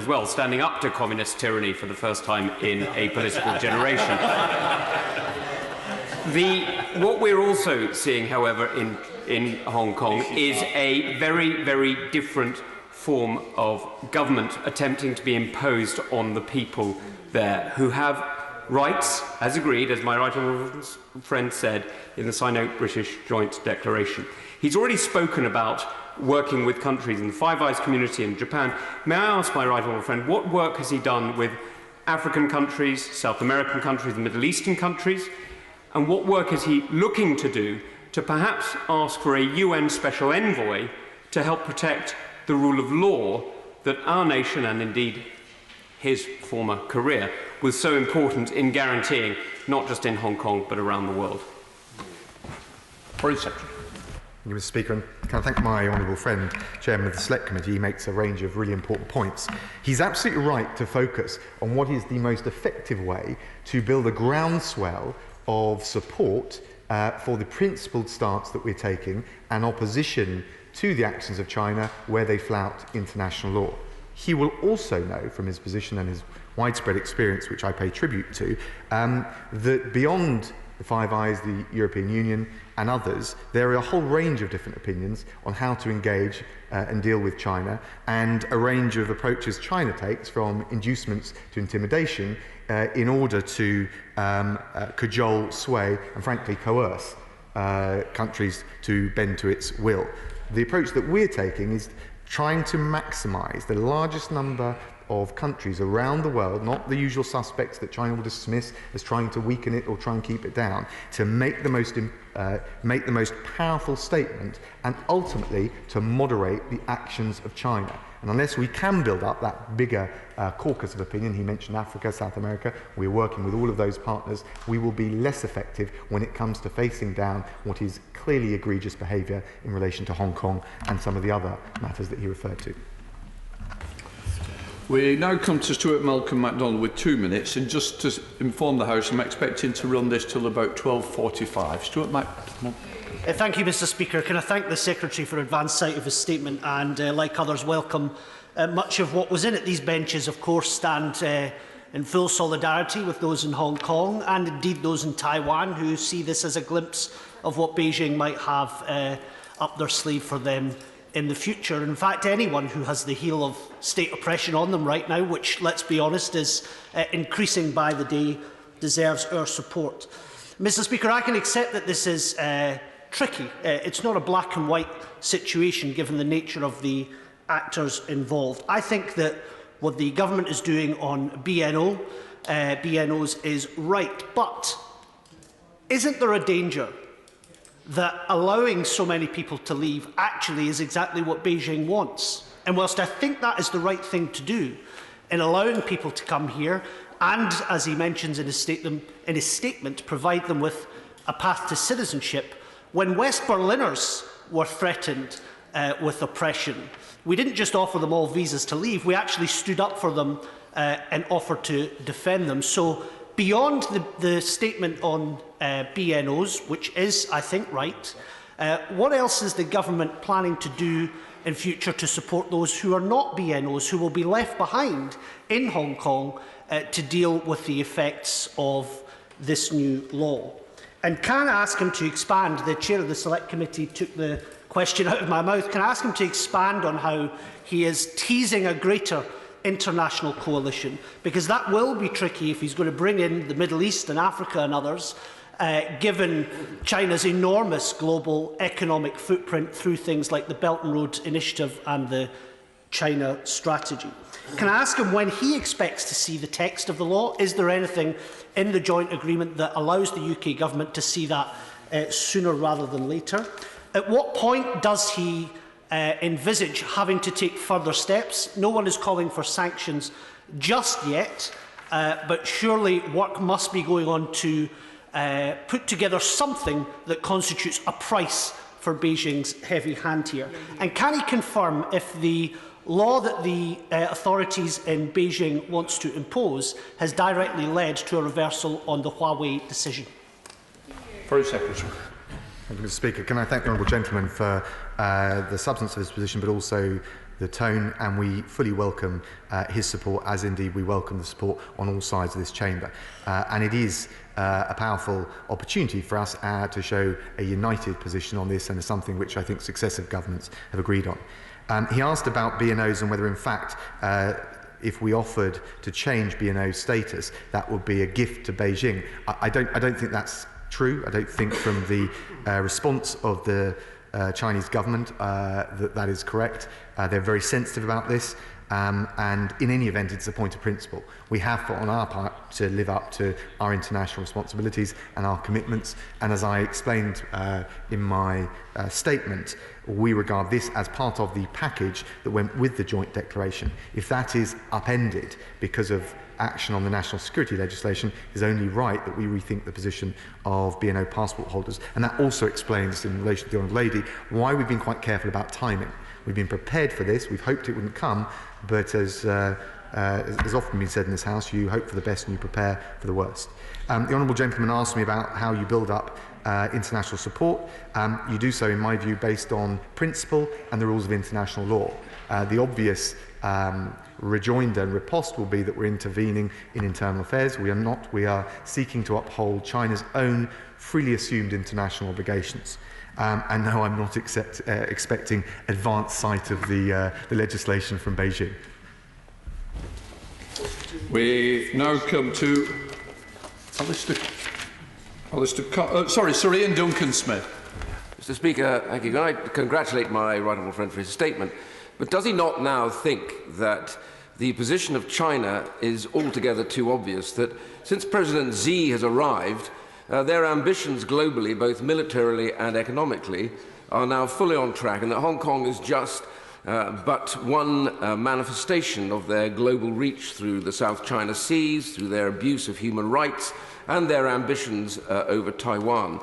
as well, standing up to communist tyranny for the first time in a political generation. What we're also seeing, however, in Hong Kong is a very, very different form of government attempting to be imposed on the people there, who have rights, as agreed, as my right honourable friend said, in the Sino-British Joint Declaration. He's already spoken about working with countries in the Five Eyes community in Japan. May I ask my right honourable friend, what work has he done with African countries, South American countries, and Middle Eastern countries? And what work is he looking to do to perhaps ask for a UN special envoy to help protect the rule of law that our nation, and indeed his former career, was so important in guaranteeing, not just in Hong Kong, but around the world? Foreign Secretary. Thank you, Mr. Speaker. And can I thank my honourable friend, Chairman of the Select Committee. He makes a range of really important points. He's absolutely right to focus on what is the most effective way to build a groundswell of support for the principled stance that we're taking and opposition to the actions of China where they flout international law. He will also know from his position and his widespread experience, which I pay tribute to, that beyond the Five Eyes, the European Union and others, there are a whole range of different opinions on how to engage and deal with China, and a range of approaches China takes, from inducements to intimidation, in order to cajole, sway and frankly coerce countries to bend to its will. The approach that we're taking is trying to maximise the largest number of countries around the world, not the usual suspects that China will dismiss as trying to weaken it or try and keep it down, to make the most powerful statement and ultimately to moderate the actions of China. And unless we can build up that bigger caucus of opinion, he mentioned Africa, South America, we're working with all of those partners, we will be less effective when it comes to facing down what is clearly egregious behaviour in relation to Hong Kong and some of the other matters that he referred to. We now come to Stuart Malcolm MacDonald with 2 minutes, and just to inform the House, I'm expecting to run this till about 12:45. Stuart MacDonald. Thank you, Mr. Speaker. Can I thank the Secretary for advance sight of his statement and, like others, welcome much of what was in it. These benches, of course, stand in full solidarity with those in Hong Kong and indeed those in Taiwan who see this as a glimpse of what Beijing might have up their sleeve for them in the future. In fact, anyone who has the heel of state oppression on them right now, which, let's be honest, is increasing by the day, deserves our support. Mr. Speaker, I can accept that this is tricky. It's not a black and white situation given the nature of the actors involved. I think that what the government is doing on BNOs is right, but isn't there a danger that allowing so many people to leave actually is exactly what Beijing wants? And whilst I think that is the right thing to do in allowing people to come here and, as he mentions in his statement, provide them with a path to citizenship, when West Berliners were threatened with oppression, we didn't just offer them all visas to leave, we actually stood up for them and offered to defend them. So beyond the statement on BNOs, which is, I think, right, what else is the government planning to do in future to support those who are not BNOs, who will be left behind in Hong Kong to deal with the effects of this new law? And can I ask him to expand? The chair of the Select Committee took the question out of my mouth. Can I ask him to expand on how he is teasing a greater international coalition? Because that will be tricky if he's going to bring in the Middle East and Africa and others, given China's enormous global economic footprint through things like the Belt and Road Initiative and the China strategy. Can I ask him when he expects to see the text of the law? Is there anything in the joint agreement that allows the UK government to see that sooner rather than later? At what point does he envisage having to take further steps? No one is calling for sanctions just yet, but surely work must be going on to put together something that constitutes a price for Beijing's heavy hand here. And can he confirm if the law that the authorities in Beijing wants to impose has directly led to a reversal on the Huawei decision? Foreign Secretary. Thank you, Mr. Speaker. Can I thank the honourable gentleman for the substance of his position, but also the tone, and we fully welcome his support, as indeed we welcome the support on all sides of this chamber. And it is a powerful opportunity for us to show a united position on this, and something which I think successive governments have agreed on. He asked about B&Os and whether in fact if we offered to change B&O status, that would be a gift to Beijing. I don't think that's true. I don't think from the response of the Chinese government that is correct. They're very sensitive about this. And in any event, it's a point of principle. We have on our part to live up to our international responsibilities and our commitments. And as I explained in my statement, we regard this as part of the package that went with the joint declaration. If that is upended because of action on the national security legislation, it's only right that we rethink the position of B&O passport holders. And that also explains, in relation to the Honourable Lady, why we've been quite careful about timing. We've been prepared for this, we've hoped it wouldn't come, but as often been said in this House, you hope for the best and you prepare for the worst. The Honourable Gentleman asked me about how you build up international support. You do so, in my view, based on principle and the rules of international law. The obvious rejoinder and riposte will be that we're intervening in internal affairs. We are not. We are seeking to uphold China's own freely assumed international obligations. And no, I'm not expecting advanced sight of the legislation from Beijing. We now come to Sir Ian Duncan-Smith. Mr. Speaker, thank you. Can I congratulate my right honourable friend for his statement? But does he not now think that the position of China is altogether too obvious, that since President Xi has arrived, their ambitions globally, both militarily and economically, are now fully on track, and that Hong Kong is just but one manifestation of their global reach through the South China Seas, through their abuse of human rights, and their ambitions over Taiwan.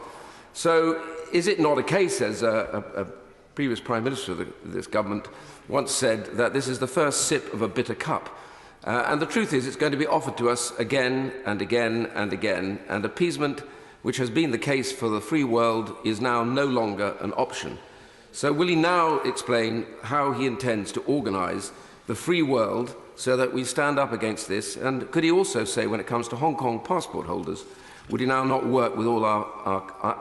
So is it not a case, as a previous Prime Minister of this government once said, that this is the first sip of a bitter cup? And the truth is, it's going to be offered to us again and again and again, and appeasement, which has been the case for the free world, is now no longer an option. So will he now explain how he intends to organise the free world so that we stand up against this? And could he also say, when it comes to Hong Kong passport holders, would he now not work with all our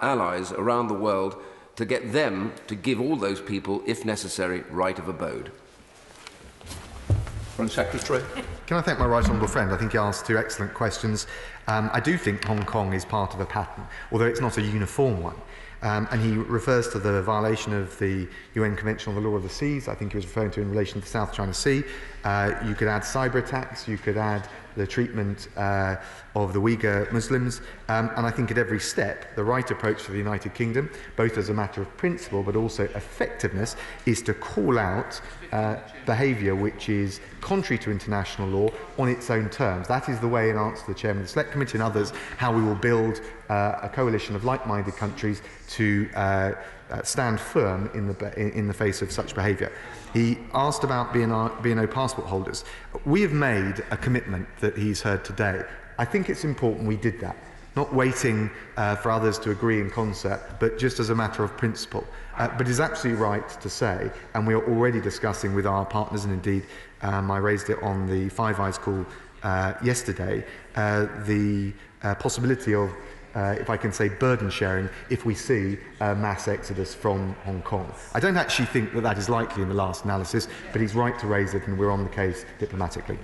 allies around the world to get them to give all those people, if necessary, right of abode? Foreign Secretary. Can I thank my right honourable friend? I think he asked two excellent questions. I do think Hong Kong is part of a pattern, although it's not a uniform one. And he refers to the violation of the UN Convention on the Law of the Seas. I think he was referring to in relation to the South China Sea. You could add cyber attacks, you could add the treatment of the Uyghur Muslims, and I think at every step the right approach for the United Kingdom, both as a matter of principle but also effectiveness, is to call out behaviour which is contrary to international law on its own terms. That is the way, in answer to the Chairman of the Select Committee and others, how we will build a coalition of like-minded countries to stand firm in the face of such behaviour. He asked about B&O passport holders. We have made a commitment that he's heard today. I think it's important we did that, not waiting for others to agree in concert, but just as a matter of principle. But it's absolutely right to say, and we are already discussing with our partners, and indeed I raised it on the Five Eyes call yesterday, the possibility of if I can say, burden sharing if we see a mass exodus from Hong Kong. I don't actually think that that is likely in the last analysis, but he's right to raise it, and we're on the case diplomatically.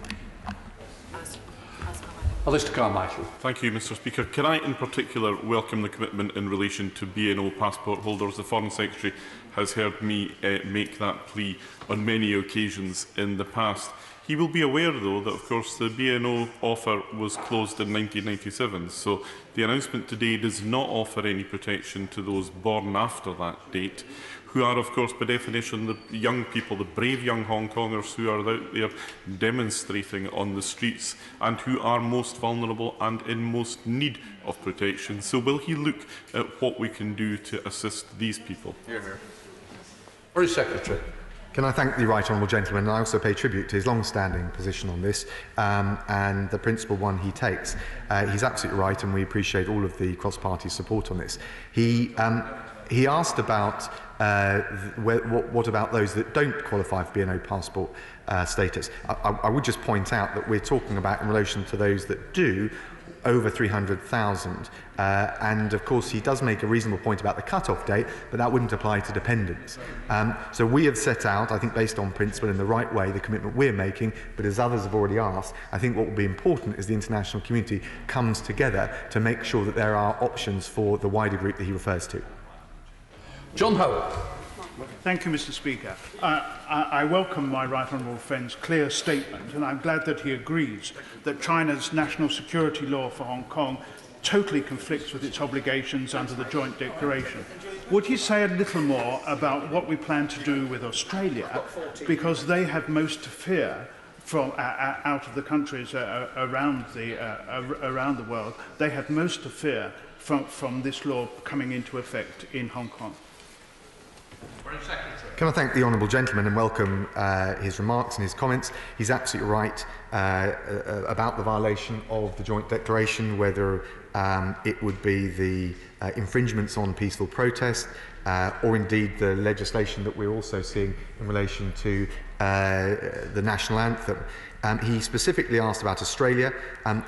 Alistair Carmichael. Thank you, Mr. Speaker. Can I, in particular, welcome the commitment in relation to B&O passport holders? The Foreign Secretary has heard me make that plea on many occasions in the past. He will be aware, though, that, of course, the B&O offer was closed in 1997, so the announcement today does not offer any protection to those born after that date, who are, of course, by definition, the young people, the brave young Hong Kongers who are out there demonstrating on the streets and who are most vulnerable and in most need of protection. So will he look at what we can do to assist these people? Foreign Secretary. Can I thank the right honourable gentleman, and I also pay tribute to his long-standing position on this and the principal one he takes. He's absolutely right, and we appreciate all of the cross-party support on this. He asked about what about those that don't qualify for B&O passport status? I would just point out that we're talking about, in relation to those that do, over 300,000. And of course, he does make a reasonable point about the cut-off date, but that wouldn't apply to dependents. So we have set out, I think based on principle in the right way, the commitment we're making, but as others have already asked, I think what will be important is the international community comes together to make sure that there are options for the wider group that he refers to. John Howard. Thank you, Mr. Speaker. I welcome my right honourable friend's clear statement, and I'm glad that he agrees that China's national security law for Hong Kong totally conflicts with its obligations under the Joint Declaration. Would he say a little more about what we plan to do with Australia, because they have most to fear from out of the countries around the world? They have most to fear from this law coming into effect in Hong Kong. Can I thank the honourable gentleman and welcome his remarks and his comments. He's absolutely right about the violation of the Joint Declaration, whether it would be the infringements on peaceful protest or indeed the legislation that we're also seeing in relation to the national anthem. He specifically asked about Australia.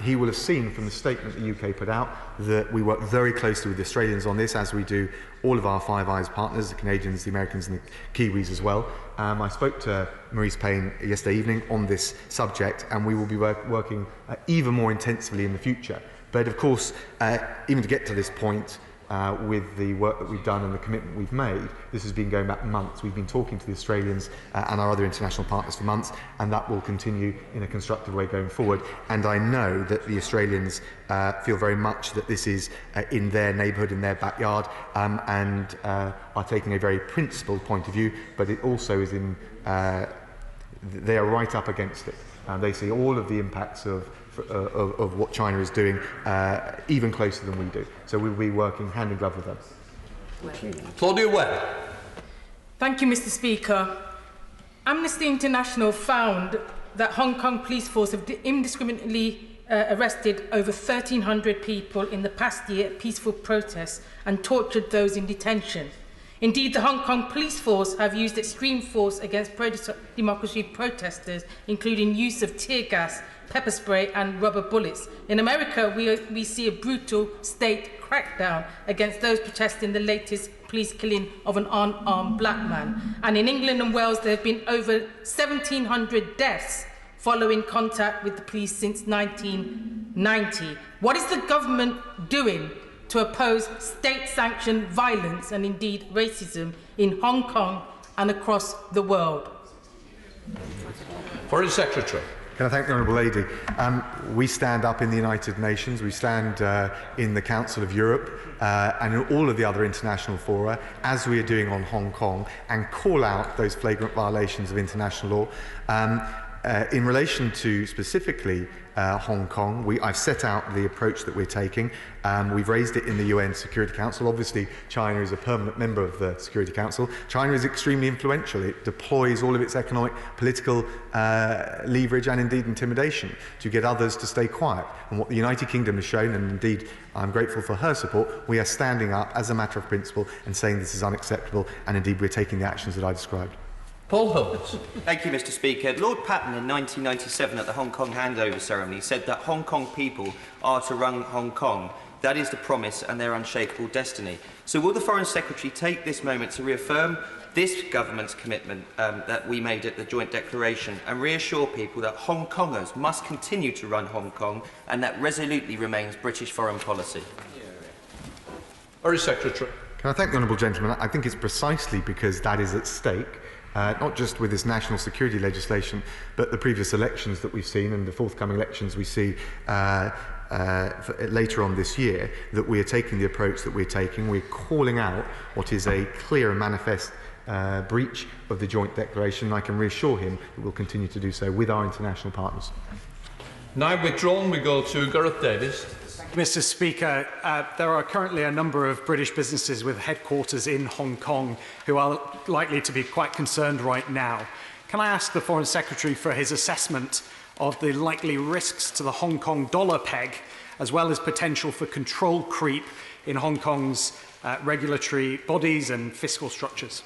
He will have seen from the statement the UK put out that we work very closely with the Australians on this, as we do all of our Five Eyes partners, the Canadians, the Americans and the Kiwis as well. I spoke to Maurice Payne yesterday evening on this subject, and we will be working even more intensively in the future. But of course, even to get to this point, with the work that we've done and the commitment we've made, this has been going back months. We've been talking to the Australians and our other international partners for months, and that will continue in a constructive way going forward. And I know that the Australians feel very much that this is in their neighbourhood, in their backyard, and are taking a very principled point of view, but it also is in, they are right up against it. They see all of the impacts of what China is doing, even closer than we do. So we'll be working hand in glove with them. Claudia Webb. Thank you, Mr. Speaker. Amnesty International found that Hong Kong police force have indiscriminately arrested over 1,300 people in the past year at peaceful protests and tortured those in detention. Indeed, the Hong Kong police force have used extreme force against pro-democracy protesters, including use of tear gas, pepper spray and rubber bullets. In America, we see a brutal state crackdown against those protesting the latest police killing of an unarmed black man. And in England and Wales, there have been over 1,700 deaths following contact with the police since 1990. What is the government doing to oppose state-sanctioned violence and indeed racism in Hong Kong and across the world? Foreign Secretary. Can I thank the Honourable Lady? We stand up in the United Nations, we stand in the Council of Europe and in all of the other international fora, as we are doing on Hong Kong, and call out those flagrant violations of international law. In relation to specifically Hong Kong, I've set out the approach that we're taking. We've raised it in the UN Security Council. Obviously, China is a permanent member of the Security Council. China is extremely influential. It deploys all of its economic, political leverage and indeed intimidation to get others to stay quiet. And what the United Kingdom has shown, and indeed I'm grateful for her support, we are standing up as a matter of principle and saying this is unacceptable, and indeed we're taking the actions that I described. Paul Holmes. Thank you, Mr. Speaker. Lord Patton in 1997 at the Hong Kong handover ceremony said that Hong Kong people are to run Hong Kong. That is the promise and their unshakable destiny. So will the Foreign Secretary take this moment to reaffirm this government's commitment that we made at the Joint Declaration and reassure people that Hong Kongers must continue to run Hong Kong and that resolutely remains British foreign policy? Foreign Secretary. Can I thank the Honourable Gentleman? I think it's precisely because that is at stake, not just with this national security legislation, but the previous elections that we've seen and the forthcoming elections we see later on this year, that we are taking the approach that we're taking. We're calling out what is a clear and manifest breach of the Joint Declaration, and I can reassure him that we'll continue to do so with our international partners. Now withdrawn, we go to Gareth Davis. Mr. Speaker, there are currently a number of British businesses with headquarters in Hong Kong who are likely to be quite concerned right now. Can I ask the Foreign Secretary for his assessment of the likely risks to the Hong Kong dollar peg as well as potential for control creep in Hong Kong's regulatory bodies and fiscal structures.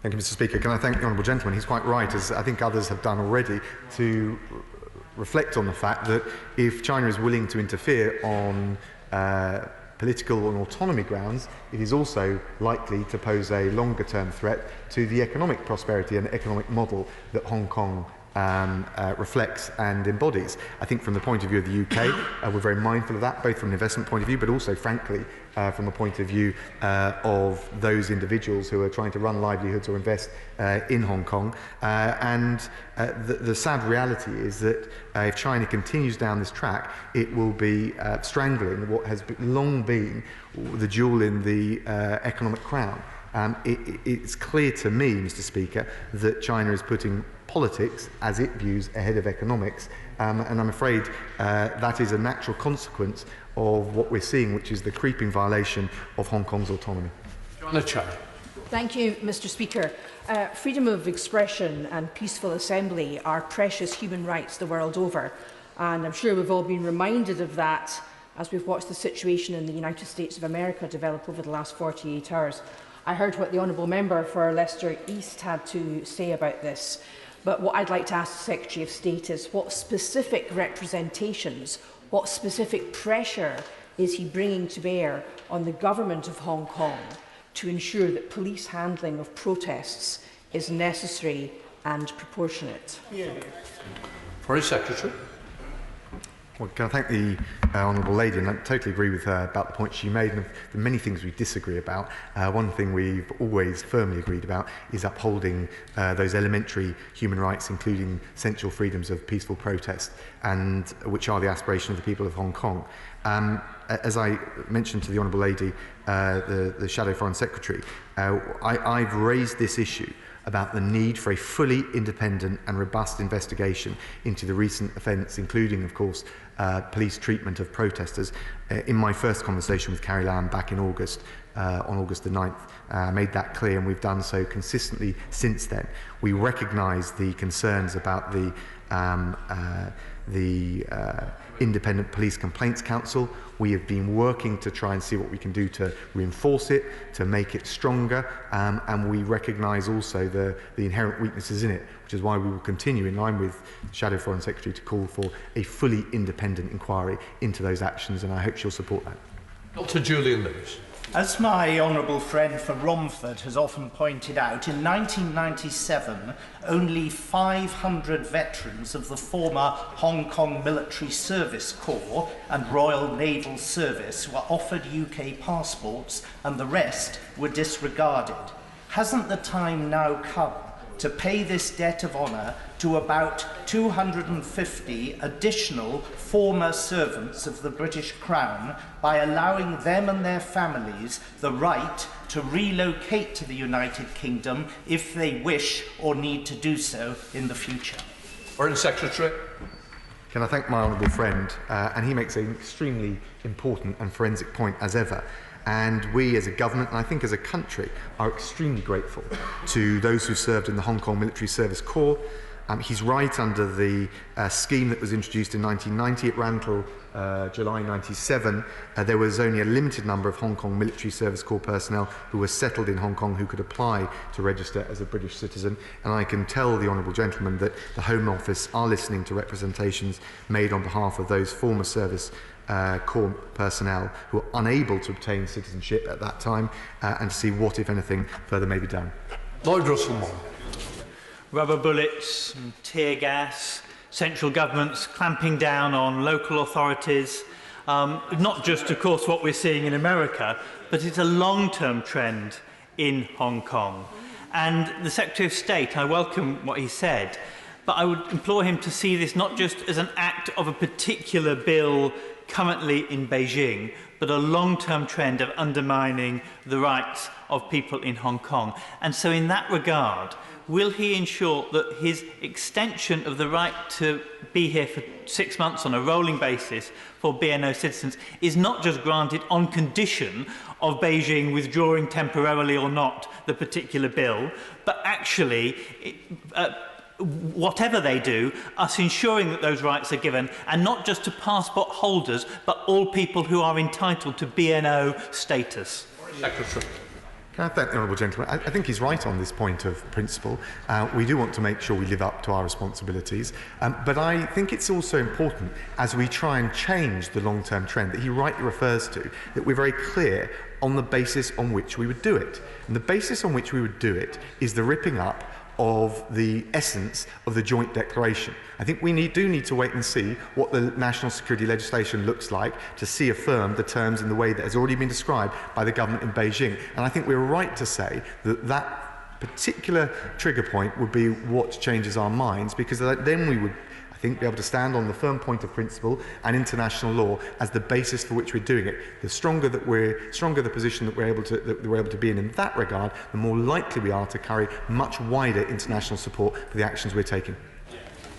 Thank you, Mr. Speaker. Can I thank the honourable gentleman? He's quite right, as I think others have done already, to reflect on the fact that if China is willing to interfere on political and autonomy grounds, it is also likely to pose a longer-term threat to the economic prosperity and economic model that Hong Kong reflects and embodies. I think from the point of view of the UK, we're very mindful of that, both from an investment point of view, but also, frankly, from a point of view of those individuals who are trying to run livelihoods or invest in Hong Kong. The sad reality is that if China continues down this track, it will be strangling what has long been the jewel in the economic crown. It's clear to me, Mr. Speaker, that China is putting politics, as it views, ahead of economics, and I'm afraid that is a natural consequence of what we're seeing, which is the creeping violation of Hong Kong's autonomy. Joanna Chan. Thank you, Mr. Speaker. Freedom of expression and peaceful assembly are precious human rights the world over, and I'm sure we've all been reminded of that as we've watched the situation in the United States of America develop over the last 48 hours. I heard what the Honourable Member for Leicester East had to say about this, but what I'd like to ask the Secretary of State is what specific representations, what specific pressure is he bringing to bear on the Government of Hong Kong to ensure that police handling of protests is necessary and proportionate? Foreign Secretary. Well, can I thank the Honourable Lady, and I totally agree with her about the point she made, and the many things we disagree about. One thing we've always firmly agreed about is upholding those elementary human rights, including essential freedoms of peaceful protest, and which are the aspiration of the people of Hong Kong. As I mentioned to the Honourable Lady, the Shadow Foreign Secretary, I've raised this issue about the need for a fully independent and robust investigation into the recent offence, including, of course, police treatment of protesters. In my first conversation with Carrie Lam back in August, on August the 9th, made that clear, and we've done so consistently since then. We recognise the concerns about the Independent Police Complaints Council. We have been working to try and see what we can do to reinforce it, to make it stronger, and we recognise also the inherent weaknesses in it, which is why we will continue, in line with the Shadow Foreign Secretary, to call for a fully independent inquiry into those actions, and I hope she'll support that. Dr. Julian Lewis. As my honourable friend for Romford has often pointed out, in 1997, only 500 veterans of the former Hong Kong Military Service Corps and Royal Naval Service were offered UK passports, and the rest were disregarded. Hasn't the time now come to pay this debt of honour to about 250 additional former servants of the British Crown by allowing them and their families the right to relocate to the United Kingdom if they wish or need to do so in the future? Foreign Secretary. Can I thank my honourable friend, and he makes an extremely important and forensic point as ever. And we as a government, and I think as a country, are extremely grateful to those who served in the Hong Kong Military Service Corps. He's right, under the scheme that was introduced in 1990, it ran till July 97. There was only a limited number of Hong Kong Military Service Corps personnel who were settled in Hong Kong who could apply to register as a British citizen. And I can tell the honourable gentleman that the Home Office are listening to representations made on behalf of those former service Corps personnel who were unable to obtain citizenship at that time, and to see what, if anything, further may be done. Lloyd Russell-Moore. Rubber bullets and tear gas, central governments clamping down on local authorities, not just, of course, what we're seeing in America, but it's a long-term trend in Hong Kong. And the Secretary of State, I welcome what he said, but I would implore him to see this not just as an act of a particular bill currently in Beijing, but a long-term trend of undermining the rights of people in Hong Kong. And so in that regard, will he ensure that his extension of the right to be here for 6 months on a rolling basis for BNO citizens is not just granted on condition of Beijing withdrawing temporarily or not the particular bill, but actually whatever they do, us ensuring that those rights are given, and not just to passport holders, but all people who are entitled to BNO status. Secretary. Can I thank the honourable gentleman? I think he's right on this point of principle. We do want to make sure we live up to our responsibilities, but I think it's also important, as we try and change the long-term trend that he rightly refers to, that we're very clear on the basis on which we would do it. And the basis on which we would do it is the ripping up of the essence of the joint declaration. I think we do need to wait and see what the national security legislation looks like to see affirmed the terms in the way that has already been described by the government in Beijing. And I think we're right to say that that particular trigger point would be what changes our minds, because then we would, I think, be able to stand on the firm point of principle and international law as the basis for which we're doing it. The stronger the position that we're able to be in that regard, the more likely we are to carry much wider international support for the actions we're taking.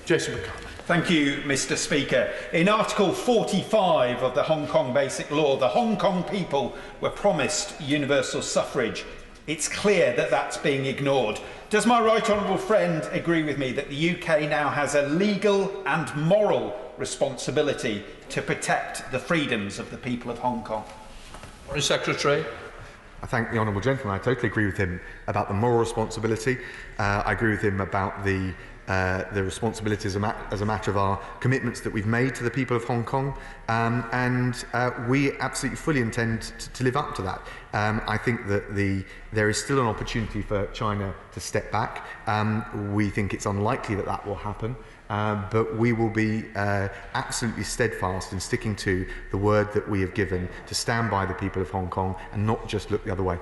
Jason McCarthy. Thank you, Mr. Speaker. In Article 45 of the Hong Kong Basic Law, the Hong Kong people were promised universal suffrage. It's clear that that's being ignored. Does my right honourable friend agree with me that the UK now has a legal and moral responsibility to protect the freedoms of the people of Hong Kong? Foreign Secretary. I thank the honourable gentleman. I totally agree with him about the moral responsibility. I agree with him about the responsibility as a matter of our commitments that we've made to the people of Hong Kong, and we absolutely fully intend to live up to that. I think that there is still an opportunity for China to step back. We think it's unlikely that that will happen, but we will be absolutely steadfast in sticking to the word that we have given to stand by the people of Hong Kong and not just look the other way.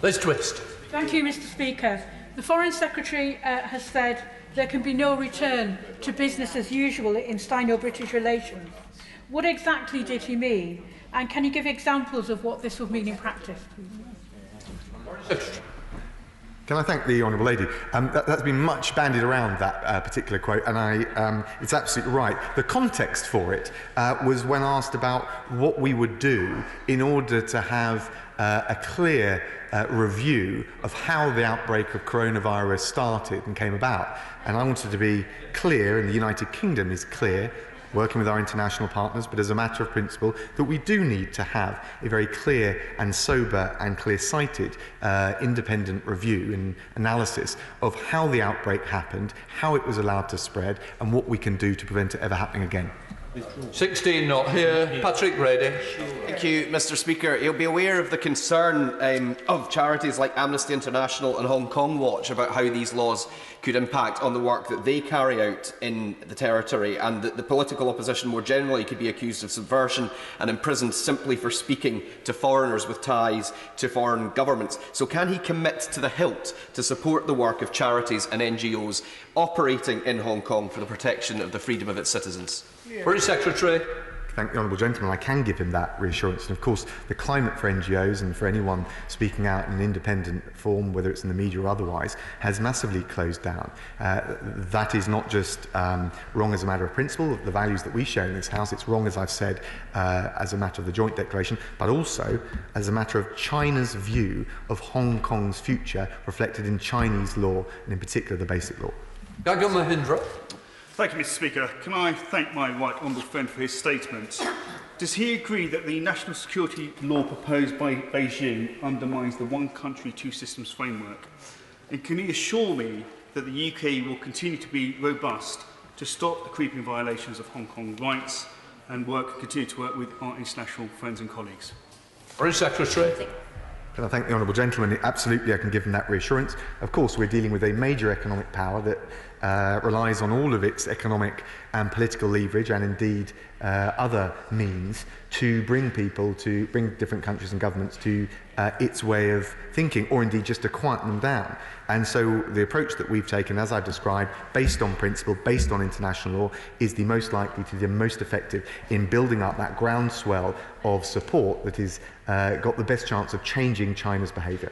Liz Twist. Thank you, Mr. Speaker. The Foreign Secretary has said there can be no return to business as usual in Sino-British relations. What exactly did he mean? And can you give examples of what this would mean in practice? Can I thank the honourable lady? That's been much bandied around, that particular quote, and it's absolutely right. The context for it was when asked about what we would do in order to have a clear review of how the outbreak of coronavirus started and came about. And I wanted to be clear, and the United Kingdom is clear, working with our international partners, but as a matter of principle, that we do need to have a very clear and sober and clear-sighted independent review and analysis of how the outbreak happened, how it was allowed to spread, and what we can do to prevent it ever happening again. 16 not here. Patrick Brady. Thank you, Mr. Speaker. You'll be aware of the concern of charities like Amnesty International and Hong Kong Watch about how these laws could impact on the work that they carry out in the territory, and that the political opposition more generally could be accused of subversion and imprisoned simply for speaking to foreigners with ties to foreign governments. So can he commit to the hilt to support the work of charities and NGOs operating in Hong Kong for the protection of the freedom of its citizens? Foreign Secretary. Thank the honourable gentleman. I can give him that reassurance. And of course, the climate for NGOs and for anyone speaking out in an independent form, whether it's in the media or otherwise, has massively closed down. That is not just wrong as a matter of principle, the values that we share in this House. It's wrong, as I've said, as a matter of the joint declaration, but also as a matter of China's view of Hong Kong's future reflected in Chinese law, and in particular the Basic Law. Gagan Mahindra. Thank you, Mr. Speaker. Can I thank my right honourable friend for his statement? Does he agree that the national security law proposed by Beijing undermines the one country, two systems framework? And can he assure me that the UK will continue to be robust to stop the creeping violations of Hong Kong rights and continue to work with our international friends and colleagues? Foreign Secretary. Can I thank the honourable gentleman? Absolutely, I can give him that reassurance. Of course, we're dealing with a major economic power that relies on all of its economic and political leverage, and indeed other means, to bring people, to bring different countries and governments to its way of thinking, or indeed just to quieten them down. And so the approach that we've taken, as I've described, based on principle, based on international law, is the most likely to be the most effective in building up that groundswell of support that is got the best chance of changing China's behaviour.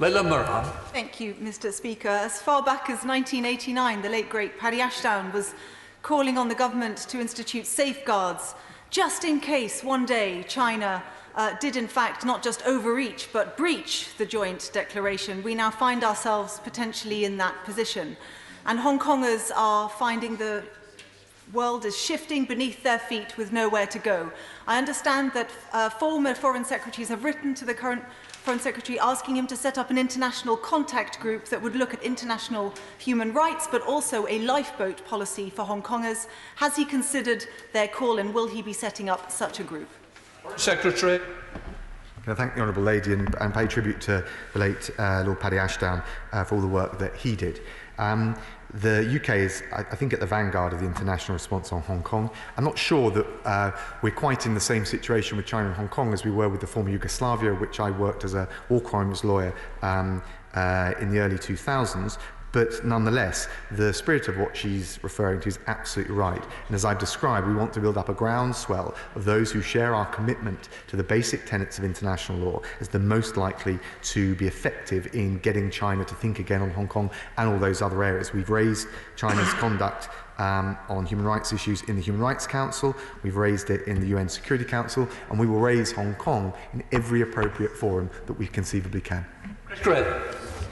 Leila Moran. Thank you, Mr. Speaker. As far back as 1989, the late great Paddy Ashdown was calling on the government to institute safeguards just in case one day China did in fact not just overreach but breach the joint declaration. We now find ourselves potentially in that position. and Hong Kongers are finding the world is shifting beneath their feet with nowhere to go. I understand that former foreign secretaries have written to the current Foreign Secretary asking him to set up an international contact group that would look at international human rights, but also a lifeboat policy for Hong Kongers. Has he considered their call, and will he be setting up such a group? Secretary. Can I thank the Honourable Lady and pay tribute to the late Lord Paddy Ashdown for all the work that he did. The UK is, I think, at the vanguard of the international response on Hong Kong. I'm not sure that we're quite in the same situation with China and Hong Kong as we were with the former Yugoslavia, which I worked as a war crimes lawyer in the early 2000s. But nonetheless, the spirit of what she's referring to is absolutely right. And as I've described, we want to build up a groundswell of those who share our commitment to the basic tenets of international law as the most likely to be effective in getting China to think again on Hong Kong and all those other areas. We've raised China's conduct on human rights issues in the Human Rights Council, we've raised it in the UN Security Council, and we will raise Hong Kong in every appropriate forum that we conceivably can. Great.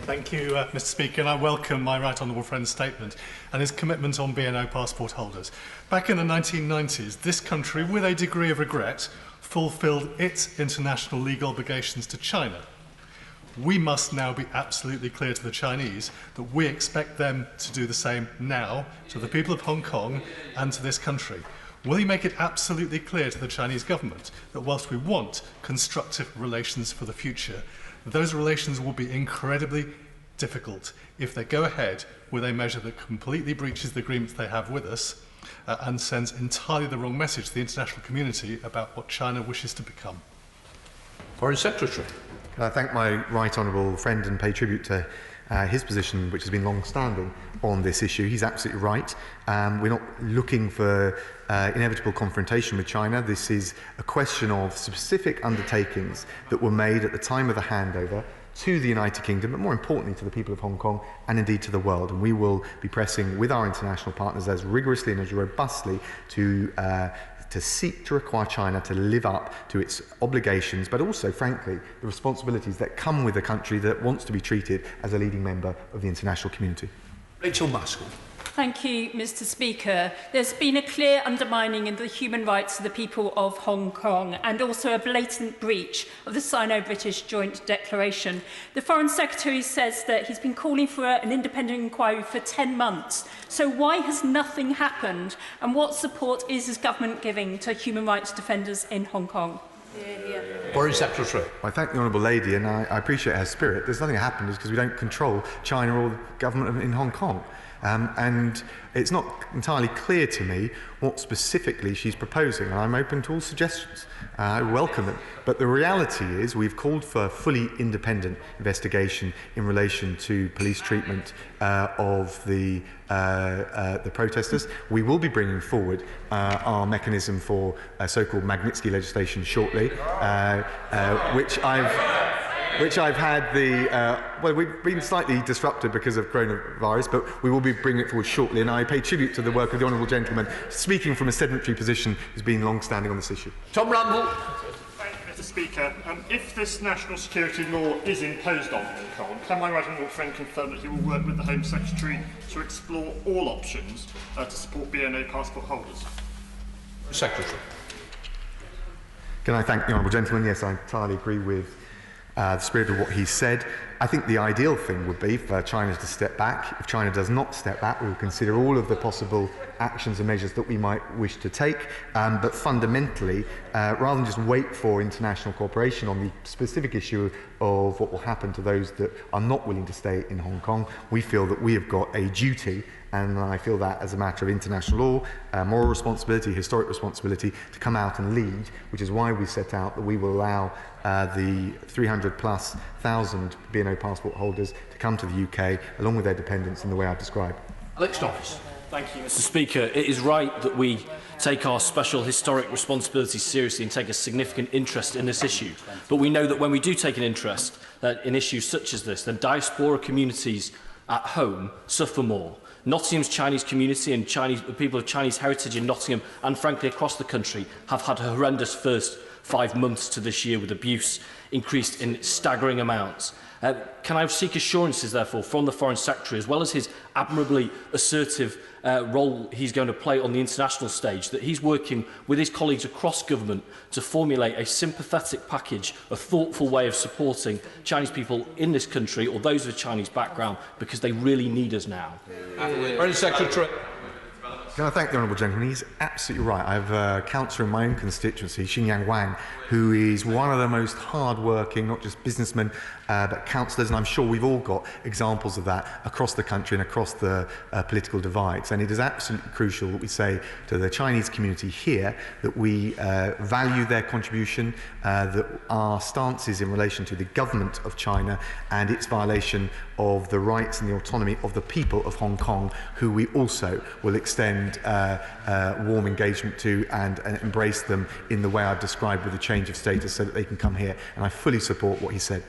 Thank you, Mr. Speaker, and I welcome my right honourable friend's statement and his commitment on BNO passport holders. Back in the 1990s, this country, with a degree of regret, fulfilled its international legal obligations to China. We must now be absolutely clear to the Chinese that we expect them to do the same now to the people of Hong Kong and to this country. Will he make it absolutely clear to the Chinese government that whilst we want constructive relations for the future, those relations will be incredibly difficult if they go ahead with a measure that completely breaches the agreements they have with us and sends entirely the wrong message to the international community about what China wishes to become? Foreign Secretary. Can I thank my right honourable friend and pay tribute to his position, which has been long-standing on this issue. He's absolutely right. We're not looking for inevitable confrontation with China. This is a question of specific undertakings that were made at the time of the handover to the United Kingdom, but more importantly to the people of Hong Kong and indeed to the world. And we will be pressing with our international partners as rigorously and as robustly to seek to require China to live up to its obligations, but also, frankly, the responsibilities that come with a country that wants to be treated as a leading member of the international community. Rachel Maskell. Thank you, Mr. Speaker. There's been a clear undermining of the human rights of the people of Hong Kong and also a blatant breach of the Sino-British Joint Declaration. The Foreign Secretary says that he's been calling for an independent inquiry for 10 months. So why has nothing happened? And what support is his government giving to human rights defenders in Hong Kong? Foreign Secretary. I thank the Honourable Lady, and I appreciate her spirit. There's nothing that happened because we don't control China or the government in Hong Kong. And it's not entirely clear to me what specifically she's proposing, and I'm open to all suggestions. I welcome them. But the reality is we've called for a fully independent investigation in relation to police treatment of the protesters. We will be bringing forward our mechanism for so-called Magnitsky legislation shortly, which I've had well, we've been slightly disrupted because of coronavirus, but we will be bringing it forward shortly. And I pay tribute to the work of the honourable gentleman, speaking from a sedentary position, who's been long-standing on this issue. Tom Randall. Thank you, Mr. Speaker. If this national security law is imposed on Hong Kong, can my right honourable friend confirm that he will work with the Home Secretary to explore all options to support BNO passport holders? Secretary. Can I thank the honourable gentleman? Yes, I entirely agree with the spirit of what he said. I think the ideal thing would be for China to step back. If China does not step back, we will consider all of the possible actions and measures that we might wish to take. But fundamentally, rather than just wait for international cooperation on the specific issue of what will happen to those that are not willing to stay in Hong Kong, we feel that we have got a duty, and I feel that as a matter of international law, moral responsibility, historic responsibility, to come out and lead, which is why we set out that we will allow the 300,000+ BNO passport holders to come to the UK, along with their dependents, in the way I've described. Alex Doffs. Thank you, Mr. Speaker. It is right that we take our special historic responsibility seriously and take a significant interest in this issue. But we know that when we do take an interest in issues such as this, then diaspora communities at home suffer more. Nottingham's Chinese community and people of Chinese heritage in Nottingham and frankly across the country have had a horrendous first 5 months to this year, with abuse increased in staggering amounts. Can I seek assurances, therefore, from the Foreign Secretary, as well as his admirably assertive role he's going to play on the international stage, that he's working with his colleagues across government to formulate a sympathetic package, a thoughtful way of supporting Chinese people in this country, or those of a Chinese background, because they really need us now? Foreign Secretary. Can I thank the Honourable Gentleman? He's absolutely right. I have a councillor in my own constituency, Xinjiang Wang, who is one of the most hard-working, not just businessmen, but councillors, and I'm sure we've all got examples of that across the country and across the political divides. And it is absolutely crucial that we say to the Chinese community here that we value their contribution, that our stances in relation to the government of China and its violation of the rights and the autonomy of the people of Hong Kong, who we also will extend warm engagement to and embrace them in the way I've described with the change of status, so that they can come here. And I fully support what he said.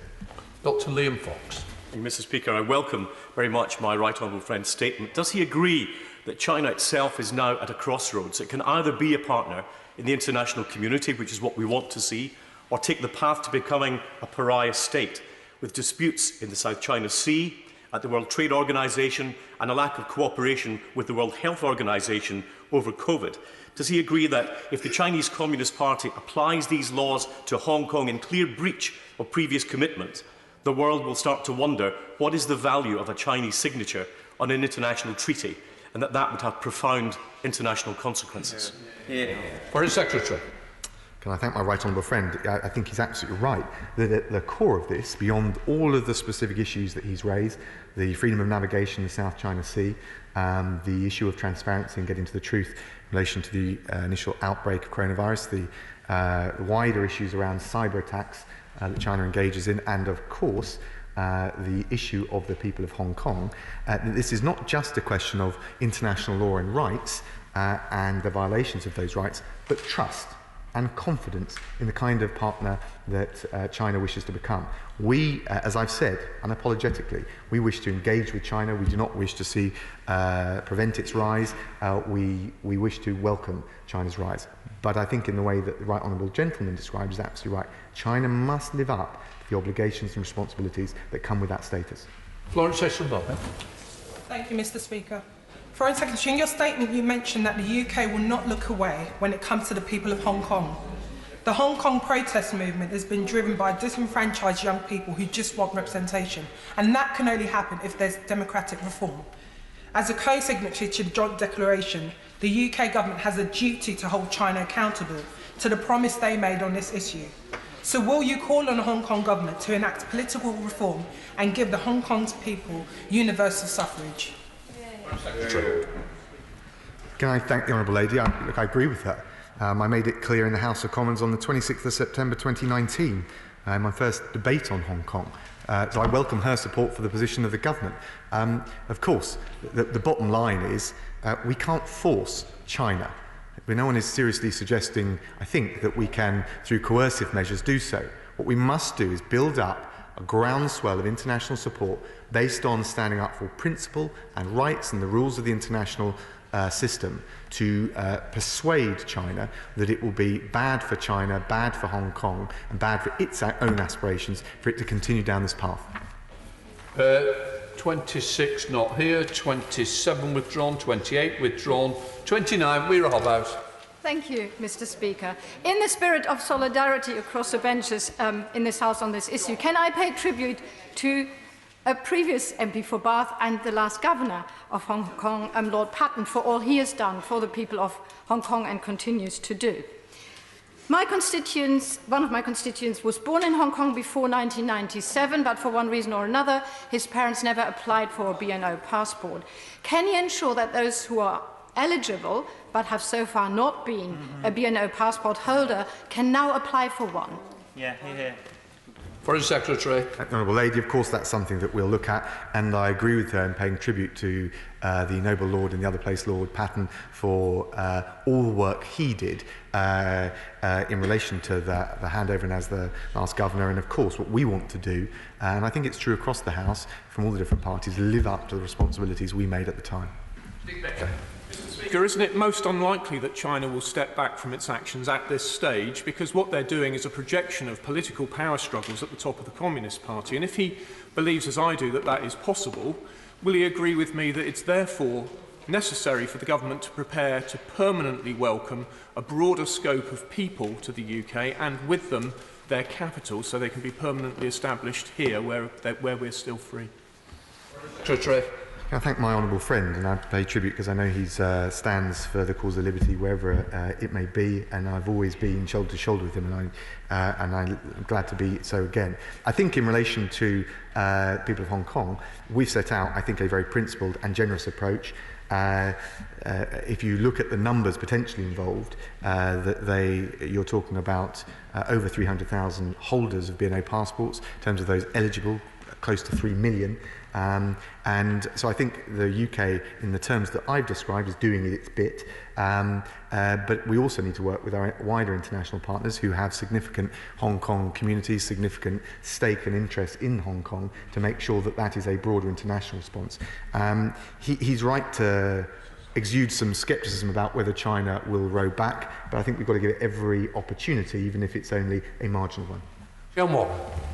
Dr. Liam Fox. Mr. Speaker, I welcome very much my right honourable friend's statement. Does he agree that China itself is now at a crossroads? It can either be a partner in the international community, which is what we want to see, or take the path to becoming a pariah state, with disputes in the South China Sea, at the World Trade Organization, and a lack of cooperation with the World Health Organization over COVID. Does he agree that if the Chinese Communist Party applies these laws to Hong Kong in clear breach of previous commitments, the world will start to wonder what is the value of a Chinese signature on an international treaty, and that that would have profound international consequences? Foreign Secretary. Can I thank my right honourable friend? I think he's absolutely right that at the core of this, beyond all of the specific issues that he's raised, the freedom of navigation in the South China Sea, the issue of transparency and getting to the truth in relation to the initial outbreak of coronavirus, the wider issues around cyber attacks that China engages in, and of course the issue of the people of Hong Kong. This is not just a question of international law and rights and the violations of those rights, but trust and confidence in the kind of partner that China wishes to become. We, as I've said, unapologetically, we wish to engage with China. We do not wish to see prevent its rise. We wish to welcome China's rise. But I think in the way that the right honourable gentleman describes is absolutely right. China must live up to the obligations and responsibilities that come with that status. Florence Esselbold. Thank you, Mr. Speaker. Foreign Secretary, in your statement you mentioned that the UK will not look away when it comes to the people of Hong Kong. The Hong Kong protest movement has been driven by disenfranchised young people who just want representation, and that can only happen if there's democratic reform. As a co-signatory to the joint declaration, the UK government has a duty to hold China accountable to the promise they made on this issue. So will you call on the Hong Kong government to enact political reform and give the Hong Kong's people universal suffrage? Can I thank the honourable lady? Look, I agree with her. I made it clear in the House of Commons on the 26th of September 2019, my first debate on Hong Kong. So I welcome her support for the position of the government. Of course, the bottom line is we can't force China. But no one is seriously suggesting, I think, that we can, through coercive measures, do so. What we must do is build up a groundswell of international support based on standing up for principle and rights and the rules of the international system to persuade China that it will be bad for China, bad for Hong Kong, and bad for its own aspirations for it to continue down this path. 26 not here, 27 withdrawn, 28 withdrawn, 29 Weir Hobhouse. Thank you, Mr. Speaker. In the spirit of solidarity across the benches in this House on this issue, can I pay tribute to a previous MP for Bath and the last Governor of Hong Kong, Lord Patten, for all he has done for the people of Hong Kong and continues to do. One of my constituents was born in Hong Kong before 1997, but for one reason or another, his parents never applied for a B&O passport. Can he ensure that those who are eligible, but have so far not been a B&O passport holder, can now apply for one? Yeah, here. Foreign Secretary. Honourable Lady, of course that's something that we'll look at, and I agree with her in paying tribute to the Noble Lord and the other place Lord Patten for all the work he did in relation to the handover and as the last Governor, and of course what we want to do, and I think it's true across the House from all the different parties, live up to the responsibilities we made at the time. Mr. Speaker, isn't it most unlikely that China will step back from its actions at this stage, because what they're doing is a projection of political power struggles at the top of the Communist Party? And if he believes, as I do, that that is possible, will he agree with me that it's therefore necessary for the government to prepare to permanently welcome a broader scope of people to the UK, and with them their capital, so they can be permanently established here where we're still free? I thank my honourable friend, and I pay tribute because I know he stands for the cause of liberty wherever it may be, and I've always been shoulder to shoulder with him, and I'm glad to be so again. I think in relation to people of Hong Kong, we've set out, I think, a very principled and generous approach. If you look at the numbers potentially involved, you're talking about over 300,000 holders of B&O passports, in terms of those eligible, close to 3 million. And so I think the UK, in the terms that I've described, is doing its bit. But we also need to work with our wider international partners who have significant Hong Kong communities, significant stake and interest in Hong Kong, to make sure that that is a broader international response. He's right to exude some scepticism about whether China will row back, but I think we've got to give it every opportunity, even if it's only a marginal one.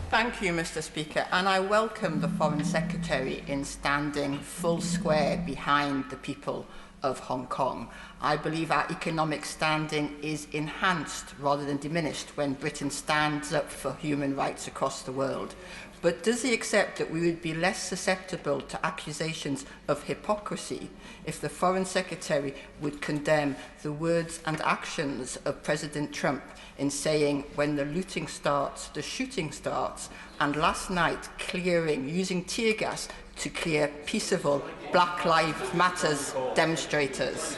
Thank you, Mr. Speaker, and I welcome the Foreign Secretary in standing full square behind the people of Hong Kong. I believe our economic standing is enhanced rather than diminished when Britain stands up for human rights across the world. But does he accept that we would be less susceptible to accusations of hypocrisy if the Foreign Secretary would condemn the words and actions of President Trump in saying, when the looting starts, the shooting starts, and last night using tear gas to clear peaceable Black Lives Matters demonstrators?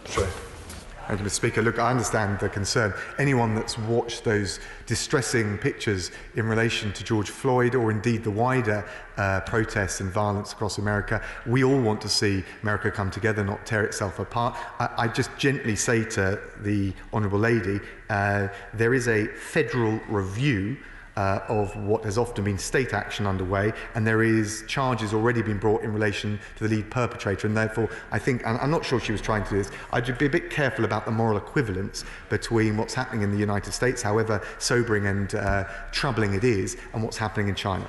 Thank you, Mr. Speaker. Look, I understand the concern. Anyone that's watched those distressing pictures in relation to George Floyd, or indeed the wider protests and violence across America, we all want to see America come together, not tear itself apart. I just gently say to the Honourable Lady, there is a federal review of what has often been state action underway, and there is charges already been brought in relation to the lead perpetrator, and therefore I think, and I'm not sure she was trying to do this, I'd be a bit careful about the moral equivalence between what's happening in the United States, however sobering and troubling it is, and what's happening in China.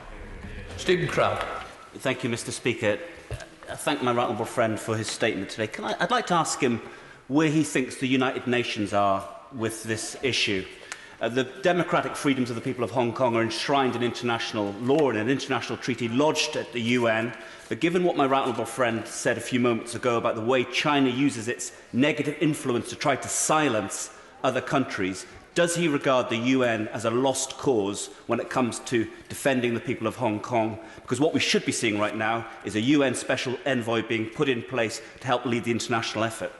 Stephen Crowd. Thank you, Mr. Speaker. I thank my right honourable friend for his statement today. I'd like to ask him where he thinks the United Nations are with this issue. The democratic freedoms of the people of Hong Kong are enshrined in international law and an international treaty lodged at the UN. But given what my right honourable friend said a few moments ago about the way China uses its negative influence to try to silence other countries, does he regard the UN as a lost cause when it comes to defending the people of Hong Kong? Because what we should be seeing right now is a UN special envoy being put in place to help lead the international effort.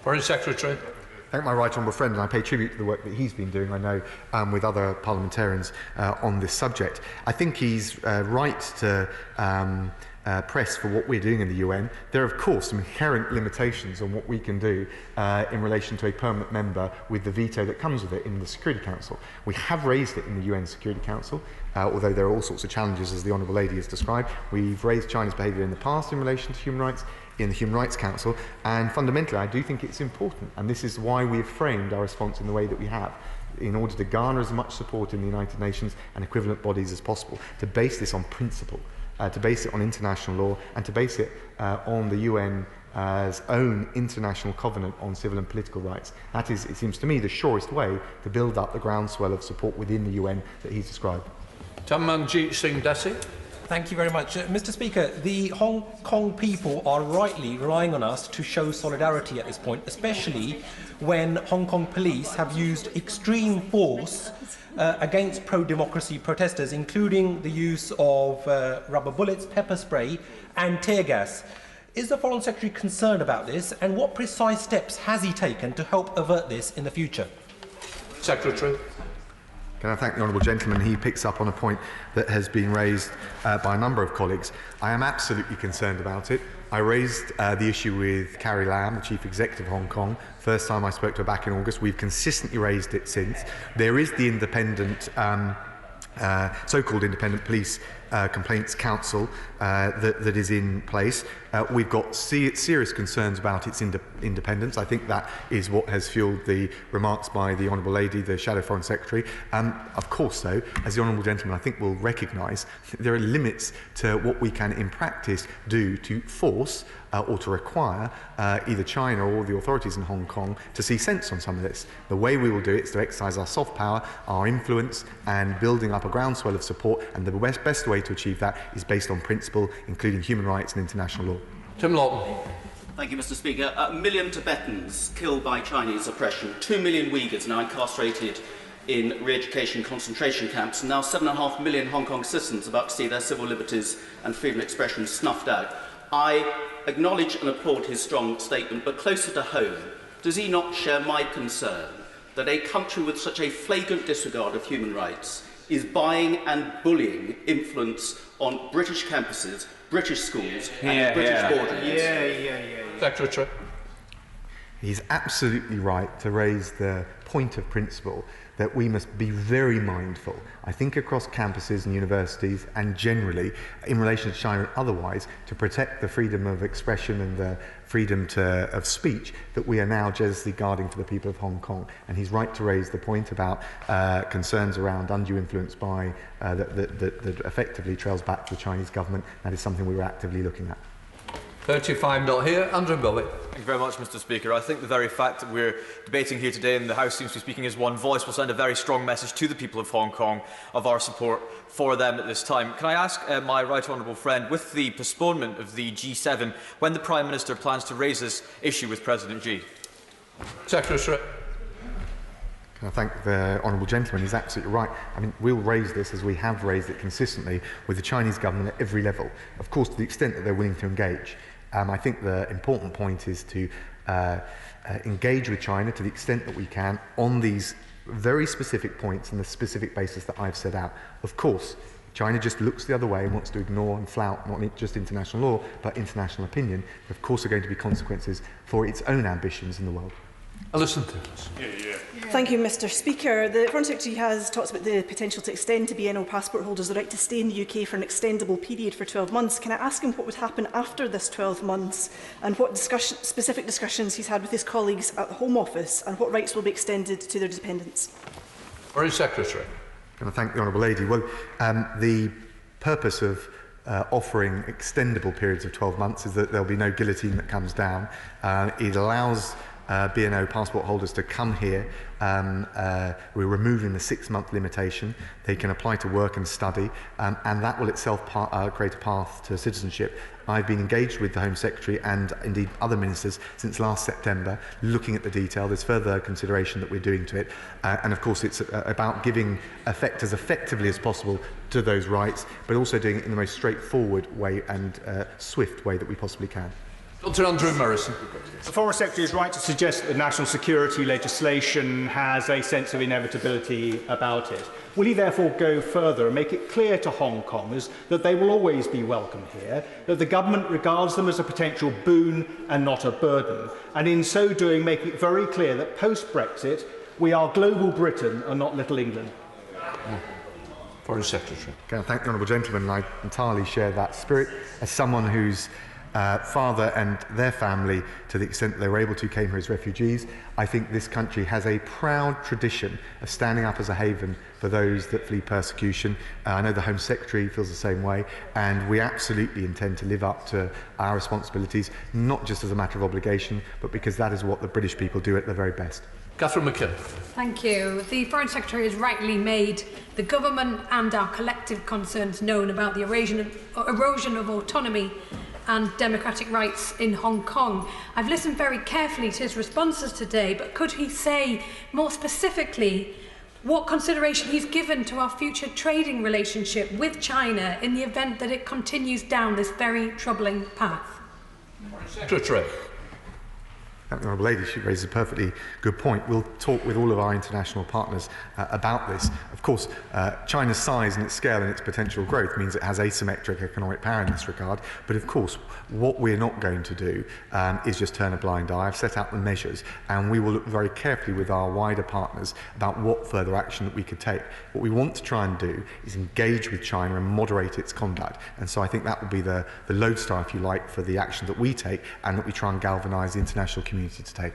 Foreign Secretary. I thank my right honourable friend, and I pay tribute to the work that he's been doing, I know, with other parliamentarians on this subject. I think he's right to press for what we're doing in the UN. There are, of course, some inherent limitations on what we can do in relation to a permanent member with the veto that comes with it in the Security Council. We have raised it in the UN Security Council, although there are all sorts of challenges, as the Honourable Lady has described. We've raised China's behaviour in the past in relation to human rights in the Human Rights Council, and fundamentally I do think it's important, and this is why we've framed our response in the way that we have, in order to garner as much support in the United Nations and equivalent bodies as possible, to base this on principle, to base it on international law, and to base it on the UN's own international covenant on civil and political rights. That is, it seems to me, the surest way to build up the groundswell of support within the UN that he's described. Tamanjeet Singh Desi. Thank you very much. Mr. Speaker, the Hong Kong people are rightly relying on us to show solidarity at this point, especially when Hong Kong police have used extreme force against pro-democracy protesters, including the use of rubber bullets, pepper spray and tear gas. Is the Foreign Secretary concerned about this, and what precise steps has he taken to help avert this in the future? Secretary. Can I thank the Honourable Gentleman? He picks up on a point that has been raised by a number of colleagues. I am absolutely concerned about it. I raised the issue with Carrie Lam, the Chief Executive of Hong Kong. First time I spoke to her back in August. We've consistently raised it since. There is the independent so-called independent police complaints council that is in place. We've got serious concerns about its independence. I think that is what has fueled the remarks by the Honourable Lady, the Shadow Foreign Secretary. Of course, though, as the Honourable Gentleman, I think will recognise there are limits to what we can in practice do to force or to require either China or the authorities in Hong Kong to see sense on some of this. The way we will do it is to exercise our soft power, our influence, and building up a groundswell of support, and the best way to achieve that is based on principle, including human rights and international law. Tim Lawton. Thank you, Mr. Speaker. 1 million Tibetans killed by Chinese oppression, 2 million Uyghurs now incarcerated in re-education concentration camps, and now 7.5 million Hong Kong citizens about to see their civil liberties and freedom of expression snuffed out. I acknowledge and applaud his strong statement, but closer to home, does he not share my concern that a country with such a flagrant disregard of human rights is buying and bullying influence on British campuses, British schools, and British boardrooms? Secretary. He's absolutely right to raise the point of principle that we must be very mindful, I think across campuses and universities and generally in relation to China and otherwise, to protect the freedom of expression and the freedom of speech that we are now jealously guarding for the people of Hong Kong. And he's right to raise the point about concerns around undue influence by that effectively trails back to the Chinese government. That is something we were actively looking at. 35 not here. Andrew Bullock. Thank you very much, Mr. Speaker. I think the very fact that we're debating here today and the House seems to be speaking as one voice will send a very strong message to the people of Hong Kong of our support for them at this time. Can I ask my right honourable friend, with the postponement of the G7, when the Prime Minister plans to raise this issue with President Xi? Secretary. Can I thank the Honourable Gentleman? He's absolutely right. I mean, we'll raise this as we have raised it consistently with the Chinese government at every level, of course, to the extent that they're willing to engage. I think the important point is to engage with China to the extent that we can on these very specific points and the specific basis that I've set out. Of course, China just looks the other way and wants to ignore and flout not just international law, but international opinion. Of course, there are going to be consequences for its own ambitions in the world. Listen to us. Thank you, Mr. Speaker. The Foreign Secretary has talked about the potential to extend to BNO passport holders the right to stay in the UK for an extendable period for 12 months. Can I ask him what would happen after this 12 months and what specific discussions he's had with his colleagues at the Home Office and what rights will be extended to their dependents? Foreign Secretary. Can I thank the Honourable Lady? Well, the purpose of offering extendable periods of 12 months is that there'll be no guillotine that comes down. It allows BNO passport holders to come here. We're removing the 6-month limitation. They can apply to work and study, and that will itself create a path to citizenship. I've been engaged with the Home Secretary and indeed other ministers since last September, looking at the detail. There's further consideration that we're doing to it, and of course it's about giving effect as effectively as possible to those rights, but also doing it in the most straightforward way and swift way that we possibly can. Dr. Andrew Morrison. The Foreign Secretary is right to suggest that the national security legislation has a sense of inevitability about it. Will he therefore go further and make it clear to Hong Kongers that they will always be welcome here, that the government regards them as a potential boon and not a burden, and in so doing make it very clear that post-Brexit we are global Britain and not Little England? Foreign Secretary. Can I thank the Honourable Gentleman? I entirely share that spirit. As someone whose father and their family, to the extent that they were able to, came here as refugees, I think this country has a proud tradition of standing up as a haven for those that flee persecution. I know the Home Secretary feels the same way, and we absolutely intend to live up to our responsibilities, not just as a matter of obligation, but because that is what the British people do at their very best. Catherine McKinnon. Thank you. The Foreign Secretary has rightly made the government and our collective concerns known about the erosion of autonomy and democratic rights in Hong Kong. I've listened very carefully to his responses today, but could he say more specifically what consideration he's given to our future trading relationship with China in the event that it continues down this very troubling path? Secretary. thank the Honourable Lady. She raises a perfectly good point. We'll talk with all of our international partners about this. Of course, China's size and its scale and its potential growth means it has asymmetric economic power in this regard. But of course, what we're not going to do is just turn a blind eye. I've set out the measures, and we will look very carefully with our wider partners about what further action that we could take. What we want to try and do is engage with China and moderate its conduct. And so I think that will be the lodestar, if you like, for the action that we take and that we try and galvanise the international community to take.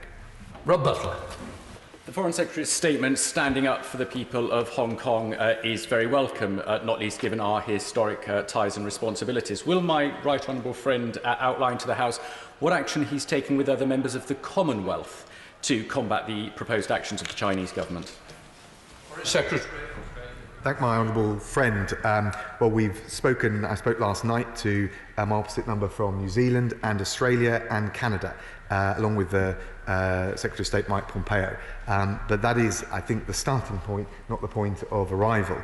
Rob Butler. The Foreign Secretary's statement standing up for the people of Hong Kong is very welcome, not least given our historic ties and responsibilities. Will my right honourable friend outline to the House what action he's taking with other members of the Commonwealth to combat the proposed actions of the Chinese government? Secretary. Thank my honourable friend. Well, I spoke last night to my opposite number from New Zealand and Australia and Canada, along with the Secretary of State Mike Pompeo. But that is, I think, the starting point, not the point of arrival.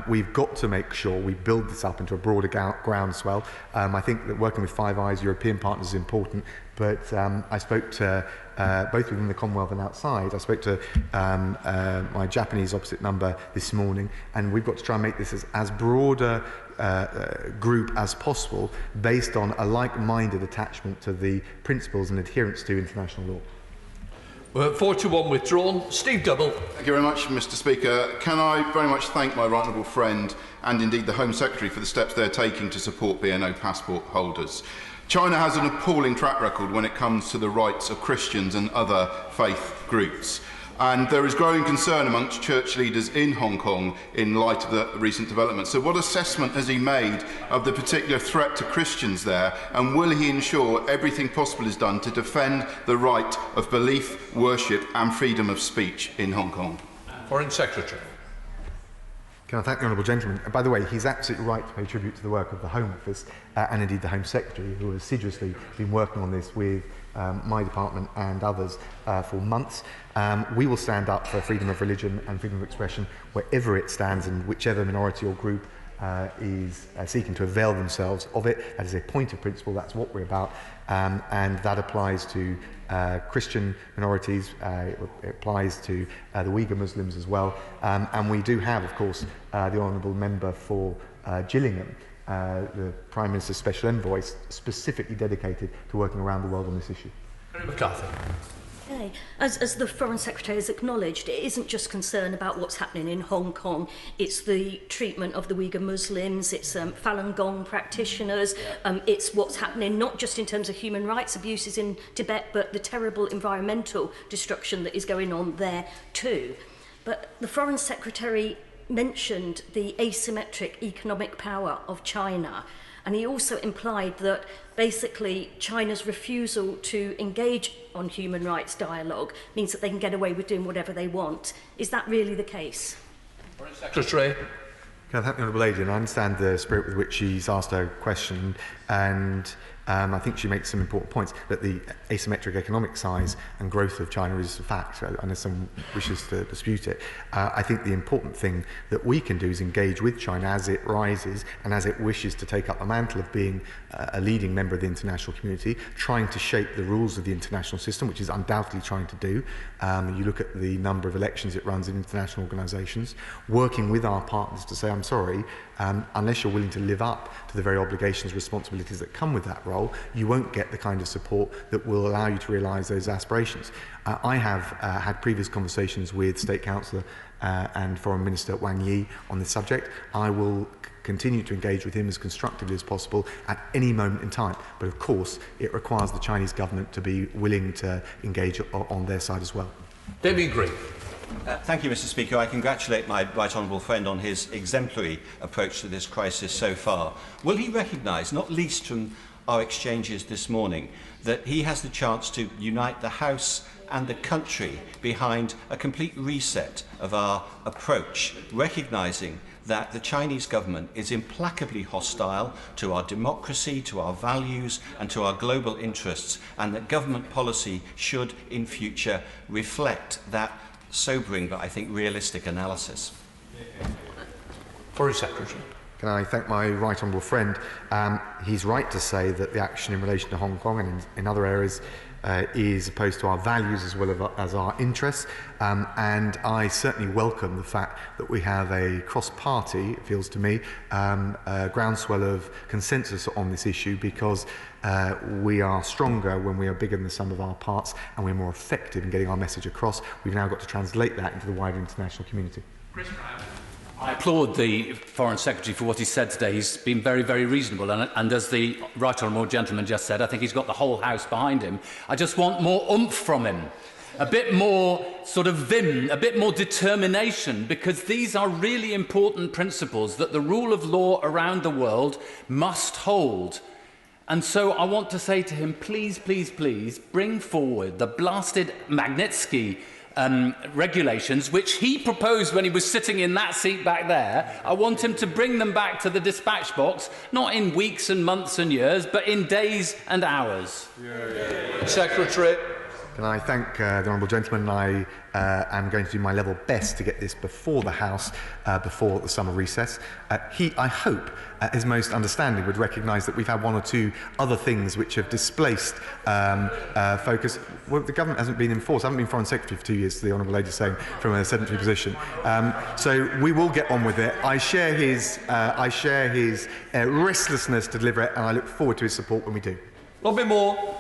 We've got to make sure we build this up into a broader groundswell. I think that working with Five Eyes European partners is important, but I spoke to both within the Commonwealth and outside. I spoke to my Japanese opposite number this morning, and we've got to try and make this as broad a group as possible, based on a like-minded attachment to the principles and adherence to international law. 4-1 withdrawn. Steve Double. Thank you very much, Mr. Speaker. Can I very much thank my right honourable friend and indeed the Home Secretary for the steps they're taking to support BNO passport holders. China has an appalling track record when it comes to the rights of Christians and other faith groups. And there is growing concern amongst church leaders in Hong Kong in light of the recent developments. So what assessment has he made of the particular threat to Christians there, and will he ensure everything possible is done to defend the right of belief, worship and freedom of speech in Hong Kong? Foreign Secretary. Can I thank the honourable gentleman? By the way, he's absolutely right to pay tribute to the work of the Home Office and indeed the Home Secretary, who has assiduously been working on this with my department and others for months. We will stand up for freedom of religion and freedom of expression wherever it stands and whichever minority or group is seeking to avail themselves of it. That is a point of principle, that's what we're about, and that applies to Christian minorities, it applies to the Uyghur Muslims as well, and we do have, of course, the Honourable Member for Gillingham, the Prime Minister's Special Envoy, specifically dedicated to working around the world on this issue. McCarthy. Okay. As the Foreign Secretary has acknowledged, it isn't just concern about what's happening in Hong Kong, it's the treatment of the Uyghur Muslims, it's Falun Gong practitioners, it's what's happening not just in terms of human rights abuses in Tibet, but the terrible environmental destruction that is going on there too. But the Foreign Secretary mentioned the asymmetric economic power of China, and he also implied that basically China's refusal to engage on human rights dialogue means that they can get away with doing whatever they want. Is that really the case? Foreign Secretary. Can I thank the Honourable Lady? And I understand the spirit with which she's asked her question, and I think she makes some important points, that the asymmetric economic size and growth of China is a fact, unless someone wishes to dispute it. I think the important thing that we can do is engage with China as it rises and as it wishes to take up the mantle of being a leading member of the international community, trying to shape the rules of the international system, which is undoubtedly trying to do. You look at the number of elections it runs in international organisations, working with our partners to say, I'm sorry, unless you're willing to live up to the very obligations, responsibilities that come with that role, you won't get the kind of support that will allow you to realise those aspirations. I have had previous conversations with State Councillor and Foreign Minister Wang Yi on this subject. I will continue to engage with him as constructively as possible at any moment in time. But of course, it requires the Chinese government to be willing to engage on their side as well. David Green. Thank you, Mr. Speaker. I congratulate my right honourable friend on his exemplary approach to this crisis so far. Will he recognise, not least from our exchanges this morning, that he has the chance to unite the House and the country behind a complete reset of our approach, recognising that the Chinese government is implacably hostile to our democracy, to our values and to our global interests, and that government policy should in future reflect that sobering but I think realistic analysis? Foreign Secretary. Can I thank my right honourable friend? He's right to say that the action in relation to Hong Kong and in other areas is opposed to our values as well as our interests. And I certainly welcome the fact that we have a cross-party, it feels to me, groundswell of consensus on this issue, because we are stronger when we are bigger than the sum of our parts, and we're more effective in getting our message across. We've now got to translate that into the wider international community. I applaud the Foreign Secretary for what he said today. He's been very, very reasonable. And as the Right Honourable Gentleman just said, I think he's got the whole House behind him. I just want more oomph from him. A bit more sort of vim, a bit more determination, because these are really important principles that the rule of law around the world must hold. And so I want to say to him, please, please, please, bring forward the blasted Magnitsky regulations, which he proposed when he was sitting in that seat back there. I want him to bring them back to the dispatch box, not in weeks and months and years, but in days and hours. Secretary. Can I thank the Honourable Gentleman? I am going to do my level best to get this before the House, before the summer recess. He, I hope, is most understanding, would recognise that we've had one or two other things which have displaced focus. Well, the government hasn't been enforced. I haven't been Foreign Secretary for 2 years, the Honourable Lady saying, from a sedentary position. So we will get on with it. I share his restlessness to deliver it, and I look forward to his support when we do. Robin Moore.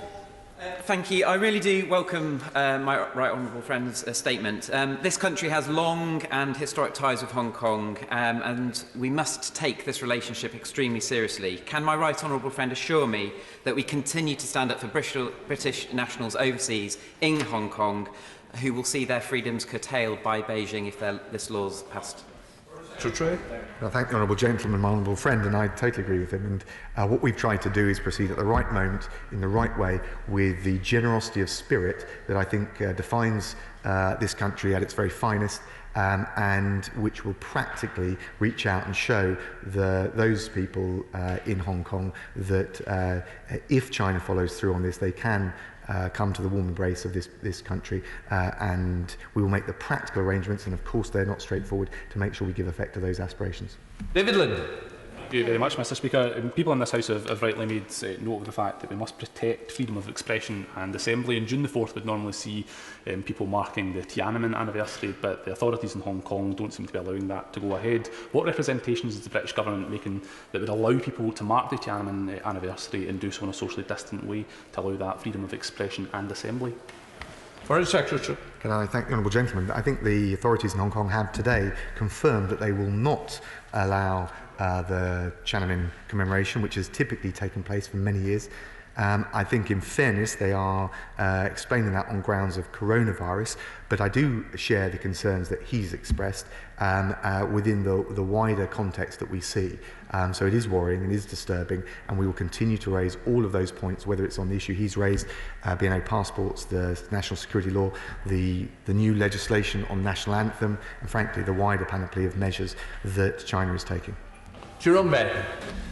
Thank you. I really do welcome my right honourable friend's statement. This country has long and historic ties with Hong Kong, and we must take this relationship extremely seriously. Can my right honourable friend assure me that we continue to stand up for British nationals overseas in Hong Kong who will see their freedoms curtailed by Beijing if this law is passed? I thank the Honourable Gentleman, my honourable friend, and I totally agree with him. And what we've tried to do is proceed at the right moment, in the right way, with the generosity of spirit that I think defines this country at its very finest, and which will practically reach out and show those people in Hong Kong that if China follows through on this, they can come to the warm embrace of this country, and we will make the practical arrangements, and of course they're not straightforward, to make sure we give effect to those aspirations. David Lind. Thank you very much, Mr. Speaker. People in this House have rightly made note of the fact that we must protect freedom of expression and assembly. And June the 4th would normally see people marking the Tiananmen anniversary, but the authorities in Hong Kong don't seem to be allowing that to go ahead. What representations is the British government making that would allow people to mark the Tiananmen anniversary and do so in a socially distant way to allow that freedom of expression and assembly? Foreign Secretary. Can I thank the Honourable Gentleman? I think the authorities in Hong Kong have today confirmed that they will not allow the Tiananmen commemoration, which has typically taken place for many years. I think, in fairness, they are explaining that on grounds of coronavirus, but I do share the concerns that he's expressed within the wider context that we see. So it is worrying, it is disturbing, and we will continue to raise all of those points, whether it's on the issue he's raised, BNO passports, the national security law, the new legislation on national anthem, and frankly the wider panoply of measures that China is taking. Jerome May.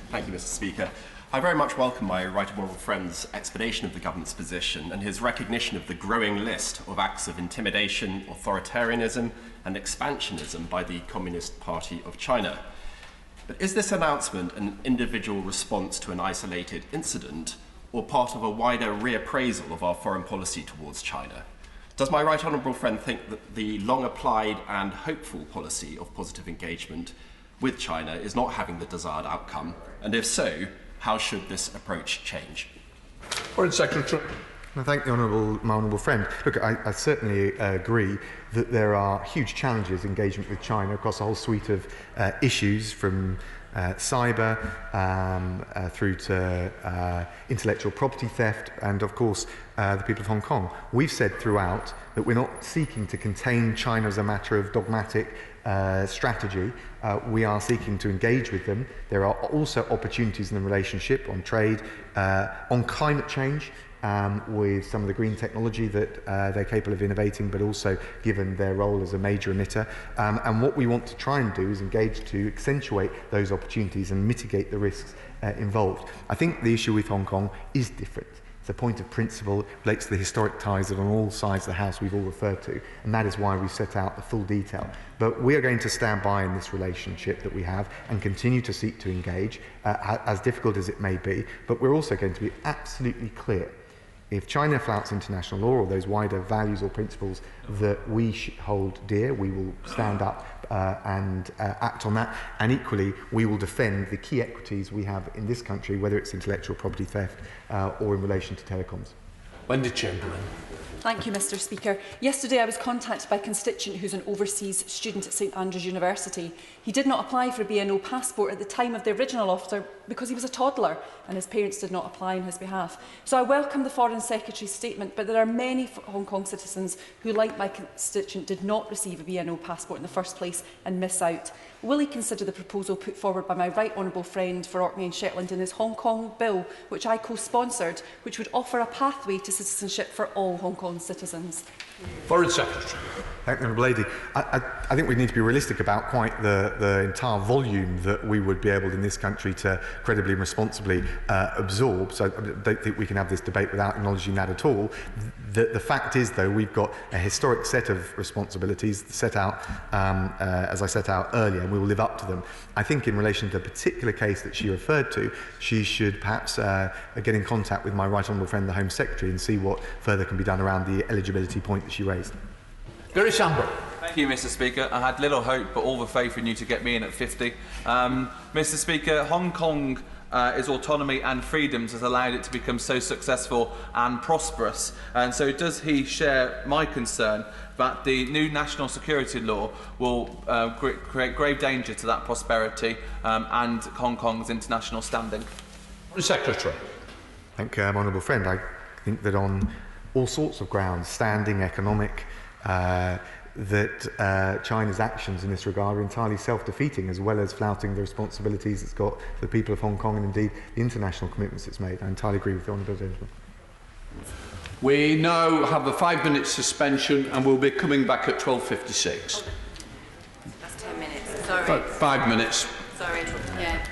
Thank you, Mr. Speaker. I very much welcome my right honourable friend's explanation of the government's position and his recognition of the growing list of acts of intimidation, authoritarianism and expansionism by the Communist Party of China. But is this announcement an individual response to an isolated incident or part of a wider reappraisal of our foreign policy towards China? Does my right honourable friend think that the long-applied and hopeful policy of positive engagement with China is not having the desired outcome? And if so, how should this approach change? Foreign Secretary. I thank my honourable friend. Look, I certainly agree that there are huge challenges in engagement with China across a whole suite of issues, from cyber through to intellectual property theft, and of course the people of Hong Kong. We've said throughout that we're not seeking to contain China as a matter of dogmatic strategy. We are seeking to engage with them. There are also opportunities in the relationship on trade, on climate change, with some of the green technology that they're capable of innovating, but also given their role as a major emitter. And what we want to try and do is engage to accentuate those opportunities and mitigate the risks involved. I think the issue with Hong Kong is different. It's a point of principle. It relates to the historic ties that on all sides of the House we've all referred to, and that is why we set out the full detail. But we are going to stand by in this relationship that we have and continue to seek to engage, as difficult as it may be, but we're also going to be absolutely clear If China flouts international law or those wider values or principles that we hold dear, we will stand up and act on that. And equally, we will defend the key equities we have in this country, whether it's intellectual property theft or in relation to telecoms. Wendy Chamberlain. Thank you, Mr. Speaker. Yesterday I was contacted by a constituent who's an overseas student at St Andrews University. He did not apply for a BNO passport at the time of the original offer because he was a toddler and his parents did not apply on his behalf. So I welcome the Foreign Secretary's statement, but there are many Hong Kong citizens who, like my constituent, did not receive a BNO passport in the first place and miss out. Will he consider the proposal put forward by my right honourable friend for Orkney and Shetland in his Hong Kong bill, which I co-sponsored, which would offer a pathway to citizenship for all Hong Kong citizens? Foreign Secretary. Thank you, Honourable Lady. I think we need to be realistic about quite the entire volume that we would be able in this country to credibly and responsibly absorb. So I don't think we can have this debate without acknowledging that at all. The fact is, though, we've got a historic set of responsibilities set out, as I set out earlier, and we will live up to them. I think in relation to the particular case that she referred to, she should perhaps get in contact with my right honourable friend, the Home Secretary, and see what further can be done around the eligibility point that she raised. Gary Shambo. Thank you, Mr. Speaker. I had little hope, but all the faith in you to get me in at 50. Mr. Speaker, Hong Kong its autonomy and freedoms has allowed it to become so successful and prosperous. And so does he share my concern that the new national security law will create grave danger to that prosperity and Hong Kong's international standing? Secretary. Thank you, my honourable friend. I think that on all sorts of grounds, standing, economic, that China's actions in this regard are entirely self-defeating, as well as flouting the responsibilities it's got for the people of Hong Kong and indeed the international commitments it's made. I entirely agree with the honourable gentleman. We now have a 5-minute suspension and we'll be coming back at 12:56. That's 10 minutes. Sorry. 5 minutes. Sorry. Yeah.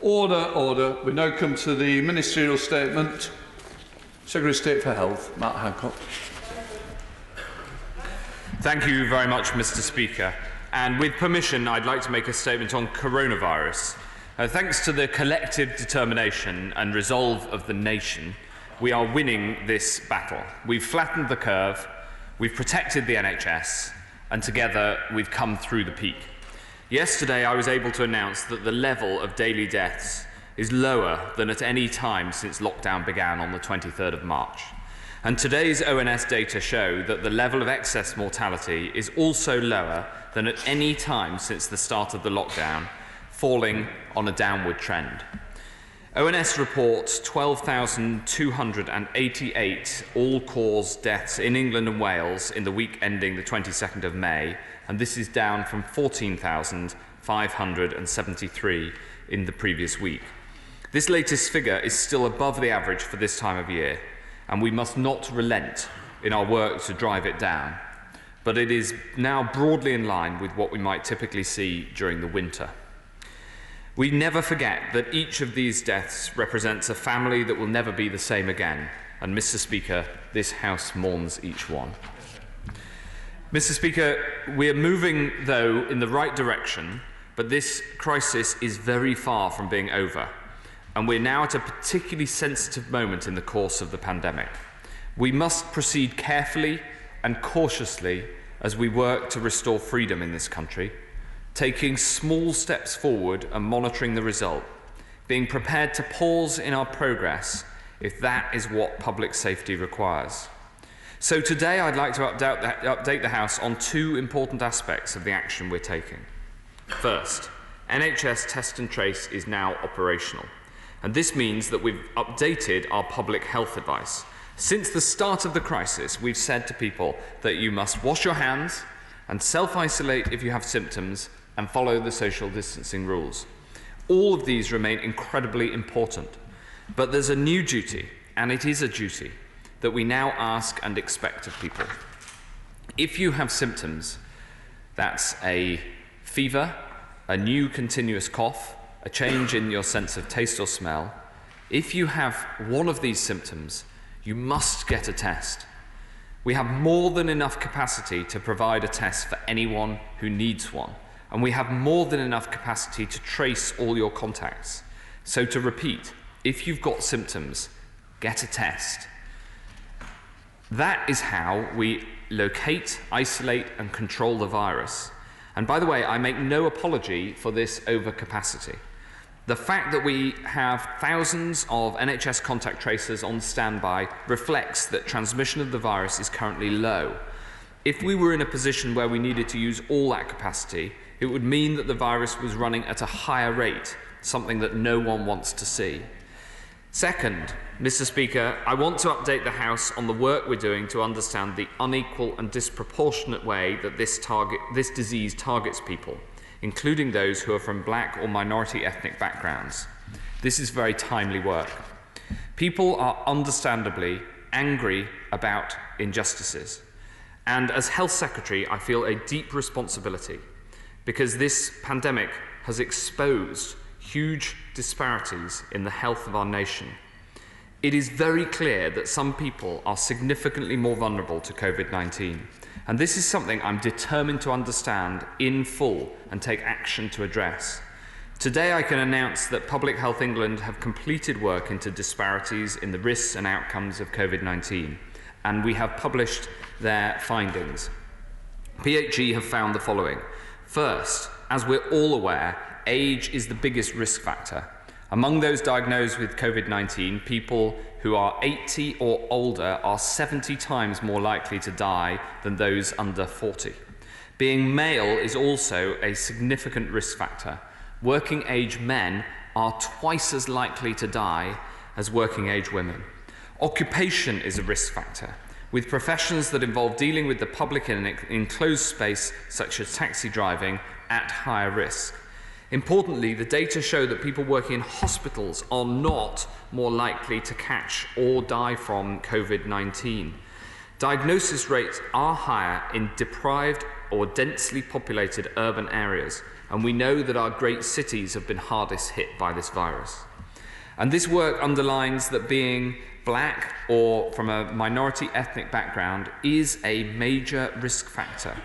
Order, order. We now come to the ministerial statement. Secretary of State for Health, Matt Hancock. Thank you very much, Mr. Speaker. And with permission, I'd like to make a statement on coronavirus. Thanks to the collective determination and resolve of the nation, we are winning this battle. We've flattened the curve, we've protected the NHS, and together we've come through the peak. Yesterday, I was able to announce that the level of daily deaths is lower than at any time since lockdown began on the 23rd of March. And today's ONS data show that the level of excess mortality is also lower than at any time since the start of the lockdown, falling on a downward trend. ONS reports 12,288 all-cause deaths in England and Wales in the week ending the 22nd of May, and this is down from 14,573 in the previous week. This latest figure is still above the average for this time of year, and we must not relent in our work to drive it down. But it is now broadly in line with what we might typically see during the winter. We never forget that each of these deaths represents a family that will never be the same again, and Mr. Speaker, this House mourns each one. Mr. Speaker, we are moving, though, in the right direction, but this crisis is very far from being over, and we're now at a particularly sensitive moment in the course of the pandemic. We must proceed carefully and cautiously as we work to restore freedom in this country, taking small steps forward and monitoring the result, being prepared to pause in our progress if that is what public safety requires. So today I'd like to update the House on two important aspects of the action we're taking. First, NHS Test and Trace is now operational, and this means that we've updated our public health advice. Since the start of the crisis, we've said to people that you must wash your hands and self-isolate if you have symptoms and follow the social distancing rules. All of these remain incredibly important, but there's a new duty, and it is a duty, that we now ask and expect of people. If you have symptoms, that's a fever, a new continuous cough, a change in your sense of taste or smell, if you have one of these symptoms, you must get a test. We have more than enough capacity to provide a test for anyone who needs one, and we have more than enough capacity to trace all your contacts. So to repeat, if you've got symptoms, get a test. That is how we locate, isolate, and control the virus. And by the way, I make no apology for this overcapacity. The fact that we have thousands of NHS contact tracers on standby reflects that transmission of the virus is currently low. If we were in a position where we needed to use all that capacity, it would mean that the virus was running at a higher rate, something that no one wants to see. Second, Mr. Speaker, I want to update the House on the work we're doing to understand the unequal and disproportionate way that this disease targets people, including those who are from black or minority ethnic backgrounds. This is very timely work. People are understandably angry about injustices. And as Health Secretary, I feel a deep responsibility because this pandemic has exposed huge disparities in the health of our nation. It is very clear that some people are significantly more vulnerable to COVID-19. And this is something I'm determined to understand in full and take action to address. Today I can announce that Public Health England have completed work into disparities in the risks and outcomes of COVID-19, and we have published their findings. PHE have found the following. First, as we're all aware, age is the biggest risk factor. Among those diagnosed with COVID-19, people who are 80 or older are 70 times more likely to die than those under 40. Being male is also a significant risk factor. Working-age men are twice as likely to die as working-age women. Occupation is a risk factor, with professions that involve dealing with the public in an enclosed space, such as taxi driving, at higher risk. Importantly, the data show that people working in hospitals are not more likely to catch or die from COVID-19. Diagnosis rates are higher in deprived or densely populated urban areas, and we know that our great cities have been hardest hit by this virus. And this work underlines that being black or from a minority ethnic background is a major risk factor.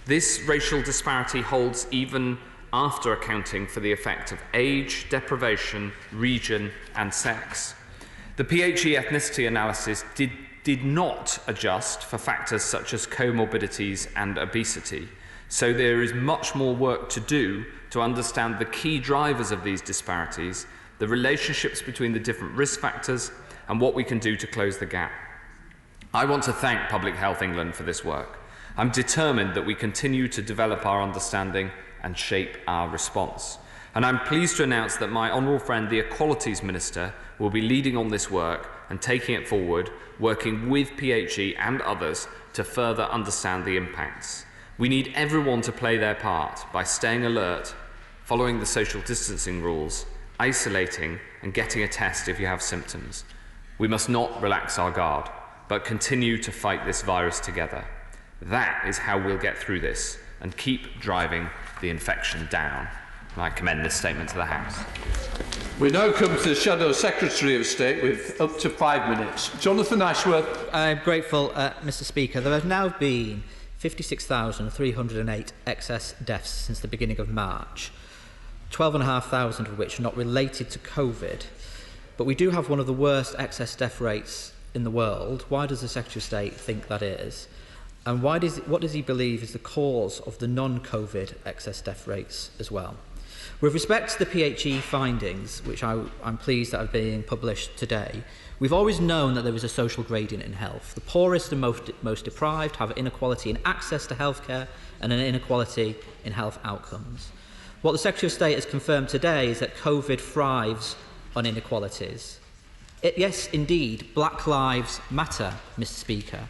This racial disparity holds even after accounting for the effect of age, deprivation, region, and sex. The PHE ethnicity analysis did not adjust for factors such as comorbidities and obesity, so there is much more work to do to understand the key drivers of these disparities, the relationships between the different risk factors, and what we can do to close the gap. I want to thank Public Health England for this work. I'm determined that we continue to develop our understanding and shape our response. And I'm pleased to announce that my honourable friend, the Equalities Minister, will be leading on this work and taking it forward, working with PHE and others to further understand the impacts. We need everyone to play their part by staying alert, following the social distancing rules, isolating and getting a test if you have symptoms. We must not relax our guard, but continue to fight this virus together. That is how we'll get through this and keep driving the infection down. And I commend this statement to the House. We now come to the Shadow Secretary of State with up to 5 minutes. Jonathan Ashworth. I'm grateful, Mr Speaker. There have now been 56,308 excess deaths since the beginning of March, 12,500 of which are not related to COVID. But we do have one of the worst excess death rates in the world. Why does the Secretary of State think that is? And what does he believe is the cause of the non-COVID excess death rates as well? With respect to the PHE findings, which I'm pleased that are being published today, we've always known that there is a social gradient in health. The poorest and most deprived have inequality in access to healthcare and an inequality in health outcomes. What the Secretary of State has confirmed today is that COVID thrives on inequalities. Yes, indeed, Black Lives Matter, Mr Speaker,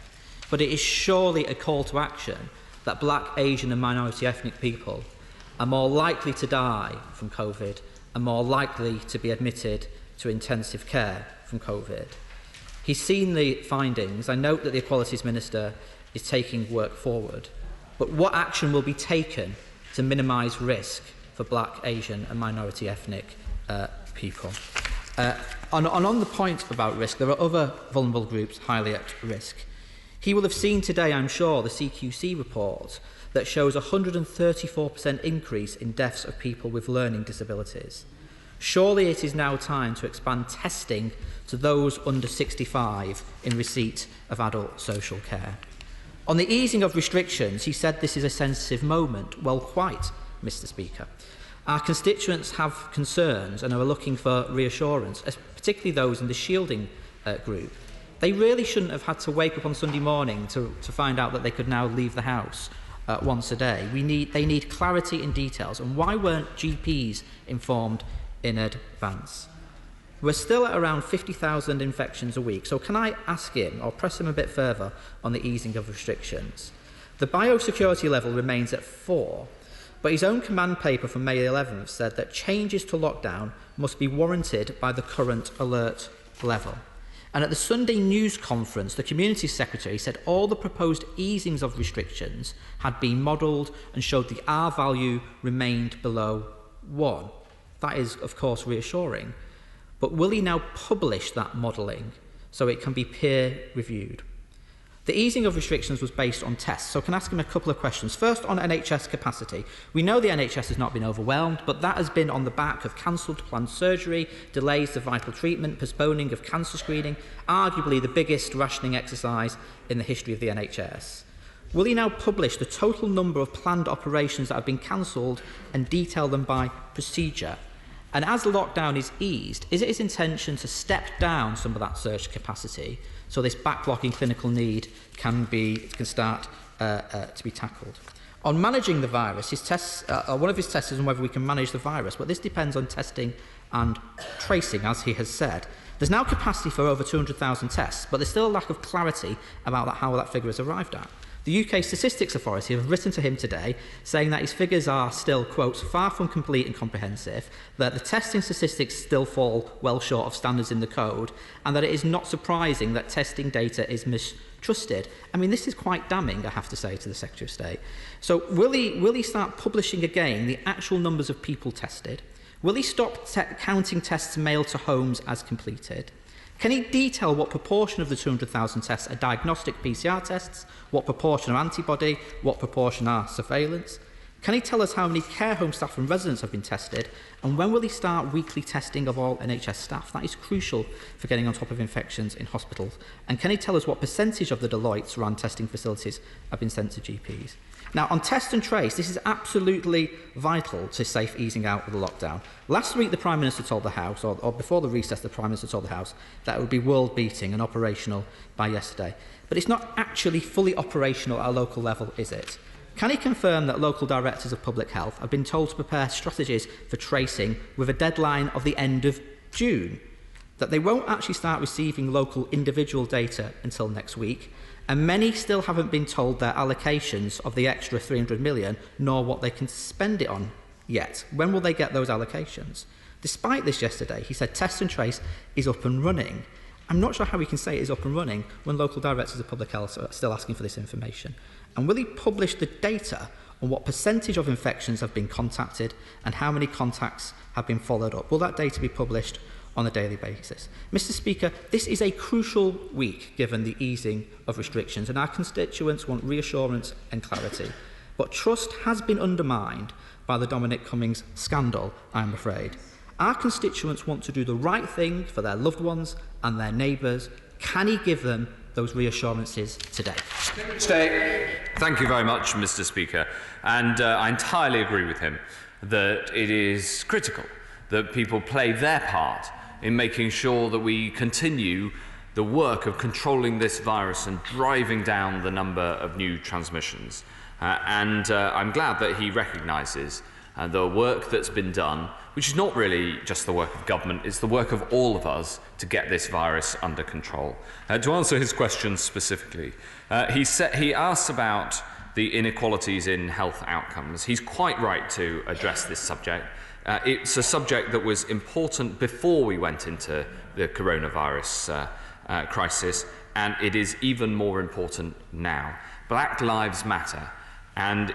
but it is surely a call to action that Black, Asian and minority ethnic people are more likely to die from COVID and more likely to be admitted to intensive care from COVID. He's seen the findings. I note that the Equalities Minister is taking work forward, but what action will be taken to minimise risk for Black, Asian and minority ethnic people? On the point about risk, there are other vulnerable groups highly at risk. He will have seen today, I'm sure, the CQC report that shows a 134% increase in deaths of people with learning disabilities. Surely it is now time to expand testing to those under 65 in receipt of adult social care. On the easing of restrictions, he said this is a sensitive moment. Well, quite, Mr Speaker. Our constituents have concerns and are looking for reassurance, particularly those in the shielding group. They really shouldn't have had to wake up on Sunday morning to find out that they could now leave the house once a day. They need clarity in details. And why weren't GPs informed in advance? We're still at around 50,000 infections a week. So can I ask him, or press him a bit further on the easing of restrictions? The biosecurity level remains at 4, but his own command paper from May 11th said that changes to lockdown must be warranted by the current alert level. And at the Sunday news conference, the Community Secretary said all the proposed easings of restrictions had been modelled and showed the R value remained below 1. That is, of course, reassuring. But will he now publish that modelling so it can be peer-reviewed? The easing of restrictions was based on tests, so I can ask him a couple of questions. First, on NHS capacity. We know the NHS has not been overwhelmed, but that has been on the back of cancelled planned surgery, delays to vital treatment, postponing of cancer screening, arguably the biggest rationing exercise in the history of the NHS. Will he now publish the total number of planned operations that have been cancelled and detail them by procedure? And as the lockdown is eased, is it his intention to step down some of that surge capacity so this backlogging clinical need can start to be tackled? On managing the virus, his tests, one of his tests is on whether we can manage the virus, but this depends on testing and tracing, as he has said. There's now capacity for over 200,000 tests, but there's still a lack of clarity about how that figure is arrived at. The UK Statistics Authority have written to him today saying that his figures are still, quote, far from complete and comprehensive, that the testing statistics still fall well short of standards in the code, and that it is not surprising that testing data is trusted. I mean, this is quite damning, I have to say, to the Secretary of State. So will he start publishing again the actual numbers of people tested? Will he stop counting tests mailed to homes as completed? Can he detail what proportion of the 200,000 tests are diagnostic PCR tests, what proportion are antibody, what proportion are surveillance? Can he tell us how many care home staff and residents have been tested? And when will he start weekly testing of all NHS staff? That is crucial for getting on top of infections in hospitals. And can he tell us what percentage of the Deloitte-run testing facilities have been sent to GPs? Now, on test and trace, this is absolutely vital to safe easing out of the lockdown. Last week, the Prime Minister told the House, or before the recess, the Prime Minister told the House that it would be world-beating and operational by yesterday. But it's not actually fully operational at a local level, is it? Can he confirm that local directors of public health have been told to prepare strategies for tracing with a deadline of the end of June? That they won't actually start receiving local individual data until next week? And many still haven't been told their allocations of the extra 300 million, nor what they can spend it on yet. When will they get those allocations? Despite this yesterday, he said test and trace is up and running. I'm not sure how we can say it is up and running when local directors of public health are still asking for this information. And will he publish the data on what percentage of infections have been contacted and how many contacts have been followed up? Will that data be published on a daily basis? Mr. Speaker, this is a crucial week given the easing of restrictions, and our constituents want reassurance and clarity. But trust has been undermined by the Dominic Cummings scandal, I'm afraid. Our constituents want to do the right thing for their loved ones and their neighbours. Can he give them those reassurances today? Thank you very much, Mr. Speaker. And I entirely agree with him that it is critical that people play their part in making sure that we continue the work of controlling this virus and driving down the number of new transmissions. I'm glad that he recognises the work that's been done, which is not really just the work of government, it's the work of all of us to get this virus under control. To answer his question specifically, he asked about the inequalities in health outcomes. He's quite right to address this subject. It's a subject that was important before we went into the coronavirus crisis, and it is even more important now. Black lives matter, and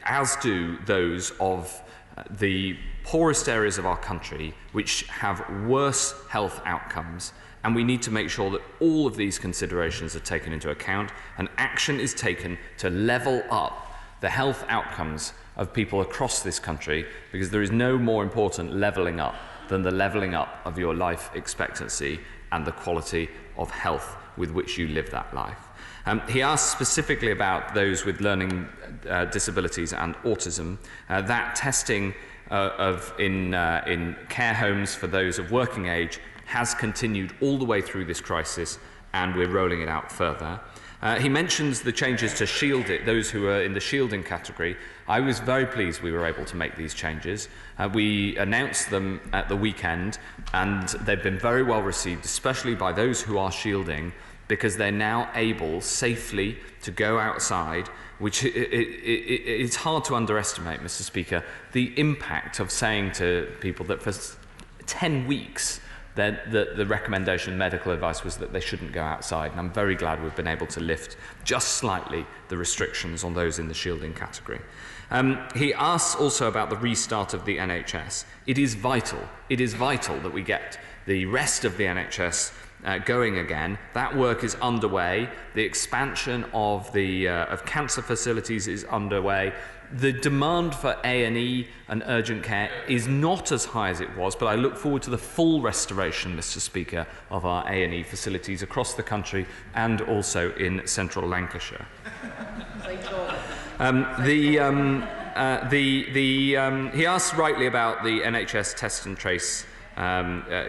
as do those of the poorest areas of our country, which have worse health outcomes, and we need to make sure that all of these considerations are taken into account and action is taken to level up the health outcomes of people across this country, because there is no more important levelling up than the levelling up of your life expectancy and the quality of health with which you live that life. He asked specifically about those with learning disabilities and autism. That testing in care homes for those of working age has continued all the way through this crisis, and we're rolling it out further. He mentions the changes to those who are in the shielding category. I was very pleased we were able to make these changes. We announced them at the weekend, and they've been very well received, especially by those who are shielding, because they're now able safely to go outside, which it's hard to underestimate, Mr. Speaker, the impact of saying to people that for 10 weeks the recommendation, medical advice, was that they shouldn't go outside. And I'm very glad we've been able to lift just slightly the restrictions on those in the shielding category. He asks also about the restart of the NHS. It is vital that we get the rest of the NHS going again. That work is underway. The expansion of cancer facilities is underway. The demand for A&E and urgent care is not as high as it was, but I look forward to the full restoration, Mr. Speaker, of our A&E facilities across the country and also in central Lancashire. He asked rightly about the NHS test and trace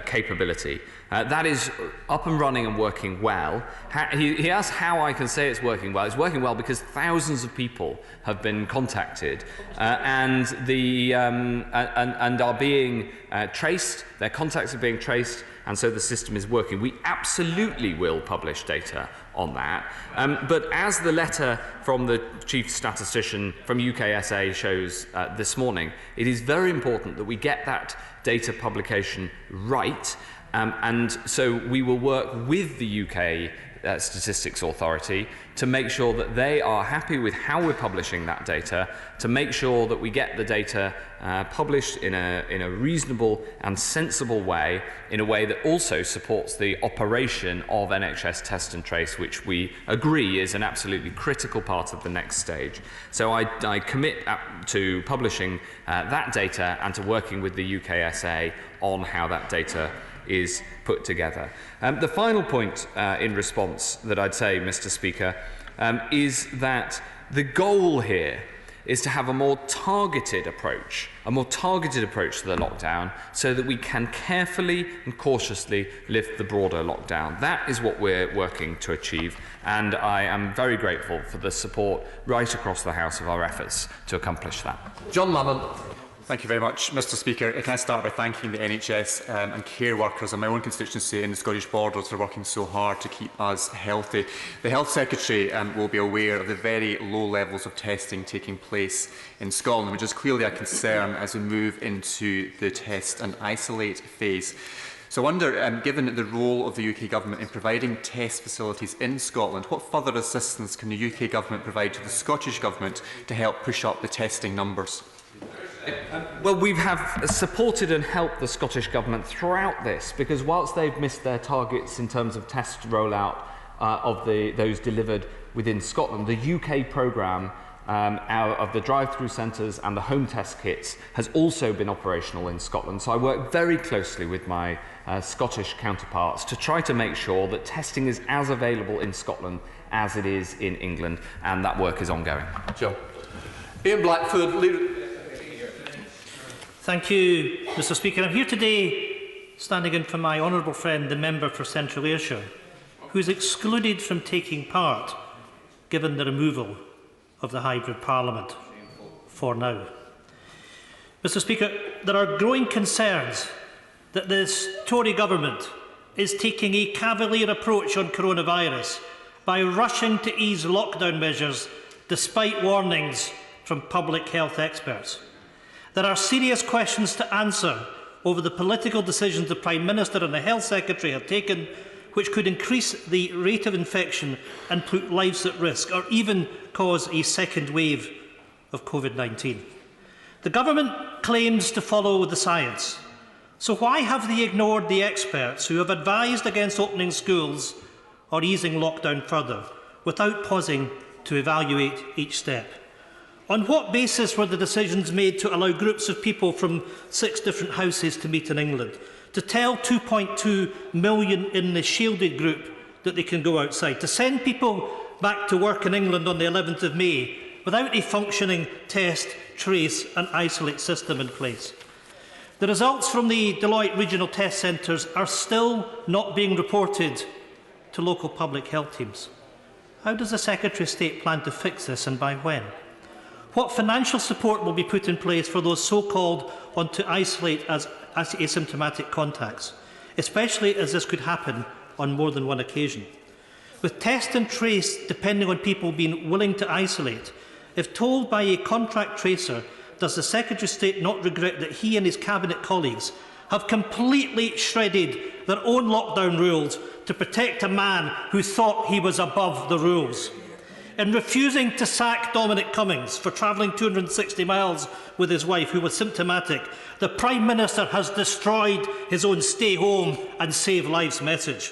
capability. That is up and running and working well. He asked how I can say it's working well. It's working well because thousands of people have been contacted and are being traced. Their contacts are being traced, and so the system is working. We absolutely will publish data on that. But as the letter from the chief statistician from UKSA shows this morning, it is very important that we get that data publication right. And so we will work with the UK Statistics Authority to make sure that they are happy with how we're publishing that data, to make sure that we get the data published in a reasonable and sensible way, in a way that also supports the operation of NHS Test and Trace, which we agree is an absolutely critical part of the next stage. So I commit to publishing that data and to working with the UKSA on how that data is put together. The final point in response that I'd say, Mr. Speaker, is that the goal here is to have a more targeted approach to the lockdown, so that we can carefully and cautiously lift the broader lockdown. That is what we're working to achieve, and I am very grateful for the support right across the House of our efforts to accomplish that. John Lamont. Thank you very much, Mr. Speaker. Can I start by thanking the NHS and care workers in my own constituency in the Scottish Borders for working so hard to keep us healthy. The Health Secretary will be aware of the very low levels of testing taking place in Scotland, which is clearly a concern as we move into the test and isolate phase. So I wonder, given the role of the UK Government in providing test facilities in Scotland, what further assistance can the UK Government provide to the Scottish Government to help push up the testing numbers? Well, we have supported and helped the Scottish Government throughout this, because whilst they've missed their targets in terms of test rollout of those delivered within Scotland, the UK programme out of the drive-through centres and the home test kits has also been operational in Scotland. So I work very closely with my Scottish counterparts to try to make sure that testing is as available in Scotland as it is in England, and that work is ongoing. Sure. Ian Blackford, leader. Thank you, Mr. Speaker. I'm here today standing in for my honourable friend, the member for Central Ayrshire, who is excluded from taking part, given the removal of the hybrid parliament for now. Mr. Speaker, there are growing concerns that this Tory government is taking a cavalier approach on coronavirus by rushing to ease lockdown measures despite warnings from public health experts. There are serious questions to answer over the political decisions the Prime Minister and the Health Secretary have taken, which could increase the rate of infection and put lives at risk, or even cause a second wave of COVID-19. The Government claims to follow the science. So why have they ignored the experts who have advised against opening schools or easing lockdown further, without pausing to evaluate each step? On what basis were the decisions made to allow groups of people from 6 different houses to meet in England, to tell 2.2 million in the shielded group that they can go outside, to send people back to work in England on the 11th of May without a functioning test, trace and isolate system in place? The results from the Deloitte regional test centres are still not being reported to local public health teams. How does the Secretary of State plan to fix this, and by when? What financial support will be put in place for those so-called on to isolate as asymptomatic contacts, especially as this could happen on more than one occasion? With test and trace depending on people being willing to isolate, if told by a contract tracer, does the Secretary of State not regret that he and his Cabinet colleagues have completely shredded their own lockdown rules to protect a man who thought he was above the rules? In refusing to sack Dominic Cummings for travelling 260 miles with his wife, who was symptomatic, the Prime Minister has destroyed his own stay home and save lives message.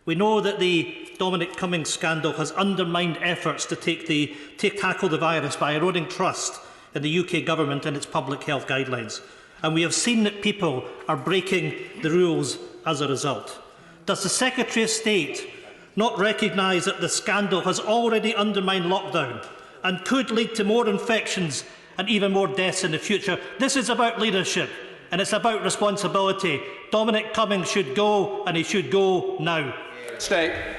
We know that the Dominic Cummings scandal has undermined efforts to tackle the virus by eroding trust in the UK Government and its public health guidelines. And we have seen that people are breaking the rules as a result. Does the Secretary of State not recognise that the scandal has already undermined lockdown and could lead to more infections and even more deaths in the future? This is about leadership and it's about responsibility. Dominic Cummings should go, and he should go now. Stay.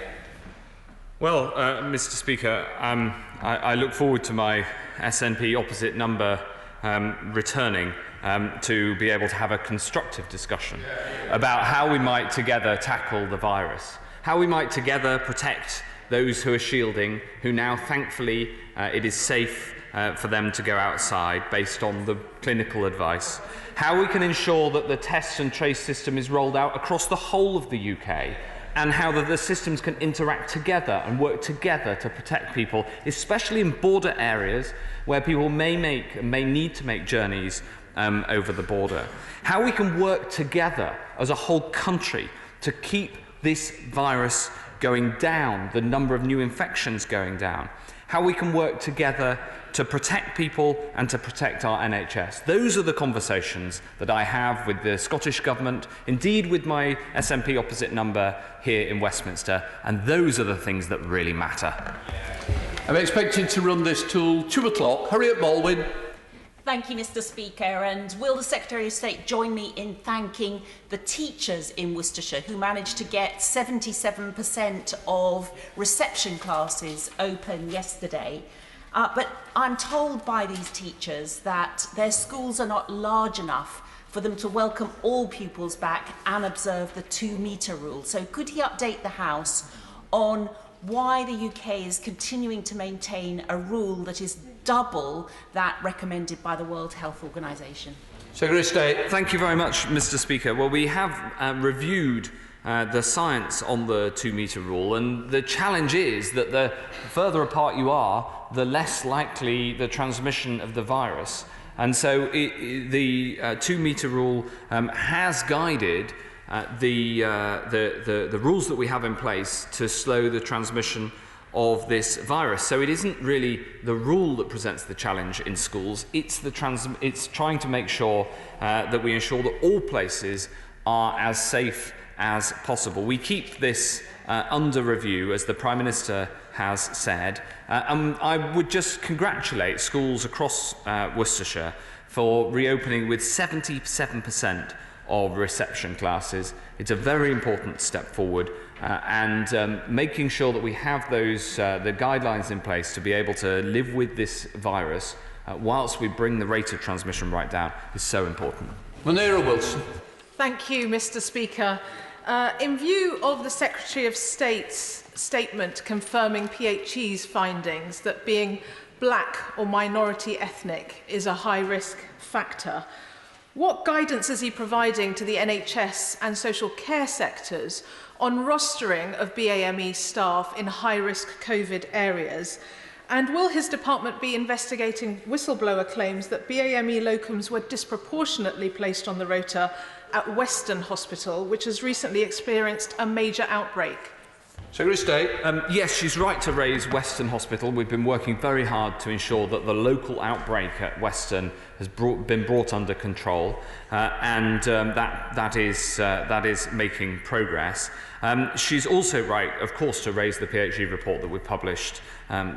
Well, Mr. Speaker, I look forward to my SNP opposite number returning to be able to have a constructive discussion about how we might together tackle the virus, how we might together protect those who are shielding, who now thankfully it is safe for them to go outside based on the clinical advice, how we can ensure that the test and trace system is rolled out across the whole of the UK, and how the systems can interact together and work together to protect people, especially in border areas where people may need to make journeys over the border. How we can work together as a whole country to keep this virus going down, the number of new infections going down. How we can work together to protect people and to protect our NHS. Those are the conversations that I have with the Scottish Government, indeed with my SNP opposite number here in Westminster, and those are the things that really matter. I'm expecting to run this till 2 o'clock. Harriet Baldwin. Thank you, Mr. Speaker, and will the Secretary of State join me in thanking the teachers in Worcestershire who managed to get 77% of reception classes open yesterday. But I'm told by these teachers that their schools are not large enough for them to welcome all pupils back and observe the 2-metre rule. So could he update the House on why the UK is continuing to maintain a rule that is double that recommended by the World Health Organization? Secretary of State. Thank you very much, Mr. Speaker. Well, we have reviewed the science on the 2-metre rule, and the challenge is that the further apart you are, the less likely the transmission of the virus. And so the 2-metre rule has guided the rules that we have in place to slow the transmission of this virus. So it isn't really the rule that presents the challenge in schools, it's trying to make sure that we ensure that all places are as safe as possible. We keep this under review, as the Prime Minister has said, and I would just congratulate schools across Worcestershire for reopening with 77% of reception classes. It's a very important step forward, and making sure that we have those the guidelines in place to be able to live with this virus whilst we bring the rate of transmission right down is so important. Munira Wilson. Thank you, Mr. Speaker. In view of the Secretary of State's statement confirming PHE's findings that being black or minority ethnic is a high-risk factor, what guidance is he providing to the NHS and social care sectors on rostering of BAME staff in high-risk COVID areas? And will his department be investigating whistleblower claims that BAME locums were disproportionately placed on the rota at Western Hospital, which has recently experienced a major outbreak? Secretary of State. Yes, she's right to raise Western Hospital. We've been working very hard to ensure that the local outbreak at Western has been brought under control, and that is making progress. She's also right, of course, to raise the PHE report that we published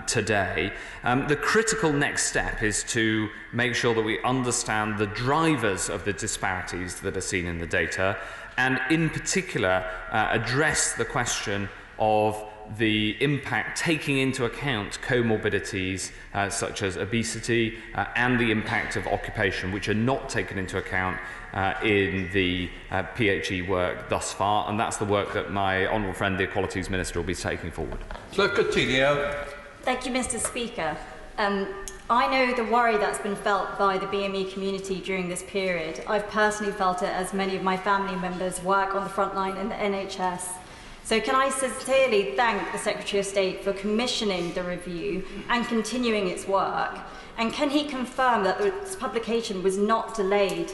today. The critical next step is to make sure that we understand the drivers of the disparities that are seen in the data, and in particular address the question of the impact, taking into account comorbidities such as obesity and the impact of occupation, which are not taken into account in the PHE work thus far, and that's the work that my honourable friend, the Equalities Minister, will be taking forward. Thank you, Mr. Speaker. I know the worry that's been felt by the BME community during this period. I've personally felt it as many of my family members work on the front line in the NHS. So can I sincerely thank the Secretary of State for commissioning the review and continuing its work? And can he confirm that its publication was not delayed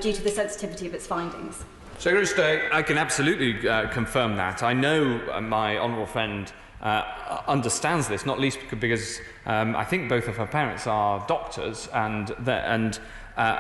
due to the sensitivity of its findings? Secretary of State. I can absolutely confirm that. I know my honourable friend understands this, not least because I think both of her parents are doctors, and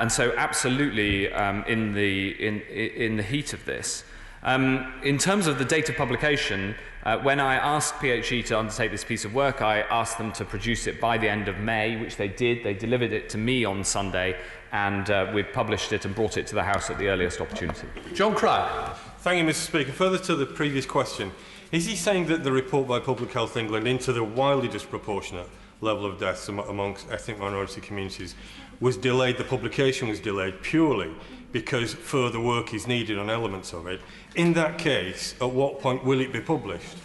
so absolutely in the heat of this. In terms of the data publication, when I asked PHE to undertake this piece of work, I asked them to produce it by the end of May, which they did. They delivered it to me on Sunday, and we've published it and brought it to the House at the earliest opportunity. John Crack. Thank you, Mr. Speaker. Further to the previous question, is he saying that the report by Public Health England into the wildly disproportionate level of deaths amongst ethnic minority communities was delayed, the publication was delayed purely because further work is needed on elements of it? In that case, at what point will it be published?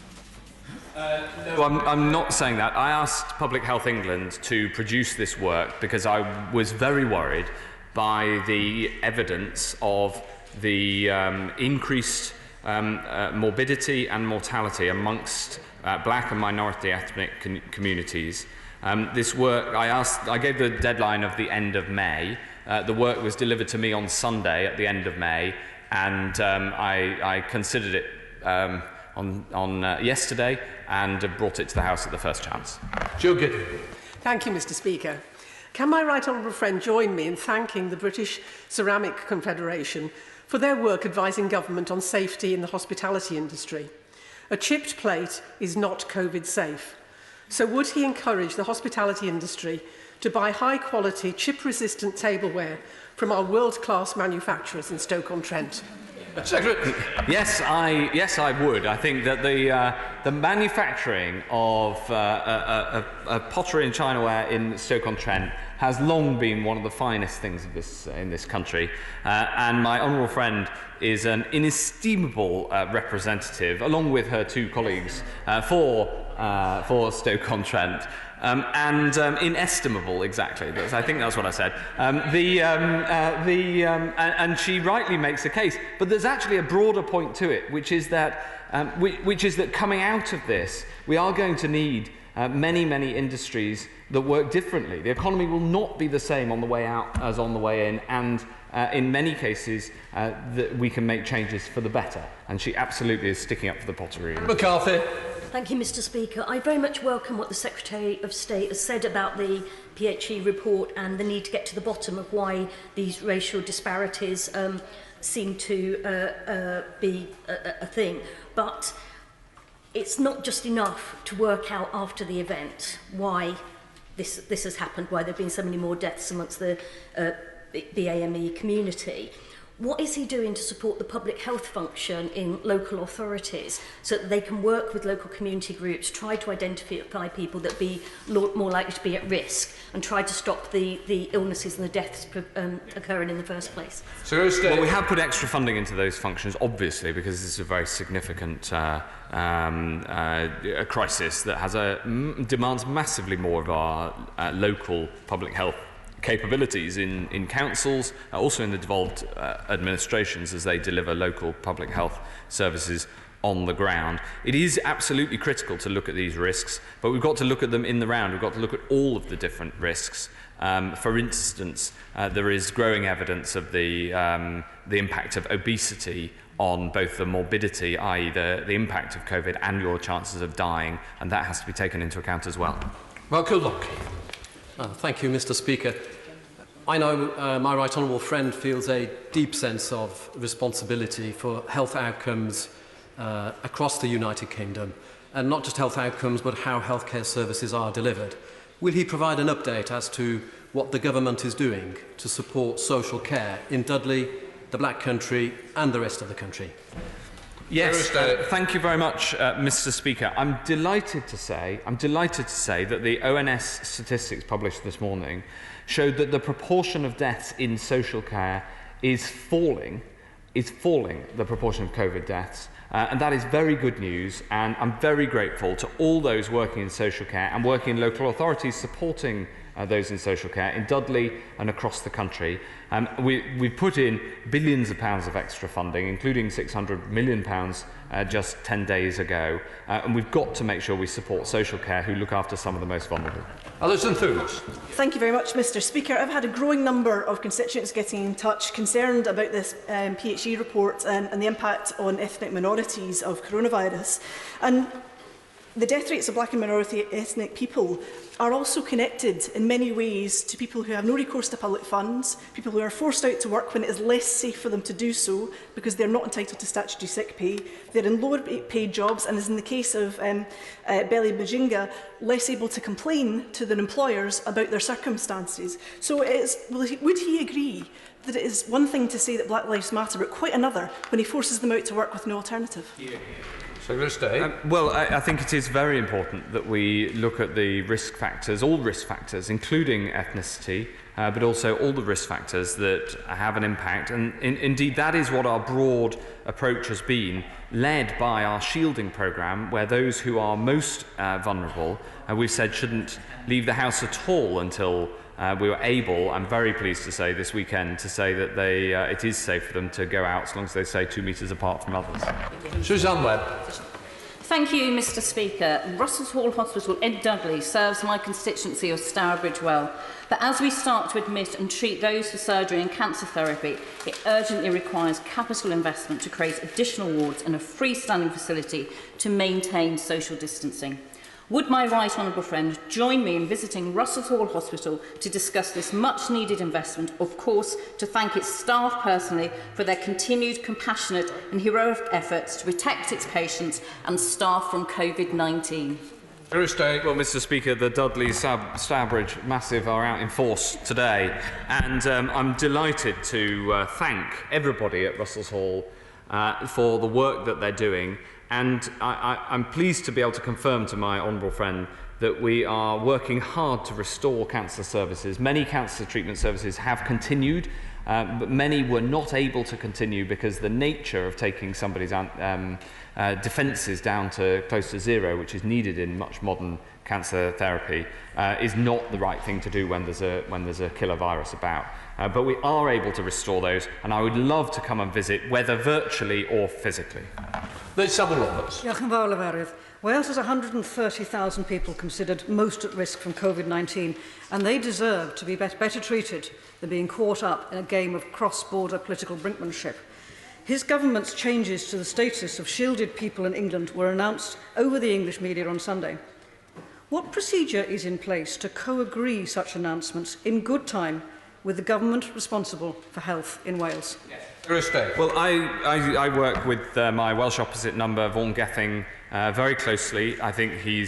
No, I'm not saying that. I asked Public Health England to produce this work because I was very worried by the evidence of the increased morbidity and mortality amongst black and minority ethnic communities. This work, I gave the deadline of the end of May. The work was delivered to me on Sunday at the end of May, and I considered it on yesterday and brought it to the House at the first chance. Joe Giddey. Thank you, Mr. Speaker. Can my right honourable friend join me in thanking the British Ceramic Confederation for their work advising government on safety in the hospitality industry? A chipped plate is not COVID safe. So would he encourage the hospitality industry to buy high-quality, chip-resistant tableware from our world-class manufacturers in Stoke-on-Trent? Yes, I would. I think that the manufacturing of pottery and chinaware in Stoke-on-Trent has long been one of the finest things of in this country, and my honourable friend is an inestimable representative, along with her two colleagues, for Stoke-on-Trent. And inestimable, exactly. I think that's what I said. And she rightly makes a case, but there's actually a broader point to it, which is that coming out of this, we are going to need many industries that work differently. The economy will not be the same on the way out as on the way in, and in many cases, that we can make changes for the better. And she absolutely is sticking up for the pottery. McCarthy. Thank you, Mr. Speaker. I very much welcome what the Secretary of State has said about the PHE report and the need to get to the bottom of why these racial disparities seem to be a thing. But it's not just enough to work out after the event why this has happened, why there have been so many more deaths amongst the AME community. What is he doing to support the public health function in local authorities so that they can work with local community groups, try to identify people that be more likely to be at risk, and try to stop the illnesses and the deaths occurring in the first place? Well, we have put extra funding into those functions, obviously, because this is a very significant crisis that demands massively more of our local public health capabilities in councils, also in the devolved administrations as they deliver local public health services on the ground. It is absolutely critical to look at these risks, but we've got to look at them in the round. We've got to look at all of the different risks. For instance, there is growing evidence of the impact of obesity on both the morbidity, i.e. the impact of COVID, and your chances of dying, and that has to be taken into account as well. Welcome, thank you, Mr. Speaker. I know my right honourable friend feels a deep sense of responsibility for health outcomes across the United Kingdom, and not just health outcomes, but how healthcare services are delivered. Will he provide an update as to what the government is doing to support social care in Dudley, the Black Country, and the rest of the country? Yes, thank you very much, Mr. Speaker. I'm delighted to say that the ONS statistics published this morning showed that the proportion of deaths in social care is falling, the proportion of COVID deaths. And that is very good news, and I'm very grateful to all those working in social care and working in local authorities supporting those in social care in Dudley and across the country. We've put in billions of pounds of extra funding, including £600 million just 10 days ago, and we've got to make sure we support social care who look after some of the most vulnerable. Alison Thulis. Thank you very much, Mr. Speaker. I've had a growing number of constituents getting in touch concerned about this PHE report and the impact on ethnic minorities of coronavirus. And the death rates of black and minority ethnic people are also connected in many ways to people who have no recourse to public funds, people who are forced out to work when it is less safe for them to do so because they're not entitled to statutory sick pay. They're in lower paid jobs, and as in the case of Belly Bajinga, less able to complain to their employers about their circumstances. So would he agree that it is one thing to say that Black Lives Matter, but quite another when he forces them out to work with no alternative? Well, I think it is very important that we look at the risk factors, all risk factors, including ethnicity, but also all the risk factors that have an impact. And indeed, that is what our broad approach has been, led by our shielding programme, where those who are most vulnerable, we've said shouldn't leave the house at all until we were able, I'm very pleased to say, this weekend to say that it is safe for them to go out as long as they stay 2 metres apart from others. Suzanne Webb. Thank you, Mr. Speaker. Russell's Hall Hospital in Dudley serves my constituency of Stourbridge well. But as we start to admit and treat those for surgery and cancer therapy, it urgently requires capital investment to create additional wards and a freestanding facility to maintain social distancing. Would my right honourable friend join me in visiting Russell's Hall Hospital to discuss this much-needed investment, of course, to thank its staff personally for their continued compassionate and heroic efforts to protect its patients and staff from COVID-19? Well, Mr. Speaker, the Dudley Stourbridge Massive are out in force today, and I'm delighted to thank everybody at Russell's Hall for the work that they're doing. And I'm pleased to be able to confirm to my honourable friend that we are working hard to restore cancer services. Many cancer treatment services have continued, but many were not able to continue because the nature of taking somebody's defences down to close to zero, which is needed in much modern cancer therapy, is not the right thing to do when there's a killer virus about. But we are able to restore those, and I would love to come and visit, whether virtually or physically. Let's have a look. Diolch yn fawr, Lefarydd. Wales has 130,000 people considered most at risk from COVID-19, and they deserve to be better treated than being caught up in a game of cross-border political brinkmanship. His government's changes to the status of shielded people in England were announced over the English media on Sunday. What procedure is in place to co-agree such announcements in good time with the government responsible for health in Wales? Well, I work with my Welsh opposite number, Vaughan Gething, very closely. I think he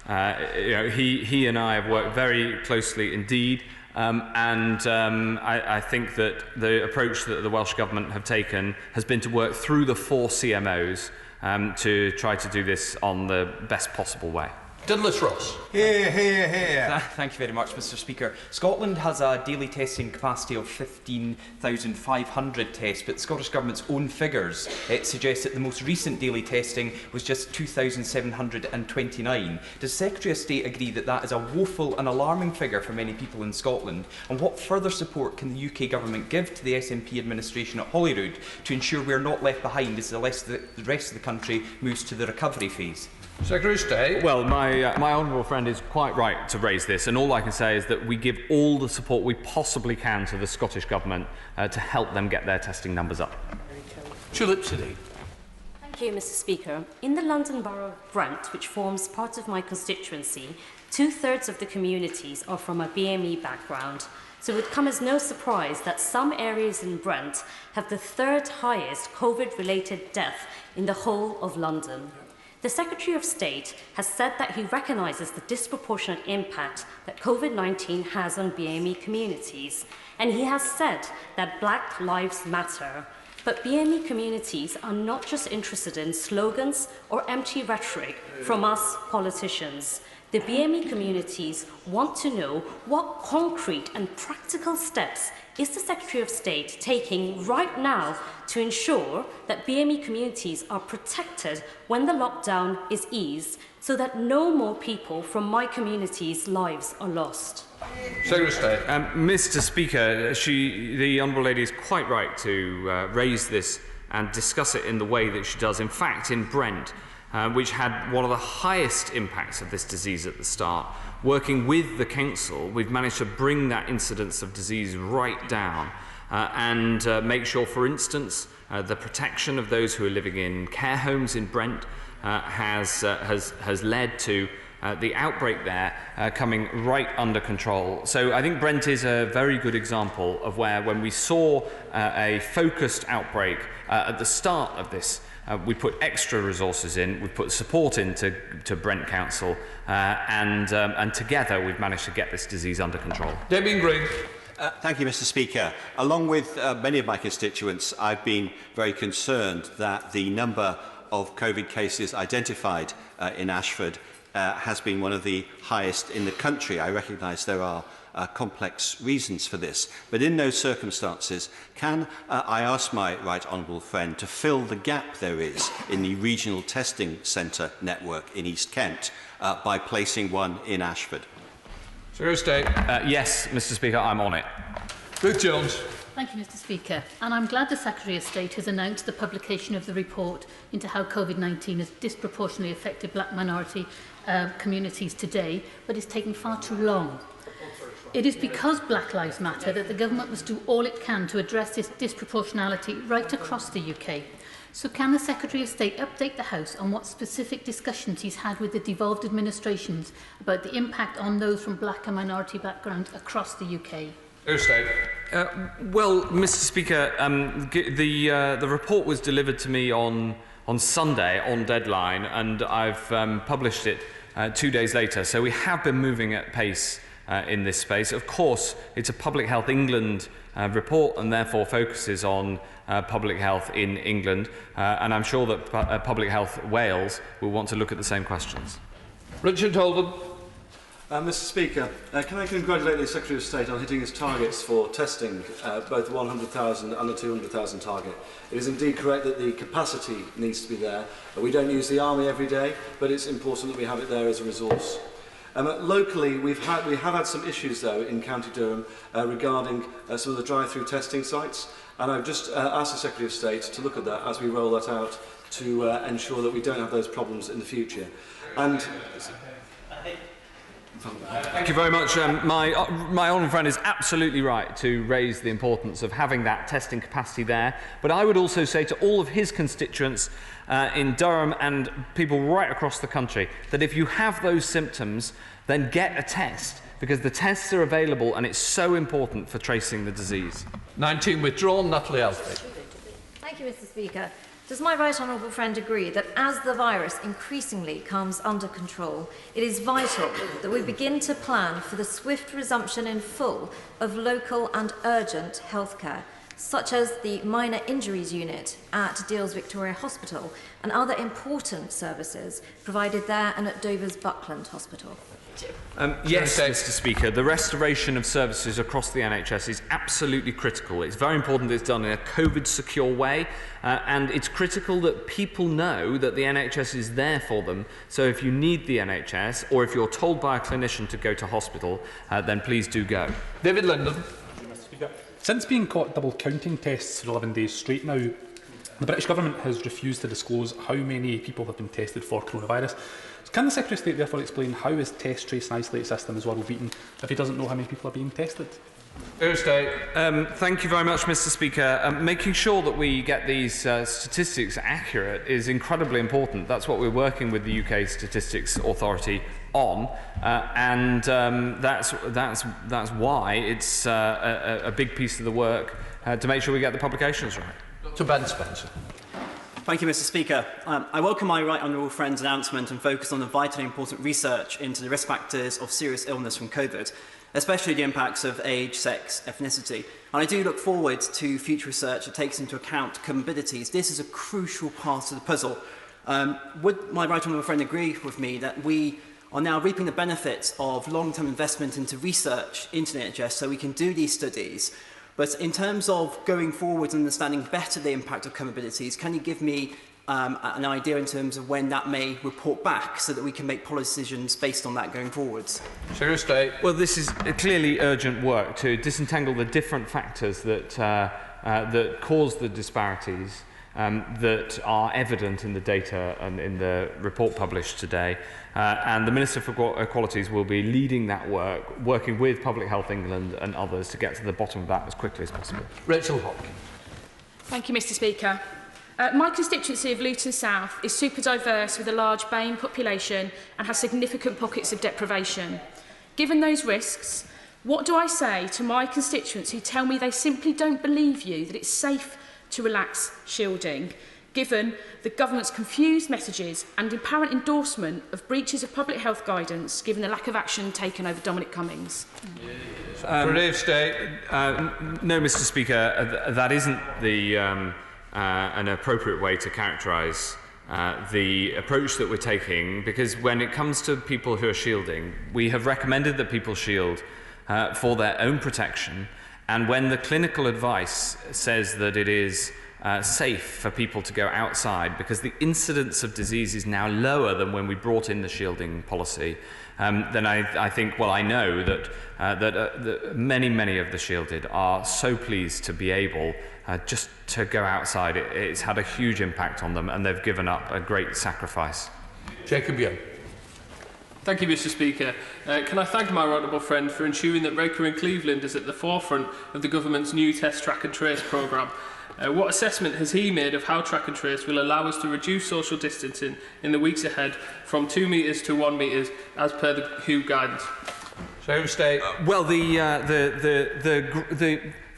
and I have worked very closely indeed. I think that the approach that the Welsh Government have taken has been to work through the 4 CMOs to try to do this on the best possible way. Douglas Ross. Here, here, here. Thank you very much, Mr. Speaker. Scotland has a daily testing capacity of 15,500 tests, but the Scottish Government's own figures suggest that the most recent daily testing was just 2,729. Does the Secretary of State agree that that is a woeful and alarming figure for many people in Scotland? And what further support can the UK Government give to the SNP administration at Holyrood to ensure we are not left behind as the rest of the country moves to the recovery phase? Secretary of State. Well, my honourable friend is quite right to raise this, and all I can say is that we give all the support we possibly can to the Scottish Government to help them get their testing numbers up. Tulip City. Thank you, Mr. Speaker. In the London Borough of Brent, which forms part of my constituency, 2/3 of the communities are from a BME background. So it would come as no surprise that some areas in Brent have the 3rd highest COVID-related death in the whole of London. The Secretary of State has said that he recognises the disproportionate impact that COVID-19 has on BME communities, and he has said that Black Lives Matter. But BME communities are not just interested in slogans or empty rhetoric from us politicians. The BME communities want to know what concrete and practical steps is the Secretary of State taking right now to ensure that BME communities are protected when the lockdown is eased, so that no more people from my community's lives are lost? Secretary of State. Mr. Speaker, the Honourable Lady is quite right to raise this and discuss it in the way that she does. In fact, in Brent, which had one of the highest impacts of this disease at the start, working with the council, we've managed to bring that incidence of disease right down and make sure, for instance, the protection of those who are living in care homes in Brent has led to the outbreak there coming right under control. So I think Brent is a very good example of where, when we saw a focused outbreak at the start of this, we put extra resources in, we put support into Brent Council, and together we've managed to get this disease under control. Debbie Green. Thank you, Mr. Speaker. Along with many of my constituents, I've been very concerned that the number of COVID cases identified in Ashford has been one of the highest in the country. I recognise there are complex reasons for this, but in those circumstances, can I ask my right honourable friend to fill the gap there is in the regional testing centre network in East Kent by placing one in Ashford? Secretary of State. Yes, Mr. Speaker, I'm on it. Ruth Jones. Thank you, Mr. Speaker. And I'm glad the Secretary of State has announced the publication of the report into how COVID-19 has disproportionately affected black minority communities today, but it's taken far too long. It is because Black Lives Matter that the government must do all it can to address this disproportionality right across the UK. So can the Secretary of State update the House on what specific discussions he's had with the devolved administrations about the impact on those from black and minority backgrounds across the UK? Well, Mr. Speaker, the report was delivered to me on Sunday, on deadline, and I've published it 2 days later. So we have been moving at pace in this space. Of course, it's a Public Health England report and therefore focuses on public health in England, and I'm sure that Public Health Wales will want to look at the same questions. Richard Holden. Mr. Speaker, can I congratulate the Secretary of State on hitting his targets for testing, both the 100,000 and the 200,000 target. It is indeed correct that the capacity needs to be there. We don't use the army every day, but it's important that we have it there as a resource. Locally, we have had some issues, though, in County Durham regarding some of the drive-through testing sites, and I've just asked the Secretary of State to look at that as we roll that out to ensure that we don't have those problems in the future. And thank you very much. My honourable friend is absolutely right to raise the importance of having that testing capacity there. But I would also say to all of his constituents in Durham and people right across the country that if you have those symptoms, then get a test, because the tests are available and it's so important for tracing the disease. 19 withdrawn. Natalie Alfie. Thank you, Mr. Speaker. Does my right honourable friend agree that as the virus increasingly comes under control, it is vital that we begin to plan for the swift resumption in full of local and urgent healthcare, such as the minor injuries unit at Deals Victoria Hospital and other important services provided there and at Dover's Buckland Hospital? Yes, Mr. Speaker, the restoration of services across the NHS is absolutely critical. It's very important that it's done in a COVID-secure way, and it's critical that people know that the NHS is there for them. So if you need the NHS, or if you're told by a clinician to go to hospital, then please do go. David Linden. Since being caught double counting tests for 11 days straight now, the British Government has refused to disclose how many people have been tested for coronavirus. So can the Secretary of State therefore explain how his test, trace and isolate system is world beaten if he doesn't know how many people are being tested? Thank you very much, Mr. Speaker. Making sure that we get these statistics accurate is incredibly important. That's what we're working with the UK Statistics Authority on, and that's why it's a big piece of the work to make sure we get the publications right. To Ben Spencer. Thank you, Mr. Speaker. I welcome my right honourable friend's announcement and focus on the vitally important research into the risk factors of serious illness from COVID, especially the impacts of age, sex, ethnicity. And I do look forward to future research that takes into account comorbidities. This is a crucial part of the puzzle. Would my right honourable friend agree with me that we are now reaping the benefits of long-term investment into research into the NHS so we can do these studies? But in terms of going forward and understanding better the impact of comorbidities, can you give me an idea in terms of when that may report back so that we can make policy decisions based on that going forwards? Secretary of State. Well, this is clearly urgent work to disentangle the different factors that, that cause the disparities that are evident in the data and in the report published today. And the Minister for Equalities will be leading that work, working with Public Health England and others to get to the bottom of that as quickly as possible. Rachel Hopkins. Thank you, Mr. Speaker. My constituency of Luton South is super diverse with a large BAME population and has significant pockets of deprivation. Given those risks, what do I say to my constituents who tell me they simply don't believe you that it's safe to relax shielding, given the government's confused messages and apparent endorsement of breaches of public health guidance, given the lack of action taken over Dominic Cummings? No, Mr. Speaker, that isn't the, an appropriate way to characterise the approach that we're taking, because when it comes to people who are shielding, we have recommended that people shield for their own protection, and when the clinical advice says that it is safe for people to go outside, because the incidence of disease is now lower than when we brought in the shielding policy, then I think, well, I know that many of the shielded are so pleased to be able just to go outside. It's had a huge impact on them, and they've given up a great sacrifice. Jacob Young. Thank you, Mr. Speaker. Can I thank my honourable friend for ensuring that Roker in Cleveland is at the forefront of the government's new Test, Track and Trace programme? What assessment has he made of how Track and Trace will allow us to reduce social distancing in the weeks ahead from 2 metres to 1 metre as per the WHO guidance? Secretary of State. Well, the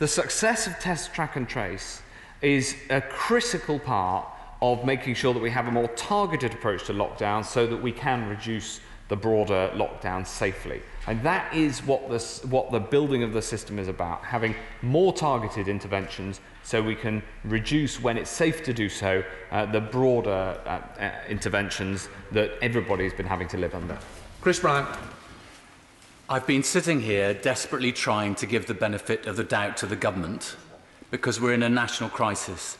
success of Test, Track and Trace is a critical part of making sure that we have a more targeted approach to lockdown so that we can reduce the broader lockdown safely. And that is what the building of the system is about, having more targeted interventions so we can reduce, when it's safe to do so, the broader interventions that everybody's been having to live under. Chris Bryant. I've been sitting here desperately trying to give the benefit of the doubt to the government because we're in a national crisis.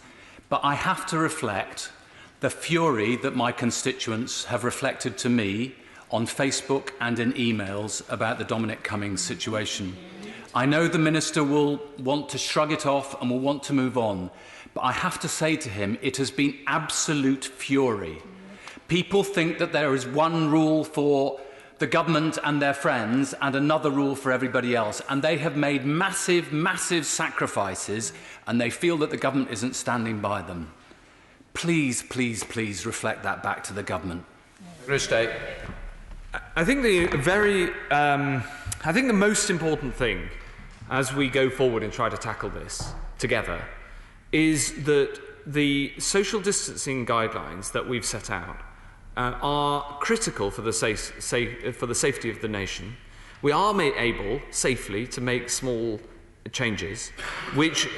But I have to reflect the fury that my constituents have reflected to me on Facebook and in emails about the Dominic Cummings situation. I know the Minister will want to shrug it off and will want to move on, but I have to say to him, it has been absolute fury. People think that there is one rule for the government and their friends and another rule for everybody else, and they have made massive sacrifices, and they feel that the government isn't standing by them. Please reflect that back to the government. State. I think the most important thing as we go forward and try to tackle this together is that the social distancing guidelines that we've set out are critical for the safety of the nation. We are able safely to make small changes which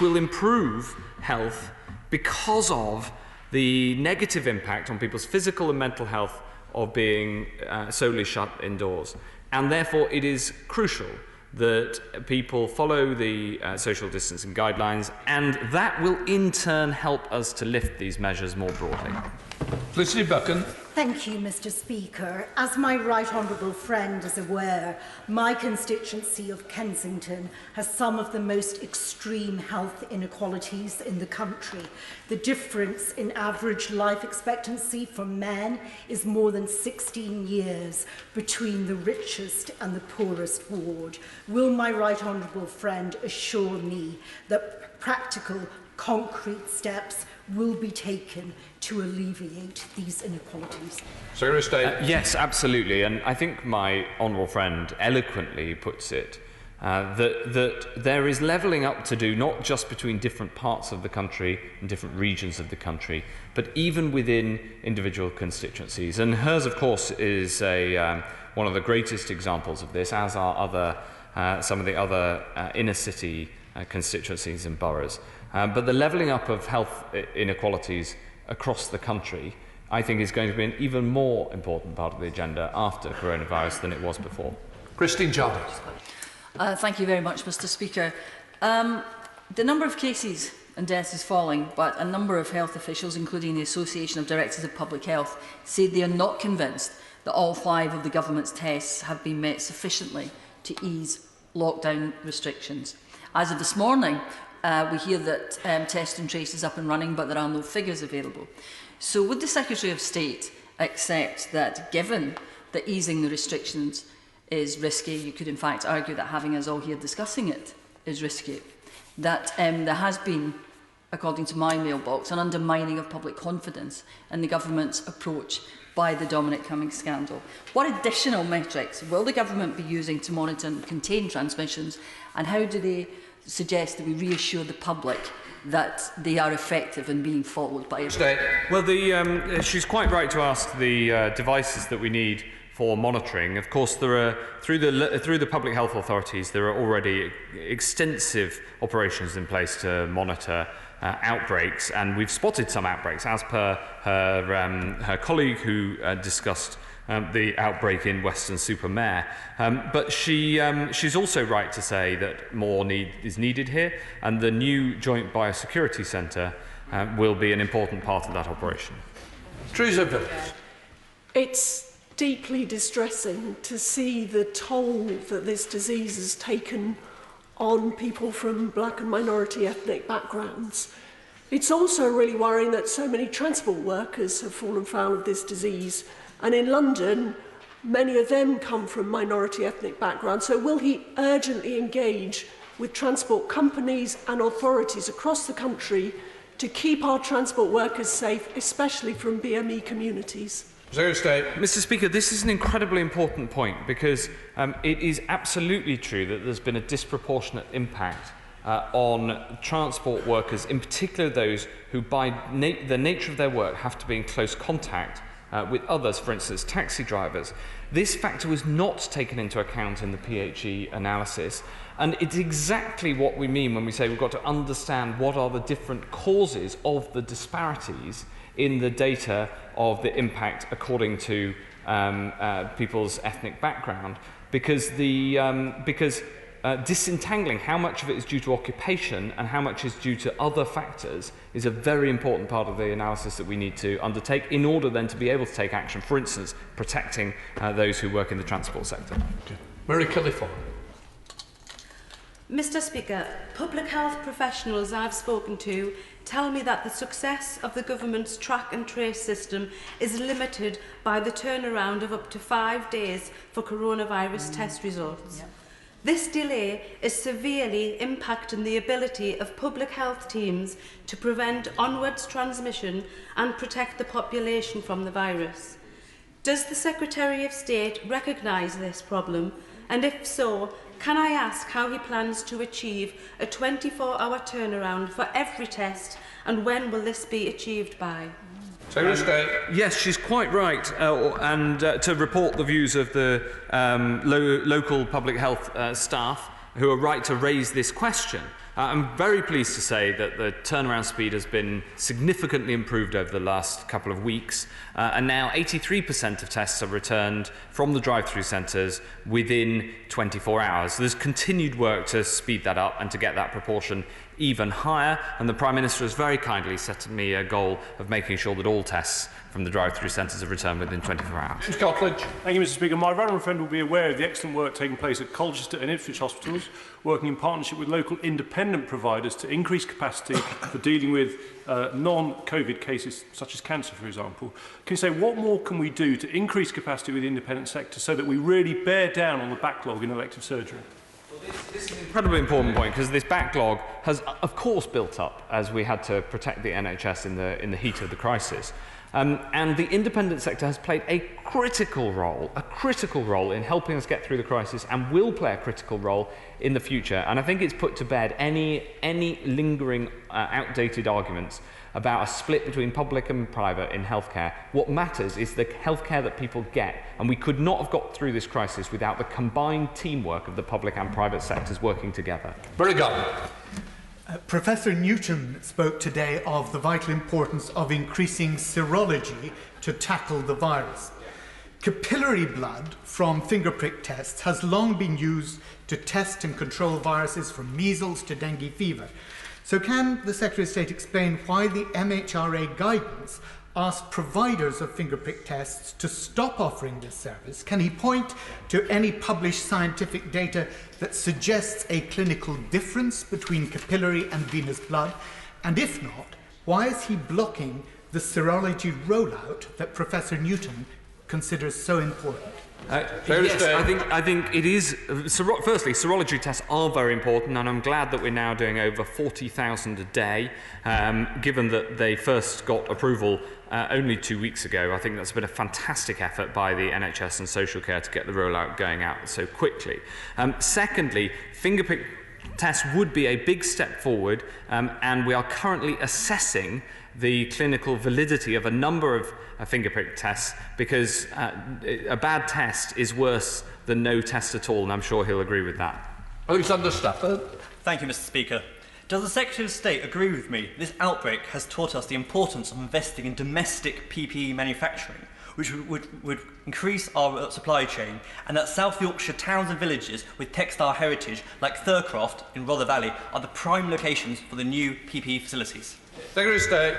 will improve health because of the negative impact on people's physical and mental health of being solely shut indoors. And therefore it is crucial that people follow the social distancing guidelines, and that will in turn help us to lift these measures more broadly. Felicity Buchan. Thank you, Mr. Speaker. As my right honourable friend is aware, my constituency of Kensington has some of the most extreme health inequalities in the country. The difference in average life expectancy for men is more than 16 years between the richest and the poorest ward. Will my right honourable friend assure me that practical, concrete steps will be taken to alleviate these inequalities? Secretary of State. Yes, absolutely. And I think my honourable friend eloquently puts it, that there is levelling up to do, not just between different parts of the country and different regions of the country, but even within individual constituencies. And hers, of course, is one of the greatest examples of this, as are some of the other inner city constituencies and boroughs. But the levelling up of health inequalities across the country, I think, is going to be an even more important part of the agenda after coronavirus than it was before. Christine Jarvis. Thank you very much, Mr. Speaker. The number of cases and deaths is falling, but a number of health officials, including the Association of Directors of Public Health, say they are not convinced that all 5 of the government's tests have been met sufficiently to ease lockdown restrictions. As of this morning, we hear that Test and Trace is up and running, but there are no figures available. So would the Secretary of State accept that, given that easing the restrictions is risky, you could in fact argue that having us all here discussing it is risky, that there has been, according to my mailbox, an undermining of public confidence in the government's approach by the Dominic Cummings scandal? What additional metrics will the government be using to monitor and contain transmissions, and how do they suggest that we reassure the public that they are effective in being followed by everyone? Well, she's quite right to ask the devices that we need for monitoring. Of course, there are through the public health authorities, there are already extensive operations in place to monitor outbreaks, and we've spotted some outbreaks, as per her colleague who discussed the outbreak in Weston-super-Mare. But she's also right to say that more is needed here, and the new Joint Biosecurity Centre will be an important part of that operation. Teresa. It's deeply distressing to see the toll that this disease has taken on people from black and minority ethnic backgrounds. It's also really worrying that so many transport workers have fallen foul of this disease. And in London, many of them come from minority ethnic backgrounds. So will he urgently engage with transport companies and authorities across the country to keep our transport workers safe, especially from BME communities? Mr. Speaker, this is an incredibly important point because it is absolutely true that there's been a disproportionate impact on transport workers, in particular those who by the nature of their work have to be in close contact with others, for instance taxi drivers. This factor was not taken into account in the PHE analysis, and it's exactly what we mean when we say we've got to understand what are the different causes of the disparities in the data of the impact according to people's ethnic background, because disentangling how much of it is due to occupation and how much is due to other factors is a very important part of the analysis that we need to undertake in order then to be able to take action, for instance, protecting those who work in the transport sector. Mary Kelly-Ford. Mr. Speaker, public health professionals I've spoken to tell me that the success of the government's track and trace system is limited by the turnaround of up to 5 days for coronavirus test results. Yep. This delay is severely impacting the ability of public health teams to prevent onwards transmission and protect the population from the virus. Does the Secretary of State recognise this problem? And if so, can I ask how he plans to achieve a 24-hour turnaround for every test, and when will this be achieved by? Yes, she's quite right, and to report the views of the local public health staff who are right to raise this question. I'm very pleased to say that the turnaround speed has been significantly improved over the last couple of weeks, and now 83% of tests are returned from the drive-through centres within 24 hours. There's continued work to speed that up and to get that proportion even higher, and the Prime Minister has very kindly set me a goal of making sure that all tests from the drive-through centres are returned within 24 hours. Thank you, Mr. Speaker. My veteran friend will be aware of the excellent work taking place at Colchester and Ipswich hospitals, working in partnership with local independent providers to increase capacity for dealing with non-COVID cases, such as cancer, for example. Can you say what more can we do to increase capacity with the independent sector so that we really bear down on the backlog in elective surgery? This is an incredibly important point because this backlog has, of course, built up as we had to protect the NHS in the heat of the crisis. And the independent sector has played a critical role in helping us get through the crisis, and will play a critical role in the future. And I think it's put to bed any lingering outdated arguments about a split between public and private in healthcare. What matters is the healthcare that people get, and we could not have got through this crisis without the combined teamwork of the public and private sectors working together. Very good. Professor Newton spoke today of the vital importance of increasing serology to tackle the virus. Capillary blood from finger prick tests has long been used to test and control viruses from measles to dengue fever. So can the Secretary of State explain why the MHRA guidance asked providers of finger prick tests to stop offering this service? Can he point to any published scientific data that suggests a clinical difference between capillary and venous blood? And if not, why is he blocking the serology rollout that Professor Newton considers so important? Yes, I think it is. Firstly, serology tests are very important, and I'm glad that we're now doing over 40,000 a day. Given that they first got approval only 2 weeks ago, I think that's been a fantastic effort by the NHS and social care to get the rollout going out so quickly. Secondly, fingerprint tests would be a big step forward, and we are currently assessing the clinical validity of a number of fingerprint tests, because a bad test is worse than no test at all, and I'm sure he'll agree with that. Alexander Stafford. Thank you, Mr. Speaker. Does the Secretary of State agree with me this outbreak has taught us the importance of investing in domestic PPE manufacturing? which would increase our supply chain, and that South Yorkshire towns and villages with textile heritage like Thurcroft in Rother Valley are the prime locations for the new PPE facilities. Secretary of State.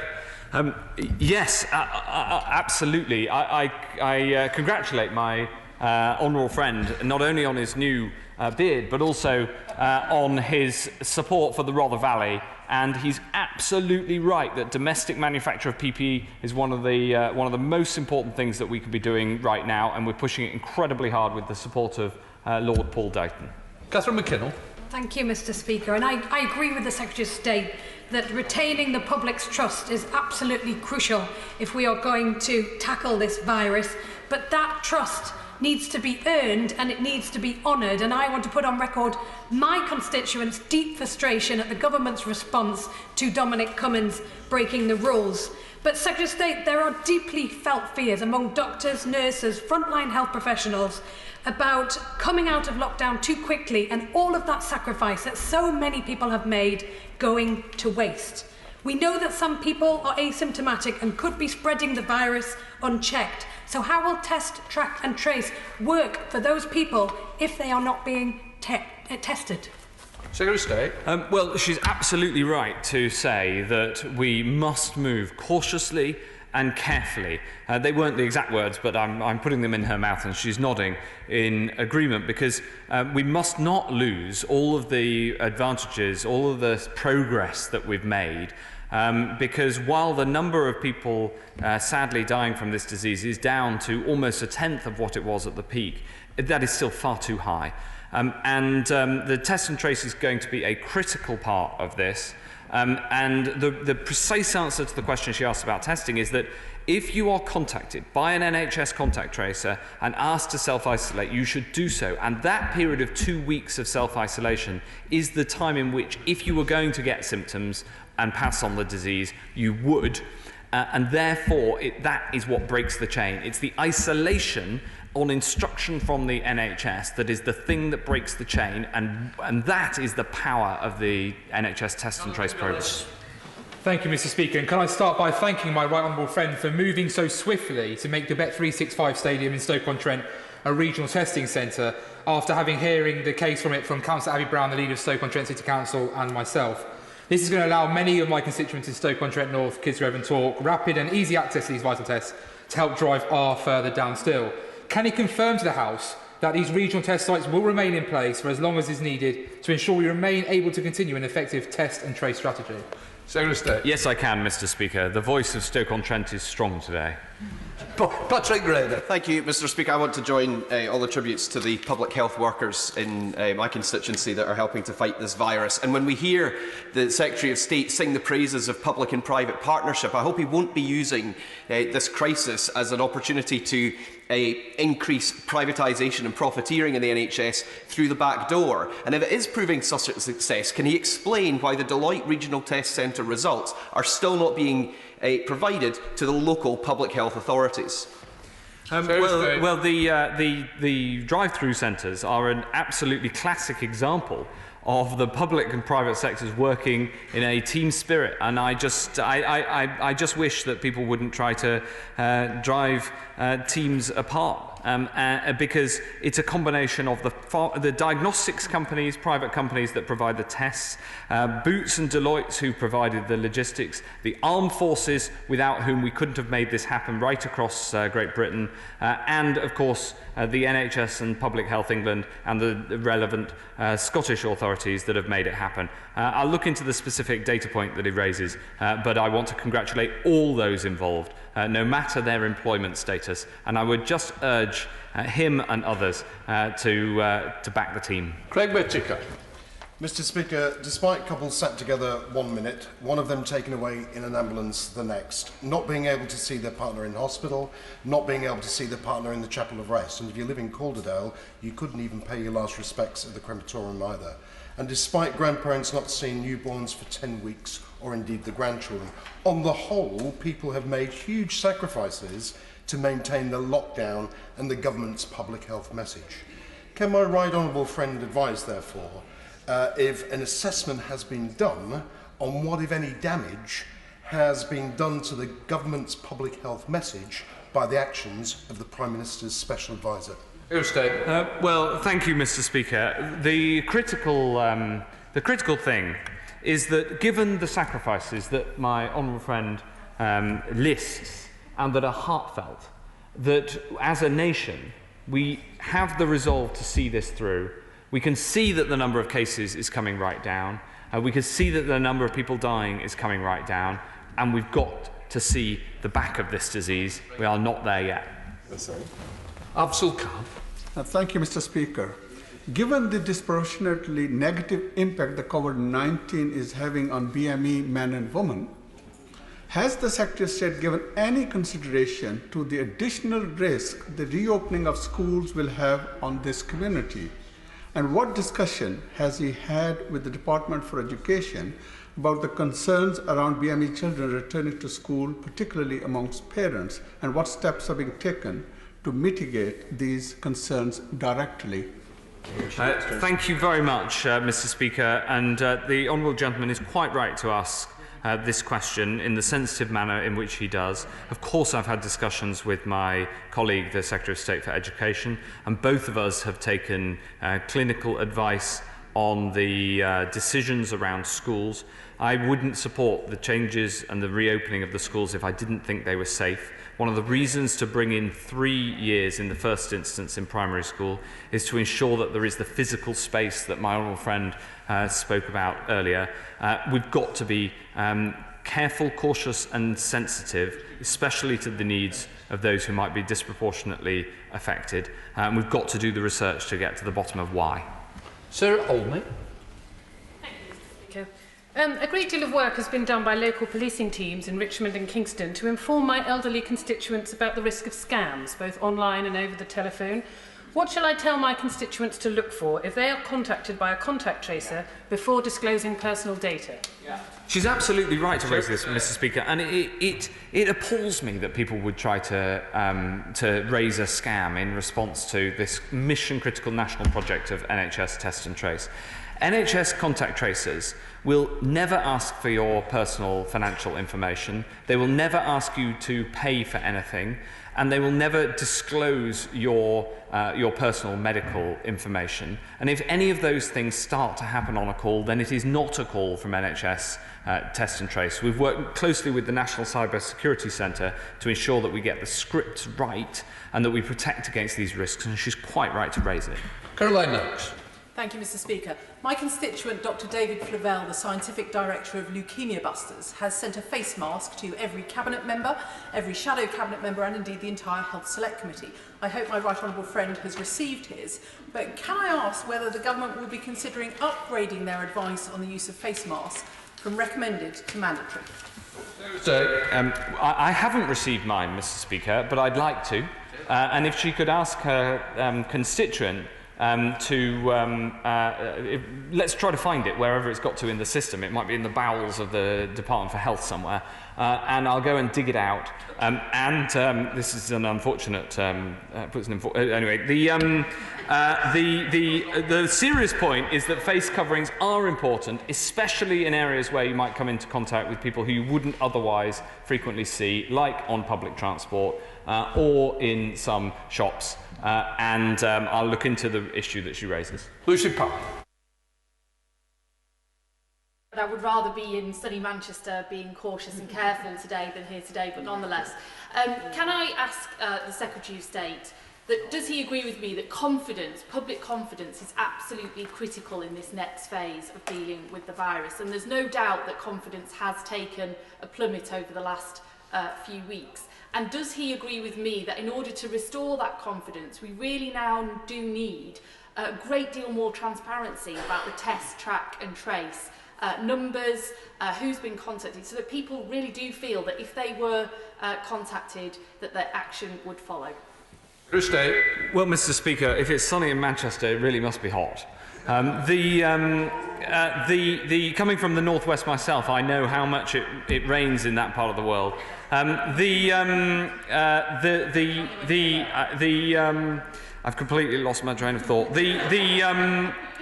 Yes, absolutely. I congratulate my honourable friend not only on his new beard, but also on his support for the Rother Valley. And he's absolutely right that domestic manufacture of PPE is one of the most important things that we could be doing right now, and we're pushing it incredibly hard with the support of Lord Paul Dayton. Catherine McKinnell. Thank you, Mr. Speaker. And I agree with the Secretary of State that retaining the public's trust is absolutely crucial if we are going to tackle this virus. But that trust needs to be earned and it needs to be honoured. And I want to put on record my constituents' deep frustration at the government's response to Dominic Cummings breaking the rules. But, Secretary of State, there are deeply felt fears among doctors, nurses, frontline health professionals about coming out of lockdown too quickly and all of that sacrifice that so many people have made going to waste. We know that some people are asymptomatic and could be spreading the virus unchecked. So how will test, track and trace work for those people if they are not being tested? Secretary of State. Well, she's absolutely right to say that we must move cautiously and carefully. They weren't the exact words, but I'm putting them in her mouth and she's nodding in agreement, because we must not lose all of the advantages, all of the progress that we've made, because while the number of people sadly dying from this disease is down to almost a tenth of what it was at the peak, that is still far too high. The test and trace is going to be a critical part of this. And the precise answer to the question she asked about testing is that if you are contacted by an NHS contact tracer and asked to self-isolate, you should do so. And that period of 2 weeks of self-isolation is the time in which, if you were going to get symptoms and pass on the disease, you would. And therefore, that is what breaks the chain. It's the isolation on instruction from the NHS that is the thing that breaks the chain, and that is the power of the NHS test and trace programme. Thank you, Mr. Speaker. And can I start by thanking my right honourable friend for moving so swiftly to make the Bet365 Stadium in Stoke-on-Trent a regional testing centre, after hearing the case from Councillor Abby Brown, the leader of Stoke-on-Trent City Council, and myself. This is going to allow many of my constituents in Stoke-on-Trent North, Kidsgrove and Tork rapid and easy access to these vital tests to help drive R further down still. Can he confirm to the House that these regional test sites will remain in place for as long as is needed to ensure we remain able to continue an effective test and trace strategy? Secretary of State. Yes, I can, Mr. Speaker. The voice of Stoke-on-Trent is strong today. Patrick Grader. Thank you, Mr. Speaker. I want to join all the tributes to the public health workers in my constituency that are helping to fight this virus. And when we hear the Secretary of State sing the praises of public and private partnership, I hope he won't be using this crisis as an opportunity to increase privatisation and profiteering in the NHS through the back door. And if it is proving such a success, can he explain why the Deloitte Regional Test Centre results are still not being provided to the local public health authorities? The drive-through centres are an absolutely classic example of the public and private sectors working in a team spirit, and I just wish that people wouldn't try to drive teams apart. Because it's a combination of the diagnostics companies, private companies that provide the tests, Boots and Deloitte who provided the logistics, the armed forces without whom we couldn't have made this happen right across Great Britain, and of course the NHS and Public Health England and the relevant Scottish authorities that have made it happen. I'll look into the specific data point that he raises, but I want to congratulate all those involved, no matter their employment status, and I would just urge him and others to back the team. Craig Whittaker. Mr. Speaker, despite couples sat together 1 minute, one of them taken away in an ambulance the next, not being able to see their partner in hospital, not being able to see their partner in the Chapel of Rest, and if you live in Calderdale, you couldn't even pay your last respects at the crematorium either. And despite grandparents not seeing newborns for 10 weeks, or indeed the grandchildren, on the whole, people have made huge sacrifices to maintain the lockdown and the government's public health message. Can my right honourable friend advise, therefore, if an assessment has been done on what, if any, damage has been done to the government's public health message by the actions of the Prime Minister's Special Advisor? Well, thank you, Mr. Speaker. The critical thing is that given the sacrifices that my honourable friend lists and that are heartfelt, that as a nation we have the resolve to see this through. We can see that the number of cases is coming right down. We can see that the number of people dying is coming right down. And we've got to see the back of this disease. We are not there yet. Absul Khan. Thank you, Mr. Speaker. Given the disproportionately negative impact the COVID-19 is having on BME men and women, has the Secretary of State given any consideration to the additional risk the reopening of schools will have on this community? And what discussion has he had with the Department for Education about the concerns around BME children returning to school, particularly amongst parents, and what steps are being taken to mitigate these concerns directly? Thank you very much, Mr. Speaker, and the honourable gentleman is quite right to ask this question in the sensitive manner in which he does. Of course, I've had discussions with my colleague, the Secretary of State for Education, and both of us have taken clinical advice on the decisions around schools. I wouldn't support the changes and the reopening of the schools if I didn't think they were safe. One of the reasons to bring in 3 years in the first instance in primary school is to ensure that there is the physical space that my honourable friend spoke about earlier. We've got to be careful, cautious and sensitive, especially to the needs of those who might be disproportionately affected. We've got to do the research to get to the bottom of why. Sir Olney. Thank you, Mr. Speaker. A great deal of work has been done by local policing teams in Richmond and Kingston to inform my elderly constituents about the risk of scams, both online and over the telephone. What shall I tell my constituents to look for if they are contacted by a contact tracer before disclosing personal data? She's absolutely right to raise this, Mr. Speaker, and it appalls me that people would try to raise a scam in response to this mission-critical national project of NHS Test and Trace. NHS contact tracers will never ask for your personal financial information. They will never ask you to pay for anything, and they will never disclose your personal medical information. And if any of those things start to happen on a call, then it is not a call from NHS Test and Trace. We've worked closely with the National Cyber Security Centre to ensure that we get the scripts right and that we protect against these risks, and she's quite right to raise it. Caroline Knox. Thank you, Mr. Speaker. My constituent, Dr. David Flavelle, the Scientific Director of Leukemia Busters, has sent a face mask to every Cabinet member, every shadow Cabinet member, and indeed the entire Health Select Committee. I hope my right honourable friend has received his, but can I ask whether the government will be considering upgrading their advice on the use of face masks from recommended to mandatory? I haven't received mine, Mr. Speaker, but I'd like to. And if she could ask her constituent let's try to find it wherever it's got to in the system. It might be in the bowels of the Department for Health somewhere, and I'll go and dig it out. This is an unfortunate. Anyway, the serious point is that face coverings are important, especially in areas where you might come into contact with people who you wouldn't otherwise frequently see, like on public transport or in some shops. I'll look into the issue that she raises. Lucy Park. I would rather be in sunny Manchester being cautious and careful today than here today, but nonetheless. Can I ask the Secretary of State, that does he agree with me that confidence, public confidence, is absolutely critical in this next phase of dealing with the virus? And there's no doubt that confidence has taken a plummet over the last few weeks. And does he agree with me that in order to restore that confidence, we really now do need a great deal more transparency about the test, track and trace, numbers, who's been contacted, so that people really do feel that if they were contacted, that their action would follow? Well, Mr. Speaker, if it's sunny in Manchester, it really must be hot. Coming from the northwest myself, I know how much it rains in that part of the world. I've completely lost my train of thought.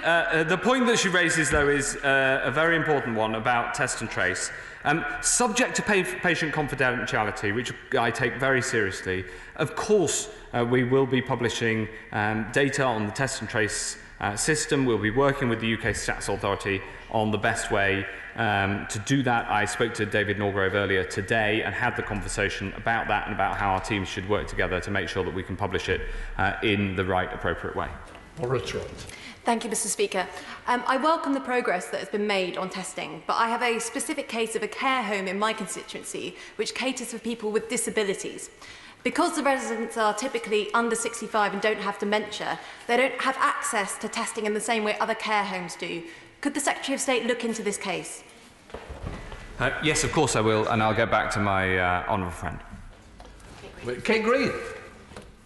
The point that she raises, though, is a very important one about test and trace. Subject to patient confidentiality, which I take very seriously, of course we will be publishing data on the test and trace system. We'll be working with the UK Stats Authority on the best way to do that. I spoke to David Norgrove earlier today and had the conversation about that and about how our teams should work together to make sure that we can publish it in the right, appropriate way. Thank you, Mr. Speaker. I welcome the progress that has been made on testing, but I have a specific case of a care home in my constituency which caters for people with disabilities. Because the residents are typically under 65 and don't have dementia, they don't have access to testing in the same way other care homes do. Could the Secretary of State look into this case? Yes, of course I will, and I'll get back to my honourable friend. Kate Green.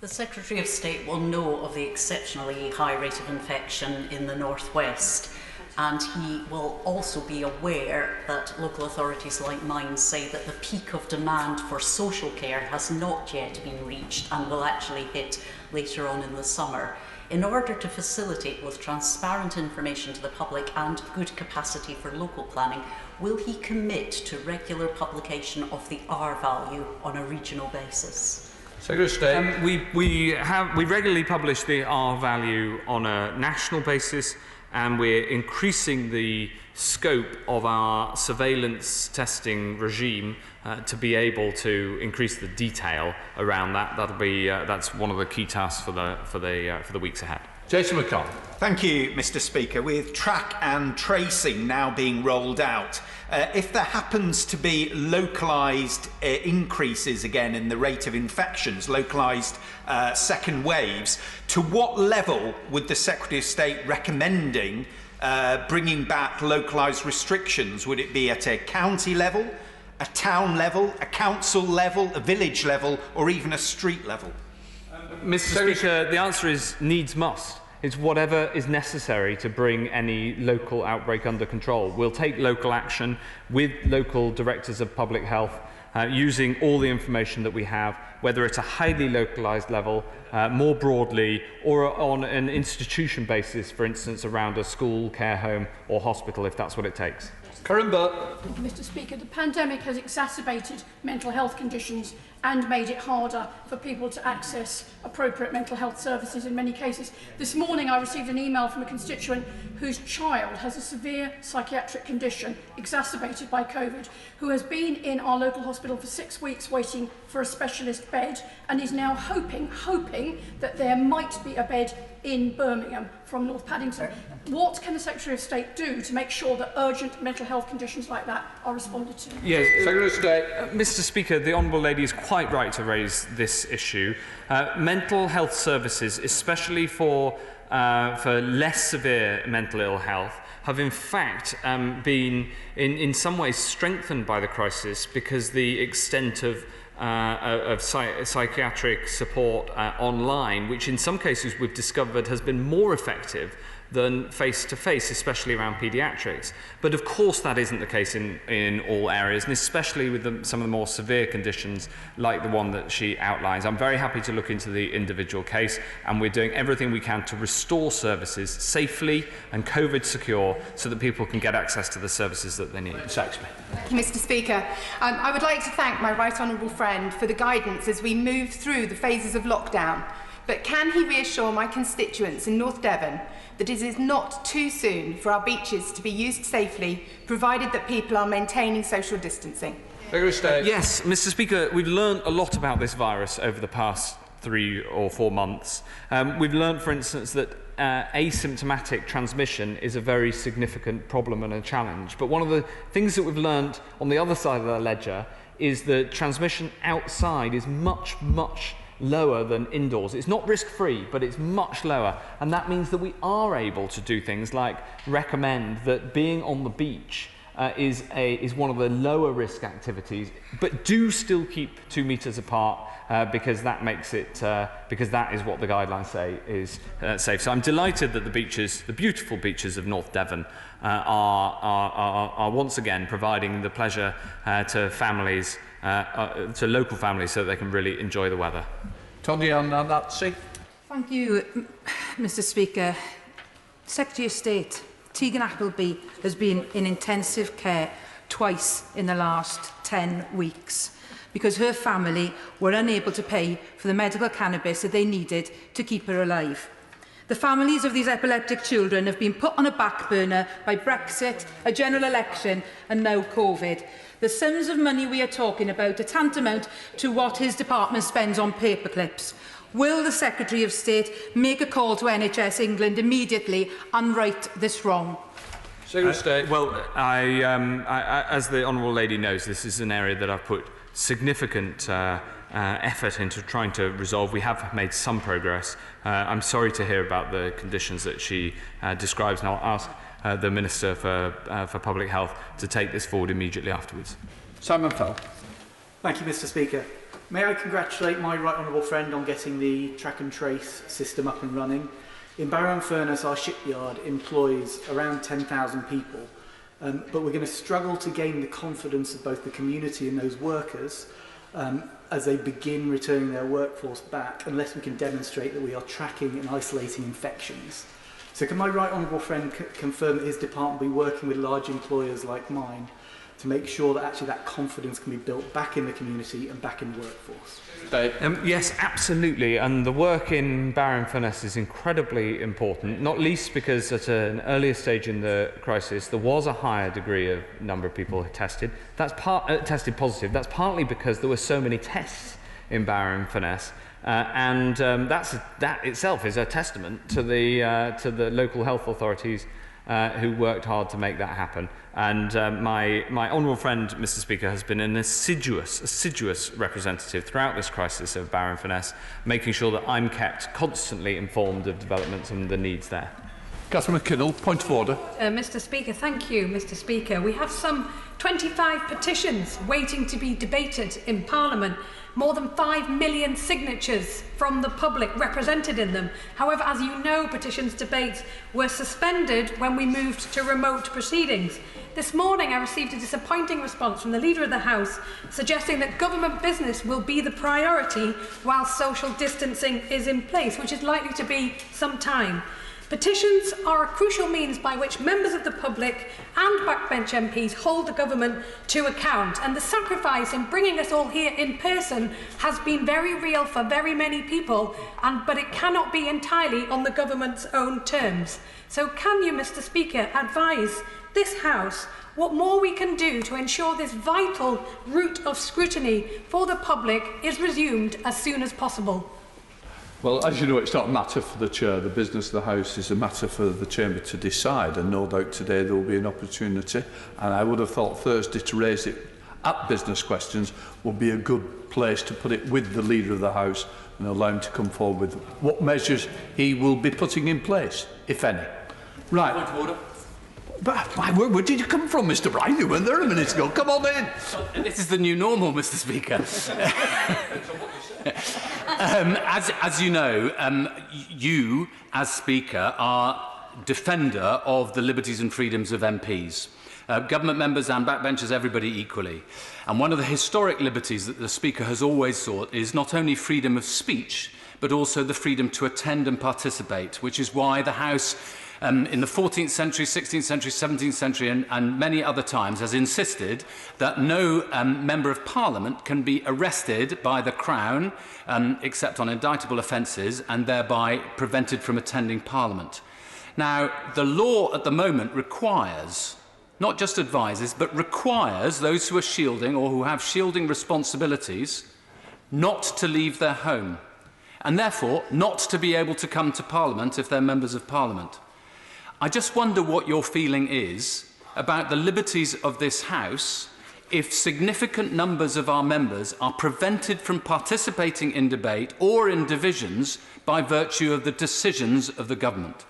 The Secretary of State will know of the exceptionally high rate of infection in the northwest, and he will also be aware that local authorities like mine say that the peak of demand for social care has not yet been reached and will actually hit later on in the summer. In order to facilitate both transparent information to the public and good capacity for local planning, will he commit to regular publication of the R value on a regional basis? Secretary of State. We regularly publish the R value on a national basis, and we're increasing the scope of our surveillance testing regime to be able to increase the detail around that. That's one of the key tasks for the weeks ahead. Jason McCall. Thank you, Mr. Speaker. With track and tracing now being rolled out, if there happens to be localised increases again in the rate of infections, localised second waves, to what level would the Secretary of State recommending bringing back localised restrictions? Would it be at a county level, a town level, a council level, a village level, or even a street level? Mr. Speaker, the answer is needs must. It's whatever is necessary to bring any local outbreak under control. We'll take local action with local directors of public health using all the information that we have, whether it's a highly localised level, more broadly, or on an institution basis, for instance, around a school, care home or hospital, if that's what it takes. Karen Butt. Thank you, Mr. Speaker. The pandemic has exacerbated mental health conditions and made it harder for people to access appropriate mental health services in many cases. This morning I received an email from a constituent whose child has a severe psychiatric condition exacerbated by COVID, who has been in our local hospital for 6 weeks waiting for a specialist bed and is now hoping that there might be a bed in Birmingham from North Paddington. What can the Secretary of State do to make sure that urgent mental health conditions like that are responded to? Yes, Secretary of State. Mr. Speaker, the Honourable Lady is quite right to raise this issue. Mental health services, especially for less severe mental ill health, have in fact been in some ways strengthened by the crisis because the extent of psychiatric support online, which in some cases we've discovered has been more effective than face-to-face, especially around paediatrics. But of course that isn't the case in all areas, and especially with some of the more severe conditions like the one that she outlines. I'm very happy to look into the individual case, and we're doing everything we can to restore services safely and COVID secure so that people can get access to the services that they need. Saxby. Thank you, Mr. Speaker. I would like to thank my right honourable friend for the guidance as we move through the phases of lockdown. But can he reassure my constituents in North Devon that it is not too soon for our beaches to be used safely, provided that people are maintaining social distancing? Yes, Mr. Speaker, we've learned a lot about this virus over the past 3 or 4 months. We've learned, for instance, that asymptomatic transmission is a very significant problem and a challenge. But one of the things that we've learned on the other side of the ledger is that transmission outside is much, much lower than indoors. It's not risk-free, but it's much lower, and that means that we are able to do things like recommend that being on the beach is one of the lower risk activities, but do still keep 2 metres apart because that makes it because that is what the guidelines say is safe. So I'm delighted that the beaches, the beautiful beaches of North Devon, are once again providing the pleasure to families, to local families, so that they can really enjoy the weather. Tony Ananazzi. Thank you, Mr. Speaker. Secretary of State, Tegan Appleby has been in intensive care twice in the last 10 weeks because her family were unable to pay for the medical cannabis that they needed to keep her alive. The families of these epileptic children have been put on a back burner by Brexit, a general election and now COVID. The sums of money we are talking about are tantamount to what his department spends on paperclips. Will the Secretary of State make a call to NHS England immediately and right this wrong? Well, as the Honourable Lady knows, this is an area that I've put significant effort into trying to resolve. We have made some progress. I'm sorry to hear about the conditions that she describes, and I'll ask the Minister for Public Health to take this forward immediately afterwards. Simon Fell. Thank you, Mr. Speaker. May I congratulate my right honourable friend on getting the track and trace system up and running. In Barrow-in-Furness, our shipyard employs around 10,000 people, but we're going to struggle to gain the confidence of both the community and those workers as they begin returning their workforce back, unless we can demonstrate that we are tracking and isolating infections. So can my right honourable friend confirm that his department will be working with large employers like mine to make sure that actually that confidence can be built back in the community and back in the workforce? Yes, absolutely. And the work in Barrow-in-Furness is incredibly important, not least because at an earlier stage in the crisis, there was a higher degree of number of people who tested. Tested positive. That's partly because there were so many tests in Barrow-in-Furness. That itself is a testament to the local health authorities who worked hard to make that happen. And my honourable friend, Mr. Speaker, has been an assiduous representative throughout this crisis of Barrow-in-Furness, making sure that I'm kept constantly informed of developments and the needs there. Catherine McKinnell, point of order. Mr. Speaker, thank you, Mr. Speaker. We have some 25 petitions waiting to be debated in Parliament. More than 5 million signatures from the public represented in them. However, as you know, petitions debates were suspended when we moved to remote proceedings. This morning I received a disappointing response from the Leader of the House suggesting that government business will be the priority while social distancing is in place, which is likely to be some time. Petitions are a crucial means by which members of the public and backbench MPs hold the government to account, and the sacrifice in bringing us all here in person has been very real for very many people, but it cannot be entirely on the government's own terms. So can you, Mr. Speaker, advise this House what more we can do to ensure this vital route of scrutiny for the public is resumed as soon as possible? Well, as you know, it's not a matter for the Chair. The business of the House is a matter for the Chamber to decide, and no doubt today there will be an opportunity, and I would have thought Thursday to raise it at business questions would be a good place to put it with the Leader of the House and allow him to come forward with what measures he will be putting in place, if any. Right. Point of order. But where did you come from, Mr. Bryan? You weren't there a minute ago. Come on in. This is the new normal, Mr. Speaker. As you know, you, as Speaker, are defender of the liberties and freedoms of MPs. Government members and backbenchers, everybody equally. And one of the historic liberties that the Speaker has always sought is not only freedom of speech, but also the freedom to attend and participate, which is why the House in the 14th century, 16th century, 17th century and many other times has insisted that no Member of Parliament can be arrested by the Crown except on indictable offences and thereby prevented from attending Parliament. Now, the law at the moment requires, not just advises, but requires those who are shielding or who have shielding responsibilities not to leave their home and therefore not to be able to come to Parliament if they're Members of Parliament. I just wonder what your feeling is about the liberties of this House if significant numbers of our members are prevented from participating in debate or in divisions by virtue of the decisions of the government.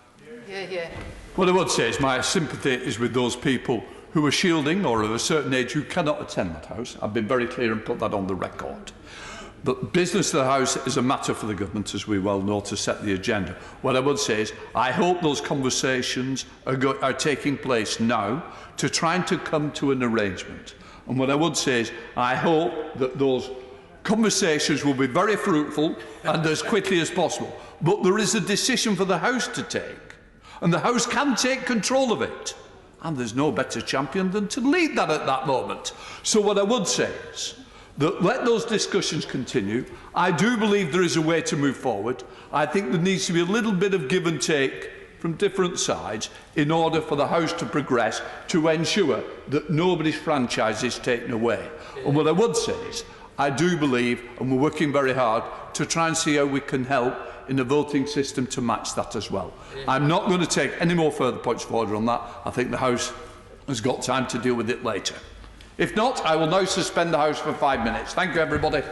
What I would say is my sympathy is with those people who are shielding or of a certain age who cannot attend that House. I've been very clear and put that on the record. But business of the House is a matter for the government, as we well know, to set the agenda. What I would say is I hope those conversations are taking place now to try and to come to an arrangement. And what I would say is I hope that those conversations will be very fruitful and as quickly as possible. But there is a decision for the House to take And the House can take control of it. And there's no better champion than to lead that at that moment. So what I would say is that let those discussions continue. I do believe there is a way to move forward. I think there needs to be a little bit of give and take from different sides in order for the House to progress to ensure that nobody's franchise is taken away. And what I would say is, I do believe, and we're working very hard, to try and see how we can help in a voting system to match that as well. I'm not going to take any more further points forward on that. I think the House has got time to deal with it later. If not, I will now suspend the House for 5 minutes. Thank you, everybody.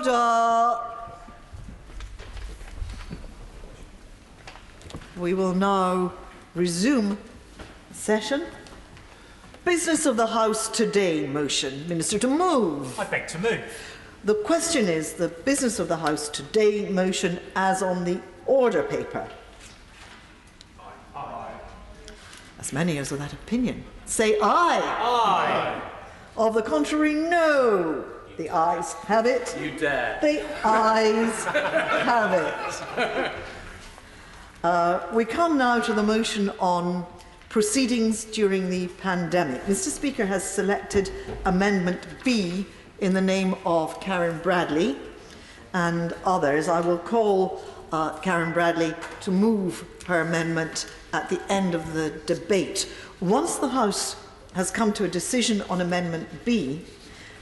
Order! We will now resume session. Business of the House today motion. Minister to move. I beg to move. The question is the business of the House today motion as on the order paper. Aye. As many as of that opinion say aye. Aye. Of the contrary, no. The ayes have it. You dare. The ayes have it. We come now to the motion on proceedings during the pandemic. Mr. Speaker has selected Amendment B in the name of Karen Bradley and others. I will call Karen Bradley to move her amendment at the end of the debate. Once the House has come to a decision on Amendment B,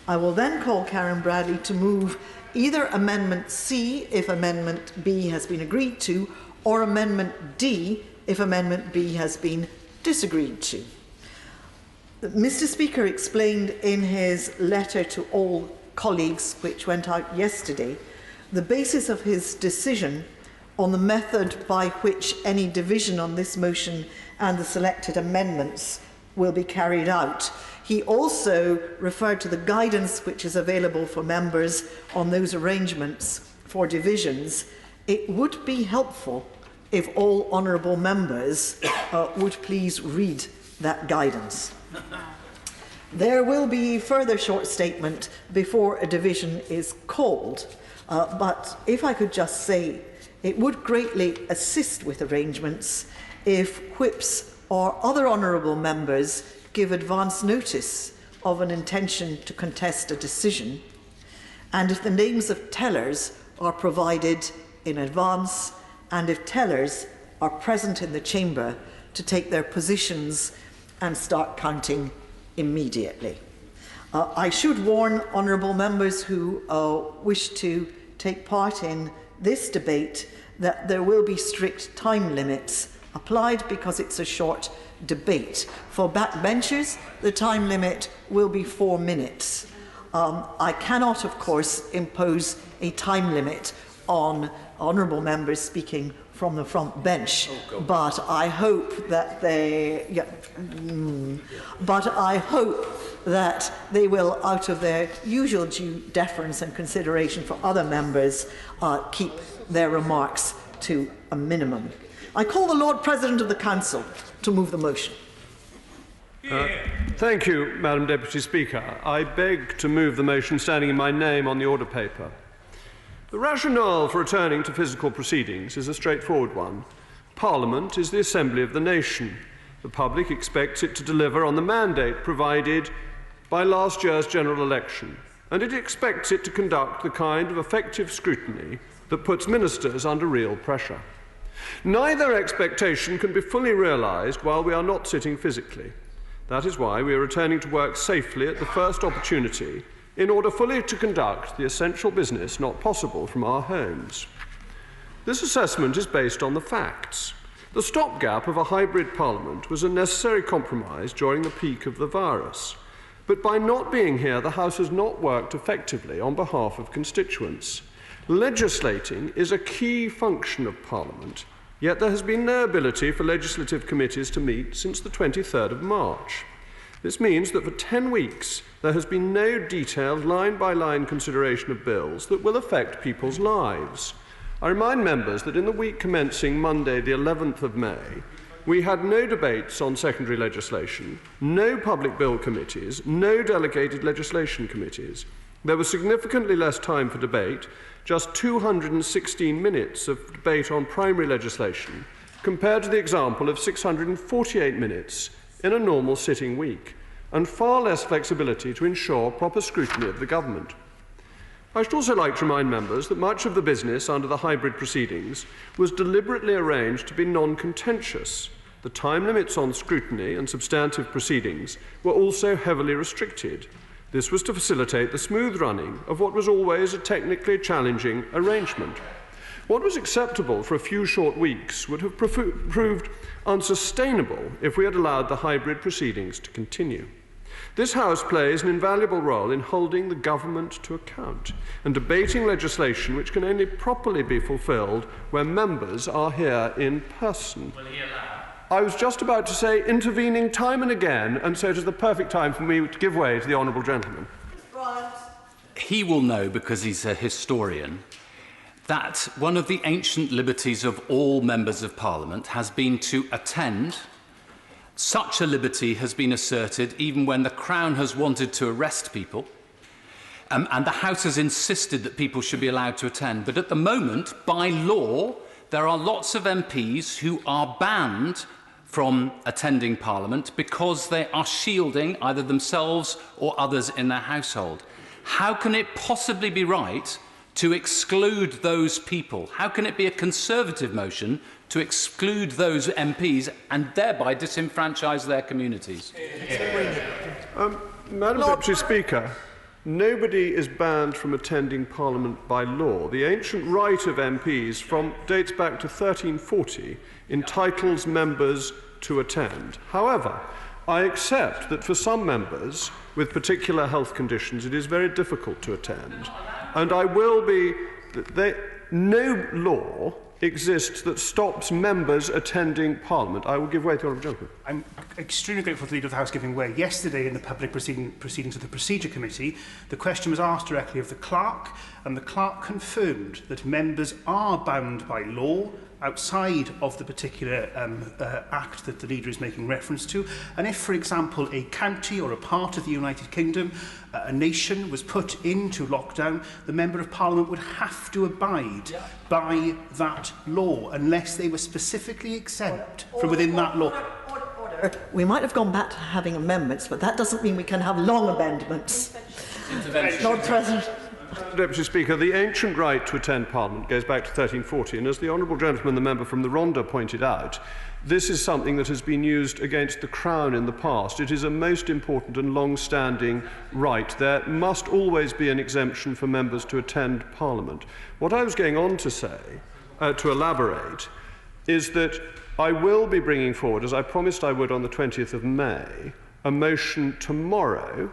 I will then call Karen Bradley to move either Amendment C if Amendment B has been agreed to, or Amendment D if Amendment B has been disagreed to. Mr. Speaker explained in his letter to all colleagues, which went out yesterday, the basis of his decision on the method by which any division on this motion and the selected amendments will be carried out. He also referred to the guidance which is available for members on those arrangements for divisions. It would be helpful if all honourable members would please read that guidance. There will be further short statement before a division is called, but if I could just say, it would greatly assist with arrangements if whips or other honourable members give advance notice of an intention to contest a decision, and if the names of tellers are provided in advance, and if tellers are present in the chamber to take their positions and start counting immediately. I should warn honourable members who wish to take part in this debate that there will be strict time limits applied because it's a short debate. For backbenchers, the time limit will be 4 minutes. I cannot, of course, impose a time limit on honourable members speaking from the front bench, but I hope that they, will, out of their usual due deference and consideration for other members, keep their remarks to a minimum. I call the Lord President of the Council to move the motion. Thank you, Madam Deputy Speaker. I beg to move the motion standing in my name on the order paper. The rationale for returning to physical proceedings is a straightforward one. Parliament is the assembly of the nation. The public expects it to deliver on the mandate provided by last year's general election, and it expects it to conduct the kind of effective scrutiny that puts ministers under real pressure. Neither expectation can be fully realised while we are not sitting physically. That is why we are returning to work safely at the first opportunity in order fully to conduct the essential business not possible from our homes. This assessment is based on the facts. The stopgap of a hybrid parliament was a necessary compromise during the peak of the virus. But by not being here, the House has not worked effectively on behalf of constituents. Legislating is a key function of Parliament, yet there has been no ability for legislative committees to meet since the 23rd of March. This means that for 10 weeks there has been no detailed line-by-line consideration of bills that will affect people's lives. I remind members that in the week commencing Monday the 11th of May, we had no debates on secondary legislation, no public bill committees, no delegated legislation committees. There was significantly less time for debate, just 216 minutes of debate on primary legislation, compared to the example of 648 minutes in a normal sitting week, and far less flexibility to ensure proper scrutiny of the government. I should also like to remind members that much of the business under the hybrid proceedings was deliberately arranged to be non-contentious. The time limits on scrutiny and substantive proceedings were also heavily restricted. This was to facilitate the smooth running of what was always a technically challenging arrangement. What was acceptable for a few short weeks would have proved unsustainable if we had allowed the hybrid proceedings to continue. This House plays an invaluable role in holding the government to account and debating legislation which can only properly be fulfilled where members are here in person. I was just about to say intervening time and again, and so it is the perfect time for me to give way to the honourable gentleman. He will know, because he's a historian, that one of the ancient liberties of all members of Parliament has been to attend. Such a liberty has been asserted even when the Crown has wanted to arrest people, and the House has insisted that people should be allowed to attend. But at the moment, by law, there are lots of MPs who are banned from attending Parliament because they are shielding either themselves or others in their household. How can it possibly be right to exclude those people? How can it be a Conservative motion to exclude those MPs and thereby disenfranchise their communities? Madam Deputy Speaker, nobody is banned from attending Parliament by law. The ancient right of MPs dates back to 1340, entitles members to attend. However, I accept that for some members with particular health conditions it is very difficult to attend, and I will be... no law exists that stops members attending Parliament. I will give way to the honourable gentleman. I'm extremely grateful to the Leader of the House giving way. Yesterday, in the public proceedings of the Procedure Committee, the question was asked directly of the Clerk, and the Clerk confirmed that members are bound by law outside of the particular act that the Leader is making reference to. And if, for example, a county or a part of the United Kingdom, a nation, was put into lockdown, the Member of Parliament would have to abide by that law unless they were specifically exempt from within that law. We might have gone back to having amendments, but that doesn't mean we can have long amendments. Lord President. Deputy Speaker, the ancient right to attend Parliament goes back to 1340, and as the honourable gentleman, the member from the Rhondda, pointed out, this is something that has been used against the Crown in the past. It is a most important and long-standing right. There must always be an exemption for members to attend Parliament. What I was going on to say, to elaborate, is that I will be bringing forward, as I promised I would on the 20th of May, a motion tomorrow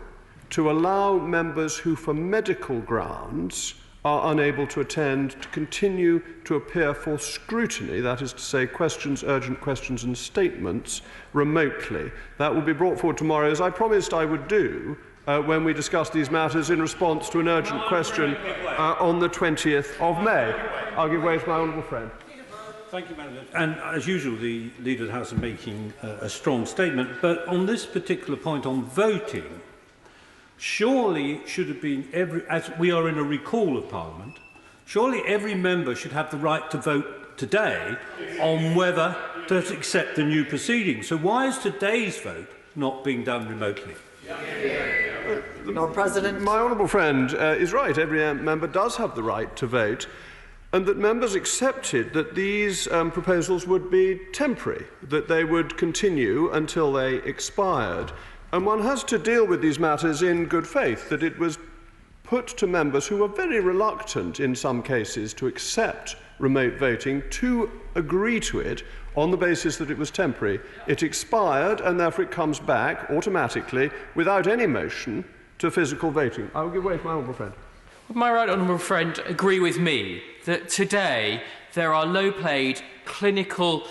to allow members who, for medical grounds, are unable to attend to continue to appear for scrutiny, that is to say questions, urgent questions and statements, remotely. That will be brought forward tomorrow, as I promised I would do when we discuss these matters in response to an urgent question on the 20th of May. I'll give way to my honourable friend. Thank you, Madam. And as usual, the Leader of the House is making a strong statement, but on this particular point on voting, surely it should have been as we are in a recall of Parliament, surely every member should have the right to vote today on whether to accept the new proceedings. So why is today's vote not being done remotely? Lord President. My honourable friend is right. Every member does have the right to vote, and that members accepted that these proposals would be temporary, that they would continue until they expired. And one has to deal with these matters in good faith, that it was put to members who were very reluctant in some cases to accept remote voting to agree to it on the basis that it was temporary. It expired, and therefore it comes back automatically without any motion to physical voting. I will give way to my honourable friend. Would my right honourable friend agree with me that today there are low-paid clinical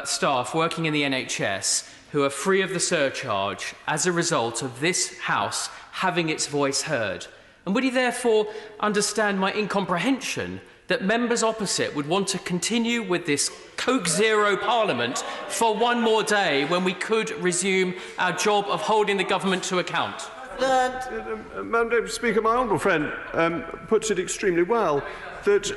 staff working in the NHS who are free of the surcharge as a result of this House having its voice heard? And would he therefore understand my incomprehension that members opposite would want to continue with this Coke Zero Parliament for one more day when we could resume our job of holding the government to account? Madam Deputy Speaker, my honourable friend puts it extremely well, that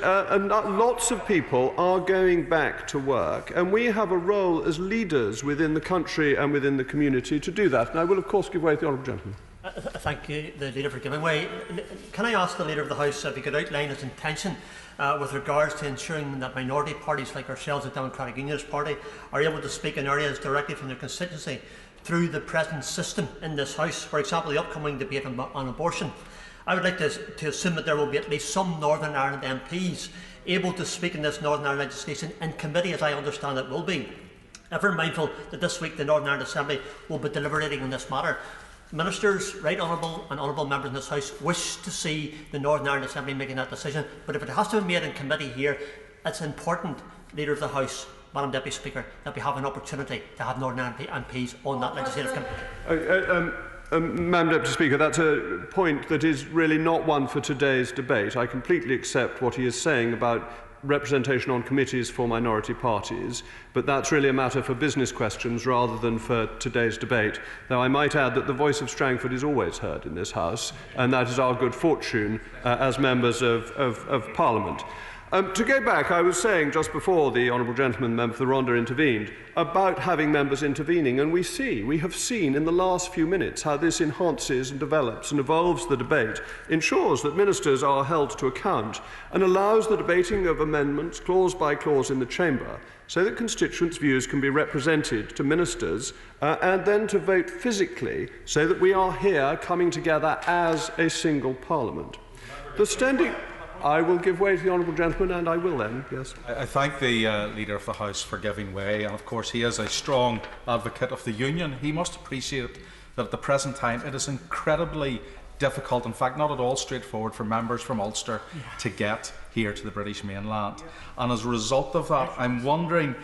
lots of people are going back to work, and we have a role as leaders within the country and within the community to do that. And I will, of course, give way to the honourable gentleman. Thank you, the Leader, for giving way. Can I ask the Leader of the House if he could outline his intention with regards to ensuring that minority parties like ourselves, the Democratic Unionist Party, are able to speak in areas directly from their constituency through the present system in this House? For example, the upcoming debate on abortion. I would like to assume that there will be at least some Northern Ireland MPs able to speak in this Northern Ireland legislation in committee, as I understand it will be. Ever mindful that this week the Northern Ireland Assembly will be deliberating on this matter. Ministers, right honourable and honourable members in this House, wish to see the Northern Ireland Assembly making that decision, but if it has to be made in committee here, it's important, Leader of the House, Madam Deputy Speaker, that we have an opportunity to have Northern Ireland MPs on that legislative committee. Madam Deputy Speaker, that's a point that is really not one for today's debate. I completely accept what he is saying about representation on committees for minority parties, but that's really a matter for business questions rather than for today's debate. Though I might add that the voice of Strangford is always heard in this House, and that is our good fortune as members of Parliament. To go back, I was saying just before the Honourable Gentleman, Member for the Rhondda, intervened about having members intervening, and we have seen in the last few minutes how this enhances and develops and evolves the debate, ensures that ministers are held to account, and allows the debating of amendments clause by clause in the chamber, so that constituents' views can be represented to ministers and then to vote physically, so that we are here coming together as a single Parliament. The standing... I will give way to the Honourable Gentleman, and I will then, yes. I thank the Leader of the House for giving way, and of course he is a strong advocate of the Union. He must appreciate that at the present time it is incredibly difficult, in fact not at all straightforward, for members from Ulster to get here to the British mainland. And as a result of that, I'm wondering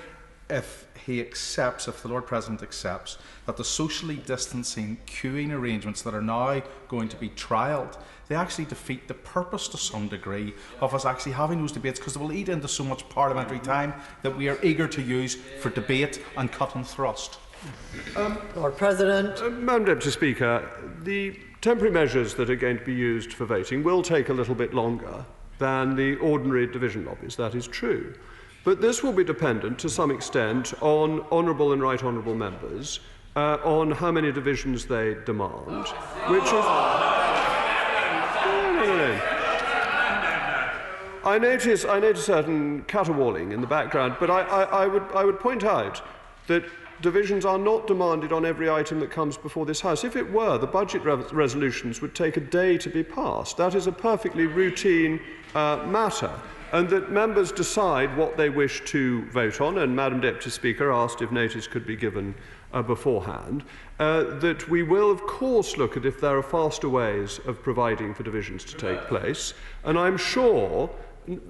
if he accepts, if the Lord President accepts, that the socially distancing queuing arrangements that are now going to be trialled, they actually defeat the purpose to some degree of us actually having those debates, because they will eat into so much parliamentary time that we are eager to use for debate and cut and thrust. Lord President. Madam Deputy Speaker, the temporary measures that are going to be used for voting will take a little bit longer than the ordinary division lobbies, that is true. But this will be dependent to some extent on honourable and right honourable members, on how many divisions they demand, which is... No. I notice certain caterwauling in the background, but I would point out that divisions are not demanded on every item that comes before this House. If it were, the budget resolutions would take a day to be passed. That is a perfectly routine matter. And that members decide what they wish to vote on, and Madam Deputy Speaker asked if notice could be given beforehand, that we will of course look at if there are faster ways of providing for divisions to take place. And I'm sure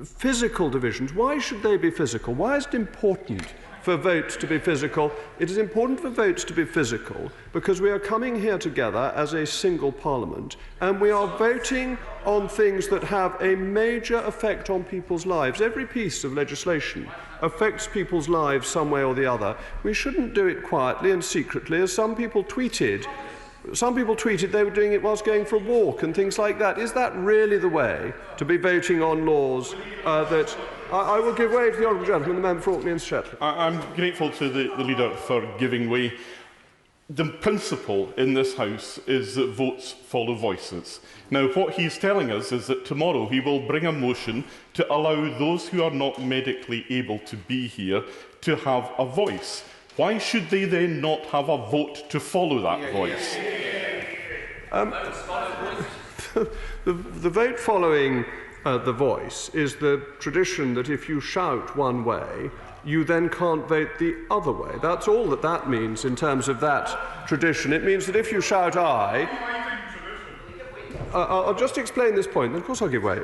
physical divisions, why should they be physical? Why is it important for votes to be physical? It is important for votes to be physical because we are coming here together as a single Parliament and we are voting on things that have a major effect on people's lives. Every piece of legislation affects people's lives some way or the other. We shouldn't do it quietly and secretly, as some people tweeted. Some people tweeted they were doing it whilst going for a walk and things like that. Is that really the way to be voting on laws that... I will give way to the Honourable Gentleman, the member for Orkney and Shetland. I'm grateful to the Leader for giving way. The principle in this House is that votes follow voices. Now, what he's telling us is that tomorrow he will bring a motion to allow those who are not medically able to be here to have a voice. Why should they then not have a vote to follow that voice? The vote following the voice is the tradition that if you shout one way, you then can't vote the other way. That's all that means in terms of that tradition. It means that if you shout aye... I'll just explain this point, and of course I'll give way.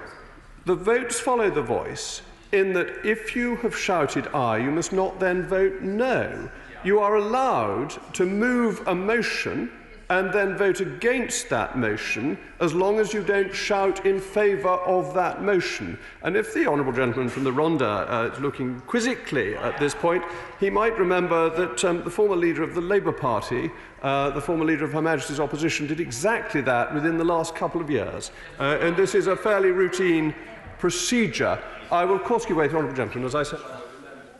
The votes follow the voice in that if you have shouted aye, you must not then vote no. You are allowed to move a motion and then vote against that motion as long as you don't shout in favour of that motion. And if the Honourable Gentleman from the Rhondda is looking quizzically at this point, he might remember that the former leader of the Labour Party, the former leader of Her Majesty's Opposition, did exactly that within the last couple of years. And this is a fairly routine procedure. I will of course give way to the Honourable Gentleman, as I said.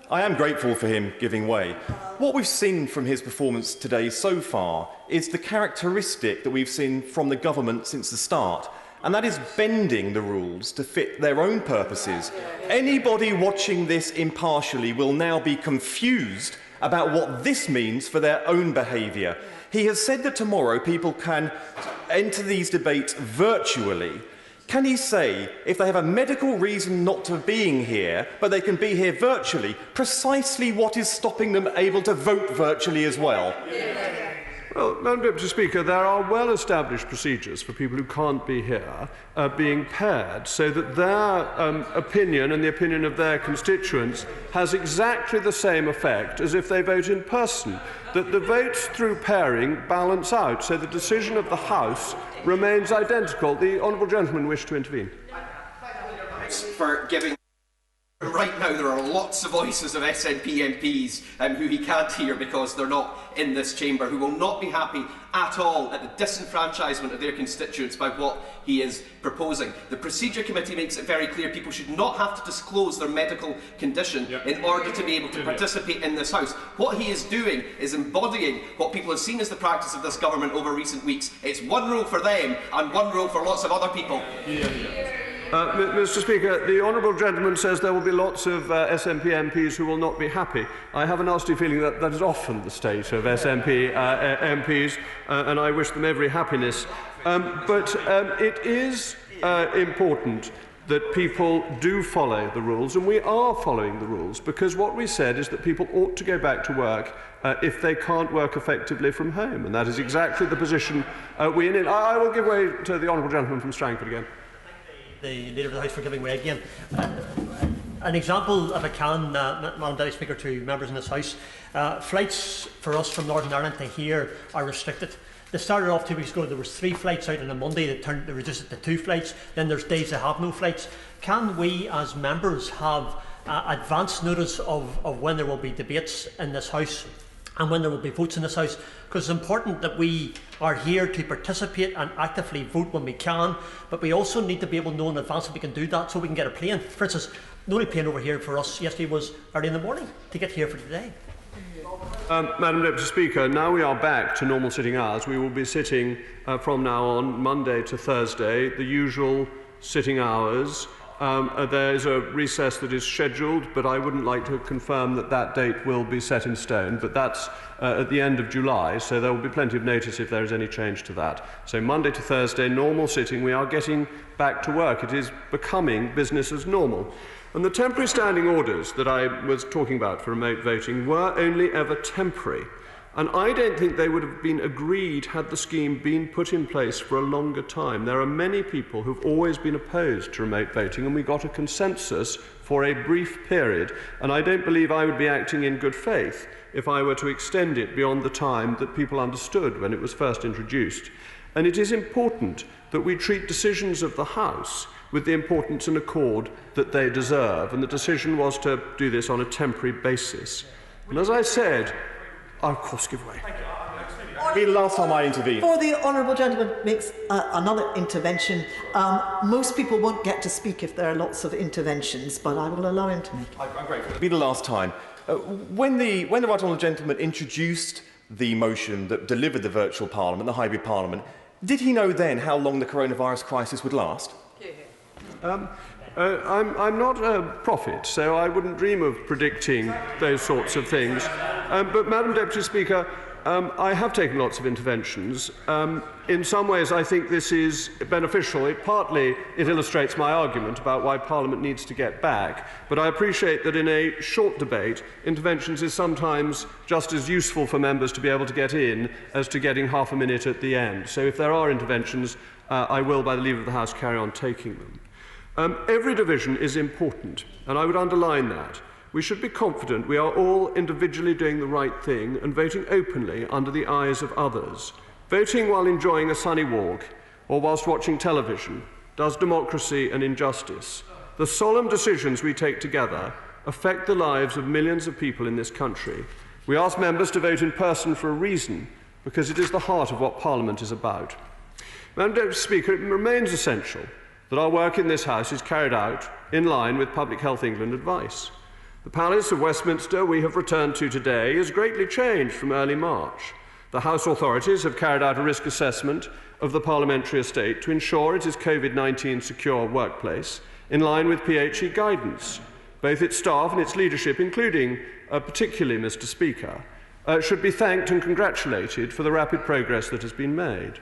I am grateful for him giving way. What we've seen from his performance today so far is the characteristic that we've seen from the government since the start, and that is bending the rules to fit their own purposes. Anybody watching this impartially will now be confused about what this means for their own behaviour. He has said that tomorrow people can enter these debates virtually. Can he say, if they have a medical reason not to being here, but they can be here virtually, precisely what is stopping them able to vote virtually as well? Well, Madam Deputy Speaker, there are well-established procedures for people who can't be here being paired so that their opinion and the opinion of their constituents has exactly the same effect as if they vote in person, that the votes through pairing balance out so the decision of the House remains identical. The honourable gentleman wished to intervene. For giving. Right now there are lots of voices of SNP MPs who he can't hear because they're not in this chamber, who will not be happy at all at the disenfranchisement of their constituents by what he is proposing. The Procedure Committee makes it very clear people should not have to disclose their medical condition in order to be able to participate in this House. What he is doing is embodying what people have seen as the practice of this government over recent weeks. It's one rule for them and one rule for lots of other people. Mr. Speaker, the honourable gentleman says there will be lots of SNP MPs who will not be happy. I have a nasty feeling that that is often the state of SNP MPs, and I wish them every happiness. But it is important that people do follow the rules, and we are following the rules, because what we said is that people ought to go back to work if they can't work effectively from home, and that is exactly the position we're in. I will give way to the honourable gentleman from Strangford again. The Leader of the House for giving way again. An example, if I can, Madam Deputy Speaker, to members in this House. Flights for us from Northern Ireland to here are restricted. They started off 2 weeks ago. There was 3 flights out on a Monday. They reduced it to 2 flights. Then there's days they have no flights. Can we, as members, have advance notice of when there will be debates in this House and when there will be votes in this House? Because it's important that we are here to participate and actively vote when we can, but we also need to be able to know in advance that we can do that so we can get a plane. For instance, the only plane over here for us yesterday was early in the morning to get here for today. Madam Deputy Speaker, now we are back to normal sitting hours. We will be sitting from now on, Monday to Thursday, the usual sitting hours. There is a recess that is scheduled, but I wouldn't like to confirm that that date will be set in stone, but that's at the end of July, so there will be plenty of notice if there is any change to that. So Monday to Thursday, normal sitting. We are getting back to work. It is becoming business as normal. And the temporary standing orders that I was talking about for remote voting were only ever temporary. And I don't think they would have been agreed had the scheme been put in place for a longer time. There are many people who've always been opposed to remote voting, and we got a consensus for a brief period. And I don't believe I would be acting in good faith if I were to extend it beyond the time that people understood when it was first introduced. And it is important that we treat decisions of the House with the importance and accord that they deserve. And the decision was to do this on a temporary basis. And as I said, I'll of course give way. Be the last time I intervene. Before the honourable gentleman makes another intervention, most people won't get to speak if there are lots of interventions, but I will allow him to make it. I'm grateful. It'll be the last time. When the right honourable gentleman introduced the motion that delivered the virtual parliament, the hybrid parliament, did he know then how long the coronavirus crisis would last? I'm not a prophet, so I wouldn't dream of predicting those sorts of things. But, Madam Deputy Speaker, I have taken lots of interventions. In some ways, I think this is beneficial. Partly, it illustrates my argument about why Parliament needs to get back. But I appreciate that in a short debate, interventions is sometimes just as useful for members to be able to get in as to getting half a minute at the end. So if there are interventions, I will, by the leave of the House, carry on taking them. Every division is important, and I would underline that. We should be confident we are all individually doing the right thing and voting openly under the eyes of others. Voting while enjoying a sunny walk or whilst watching television does democracy an injustice. The solemn decisions we take together affect the lives of millions of people in this country. We ask members to vote in person for a reason, because it is the heart of what Parliament is about. Madam Deputy Speaker, it remains essential that our work in this House is carried out in line with Public Health England advice. The Palace of Westminster we have returned to today is greatly changed from early March. The House authorities have carried out a risk assessment of the parliamentary estate to ensure it is COVID-19 secure workplace in line with PHE guidance. Both its staff and its leadership, including particularly Mr. Speaker, should be thanked and congratulated for the rapid progress that has been made.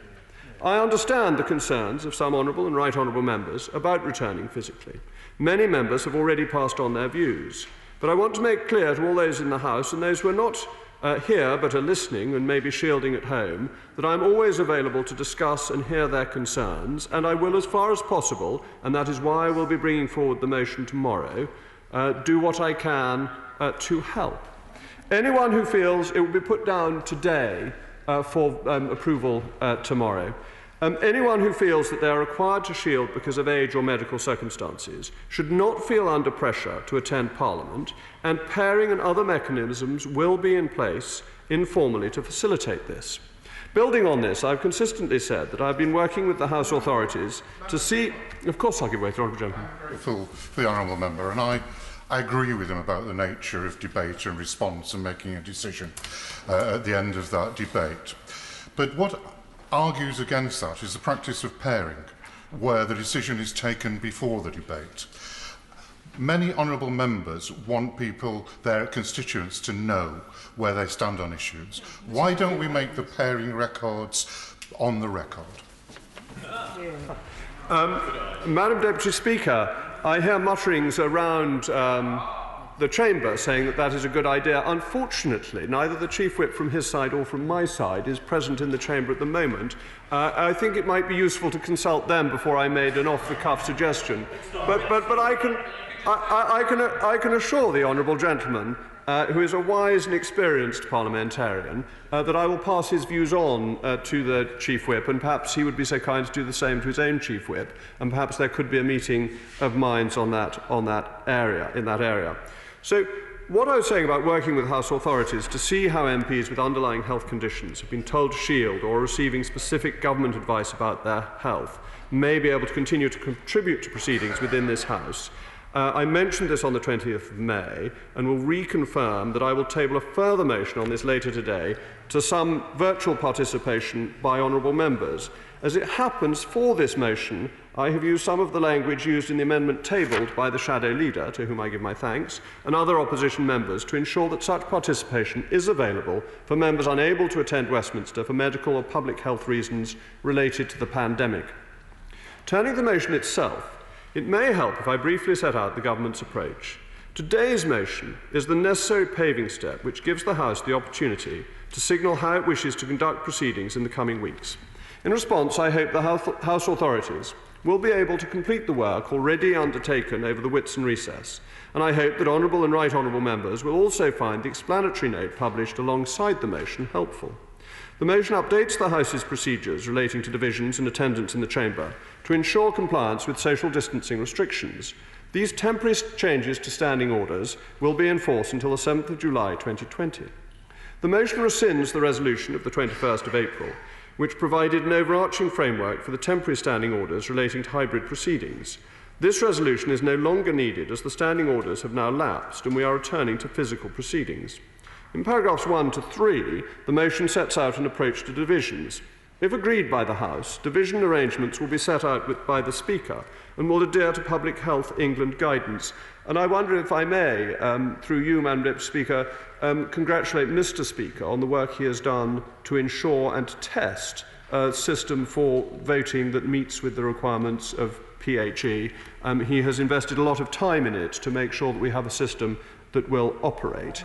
I understand the concerns of some honourable and right honourable members about returning physically. Many members have already passed on their views. But I want to make clear to all those in the House and those who are not here but are listening and maybe shielding at home, that I'm always available to discuss and hear their concerns, and I will as far as possible, and that is why I will be bringing forward the motion tomorrow, do what I can to help. Anyone who feels it will be put down today for approval tomorrow. Anyone who feels that they are required to shield because of age or medical circumstances should not feel under pressure to attend Parliament, and pairing and other mechanisms will be in place informally to facilitate this. Building on this, I've consistently said that I've been working with the House authorities to see... Of course I'll give way to the Honourable Gentleman. For the Honourable Member, and I agree with him about the nature of debate and response and making a decision at the end of that debate. But what argues against that is the practice of pairing, where the decision is taken before the debate. Many honourable members want people, their constituents, to know where they stand on issues. Why don't we make the pairing records on the record? Madam Deputy Speaker, I hear mutterings around the chamber saying that that is a good idea. Unfortunately, neither the Chief Whip from his side or from my side is present in the chamber at the moment. I think it might be useful to consult them before I made an off-the-cuff suggestion. But I can assure the honourable gentleman, who is a wise and experienced parliamentarian, that I will pass his views on to the Chief Whip, and perhaps he would be so kind to do the same to his own Chief Whip, and perhaps there could be a meeting of minds in that area. So, what I was saying about working with House authorities to see how MPs with underlying health conditions have been told to shield or receiving specific government advice about their health may be able to continue to contribute to proceedings within this House. I mentioned this on the 20th of May and will reconfirm that I will table a further motion on this later today to some virtual participation by honourable members. As it happens, for this motion, I have used some of the language used in the amendment tabled by the Shadow Leader, to whom I give my thanks, and other opposition members to ensure that such participation is available for members unable to attend Westminster for medical or public health reasons related to the pandemic. Turning to the motion itself, it may help if I briefly set out the government's approach. Today's motion is the necessary paving step which gives the House the opportunity to signal how it wishes to conduct proceedings in the coming weeks. In response, I hope the House authorities will be able to complete the work already undertaken over the Whitsun recess, and I hope that honourable and right honourable members will also find the explanatory note published alongside the motion helpful. The motion updates the House's procedures relating to divisions and attendance in the chamber to ensure compliance with social distancing restrictions. These temporary changes to standing orders will be in force until the 7th of July 2020. The motion rescinds the resolution of the 21st of April, which provided an overarching framework for the temporary standing orders relating to hybrid proceedings. This resolution is no longer needed as the standing orders have now lapsed and we are returning to physical proceedings. In paragraphs 1 to 3, the motion sets out an approach to divisions. If agreed by the House, division arrangements will be set out by the Speaker and will adhere to Public Health England guidance. And I wonder if I may, through you, Madam Deputy Speaker, congratulate Mr. Speaker on the work he has done to ensure and to test a system for voting that meets with the requirements of PHE. He has invested a lot of time in it to make sure that we have a system that will operate.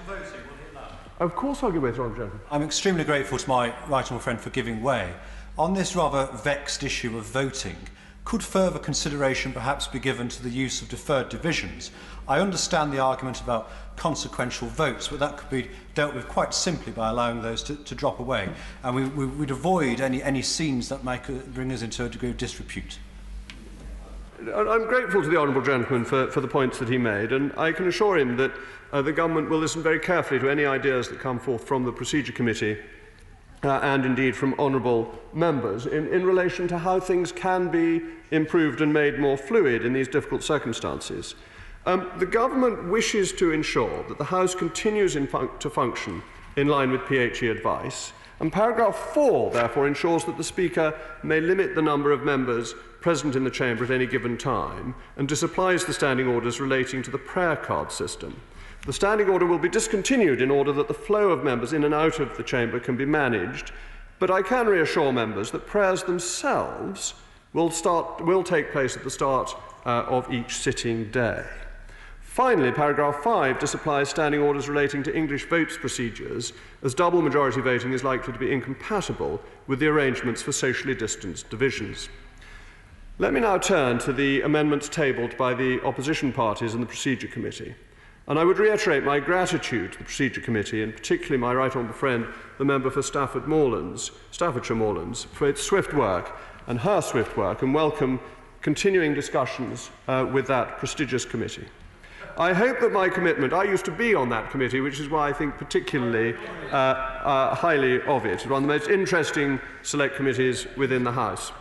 Of course I'll give way to Honourable Gentleman. I'm extremely grateful to my right honourable friend for giving way. On this rather vexed issue of voting, could further consideration perhaps be given to the use of deferred divisions? I understand the argument about consequential votes, but that could be dealt with quite simply by allowing those to drop away. And we'd avoid any scenes that might bring us into a degree of disrepute. I'm grateful to the honourable gentleman for the points that he made, and I can assure him that the government will listen very carefully to any ideas that come forth from the Procedure Committee and indeed from honourable members in relation to how things can be improved and made more fluid in these difficult circumstances. The government wishes to ensure that the House continues to function in line with PHE advice, and paragraph 4 therefore ensures that the Speaker may limit the number of members present in the chamber at any given time and disapplies the standing orders relating to the prayer card system. The standing order will be discontinued in order that the flow of members in and out of the chamber can be managed, but I can reassure members that prayers themselves will take place at the start of each sitting day. Finally, paragraph 5 disapplies standing orders relating to English votes procedures, as double majority voting is likely to be incompatible with the arrangements for socially distanced divisions. Let me now turn to the amendments tabled by the opposition parties in the Procedure Committee. And I would reiterate my gratitude to the Procedure Committee, and particularly my right honourable friend, the member for Staffordshire Moorlands, for its swift work and her swift work, and welcome continuing discussions with that prestigious committee. I hope that my commitment, I used to be on that committee, which is why I think particularly highly of it. It's one of the most interesting select committees within the House.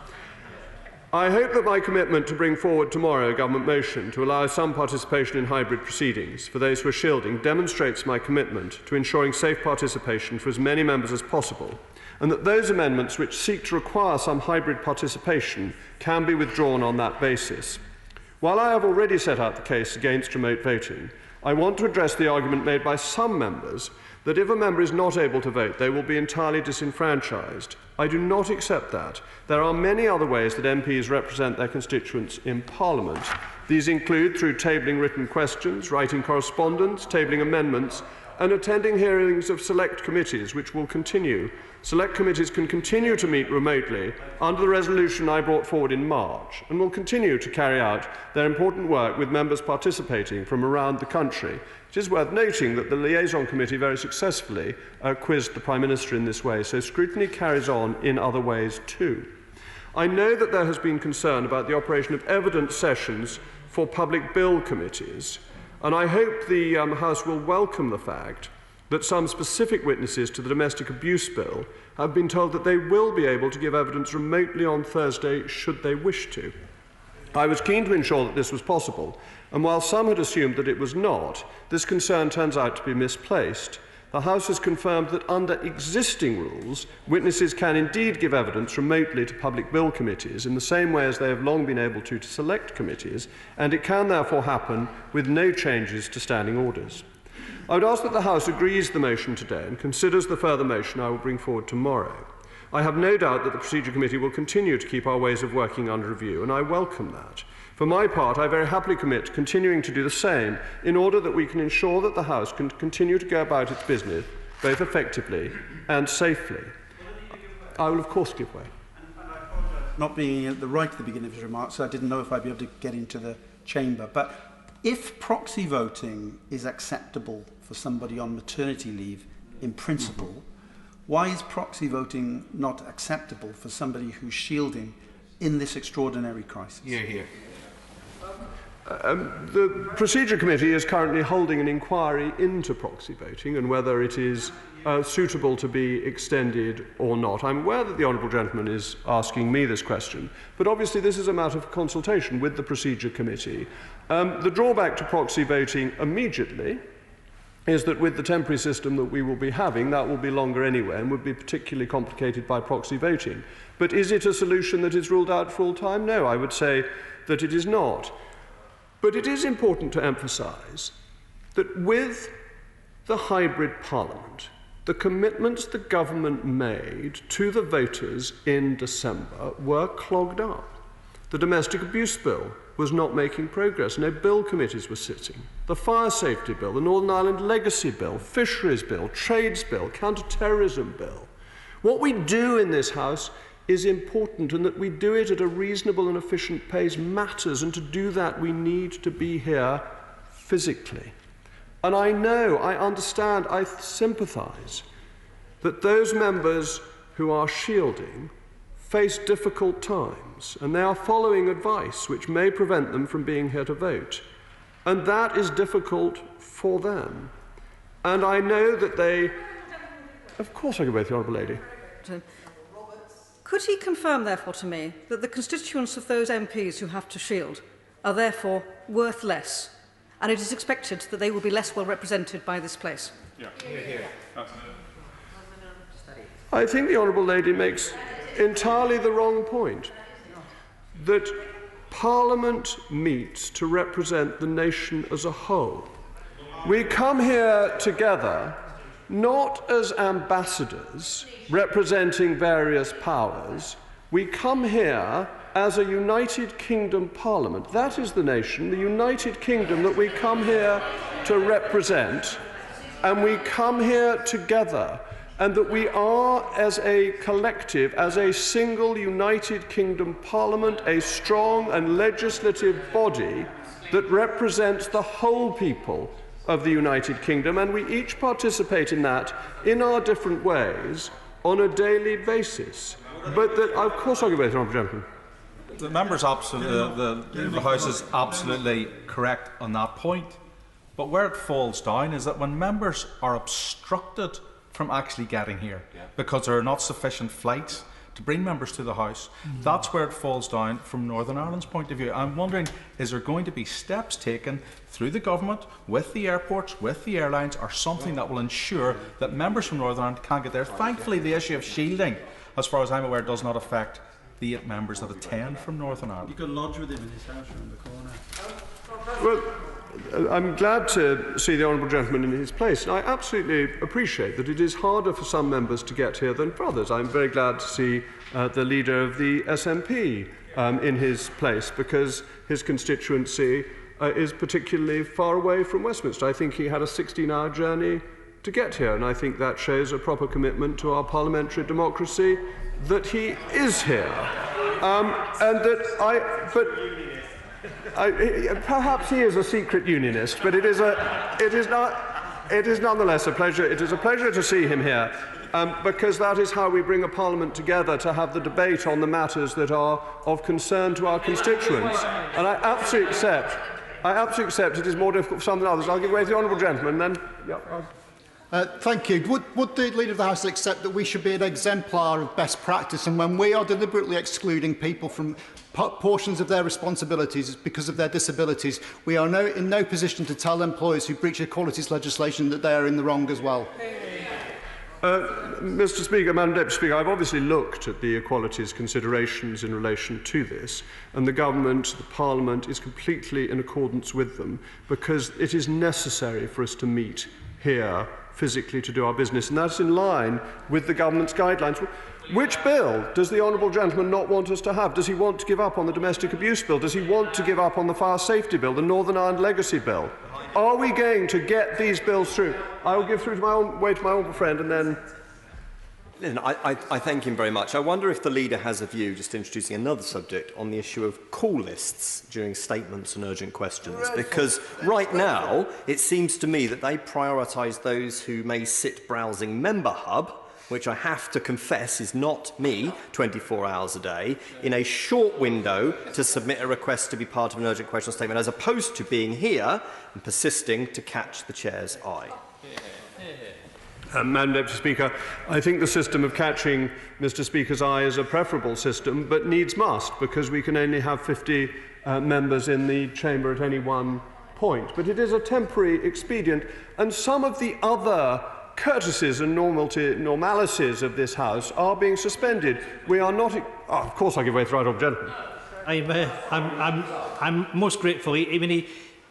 I hope that my commitment to bring forward tomorrow a government motion to allow some participation in hybrid proceedings for those who are shielding demonstrates my commitment to ensuring safe participation for as many members as possible, and that those amendments which seek to require some hybrid participation can be withdrawn on that basis. While I have already set out the case against remote voting, I want to address the argument made by some members that if a member is not able to vote, they will be entirely disenfranchised. I do not accept that. There are many other ways that MPs represent their constituents in Parliament. These include through tabling written questions, writing correspondence, tabling amendments, and attending hearings of select committees, which will continue. Select committees can continue to meet remotely under the resolution I brought forward in March, and will continue to carry out their important work with members participating from around the country. It is worth noting that the Liaison Committee very successfully quizzed the Prime Minister in this way, so scrutiny carries on in other ways too. I know that there has been concern about the operation of evidence sessions for public bill committees, and I hope the House will welcome the fact that some specific witnesses to the domestic abuse bill have been told that they will be able to give evidence remotely on Thursday should they wish to. I was keen to ensure that this was possible, and while some had assumed that it was not, this concern turns out to be misplaced. The House has confirmed that under existing rules, witnesses can indeed give evidence remotely to public bill committees in the same way as they have long been able to select committees, and it can therefore happen with no changes to standing orders. I would ask that the House agrees the motion today and considers the further motion I will bring forward tomorrow. I have no doubt that the Procedure Committee will continue to keep our ways of working under review, and I welcome that. For my part, I very happily commit to continuing to do the same in order that we can ensure that the House can continue to go about its business both effectively and safely. I will, of course, give way. Not being at the right at the beginning of his remarks, so I didn't know if I'd be able to get into the chamber. But if proxy voting is acceptable for somebody on maternity leave in principle, why is proxy voting not acceptable for somebody who's shielding in this extraordinary crisis? Hear, hear. The Procedure Committee is currently holding an inquiry into proxy voting and whether it is suitable to be extended or not. I'm aware that the Honourable Gentleman is asking me this question, but obviously this is a matter of consultation with the Procedure Committee. The drawback to proxy voting immediately is that with the temporary system that we will be having, that will be longer anyway and would be particularly complicated by proxy voting. But is it a solution that is ruled out for all time? No, I would say that it is not. But it is important to emphasise that with the hybrid parliament, the commitments the government made to the voters in December were clogged up. The domestic abuse bill was not making progress. No bill committees were sitting. The fire safety bill, the Northern Ireland legacy bill, fisheries bill, trades bill, counter-terrorism bill. What we do in this House is important, and that we do it at a reasonable and efficient pace matters, and to do that we need to be here physically. And I know, I understand, I sympathise that those members who are shielding face difficult times, and they are following advice which may prevent them from being here to vote. And that is difficult for them. And I know that they... Of course I can both, the Honourable Lady. Could he confirm, therefore, to me that the constituents of those MPs who have to shield are therefore worth less, and it is expected that they will be less well represented by this place? Yeah. Hear, hear. I think the Honourable Lady makes entirely the wrong point. That Parliament meets to represent the nation as a whole. We come here together not as ambassadors representing various powers. We come here as a United Kingdom Parliament. That is the nation, the United Kingdom, that we come here to represent, and we come here together, and that we are, as a collective, as a single United Kingdom Parliament, a strong and legislative body that represents the whole people of the United Kingdom, and we each participate in that in our different ways on a daily basis. But that, of course, I'll give way to the honourable gentleman. The member's the House is absolutely correct on that point. But where it falls down is that when members are obstructed from actually getting here because there are not sufficient flights to bring members to the House, that's where it falls down from Northern Ireland's point of view. I'm wondering, is there going to be steps taken through the government, with the airports, with the airlines, or something that will ensure that members from Northern Ireland can't get there? Thankfully, the issue of shielding, as far as I'm aware, does not affect the 8 members that attend from Northern Ireland. You could lodge with him in his house around the corner. Well, I'm glad to see the honourable gentleman in his place. I absolutely appreciate that it is harder for some members to get here than for others. I'm very glad to see the leader of the SNP in his place, because his constituency is particularly far away from Westminster. I think he had a 16-hour journey to get here, and I think that shows a proper commitment to our parliamentary democracy that he is here. Perhaps he is a secret unionist, but it is nonetheless a pleasure. It is a pleasure to see him here, because that is how we bring a parliament together to have the debate on the matters that are of concern to our constituents. And I absolutely accept it is more difficult for some than others. I'll give way to the honourable gentleman, then. Thank you. Would the Leader of the House accept that we should be an exemplar of best practice, and when we are deliberately excluding people from portions of their responsibilities because of their disabilities, we are in no position to tell employers who breach equalities legislation that they are in the wrong as well? Mr. Speaker, Madam Deputy Speaker, I've obviously looked at the equalities considerations in relation to this, and the government, the Parliament, is completely in accordance with them, because it is necessary for us to meet here physically to do our business, and that's in line with the government's guidelines. Which bill does the honourable gentleman not want us to have? Does he want to give up on the domestic abuse bill? Does he want to give up on the fire safety bill, the Northern Ireland legacy bill? Are we going to get these bills through? I will give to my honourable friend, and then... I thank him very much. I wonder if the leader has a view, just introducing another subject, on the issue of call lists during statements and urgent questions. Because right now, it seems to me that they prioritise those who may sit browsing Member Hub, which I have to confess is not me 24 hours a day, in a short window to submit a request to be part of an urgent question statement, as opposed to being here and persisting to catch the chair's eye. Madam Deputy Speaker, I think the system of catching Mr. Speaker's eye is a preferable system, but needs must, because we can only have 50 members in the chamber at any one point. But it is a temporary expedient, and some of the other courtesies and normalities of this House are being suspended. We are not... of course I give way to the right honourable gentleman. I'm most grateful.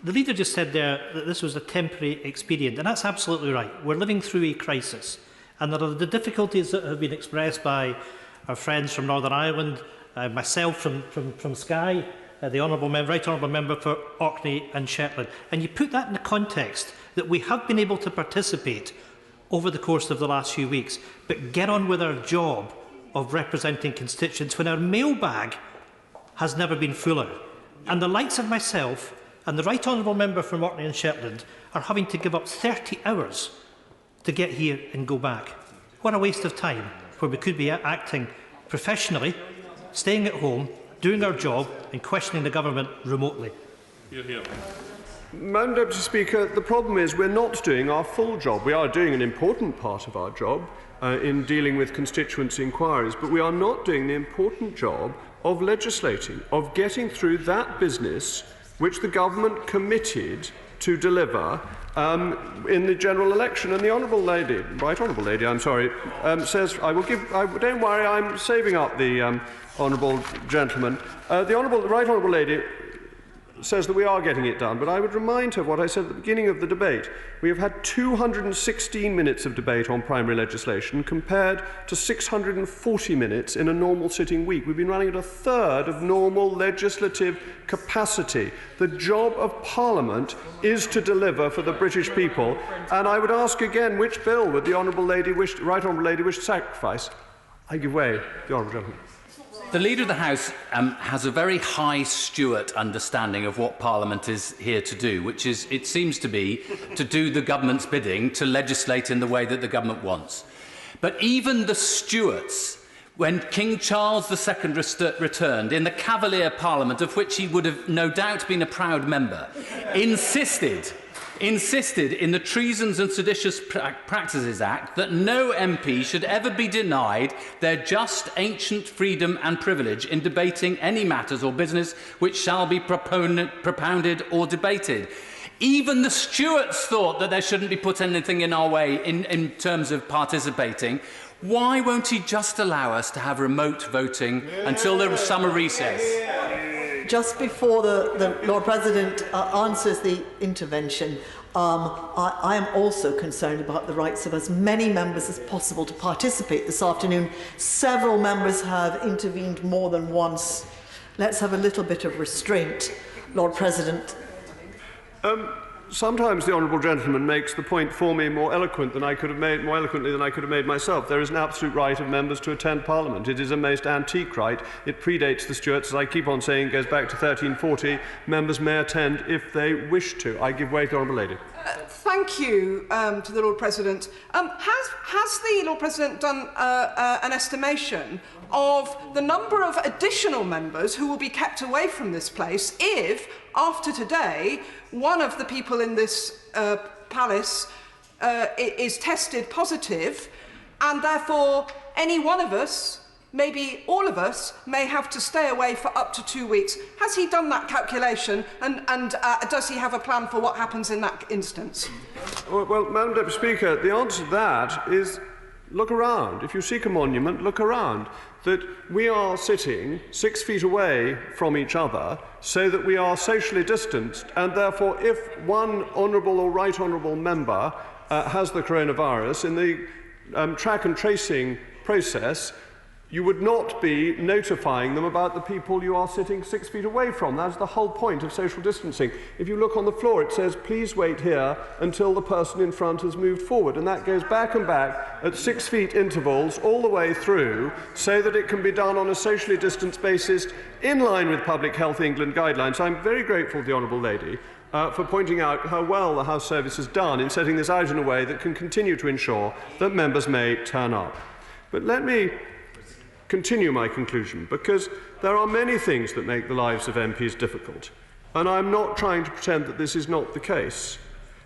The leader just said there that this was a temporary expedient, and that's absolutely right. We're living through a crisis, and there are the difficulties that have been expressed by our friends from Northern Ireland, myself from Skye, the right honourable member for Orkney and Shetland. And you put that in the context that we have been able to participate over the course of the last few weeks, but get on with our job of representing constituents when our mailbag has never been fuller. And the likes of myself and the right honourable member from Orkney and Shetland are having to give up 30 hours to get here and go back. What a waste of time, where we could be acting professionally, staying at home, doing our job and questioning the government remotely. Madam Deputy Speaker, the problem is we're not doing our full job. We are doing an important part of our job in dealing with constituency inquiries, but we are not doing the important job of legislating, of getting through that business which the government committed to deliver in the general election. And the honourable lady, right honourable lady, I'm sorry, says, don't worry, I'm saving up the honourable gentleman. The right honourable lady says that we are getting it done, but I would remind her of what I said at the beginning of the debate. We have had 216 minutes of debate on primary legislation compared to 640 minutes in a normal sitting week. We've been running at a third of normal legislative capacity. The job of Parliament is to deliver for the British people, and I would ask again, which bill would the Right Honourable Lady wish to sacrifice? I give way, the Honourable Gentleman. The Leader of the House has a very high Stuart understanding of what Parliament is here to do, which is, it seems to be, to do the government's bidding, to legislate in the way that the government wants. But even the Stuarts, when King Charles II returned, in the Cavalier Parliament, of which he would have no doubt been a proud member, insisted in the Treasons and Seditious Practices Act that no MP should ever be denied their just ancient freedom and privilege in debating any matters or business which shall be propounded or debated. Even the Stuarts thought that there shouldn't be put anything in our way in terms of participating. Why won't he just allow us to have remote voting until the summer recess? Just before the Lord President answers the intervention, I am also concerned about the rights of as many members as possible to participate this afternoon. Several members have intervened more than once. Let's have a little bit of restraint, Lord President. Sometimes the Honourable Gentleman makes the point for me more eloquently than I could have made myself. There is an absolute right of members to attend Parliament. It is a most antique right. It predates the Stuarts. As I keep on saying, goes back to 1340. Members may attend if they wish to. I give way to the Honourable Lady. Thank you to the Lord President. Has the Lord President done an estimation of the number of additional members who will be kept away from this place if, after today, one of the people in this palace is tested positive, and therefore any one of us, maybe all of us, may have to stay away for up to 2 weeks? Has he done that calculation, and does he have a plan for what happens in that instance? Well, Madam Deputy Speaker, the answer to that is look around. If you seek a monument, look around. That we are sitting 6 feet away from each other so that we are socially distanced, and therefore if one honourable or right honourable member has the coronavirus, in the track and tracing process, you would not be notifying them about the people you are sitting 6 feet away from. That's the whole point of social distancing. If you look on the floor, it says, please wait here until the person in front has moved forward. And that goes back and back at 6 feet intervals all the way through so that it can be done on a socially distanced basis in line with Public Health England guidelines. I'm very grateful to the Honourable Lady for pointing out how well the House Service has done in setting this out in a way that can continue to ensure that members may turn up. But let me continue my conclusion, because there are many things that make the lives of MPs difficult, and I'm not trying to pretend that this is not the case.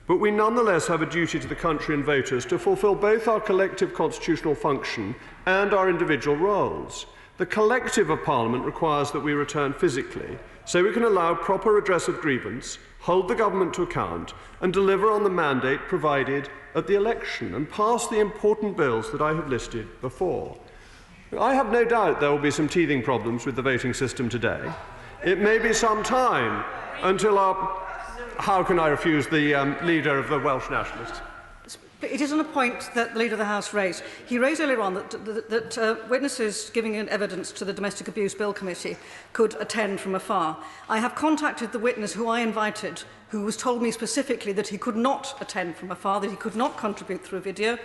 But we nonetheless have a duty to the country and voters to fulfil both our collective constitutional function and our individual roles. The collective of Parliament requires that we return physically, so we can allow proper redress of grievance, hold the government to account, and deliver on the mandate provided at the election, and pass the important bills that I have listed before. I have no doubt there will be some teething problems with the voting system today. It may be some time until how can I refuse the leader of the Welsh Nationalists? It isn't a point that the Leader of the House raised. He raised earlier on that witnesses giving evidence to the Domestic Abuse Bill Committee could attend from afar. I have contacted the witness who I invited, who was told me specifically that he could not attend from afar, that he could not contribute through video.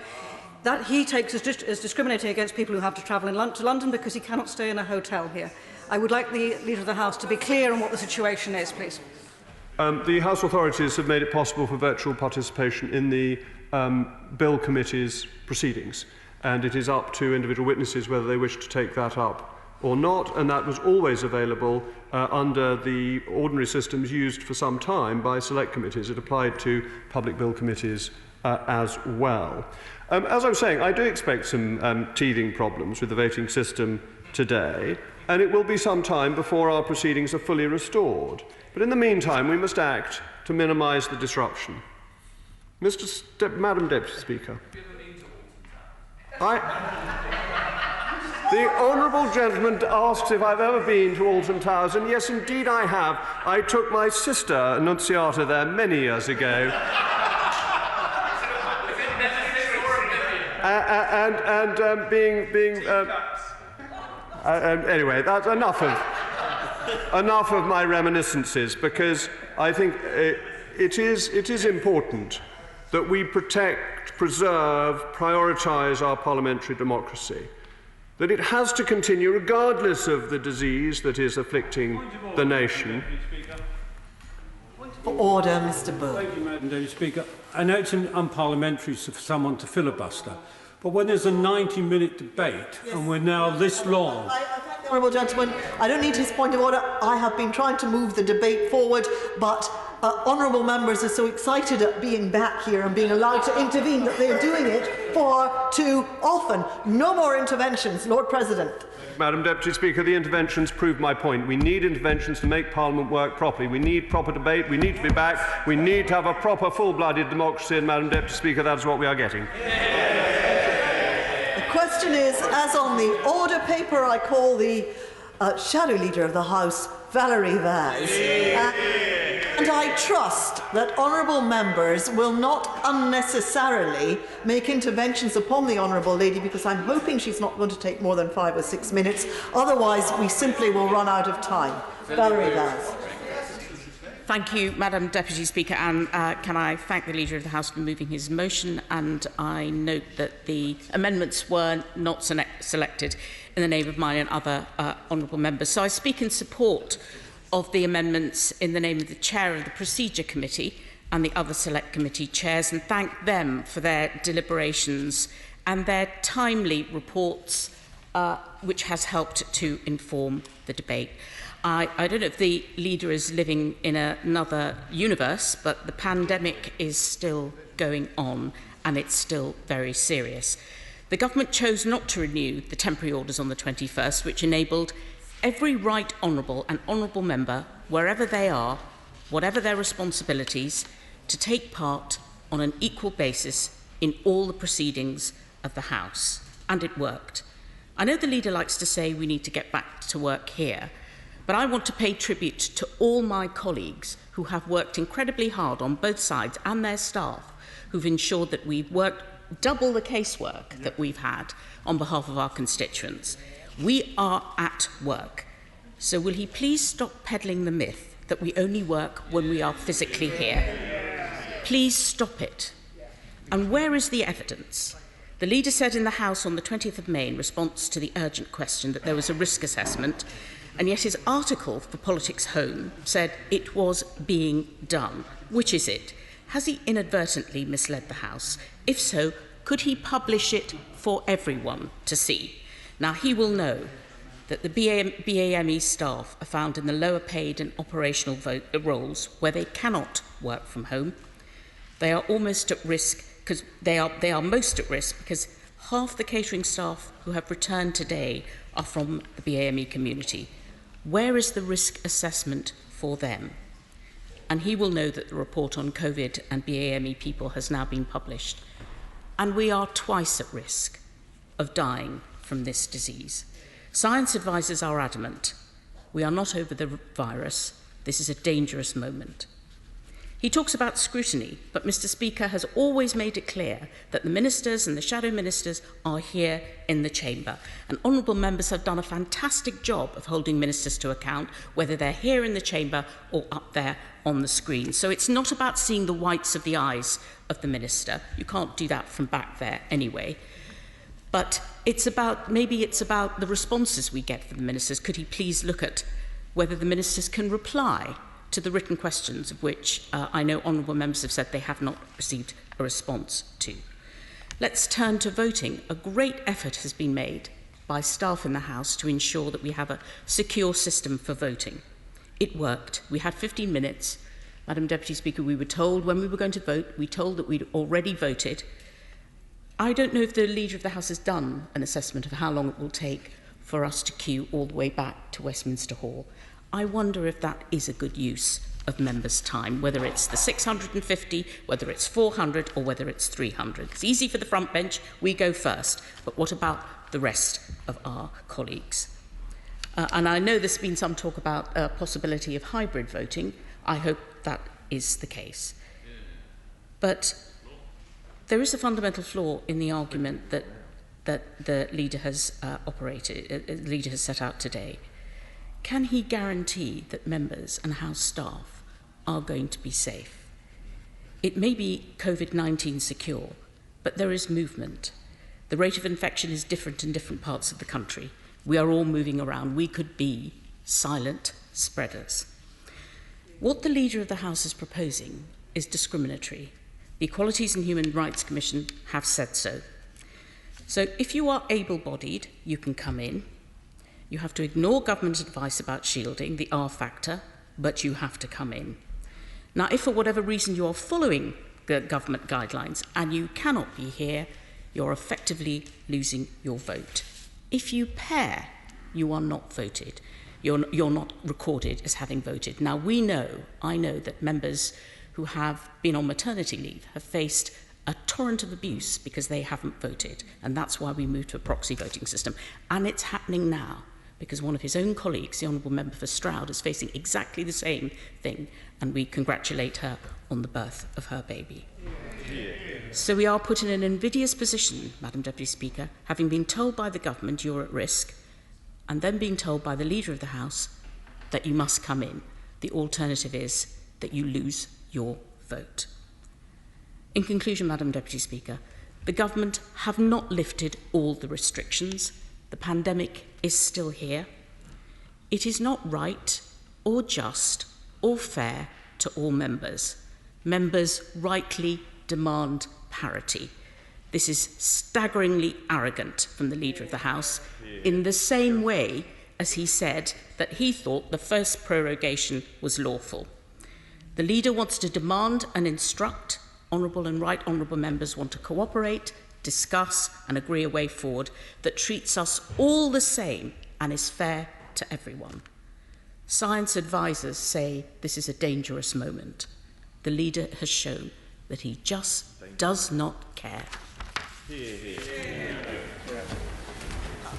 That he takes as discriminating against people who have to travel to London because he cannot stay in a hotel here. I would like the Leader of the House to be clear on what the situation is, please. The House authorities have made it possible for virtual participation in the Bill Committee's proceedings, and it is up to individual witnesses whether they wish to take that up or not, and that was always available under the ordinary systems used for some time by select committees. It applied to public bill committees as well. As I was saying, I do expect some teething problems with the voting system today, and it will be some time before our proceedings are fully restored. But in the meantime, we must act to minimise the disruption. Madam Deputy Speaker, The honourable gentleman asked if I've ever been to Alton Towers, and yes, indeed I have. I took my sister, Annunziata, there many years ago. Anyway, that's enough of my reminiscences, because I think it is important that we protect, preserve, prioritise our parliamentary democracy, that it has to continue regardless of the disease that is afflicting the nation. For order, Mr. Burke. Thank you, Madam Deputy Speaker. I know it's unparliamentary for someone to filibuster, but when there's a 90-minute debate and we're now this long... I thank the honourable gentleman. I don't need his point of order. I have been trying to move the debate forward, but honourable members are so excited at being back here and being allowed to intervene that they're doing it far too often. No more interventions, Lord President. Madam Deputy Speaker, the interventions prove my point. We need interventions to make Parliament work properly. We need proper debate. We need to be back. We need to have a proper, full-blooded democracy, and Madam Deputy Speaker, that is what we are getting. The question is, as on the order paper, I call the Shadow Leader of the House, Valerie Vaz. And I trust that honourable members will not unnecessarily make interventions upon the honourable lady, because I'm hoping she's not going to take more than 5 or 6 minutes. Otherwise, we simply will run out of time. Valerie Vaz. Thank you, Madam Deputy Speaker, and can I thank the Leader of the House for moving his motion, and I note that the amendments were not selected in the name of mine and other honourable members. So I speak in support of the amendments in the name of the Chair of the Procedure Committee and the other Select Committee chairs, and thank them for their deliberations and their timely reports, which has helped to inform the debate. I don't know if the leader is living in another universe, but the pandemic is still going on and it's still very serious. The government chose not to renew the temporary orders on the 21st, which enabled every right honourable and honourable member, wherever they are, whatever their responsibilities, to take part on an equal basis in all the proceedings of the House. And it worked. I know the leader likes to say we need to get back to work here, but I want to pay tribute to all my colleagues who have worked incredibly hard on both sides, and their staff, who've ensured that we've worked double the casework that we've had on behalf of our constituents. We are at work. So will he please stop peddling the myth that we only work when we are physically here? Please stop it. And where is the evidence? The leader said in the House on the 20th of May in response to the urgent question that there was a risk assessment, and yet his article for Politics Home said it was being done. Which is it? Has he inadvertently misled the House? If so, could he publish it for everyone to see? Now, he will know that the BAME staff are found in the lower paid and operational roles where they cannot work from home. They are almost at risk because they are most at risk because half the catering staff who have returned today are from the BAME community. Where is the risk assessment for them? And he will know that the report on COVID and BAME people has now been published. And we are twice at risk of dying from this disease. Science advisors are adamant. We are not over the virus. This is a dangerous moment. He talks about scrutiny, but Mr. Speaker has always made it clear that the ministers and the shadow ministers are here in the chamber. And honourable members have done a fantastic job of holding ministers to account, whether they're here in the chamber or up there on the screen. So it's not about seeing the whites of the eyes of the minister. You can't do that from back there anyway. But maybe it's about the responses we get from the ministers. Could he please look at whether the ministers can reply to the written questions of which I know honourable members have said they have not received a response to. Let's turn to voting. A great effort has been made by staff in the House to ensure that we have a secure system for voting. It worked. We had 15 minutes. Madam Deputy Speaker, we were told when we were going to vote, we told that we'd already voted. I don't know if the Leader of the House has done an assessment of how long it will take for us to queue all the way back to Westminster Hall. I wonder if that is a good use of members' time, whether it's the 650, whether it's 400, or whether it's 300. It's easy for the front bench, we go first. But what about the rest of our colleagues. And I know there's been some talk about a possibility of hybrid voting. I hope that is the case. But there is a fundamental flaw in the argument that the leader has leader has set out today. Can he guarantee that members and House staff are going to be safe? It may be COVID-19 secure, but there is movement. The rate of infection is different in different parts of the country. We are all moving around. We could be silent spreaders. What the Leader of the House is proposing is discriminatory. The Equalities and Human Rights Commission have said so. So if you are able-bodied, you can come in. You have to ignore government advice about shielding, the R factor, but you have to come in. Now, if for whatever reason you are following the government guidelines and you cannot be here, you're effectively losing your vote. If you pair, you are not voted. You're not recorded as having voted. Now, I know that members who have been on maternity leave have faced a torrent of abuse because they haven't voted, and that's why we moved to a proxy voting system. And it's happening now, because one of his own colleagues, the Honourable Member for Stroud, is facing exactly the same thing, and we congratulate her on the birth of her baby. So we are put in an invidious position, Madam Deputy Speaker, having been told by the government you're at risk, and then being told by the Leader of the House that you must come in. The alternative is that you lose your vote. In conclusion, Madam Deputy Speaker, the government have not lifted all the restrictions. The pandemic is still here. It is not right or just or fair to all members. Members rightly demand parity. This is staggeringly arrogant from the Leader of the House, in the same way as he said that he thought the first prorogation was lawful. The Leader wants to demand and instruct. Honourable and right honourable members want to cooperate, discuss and agree a way forward that treats us all the same and is fair to everyone. Science advisors say this is a dangerous moment. The Leader has shown that he just does not care.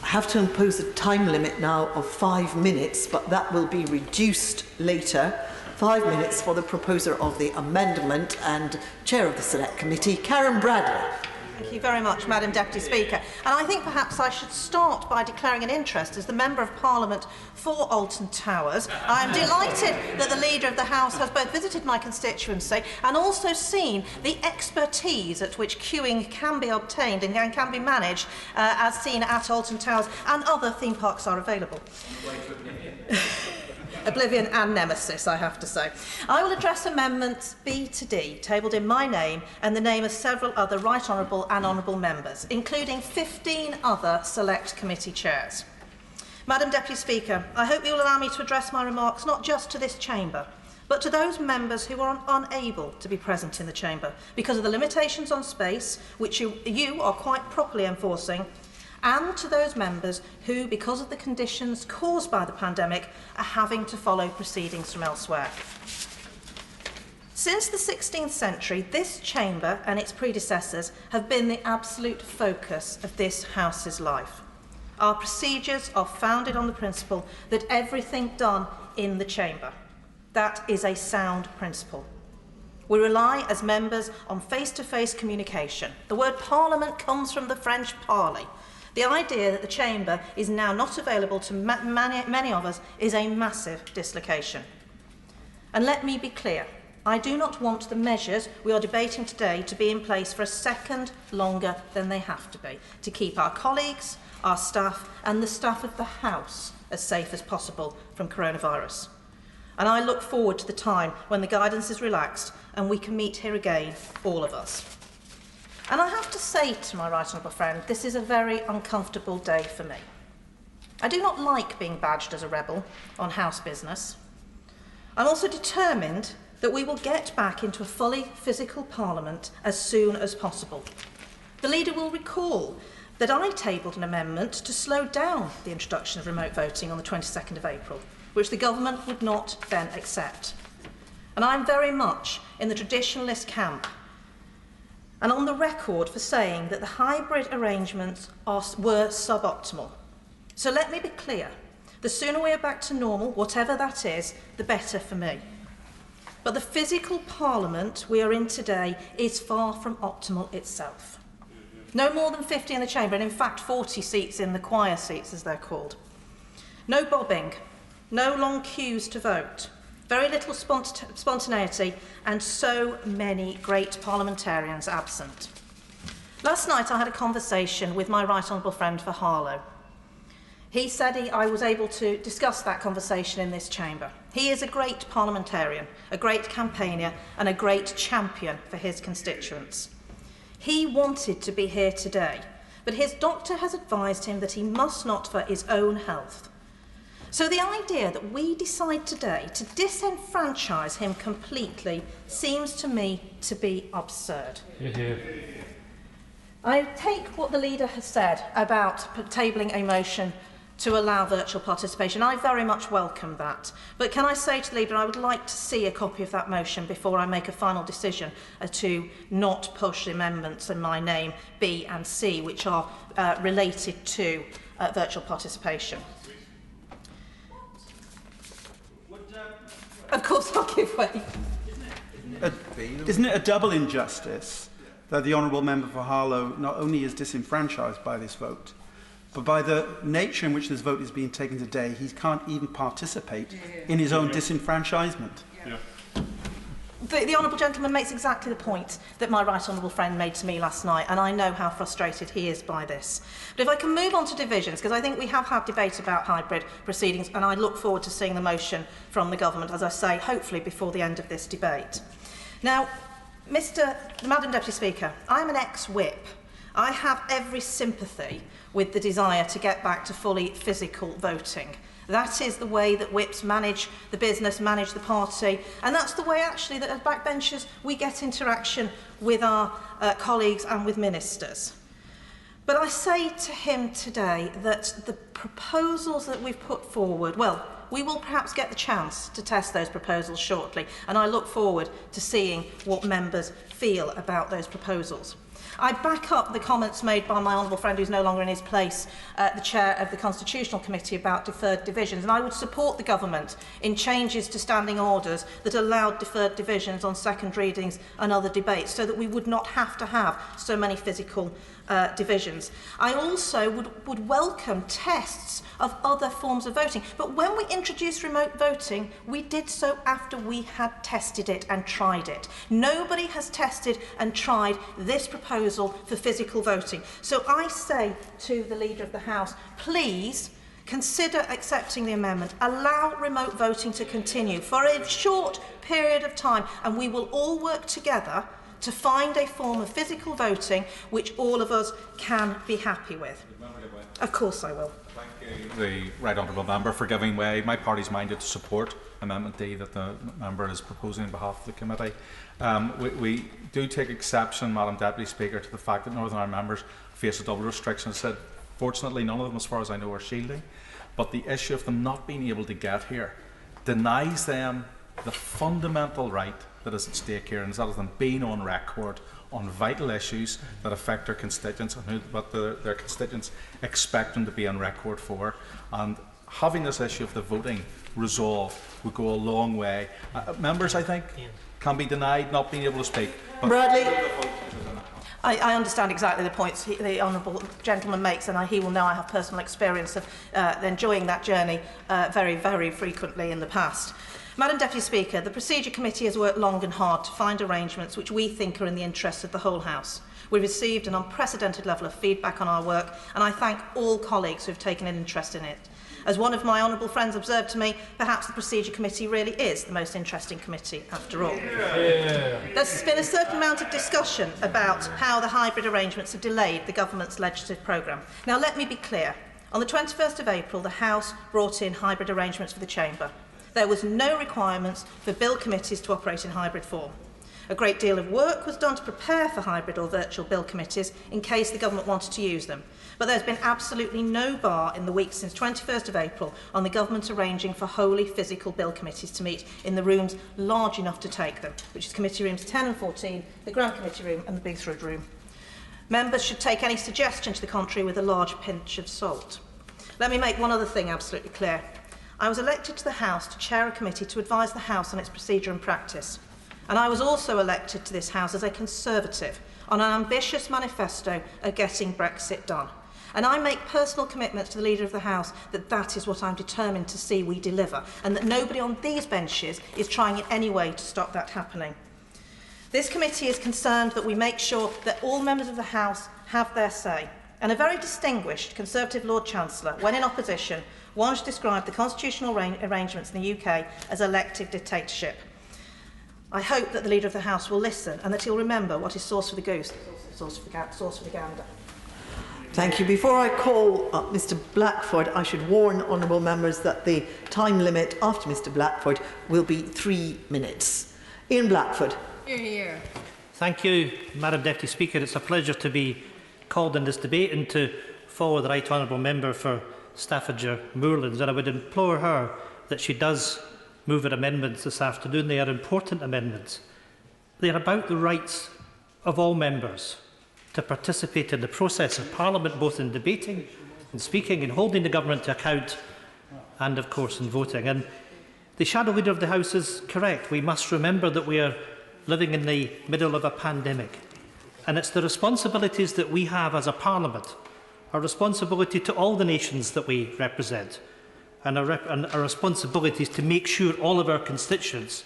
I have to impose a time limit now of 5 minutes, but that will be reduced later. 5 minutes for the proposer of the amendment and chair of the Select Committee, Karen Bradley. Thank you very much, Madam Deputy Speaker. And I think perhaps I should start by declaring an interest as the Member of Parliament for Alton Towers. I am delighted that the Leader of the House has both visited my constituency and also seen the expertise at which queuing can be obtained and can be managed as seen at Alton Towers, and other theme parks are available. Oblivion and Nemesis, I have to say. I will address amendments B to D, tabled in my name and the name of several other Right Honourable and Honourable members, including 15 other Select Committee chairs. Madam Deputy Speaker, I hope you will allow me to address my remarks not just to this chamber, but to those members who are unable to be present in the chamber because of the limitations on space, which you are quite properly enforcing, and to those members who, because of the conditions caused by the pandemic, are having to follow proceedings from elsewhere. Since the 16th century, this chamber and its predecessors have been the absolute focus of this House's life. Our procedures are founded on the principle that everything done in the chamber. That is a sound principle. We rely as members on face-to-face communication. The word parliament comes from the French parler. The idea that the chamber is now not available to many of us is a massive dislocation. And let me be clear, I do not want the measures we are debating today to be in place for a second longer than they have to be, to keep our colleagues, our staff and the staff of the House as safe as possible from coronavirus. And I look forward to the time when the guidance is relaxed and we can meet here again, all of us. And I have to say to my right honourable friend, this is a very uncomfortable day for me. I do not like being badged as a rebel on House business. I'm also determined that we will get back into a fully physical Parliament as soon as possible. The Leader will recall that I tabled an amendment to slow down the introduction of remote voting on the 22nd of April, which the government would not then accept. And I'm very much in the traditionalist camp. and on the record for saying that the hybrid arrangements were suboptimal. So let me be clear. The sooner we are back to normal, whatever that is, the better for me. But the physical parliament we are in today is far from optimal itself. No more than 50 in the chamber, and in fact 40 seats in the choir seats, as they're called. No bobbing, no long queues to vote, very little spontaneity, and so many great parliamentarians absent. Last night I had a conversation with my right honourable friend for Harlow. He said I was able to discuss that conversation in this chamber. He is a great parliamentarian, a great campaigner, and a great champion for his constituents. He wanted to be here today, but his doctor has advised him that he must not for his own health. So the idea that we decide today to disenfranchise him completely seems to me to be absurd. I take what the leader has said about tabling a motion to allow virtual participation. I very much welcome that. But can I say to the leader, I would like to see a copy of that motion before I make a final decision to not push amendments in my name B and C, which are related to virtual participation. Of course I'll give way. Isn't it a double injustice that the honourable member for Harlow not only is disenfranchised by this vote, but by the nature in which this vote is being taken today, he can't even participate in his own disenfranchisement. The honourable gentleman makes exactly the point that my right honourable friend made to me last night, and I know how frustrated he is by this. But if I can move on to divisions, because I think we have had debate about hybrid proceedings, and I look forward to seeing the motion from the government, as I say, hopefully before the end of this debate. Now, Madam Deputy Speaker, I am an ex-whip. I have every sympathy with the desire to get back to fully physical voting. That is the way that whips manage the business, manage the party, and that's the way actually that as backbenchers we get interaction with our colleagues and with ministers. But I say to him today that the proposals that we've put forward, well, we will perhaps get the chance to test those proposals shortly, and I look forward to seeing what members feel about those proposals. I back up the comments made by my honourable friend who's no longer in his place, the chair of the Constitutional Committee, about deferred divisions, and I would support the government in changes to standing orders that allowed deferred divisions on second readings and other debates so that we would not have to have so many physical divisions. I also would welcome tests of other forms of voting, but when we introduced remote voting, we did so after we had tested it and tried it. Nobody has tested and tried this proposal for physical voting. So I say to the Leader of the House, please consider accepting the amendment, allow remote voting to continue for a short period of time, and we will all work together to find a form of physical voting which all of us can be happy with. Of course I will. Thank you, the right honourable member, for giving way. My party's minded to support Amendment D that the member is proposing on behalf of the committee. We do take exception, Madam Deputy Speaker, to the fact that Northern Ireland members face a double restriction. Said, fortunately, none of them, as far as I know, are shielding. But the issue of them not being able to get here denies them the fundamental right that is at stake here, and that is them being on record on vital issues that affect their constituents and what their constituents expect them to be on record for. And having this issue of the voting resolved would go a long way. Members, I think, can be denied not being able to speak. Bradley. I understand exactly the points the honourable gentleman makes, and he will know I have personal experience of enjoying that journey very, very frequently in the past. Madam Deputy Speaker, the Procedure Committee has worked long and hard to find arrangements which we think are in the interests of the whole House. We've received an unprecedented level of feedback on our work, and I thank all colleagues who have taken an interest in it. As one of my honourable friends observed to me, perhaps the Procedure Committee really is the most interesting committee after all. There's been a certain amount of discussion about how the hybrid arrangements have delayed the government's legislative programme. Now let me be clear. On the 21st of April, the House brought in hybrid arrangements for the Chamber. There was no requirements for bill committees to operate in hybrid form. A great deal of work was done to prepare for hybrid or virtual bill committees in case the government wanted to use them. But there's been absolutely no bar in the weeks since 21st of April on the government arranging for wholly physical bill committees to meet in the rooms large enough to take them, which is committee rooms 10 and 14, the Grand Committee room and the Boothroyd room. Members should take any suggestion to the contrary with a large pinch of salt. Let me make one other thing absolutely clear. I was elected to the House to chair a committee to advise the House on its procedure and practice. And I was also elected to this House as a Conservative on an ambitious manifesto of getting Brexit done. And I make personal commitments to the Leader of the House that that is what I'm determined to see we deliver, and that nobody on these benches is trying in any way to stop that happening. This committee is concerned that we make sure that all members of the House have their say. And a very distinguished Conservative Lord Chancellor, when in opposition, once described the constitutional arrangements in the UK as elective dictatorship. I hope that the Leader of the House will listen and that he'll remember what is sauce for the goose, sauce for the gander. Thank you. Before I call up Mr Blackford, I should warn honourable members that the time limit after Mr Blackford will be 3 minutes. Ian Blackford. Hear, hear. Thank you, Madam Deputy Speaker. It's a pleasure to be called in this debate and to follow the Right Honourable Member for Staffordshire Moorlands. And I would implore her that she does move her amendments this afternoon. They are important amendments. They are about the rights of all members to participate in the process of Parliament, both in debating and speaking and holding the government to account and, of course, in voting. And the Shadow Leader of the House is correct. We must remember that we are living in the middle of a pandemic. And it's the responsibilities that we have as a Parliament, our responsibility to all the nations that we represent, and our responsibilities to make sure all of our constituents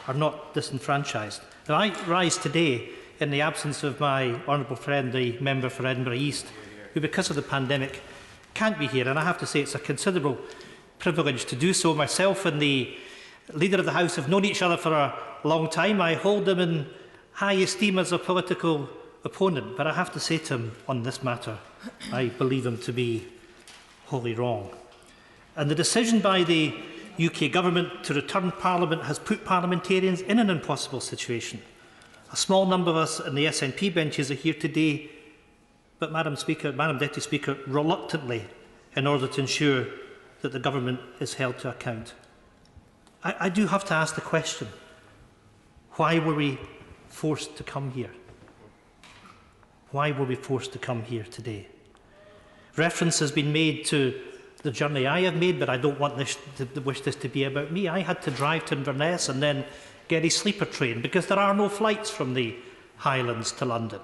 are not disenfranchised. Now, I rise today in the absence of my honourable friend, the Member for Edinburgh East, who, because of the pandemic, can't be here. And I have to say it's a considerable privilege to do so. Myself and the Leader of the House have known each other for a long time. I hold him in high esteem as a political opponent, but I have to say to him on this matter, I believe him to be wholly wrong. And the decision by the UK Government to return Parliament has put parliamentarians in an impossible situation. A small number of us in the SNP benches are here today, but Madam Deputy Speaker, reluctantly, in order to ensure that the Government is held to account. I do have to ask the question, why were we forced to come here? Why were we forced to come here today? Reference has been made to the journey I have made, but I don't want wish this to be about me. I had to drive to Inverness and then get a sleeper train because there are no flights from the Highlands to London.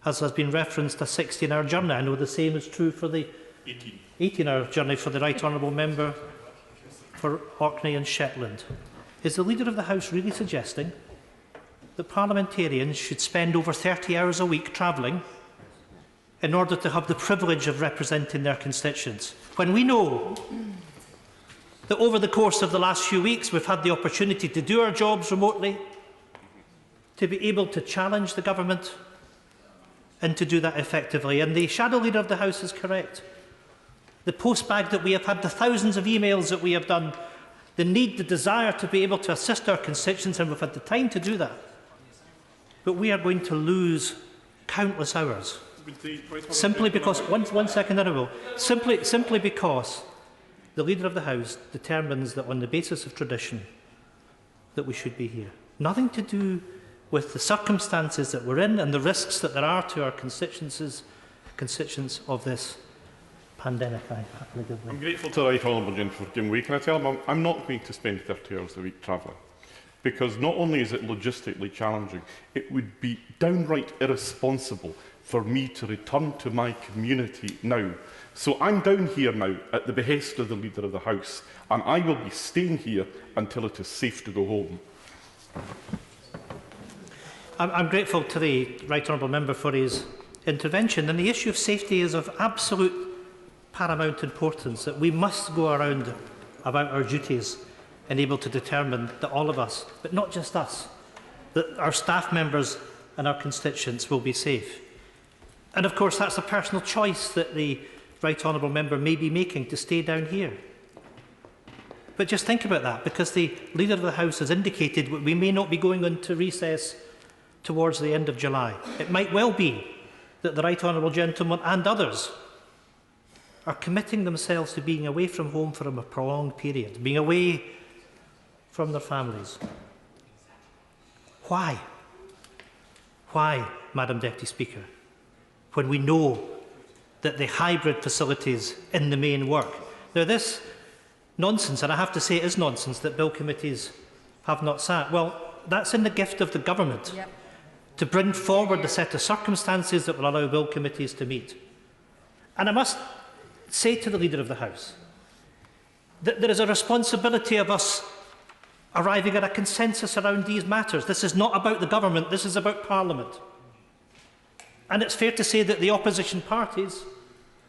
As has been referenced, a 16-hour journey. I know the same is true for the 18-hour journey for the Right Honourable Member for Orkney and Shetland. Is the Leader of the House really suggesting that parliamentarians should spend over 30 hours a week travelling in order to have the privilege of representing their constituents, when we know that over the course of the last few weeks we've had the opportunity to do our jobs remotely, to be able to challenge the government and to do that effectively? And the Shadow Leader of the House is correct. The postbag that we have had, the thousands of emails that we have done, the need, the desire to be able to assist our constituents, and we've had the time to do that. But we are going to lose countless hours simply because, one second, Honourable, simply because the Leader of the House determines that on the basis of tradition that we should be here. Nothing to do with the circumstances that we're in and the risks that there are to our constituents of this pandemic. I'm grateful to the Right Honourable Gentleman for giving way. Can I tell him I'm not going to spend 30 hours a week travelling? Because not only is it logistically challenging, it would be downright irresponsible for me to return to my community now. So I'm down here now at the behest of the Leader of the House, and I will be staying here until it is safe to go home. I'm grateful to the Right Honourable Member for his intervention, and the issue of safety is of absolute paramount importance, that we must go around about our duties and able to determine that all of us, but not just us, that our staff members and our constituents will be safe. And of course that's a personal choice that the Right Honourable Member may be making to stay down here. But just think about that, because the Leader of the House has indicated we may not be going into recess towards the end of July. It might well be that the Right Honourable Gentleman and others are committing themselves to being away from home for a prolonged period, being away from their families. Why? Why, Madam Deputy Speaker, when we know that the hybrid facilities in the main work? Now, this nonsense, and I have to say it is nonsense, that bill committees have not sat. Well, that's in the gift of the government to bring forward the set of circumstances that will allow bill committees to meet. And I must say to the Leader of the House that there is a responsibility of us arriving at a consensus around these matters. This is not about the government, this is about Parliament. And it's fair to say that the opposition parties,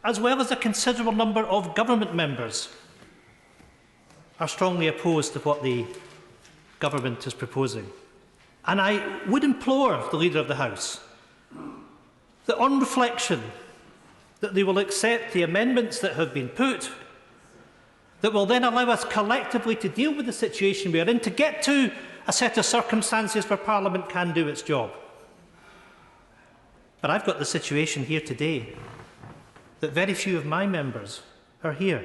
as well as a considerable number of government members, are strongly opposed to what the government is proposing. And I would implore the Leader of the House that on reflection that they will accept the amendments that have been put, that will then allow us collectively to deal with the situation we are in, to get to a set of circumstances where Parliament can do its job. But I've got the situation here today that very few of my members are here,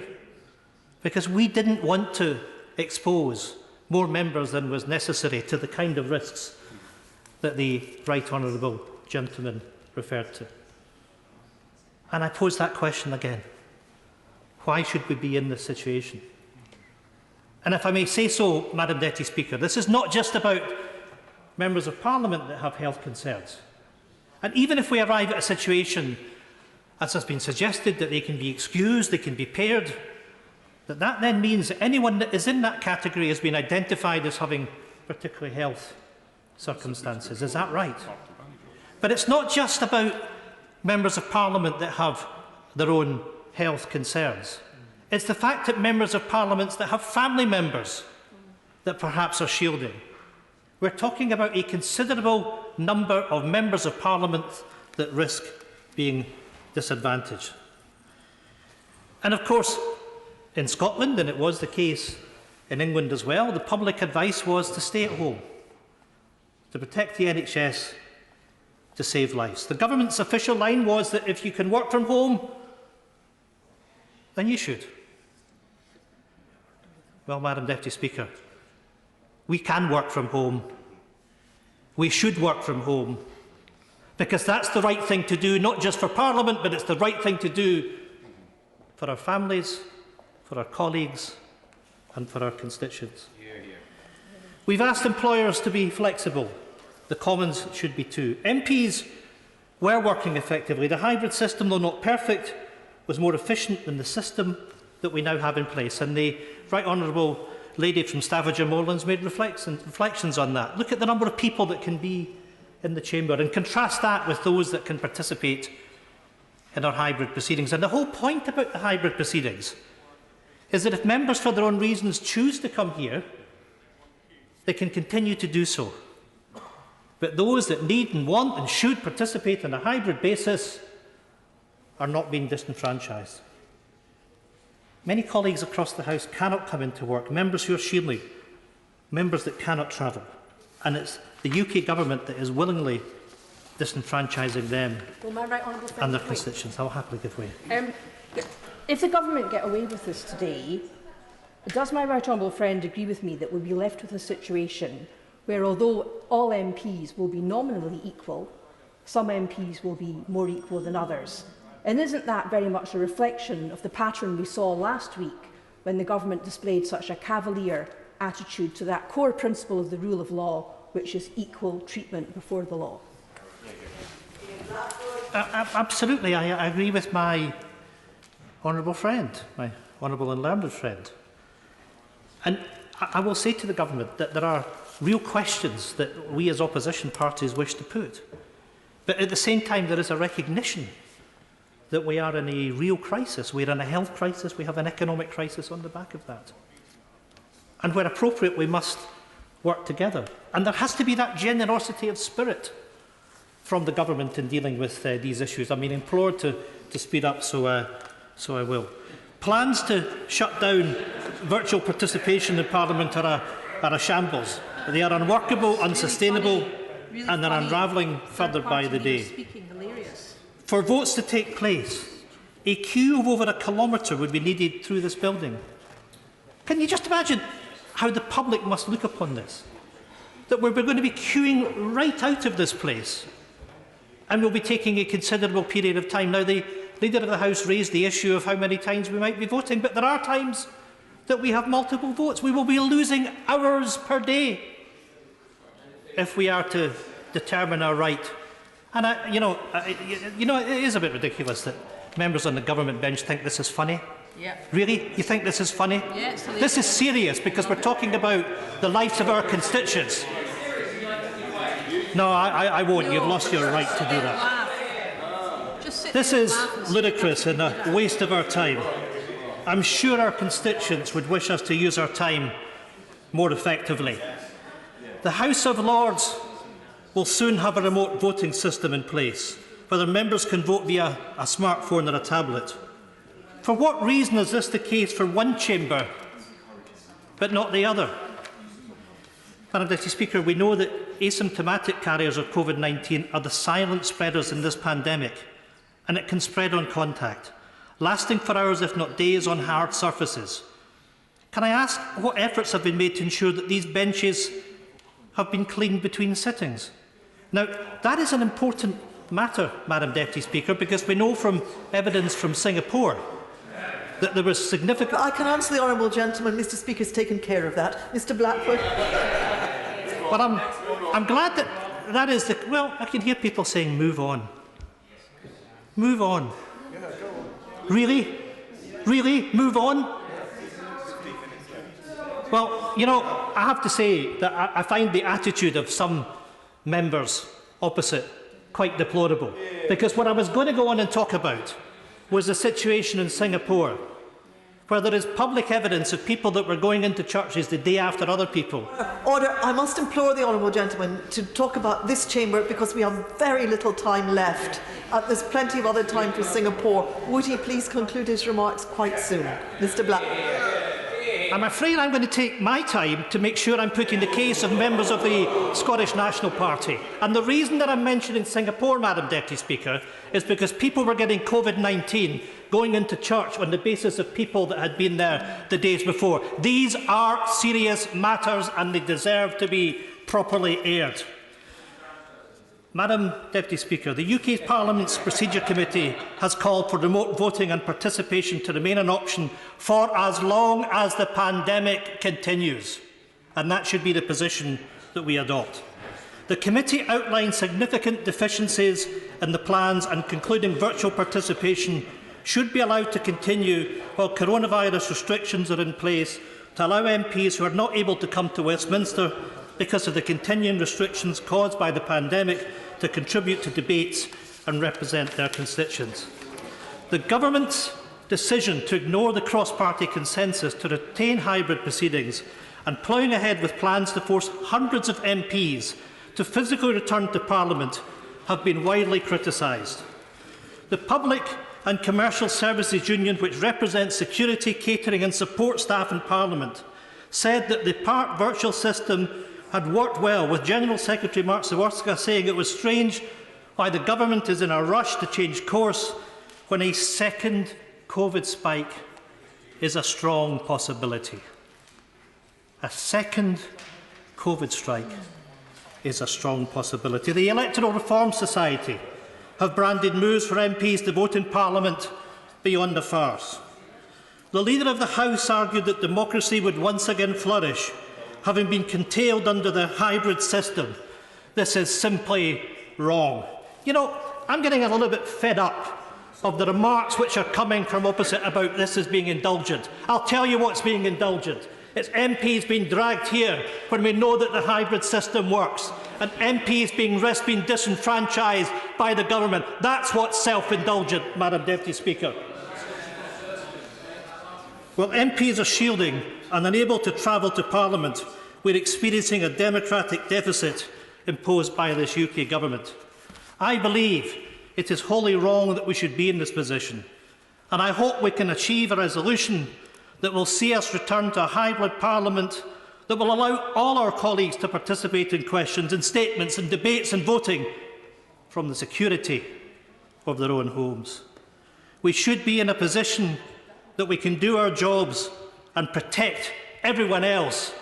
because we didn't want to expose more members than was necessary to the kind of risks that the Right Honourable Gentleman referred to. And I pose that question again. Why should we be in this situation? And if I may say so, Madam Deputy Speaker, this is not just about members of Parliament that have health concerns. And even if we arrive at a situation, as has been suggested, that they can be excused, they can be paired, that then means that anyone that is in that category has been identified as having particular health circumstances. Is that right? But it's not just about members of Parliament that have their own health concerns. It's the fact that members of Parliament that have family members that perhaps are shielding. We're talking about a considerable number of members of Parliament that risk being disadvantaged. And of course, in Scotland, and it was the case in England as well, the public advice was to stay at home, to protect the NHS, to save lives. The government's official line was that if you can work from home, then you should. Well, Madam Deputy Speaker, we can work from home. We should work from home, because that's the right thing to do, not just for Parliament, but it's the right thing to do for our families, for our colleagues and for our constituents. We've asked employers to be flexible. The Commons should be too. MPs were working effectively. The hybrid system, though not perfect, was more efficient than the system that we now have in place. And the Right Honourable lady from Stavanger Moorlands made reflections on that. Look at the number of people that can be in the chamber and contrast that with those that can participate in our hybrid proceedings. And the whole point about the hybrid proceedings is that if members for their own reasons choose to come here, they can continue to do so. But those that need and want and should participate on a hybrid basis are not being disenfranchised. Many colleagues across the House cannot come into work, members who are shielding, members that cannot travel. And it's the UK Government that is willingly disenfranchising them and their constituents. I'll happily give way. If the Government get away with this today, does my right honourable friend agree with me that we'll be left with a situation where, although all MPs will be nominally equal, some MPs will be more equal than others? And isn't that very much a reflection of the pattern we saw last week when the Government displayed such a cavalier attitude to that core principle of the rule of law, which is equal treatment before the law? Absolutely. I agree with my honourable friend, my honourable and learned friend. And I will say to the Government that there are real questions that we as opposition parties wish to put. But at the same time, there is a recognition that we are in a real crisis. We're in a health crisis. We have an economic crisis on the back of that. And where appropriate, we must work together. And there has to be that generosity of spirit from the Government in dealing with these issues. I'm being implored to speed up, so I will. Plans to shut down virtual participation in Parliament are a shambles. They are unworkable, unsustainable, and they're unravelling further by the day. For votes to take place, a queue of over 1 kilometre would be needed through this building. Can you just imagine how the public must look upon this? That we're going to be queuing right out of this place, and we'll be taking a considerable period of time. Now, the Leader of the House raised the issue of how many times we might be voting, but there are times that we have multiple votes. We will be losing hours per day if we are to determine our right. And it is a bit ridiculous that members on the government bench think this is funny. Yeah. Really? You think this is funny? Yeah, this is serious because we're talking about the lives of our constituents. No, I won't. You've lost your right to do that. This is ludicrous and a waste of our time. I'm sure our constituents would wish us to use our time more effectively. The House of Lords will soon have a remote voting system in place, whether members can vote via a smartphone or a tablet. For what reason is this the case for one chamber, but not the other? Madam Deputy Speaker, we know that asymptomatic carriers of COVID-19 are the silent spreaders in this pandemic, and it can spread on contact, lasting for hours if not days on hard surfaces. Can I ask what efforts have been made to ensure that these benches have been cleaned between sittings? Now, that is an important matter, Madam Deputy Speaker, because we know from evidence from Singapore that there was significant... I can answer the honourable gentleman. Mr Speaker has taken care of that. Mr Blackwood. But I'm glad that is the... Well, I can hear people saying, move on. Move on. Really? Really? Move on? Well, you know, I have to say that I find the attitude of some members opposite quite deplorable. Because what I was going to go on and talk about was the situation in Singapore, where there is public evidence of people that were going into churches the day after other people. Order. I must implore the honourable gentleman to talk about this chamber because we have very little time left. There's plenty of other time for Singapore. Would he please conclude his remarks quite soon? Mr Black. I'm afraid I'm going to take my time to make sure I'm putting the case of members of the Scottish National Party. And the reason that I'm mentioning Singapore, Madam Deputy Speaker, is because people were getting COVID-19 going into church on the basis of people that had been there the days before. These are serious matters and they deserve to be properly aired. Madam Deputy Speaker, the UK Parliament's Procedure Committee has called for remote voting and participation to remain an option for as long as the pandemic continues, and that should be the position that we adopt. The committee outlined significant deficiencies in the plans and concluding virtual participation should be allowed to continue while coronavirus restrictions are in place to allow MPs who are not able to come to Westminster because of the continuing restrictions caused by the pandemic to contribute to debates and represent their constituents. The Government's decision to ignore the cross-party consensus to retain hybrid proceedings and ploughing ahead with plans to force hundreds of MPs to physically return to Parliament have been widely criticised. The Public and Commercial Services Union, which represents security, catering and support staff in Parliament, said that the virtual system had worked well, with General Secretary Mark Zaworska saying it was strange why the government is in a rush to change course when a second COVID spike is a strong possibility. A second COVID strike is a strong possibility. The Electoral Reform Society have branded moves for MPs to vote in Parliament beyond a farce. The Leader of the House argued that democracy would once again flourish, having been curtailed under the hybrid system. This is simply wrong. You know, I'm getting a little bit fed up of the remarks which are coming from opposite about this as being indulgent. I'll tell you what's being indulgent. It's MPs being dragged here when we know that the hybrid system works, and MPs being risked being disenfranchised by the government. That's what's self-indulgent, Madam Deputy Speaker. While MPs are shielding and unable to travel to Parliament, we're experiencing a democratic deficit imposed by this UK government. I believe it is wholly wrong that we should be in this position, and I hope we can achieve a resolution that will see us return to a hybrid parliament that will allow all our colleagues to participate in questions and statements and debates and voting from the security of their own homes. We should be in a position that we can do our jobs and protect everyone else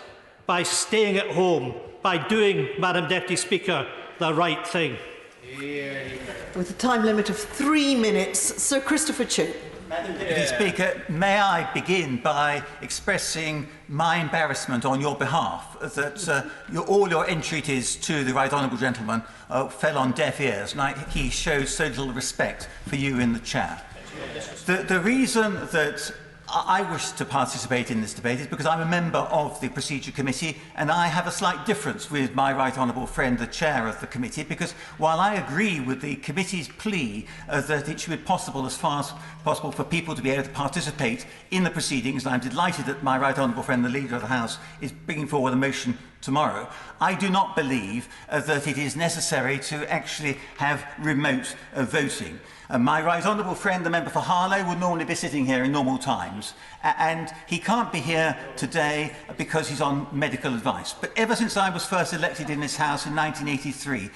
by staying at home, by doing, Madam Deputy Speaker, the right thing. With a time limit of 3 minutes, Sir Christopher Chu. Madam Deputy Speaker, may I begin by expressing my embarrassment on your behalf that all your entreaties to the Right Honourable Gentleman fell on deaf ears, and he shows so little respect for you in the chair. The reason that I wish to participate in this debate is because I'm a member of the Procedure Committee, and I have a slight difference with my right honourable friend, the chair of the committee, because while I agree with the committee's plea that it should be possible as far as possible for people to be able to participate in the proceedings, and I'm delighted that my right honourable friend, the Leader of the House, is bringing forward a motion tomorrow, I do not believe that it is necessary to actually have remote voting. My right honourable friend, the member for Harlow, would normally be sitting here in normal times, and he can't be here today because he's on medical advice. But ever since I was first elected in this House in 1983,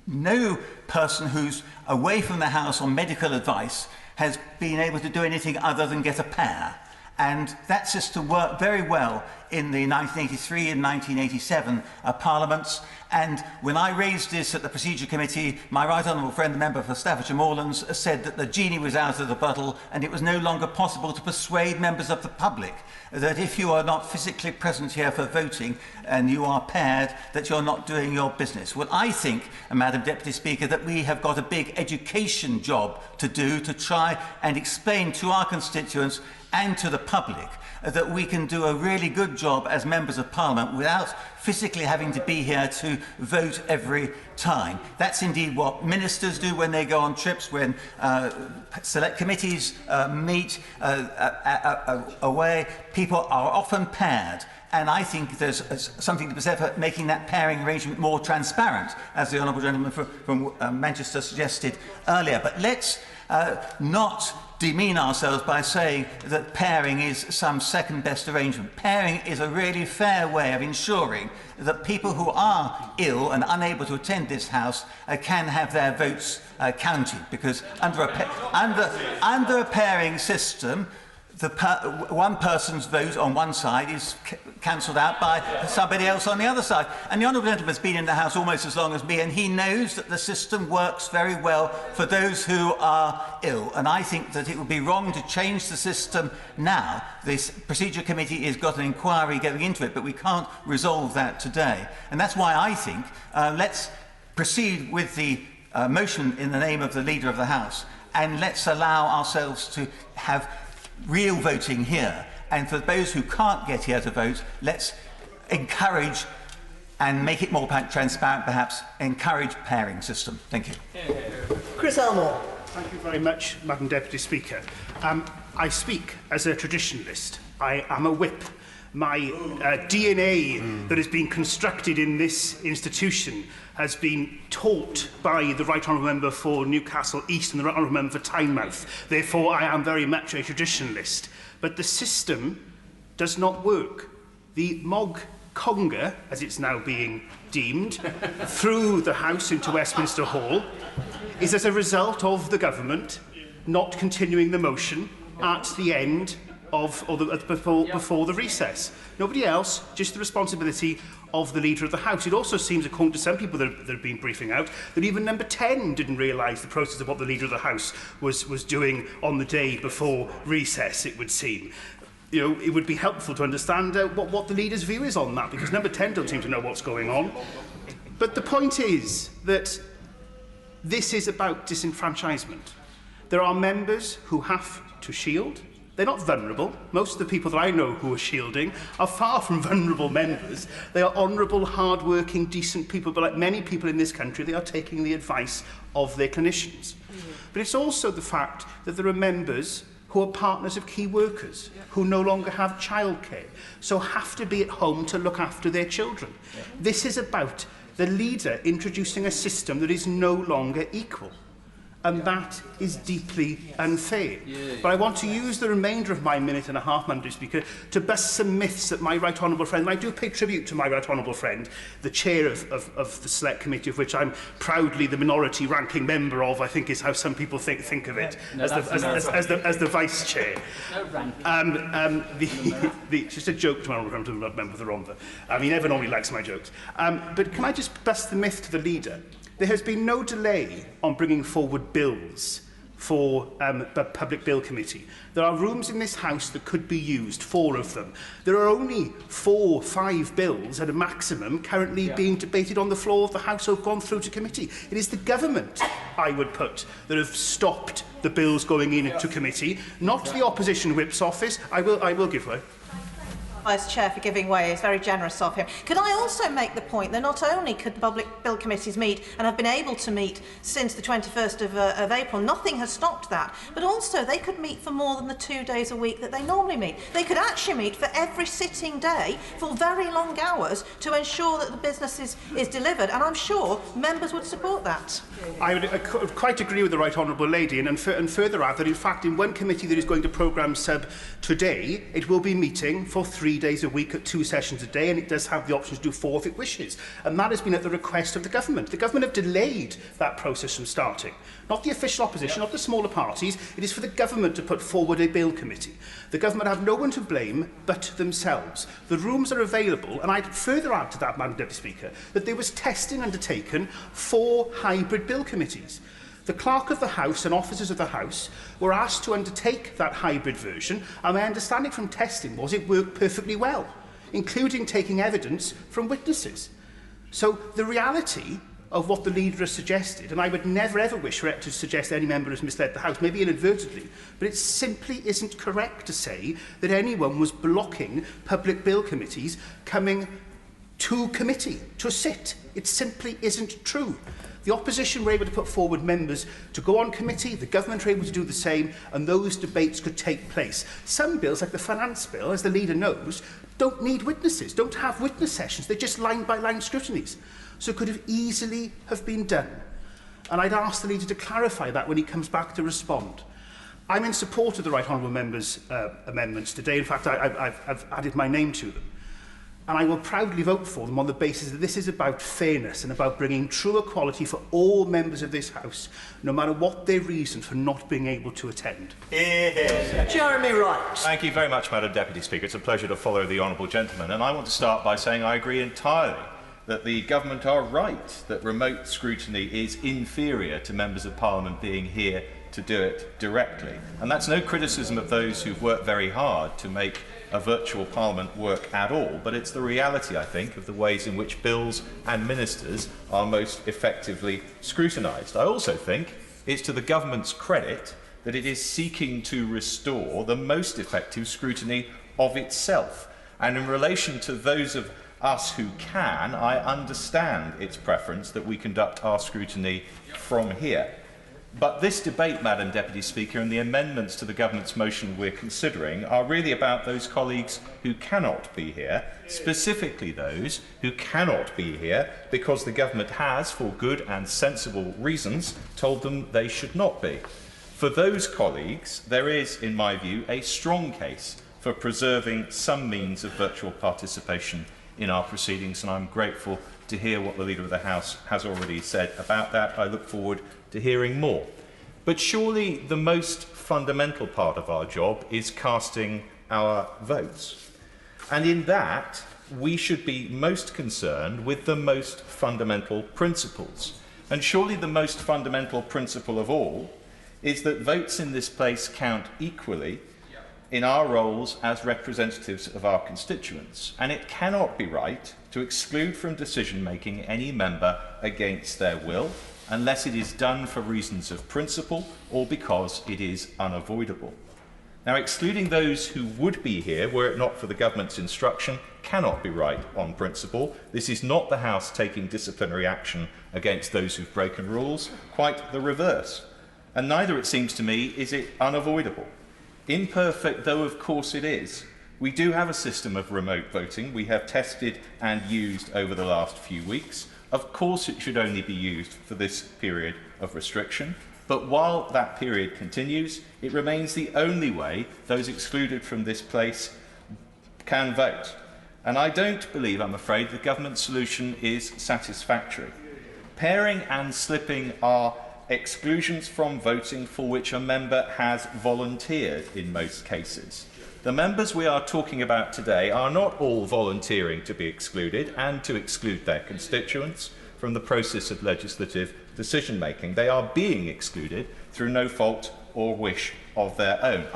no person who's away from the House on medical advice has been able to do anything other than get a pair. And that system worked very well in the 1983 and 1987 parliaments. And when I raised this at the Procedure Committee, my right honourable friend, the member for Staffordshire Moorlands, said that the genie was out of the bottle and it was no longer possible to persuade members of the public that if you are not physically present here for voting and you are paired, that you're not doing your business. Well, I think, Madam Deputy Speaker, that we have got a big education job to do to try and explain to our constituents and to the public that we can do a really good job as members of Parliament without physically having to be here to vote every time. That's indeed what ministers do when they go on trips, when select committees meet away. People are often paired. And I think there's something to be said for making that pairing arrangement more transparent, as the honourable gentleman from Manchester suggested earlier. But let's not demean ourselves by saying that pairing is some second-best arrangement. Pairing is a really fair way of ensuring that people who are ill and unable to attend this House can have their votes counted, because under a pairing system, one person's vote on one side is cancelled out by somebody else on the other side. And the honourable gentleman has been in the House almost as long as me, and he knows that the system works very well for those who are ill. And I think that it would be wrong to change the system now. This Procedure Committee has got an inquiry going into it, but we can't resolve that today. And that's why I think let's proceed with the motion in the name of the Leader of the House, and let's allow ourselves to have real voting here. And for those who can't get here to vote, let's encourage and make it more transparent, perhaps, encourage pairing system. Thank you. Chris Elmore. Thank you very much, Madam Deputy Speaker. I speak as a traditionalist. I am a whip. My DNA that has been constructed in this institution has been taught by the Right Honourable Member for Newcastle East and the Right Honourable Member for Tynemouth. Therefore, I am very much a traditionalist. But the system does not work. The Mogg Conga, as it's now being deemed, through the House into Westminster Hall, is as a result of the government not continuing the motion at the end of, before the recess. Nobody else, just the responsibility of the Leader of the House. It also seems, according to some people that have been briefing out, that even Number 10 didn't realise the process of what the Leader of the House was doing on the day before recess, it would seem. You know, it would be helpful to understand what the Leader's view is on that, because Number 10 don't seem to know what's going on. But the point is that this is about disenfranchisement. There are members who have to shield. They're not vulnerable. Most of the people that I know who are shielding are far from vulnerable members. They are honourable, hard-working, decent people, but like many people in this country, they are taking the advice of their clinicians. But it's also the fact that there are members who are partners of key workers, who no longer have childcare, so have to be at home to look after their children. This is about the Leader introducing a system that is no longer equal. and that is deeply unfair. But I want to use the remainder of my minute and a half, Madam Speaker, to bust some myths that my right honourable friend, and I do pay tribute to my right honourable friend, the chair of the Select Committee, of which I'm proudly the minority ranking member of, I think is how some people think of it, as the vice chair. Just a joke to my honourable friend, member of the Rhondda. He never normally likes my jokes. But can I just bust the myth to the leader? There has been no delay on bringing forward bills for the Public Bill Committee. There are rooms in this House that could be used, 4 of them. There are only 4 or 5 bills at a maximum currently being debated on the floor of the House or gone through to committee. It is the government, I would put, that have stopped the bills going into committee, not the opposition whip's office. I will give way. Vice Chair for giving way. It's very generous of him. Could I also make the point that not only could public bill committees meet and have been able to meet since the 21st of April, nothing has stopped that, but also they could meet for more than the 2 days a week that they normally meet. They could actually meet for every sitting day for very long hours to ensure that the business is delivered, and I'm sure members would support that. I would quite agree with the Right Honourable Lady, and further add that in fact in one committee that is going to programme sub today, it will be meeting for 3 days a week at 2 sessions a day, and it does have the option to do 4 if it wishes. And that has been at the request of the government. The government have delayed that process from starting. Not the official opposition, not the smaller parties. It is for the government to put forward a bill committee. The government have no one to blame but themselves. The rooms are available, and I'd further add to that, Madam Deputy Speaker, that there was testing undertaken for hybrid bill committees. The Clerk of the House and officers of the House were asked to undertake that hybrid version, and my understanding from testing was it worked perfectly well, including taking evidence from witnesses. So the reality of what the leader has suggested, and I would never ever wish to suggest any member has misled the House, maybe inadvertently, but it simply isn't correct to say that anyone was blocking public bill committees coming to committee to sit. It simply isn't true. The opposition were able to put forward members to go on committee, the government were able to do the same, and those debates could take place. Some bills, like the finance bill, as the leader knows, don't need witnesses, don't have witness sessions, they're just line-by-line scrutinies. So it could have easily have been done. And I'd ask the leader to clarify that when he comes back to respond. I'm in support of the Right Honourable Member's amendments today. In fact, I've added my name to them. And I will proudly vote for them on the basis that this is about fairness and about bringing true equality for all members of this House, no matter what their reason for not being able to attend. Jeremy Wright. Thank you very much, Madam Deputy Speaker. It's a pleasure to follow the honourable gentleman. And I want to start by saying I agree entirely that the government are right that remote scrutiny is inferior to members of Parliament being here to do it directly. And that's no criticism of those who've worked very hard to make a virtual Parliament work at all, but it's the reality, I think, of the ways in which bills and ministers are most effectively scrutinised. I also think it's to the government's credit that it is seeking to restore the most effective scrutiny of itself. And in relation to those of us who can, I understand its preference that we conduct our scrutiny from here. But this debate, Madam Deputy Speaker, and the amendments to the government's motion we're considering are really about those colleagues who cannot be here, specifically those who cannot be here because the government has, for good and sensible reasons, told them they should not be. For those colleagues, there is, in my view, a strong case for preserving some means of virtual participation in our proceedings, and I'm grateful to hear what the Leader of the House has already said about that. I look forward to hearing more. But surely the most fundamental part of our job is casting our votes. And in that, we should be most concerned with the most fundamental principles. And surely the most fundamental principle of all is that votes in this place count equally in our roles as representatives of our constituents. And it cannot be right to exclude from decision-making any member against their will, unless it is done for reasons of principle or because it is unavoidable. Now, excluding those who would be here were it not for the government's instruction cannot be right on principle. This is not the House taking disciplinary action against those who've broken rules, quite the reverse. And neither, it seems to me, is it unavoidable. Imperfect though of course it is, we do have a system of remote voting we have tested and used over the last few weeks. Of course it should only be used for this period of restriction. But while that period continues, it remains the only way those excluded from this place can vote. And I don't believe, I'm afraid, the government solution is satisfactory. Pairing and slipping are exclusions from voting for which a member has volunteered in most cases. The members we are talking about today are not all volunteering to be excluded and to exclude their constituents from the process of legislative decision-making. They are being excluded through no fault or wish of their own.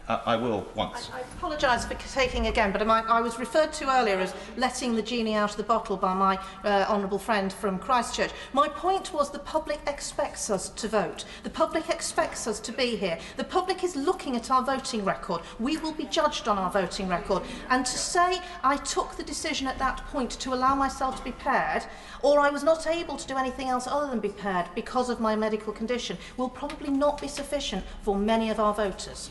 I will once. I apologise for taking again, but I was referred to earlier as letting the genie out of the bottle by my honourable friend from Christchurch. My point was the public expects us to vote. The public expects us to be here. The public is looking at our voting record. We will be judged on our voting record. And to say I took the decision at that point to allow myself to be paired, or I was not able to do anything else other than be paired because of my medical condition, will probably not be sufficient for many of our voters.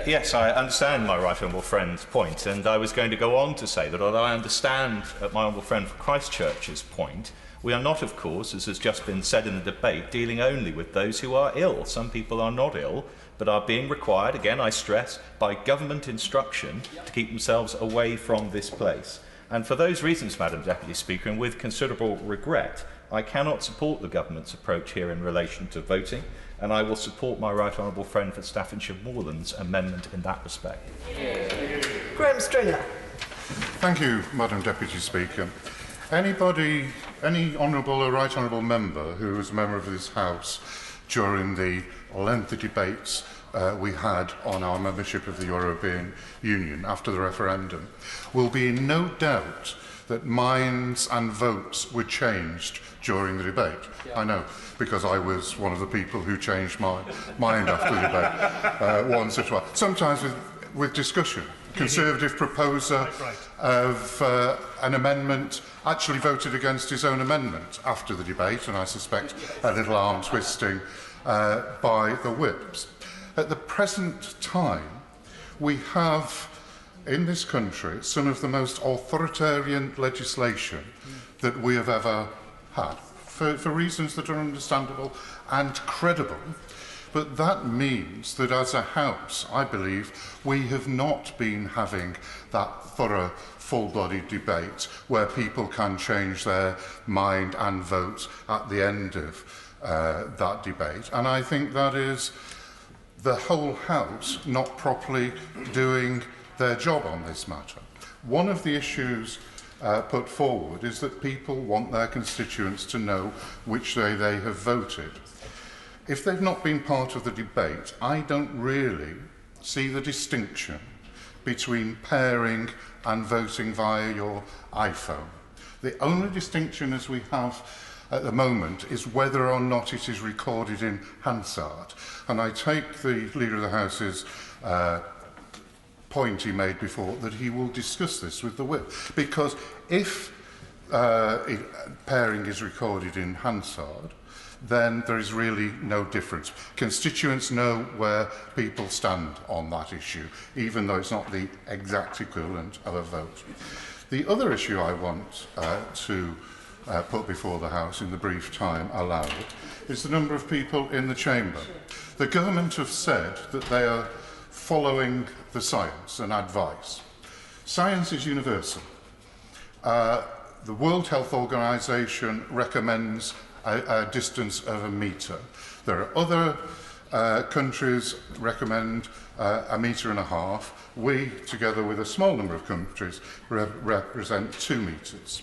Yes, I understand my right honourable friend's point, and I was going to go on to say that although I understand my honourable friend from Christchurch's point, we are not, of course, as has just been said in the debate, dealing only with those who are ill. Some people are not ill, but are being required, again I stress, by government instruction to keep themselves away from this place. And for those reasons, Madam Deputy Speaker, and with considerable regret, I cannot support the government's approach here in relation to voting, and I will support my right honourable friend for Staffordshire Moorlands amendment in that respect. Graham Stringer. Thank you, Madam Deputy Speaker. Any honourable or right honourable member who was a member of this House during the lengthy debates we had on our membership of the European Union after the referendum will be in no doubt that minds and votes were changed during the debate. I know, because I was one of the people who changed my mind after the debate once or twice, sometimes with discussion. Conservative proposer of an amendment actually voted against his own amendment after the debate, and I suspect a little arm twisting by the whips. At the present time, we have in this country some of the most authoritarian legislation that we have ever had, for reasons that are understandable and credible. But that means that as a House, I believe, we have not been having that thorough, full-bodied debate where people can change their mind and vote at the end of that debate. And I think that is the whole House not properly doing their job on this matter. One of the issues put forward is that people want their constituents to know which way they have voted. If they've not been part of the debate, I don't really see the distinction between pairing and voting via your iPhone. The only distinction as we have at the moment is whether or not it is recorded in Hansard. And I take the Leader of the House's point he made before that he will discuss this with the Whip. Because if pairing is recorded in Hansard, then there is really no difference. Constituents know where people stand on that issue, even though it's not the exact equivalent of a vote. The other issue I want to put before the House in the brief time allowed is the number of people in the chamber. The government have said that they are following the science and advice. Science is universal. The World Health Organization recommends a distance of 1 metre. There are other countries recommend 1.5 metres. We, together with a small number of countries, represent 2 metres.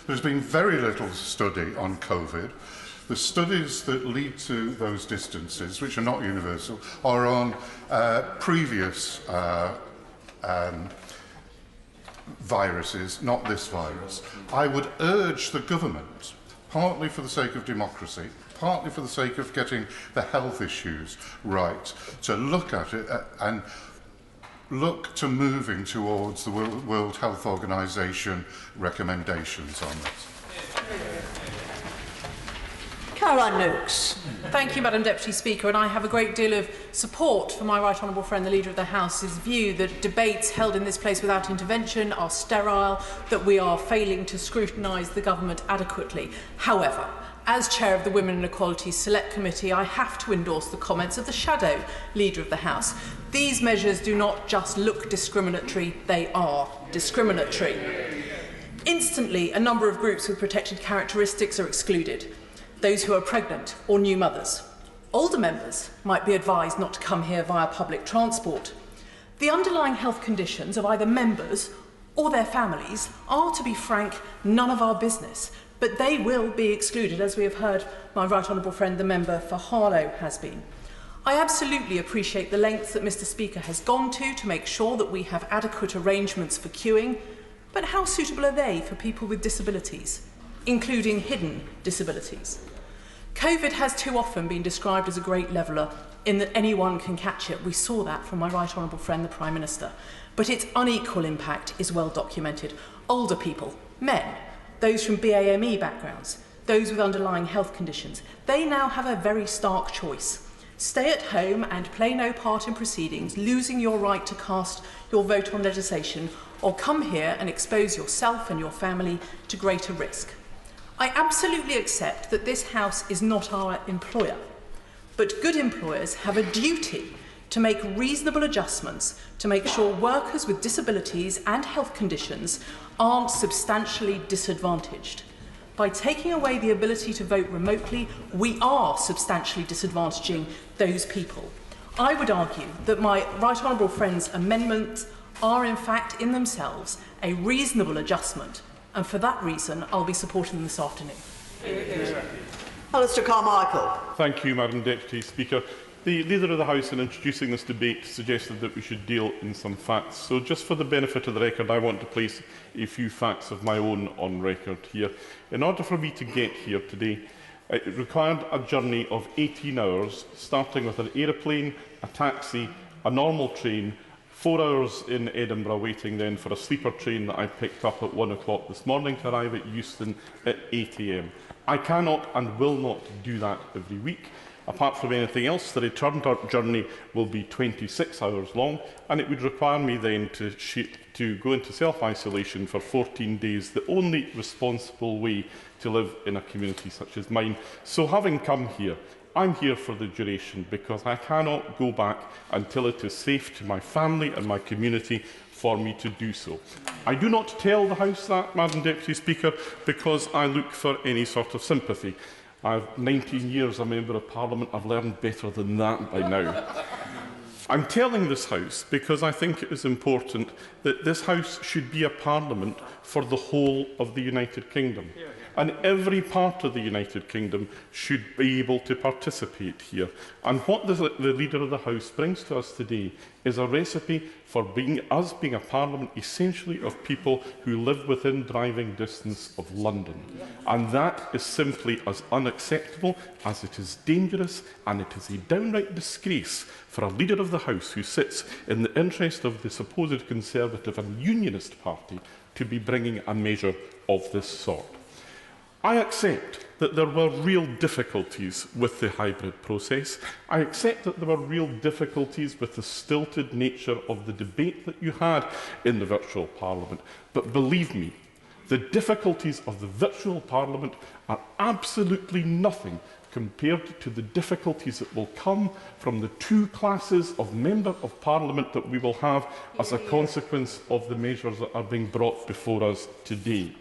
There's been very little study on COVID. The studies that lead to those distances, which are not universal, are on previous viruses, not this virus. I would urge the government, partly for the sake of democracy, partly for the sake of getting the health issues right, to look at it and look to moving towards the World Health Organization recommendations on this. Caroline Noakes. Thank you, Madam Deputy Speaker, and I have a great deal of support for my right honourable friend, the Leader of the House's view that debates held in this place without intervention are sterile, that we are failing to scrutinise the government adequately. However, as Chair of the Women and Equality Select Committee, I have to endorse the comments of the Shadow Leader of the House. These measures do not just look discriminatory, they are discriminatory. Instantly, a number of groups with protected characteristics are excluded. Those who are pregnant or new mothers. Older members might be advised not to come here via public transport. The underlying health conditions of either members or their families are, to be frank, none of our business, but they will be excluded, as we have heard my right honourable friend, the member for Harlow, has been. I absolutely appreciate the lengths that Mr Speaker has gone to make sure that we have adequate arrangements for queuing, but how suitable are they for people with disabilities, including hidden disabilities? COVID has too often been described as a great leveller, in that anyone can catch it. We saw that from my right honourable friend, the Prime Minister. But its unequal impact is well documented. Older people, men, those from BAME backgrounds, those with underlying health conditions, they now have a very stark choice. Stay at home and play no part in proceedings, losing your right to cast your vote on legislation, or come here and expose yourself and your family to greater risk. I absolutely accept that this House is not our employer, but good employers have a duty to make reasonable adjustments to make sure workers with disabilities and health conditions aren't substantially disadvantaged. By taking away the ability to vote remotely, we are substantially disadvantaging those people. I would argue that my right honourable friend's amendments are in fact in themselves a reasonable adjustment, and for that reason I'll be supporting them this afternoon. Alistair Carmichael. Thank you, Madam Deputy Speaker. The Leader of the House, in introducing this debate, suggested that we should deal in some facts. So just for the benefit of the record, I want to place a few facts of my own on record here. In order for me to get here today, it required a journey of 18 hours, starting with an aeroplane, a taxi, a normal train, 4 hours in Edinburgh waiting then for a sleeper train that I picked up at 1 o'clock this morning to arrive at Euston at 8 AM. I cannot and will not do that every week. Apart from anything else, the return journey will be 26 hours long, and it would require me then to go into self-isolation for 14 days, the only responsible way to live in a community such as mine. So having come here, I'm here for the duration because I cannot go back until it is safe to my family and my community for me to do so. I do not tell the House that, Madam Deputy Speaker, because I look for any sort of sympathy. I've 19 years a Member of Parliament. I've learned better than that by now. I'm telling this House because I think it is important that this House should be a Parliament for the whole of the United Kingdom. And every part of the United Kingdom should be able to participate here. And what the Leader of the House brings to us today is a recipe for us being a Parliament essentially of people who live within driving distance of London. And that is simply as unacceptable as it is dangerous, and it is a downright disgrace for a Leader of the House who sits in the interest of the supposed Conservative and Unionist Party to be bringing a measure of this sort. I accept that there were real difficulties with the hybrid process. I accept that there were real difficulties with the stilted nature of the debate that you had in the virtual Parliament. But believe me, the difficulties of the virtual Parliament are absolutely nothing compared to the difficulties that will come from the two classes of Member of Parliament that we will have as a consequence of the measures that are being brought before us today.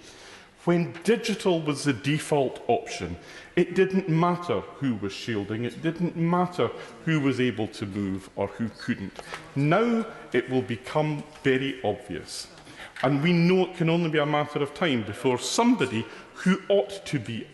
When digital was the default option, it didn't matter who was shielding, it didn't matter who was able to move or who couldn't. Now it will become very obvious. And we know it can only be a matter of time before somebody who ought to be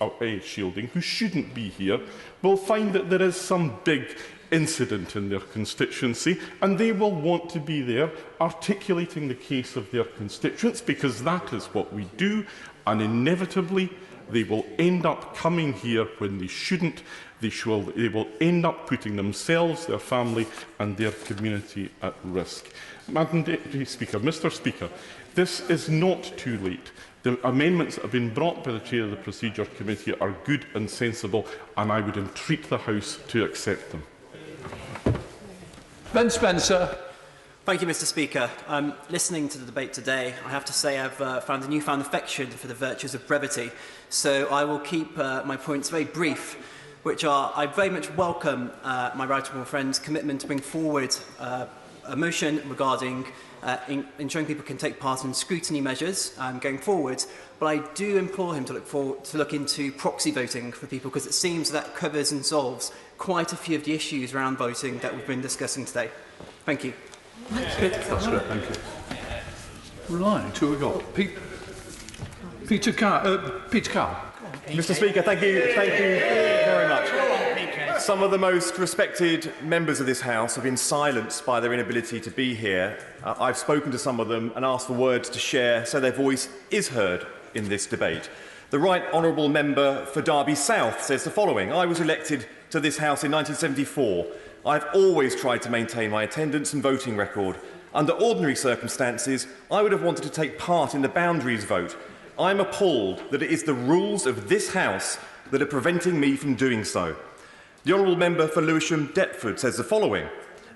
shielding, who shouldn't be here, will find that there is some big incident in their constituency, and they will want to be there articulating the case of their constituents, because that is what we do, and inevitably they will end up coming here when they shouldn't. They will end up putting themselves, their family and their community at risk. Madam Deputy Speaker, Mr Speaker, this is not too late. The amendments that have been brought by the Chair of the Procedure Committee are good and sensible, and I would entreat the House to accept them. Ben Spencer. Thank you, Mr. Speaker. Listening to the debate today, I have to say I've found a newfound affection for the virtues of brevity, so I will keep my points very brief, which are I very much welcome my right honourable friend's commitment to bring forward a motion regarding ensuring people can take part in scrutiny measures going forward, but I do implore him to look into proxy voting for people, because it seems that covers and solves quite a few of the issues around voting that we've been discussing today. Thank you. That's great, thank you. Right, who have we got? Peter Carr. Mr. Speaker, thank you very much. Some of the most respected members of this House have been silenced by their inability to be here. I've spoken to some of them and asked for words to share so their voice is heard in this debate. The Right Honourable Member for Derby South says the following: I was elected to this House in 1974. I've always tried to maintain my attendance and voting record. Under ordinary circumstances, I would have wanted to take part in the boundaries vote. I'm appalled that it is the rules of this House that are preventing me from doing so. The Honourable Member for Lewisham Deptford says the following: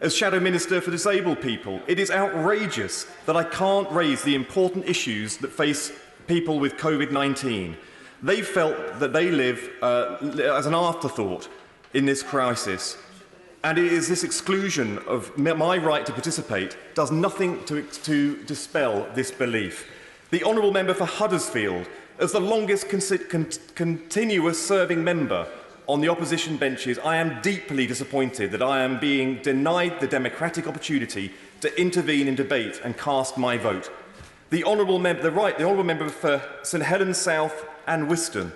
as Shadow Minister for Disabled People, it is outrageous that I can't raise the important issues that face people with COVID-19. They felt that they live as an afterthought in this crisis. And it is this exclusion of my right to participate does nothing to dispel this belief. The Honourable Member for Huddersfield, as the longest continuous serving member on the opposition benches, I am deeply disappointed that I am being denied the democratic opportunity to intervene in debate and cast my vote. The Honourable Member for St Helens South and Wiston,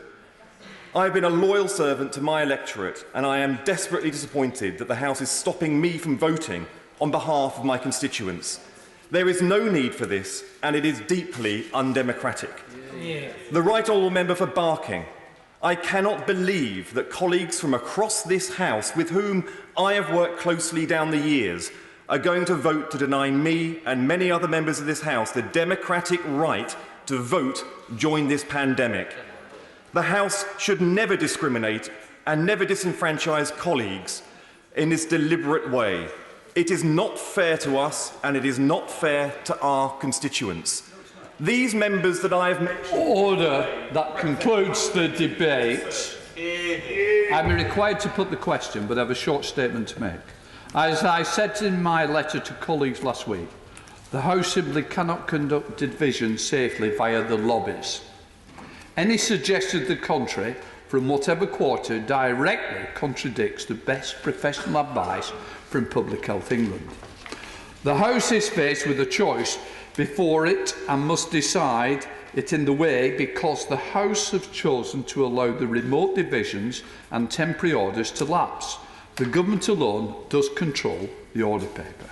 I have been a loyal servant to my electorate, and I am desperately disappointed that the House is stopping me from voting on behalf of my constituents. There is no need for this, and it is deeply undemocratic. The Right Honourable Member for Barking, I cannot believe that colleagues from across this House, with whom I have worked closely down the years, are going to vote to deny me and many other members of this House the democratic right to vote during this pandemic. The House should never discriminate and never disenfranchise colleagues in this deliberate way. It is not fair to us, and it is not fair to our constituents. These members that I have mentioned... Order. That concludes the debate. I'm required to put the question, but I have a short statement to make. As I said in my letter to colleagues last week, the House simply cannot conduct division safely via the lobbies. Any suggestion to the contrary, from whatever quarter, directly contradicts the best professional advice from Public Health England. The House is faced with a choice before it and must decide it in the way, because the House have chosen to allow the remote divisions and temporary orders to lapse. The government alone does control the order paper.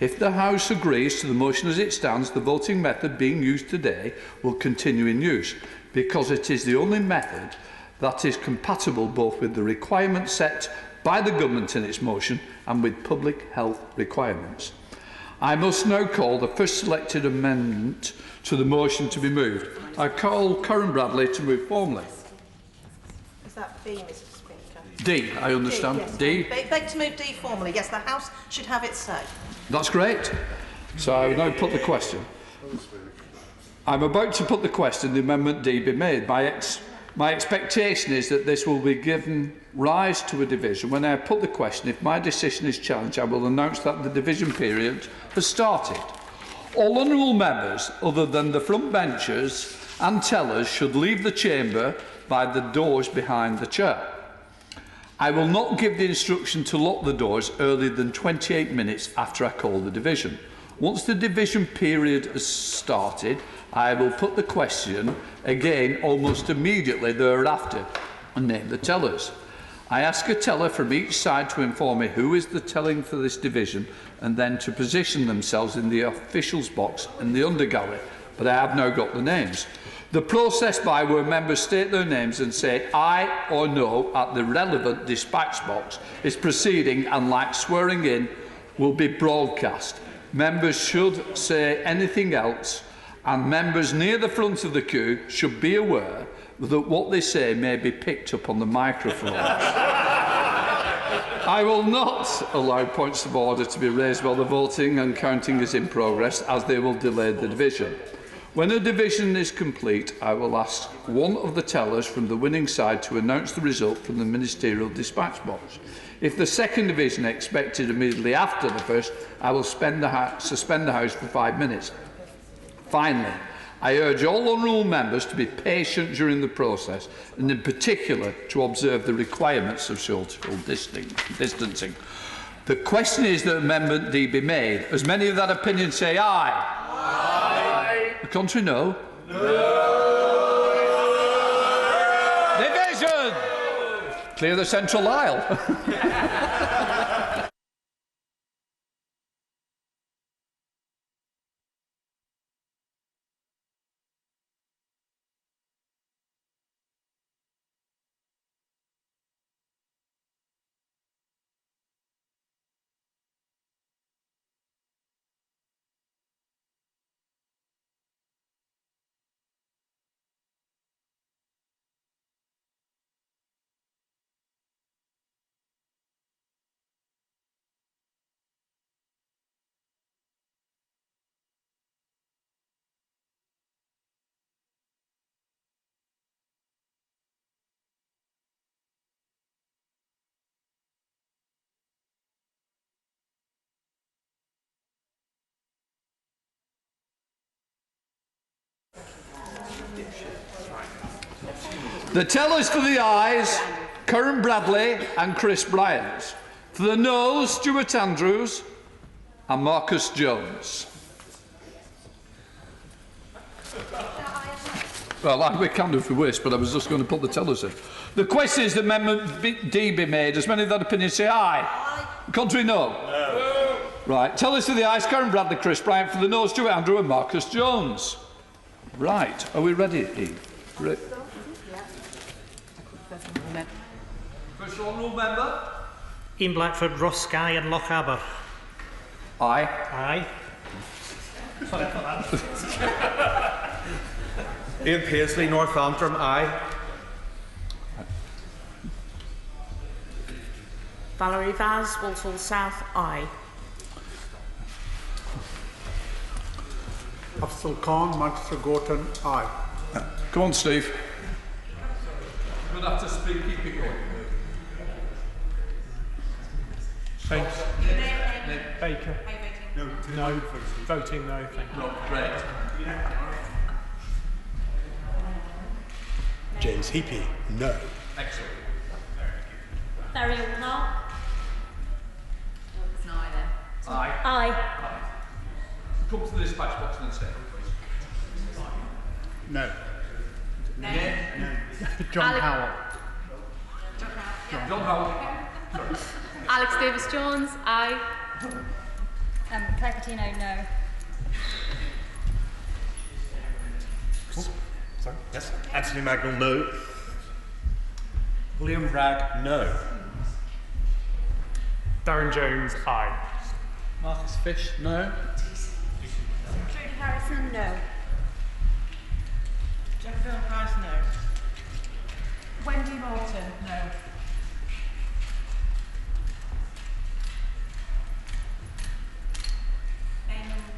If the House agrees to the motion as it stands, the voting method being used today will continue in use, because it is the only method that is compatible both with the requirements set by the government in its motion and with public health requirements. I must now call the first selected amendment to the motion to be moved. I call Karen Bradley to move formally. Is that B, Mr. Speaker? D, I understand. D, yes. D. Beg to move D formally. Yes, the House should have its say. That's great. So I will now put the question. I'm about to put the question, the amendment D be made. My expectation is that this will be given rise to a division. When I put the question, if my decision is challenged, I will announce that the division period has started. All honourable members, other than the front benchers and tellers, should leave the chamber by the doors behind the chair. I will not give the instruction to lock the doors earlier than 28 minutes after I call the division. Once the division period has started, I will put the question again almost immediately thereafter and name the tellers. I ask a teller from each side to inform me who is the telling for this division, and then to position themselves in the officials' box in the undergallery, but I have now got the names. The process by where members state their names and say aye or no at the relevant dispatch box is proceeding, and like swearing in, will be broadcast. Members should say anything else and members near the front of the queue should be aware that what they say may be picked up on the microphone. I will not allow points of order to be raised while the voting and counting is in progress, as they will delay the division. When a division is complete, I will ask one of the tellers from the winning side to announce the result from the ministerial dispatch box. If the second division is expected immediately after the first, I will suspend the House for 5 minutes. Finally, I urge all honourable members to be patient during the process, and in particular to observe the requirements of social distancing. The question is that Amendment D be made. As many of that opinion say aye. Aye. The contrary, no. No. Division! Clear the central aisle. The tellers for the ayes, Karen Bradley and Chris Bryant. For the noes, Stuart Andrews and Marcus Jones. Well, we can do if we wish, but I was just going to put the tellers in. The question is that Amendment D be made. As many of that opinion say aye. Aye. Contrary, no. No. Right. Tellers for the ayes, Karen Bradley, Chris Bryant. For the noes, Stuart Andrews and Marcus Jones. Right. Are we ready, Eve? Great. First honourable member. Ian Blackford, Ross Skye and Lochaber. Aye. Aye. Sorry for that. Ian Paisley, North Antrim, aye. Valerie Vaz, Walsall South, aye. Afzal Khan, Manchester Gorton, aye. Come on, Steve. You're going to have to speak, keep it going. Thanks. Baker. No. No. Voting no, thank you. Great. James Heapy, no. Excellent. Barry Allnart. It's an aye then. Aye. Aye. Come to the dispatch box and say. No. No. John Howell. John Howell. Sorry. Alex Davis-Jones, aye. Claire Coutinho, no. Sorry? Yes. Anthony Magnell, no. William Bragg, no. Darren Jones, aye. Marcus Fish, no. Judy Harrison, no. Jeffrey Price, no. Wendy Morton, no.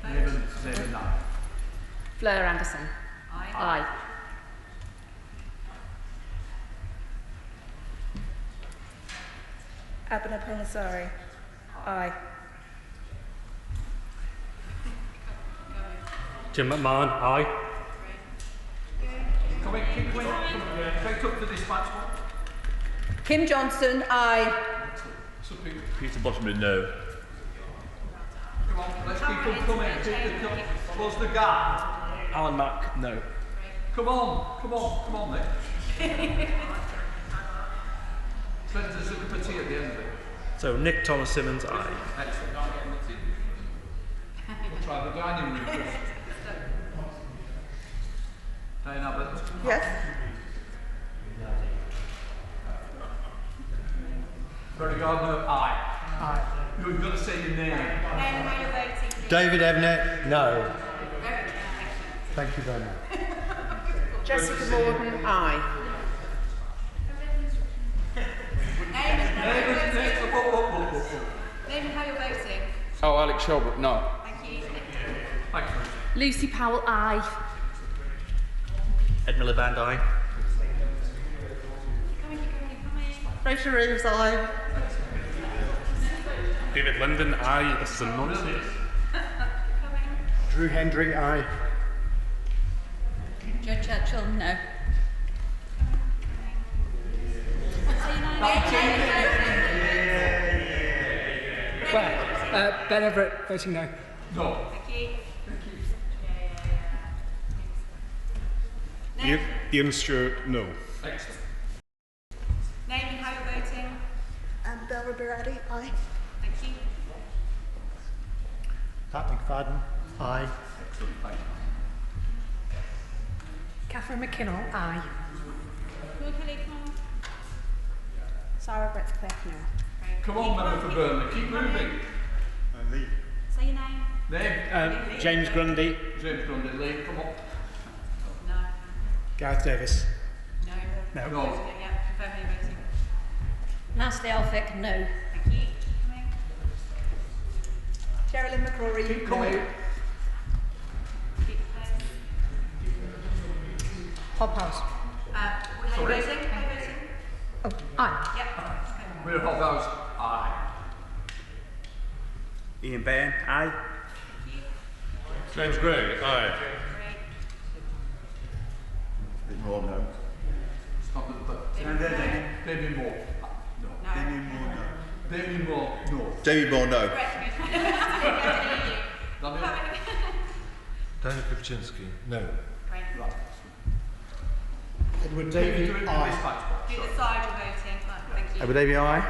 Neighbour, no. Fleur Anderson, aye. Aye. Abner Pellisari, aye. Jim McMahon, aye. Come in, keep going. Straight up to dispatch box. Kim Johnson, aye. Peter Bottomley, no. Come on, let's keep them coming. Close the gap. Alan Mack, no. Come on, Nick. There's a cup of tea at the end of it. So Nick Thomas Simmons, aye. Excellent. We'll try the dining room first. Diane Abbott. Yes. Very Gardner, aye. Aye. You've got to say your name. David Evnett, no. Thank you very much. Jessica Morgan, aye. Name and how you're voting. Oh, Alex Shelbrooke, no. Thank you. Thank you. Lucy Powell, aye. Ed Miliband, aye. Rachel Reeves, aye. David Linden, aye. This is a nonsense. Drew Hendry, aye. Joe Churchill, no. Ben Everett, voting no. No. Ian Stewart, no. Excellent. Name and how you're voting. Bella Berardi, aye. Thank you. Pat McFadden, aye. Excellent, thank you. Catherine McKinnell, aye. Sarah Brett-Cliff, no. Come on, member for Burnley, keep moving. Say your name. Name? James Grundy, James Grundy, Lee, come on. No. Gareth Davis. No. No. No. Yeah, confirm how you're voting. Nasty Elphick, no. Thank you. Coming. Sherilyn McCrory, Keep coming. Keep going. Hobhouse. How you Sorry. voting? How you voting? Oh, aye. Yep. We're Hobhouse, aye. Ian Bairn, aye. James Gray, aye. Bit more, no. Stop it, but Damien Moore. No. Damien Moore, no. Damien Moore, no. Jamie Moore, no. Daniel Kupczynski, no. Edward Davey, Do aye. the side you're voting. Thank you. Edward Davey, aye.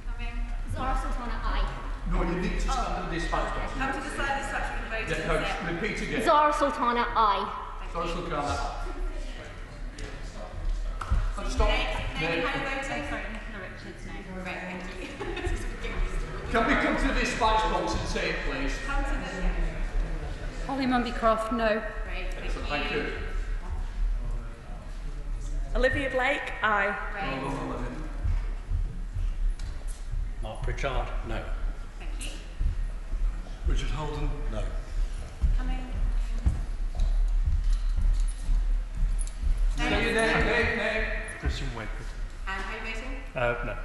Coming. Zara Sultana, aye. No, you need to stand in the dispatch box. Come to the side of the structure with the voting. Yeah, coach, repeat again. Zara Sultana, aye. Sorry, look at that. Stop. Name and how you're voting. Sorry, Nicola Richards, no. Right, thank you. Can we come to the dispatch box and say it, please? Come to the... Holly Mumby-Croft, no. Great, Excellent, thank you. Olivia Blake, aye. Great. Mark Pritchard, no. Thank you. Richard Holden, no. Coming. Say your name. Christian Wakeford. And how you voting? No.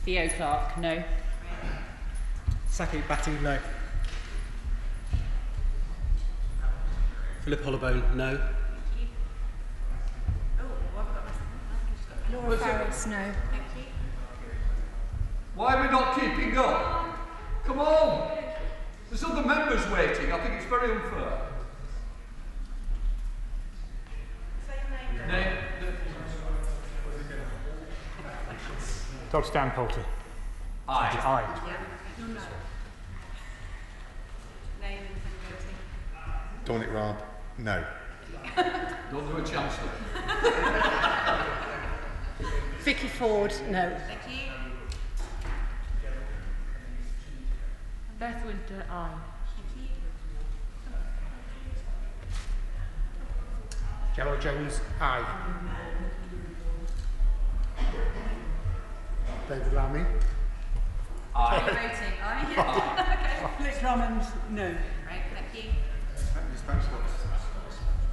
Theo Clark, no. Saki Batty, no. Philip Hollowbone, no. Laura Farris, no. Thank you. Why are we not keeping up? Come on! There's other members waiting. I think it's very unfair. Name? Dr. Dan Poulter. Aye. Aye. Yeah. No. Name and how you're voting. Dominic Raab, no. Don't do a chancellor. Vicky Ford, no. Thank you. Beth Winter, aye. Thank you. Jello Jones, aye. David Lammy, How are you voting? Aye. Okay. Liz Drummond, no. Right, thank you.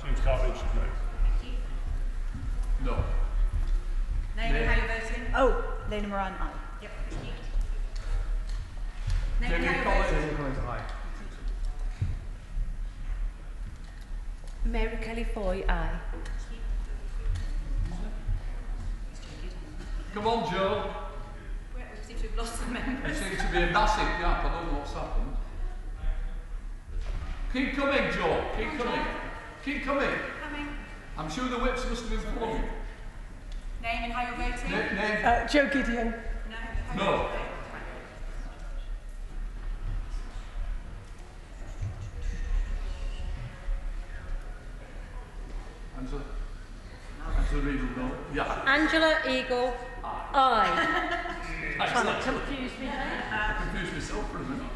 James Cartridge, no. Thank you. No. Name and how you're voting. Oh, Lena Moran, aye. Yep, thank you. Name and Jamie how you're Collins. voting. aye. Mary Kelly Foy, aye. Come on, Joe. We seem to have lost some There members. seems to be a massive gap. I don't know what's happened. Keep coming, Joe. Keep coming. Keep coming. Coming. I'm sure the whips must have been flowing. Name and how you're voting. Name? Joe Gideon. No. No. Angela Reed will know. Yeah. Angela Eagle, aye. Excellent. Confused me there. I confused myself for a minute.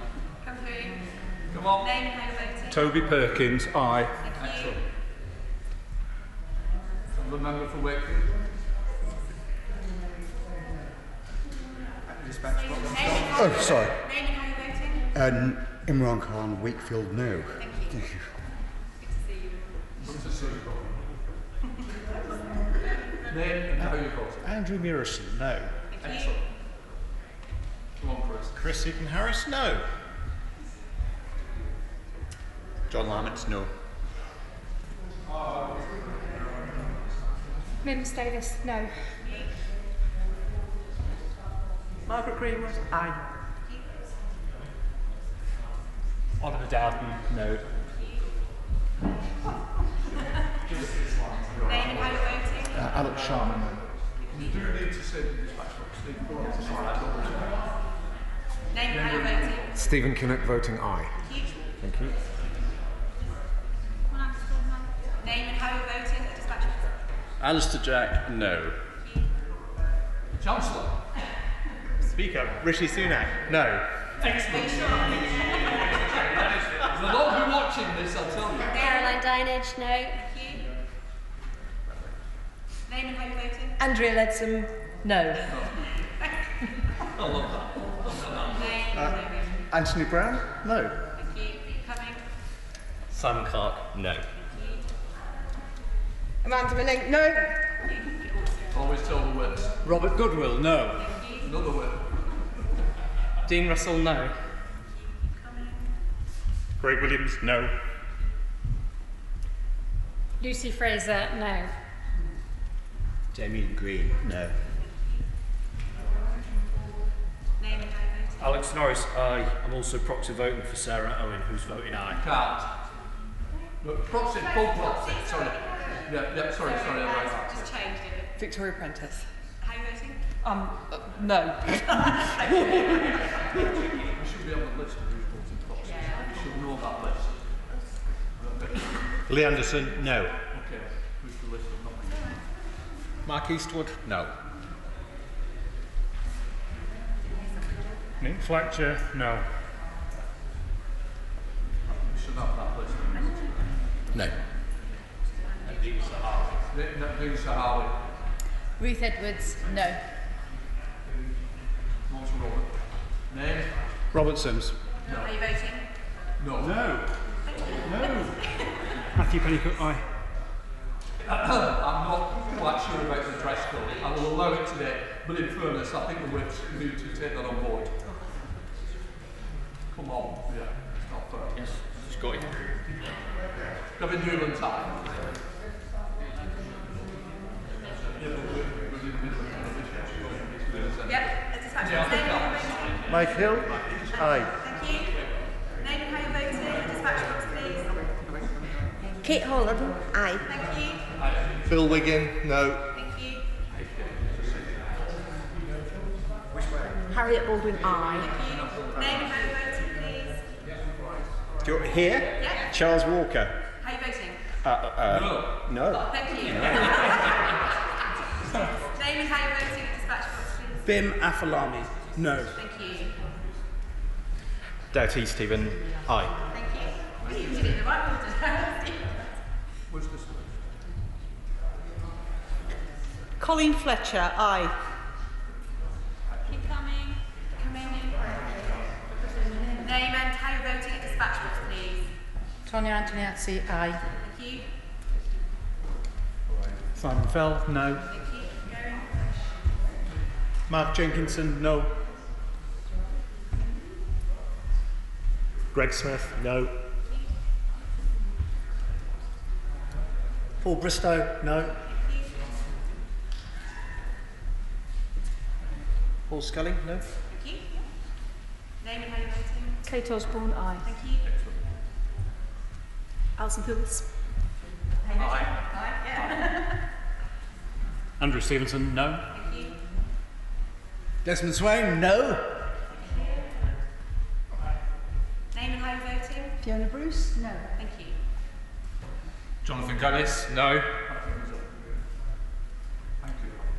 Come through. Come on. Name and how you're voting. Toby Perkins, aye. Thank you. The member for Wakefield. Oh, sorry. Name and how you're voting. Imran Khan, Wakefield, no. Thank you. Thank you. Good to see you. Name and how you voting. Andrew Murison, no. Thank you. Come on, Chris. Chris Eaton Harris, no. John Lamont, no. Mims Davis, no. Margaret Greenwood, aye. Oliver Dowden, no. Name and how you're voting. Alex Sharman, no. You do need to say the dispatch box. Name and how you're voting. Stephen Kinnock voting aye. Thank you. Name and how you're voting at dispatch box. Alistair Jack, no. Chancellor. Speaker, Rishi Sunak, no. Excellent. There's a lot of you watching this, I'll tell you. Caroline Dinage, no. Thank you. Name and how you're voting. Andrea Leadsom, no. I love that. Name and how you're voting. Anthony Brown, no. Thank you. Coming. Simon Clark, no. Amanda Manning, no. Always tell the wits. Robert Goodwill, no. Another wit. Dean Russell, no. Greg Williams, no. Lucy Fraser, no. Damien Green, no. Name and how you're voting. Alex Norris, aye. I'm also proxy voting for Sarah Owen, who's voting aye. Can't. Look, proxy, full proxy, sorry. Yeah, sorry, I'm right. Just changed it. Victoria Prentice. How are you voting? No. We should be on the list of who's voting proxies. We should know that list. Lee Anderson, no. Okay, who's the list of nominees? Mark Eastwood, no. Nick Fletcher, no. We should have that list. No. Dean Sahawi. Ruth Edwards, no. Not Robert. Name? Robert Sims. How are you voting? No. No. Matthew Pennycook, aye. I'm not quite sure about the dress code. I will allow it today, but in fairness, I think the whips need to take that on board. Come on, yeah, it's not fair. Yes, it's got it. Gavin Newland time. Yeah, but we're in the middle of conversation. Yep, at dispatch box. Name and how you're voting. Mike Hill, aye. Thank you. Name and how you're voting at dispatch box, please. Kate Holland, aye. Thank you. Phil Wiggin, no. Thank you. Harriet Baldwin, aye. Thank you. Name and how you're voting, please. Do you want here? Yeah. Charles Walker. How are you voting? No. Thank you. Name and how you're voting at dispatch box, please. Bim Afalami, no. Thank you. Doughty Stephen, aye. Thank you. You did it in the right order. What's this? Colleen Fletcher, aye. Keep coming. Coming. Name and how you're voting at dispatch box, please. Tonya Antoniazzi, aye. Thank you. Simon Fell, no. Thank you. Going. Mark Jenkinson, no. Greg Smith, no. Paul Bristow, no. Paul Scully, no. Thank you. Name and how you're voting. Kate Osborne, aye. Thank you. Alison Phillips. Aye. Yeah. Andrew Stevenson, no. Thank you. Desmond Swain, no. Name and how you're voting. Fiona Bruce, no. Thank you. Jonathan Gunnis, no.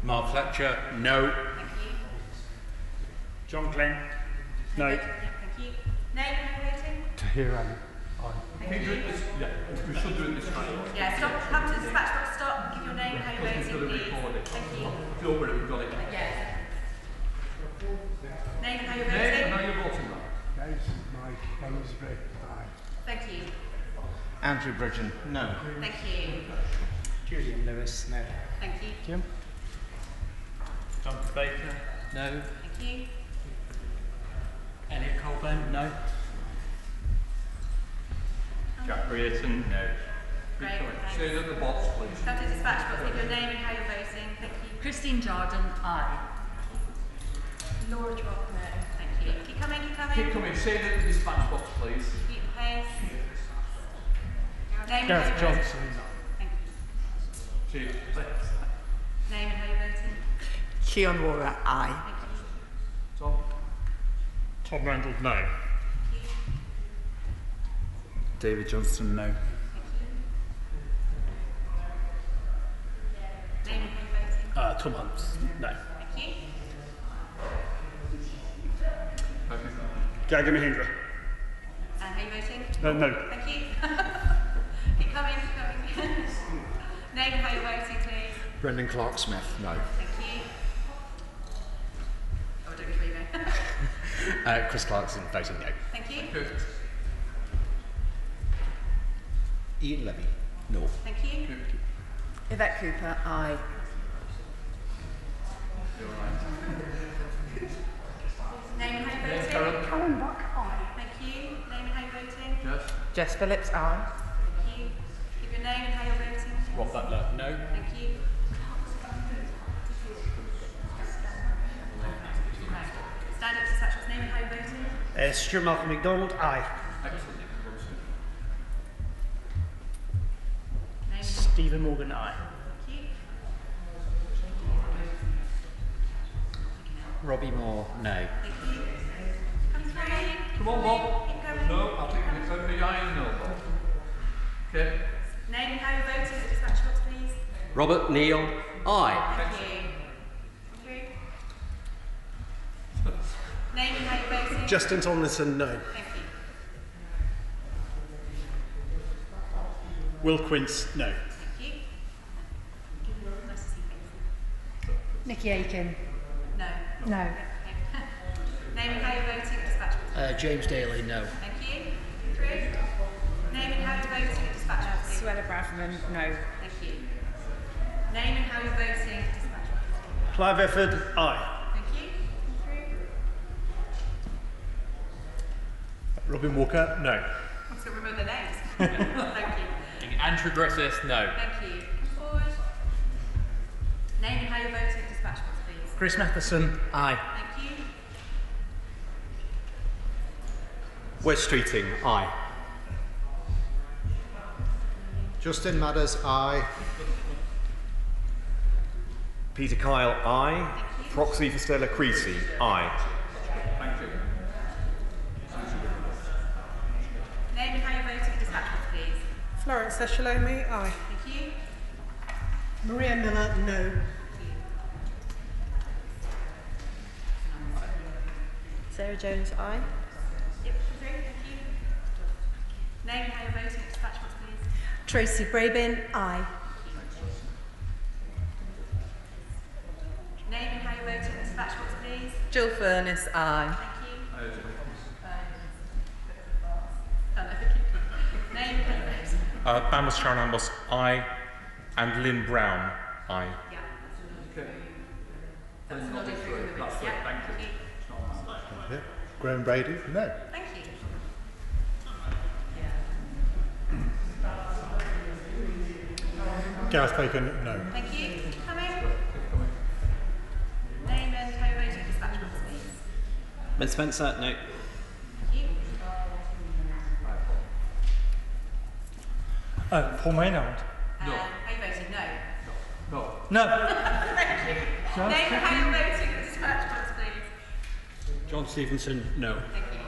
Mark Fletcher, no. Thank you. John Glenn, no. Thank you. Name and how you're voting. Kieran. Can you do it this? Yeah, we should do it this time. Yeah, stop. Come to the dispatch box. Stop. Give your name and how you're We've got voting, to please. record it. Thank you. Don't worry, we've got it. Yeah. Name and how you're Name voting. and how you're voting, man. James Mike Helmsbury. Aye. Thank you. Andrew Bridgen, no. Thank you. Julian Lewis. No. Thank you. Jim. John Baker, no. Thank you. Elliot Colburn, no. Jack Brereton, no. Great. Say it at the box, please. Come to the dispatch box. Give your name and how you're voting. Thank you. Christine Jordan, aye. Laura Drop, no. Thank you. Keep coming. Keep coming. Keep coming. Say it at the dispatch box, please. Keep the pace. Name and how Gareth you're voting. Johnson. Thank you. Chief. Name and how you're voting. Keon Wara, aye. Thank you. Tom. Tom Randall. No. David Johnston, no. Name and how you're voting. Tom Hunts. No. Thank you. Gagan Mahindra. And how you're voting. No. Thank you. Keep coming. Keep coming. Name and how you're voting, please. Brendan Clark Smith, no. Thank you. Oh, I don't know where you go. Chris Clarkson, voting no. Thank you. Good. Ian Levy, no. Thank you. Yvette Cooper, aye. Name and how you're voting. Karen. Karen Buck, aye. Thank you. Name and how you're voting. Jess. Jess Phillips, aye. Thank you. Give your name and how you're voting. Rob Butler, no. Thank you. Stand up to dispatch box. Name and how you're voting. Stuart Malcolm MacDonald. Aye. Excellent. Name and Stephen Morgan. Aye. thank you. Robbie Moore, no. Thank you. Come through. Come on, Bob. Keep going. No, I'll take it from the eye and no, Bob. Okay. Name and how you're voting at the dispatch box, please. Robert Neal, aye. Thank you. Through. Name and how you're voting. Justin Tomlinson. No. Thank you. Will Quince. No. Thank you. Nice to see you. Nikki Aiken, No. no. Okay. Name and how you're voting at dispatch box. James Daly. No. Thank you. Through. Name and how you're voting at dispatch box. please. Suella Braverman, no. Thank you. Name and how you're voting at dispatch box. Clive Efford. Aye. Thank you. Through. Robin Walker. No. I'm still remember the names. Thank you. Andrew Griffith, no. Thank you. Come forward. Name and how you're voting at dispatch box, please. Chris Matheson. Aye. Thank you. Wes Streeting, aye. Justin Madders, aye. Peter Kyle, aye. Thank you. Proxy for Stella Creasy, aye. Thank you. Name and how you're voting at dispatch box, please. Florence Eshalomi, aye. Thank you. Maria Miller, no. Sarah Jones, aye. Yep, through. Thank you. Name and how you're voting at dispatch box, please. Tracy Brabin, aye. Name and how you're voting at dispatch box, please. Jill Furness, aye. Thank you. Name and how you're voting. Bambos Sharon Ambos, aye. And Lynn Brown, aye. Yeah. Okay. That's nodding through the That's wrist. good, Yeah. thank you. Yeah. Graham Brady, no. Thank you. Gareth Bacon. No. Thank you. Keep coming. Name and how you're voting at dispatch box, please. Ben Spencer, no. Thank you. Paul Maynard. How you voting? No. No. No. Thank you. Name and how you're voting at dispatch box, please. John Stevenson. No. Thank you.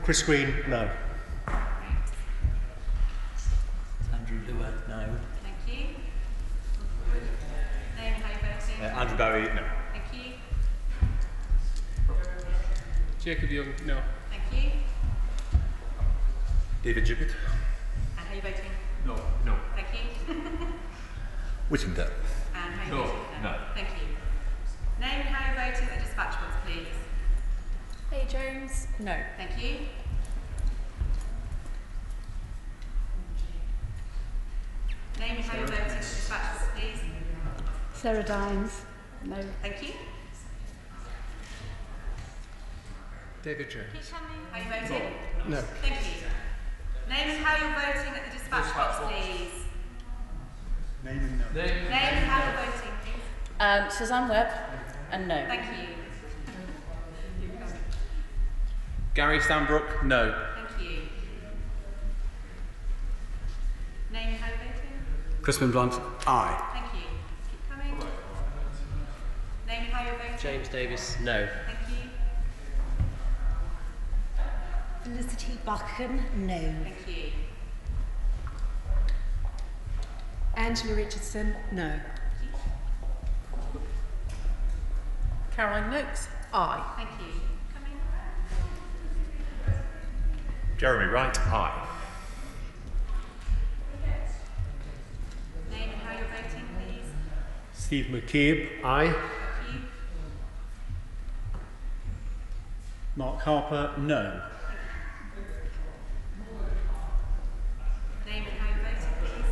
Chris Green. No. Andrew Lewis, no. Thank you. Name and how you're voting. Andrew Barry, no. Thank you. Jacob Young, no. Thank Thank you. David Gibbett. And how are you voting? No. No. Thank you. Whittington. And how are you No. voting? No. Thank you. Name and how you're voting at the dispatch box, please. Hey Jones, no. Thank you. Name and how you're voting at the dispatch box, please. Sarah Dines, no. Thank you. David Jones. How are you voting? No. Thank you. Name and how you're voting at the dispatch box, please. Name and no. Name and how you're voting, please. Suzanne Webb, and no. Thank you. Gary Stanbrook. No. Thank you. Name and how you're voting. Crispin Blunt. Aye. Thank you. Keep coming. Name and how you're voting. James Davis, no. Thank you. Felicity Buchan, no. Thank you. Angela Richardson, no. Caroline Noakes, aye. Thank you. Coming. Jeremy Wright. Aye. Name and how you're voting, please. Steve McCabe. Aye. Thank you. Mark Harper, no. Name and how you're voting, please.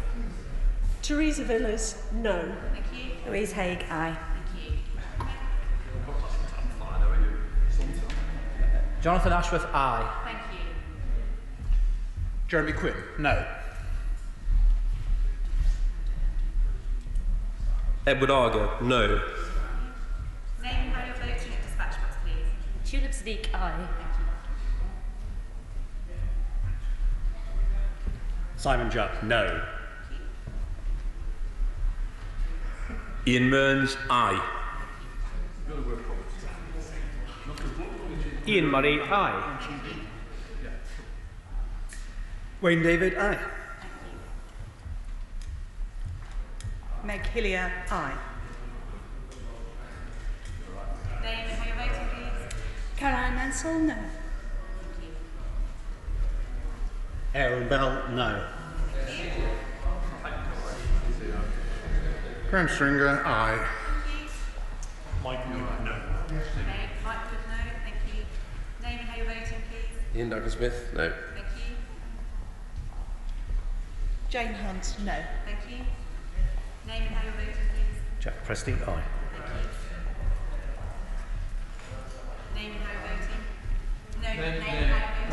Teresa Villas, no. Thank you. Louise Haig, aye. Thank you. Jonathan Ashworth, aye. Thank you. Jeremy Quinn, no. Edward Argo. No. Name and how you're voting at dispatch box, please. Tulip Sadiq, aye. Simon Jupp. No. Ian Mearns. Aye. Ian Murray, aye. Wayne David. Aye. Meg Hillier, aye. Name and how you're voting, please. Caroline Mansell, no. Aaron Bell. No. Graham Stringer, aye. Mike Wood. No. Name, Mike Wood, no. Thank you. Name and how you're voting, please. Ian Douglas Smith. No. Thank you. Jane Hunt, no. Thank you. Name and how you're voting, please. Jack Presti. Aye. Thank you. Name and how you're voting. No, name and how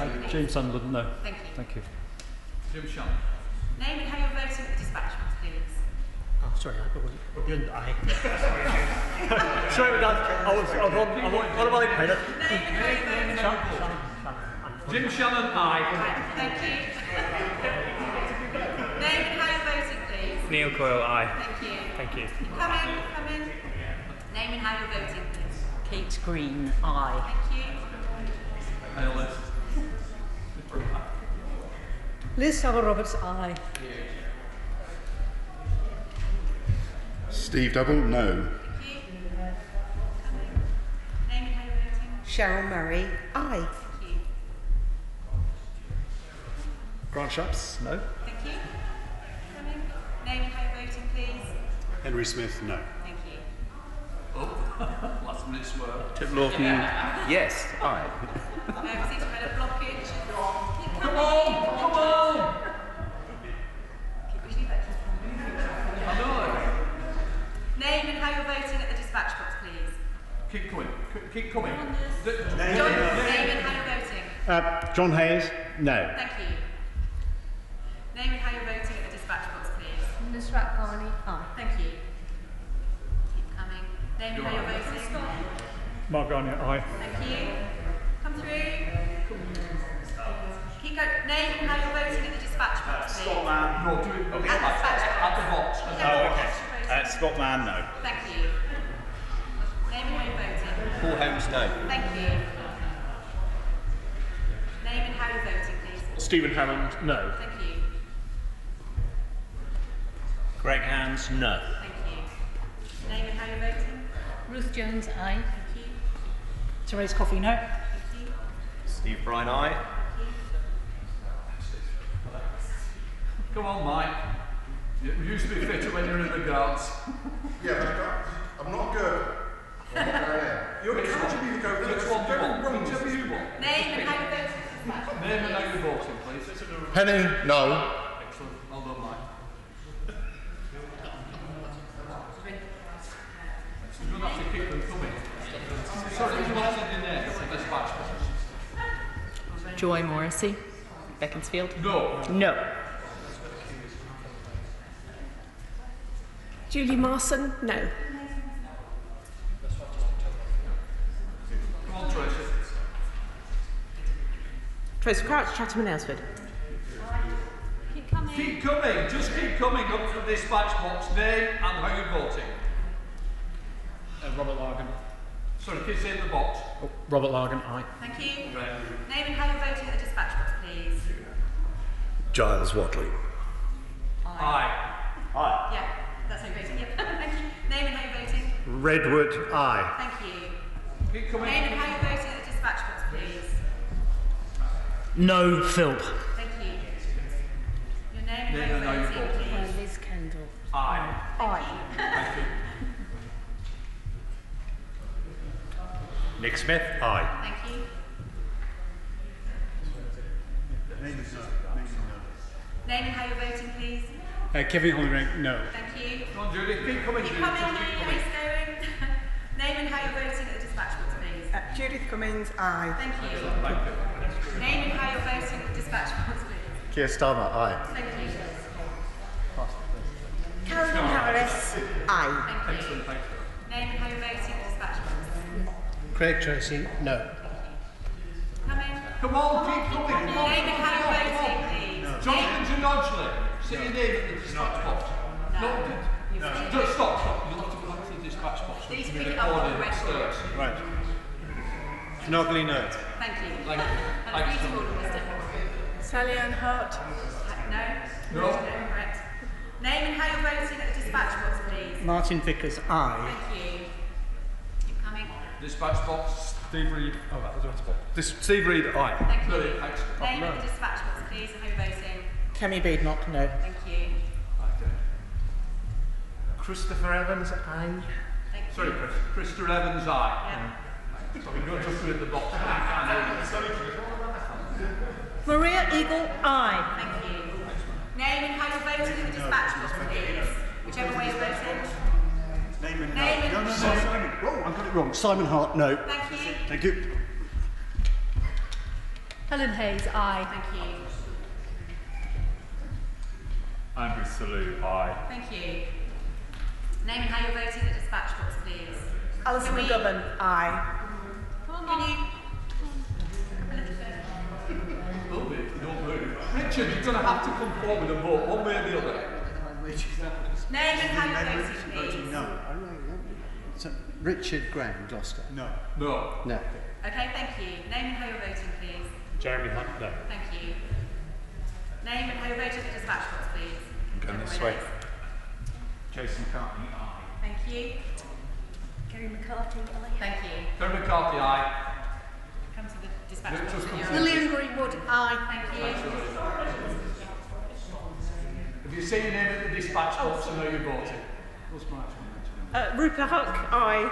you're voting, please. James Sunderland. No. Thank you. Thank you. Jim Shannon. Name and how you're voting at the dispatch box, please. Oh, sorry, I didn't. Aye. Sorry, I was on what about it? Name and how you're voting. Jim Shannon, aye. Thank you. Name and how you're voting, please. Neil Coyle, aye. Thank you. Thank you. Come in, come in. Name and how you're voting, please. Kate Green, aye. Thank you. Liz Savile Roberts, aye. Steve Double, no. Thank you. Coming. Name and how you're voting. Cheryl Murray, aye. Thank you. Grant Shapps. No. Thank you. Coming. Name and how you're voting, please. Henry Smith, no. Thank you. Oh, last minute swerve. Tip Lawton. Yes. Aye. We seem to have a blockage. Keep Come coming. on, come on! Keep really I know. Name and how you're voting at the dispatch box, please. Keep coming, keep coming. John, name and how you're voting. John Hayes. No. Thank you. Name and how you're voting at the dispatch box, please. Nusrat Ghani, aye. Thank you. Keep coming. Name and how you're voting. Mark Garnier. Aye. Thank you. Come through. Keep going. Name and how you're voting at the dispatch box, please. No, do it. At the dispatch box. At the box. Yeah. Scott Mann. No. Thank you. Name and how you're voting. Paul Holmes. No. Thank you. Name and how you're voting, please. Stephen Hammond. No. Thank you. Greg Hands. No. Thank you. Name and how you're voting. Ruth Jones, aye. Thank you. Therese Coffey, no. Thank you. Steve Bryan, aye. Come on, Mike. You used to be fitter when you were in the guards. Yeah, but I'm not good. You're encouraging me to go for which one you want? Whichever you want. Name and how you voting. Name and how you're voting, please. Henny, no. Excellent. Well done, Mike. You're going to have to keep them coming. Sorry, would you want to send your name to the dispatch box? Joy Morrissey, Beaconsfield. No. No. Julie Marson, no. Come on, Tracy. Tracy Crouch, Chatham and Aylesford. Keep coming. Keep coming. Just keep coming up to the dispatch box. Name and how you're voting. Robert Largan. Sorry, can you say in the box? Oh, Robert Largan, aye. Thank you. Right. Name and how you're voting at the dispatch box, please. Giles Watley. Aye. Aye. Yeah, that's how you're voting. Yep. Thank you. Name and how you're voting. Redwood, aye. Thank you. Keep coming. Name and how you're voting at the dispatch box, please. No, Philp. Thank you. Your name Name and how and you're how you're voting, voting. please. Liz Kendall. Aye. Thank you. Nick Smith, aye. Thank you. Name and how you're voting, please. Kevin Hollingrave, no. Thank you. Come on, Judy. Keep coming, Keep Judy. coming, Just keep coming. Grace going. Name and how you're voting at the dispatch box, please. Judith Cummins, aye. Thank you. Thank you. Name and how you're voting at the dispatch box, please. Keir Starmer, aye. Thank you. Carolyn Harris, aye. Thank you. Excellent, thank you. Name and how you're voting at the dispatch box. Craig Tracy, no. Come in. Come on, keep coming. Come on. Name and how you're voting, please. Jonathan Janodgley. Say your name at the dispatch box. No. Just stop. You'll have to go back to the dispatch box. Need to We're pick it up on the recording record. upstairs. Right. Knogley, no. Thank you. Thank you. That's beautiful, Mr. Sally Ann Hart, No. No. Correct. Name and how you're voting at the dispatch box, please. Martin Vickers, aye. Thank you. Keep coming. Dispatch box. Steve Reed. Oh, that was the right spot. Steve Reed, aye. Thank you. Brilliant, thanks. Name at the dispatch box, please, and how you're voting. Kemi Beadnock, no. Thank you. Christopher Evans, aye. Thank you. Sorry, Chris. Christopher Evans, aye. Yeah. Sorry, you're just through the box. Maria Eagle, aye. Thank you. Name and how you're voting at the dispatch box, please. Whichever way you're voting. Name and Name and... no, Simon. Oh, I got it wrong. Simon Hart, no. Thank you. Thank you. Helen Hayes, aye. Thank you. Andrew Salou, aye. Thank you. Name and how you're voting at the dispatch box, please. Alison Can we- McGovern, aye. Can you... Don't move. Richard, you're going to have to come forward and vote one way or the other. Name and how you're voting, please. No. So, Richard Graham, Gloucester. No. No. No. Okay, thank you. Name and how you're voting, please. Jeremy Hunt, no. Thank you. Name and how you're voting at the dispatch box, please. I'm going this way. Jason Cartney, aye. Thank you. Kerry McCarthy, aye. Thank you. Kevin McCarthy, aye. Come to the dispatch Yeah, box. just come at to your- the- Lillian Greenwood, aye. Thank you. If you say your name at the dispatch box, I know you're voting. What's my actual name? Rupa Huck, aye.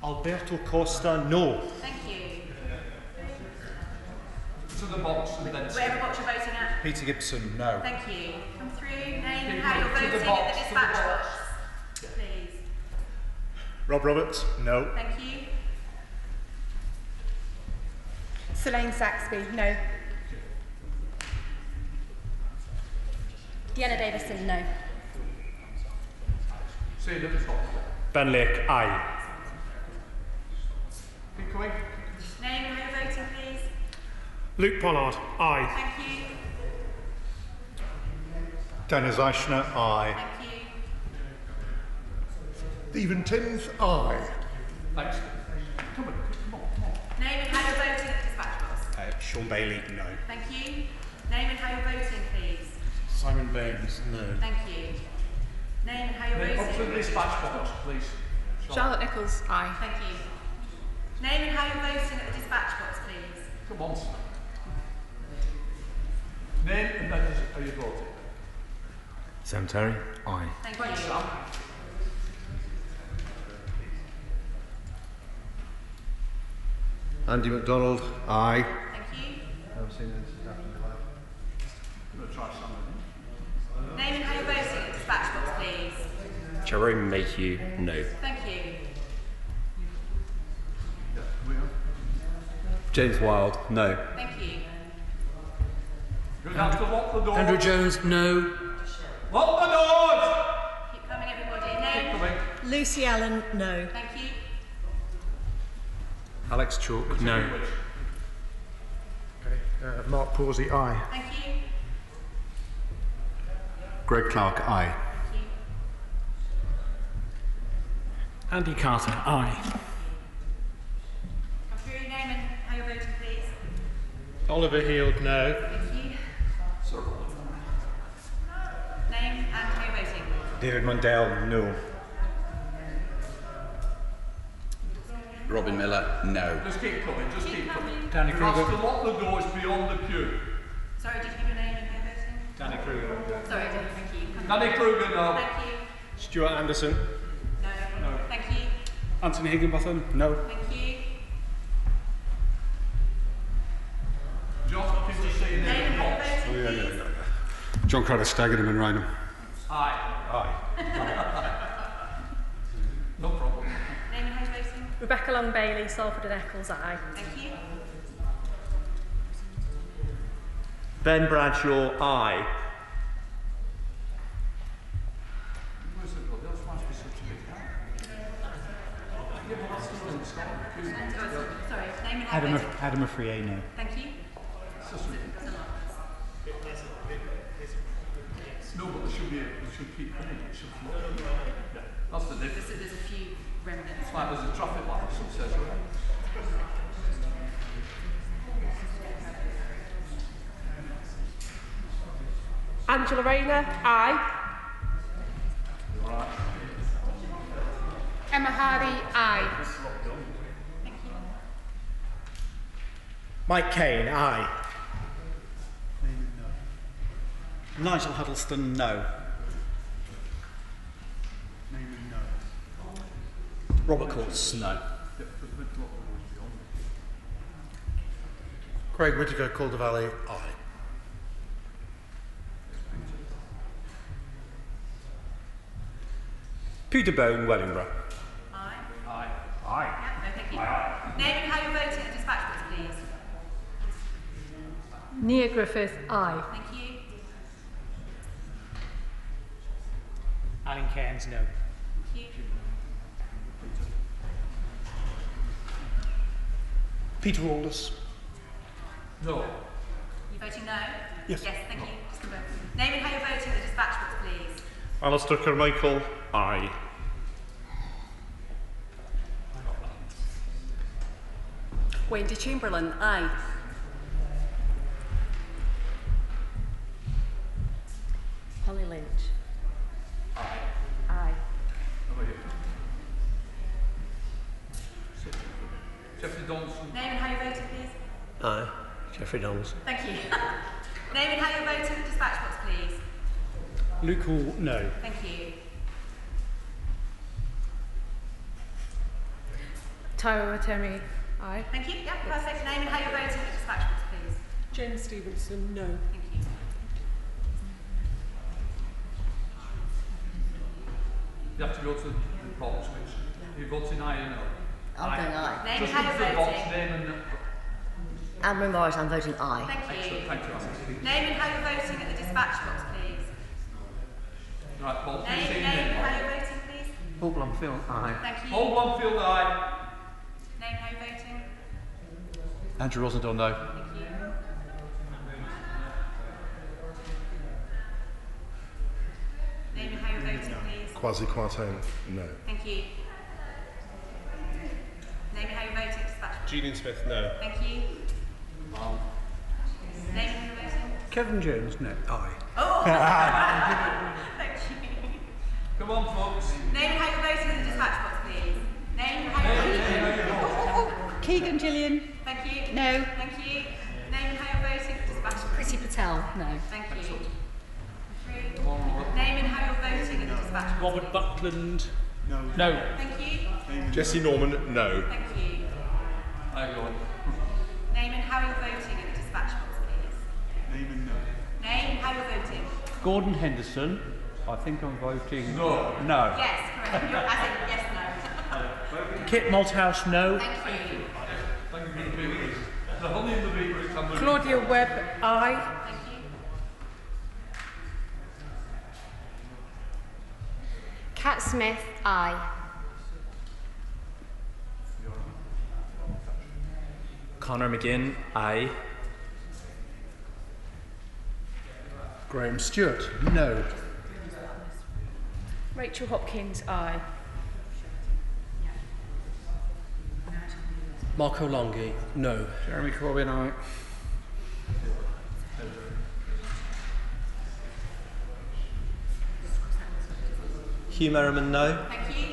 Alberto Costa, no. Thank you. To the box and then... Whatever box you're voting at. Peter Gibson, no. Thank you. Come through. Name and Keep how you're moving to the voting at box, the to the dispatch box. box. Please. Rob Roberts, no. Thank you. Selene Saxby, no. Deanna Davison, no. Say it at the top. Van Lake, aye. Keep coming. Name and how you're voting, please. Luke Pollard, aye. Thank you. Dennis Eichner, aye. Thank you. Stephen Timms, aye. Thanks. Come on, come on. Name and how you're voting at the dispatch box. Sean Bailey, no. Thank you. Name and how you're voting, please. Simon Baines, no. Thank you. Name and how you're Up to the voting. dispatch box, please. Charlotte Nichols, aye. Thank you. Name and how you're voting at the dispatch box, please. Come on. Name and then how you voting. Sam Terry, aye. Thank you. Andy MacDonald, aye. Thank you. I'm going to try something. Name and how you're voting at the dispatch box, please. Jerome Mayhew, no. Thank you. James Wilde, no. Thank you. You're going to have to lock the door. Andrew Jones, no. Lock the doors! Keep coming, everybody. Name. Lucy Allen, no. Thank you. Alex Chalk, no. Mark Pawsey, aye. Thank you. Greg Clark, aye. Thank you. Andy Carter, aye. Come through, name and how you're voting, please. Oliver Heald, no. Thank you. Name and how you're voting. David Mundell, no. Robin Miller, no. Just keep coming, just keep coming. Danny You have Kruger. to lock the doors beyond the queue. Sorry, did you give your name and how you're voting? Danny Kruger. Sorry, thank you. Come Danny Kruger, no. Thank you. Stuart Anderson, No. Thank you. Anthony Higginbotham, no. Thank you. John, can you say your Name name and how box? you're voting, please. John Craddock, Staggerham and Rhineham. Aye. No problem. Name and how you're voting. Rebecca Long Bailey, Salford and Eccles, aye. Thank you. Ben Bradshaw, aye. Sorry, name and how you're voting. Adam Afrier, no. Thank you. No, but there should keep coming. It should flow. Yeah, that's the difference. There's a few remnants. It's like there's a traffic light that says right. Angela Rayner, aye. Right. Emma Hardy, aye. Mike Kane, aye. Nigel Huddleston, no. Robert Courts, no. Craig Whittaker, Calder Valley, aye. Peter Bone, Wellingborough. Aye. Aye. Yeah, no, thank you. Name and how you're voting at the dispatch box, please. Nia Griffith, aye. Thank you. Alan Cairns, no. Thank you. Peter Aldous. No. You voting no? Yes. Yes, thank you. Just confirm. Name and how you're voting at the dispatch box, please. Alistair Carmichael, aye. Wendy Chamberlain, aye. Holly Lynch. Aye. Aye. How about you? Jeffrey Donaldson. Name and how you're voting, please. Aye. Jeffrey Donaldson. Thank you. Name and how you're voting at the dispatch box, please. Luke Hall, no. Thank you. Tyra Watemi, aye. Thank you. Yeah, perfect. Name and how you're voting at the dispatch box, please. Jane Stevenson, no. Thank you. You have to go to the box, which you're voting aye or no? I'm going aye. Name and Just how look you're for the box, voting. name and... Anne-Marie Morris, I'm voting aye. Thank you. Excellent, thank you. Name and how you're voting at the dispatch box, please. Right, Paul, can you say Name your and name? how you're voting, please. Paul Blomfield, aye. Thank you. Paul Blomfield, aye. Name and how you're voting. Andrew Rosendale, no. Thank you. Name and how you're voting, please. Kwasi Kwarteng, no. Thank you. Name and how you're voting, dispatch. Julian Smith, no. Thank you. Name and how you're voting. Kevin Jones, no. Aye. Oh! Thank you. Come on, folks. Name and how you're voting at the dispatch box, please. Name and how you're voting. Keegan Gillian. Thank you. No. Thank you. Name and how you're voting at dispatch. Priti Patel. No. Thank you. 3. Name and how you're voting at the dispatch. Robert Buckland. No. No. Thank you. Jesse Norman, no. Thank you. Name and how you're voting at the dispatch box, please. Name and no. Name and how you're voting. Gordon Henderson. I think I'm voting No. No. Yes, correct. You're as in yes, no. Kit Malthouse, no. Thank you. Claudia Webb, aye. Thank you. Cat Smith, aye. Conor McGinn, aye. Graham Stewart, no. Rachel Hopkins, aye. Marco Longi, no. Jeremy Corbyn, aye. Hugh Merriman, no. Thank you.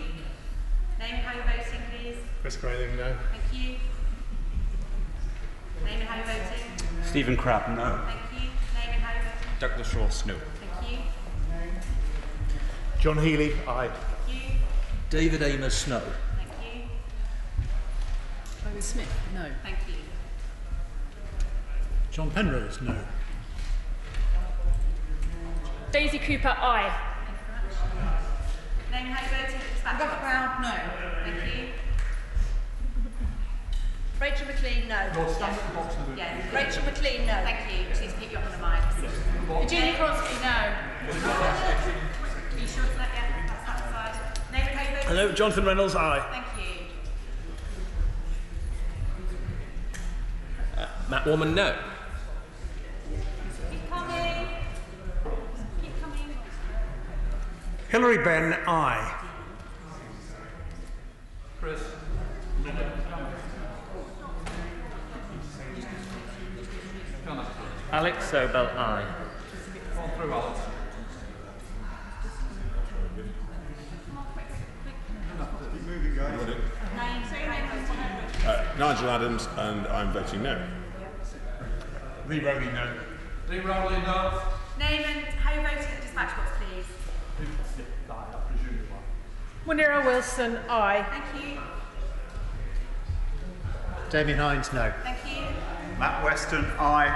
Name and how you're voting, please. Chris Grayling, no. Thank you. Name and how you're voting. Stephen Crabb, no. Thank you. Name and how you're voting. Douglas Ross, no. Thank you. John Healy, aye. Thank you. David Amos, no. Thank you. Chloe Smith, no. Thank you. John Penrose, no. Daisy Cooper, aye. Name and how you're voting at the dispatch box. Brown, no. Thank you. Rachel McLean, no. Yes. Rachel McLean, no. Thank you. Please keep you up on the mic. Virginia Crosby, no. Are you sure it's not yet? That's that side. Name and how you're voting. Hello, Jonathan Reynolds, aye. Thank you. Matt Warman, no. Keep coming. Keep coming. Hilary Benn, aye. Chris. Alex Sobel, aye. Come through, Alex. Name, say your name. Nigel Adams, and I'm voting no. Lee Rowley, no. Lee Rowley, no. Name and how you're voting at the dispatch box, please. Munira Wilson, aye. Thank you. Damien Hines, no. Thank you. Matt Weston, aye.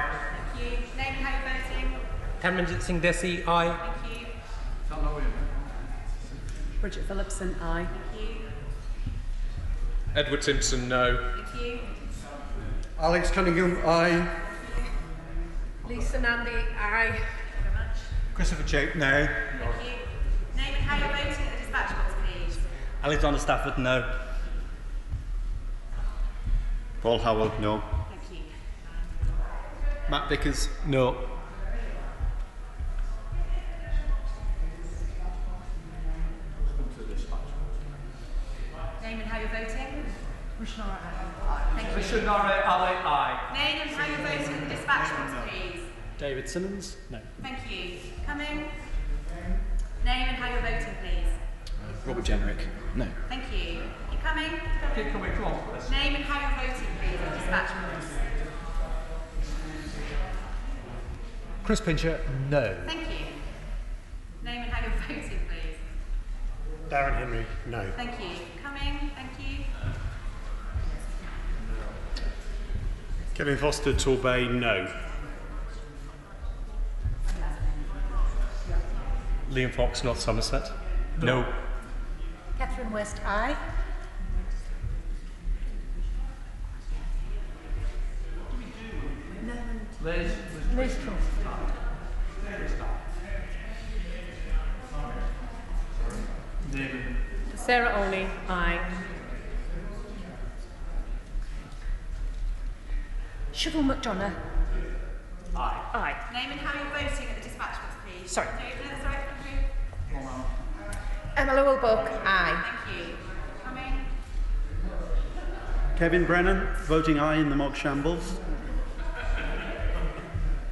Thank you. Name and how you're voting. Cameron Singh Desi, aye. Thank you. Bridget Phillipson, aye. Thank you. Edward Simpson, no. Thank you. Alex Cunningham, aye. Lisa Nandy, aye. Thank you very much. Christopher Choate, no. Thank you. Name and how you're voting at the dispatch box, please. Alexander Stafford, no. Paul Howell, no. Thank you. Matt Vickers, no. Name and how you're voting. Rishnara, Thank you. Missionary Ali, aye. Name and how you're voting at the dispatch box, please. David Simmons, no. Thank you. Come in. Name and how you're voting, please. Robert Jenrick, no. Thank you. Keep coming. Keep coming, come on, Chris. Name and how you're voting, please, at the dispatch box. Chris Pincher, no. Thank you. Name and how you're voting, please. Darren Henry, no. Thank you. Coming. Thank you. Kevin Foster, Torbay, no. Liam Fox, North Somerset, no. Catherine West, aye. Liz. Liz Truss. David. Sarah Olney, aye. Shuttle McDonough, Aye. aye. Name and how you're voting at the dispatch box, please. Sorry. No, that's all right. Thank you. Emma Lowell-Buck, aye. Thank you. Coming. Kevin Brennan, voting aye in the mock shambles.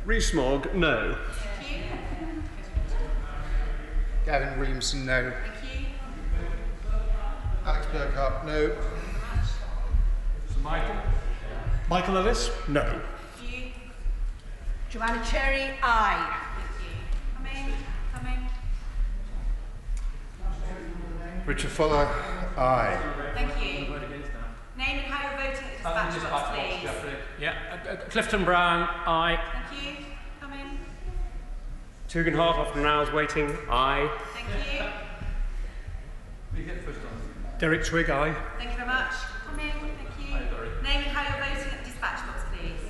Rees-Mogg, no. Thank you. Gavin Williamson, no. Thank you. Alex Burkhart, no. Michael? Michael Ellis? No. Thank you. Joanna Cherry, aye. Thank you. Coming. Richard Fuller, aye. Thank you. Name and how you're voting at the dispatch box, please. Yeah. Clifton Brown, aye. Thank you. Coming. Tugendhat, Often Rouse, waiting, aye. Thank you. Derek Twigg, aye. Thank you very much. Coming. Thank you. Name and how you're voting at the dispatch box, please.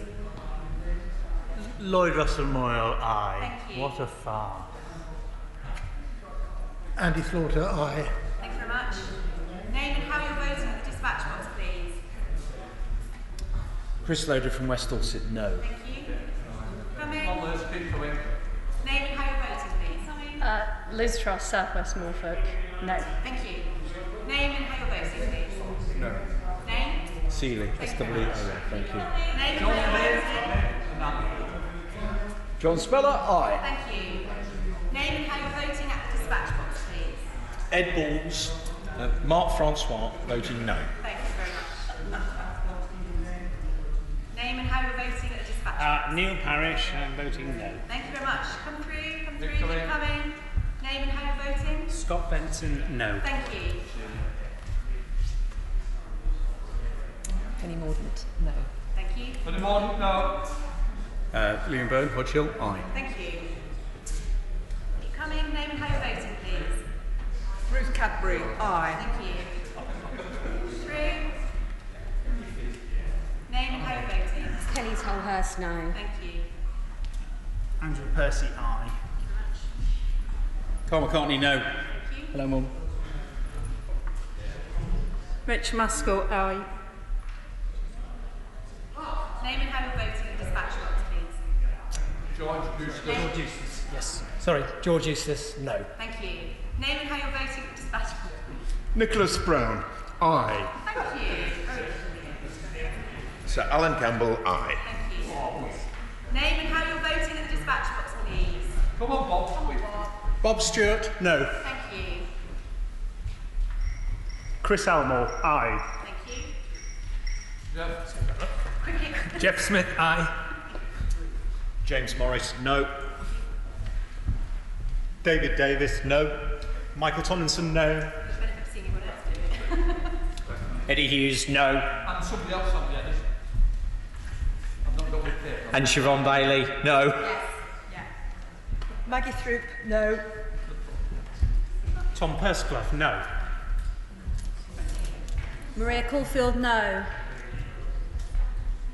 Lloyd Russell Moyle, aye. Thank you. What a farm. Andy Slaughter, aye. Thank you very much. Name and how you're voting at the dispatch box, please. Chris Loader from West Dorset, no. Thank you. Coming. Name and how you're voting, please. Coming. Liz Truss, South West Norfolk. No. Thank you. Name and how you're voting, please. No. Name. Seeley, SWO, thank you. Name and how you're voting. John Speller, aye. Thank you. Name and how you're voting at the dispatch box, please. Ed Balls, Mark Francois, voting no. Thank you very much. Name and how you're voting at the dispatch box. Neil Parrish, voting no. Thank you very much. Come through, keep coming. Name and how you're voting. Scott Benson, no. Thank you. Penny Mordaunt, no. Thank you. Penny Mordaunt, no. Liam Byrne, Hodge Hill, aye. Thank you. Keep coming. Name and how you're voting, please. Ruth Cadbury, aye. Thank you. Through. Name and how you're voting. Kelly Tolhurst, no. Thank you. Andrew Percy, aye. Carl McCartney, no. Hello, Mum. Rich Maskell, aye. Name and how you're voting at the dispatch box, please. George Eustace. George Eustace, yes. Sorry, George Eustace, no. Thank you. Name and how you're voting at the dispatch box. Nicholas Brown, aye. Thank you. Sir Alan Campbell, aye. Thank you. Name and how you're voting at the dispatch box, please. Come on, Bob. Come on, Bob. Bob Stewart, no. Thank you. Chris Almore, aye. Thank you. Jeff. Cricket. Jeff Smith, aye. James Morris, no. David Davis, no. Michael Tomlinson, no. Benefit of seeing anyone else do it. Eddie Hughes, no. And somebody else on the end. I've not got with paper. And Siobhan Bailey, no. Yes. Yeah. Maggie Throop, no. Tom Persclough, no. Maria Caulfield, no.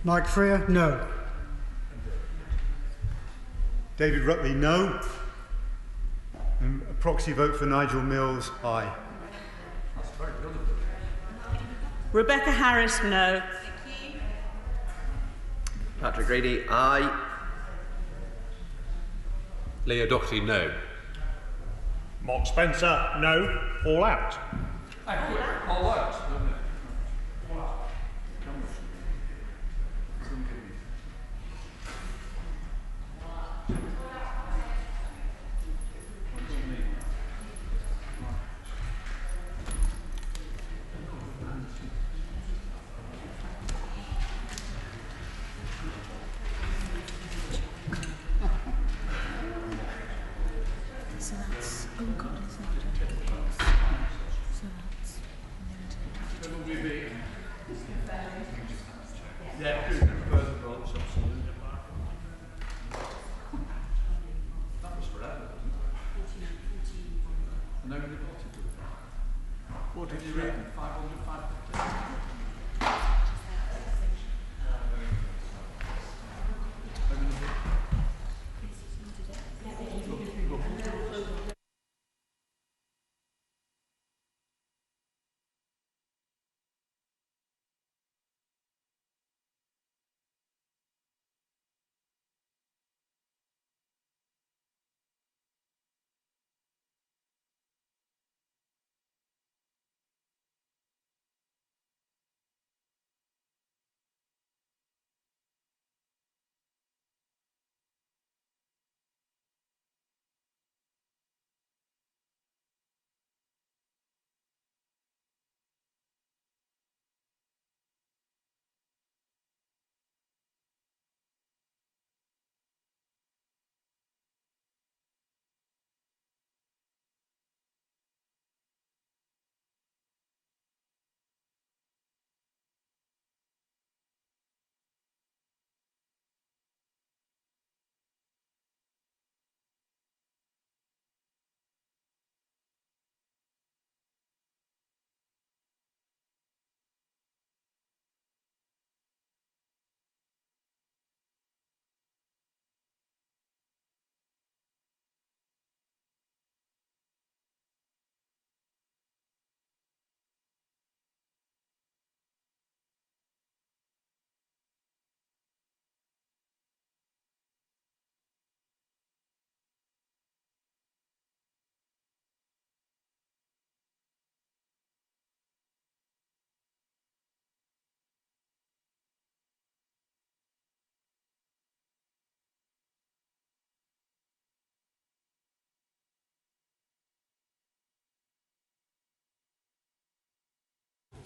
Mike Freer, no. David Rutley, no. And a proxy vote for Nigel Mills, aye. Rebecca Harris, no. Thank you. Patrick Grady, aye. Leo Doherty, no. Mark Spencer, no. All out. All out. So that's, oh God, it's not. So that's. Yeah, further votes, absolutely. That was forever, wasn't it? And nobody voted for it. What did you read? 500, 550?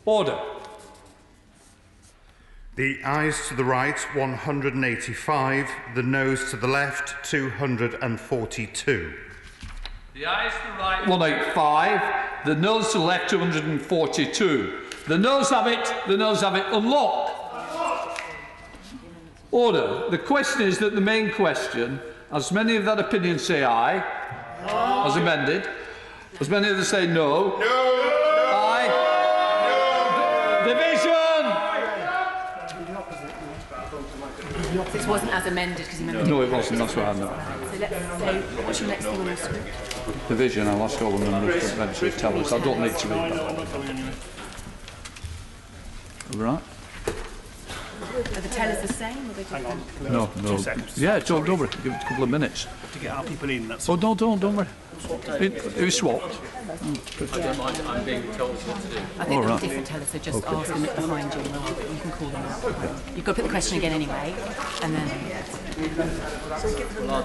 Order. The ayes to the right, 185. The noes to the left, 242. The ayes to the right, 185. The noes to the left, 242. The noes have it. The noes have it. Unlocked. Order. The question is that the main question, as many of that opinion say aye, as amended, as many of them say no. Aye. Division. This wasn't as amended because you remember. No, it wasn't. That's what I know. So let's say, what's your next thing on the script? Division. I'll ask all the members to eventually tell us. I don't need to read that. Right. Are the tellers the same or they Hang on. No. 2 seconds. Yeah, don't worry. Give it a couple of minutes. To get our people in, that's Oh, no, don't worry. It was swapped. I don't mind, I'm being told what to do. I think they're different tellers, so just ask them behind you and you can call them out. You've got to put the question again anyway, and then...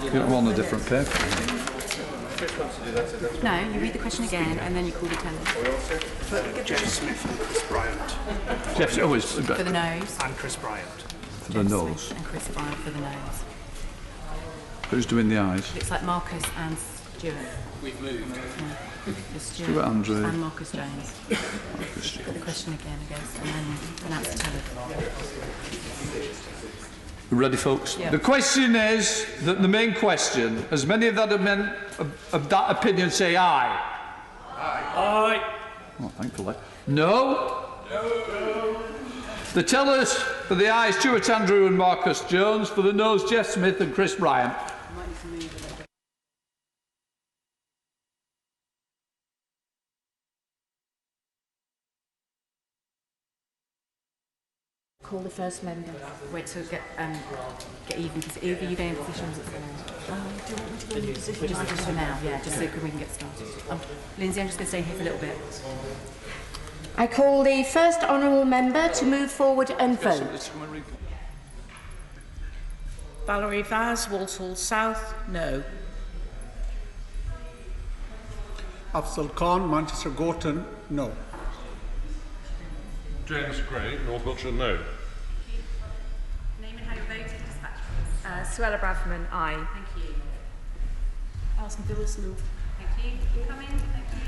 Get them on a different paper. No, you read the question again and then you call the tellers. Jeff Smith and Chris Bryant. Jeff's always... For the nose. And Chris Bryant. For the nose. And Chris Bryant for the nose. Who's doing the eyes? Looks like Marcus and Stuart. We've moved. No, just Stuart Andrew. And Marcus Jones. Put the question again, I guess, and then announce the tellers. Ready, folks? Yeah. The question is that the main question, as many of that opinion say aye. Aye. Oh, thankfully. No. The tellers for the ayes, Stuart Andrew and Marcus Jones. For the noes, Jeff Smith and Chris Bryant. Call the first member. Wait till get even, because either you go in positions at the end. Do you want me to go in position? Just for now, yeah, just so we can get started. Lindsay, I'm just going to stay here for a little bit. I call the first honourable member to move forward and vote. Valerie Vaz, Walsall South, no. Afzal Khan, Manchester Gorton, no. James Gray, North Wiltshire, no. Name and how you voted, dispatch. Suella Braverman, aye. Thank you. Alison Phillips, no. Thank you. Keep coming. Thank you.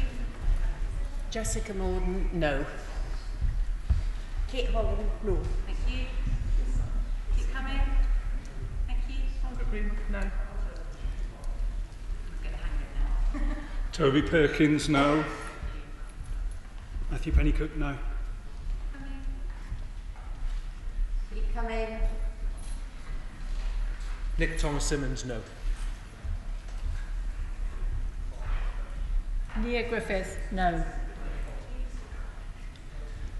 Jessica Morden, no. Kate Holland, no. Thank you. Keep coming. Thank you. No. Get the hang of it now. Toby Perkins, no. Matthew Pennycook, no. Keep coming. Nick Thomas Simmons, no. Nia Griffith, no.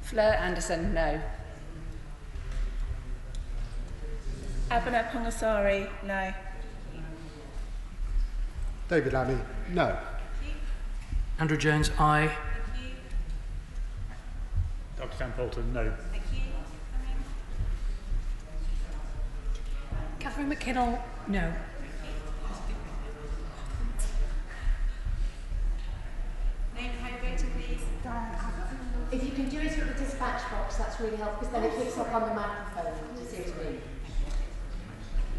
Fleur Anderson, no. Abena Pongasari, no. David Abbey, no. Andrew Jones, aye. Dr. Templeton, no. Thank you. Coming. Catherine McKinnell, no. Name and how you voted, please. If you can do it with the dispatch box, that's really helpful, because then it picks up on the microphone. Do you see what I mean?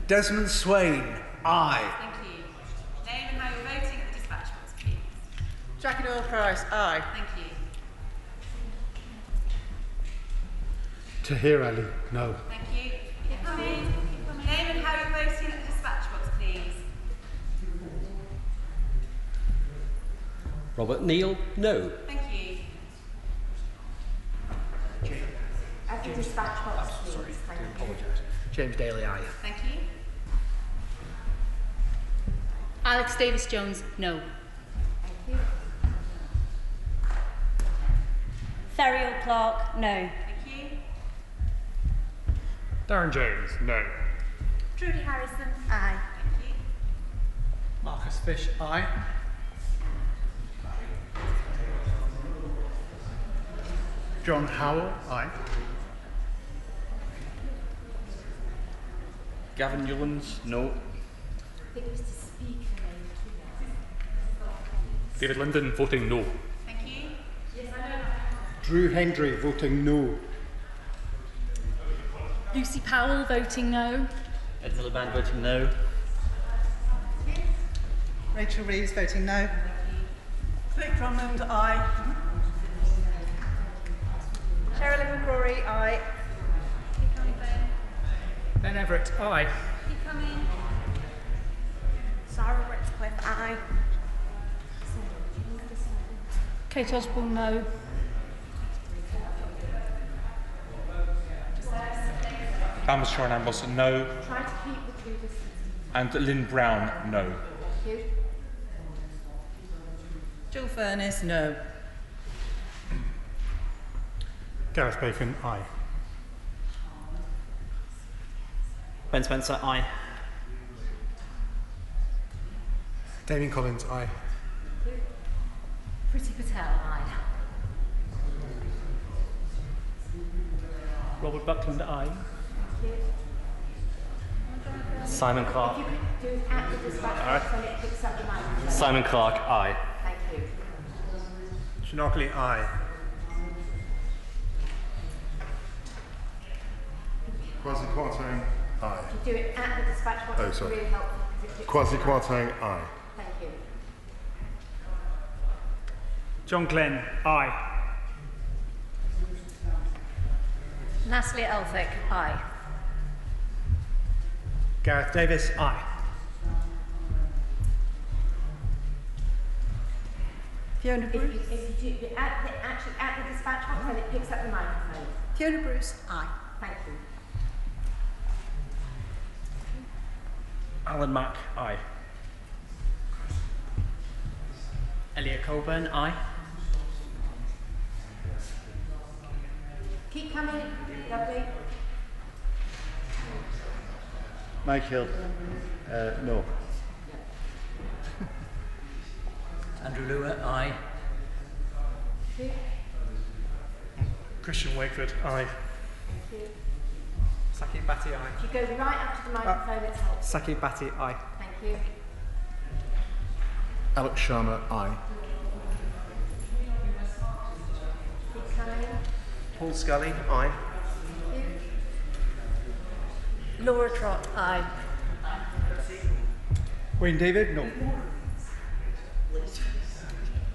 Desmond Swain, aye. Thank you. Name and how you're voting at the dispatch box, please. Jackie Doyle Price, aye. Thank you. Tahir Ali, no. Thank you. Keep coming. Keep coming. Name and how you're voting at the dispatch box, please. Robert Neal, no. Thank you. At the dispatch box, please. Sorry, I Thank do you. apologise. James Daly, aye. Thank you. Alex Davis-Jones, no. Thank you. Therial Clark, no. Thank you. Darren Jones, no. Trudy Harrison, aye. Thank you. Marcus Fish, aye. John Howell, aye. Gavin Newlands, no. I think it was to speak. David Linden, voting no. Thank you. Drew Hendry voting no. Lucy Powell voting no. Ed Miliband voting no. Rachel Reeves voting no. Click Drummond, aye. Sherilyn McCrory, aye. Keep coming, Ben. Ben Everett, aye. Keep coming. Sarah Ratcliffe, aye. Kate Osborne no. Thomas Sharon Ambos, no. Try to keep the two distances. And Lynn Brown, no. Thank you. Jill Furness, no. Gareth Bacon, aye. Ben Spencer, aye. Damien Collins, aye. Priti Patel, aye. Robert Buckland, aye. Simon Clark. If you could do it at the dispatch box when it picks up the microphone. Simon Clark, aye. Thank you. Shinakali, aye. Kwasi Kwarteng, aye. If you do it at the dispatch box, Oh, it's sorry. really helpful. Because it Kwasi Kwarteng, aye. Thank you. John Glenn, aye. Natalie Elphick, aye. Gareth Davis, aye. Fiona Bruce. If you do it actually at the dispatch box when it picks up the microphone. Fiona Bruce, aye. Thank you. Alan Mack, aye. Elliot Colburn, aye. Keep coming. Lovely. Mike Hill, no. Andrew Lua, aye. Christian Wakeford, aye. Saki Batty, aye. If you go right up to the microphone, it's helpful. Saki Batty, aye. Thank you. Alex Sharma, aye. Keep coming. Paul Scully, aye. Thank you. Laura Trott, aye. Wayne David, no.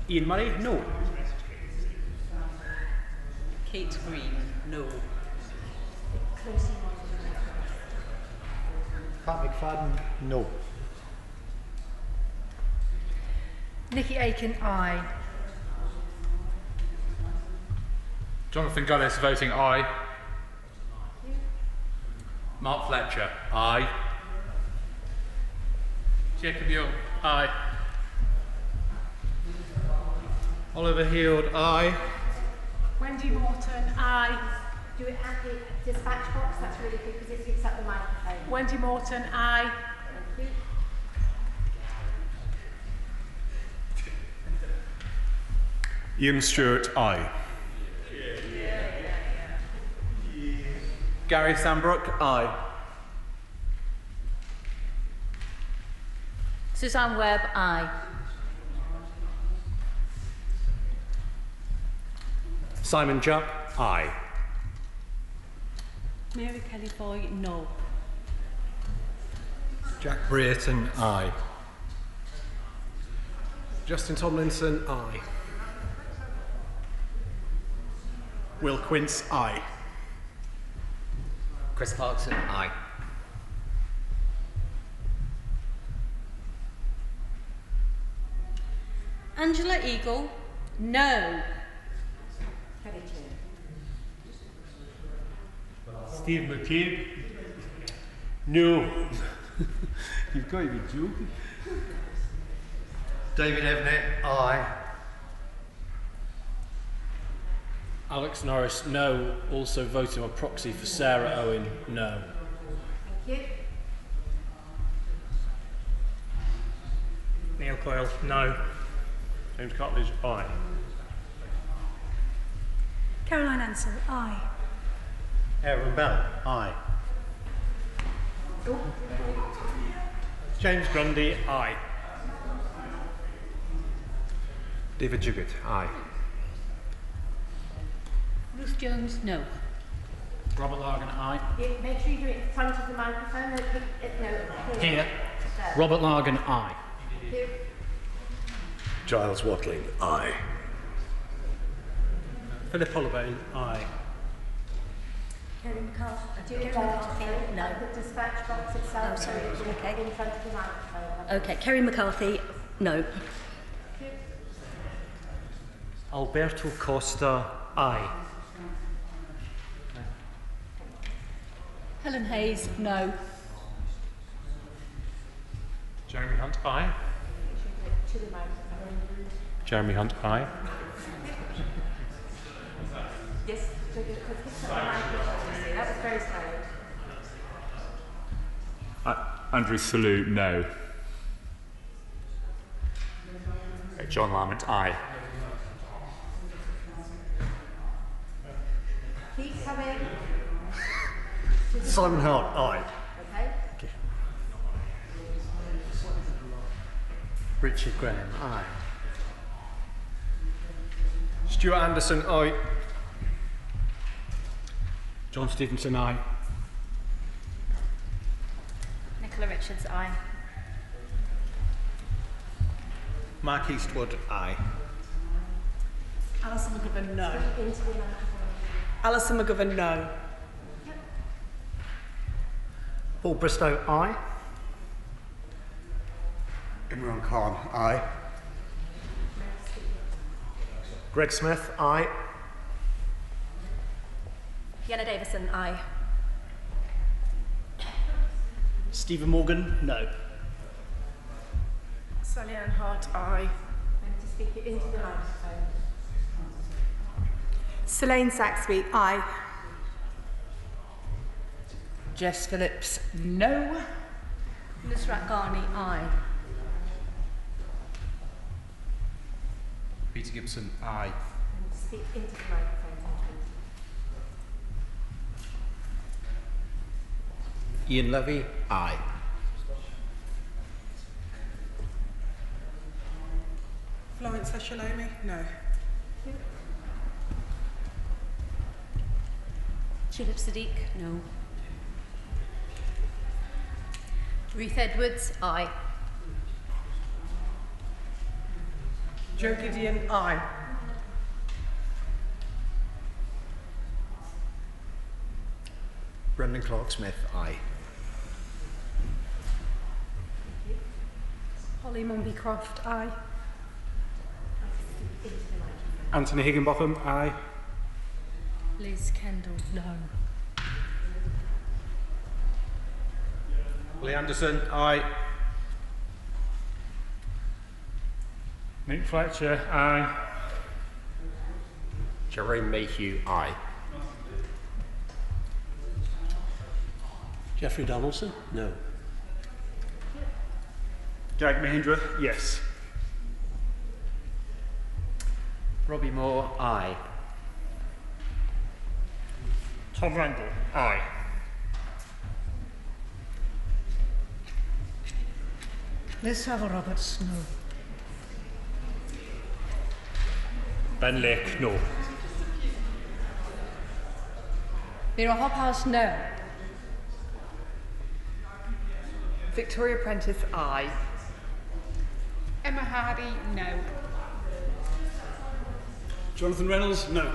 Ian Murray, no. Kate Green, no. Pat McFadden, no. Nikki Aiken, aye. Jonathan Gullis voting aye. Mark Fletcher, aye. Jacob Young, aye. Oliver Heald, aye. Wendy Morton, aye. Do it at the dispatch box, that's really good because it picks up the microphone. Wendy Morton, aye. Thank you. Ian Stewart, aye. Gary Sambrook, aye. Suzanne Webb, aye. Simon Jupp, aye. Mary Kelly Foy, no. Jack Brayton, aye. Justin Tomlinson, aye. Will Quince, aye. Chris Clarkson, aye. Angela Eagle, no. Steve McCabe, no. You've got to be joking. David Evnett, aye. Alex Norris, no. Also voting on proxy for Sarah Owen, no. Thank you. Neil Coyle, no. James Cartledge, aye. Caroline Ansell, aye. Aaron Bell, aye. James Grundy, aye. David Juggett, aye. Ruth Jones, no. Robert Largan, aye. Make sure you do it in front of the microphone. Here. Robert Largan, aye. Here. Giles Watling, aye. Philip Holloway, aye. Kerry McCarthy, no. The dispatch box itself. Oh, sorry. Okay. In front of the microphone. Okay, Kerry McCarthy, no. Alberto Costa, aye. Helen Hayes, no. Jeremy Hunt, aye. To the microphone. Jeremy Hunt, aye. Yes. That was very slow. Andrew Salou, no. John Lamont, aye. Keep coming. Simon Hart, aye. Okay. Richard Graham, aye. Stuart Anderson, aye. John Stevenson, aye. Nicola Richards, aye. Mark Eastwood, aye. Alison McGovern, no. Into the microphone. Alison McGovern, no. Paul Bristow, aye. Imran Khan, aye. Greg Smith, aye. Fiona Davison, aye. Stephen Morgan, no. Sally Ann Hart, aye. And to speak it into the microphone. Selene Saxby, aye. Jess Phillips, no. Nusrat Ghani, aye. Peter Gibson, aye. And to speak into the microphone. Thank you. Ian Levy, aye. Florence Eshalomi, no. Tulip Sadiq, no. Ruth Edwards, aye. Joe Gideon, aye. Brendan Clark Smith, aye. Holly Mumby-Croft, aye. Anthony Higginbotham, aye. Liz Kendall, no. Lee Anderson, aye. Nick Fletcher, aye. Jerome Mayhew, aye. Jeffrey Donaldson, no. Jack Mahindra, yes. Robbie Moore, aye. Tom Randall, aye. Liz Savile Roberts, no. Ben Lake, no. Vera Hophouse, no. Victoria Prentice, aye. Emma Hardy, no. Jonathan Reynolds, no.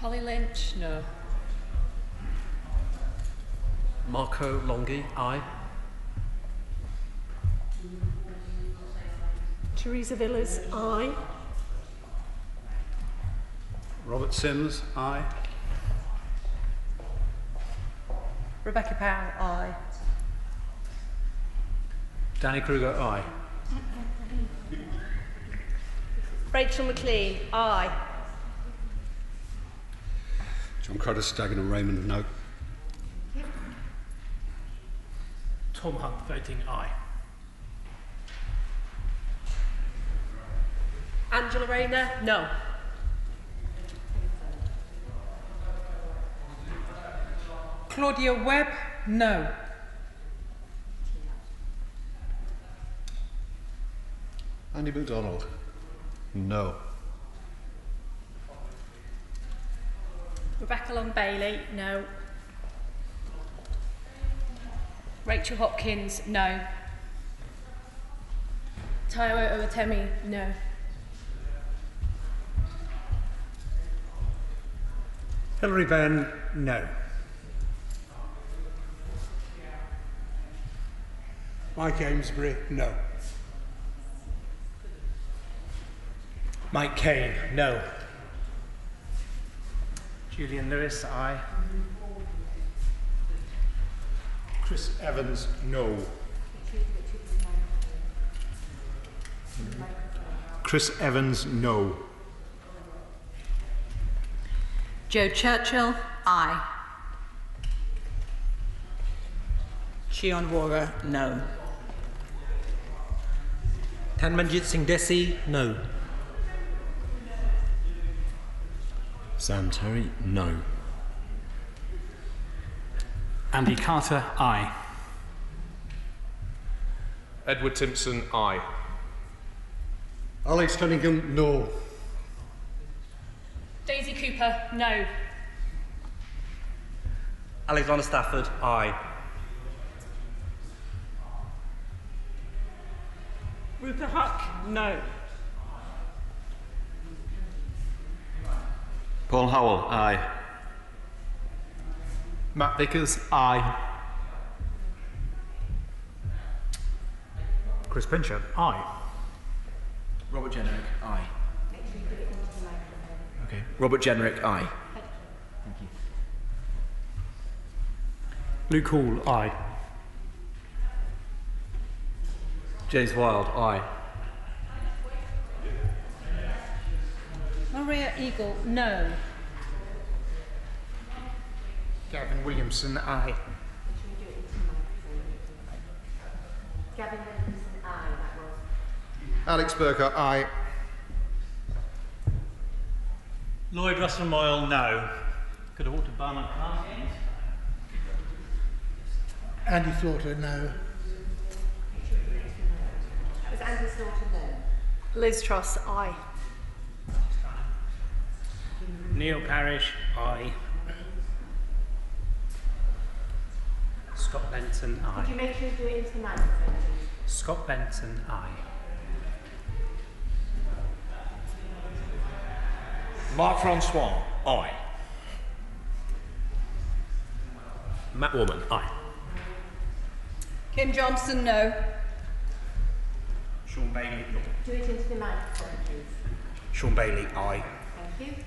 Holly Lynch, no. Marco Longi, aye. Teresa Villas, aye. Robert Sims, aye. Rebecca Powell, aye. Danny Kruger, aye. Rachel McLean, aye. John Cruddas, Dagenham Raymond, no. Tom Hunt, voting aye. Angela Rayner, no. Claudia Webb, no. Andy MacDonald, No. Rebecca Long Bailey, no. Rachel Hopkins, no. Taiwo Owatemi, no. Hilary Benn, no. Mike Amesbury, no. Mike Kane, no. Julian Lewis, aye. Chris Evans, no. Chris Evans, no. Joe Churchill, aye. Shion Wara, no. Tanmanjit Singh Desi, no. Sam Terry, no. Andy Carter, aye. Edward Timpson, aye. Alex Cunningham, no. Daisy Cooper, no. Alexander Stafford, aye. Rupert Huck, no. Paul Howell, aye. Matt Vickers, aye. Chris Pincher, aye. Robert Jenrick, aye. Okay. Robert Jenrick, aye. Thank you. Luke Hall, aye. James Wilde, aye. Maria Eagle, no. Gavin Williamson, aye. Gavin Williamson, aye, that was. Alex Burker, aye. Lloyd Russell Moyle, no. Could have walked to Barnard Parsons. Andy Slaughter, no. Was Andy Slaughter, no? Liz Truss, aye. Neil Parrish, aye. Scott Benton, Could you aye. make sure you do it into the microphone, please? Scott Benton, aye. Mark Francois, aye. Matt Woman, aye. Kim Johnson, no. Sean Bailey, Do it into the microphone, please. Sean Bailey, aye. Thank you.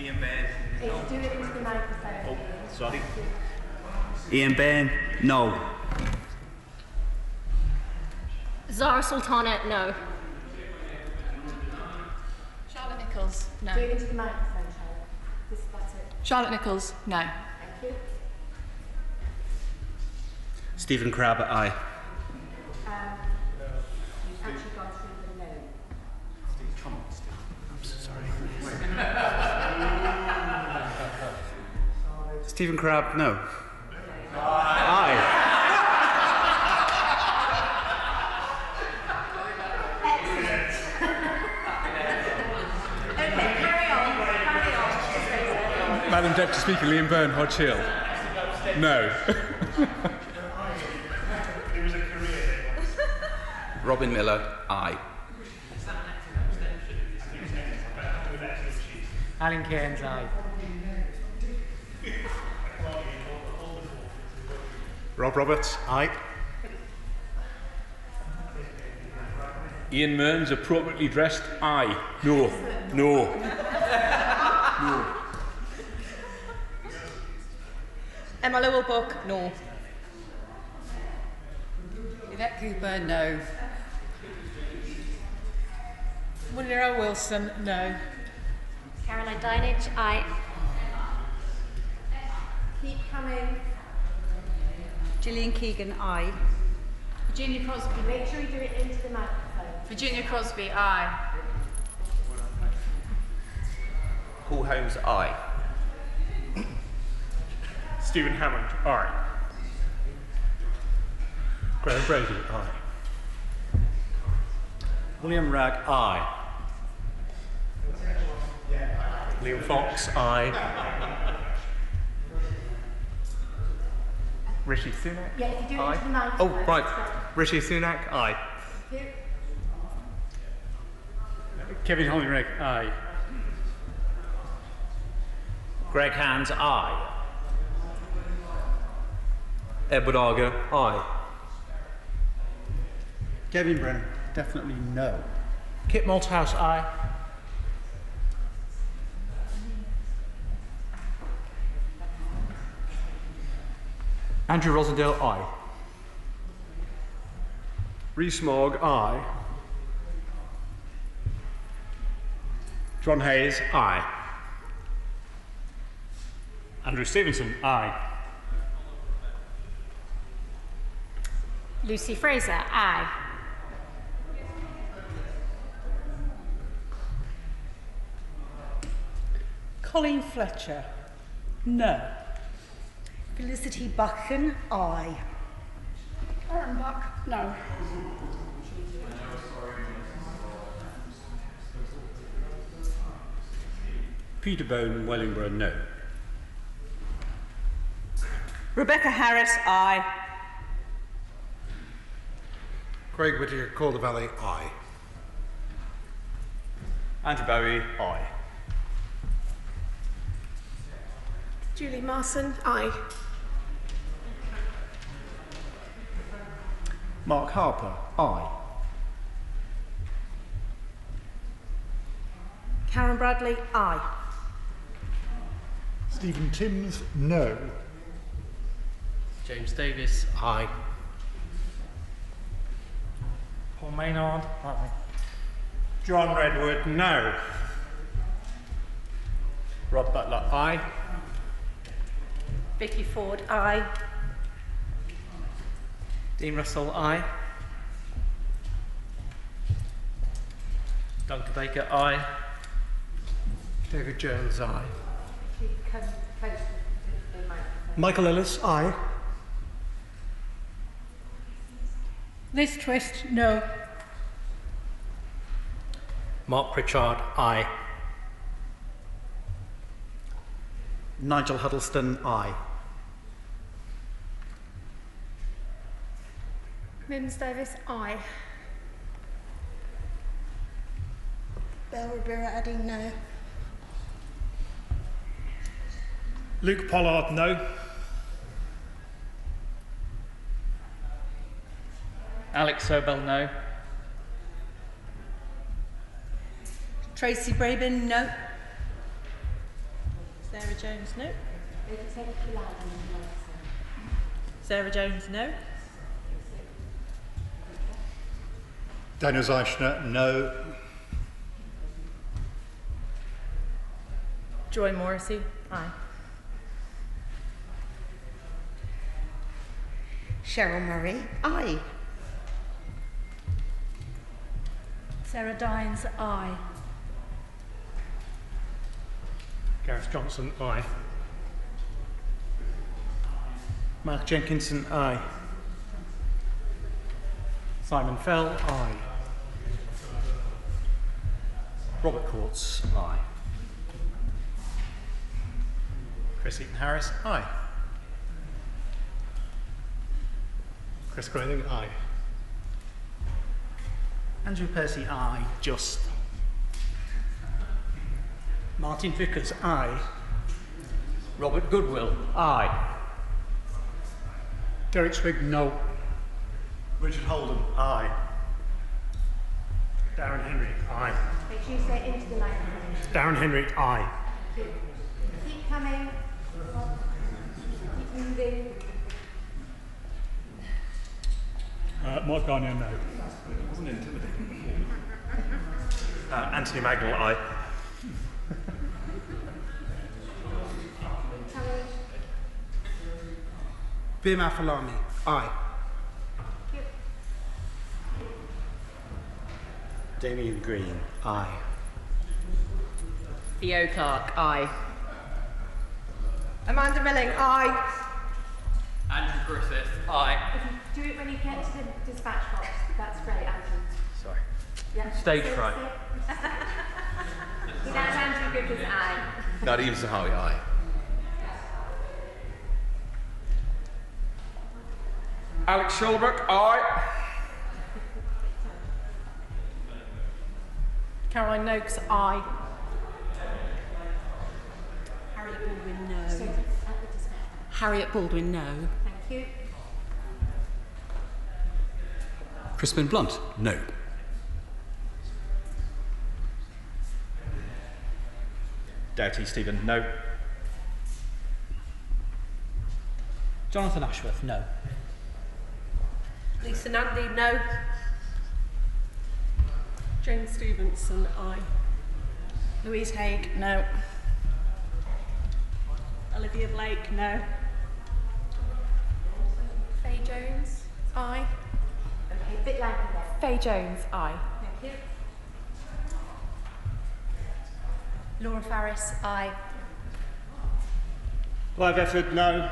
Ian Baird, Do it into the microphone. Oh, sorry. Ian Bain, no. Zara Sultana, no. Charlotte Nichols, no. Do it into the microphone, Charlotte. That's it. Charlotte Nichols, no. Thank you. Stephen Crabb, aye. You've actually gone through the no. I'm so sorry. Stephen Crabb, no. Aye. Okay, carry on. Madam Deputy Speaker, Liam Byrne, Hodge Hill. No. Robin Miller, aye. Alan Cairns, aye. Rob Roberts, aye. Ian Mearns, appropriately dressed, aye. No. No. No. Emma Lowell Book, no. Yvette Cooper, no. Munira Wilson, no. Caroline Dinich, aye. Keep coming. Gillian Keegan, aye. Virginia Crosby. Make sure you do it into the microphone. Virginia Crosby, aye. Paul Holmes, aye. Stephen Hammond, aye. Graham Brady, aye. William Ragg, aye. Liam Fox, aye. Rishi Sunak, Yeah, if you do it aye. into the microphone. Oh, right. Rishi Sunak, aye. Thank you. Kevin Holding, aye. Greg Hands, aye. Edward Arger, aye. Kevin Brennan, definitely no. Kit Malthouse, aye. Andrew Rosendale, aye. Rees-Mogg, aye. John Hayes, aye. Andrew Stevenson, aye. Lucy Fraser, aye. Colleen Fletcher, no. Felicity Buchan, aye. Aaron Buck, no. Peter Bone, Wellingborough, no. Rebecca Harris, aye. Craig Whittaker, Calder Valley, aye. Andrew Bowie, aye. Julie Marson, aye. Mark Harper, aye. Karen Bradley, aye. Stephen Timms, no. James Davis, Aye. Paul Maynard, aye. John Redwood, no. Rob Butler, aye. Vicky Ford, aye. Dean Russell, aye. Duncan Baker, aye. David Jones, aye. If you come close to the microphone. Michael Ellis, aye. Liz Twist, no. Mark Pritchard, aye. Nigel Huddleston, aye. Mims Davis, aye. Bell Rivera Adding, no. Luke Pollard, no. Alex Sobel, no. Tracy Brabin, no. Sarah Jones, no. Sarah Jones, no. Daniel Zeichner, no. Joy Morrissey, aye. Cheryl Murray, aye. Sarah Dines, aye. Gareth Johnson, aye. Mark Jenkinson, aye. Simon Fell, aye. Robert Courts, aye. Chris Eaton Harris, aye. Chris Groening, aye. Andrew Percy, aye. Just. Martin Vickers, aye. Robert Goodwill, aye. Derek Swig, no. Richard Holden, aye. Darren Henry, aye. Make sure you say into the microphone. Darren Henry, aye. Keep coming. Keep moving. Mark Garnier, no. Wasn't intimidating. Anthony Magnell, aye. Bim Afalami, aye. Damien Green, aye. Theo Clark, aye. Amanda Milling, aye. Andrew Griffith, aye. If you do it when you get to the dispatch box, that's great, Andrew. Sorry. Stage fright. That's Andrew Griffiths, aye. Nadeem Zahawi, aye. Alex Shulbrook, aye. Caroline Noakes, aye. Harriet Baldwin, no. Harriet Baldwin, no. Thank you. Crispin Blunt, no. Doughty Stephen, no. Jonathan Ashworth, no. Lisa Nandy, no. Jane Stevenson, aye. Louise Haig, no. Olivia Blake, no. Faye Jones, aye. Okay, a bit louder there. Faye Jones, aye. Thank you. Laura Farris, aye. Clive Efford, no.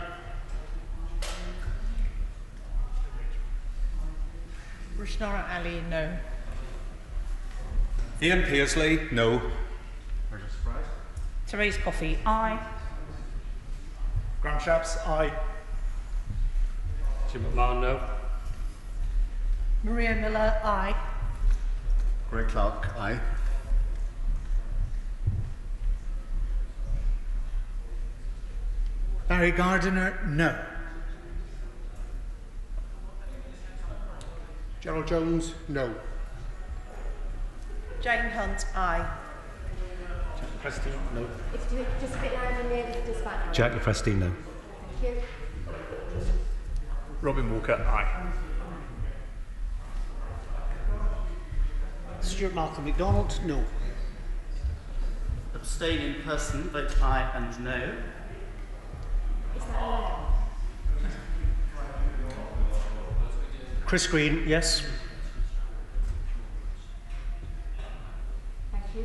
Rushnara Ali, no. Ian Pearsley, no. Therese Coffey, aye. Graham Shapps, aye. Jim McMahon, no. Maria Miller, aye. Greg Clark, aye. Barry Gardiner, no. Gerald Jones, no. Jane Hunt, aye. Preston, no. If you do it just a bit louder near the dispatch. Jack LePresti, no. Thank you. Robin Walker, aye. Stuart Malcolm MacDonald, no. Abstain in person, vote aye and no. Is that allowed? Chris Green, yes. Thank you.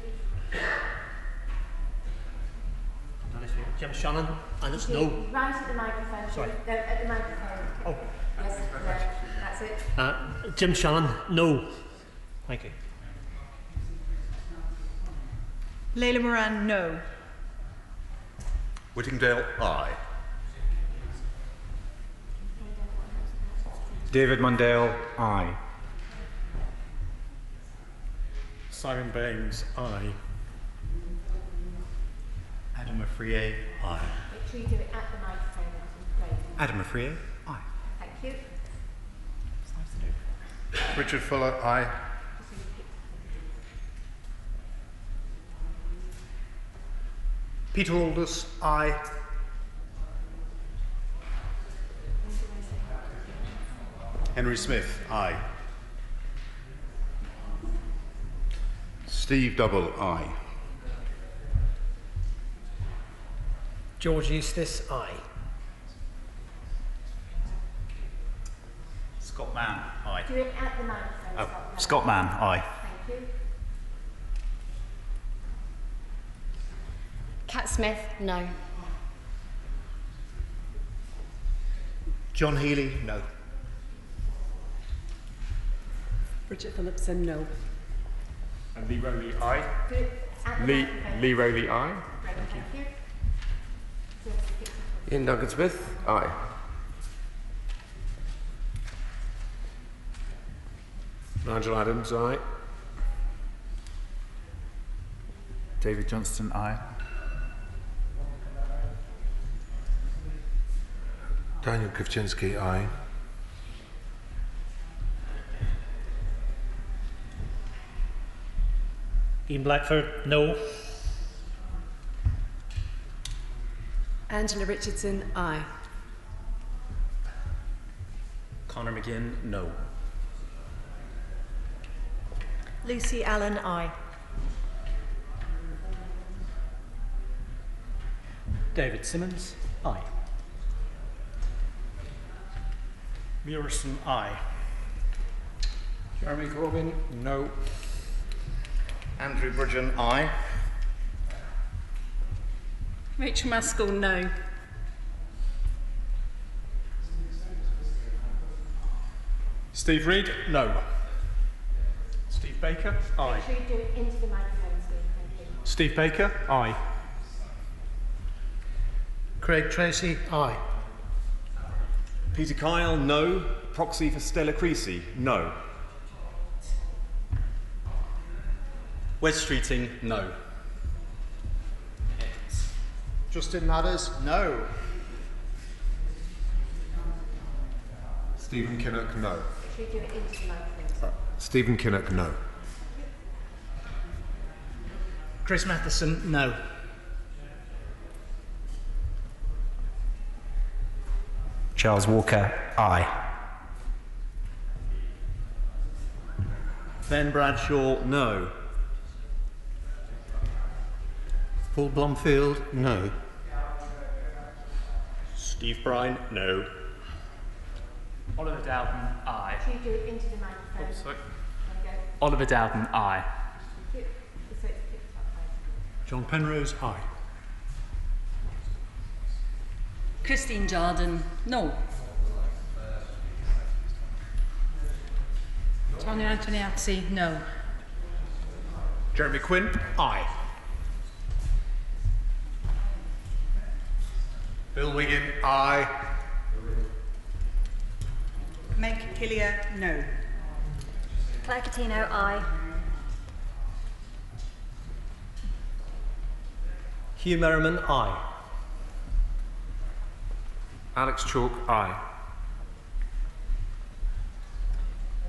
Jim Shannon, and it's You no. Right at the microphone. Sorry. No, at the microphone. Oh. Yes, no, that's it. Jim Shannon, no. Thank you. Leila Moran, no. Whittingdale, aye. David Mundale, aye. Simon Baines, aye. Adam Afrier, aye. Make sure you do it at the microphone. That'd be great. Adam Afrier, aye. Thank you. Richard Fuller, aye. Peter Aldous, aye. Henry Smith, aye. Steve Double, aye. George Eustace, aye. Scott Mann, aye. Do it at the microphone. Scott Mann, aye. Thank you. Cat Smith, no. John Healy, no. Bridget Phillipson, no. And Lee Rowley, aye. Do it at the microphone. Lee Rowley, aye. Great, thank you. Ian Duncan Smith, aye. Nigel Adams, aye. David Johnston, aye. Daniel Kivchinsky, aye. Ian Blackford, no. Angela Richardson, aye. Conor McGinn, no. Lucy Allen, aye. David Simmons, aye. Murison, aye. Jeremy Corbyn, no. Andrew Brudgeon, aye. Rachel Maskell, no. Steve Reed, no. Steve Baker? Aye. Make sure you do it into the microphone, Steve. Thank you. Steve Baker? Aye. Craig Tracy? Aye. Peter Kyle, no. Proxy for Stella Creasy, no. Wes Streeting, no. Justin Matters? No. Stephen Kinnock, no. Make sure you do it into the microphone. Stephen Kinnock, no. Chris Matheson? No. Charles Walker, aye. Ben Bradshaw, no. Paul Blomfield? No. Steve Brine? No. Oliver Dowden, aye. Make sure you do it into the microphone. Sorry. There we go. Oliver Dowden, aye. Thank you. So it's picked up by John Penrose? Aye. Christine Jardine, no. Tanya Antoniazzi, no. Jeremy Quinn? Aye. Bill Wiggin? Aye. Meg Hillier, no. Claire Catino, aye. Hugh Merriman, aye. Alex Chalk, aye.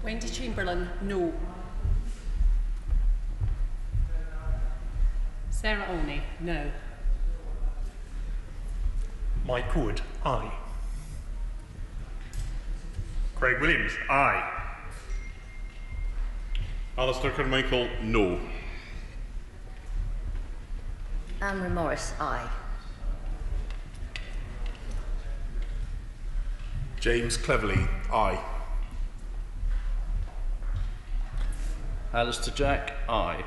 Wendy Chamberlain, no. Sarah Olney, no. Mike Wood? Aye. Craig Williams? Aye. Alistair Carmichael, no. Anne Morris, aye. James Cleverly, aye. Alistair Jack, aye.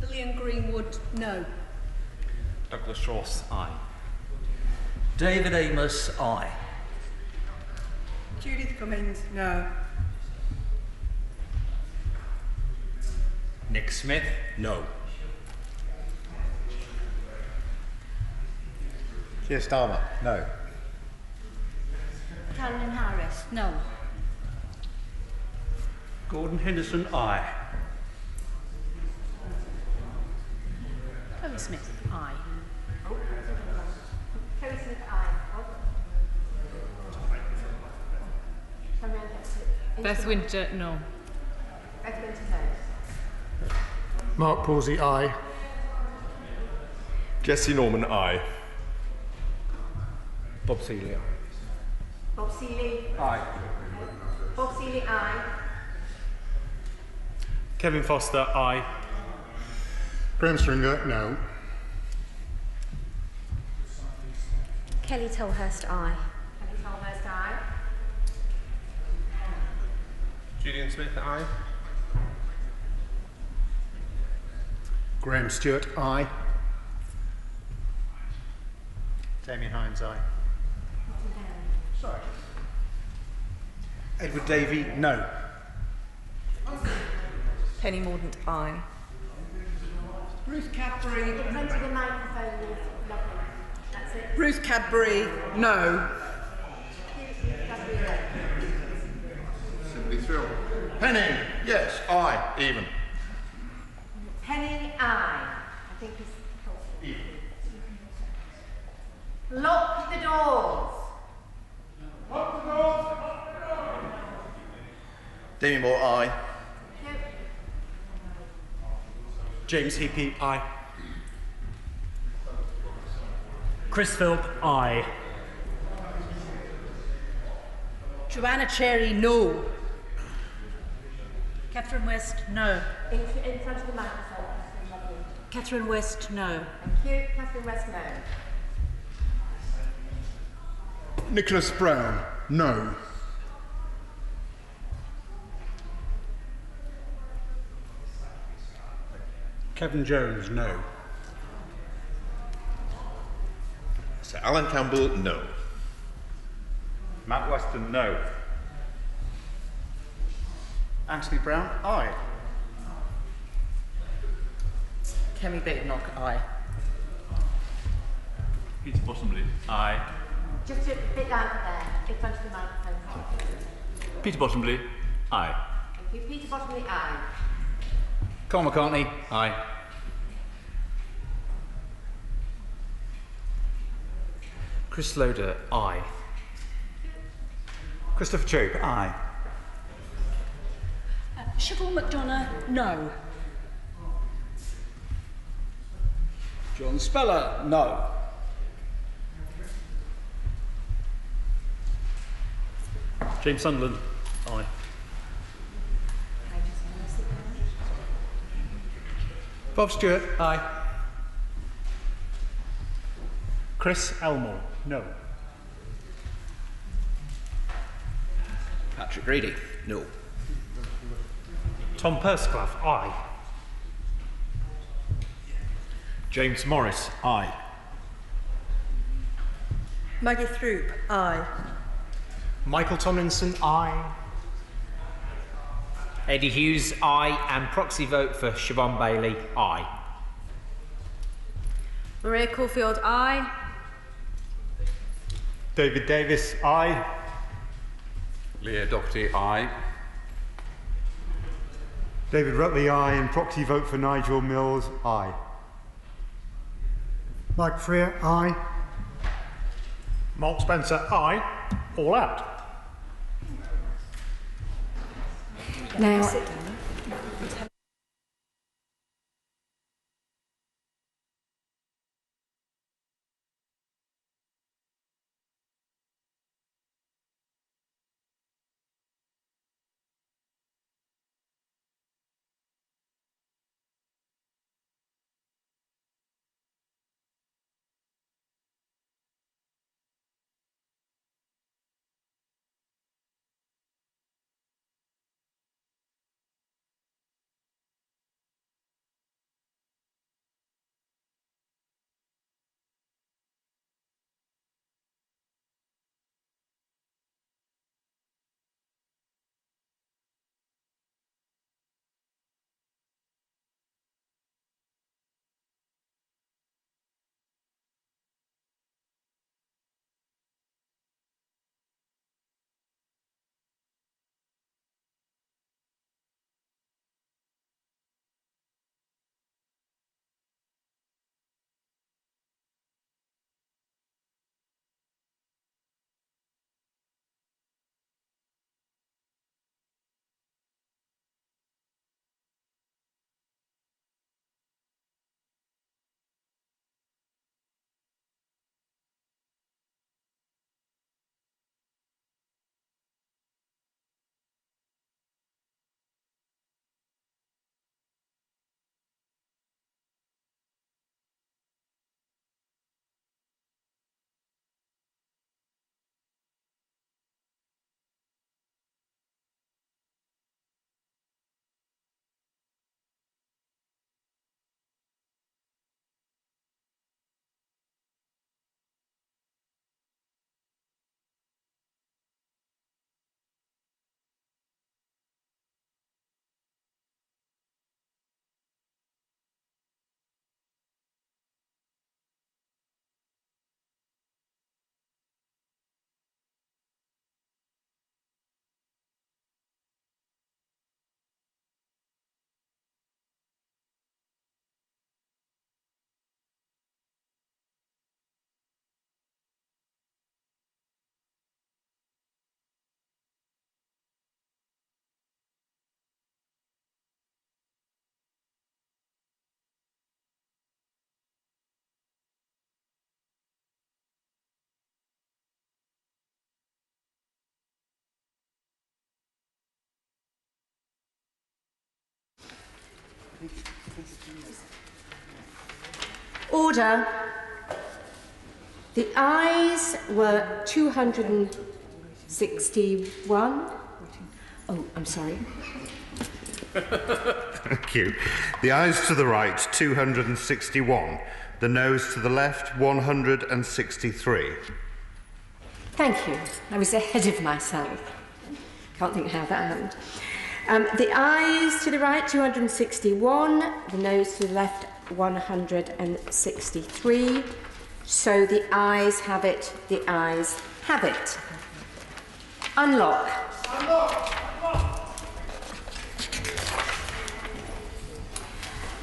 Lillian Greenwood, no. Douglas Ross, aye. David Amos, aye. Judith Cummins, no. Nick Smith, no. Keir Starmer, no. Carolyn Harris, no. Gordon Henderson, aye. Chloe Smith, aye. Kerry Smith, aye. Come round, that's it. Beth Winter, no. Beth Winter, no. Mark Pawsey? Aye. Jesse Norman, aye. Bob Seeley, aye. Bob Seeley? Aye. Bob Seeley, aye. Kevin Foster? Aye. Graham Stringer, no. Kelly Tolhurst, aye. Kelly Tolhurst, aye. Julian Smith, aye. Graham Stewart? Aye. Damien Hines? Aye. Sorry. Edward Davey? No. Penny Mordaunt, aye. Ruth Cadbury, In front of the microphone, Ruth. Lovely. That's it. Ruth Cadbury, no. Cadbury, no. Simply thrilled. Penny, yes, aye, even. Penny, aye. I think he's Lock the doors. Lock the doors. Damien Moore, aye. No. James Heapy, aye. Chris Philp, aye. Joanna Cherry, no. Catherine West, no. In front of the microphone. Lovely. Catherine West, no. Thank you. Catherine West, no. Nicholas Brown, no. Kevin Jones? No. Sir Alan Campbell, no. Matt Weston, no. Anthony Brown, aye. Kemi Badenoch, aye. Peter Bottomley, aye. Just a bit louder there, in front of the microphone. Peter Bottomley, aye. Thank you. Peter Bottomley, aye. Colin McCartney, aye. Chris Loder, aye. Christopher Chope, aye. Siobhan McDonough, no. John Speller, no. James Sunderland, aye. Bob Stewart, aye. Chris Elmore, no. Patrick Grady, no. Tom Perscliffe, aye. James Morris, aye. Maggie Throop, aye. Michael Tomlinson, aye. Eddie Hughes, aye. And proxy vote for Siobhan Bailey, aye. Maria Caulfield, aye. David Davis, aye. Leah Doherty, aye. David Rutley, aye. And proxy vote for Nigel Mills, aye. Mike Freer, aye. Mark Spencer, aye. All out. Now, order. The ayes were 261. Oh, I'm sorry. Thank you. The ayes to the right, 261. The noes to the left, 163. Thank you. I was ahead of myself. Can't think how that happened. The ayes to the right, 261. The noes to the left, 163. So the ayes have it. The ayes have it. Unlock.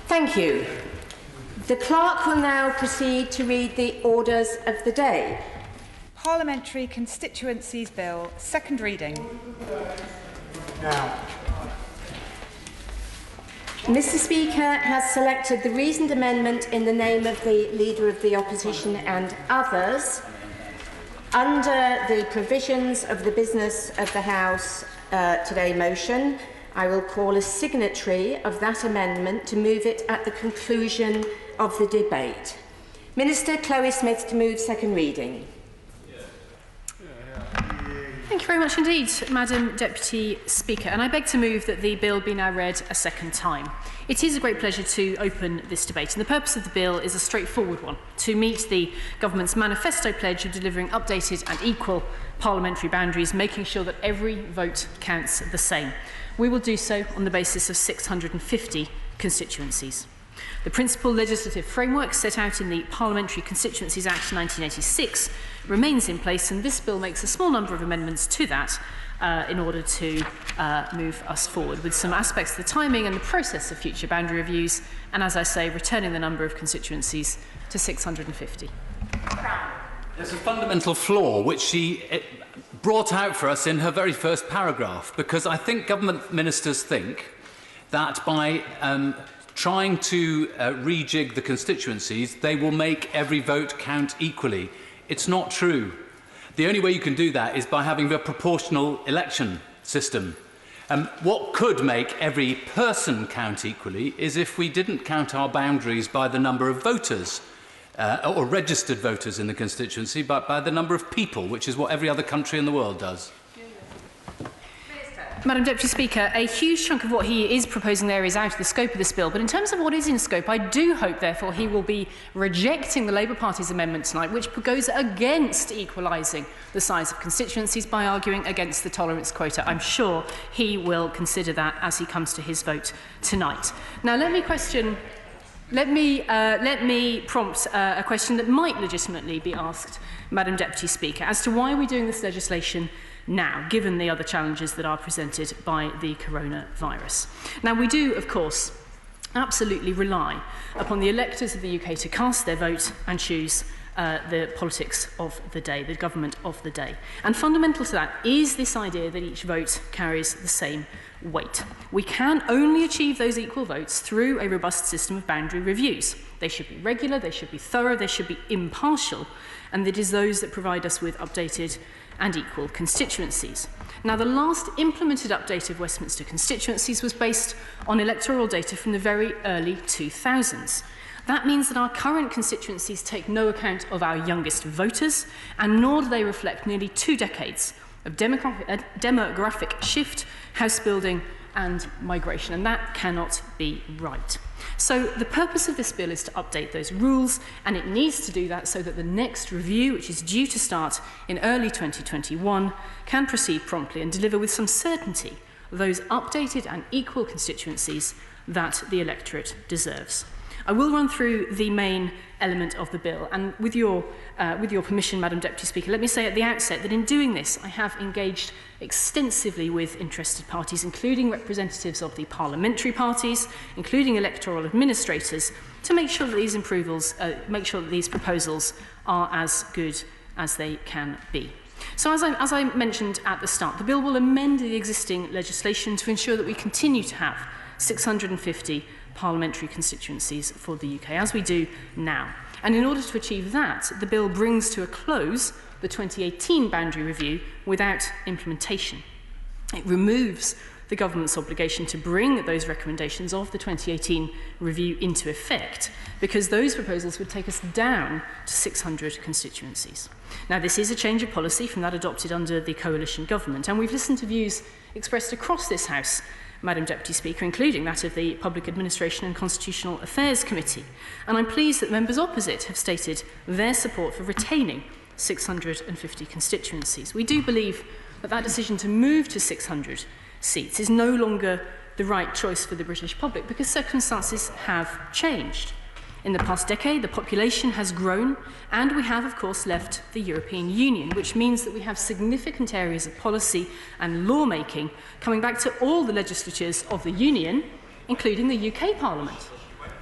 Thank you. The clerk will now proceed to read the orders of the day. Parliamentary Constituencies Bill, second reading. Now. Mr. Speaker has selected the reasoned amendment in the name of the Leader of the Opposition and others under the provisions of the Business of the House Today motion. I will call a signatory of that amendment to move it at the conclusion of the debate. Minister Chloe Smith to move second reading. Thank you very much indeed, Madam Deputy Speaker, and I beg to move that the bill be now read a second time. It is a great pleasure to open this debate, and the purpose of the bill is a straightforward one: to meet the government's manifesto pledge of delivering updated and equal parliamentary boundaries, making sure that every vote counts the same. We will do so on the basis of 650 constituencies. The principal legislative framework set out in the Parliamentary Constituencies Act 1986 remains in place, and this bill makes a small number of amendments to that in order to move us forward with some aspects of the timing and the process of future boundary reviews, and as I say, returning the number of constituencies to 650. There's a fundamental flaw which she brought out for us in her very first paragraph, because I think government ministers think that by trying to rejig the constituencies, they will make every vote count equally. It's not true. The only way you can do that is by having a proportional election system. What could make every person count equally is if we didn't count our boundaries by the number of voters or registered voters in the constituency, but by the number of people, which is what every other country in the world does. Madam Deputy Speaker, a huge chunk of what he is proposing there is out of the scope of this bill, but in terms of what is in scope, I do hope, therefore, he will be rejecting the Labour Party's amendment tonight, which goes against equalising the size of constituencies by arguing against the tolerance quota. I'm sure he will consider that as he comes to his vote tonight. Now, let me prompt a question that might legitimately be asked, Madam Deputy Speaker, as to why we're doing this legislation now, given the other challenges that are presented by the coronavirus. Now, we do, of course, absolutely rely upon the electors of the UK to cast their vote and choose the politics of the day, the government of the day. And fundamental to that is this idea that each vote carries the same weight. We can only achieve those equal votes through a robust system of boundary reviews. They should be regular, they should be thorough, they should be impartial, and it is those that provide us with updated and equal constituencies. Now, the last implemented update of Westminster constituencies was based on electoral data from the very early 2000s. That means that our current constituencies take no account of our youngest voters, and nor do they reflect nearly 2 decades of demographic shift, house building and migration, and that cannot be right. So the purpose of this bill is to update those rules, and it needs to do that so that the next review, which is due to start in early 2021, can proceed promptly and deliver with some certainty those updated and equal constituencies that the electorate deserves. I will run through the main element of the bill, and with your permission, Madam Deputy Speaker, let me say at the outset that in doing this, I have engaged extensively with interested parties, including representatives of the parliamentary parties, including electoral administrators, to make sure that these proposals are as good as they can be. So as I mentioned at the start, the bill will amend the existing legislation to ensure that we continue to have 650 parliamentary constituencies for the UK, as we do now. And in order to achieve that, the bill brings to a close the 2018 boundary review without implementation. It removes the government's obligation to bring those recommendations of the 2018 review into effect, because those proposals would take us down to 600 constituencies. Now, this is a change of policy from that adopted under the coalition government, and we've listened to views expressed across this House, Madam Deputy Speaker, including that of the Public Administration and Constitutional Affairs Committee. And I'm pleased that members opposite have stated their support for retaining 650 constituencies. We do believe that that decision to move to 600 seats is no longer the right choice for the British public because circumstances have changed. In the past decade, the population has grown, and we have, of course, left the European Union, which means that we have significant areas of policy and lawmaking coming back to all the legislatures of the Union, including the UK Parliament.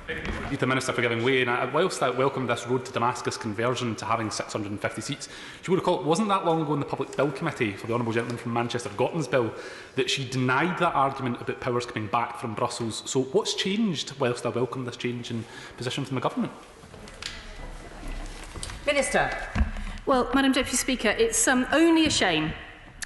Thank the Minister for giving way. And whilst I welcomed this road to Damascus conversion to having 650 seats, she would recall it wasn't that long ago in the Public Bill Committee for the Honourable Gentleman from Manchester Gotton's bill that she denied that argument about powers coming back from Brussels. So what's changed whilst I welcome this change in position from the Government? Minister. Well, Madam Deputy Speaker, it's only a shame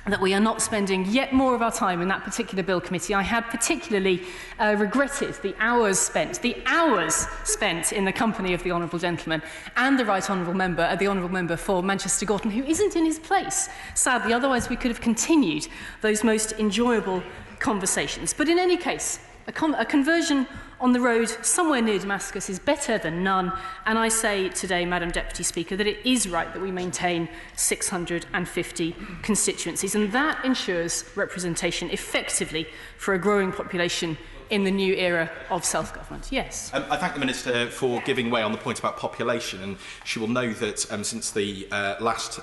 that we are not spending yet more of our time in that particular bill committee. I had particularly regretted the hours spent in the company of the Honourable Gentleman and the Right Honourable Member, the Honourable Member for Manchester Gorton, who isn't in his place, sadly. Otherwise, we could have continued those most enjoyable conversations. But in any case, a conversion on the road somewhere near Damascus is better than none, and I say today, Madam Deputy Speaker, that it is right that we maintain 650 constituencies, and that ensures representation effectively for a growing population in the new era of self-government. Yes. I thank the Minister for giving way on the point about population, and she will know that since the last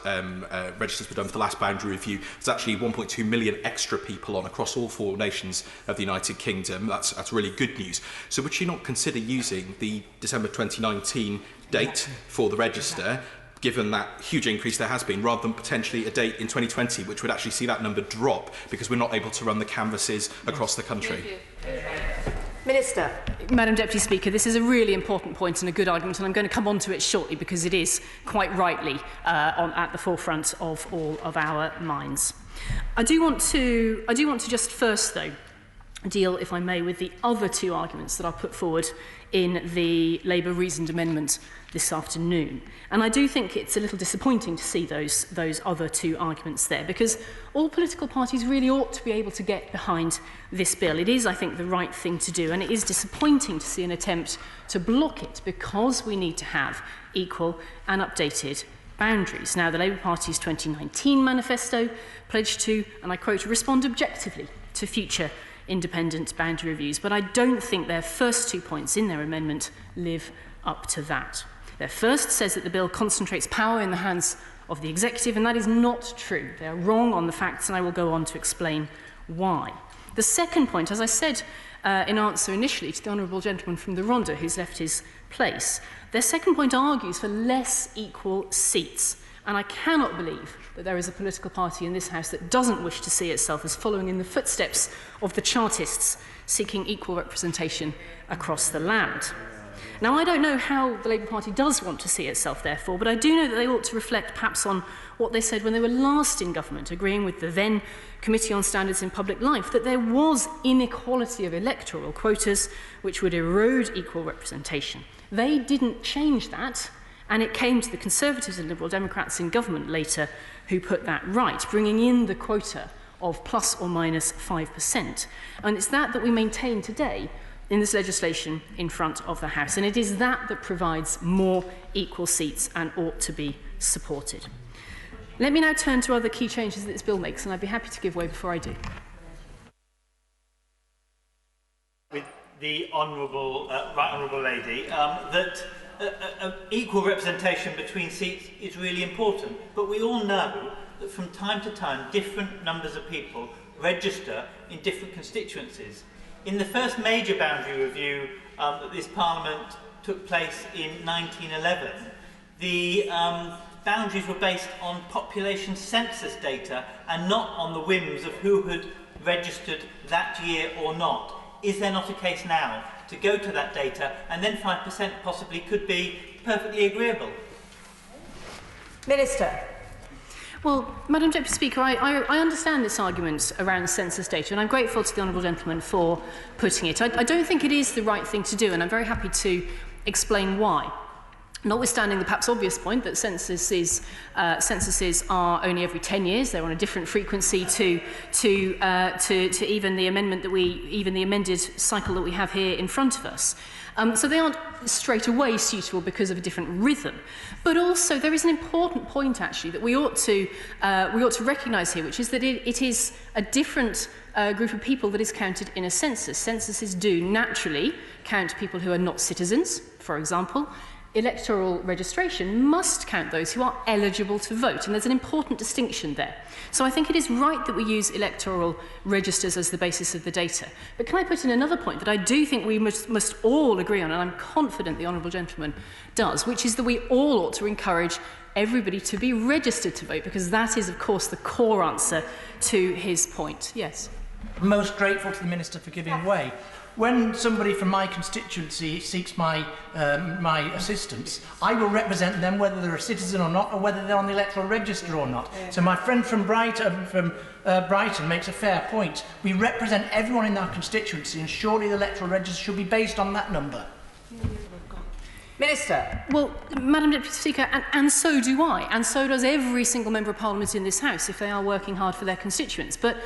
registers were done for the last boundary review, there's actually 1.2 million extra people on across all 4 nations of the United Kingdom. That's really good news. So would she not consider using the December 2019 date for the register, given that huge increase there has been, rather than potentially a date in 2020, which would actually see that number drop because we're not able to run the canvasses across the country? Minister. Madam Deputy Speaker, this is a really important point and a good argument, and I'm going to come on to it shortly because it is quite rightly at the forefront of all of our minds. I do want to just first, though, deal, if I may, with the other 2 arguments that I put forward in the Labour reasoned amendment this afternoon. And I do think it's a little disappointing to see those other 2 arguments there, because all political parties really ought to be able to get behind this bill. It is, I think, the right thing to do, and it is disappointing to see an attempt to block it because we need to have equal and updated boundaries. Now, the Labour Party's 2019 manifesto pledged to, and I quote, respond objectively to future independent boundary reviews, but I don't think their first 2 points in their amendment live up to that. Their first says that the bill concentrates power in the hands of the executive, and that is not true. They are wrong on the facts, and I will go on to explain why. The second point, as I said in answer initially to the Honourable Gentleman from the Rhondda, who's left his place, their second point argues for less equal seats, and I cannot believe that there is a political party in this House that doesn't wish to see itself as following in the footsteps of the Chartists seeking equal representation across the land. Now, I don't know how the Labour Party does want to see itself, therefore, but I do know that they ought to reflect perhaps on what they said when they were last in government, agreeing with the then Committee on Standards in Public Life, that there was inequality of electoral quotas which would erode equal representation. They didn't change that, and it came to the Conservatives and Liberal Democrats in government later who put that right, bringing in the quota of plus or minus 5%. And it's that we maintain today in this legislation in front of the House. And it is that provides more equal seats and ought to be supported. Let me now turn to other key changes that this bill makes, and I'd be happy to give way before I do. With the Honourable, Right Honourable Lady, that equal representation between seats is really important, but we all know that from time to time different numbers of people register in different constituencies. In the first major boundary review that this Parliament took place in 1911, the boundaries were based on population census data and not on the whims of who had registered that year or not. Is there not a case now to go to that data, and then 5% possibly could be perfectly agreeable? Minister. Well, Madam Deputy Speaker, I understand this argument around census data, and I'm grateful to the Honourable Gentleman for putting it. I don't think it is the right thing to do, and I'm very happy to explain why. Notwithstanding the perhaps obvious point that censuses are only every 10 years, they're on a different frequency to even the amended cycle that we have here in front of us. So they aren't straight away suitable because of a different rhythm. But also there is an important point actually that we ought to recognise here, which is that it is a different group of people that is counted in a census. Censuses do naturally count people who are not citizens, for example. Electoral registration must count those who are eligible to vote, and there's an important distinction there. So I think it is right that we use electoral registers as the basis of the data. But can I put in another point that I do think we must all agree on, and I'm confident the Honourable Gentleman does, which is that we all ought to encourage everybody to be registered to vote, because that is, of course, the core answer to his point. Yes. I'm most grateful to the Minister for giving way. When somebody from my constituency seeks my assistance, I will represent them whether they're a citizen or not, or whether they're on the electoral register or not. So my friend from Brighton makes a fair point. We represent everyone in our constituency, and surely the electoral register should be based on that number. Minister. Well, Madam Deputy Speaker, and so do I, and so does every single member of Parliament in this House if they are working hard for their constituents. But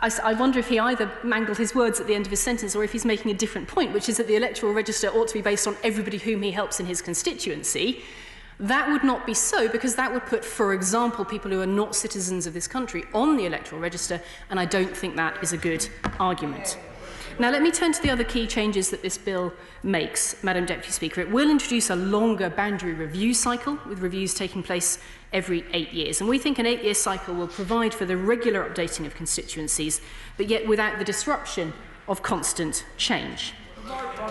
I wonder if he either mangled his words at the end of his sentence or if he's making a different point, which is that the electoral register ought to be based on everybody whom he helps in his constituency. That would not be so, because that would put, for example, people who are not citizens of this country on the electoral register, and I don't think that is a good argument. Now, let me turn to the other key changes that this bill makes, Madam Deputy Speaker. It will introduce a longer boundary review cycle, with reviews taking place every 8 years. And we think an 8-year cycle will provide for the regular updating of constituencies, but yet without the disruption of constant change.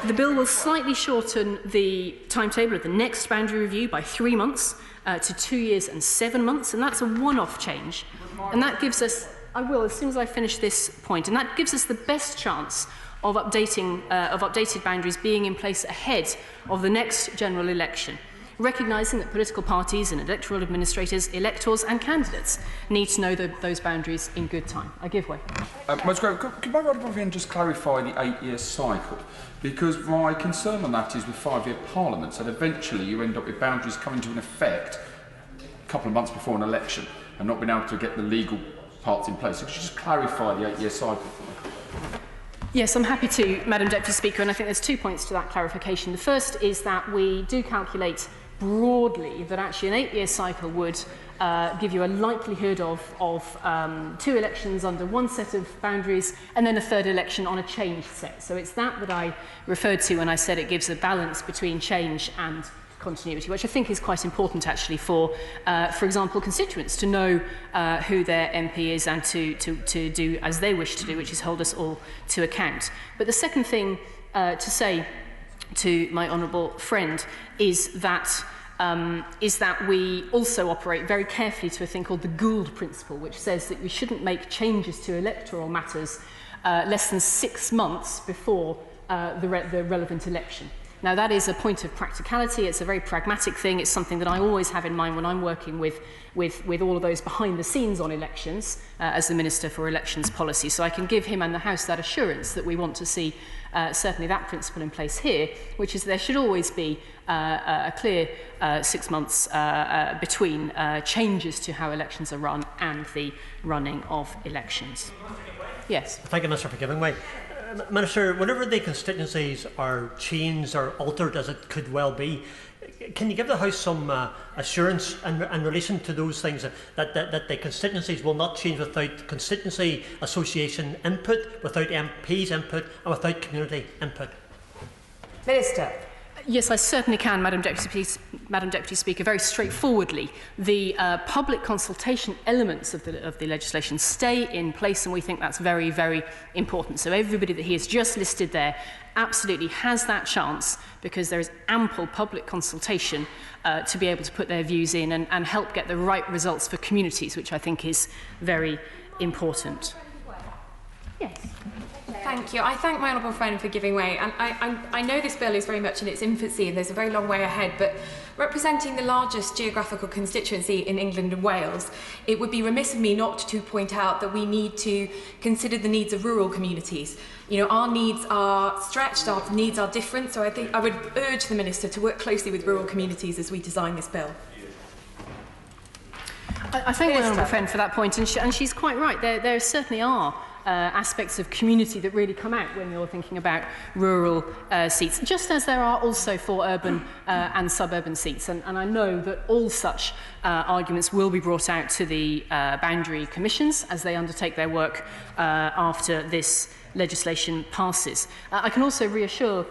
The bill will slightly shorten the timetable of the next boundary review by 3 months to 2 years and 7 months, and that's a one-off change. And that gives us, I will as soon as I finish this point, and that gives us the best chance of updated boundaries being in place ahead of the next general election, recognising that political parties and electoral administrators, electors and candidates need to know those boundaries in good time. I give way. Most grateful. Could my right honourable just clarify the 8-year cycle? Because my concern on that is with 5-year parliaments, and eventually you end up with boundaries coming to an effect a couple of months before an election and not being able to get the legal parts in place. So could you just clarify the 8-year cycle for me? Yes, I'm happy to, Madam Deputy Speaker, and I think there's 2 points to that clarification. The first is that we do calculate broadly that actually an 8-year cycle would give you a likelihood of 2 elections under one set of boundaries and then a third election on a changed set. So it's that I referred to when I said it gives a balance between change and continuity, which I think is quite important actually for example, constituents to know who their MP is and to do as they wish to do, which is hold us all to account. But the second thing to say to my honourable friend is that we also operate very carefully to a thing called the Gould principle, which says that we shouldn't make changes to electoral matters less than 6 months before the relevant election. Now, that is a point of practicality. It's a very pragmatic thing. It's something that I always have in mind when I'm working with all of those behind the scenes on elections as the Minister for Elections Policy. So I can give him and the House that assurance that we want to see certainly that principle in place here, which is there should always be a clear 6 months between changes to how elections are run and the running of elections. Yes. Thank you, Minister, for giving way. Minister, whenever the constituencies are changed or altered, as it could well be, can you give the House some assurance in relation to those things, that the constituencies will not change without constituency association input, without MPs input and without community input? Minister. Yes, I certainly can, Madam Deputy Speaker. Very straightforwardly, the public consultation elements of the legislation stay in place, and we think that's very, very important. So everybody that he has just listed there absolutely has that chance, because there is ample public consultation to be able to put their views in and help get the right results for communities, which I think is very important. Yes. Thank you. I thank my honourable friend for giving way. And I know this bill is very much in its infancy and there's a very long way ahead, but representing the largest geographical constituency in England and Wales, it would be remiss of me not to point out that we need to consider the needs of rural communities. You know, our needs are stretched, our needs are different, so I think I would urge the Minister to work closely with rural communities as we design this bill. I thank my honourable friend for that point, and she's quite right. There certainly are aspects of community that really come out when you're thinking about rural seats, just as there are also for urban and suburban seats. And I know that all such arguments will be brought out to the boundary commissions as they undertake their work after this legislation passes. I can also reassure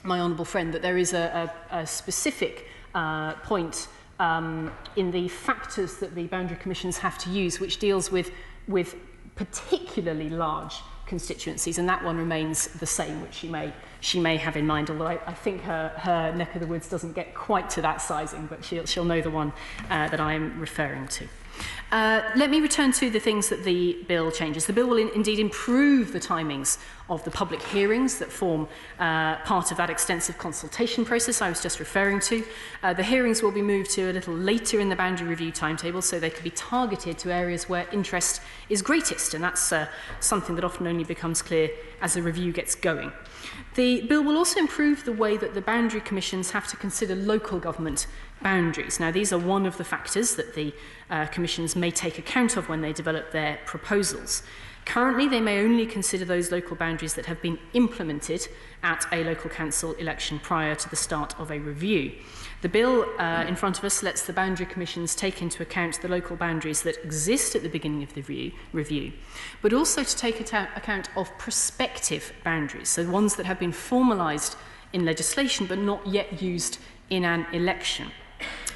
my honourable friend that there is a specific point in the factors that the boundary commissions have to use, which deals with particularly large constituencies, and that one remains the same, which she may have in mind, although I think her neck of the woods doesn't get quite to that sizing, but she'll know the one that I am referring to. Let me return to the things that the bill changes. The bill will indeed improve the timings of the public hearings that form part of that extensive consultation process I was just referring to. The hearings will be moved to a little later in the boundary review timetable so they can be targeted to areas where interest is greatest, and that's something that often only becomes clear as the review gets going. The bill will also improve the way that the boundary commissions have to consider local government boundaries. Now, these are one of the factors that the commissions may take account of when they develop their proposals. Currently, they may only consider those local boundaries that have been implemented at a local council election prior to the start of a review. The bill in front of us lets the boundary commissions take into account the local boundaries that exist at the beginning of the review, but also to take account of prospective boundaries, so ones that have been formalised in legislation but not yet used in an election.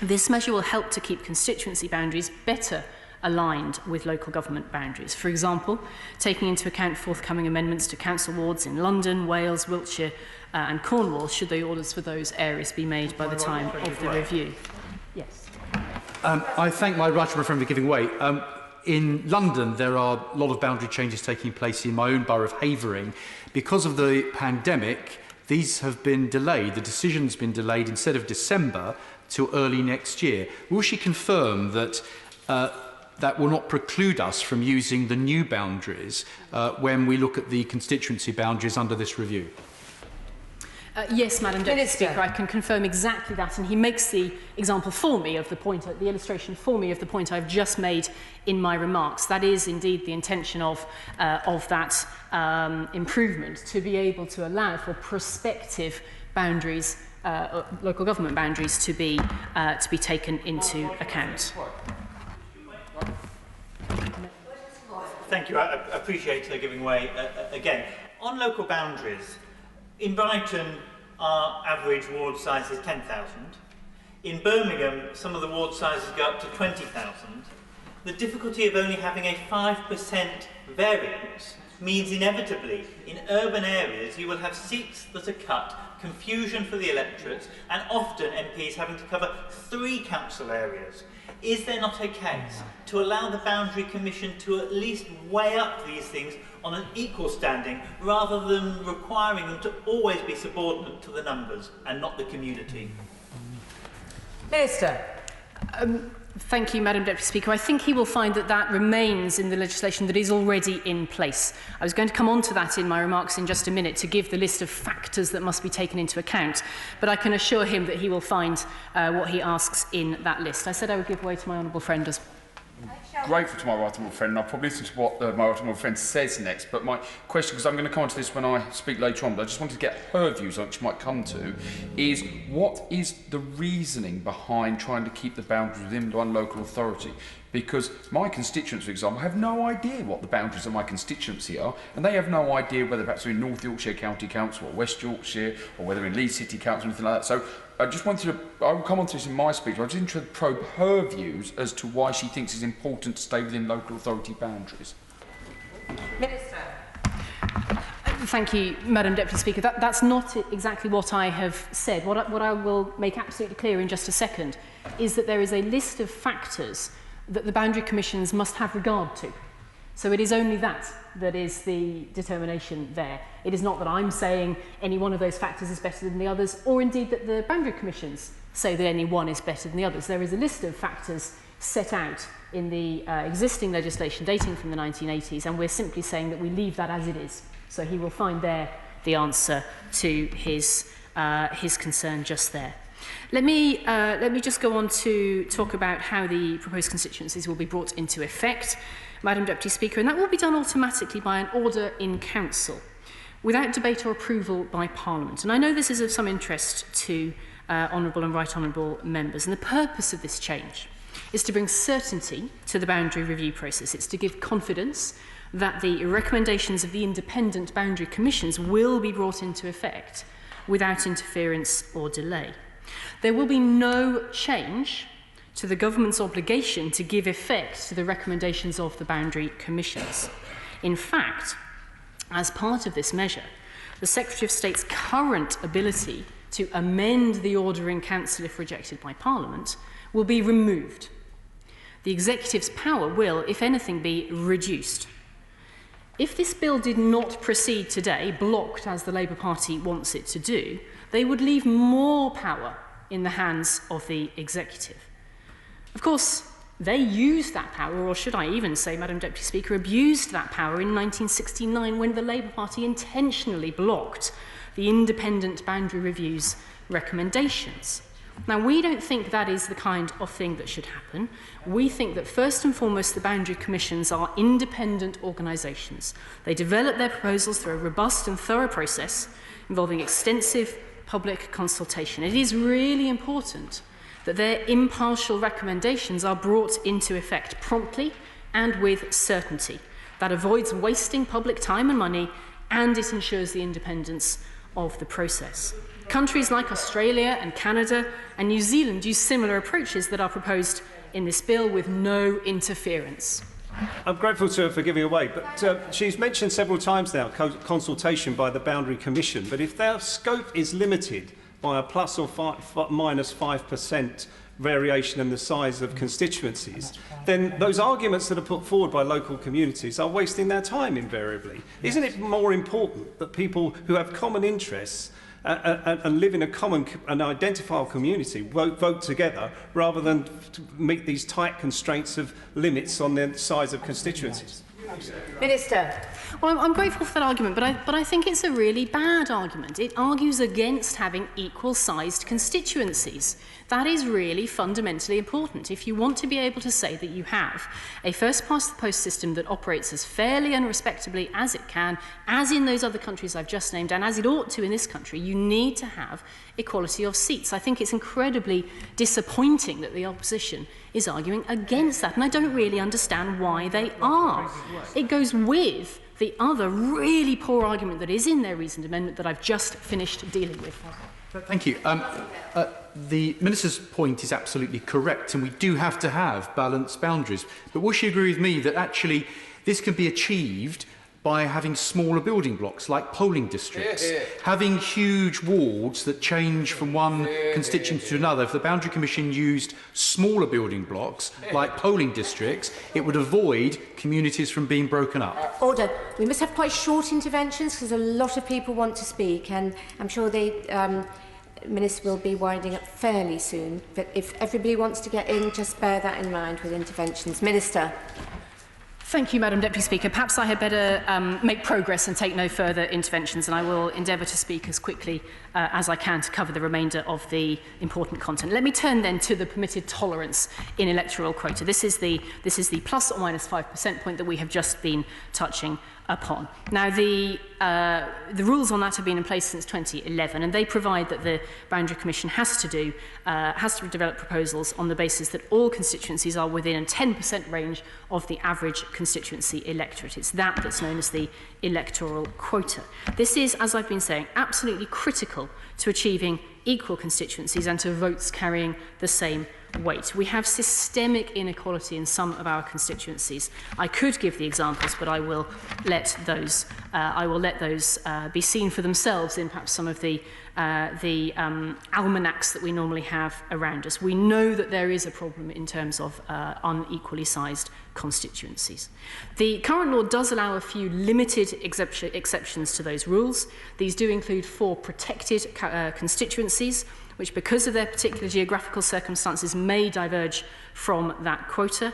This measure will help to keep constituency boundaries better aligned with local government boundaries. For example, taking into account forthcoming amendments to council wards in London, Wales, Wiltshire and Cornwall, should the orders for those areas be made by the time of the review. Yes. I thank my right honourable friend for giving way. In London, there are a lot of boundary changes taking place in my own borough of Havering. Because of the pandemic, these have been delayed. The decision's been delayed instead of December till early next year. Will she confirm that that will not preclude us from using the new boundaries when we look at the constituency boundaries under this review? Yes, Madam Deputy Speaker, I can confirm exactly that, and he makes the example for me of the point, the illustration for me of the point I've just made in my remarks. That is indeed the intention of that improvement, to be able to allow for prospective boundaries, local government boundaries, to be taken into account. Thank you. I appreciate her giving way again. On local boundaries, in Brighton, our average ward size is 10,000. In Birmingham, some of the ward sizes go up to 20,000. The difficulty of only having a 5% variance means inevitably in urban areas you will have seats that are cut, confusion for the electorates, and often MPs having to cover 3 council areas. Is there not a case to allow the Boundary Commission to at least weigh up these things on an equal standing rather than requiring them to always be subordinate to the numbers and not the community? Minister. Thank you, Madam Deputy Speaker. I think he will find that that remains in the legislation that is already in place. I was going to come on to that in my remarks in just a minute to give the list of factors that must be taken into account, but I can assure him that he will find what he asks in that list. I said I would give way to my honourable friend as Grateful to my right honourable friend, and I'll probably listen to what my right honourable friend says next, but my question, because I'm going to come on to this when I speak later on, but I just wanted to get her views on it, which might come to, is what is the reasoning behind trying to keep the boundaries within one local authority? Because my constituents, for example, have no idea what the boundaries of my constituency are, and they have no idea whether perhaps they're in North Yorkshire County Council or West Yorkshire, or whether in Leeds City Council or anything like that. So I just wanted to, I will come on to this in my speech, but I was interested to probe her views as to why she thinks it's important to stay within local authority boundaries. Minister. Thank you, Madam Deputy Speaker. That's not exactly what I have said. What I will make absolutely clear in just a second is that there is a list of factors that the boundary commissions must have regard to. So it is only that that is the determination there. It is not that I'm saying any one of those factors is better than the others, or indeed that the boundary commissions say that any one is better than the others. There is a list of factors set out in the existing legislation dating from the 1980s, and we're simply saying that we leave that as it is. So he will find there the answer to his concern just there. Let me just go on to talk about how the proposed constituencies will be brought into effect, Madam Deputy Speaker, and that will be done automatically by an order in Council, without debate or approval by Parliament. And I know this is of some interest to honourable and right honourable members, and the purpose of this change is to bring certainty to the boundary review process. It's to give confidence that the recommendations of the independent boundary commissions will be brought into effect without interference or delay. There will be no change to the government's obligation to give effect to the recommendations of the boundary commissions. In fact, as part of this measure, the Secretary of State's current ability to amend the order in Council if rejected by Parliament will be removed. The Executive's power will, if anything, be reduced. If this bill did not proceed today, blocked as the Labour Party wants it to do, they would leave more power in the hands of the Executive. Of course, they used that power, or should I even say, Madam Deputy Speaker, abused that power in 1969 when the Labour Party intentionally blocked the independent boundary review's recommendations. Now, we don't think that is the kind of thing that should happen. We think that first and foremost, the boundary commissions are independent organisations. They develop their proposals through a robust and thorough process involving extensive public consultation. It is really important that their impartial recommendations are brought into effect promptly and with certainty. That avoids wasting public time and money, and it ensures the independence of the process. Countries like Australia and Canada and New Zealand use similar approaches that are proposed in this bill with no interference. I'm grateful to her for giving away, but she's mentioned several times now consultation by the Boundary Commission, but if their scope is limited by a plus or minus 5% variation in the size of constituencies, then those arguments that are put forward by local communities are wasting their time invariably. Isn't it more important that people who have common interests and live in a common and identifiable community vote together rather than to meet these tight constraints of limits on the size of constituencies? Minister. Well, I'm grateful for that argument, but I think it's a really bad argument. It argues against having equal-sized constituencies. That is really fundamentally important. If you want to be able to say that you have a first-past-the-post system that operates as fairly and respectably as it can, as in those other countries I've just named, and as it ought to in this country, you need to have equality of seats. I think it's incredibly disappointing that the opposition is arguing against that, and I don't really understand why they are. It goes with the other really poor argument that is in their reasoned amendment that I've just finished dealing with. Thank you. The Minister's point is absolutely correct, and we do have to have balanced boundaries. But will she agree with me that actually this can be achieved by having smaller building blocks like polling districts, having huge wards that change from one constituency to another? If the Boundary Commission used smaller building blocks like polling districts, it would avoid communities from being broken up. Order. We must have quite short interventions because a lot of people want to speak, and I'm sure the Minister will be winding up fairly soon. But if everybody wants to get in, just bear that in mind with interventions. Minister. Thank you, Madam Deputy Speaker. Perhaps I had better make progress and take no further interventions, and I will endeavour to speak as quickly as I can to cover the remainder of the important content. Let me turn then to the permitted tolerance in electoral quota. This is the plus or minus 5% point that we have just been touching upon. Now, the rules on that have been in place since 2011, and they provide that the Boundary Commission has to develop proposals on the basis that all constituencies are within a 10% range of the average constituency electorate. It's that's known as the electoral quota. This is, as I've been saying, absolutely critical to achieving equal constituencies and to votes carrying the same weight. We have systemic inequality in some of our constituencies. I could give the examples, but I will let those be seen for themselves in perhaps some of the almanacs that we normally have around us. We know that there is a problem in terms of unequally sized constituencies. The current law does allow a few limited exceptions to those rules. These do include 4 protected constituencies, which because of their particular geographical circumstances may diverge from that quota.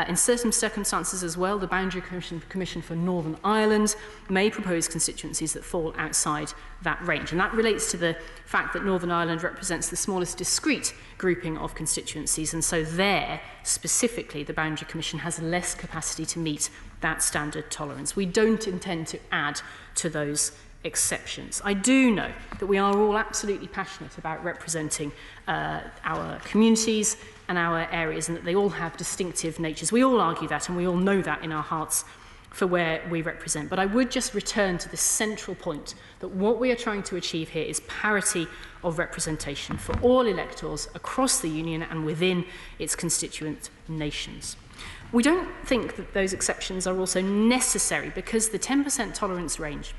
In certain circumstances as well, the Boundary Commission for Northern Ireland may propose constituencies that fall outside that range. And that relates to the fact that Northern Ireland represents the smallest discrete grouping of constituencies, and so there, specifically, the Boundary Commission has less capacity to meet that standard tolerance. We don't intend to add to those exceptions. I do know that we are all absolutely passionate about representing our communities and our areas, and that they all have distinctive natures. We all argue that, and we all know that in our hearts for where we represent. But I would just return to the central point that what we are trying to achieve here is parity of representation for all electors across the Union and within its constituent nations. We don't think that those exceptions are also necessary because the 10% tolerance range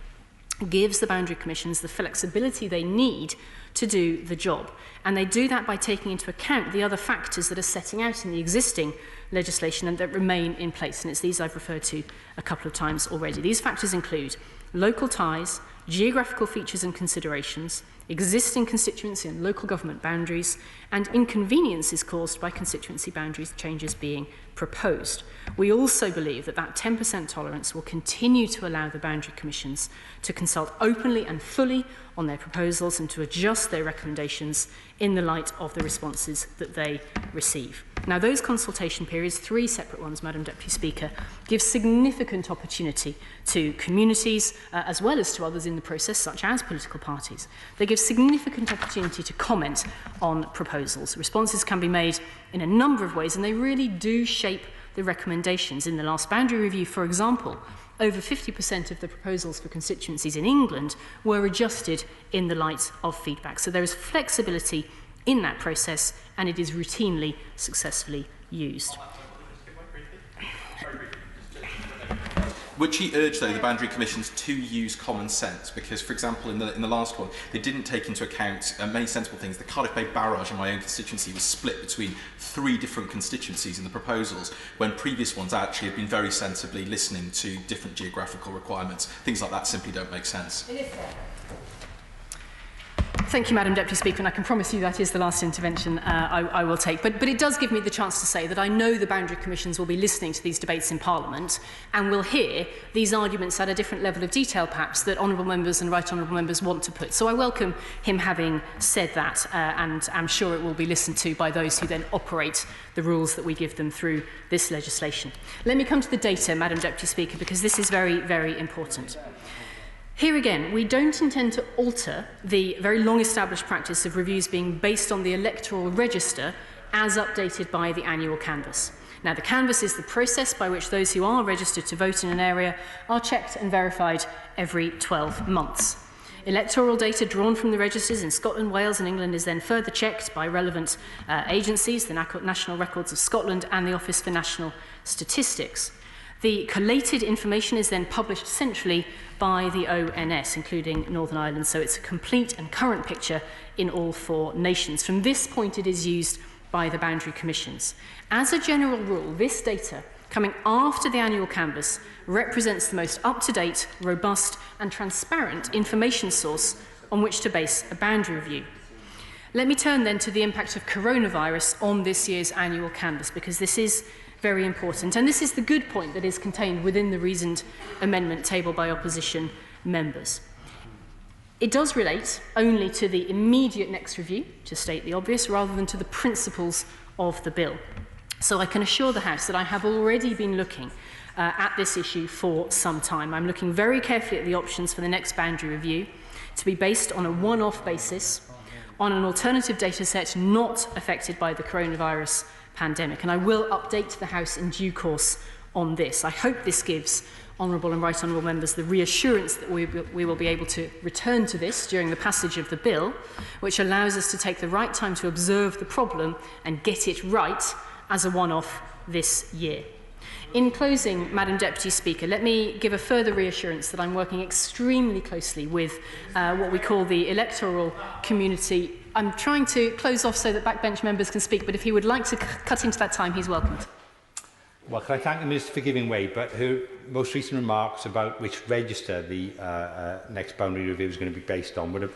gives the Boundary Commissions the flexibility they need to do the job. And they do that by taking into account the other factors that are setting out in the existing legislation and that remain in place. And it's these I've referred to a couple of times already. These factors include local ties, geographical features and considerations, existing constituency and local government boundaries, and inconveniences caused by constituency boundaries changes being proposed. We also believe that that 10% tolerance will continue to allow the Boundary Commissions to consult openly and fully on their proposals and to adjust their recommendations in the light of the responses that they receive. Now, those consultation periods, 3 separate ones, Madam Deputy Speaker, give significant opportunity to communities as well as to others in the process, such as political parties. They give significant opportunity to comment on proposals. Responses can be made in a number of ways, and they really do shape the recommendations. In the last boundary review, for example, over 50% of the proposals for constituencies in England were adjusted in the light of feedback. So there is flexibility in that process, and it is routinely successfully used. Would she urge, though, the Boundary Commissions to use common sense? Because, for example, in the last one, they didn't take into account many sensible things. The Cardiff Bay Barrage in my own constituency was split between 3 different constituencies in the proposals, when previous ones actually have been very sensibly listening to different geographical requirements. Things like that simply don't make sense. Thank you, Madam Deputy Speaker, and I can promise you that is the last intervention I will take. But it does give me the chance to say that I know the Boundary Commissions will be listening to these debates in Parliament and will hear these arguments at a different level of detail, perhaps, that honourable members and right honourable members want to put. So I welcome him having said that, and I'm sure it will be listened to by those who then operate the rules that we give them through this legislation. Let me come to the data, Madam Deputy Speaker, because this is very, very important. Here again, we don't intend to alter the very long-established practice of reviews being based on the electoral register as updated by the annual canvass. Now, the canvass is the process by which those who are registered to vote in an area are checked and verified every 12 months. Electoral data drawn from the registers in Scotland, Wales and England is then further checked by relevant agencies, the National Records of Scotland and the Office for National Statistics. The collated information is then published centrally by the ONS, including Northern Ireland, so it's a complete and current picture in all 4 nations. From this point, it is used by the Boundary Commissions. As a general rule, this data, coming after the annual canvass, represents the most up-to-date, robust and transparent information source on which to base a boundary review. Let me turn then to the impact of coronavirus on this year's annual canvass, because this is very important. And this is the good point that is contained within the reasoned amendment tabled by opposition members. It does relate only to the immediate next review, to state the obvious, rather than to the principles of the bill. So I can assure the House that I have already been looking at this issue for some time. I'm looking very carefully at the options for the next boundary review to be based on a one-off basis, on an alternative data set not affected by the coronavirus pandemic, and I will update the House in due course on this. I hope this gives honourable and right honourable members the reassurance that we will be able to return to this during the passage of the bill, which allows us to take the right time to observe the problem and get it right as a one-off this year. In closing, Madam Deputy Speaker, let me give a further reassurance that I'm working extremely closely with what we call the electoral community. I'm trying to close off so that backbench members can speak, but if he would like to cut into that time, he's welcome. Well, can I thank the Minister for giving way, but her most recent remarks about which register the next boundary review is going to be based on were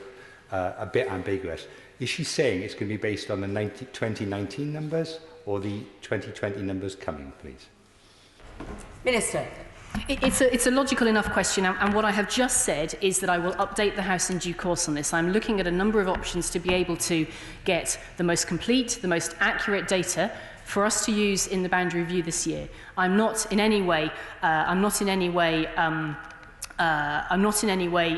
a bit ambiguous. Is she saying it's going to be based on the 2019 numbers or the 2020 numbers coming, please? Minister. It's a logical enough question, and what I have just said is that I will update the House in due course on this. I'm looking at a number of options to be able to get the most complete, the most accurate data for us to use in the boundary review this year. I'm not in any way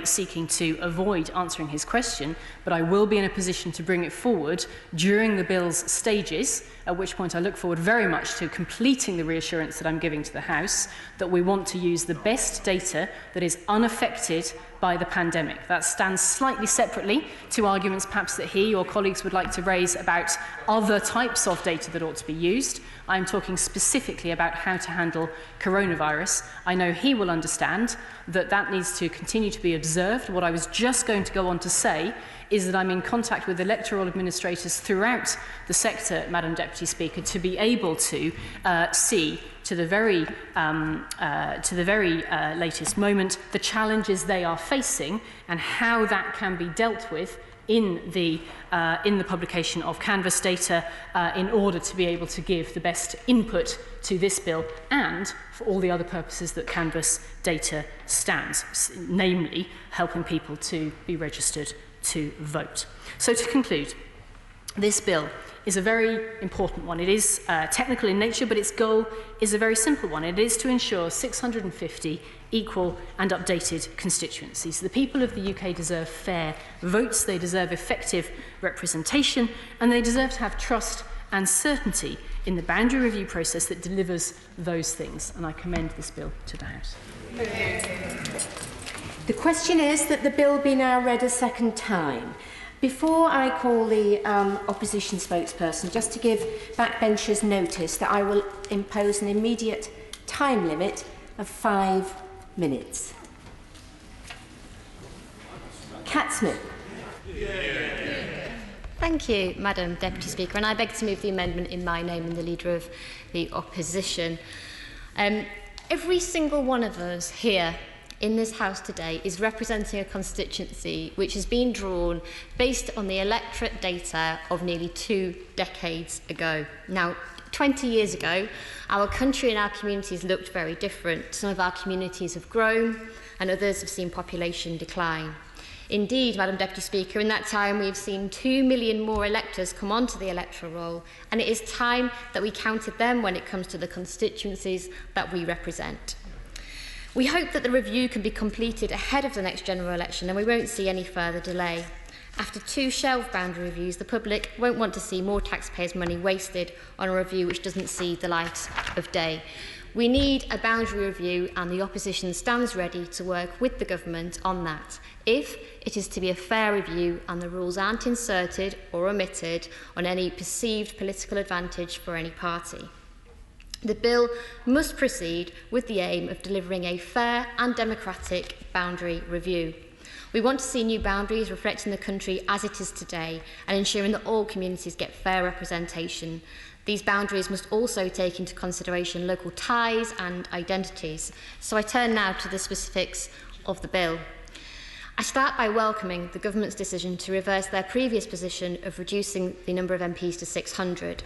seeking to avoid answering his question, but I will be in a position to bring it forward during the bill's stages, at which point I look forward very much to completing the reassurance that I'm giving to the House that we want to use the best data that is unaffected by the pandemic. That stands slightly separately to arguments perhaps that he or colleagues would like to raise about other types of data that ought to be used. I'm talking specifically about how to handle coronavirus. I know he will understand that that needs to continue to be observed. What I was just going to go on to say is that I'm in contact with electoral administrators throughout the sector, Madam Deputy Speaker, to be able to see to the very latest moment the challenges they are facing and how that can be dealt with in the publication of Canvas data in order to be able to give the best input to this bill and for all the other purposes that Canvas data stands, namely helping people to be registered to vote. So to conclude, this bill is a very important one. It is technical in nature, but its goal is a very simple one. It is to ensure 650 equal and updated constituencies. The people of the UK deserve fair votes, they deserve effective representation, and they deserve to have trust and certainty in the boundary review process that delivers those things. And I commend this bill to the House. The question is that the bill be now read a second time. Before I call the opposition spokesperson, just to give backbenchers notice that I will impose an immediate time limit of 5 minutes. Cat Smith. Thank you, Madam Deputy Speaker, and I beg to move the amendment in my name and the Leader of the Opposition. Every single one of us here in this House today is representing a constituency which has been drawn based on the electorate data of nearly 2 decades ago. Now, 20 years ago, our country and our communities looked very different. Some of our communities have grown and others have seen population decline. Indeed, Madam Deputy Speaker, in that time we've seen 2 million more electors come onto the electoral roll, and it is time that we counted them when it comes to the constituencies that we represent. We hope that the review can be completed ahead of the next general election and we won't see any further delay. After 2 shelved boundary reviews, the public won't want to see more taxpayers' money wasted on a review which doesn't see the light of day. We need a boundary review and the opposition stands ready to work with the government on that, if it is to be a fair review and the rules aren't inserted or omitted on any perceived political advantage for any party. The bill must proceed with the aim of delivering a fair and democratic boundary review. We want to see new boundaries reflecting the country as it is today and ensuring that all communities get fair representation. These boundaries must also take into consideration local ties and identities. So I turn now to the specifics of the bill. I start by welcoming the government's decision to reverse their previous position of reducing the number of MPs to 600.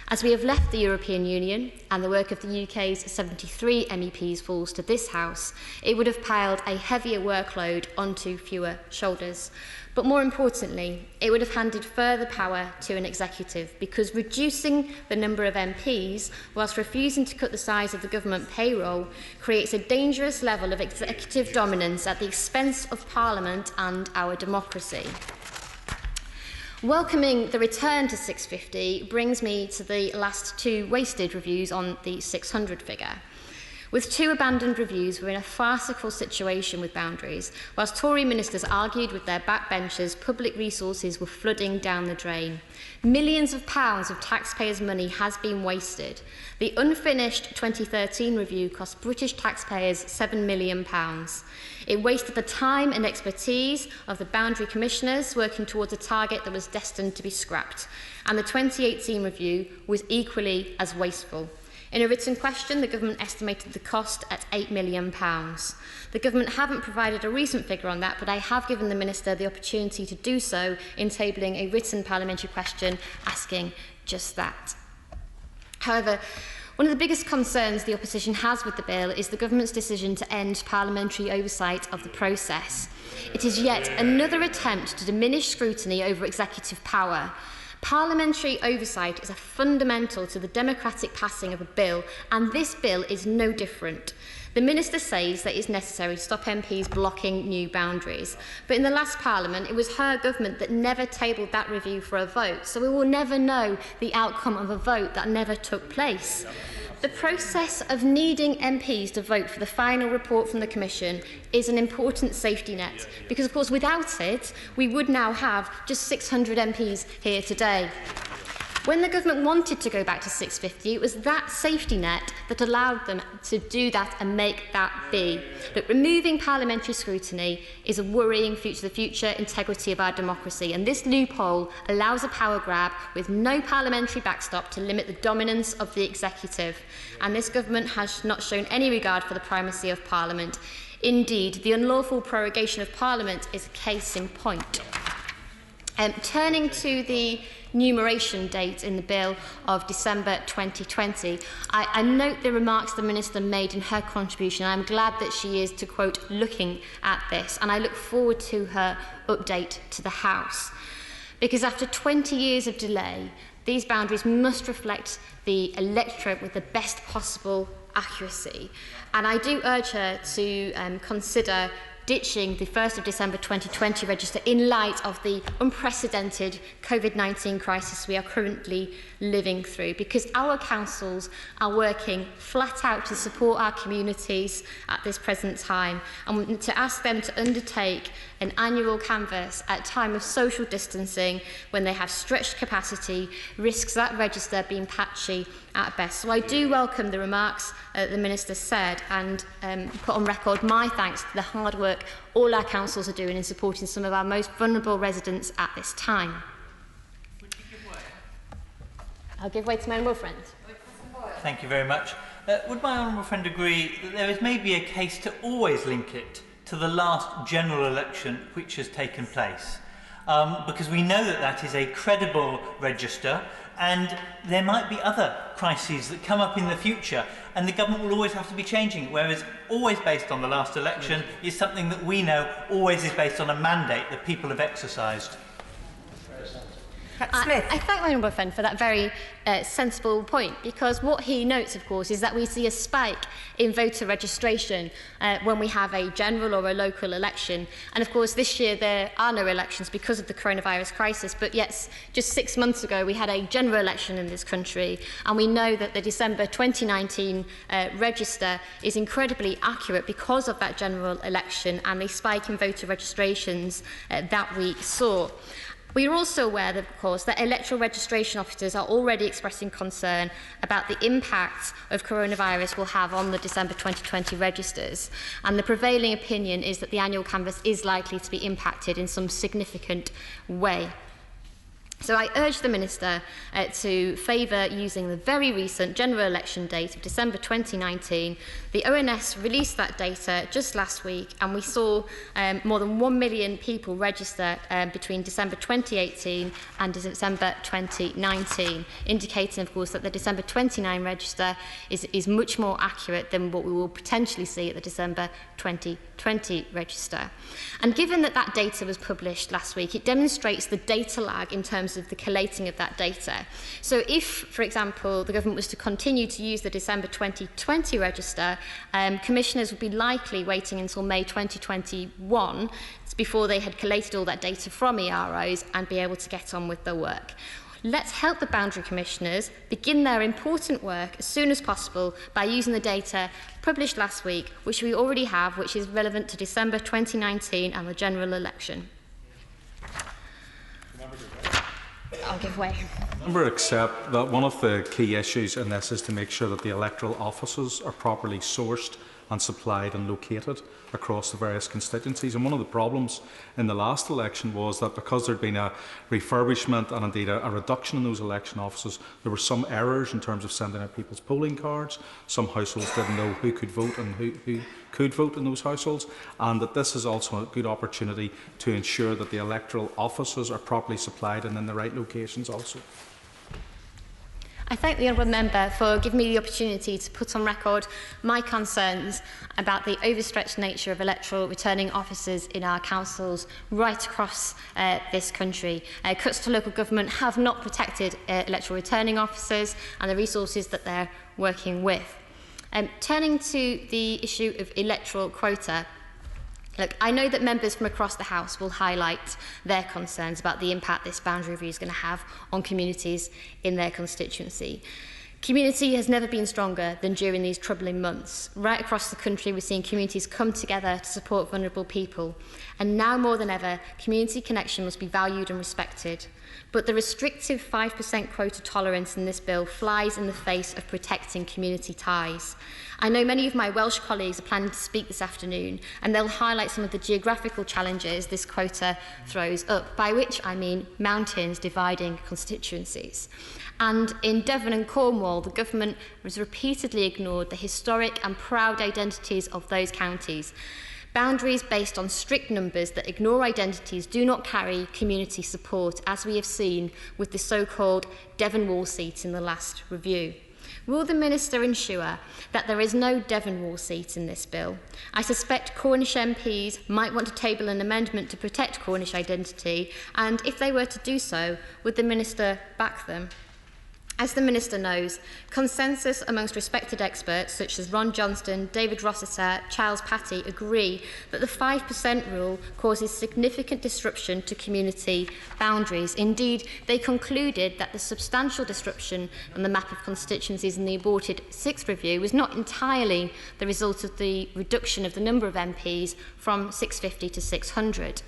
As we have left the European Union and the work of the UK's 73 MEPs falls to this House, it would have piled a heavier workload onto fewer shoulders. But more importantly, it would have handed further power to an executive because reducing the number of MPs whilst refusing to cut the size of the government payroll creates a dangerous level of executive dominance at the expense of Parliament and our democracy. Welcoming the return to 650 brings me to the last 2 wasted reviews on the 600 figure. With 2 abandoned reviews, we're in a farcical situation with boundaries. Whilst Tory ministers argued with their backbenchers, public resources were flooding down the drain. Millions of pounds of taxpayers' money has been wasted. The unfinished 2013 review cost British taxpayers £7 million. It wasted the time and expertise of the boundary commissioners working towards a target that was destined to be scrapped. And the 2018 review was equally as wasteful. In a written question, the government estimated the cost at £8 million. The government haven't provided a recent figure on that, but I have given the Minister the opportunity to do so in tabling a written parliamentary question asking just that. However, one of the biggest concerns the opposition has with the bill is the government's decision to end parliamentary oversight of the process. It is yet another attempt to diminish scrutiny over executive power. Parliamentary oversight is a fundamental to the democratic passing of a bill, and this bill is no different. The Minister says that it's necessary to stop MPs blocking new boundaries. But in the last Parliament, it was her government that never tabled that review for a vote, so we will never know the outcome of a vote that never took place. The process of needing MPs to vote for the final report from the Commission is an important safety net, because, of course, without it, we would now have just 600 MPs here today. When the government wanted to go back to 650, it was that safety net that allowed them to do that and make that be. But removing parliamentary scrutiny is a worrying future to the future integrity of our democracy, and this loophole allows a power grab with no parliamentary backstop to limit the dominance of the executive. And this government has not shown any regard for the primacy of Parliament. Indeed, the unlawful prorogation of Parliament is a case in point. Turning to the numeration date in the bill of December 2020, I note the remarks the Minister made in her contribution. I'm glad that she is, to quote, looking at this, and I look forward to her update to the House. Because after 20 years of delay, these boundaries must reflect the electorate with the best possible accuracy. And I do urge her to consider ditching the 1st of December 2020 register in light of the unprecedented COVID-19 crisis we are currently living through, because our councils are working flat out to support our communities at this present time, and to ask them to undertake an annual canvass at a time of social distancing when they have stretched capacity risks that register being patchy at best. So I do welcome the remarks the Minister said, and put on record my thanks to the hard work all our councils are doing in supporting some of our most vulnerable residents at this time. I'll give way to my honourable friend. Thank you very much. Would my honourable friend agree that there is maybe a case to always link it to the last general election which has taken place? Because we know that that is a credible register, and there might be other crises that come up in the future, and the government will always have to be changing it, whereas always based on the last election is something that we know always is based on a mandate that people have exercised. I thank my honourable friend for that very sensible point, because what he notes, of course, is that we see a spike in voter registration when we have a general or a local election. And, of course, this year there are no elections because of the coronavirus crisis, but yet just 6 months ago we had a general election in this country, and we know that the December 2019 register is incredibly accurate because of that general election and the spike in voter registrations that we saw. We are also aware, of course, that electoral registration officers are already expressing concern about the impact of coronavirus will have on the December 2020 registers, and the prevailing opinion is that the annual canvass is likely to be impacted in some significant way. So I urge the Minister to favour using the very recent general election date of December 2019. The ONS released that data just last week, and we saw more than 1 million people register between December 2018 and December 2019, indicating, of course, that the December 29 register is much more accurate than what we will potentially see at the December 2020 register. And given that that data was published last week, it demonstrates the data lag in terms of the collating of that data. So if, for example, the government was to continue to use the December 2020 register, commissioners would be likely waiting until May 2021 before they had collated all that data from EROs and be able to get on with their work. Let's help the boundary commissioners begin their important work as soon as possible by using the data published last week, which we already have, which is relevant to December 2019 and the general election. I'll give way. Member accept that one of the key issues in this is to make sure that the electoral offices are properly sourced and supplied and located across the various constituencies. And one of the problems in the last election was that because there had been a refurbishment and indeed a reduction in those election offices, there were some errors in terms of sending out people's polling cards. Some households didn't know who could vote and who could vote in those households, and that this is also a good opportunity to ensure that the electoral offices are properly supplied and in the right locations also. I thank the Honourable Member for giving me the opportunity to put on record my concerns about the overstretched nature of electoral returning officers in our councils right across this country. Cuts to local government have not protected electoral returning officers and the resources that they're working with. Turning to the issue of electoral quota, look, I know that members from across the House will highlight their concerns about the impact this boundary review is going to have on communities in their constituency. Community has never been stronger than during these troubling months. Right across the country, we're seeing communities come together to support vulnerable people. And now more than ever, community connection must be valued and respected. But the restrictive 5% quota tolerance in this bill flies in the face of protecting community ties. I know many of my Welsh colleagues are planning to speak this afternoon, and they'll highlight some of the geographical challenges this quota throws up, by which I mean mountains dividing constituencies. And in Devon and Cornwall, the government has repeatedly ignored the historic and proud identities of those counties. Boundaries based on strict numbers that ignore identities do not carry community support, as we have seen with the so-called Devon Wall seat in the last review. Will the Minister ensure that there is no Devon Wall seat in this bill? I suspect Cornish MPs might want to table an amendment to protect Cornish identity, and if they were to do so, would the Minister back them? As the Minister knows, consensus amongst respected experts such as Ron Johnston, David Rossiter, Charles Patty agree that the 5% rule causes significant disruption to community boundaries. Indeed, they concluded that the substantial disruption on the map of constituencies in the aborted 6th review was not entirely the result of the reduction of the number of MPs from 650 to 600.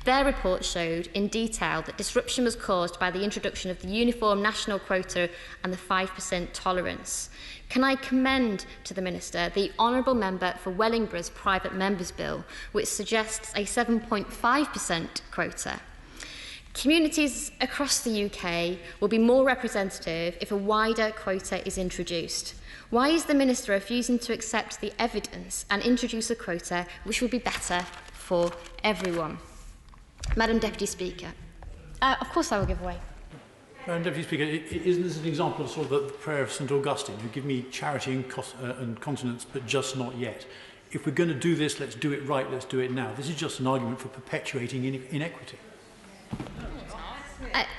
Their report showed in detail that disruption was caused by the introduction of the uniform national quota and the 5% tolerance. Can I commend to the Minister the Honourable Member for Wellingborough's Private Members Bill, which suggests a 7.5% quota. Communities across the UK will be more representative if a wider quota is introduced. Why is the Minister refusing to accept the evidence and introduce a quota which will be better for everyone? Madam Deputy Speaker. Of course I will give way. Madam Deputy Speaker, isn't this an example of sort of the prayer of St Augustine, who give me charity and continence, but just not yet? If we're going to do this, let's do it right, let's do it now. This is just an argument for perpetuating inequity.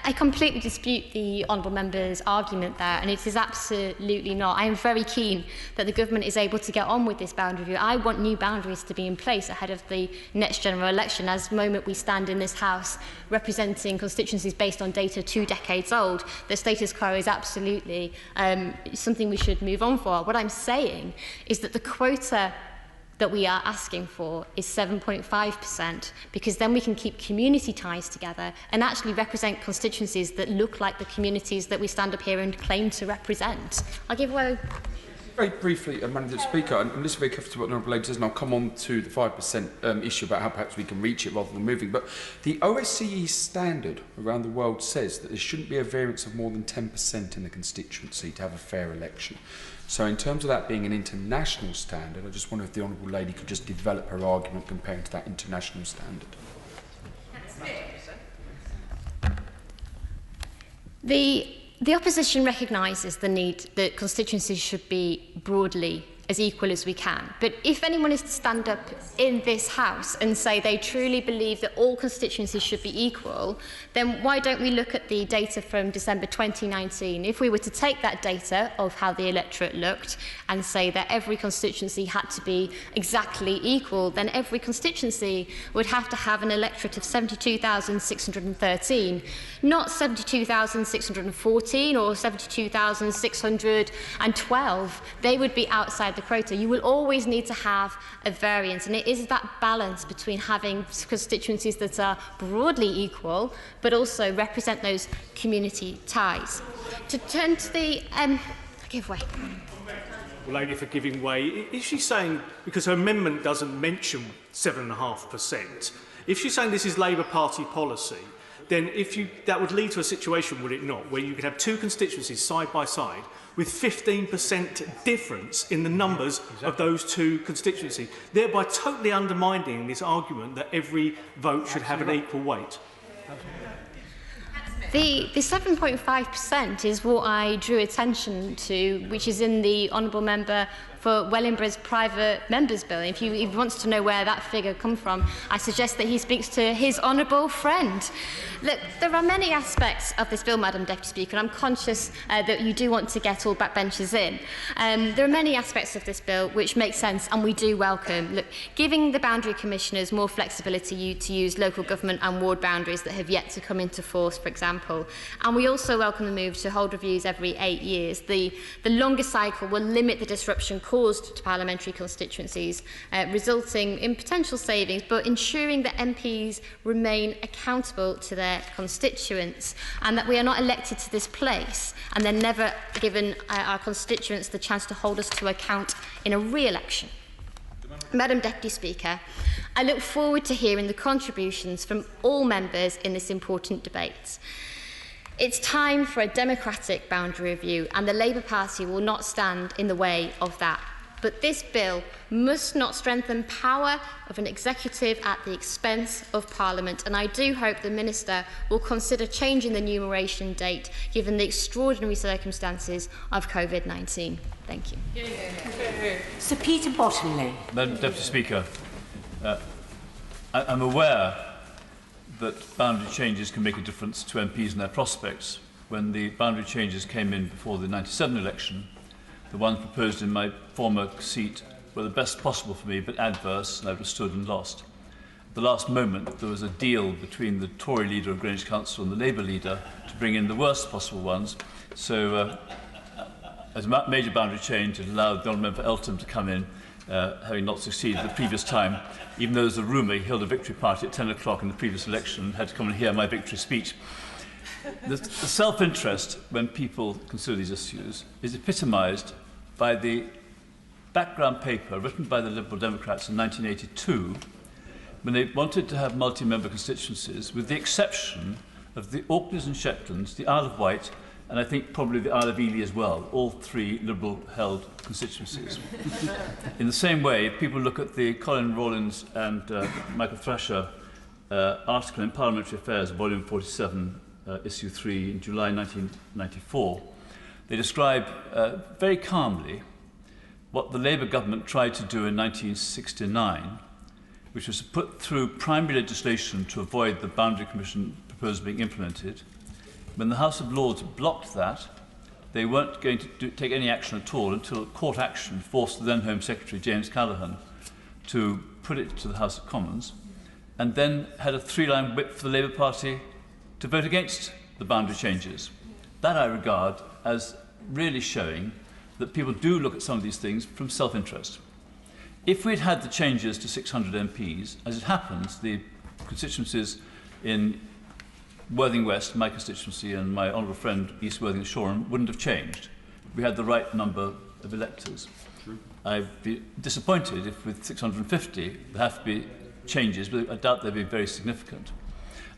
I completely dispute the Honourable Member's argument there, and it is absolutely not. I am very keen that the government is able to get on with this boundary review. I want new boundaries to be in place ahead of the next general election. As the moment we stand in this House representing constituencies based on data 2 decades old, the status quo is absolutely something we should move on for. What I'm saying is that the quota that we are asking for is 7.5%, because then we can keep community ties together and actually represent constituencies that look like the communities that we stand up here and claim to represent. I'll give away. Very briefly, Madam Speaker, and listen very carefully to what the Honourable Lady says, and I'll come on to the 5% issue about how perhaps we can reach it rather than moving. But the OSCE standard around the world says that there shouldn't be a variance of more than 10% in the constituency to have a fair election. So in terms of that being an international standard, I just wonder if the Honourable Lady could just develop her argument comparing to that international standard. The opposition recognises the need that constituencies should be broadly as equal as we can. But if anyone is to stand up in this House and say they truly believe that all constituencies should be equal, then why don't we look at the data from December 2019? If we were to take that data of how the electorate looked and say that every constituency had to be exactly equal, then every constituency would have to have an electorate of 72,613, not 72,614 or 72,612. They would be outside the quota. You will always need to have a variance, and it is that balance between having constituencies that are broadly equal but also represent those community ties. To turn to the giveaway. Lady for giving way, is she saying, because her amendment doesn't mention 7.5%, if she's saying this is Labour Party policy, then that would lead to a situation, would it not, where you could have two constituencies side by side with 15% difference in the numbers of those two constituencies, thereby totally undermining this argument that every vote should have an equal weight? The 7.5% is what I drew attention to, which is in the Honourable Member for Wellingboro's private members' bill. If he wants to know where that figure comes from, I suggest that he speaks to his honourable friend. Look, there are many aspects of this bill, Madam Deputy Speaker, and I'm conscious that you do want to get all backbenchers in. There are many aspects of this bill which make sense and we do welcome. Look, giving the boundary commissioners more flexibility to use local government and ward boundaries that have yet to come into force, for example. And we also welcome the move to hold reviews every 8 years. The longer cycle will limit the disruption caused to parliamentary constituencies, resulting in potential savings, but ensuring that MPs remain accountable to their constituents and that we are not elected to this place and then never given our constituents the chance to hold us to account in a re-election. Madam Deputy Speaker, I look forward to hearing the contributions from all members in this important debate. It's time for a democratic boundary review, and the Labour Party will not stand in the way of that. But this bill must not strengthen power of an executive at the expense of Parliament, and I do hope the Minister will consider changing the enumeration date given the extraordinary circumstances of COVID-19. Thank you. Sir Peter Bottomley. Madam Deputy Speaker, I'm aware that boundary changes can make a difference to MPs and their prospects. When the boundary changes came in before the 97 election, the ones proposed in my former seat were the best possible for me, but adverse, and I was stood and lost. At the last moment, there was a deal between the Tory leader of Greenwich Council and the Labour leader to bring in the worst possible ones. So, as a major boundary change, it allowed the Honourable Member for Eltham to come in, having not succeeded the previous time, even though there's a rumour he held a victory party at 10 o'clock in the previous election and had to come and hear my victory speech. The self-interest, when people consider these issues, is epitomised by the background paper written by the Liberal Democrats in 1982, when they wanted to have multi-member constituencies, with the exception of the Orkneys and Shetlands, the Isle of Wight, and I think probably the Isle of Ely as well, all three Liberal-held constituencies. In the same way, if people look at the Colin Rawlins and Michael Thrasher article in Parliamentary Affairs, volume 47, issue 3, in July 1994, they describe very calmly what the Labour government tried to do in 1969, which was to put through primary legislation to avoid the Boundary Commission proposal being implemented. When the House of Lords blocked that, they weren't going to take any action at all until court action forced the then Home Secretary, James Callaghan, to put it to the House of Commons, and then had a three-line whip for the Labour Party to vote against the boundary changes. That I regard as really showing that people do look at some of these things from self-interest. If we'd had the changes to 600 MPs, as it happens, the constituencies in Worthing West, my constituency, and my honourable friend East Worthing and Shoreham wouldn't have changed. We had the right number of electors. True. I'd be disappointed if with 650 there have to be changes, but I doubt they'd be very significant.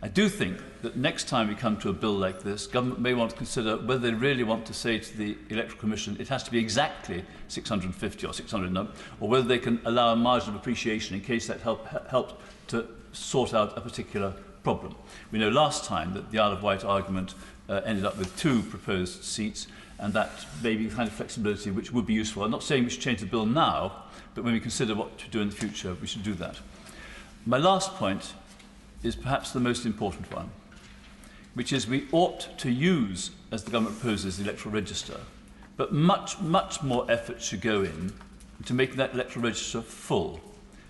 I do think that next time we come to a bill like this, government may want to consider whether they really want to say to the Electoral Commission it has to be exactly 650 or 600, or whether they can allow a margin of appreciation in case that helps to sort out a particular problem. We know last time that the Isle of Wight argument ended up with 2 proposed seats, and that may be the kind of flexibility which would be useful. I'm not saying we should change the bill now, but when we consider what to do in the future, we should do that. My last point is perhaps the most important one, which is we ought to use, as the government proposes, the electoral register, but much, much more effort should go in to making that electoral register full.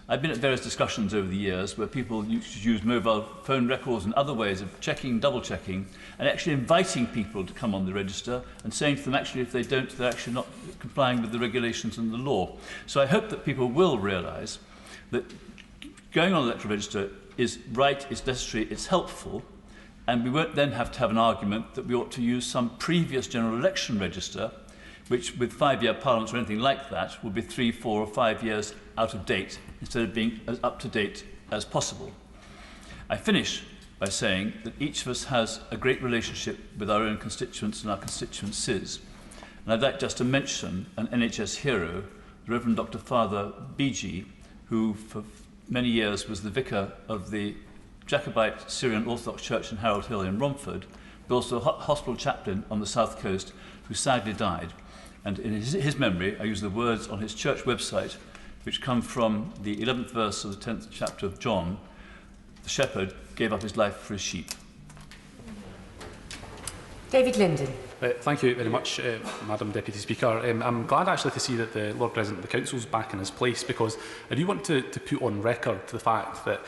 I've been at various discussions over the years where people used to use mobile phone records and other ways of checking, double-checking, and actually inviting people to come on the register and saying to them, actually, if they don't, they're actually not complying with the regulations and the law. So I hope that people will realise that going on the electoral register is right, it's necessary, it's helpful, and we won't then have to have an argument that we ought to use some previous general election register, which with 5-year parliaments or anything like that would be 3, 4 or 5 years out of date instead of being as up to date as possible. I finish by saying that each of us has a great relationship with our own constituents and our constituencies. And I'd like just to mention an NHS hero, the Reverend Dr. Father Beegee, who for many years was the vicar of the Jacobite Syrian Orthodox Church in Harold Hill in Romford, but also a hospital chaplain on the south coast who sadly died. And in his memory, I use the words on his church website, which come from the 11th verse of the 10th chapter of John. The shepherd gave up his life for his sheep. David Linden. Thank you very much, Madam Deputy Speaker. I'm glad actually to see that the Lord President of the Council is back in his place, because I do want to put on record the fact that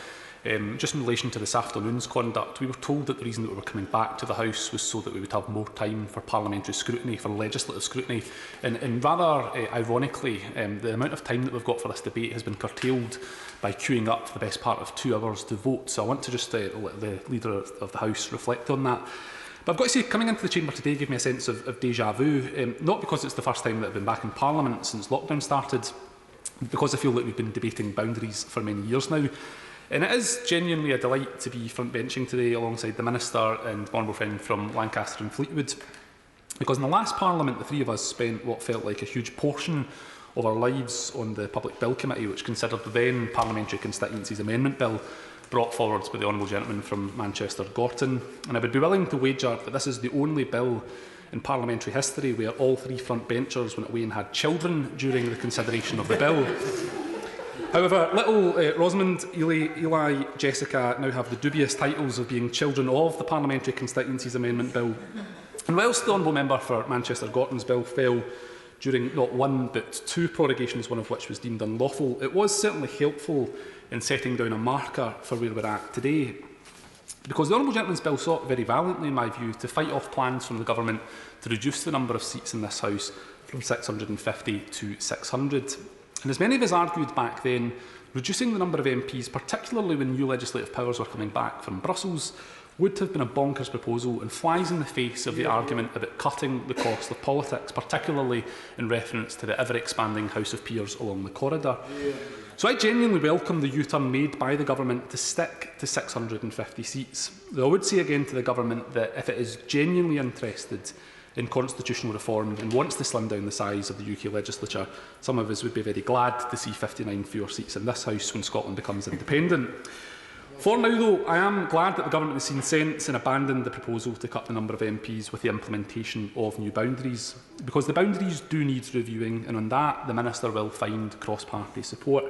just in relation to this afternoon's conduct, we were told that the reason that we were coming back to the House was so that we would have more time for parliamentary scrutiny, for legislative scrutiny. And rather ironically, the amount of time that we've got for this debate has been curtailed by queuing up for the best part of 2 hours to vote. So I want to just let the Leader of the House reflect on that. But I've got to say, coming into the chamber today gave me a sense of déjà vu, not because it's the first time that I've been back in Parliament since lockdown started, because I feel that we've been debating boundaries for many years now. And it is genuinely a delight to be front-benching today alongside the Minister and honourable friend from Lancaster and Fleetwood, because in the last Parliament the 3 of us spent what felt like a huge portion of our lives on the Public Bill Committee, which considered the then Parliamentary Constituencies Amendment Bill brought forward by the honourable gentleman from Manchester Gorton. And I would be willing to wager that this is the only bill in parliamentary history where all 3 front-benchers went away and had children during the consideration of the bill. However, little Rosamond, Eli, Jessica now have the dubious titles of being children of the Parliamentary Constituencies Amendment Bill. And whilst the honourable member for Manchester Gorton's bill fell during not 1 but 2 prorogations, one of which was deemed unlawful, it was certainly helpful in setting down a marker for where we're at today. Because the honourable gentleman's bill sought very valiantly, in my view, to fight off plans from the government to reduce the number of seats in this House from 650 to 600. And as many of us argued back then, reducing the number of MPs, particularly when new legislative powers were coming back from Brussels, would have been a bonkers proposal and flies in the face of the argument about cutting the cost of politics, particularly in reference to the ever-expanding House of Peers along the corridor. So I genuinely welcome the U-turn made by the government to stick to 650 seats. Though I would say again to the government that if it is genuinely interested in constitutional reform and wants to slim down the size of the UK legislature, some of us would be very glad to see 59 fewer seats in this House when Scotland becomes independent. For now, though, I am glad that the government has seen sense and abandoned the proposal to cut the number of MPs with the implementation of new boundaries, because the boundaries do need reviewing, and on that the Minister will find cross-party support.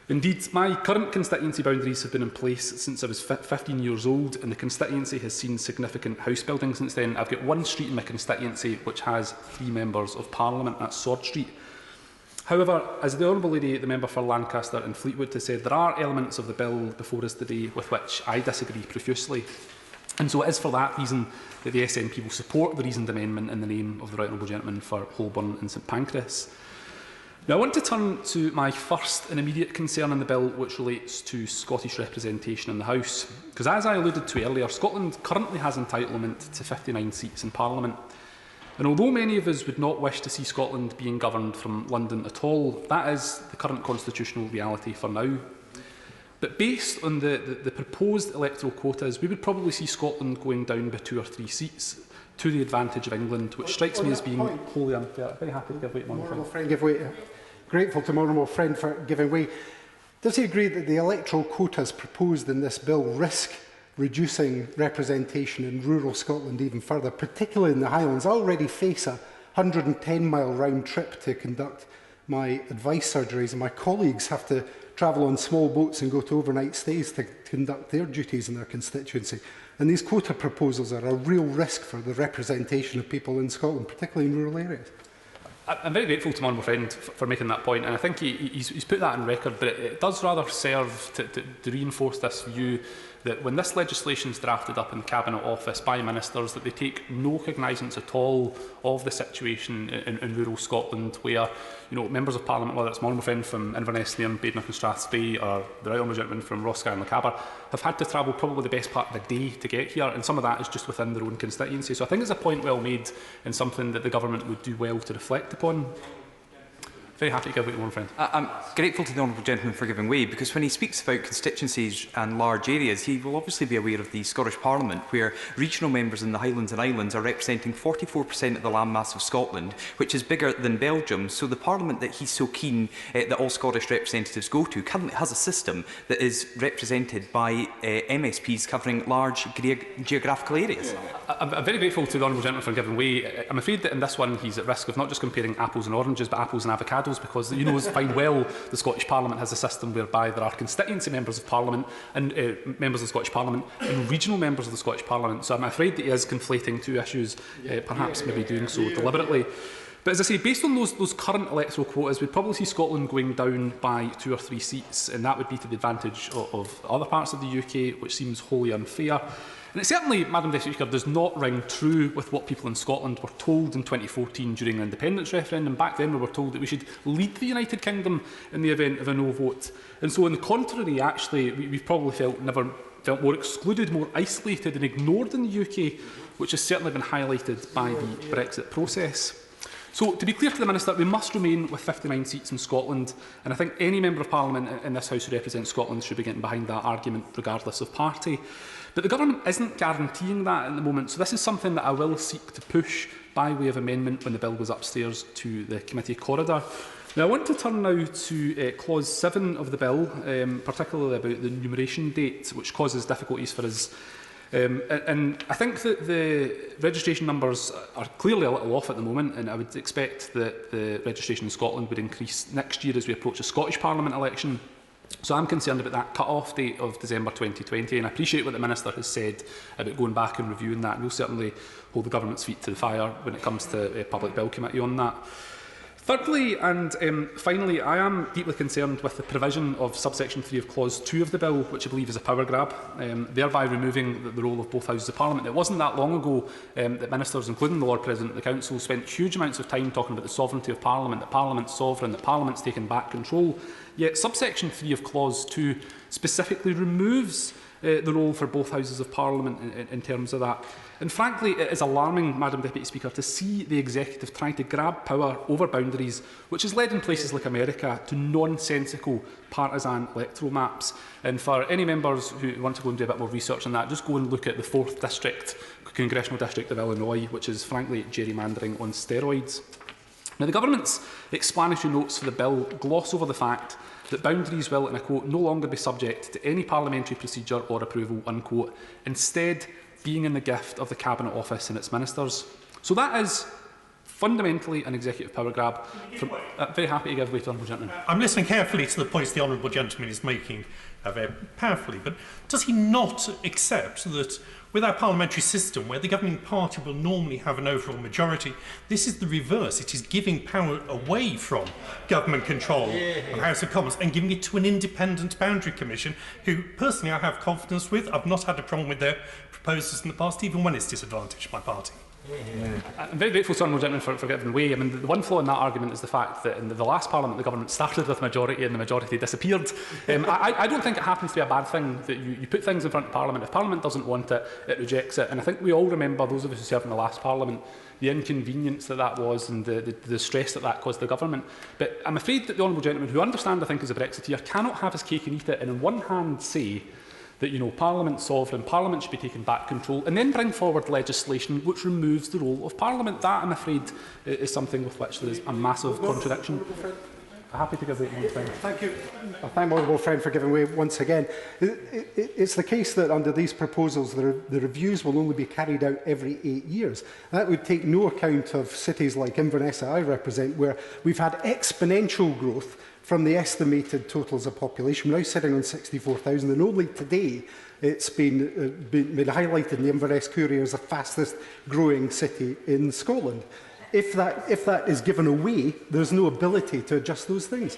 Indeed, my current constituency boundaries have been in place since I was 15 years old, and the constituency has seen significant house building since then. I've got 1 street in my constituency which has 3 members of Parliament, that's Sword Street. However, as the Honourable Lady, the member for Lancaster and Fleetwood, has said, there are elements of the bill before us today with which I disagree profusely. And so it is for that reason that the SNP will support the reasoned amendment in the name of the right honourable gentleman for Holborn and St Pancras. Now I want to turn to my first and immediate concern in the bill, which relates to Scottish representation in the House. Because as I alluded to earlier, Scotland currently has entitlement to 59 seats in Parliament. And although many of us would not wish to see Scotland being governed from London at all, that is the current constitutional reality for now. But based on the proposed electoral quotas, we would probably see Scotland going down by 2 or 3 seats to the advantage of England, which strikes me as being wholly unfair. Very happy to give way to my friend. Give way. Grateful to my honourable friend for giving way. Does he agree that the electoral quotas proposed in this bill risk reducing representation in rural Scotland even further, particularly in the Highlands? I already face a 110-mile round trip to conduct my advice surgeries, and my colleagues have to travel on small boats and go to overnight stays to conduct their duties in their constituency. And these quota proposals are a real risk for the representation of people in Scotland, particularly in rural areas. I'm very grateful to my honourable friend for making that point, and I think he's put that on record, but it does rather serve to reinforce this view that when this legislation is drafted up in the Cabinet Office by ministers, that they take no cognizance at all of the situation in rural Scotland, where members of Parliament, whether it's my honourable friend from Inverness, Nairn, Badenoch and Strathspey, or the right honourable gentleman from Rossgar and Lochaber, have had to travel probably the best part of the day to get here, and some of that is just within their own constituency. So I think it's a point well made and something that the government would do well to reflect upon. Very happy to give way to one friend. I'm grateful to the honourable gentleman for giving way, because when he speaks about constituencies and large areas, he will obviously be aware of the Scottish Parliament, where regional members in the Highlands and Islands are representing 44% of the landmass of Scotland, which is bigger than Belgium. So the Parliament that he's so keen that all Scottish representatives go to currently has a system that is represented by MSPs covering large geographical areas. I'm very grateful to the honourable gentleman for giving way. I'm afraid that in this one he's at risk of not just comparing apples and oranges, but apples and avocados, because you know fine well the Scottish Parliament has a system whereby there are constituency members of Parliament and members of the Scottish Parliament and regional members of the Scottish Parliament. So I'm afraid that he is conflating two issues, perhaps maybe doing so deliberately. But as I say, based on those current electoral quotas, we'd probably see Scotland going down by 2 or 3 seats, and that would be to the advantage of other parts of the UK, which seems wholly unfair. And it certainly, Madam Deputy Speaker, does not ring true with what people in Scotland were told in 2014 during the independence referendum. Back then we were told that we should lead the United Kingdom in the event of a no vote. And so on the contrary, actually, we've probably never felt more excluded, more isolated and ignored in the UK, which has certainly been highlighted by the Brexit process. So, to be clear to the Minister, we must remain with 59 seats in Scotland, and I think any Member of Parliament in this House who represents Scotland should be getting behind that argument, regardless of party. But the Government isn't guaranteeing that at the moment, so this is something that I will seek to push by way of amendment when the bill goes upstairs to the committee corridor. Now, I want to turn now to Clause 7 of the bill, particularly about the enumeration date, which causes difficulties for us. And I think that the registration numbers are clearly a little off at the moment, and I would expect that the registration in Scotland would increase next year as we approach the Scottish Parliament election. So I'm concerned about that cut-off date of December 2020, and I appreciate what the Minister has said about going back and reviewing that. We'll certainly hold the Government's feet to the fire when it comes to Public Bill Committee on that. Thirdly and finally, I am deeply concerned with the provision of subsection 3 of clause 2 of the bill, which I believe is a power grab, thereby removing the role of both houses of Parliament. It wasn't that long ago that ministers, including the Lord President of the Council, spent huge amounts of time talking about the sovereignty of Parliament, that Parliament's sovereign, that Parliament's taken back control. Yet subsection 3 of clause 2 specifically removes the role for both houses of Parliament in terms of that. And frankly, it is alarming, Madam Deputy Speaker, to see the Executive trying to grab power over boundaries, which has led in places like America to nonsensical partisan electoral maps. And for any members who want to go and do a bit more research on that, just go and look at the 4th District, Congressional District of Illinois, which is frankly gerrymandering on steroids. Now, the Government's explanatory notes for the bill gloss over the fact that boundaries will, and I quote, no longer be subject to any parliamentary procedure or approval, unquote, instead being in the gift of the Cabinet Office and its ministers. So that is fundamentally an executive power grab. Very happy to give way to the Honourable Gentleman. I'm listening carefully to the points the Honourable Gentleman is making very powerfully, but does he not accept that with our parliamentary system, where the governing party will normally have an overall majority, this is the reverse. It is giving power away from government control of House of Commons and giving it to an independent boundary commission, who personally I have confidence with. I've not had a problem with their proposals in the past, even when it's disadvantaged my party. I'm very grateful to the Honourable Gentleman for giving way. I mean, the one flaw in that argument is the fact that in the last Parliament the Government started with a majority and the majority disappeared. I don't think it happens to be a bad thing that you put things in front of Parliament. If Parliament doesn't want it, it rejects it. And I think we all remember, those of us who served in the last Parliament, the inconvenience that was and the stress that caused the Government. But I'm afraid that the Honourable Gentleman, who I understand I think is a Brexiteer, cannot have his cake and eat it and on one hand say that, you know, Parliament's sovereign, Parliament should be taking back control, and then bring forward legislation which removes the role of Parliament. That, I'm afraid, is something with which there is a massive contradiction. happy to give the one thing. Thank you. I thank my honourable friend for giving way once again. It's the case that under these proposals, the reviews will only be carried out every 8 years. That would take no account of cities like Inverness that I represent, where we've had exponential growth from the estimated totals of population. We're now sitting on 64,000, and only today it's been highlighted in the Inverness Courier as the fastest growing city in Scotland. If that is given away, there's no ability to adjust those things.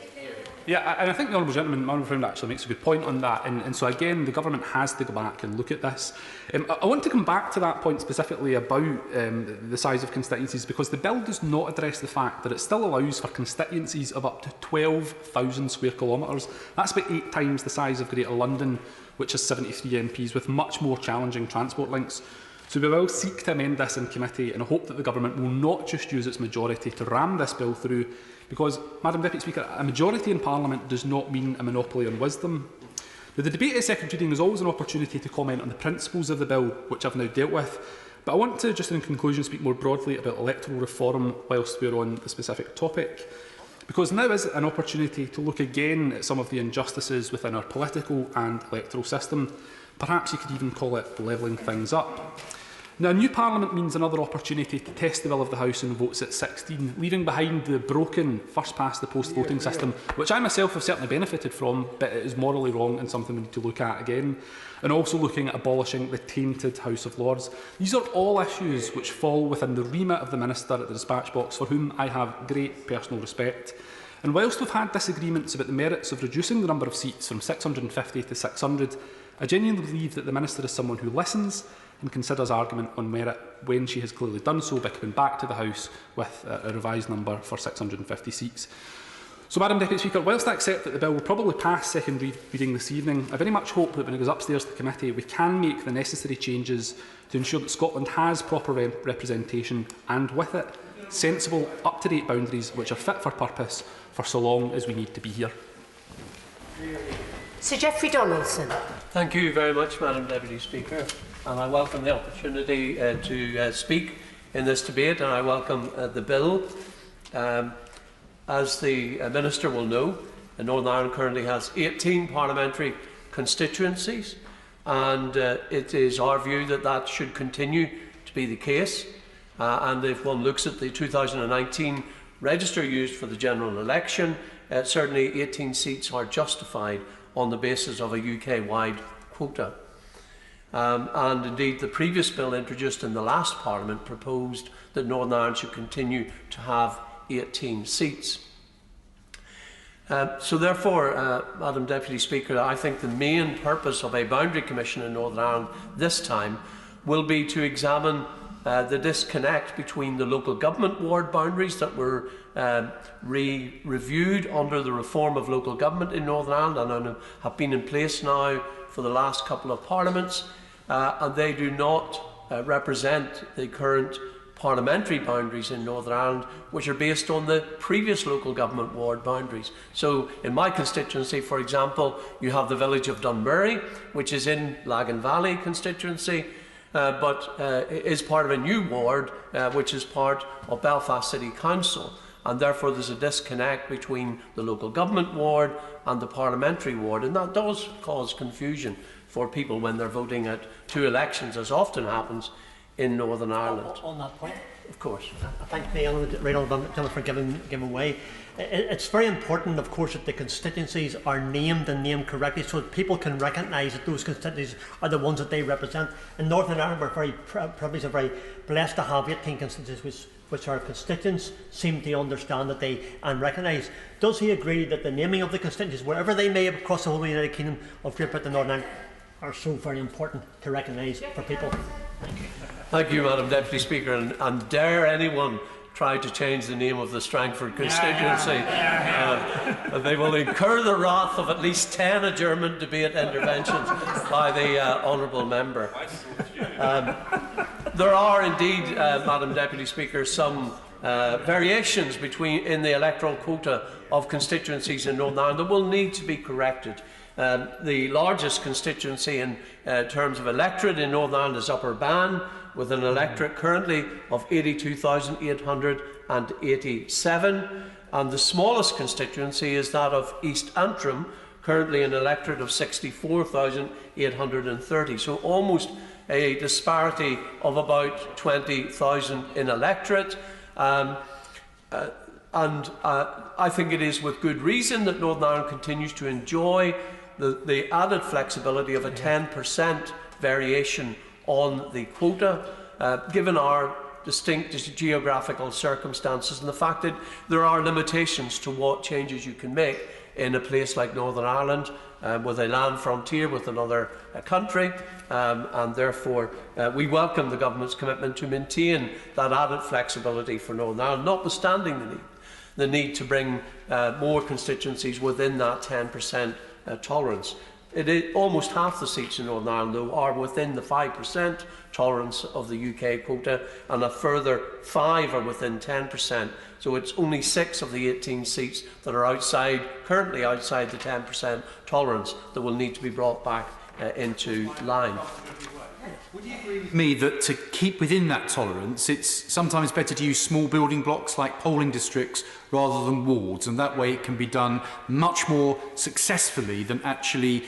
Yeah, and I think the honourable gentleman, my honourable friend, actually makes a good point on that. And so again, the government has to go back and look at this. I want to come back to that point specifically about the size of constituencies, because the bill does not address the fact that it still allows for constituencies of up to 12,000 square kilometres. That's about 8 times the size of Greater London, which has 73 MPs, with much more challenging transport links. So we will seek to amend this in committee, and I hope that the government will not just use its majority to ram this bill through, because, Madam Deputy Speaker, a majority in Parliament does not mean a monopoly on wisdom. Now, the debate at second reading is always an opportunity to comment on the principles of the bill, which I've now dealt with, but I want to, just in conclusion, speak more broadly about electoral reform whilst we're on the specific topic. Because now is an opportunity to look again at some of the injustices within our political and electoral system. Perhaps you could even call it levelling things up. Now, a new Parliament means another opportunity to test the will of the House in votes at 16, leaving behind the broken first-past-the-post voting system, which I myself have certainly benefited from, but it is morally wrong and something we need to look at again, and also looking at abolishing the tainted House of Lords. These are all issues which fall within the remit of the Minister at the dispatch box, for whom I have great personal respect. And whilst we've had disagreements about the merits of reducing the number of seats from 650 to 600, I genuinely believe that the Minister is someone who listens and considers argument on merit, when she has clearly done so by coming back to the House with a revised number for 650 seats. So, Madam Deputy Speaker, whilst I accept that the bill will probably pass second reading this evening, I very much hope that when it goes upstairs to committee, we can make the necessary changes to ensure that Scotland has proper representation, and with it, sensible, up-to-date boundaries which are fit for purpose for so long as we need to be here. Sir Geoffrey Donaldson. Thank you very much, Madam Deputy Speaker, and I welcome the opportunity to speak in this debate, and I welcome the bill. As the Minister will know, Northern Ireland currently has 18 parliamentary constituencies, and it is our view that that should continue to be the case. And if one looks at the 2019 register used for the general election, certainly 18 seats are justified on the basis of a UK-wide quota. And indeed, the previous bill introduced in the last Parliament proposed that Northern Ireland should continue to have 18 seats. So therefore, Madam Deputy Speaker, I think the main purpose of a boundary commission in Northern Ireland this time will be to examine the disconnect between the local government ward boundaries that were reviewed under the reform of local government in Northern Ireland and have been in place now for the last couple of parliaments, and they do not represent the current parliamentary boundaries in Northern Ireland, which are based on the previous local government ward boundaries. So in my constituency, for example, you have the village of Dunbury, which is in Lagan Valley constituency, but is part of a new ward, which is part of Belfast City Council. And therefore there's a disconnect between the local government ward and the parliamentary ward, and that does cause confusion for people when they're voting at two elections, as often happens in Northern Ireland. On that point, of course. I thank the honourable gentleman for giving way. It's very important, of course, that the constituencies are named and named correctly, so that people can recognise that those constituencies are the ones that they represent. In Northern Ireland, we're very privileged and very blessed to have 18 constituencies which our constituents seem to understand that they and recognise. Does he agree that the naming of the constituencies, wherever they may have across the whole United Kingdom of Great Britain and Northern Ireland, are so very important to recognise for people? Thank you. Thank you, Madam Deputy Speaker, and dare anyone try to change the name of the Strangford constituency. They will incur the wrath of at least 10 adjournment debate interventions by the honourable member. There are indeed, Madam Deputy Speaker, some variations in the electoral quota of constituencies in Northern Ireland that will need to be corrected. The largest constituency in terms of electorate in Northern Ireland is Upper Bann, with an electorate currently of 82,887, and the smallest constituency is that of East Antrim, currently an electorate of 64,830. So almost a disparity of about 20,000 in electorate. I think it is with good reason that Northern Ireland continues to enjoy the added flexibility of a 10% variation on the quota, given our distinct geographical circumstances and the fact that there are limitations to what changes you can make in a place like Northern Ireland with a land frontier with another country, and therefore we welcome the government's commitment to maintain that added flexibility for Northern Ireland, notwithstanding the need to bring more constituencies within that 10% tolerance. Almost half the seats in Northern Ireland, though, are within the 5% tolerance of the UK quota, and a further 5 are within 10%. So it's only 6 of the 18 seats that are currently outside the 10% tolerance that will need to be brought back into line. Would you agree with me that to keep within that tolerance, it's sometimes better to use small building blocks like polling districts rather than wards, and that way it can be done much more successfully than actually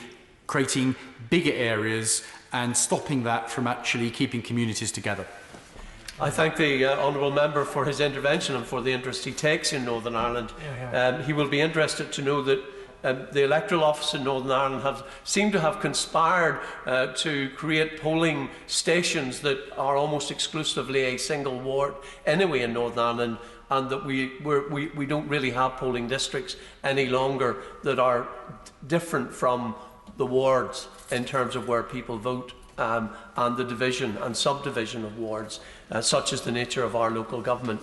creating bigger areas and stopping that from actually keeping communities together? I thank the honourable member for his intervention and for the interest he takes in Northern Ireland. He will be interested to know that the electoral office in Northern Ireland seem to have conspired to create polling stations that are almost exclusively a single ward anyway in Northern Ireland, and that we don't really have polling districts any longer that are different from the wards in terms of where people vote, and the division and subdivision of wards, such as the nature of our local government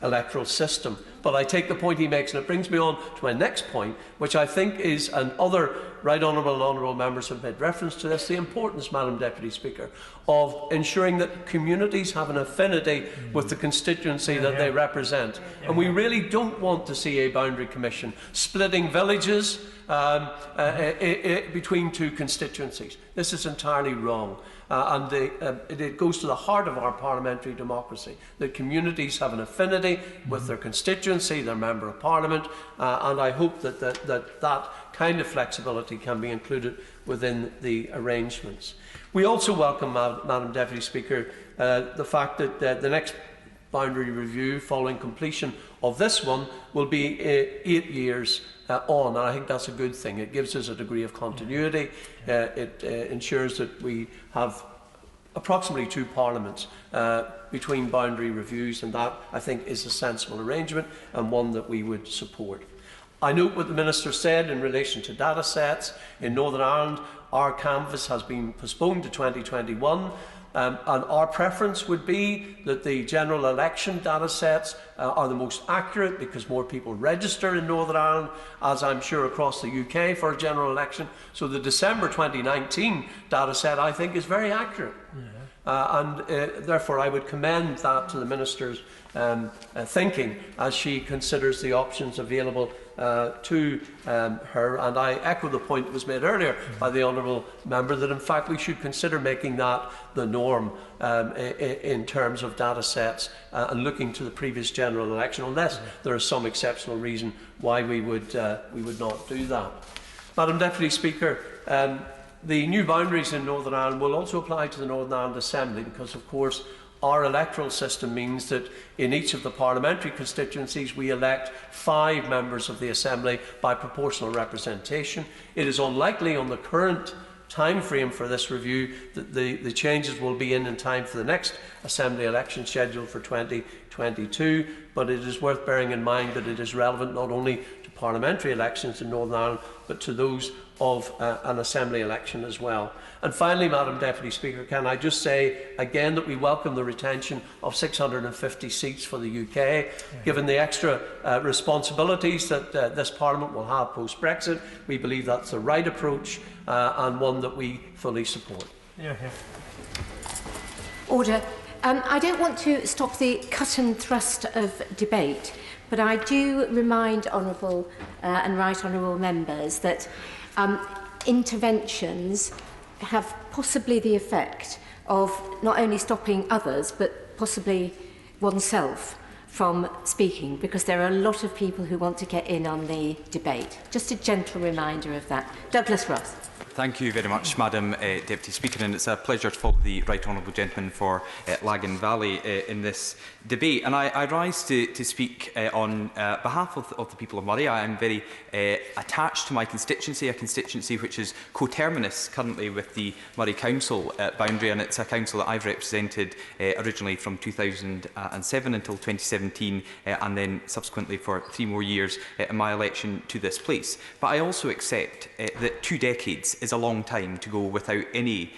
electoral system. But I take the point he makes, and it brings me on to my next point, which I think is, and other right honourable and honourable members have made reference to this, the importance, Madam Deputy Speaker, of ensuring that communities have an affinity with the constituency that they represent. And we really don't want to see a boundary commission splitting villages between two constituencies. This is entirely wrong. And it goes to the heart of our parliamentary democracy, that communities have an affinity with their constituency, their Member of Parliament, and I hope that kind of flexibility can be included within the arrangements. We also welcome, Madam Deputy Speaker, the fact that the next boundary review following completion of this one will be 8 years on, and I think that's a good thing. It gives us a degree of continuity. It ensures that we have approximately 2 parliaments between boundary reviews, and that, I think, is a sensible arrangement and one that we would support. I note what the Minister said in relation to data sets. In Northern Ireland, our canvass has been postponed to 2021. And our preference would be that the general election data sets are the most accurate, because more people register in Northern Ireland, as I'm sure across the UK, for a general election. So the December 2019 data set, I think, is very accurate. Therefore I would commend that to the Minister's thinking as she considers the options available to her, and I echo the point that was made earlier by the honourable member that in fact we should consider making that the norm in terms of data sets and looking to the previous general election, unless there is some exceptional reason why we would not do that. Madam Deputy Speaker, the new boundaries in Northern Ireland will also apply to the Northern Ireland Assembly, because of course our electoral system means that in each of the parliamentary constituencies we elect 5 members of the Assembly by proportional representation. It is unlikely on the current time frame for this review that the changes will be in time for the next Assembly election scheduled for 2022, but it is worth bearing in mind that it is relevant not only to parliamentary elections in Northern Ireland but to those of an Assembly election as well. And finally, Madam Deputy Speaker, can I just say again that we welcome the retention of 650 seats for the UK, given the extra responsibilities that this Parliament will have post-Brexit. We believe that's the right approach and one that we fully support. Order. I don't want to stop the cut and thrust of debate, but I do remind honourable and right honourable members that interventions have possibly the effect of not only stopping others, but possibly oneself from speaking, because there are a lot of people who want to get in on the debate. Just a gentle reminder of that. Douglas Ross. Thank you very much, Madam Deputy Speaker, and it's a pleasure to follow the Right Honourable Gentleman for Lagan Valley in this debate. And I rise to speak on behalf of the people of Murray. I am very attached to my constituency, a constituency which is coterminous currently with the Murray Council boundary, and it's a council that I've represented originally from 2007 until 2017, and then subsequently for 3 more years in my election to this place. But I also accept that 2 decades is a long time to go without any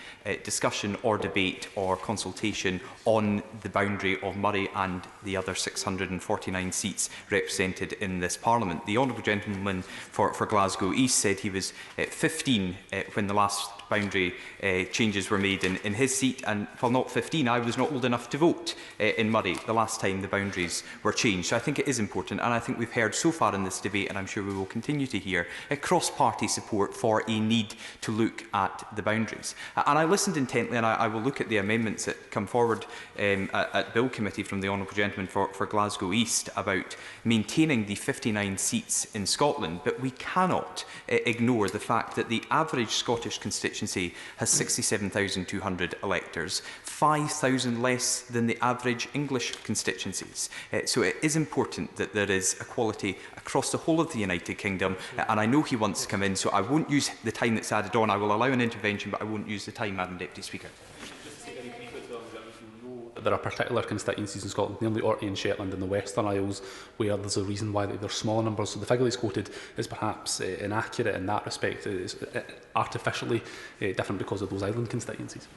discussion or debate or consultation on the boundary of Murray and the other 649 seats represented in this Parliament. The Honourable Gentleman for Glasgow East said he was 15 when the last boundary changes were made in his seat, and while not 15, I was not old enough to vote in Murray the last time the boundaries were changed. So I think it is important, and I think we've heard so far in this debate, and I'm sure we will continue to hear, cross-party support for a need to look at the boundaries. And I listened intently, and I will look at the amendments that come forward at Bill Committee from the Honourable Gentleman for Glasgow East about maintaining the 59 seats in Scotland, but we cannot ignore the fact that the average Scottish constituency has 67,200 electors, 5,000 less than the average English constituencies. So it is important that there is equality across the whole of the United Kingdom, and I know he wants to come in, so I won't use the time that's added on. I will allow an intervention, but I won't use the time, Madam Deputy Speaker. There are particular constituencies in Scotland, namely Orkney and Shetland and the Western Isles, where there's a reason why there's smaller numbers. So the figure that's quoted is perhaps inaccurate in that respect. It's artificially different because of those island constituencies.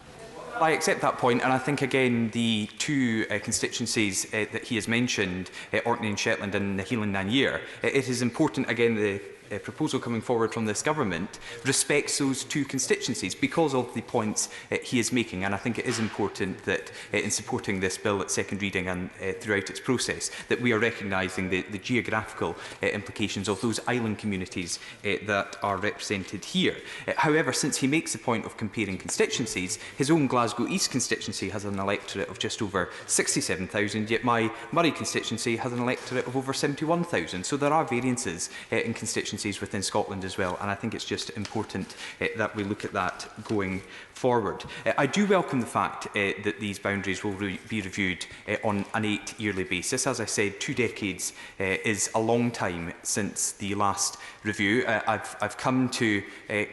I accept that point, and I think again the 2 constituencies that he has mentioned, Orkney and Shetland and the Highland Nanyir, it is important again the proposal coming forward from this government respects those 2 constituencies because of the points he is making, and I think it is important that in supporting this bill at second reading and throughout its process that we are recognising the geographical implications of those island communities that are represented here. However, since he makes the point of comparing constituencies, his own Glasgow East constituency has an electorate of just over 67,000, yet my Murray constituency has an electorate of over 71,000. So there are variances in constituencies within Scotland as well, and I think it's just important that we look at that going forward. I do welcome the fact that these boundaries will be reviewed on an 8-yearly basis. As I said, 2 decades is a long time since the last review. I've come to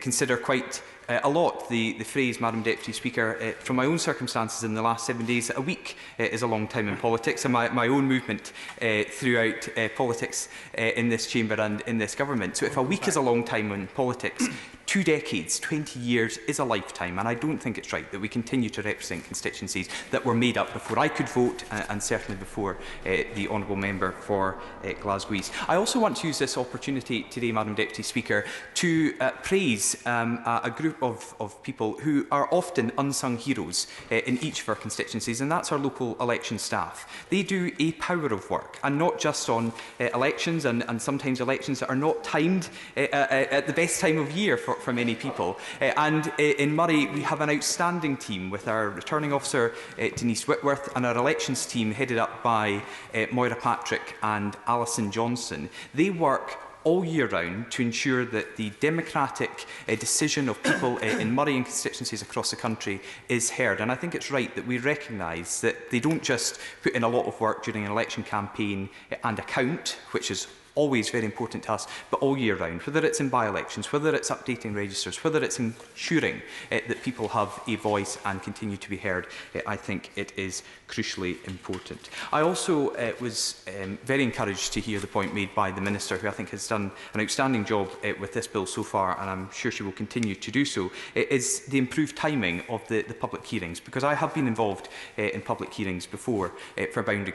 consider quite a lot the phrase, Madam Deputy Speaker, from my own circumstances in the last 7 days. A week is a long time in politics, and my own movement throughout politics in this chamber and in this government. So if a week is a long time in politics, 2 decades, 20 years is a lifetime, and I don't think it's right that we continue to represent constituencies that were made up before I could vote, and certainly before the Honourable Member for Glasgow East. I also want to use this opportunity today, Madam Deputy Speaker, to praise a group of people who are often unsung heroes in each of our constituencies, and that's our local election staff. They do a power of work, and not just on elections, and sometimes elections that are not timed at the best time of year for many people. And in Murray, we have an outstanding team with our returning officer, Denise Whitworth, and our elections team headed up by Moira Patrick and Alison Johnson. They work all year round to ensure that the democratic decision of people in Murray and constituencies across the country is heard. And I think it's right that we recognise that they don't just put in a lot of work during an election campaign and account, which is always very important to us, but all year round, whether it's in by-elections, whether it's updating registers, whether it's ensuring that people have a voice and continue to be heard, I think it is crucially important. I also was very encouraged to hear the point made by the Minister, who I think has done an outstanding job with this bill so far, and I'm sure she will continue to do so, is the improved timing of the public hearings, because I have been involved in public hearings before for boundary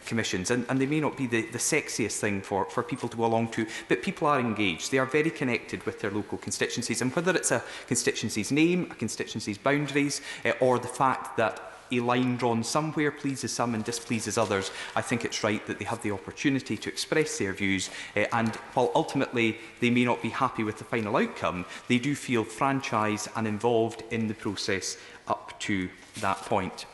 commissions, and they may not be the sexiest thing for people to go along to, but people are engaged. They are very connected with their local constituencies, and whether it's a constituency's name, a constituency's boundaries, or the fact that a line drawn somewhere pleases some and displeases others, I think it's right that they have the opportunity to express their views, and while ultimately they may not be happy with the final outcome, they do feel franchised and involved in the process up to that point.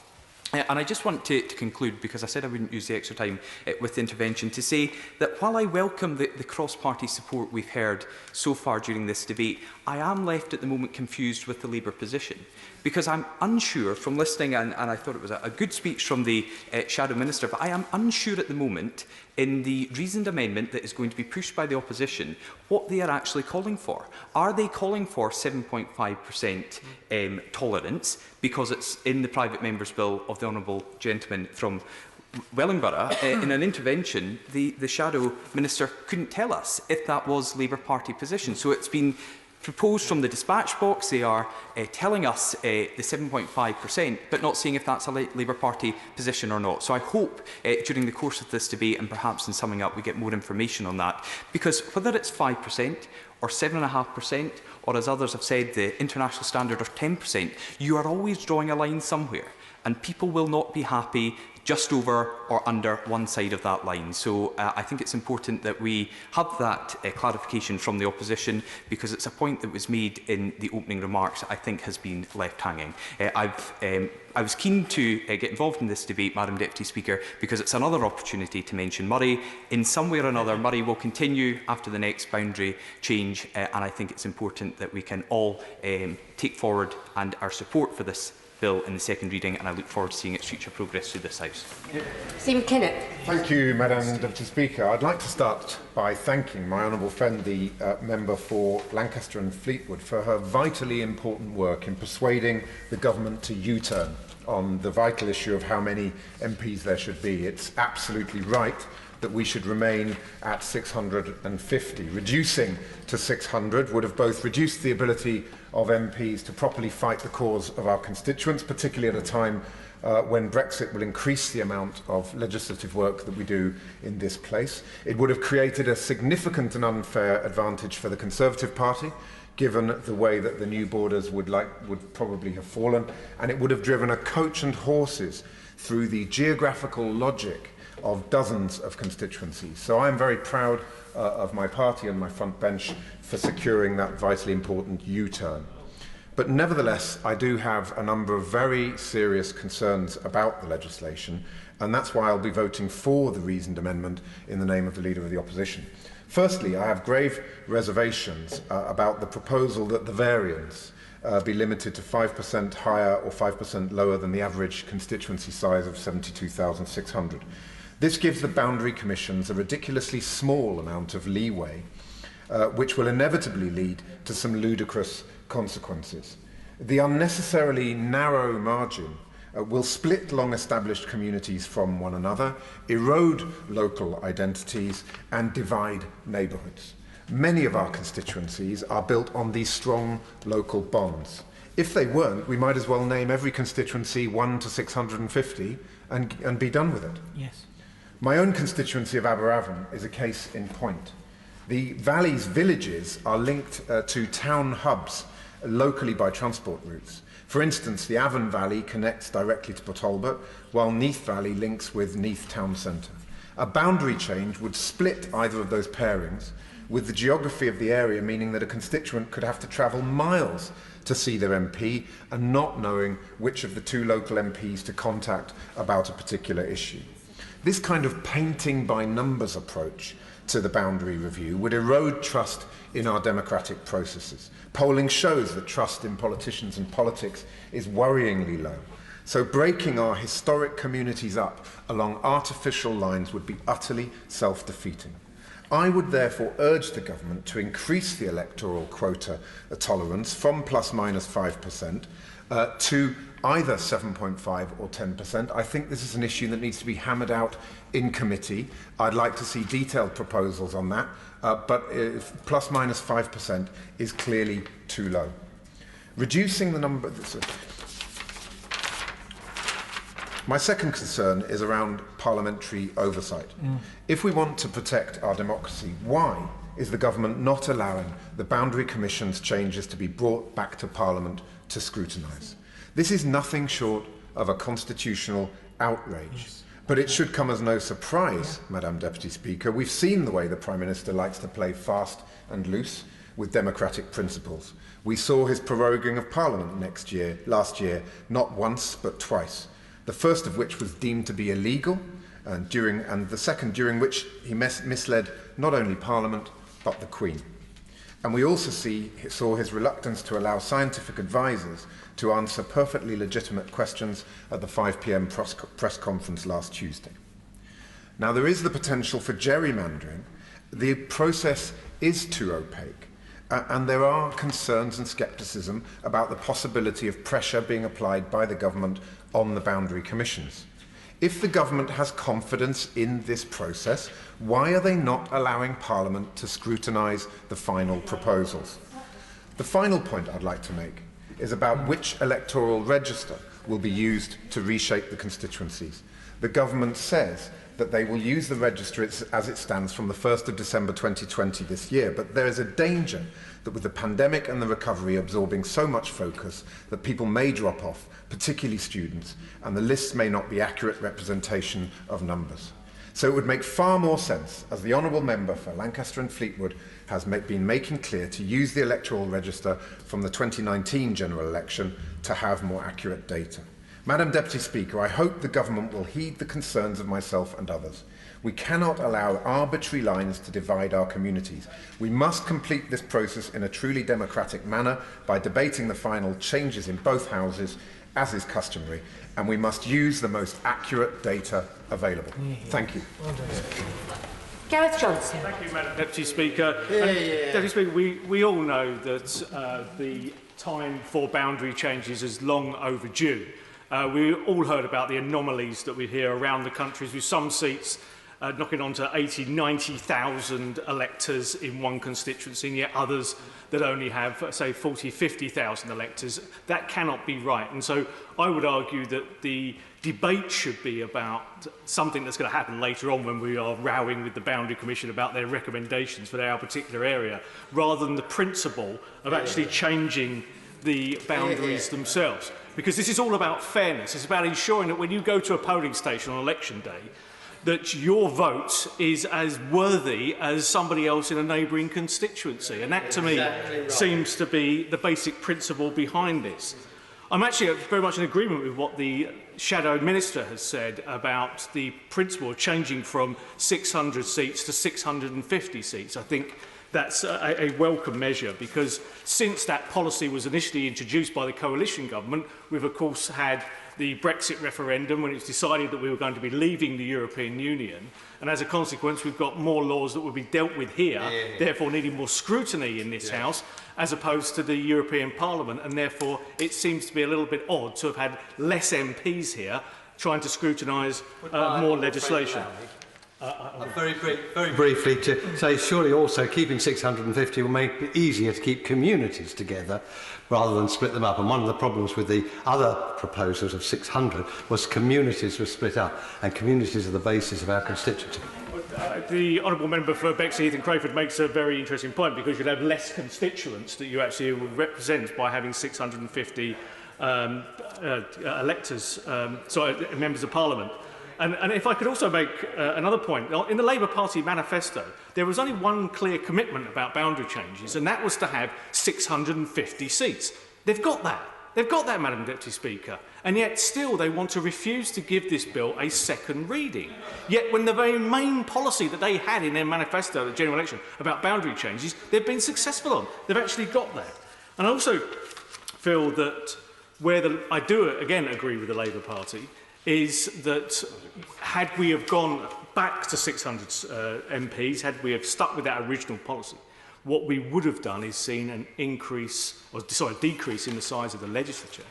And I just want to conclude, because I said I wouldn't use the extra time with the intervention, to say that while I welcome the cross-party support we've heard so far during this debate, I am left at the moment confused with the Labour position. Because I'm unsure, from listening, and I thought it was a good speech from the Shadow Minister, but I am unsure at the moment, in the reasoned amendment that is going to be pushed by the opposition, what they are actually calling for. Are they calling for 7.5% tolerance, because it's in the private member's bill of the honourable gentleman from Wellingborough? In an intervention, the Shadow Minister couldn't tell us if that was Labour Party position. So it's been proposed from the dispatch box. They are telling us the 7.5%, but not saying if that's a Labour Party position or not. So I hope during the course of this debate, and perhaps in summing up, we get more information on that. Because whether it's 5% or 7.5%, or as others have said, the international standard of 10%, you are always drawing a line somewhere. And people will not be happy just over or under one side of that line. So I think it's important that we have that clarification from the opposition, because it's a point that was made in the opening remarks that I think has been left hanging. I was keen to get involved in this debate, Madam Deputy Speaker, because it's another opportunity to mention Murray. In some way or another, Murray will continue after the next boundary change, and I think it's important that we can all take forward and our support for this bill in the second reading, and I look forward to seeing its future progress through this House. Stephen Kinnock. Thank you, Madam Deputy Speaker. I'd like to start by thanking my honourable friend, the member for Lancaster and Fleetwood, for her vitally important work in persuading the government to U-turn on the vital issue of how many MPs there should be. It's absolutely right that we should remain at 650. Reducing to 600 would have both reduced the ability of MPs to properly fight the cause of our constituents, particularly at a time when Brexit will increase the amount of legislative work that we do in this place. It would have created a significant and unfair advantage for the Conservative Party, given the way that the new borders would probably have fallen, and it would have driven a coach and horses through the geographical logic of dozens of constituencies. So I am very proud of my party and my front bench for securing that vitally important U-turn. But nevertheless, I do have a number of very serious concerns about the legislation, and that's why I'll be voting for the reasoned amendment in the name of the Leader of the Opposition. Firstly, I have grave reservations about the proposal that the variance be limited to 5% higher or 5% lower than the average constituency size of 72,600. This gives the boundary commissions a ridiculously small amount of leeway, which will inevitably lead to some ludicrous consequences. The unnecessarily narrow margin will split long-established communities from one another, erode local identities, and divide neighbourhoods. Many of our constituencies are built on these strong local bonds. If they weren't, we might as well name every constituency 1 to 650 and be done with it. Yes. My own constituency of Aberavon is a case in point. The valley's villages are linked to town hubs locally by transport routes. For instance, the Avon Valley connects directly to Port Talbot, while Neath Valley links with Neath Town Centre. A boundary change would split either of those pairings, with the geography of the area meaning that a constituent could have to travel miles to see their MP and not knowing which of the two local MPs to contact about a particular issue. This kind of painting by numbers approach to the boundary review would erode trust in our democratic processes. Polling shows that trust in politicians and politics is worryingly low. So breaking our historic communities up along artificial lines would be utterly self-defeating. I would therefore urge the government to increase the electoral quota tolerance from ±5% to either 7.5 or 10%. I think this is an issue that needs to be hammered out in committee. I'd like to see detailed proposals on that, but ±5% is clearly too low. Reducing the number... My second concern is around parliamentary oversight. If we want to protect our democracy, why is the government not allowing the Boundary Commission's changes to be brought back to Parliament to scrutinise? This is nothing short of a constitutional outrage. But it should come as no surprise, Madam Deputy Speaker. We've seen the way the Prime Minister likes to play fast and loose with democratic principles. We saw his proroguing of Parliament last year, not once but twice. The first of which was deemed to be illegal, and the second during which he misled not only Parliament but the Queen. And we also saw his reluctance to allow scientific advisers to answer perfectly legitimate questions at the 5 p.m. press conference last Tuesday. Now, there is the potential for gerrymandering. The process is too opaque, and there are concerns and scepticism about the possibility of pressure being applied by the government on the boundary commissions. If the government has confidence in this process, why are they not allowing Parliament to scrutinise the final proposals? The final point I'd like to make is about which electoral register will be used to reshape the constituencies. The government says that they will use the register as it stands from the 1st of December 2020 this year, but there is a danger that with the pandemic and the recovery absorbing so much focus that people may drop off, particularly students, and the lists may not be accurate representation of numbers. So it would make far more sense, as the Honourable Member for Lancaster and Fleetwood has been making clear, to use the electoral register from the 2019 general election to have more accurate data. Madam Deputy Speaker, I hope the government will heed the concerns of myself and others. We cannot allow arbitrary lines to divide our communities. We must complete this process in a truly democratic manner by debating the final changes in both houses, as is customary, and we must use the most accurate data available. Thank you. Gareth Johnson. Thank you, Madam Deputy Speaker. Deputy Speaker, we all know that the time for boundary changes is long overdue. We all heard about the anomalies that we hear around the country, with some seats knocking on to 80, 90,000 electors in one constituency, and yet others that only have, say, 40, 50,000 electors. That cannot be right. And so I would argue that the debate should be about something that's going to happen later on when we are rowing with the Boundary Commission about their recommendations for our particular area, rather than the principle of actually changing the boundaries themselves. Because this is all about fairness. It's about ensuring that when you go to a polling station on election day, that your vote is as worthy as somebody else in a neighbouring constituency. And that, to me, seems to be the basic principle behind this. I'm actually very much in agreement with what the Shadow Minister has said about the principle of changing from 600 seats to 650 seats. I think that's a welcome measure, because since that policy was initially introduced by the coalition government, we've of course had the Brexit referendum when it was decided that we were going to be leaving the European Union, and as a consequence we've got more laws that will be dealt with here, therefore needing more scrutiny in this House as opposed to the European Parliament, and therefore it seems to be a little bit odd to have had less MPs here trying to scrutinise more legislation. Very briefly to say, surely also keeping 650 will make it easier to keep communities together rather than split them up. And one of the problems with the other proposals of 600 was communities were split up, and communities are the basis of our constituency. The Honourable Member for Bexley Heath and Crayford makes a very interesting point, because you'd have less constituents that you actually would represent by having 650 members of Parliament. And if I could also make another point, in the Labour Party manifesto, there was only one clear commitment about boundary changes, and that was to have 650 seats. They've got that. They've got that, Madam Deputy Speaker. And yet still they want to refuse to give this bill a second reading. Yet when the very main policy that they had in their manifesto at the general election about boundary changes, they've been successful on. They've actually got that. And I also feel that I do again agree with the Labour Party, is that had we have gone back to 600 MPs, had we have stuck with that original policy, what we would have done is seen an decrease in the size of the legislature,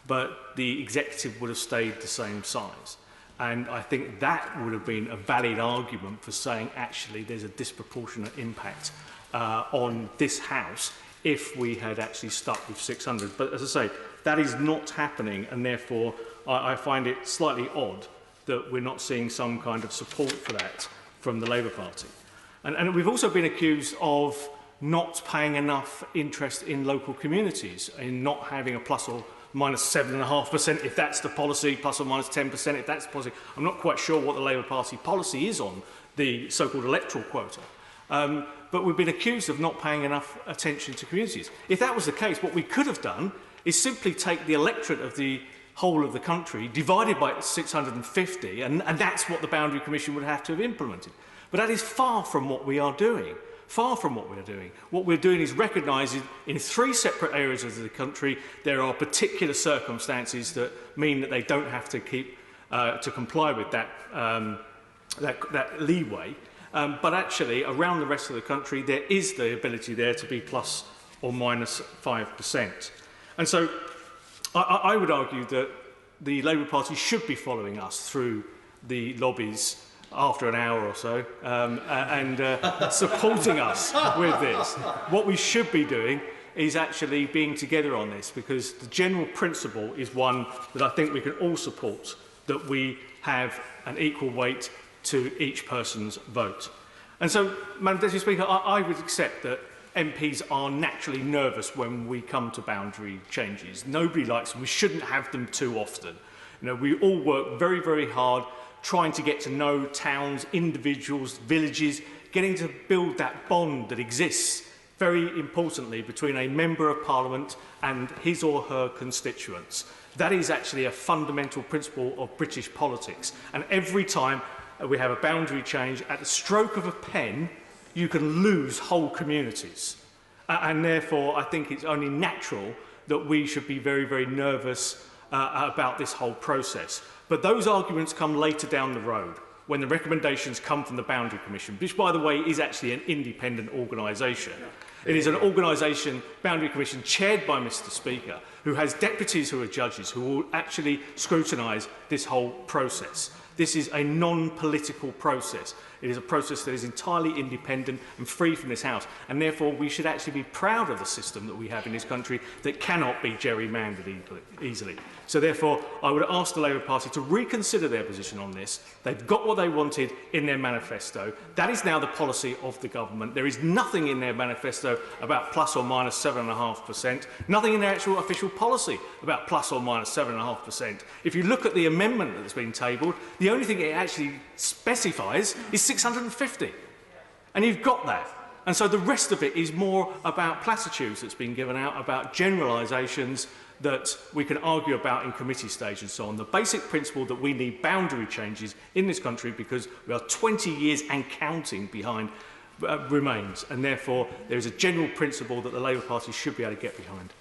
but the executive would have stayed the same size. And I think that would have been a valid argument for saying, actually, there's a disproportionate impact on this House if we had actually stuck with 600. But as I say, that is not happening, and therefore I find it slightly odd that we're not seeing some kind of support for that from the Labour Party. And we've also been accused of not paying enough interest in local communities, in not having a plus or minus 7.5% if that's the policy, plus or minus 10% if that's the policy. I'm not quite sure what the Labour Party policy is on the so-called electoral quota. But we've been accused of not paying enough attention to communities. If that was the case, what we could have done is simply take the electorate of the whole of the country, divided by 650, and that's what the Boundary Commission would have to have implemented. But that is far from what we are doing. Far from what we're doing. What we're doing is recognising in 3 separate areas of the country there are particular circumstances that mean that they don't have to keep to comply with that leeway. But actually, around the rest of the country, there is the ability there to be plus or minus 5%. And so I would argue that the Labour Party should be following us through the lobbies after an hour or so and supporting us with this. What we should be doing is actually being together on this, because the general principle is one that I think we can all support, that we have an equal weight to each person's vote. And so, Madam Deputy Speaker, I would accept that MPs are naturally nervous when we come to boundary changes. Nobody likes them. We shouldn't have them too often. You know, we all work very, very hard trying to get to know towns, individuals, villages, getting to build that bond that exists, very importantly, between a Member of Parliament and his or her constituents. That is actually a fundamental principle of British politics. And every time we have a boundary change, at the stroke of a pen, you can lose whole communities. And therefore, I think it's only natural that we should be very, very nervous about this whole process. But those arguments come later down the road, when the recommendations come from the Boundary Commission, which, by the way, is actually an independent organisation. It is an organisation, Boundary Commission, chaired by Mr Speaker, who has deputies who are judges, who will actually scrutinise this whole process. This is a non-political process. It is a process that is entirely independent and free from this House, and therefore we should actually be proud of the system that we have in this country that cannot be gerrymandered easily. So therefore, I would ask the Labour Party to reconsider their position on this. They've got what they wanted in their manifesto. That is now the policy of the government. There is nothing in their manifesto about plus or minus 7.5%, nothing in their actual official policy about plus or minus 7.5%. If you look at the amendment that's been tabled, the only thing it actually specifies is 650. And you've got that. And so the rest of it is more about platitudes that's been given out, about generalisations that we can argue about in committee stage and so on. The basic principle that we need boundary changes in this country, because we are 20 years and counting behind, remains. And therefore, there is a general principle that the Labour Party should be able to get behind.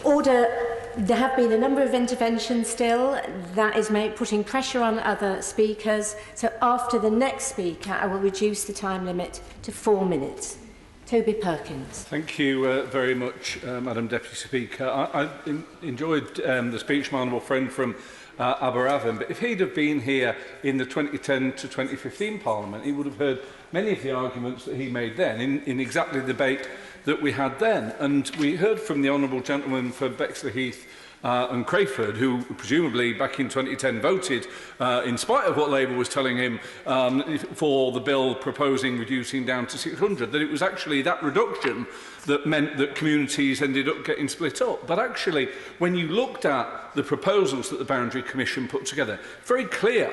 Order. There have been a number of interventions still. That is putting pressure on other speakers. So after the next speaker, I will reduce the time limit to 4 minutes. Toby Perkins. Thank you very much, Madam Deputy Speaker. I enjoyed the speech of my honourable friend from Aberavon, but if he'd have been here in the 2010 to 2015 Parliament, he would have heard many of the arguments that he made then in exactly the debate that we had then. And we heard from the honourable gentleman for Bexley-Heath and Crayford, who presumably back in 2010 voted, in spite of what Labour was telling him, for the bill proposing reducing down to 600, that it was actually that reduction that meant that communities ended up getting split up. But actually, when you looked at the proposals that the Boundary Commission put together, very clear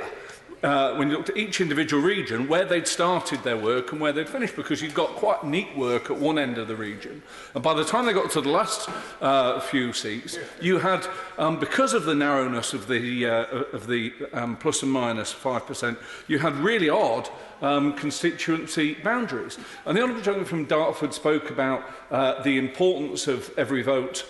when you looked at each individual region where they'd started their work and where they'd finished, because you've got quite neat work at one end of the region. And by the time they got to the last few seats, you had, because of the narrowness of the plus and minus 5%, you had really odd constituency boundaries. And the honourable gentleman from Dartford spoke about the importance of every vote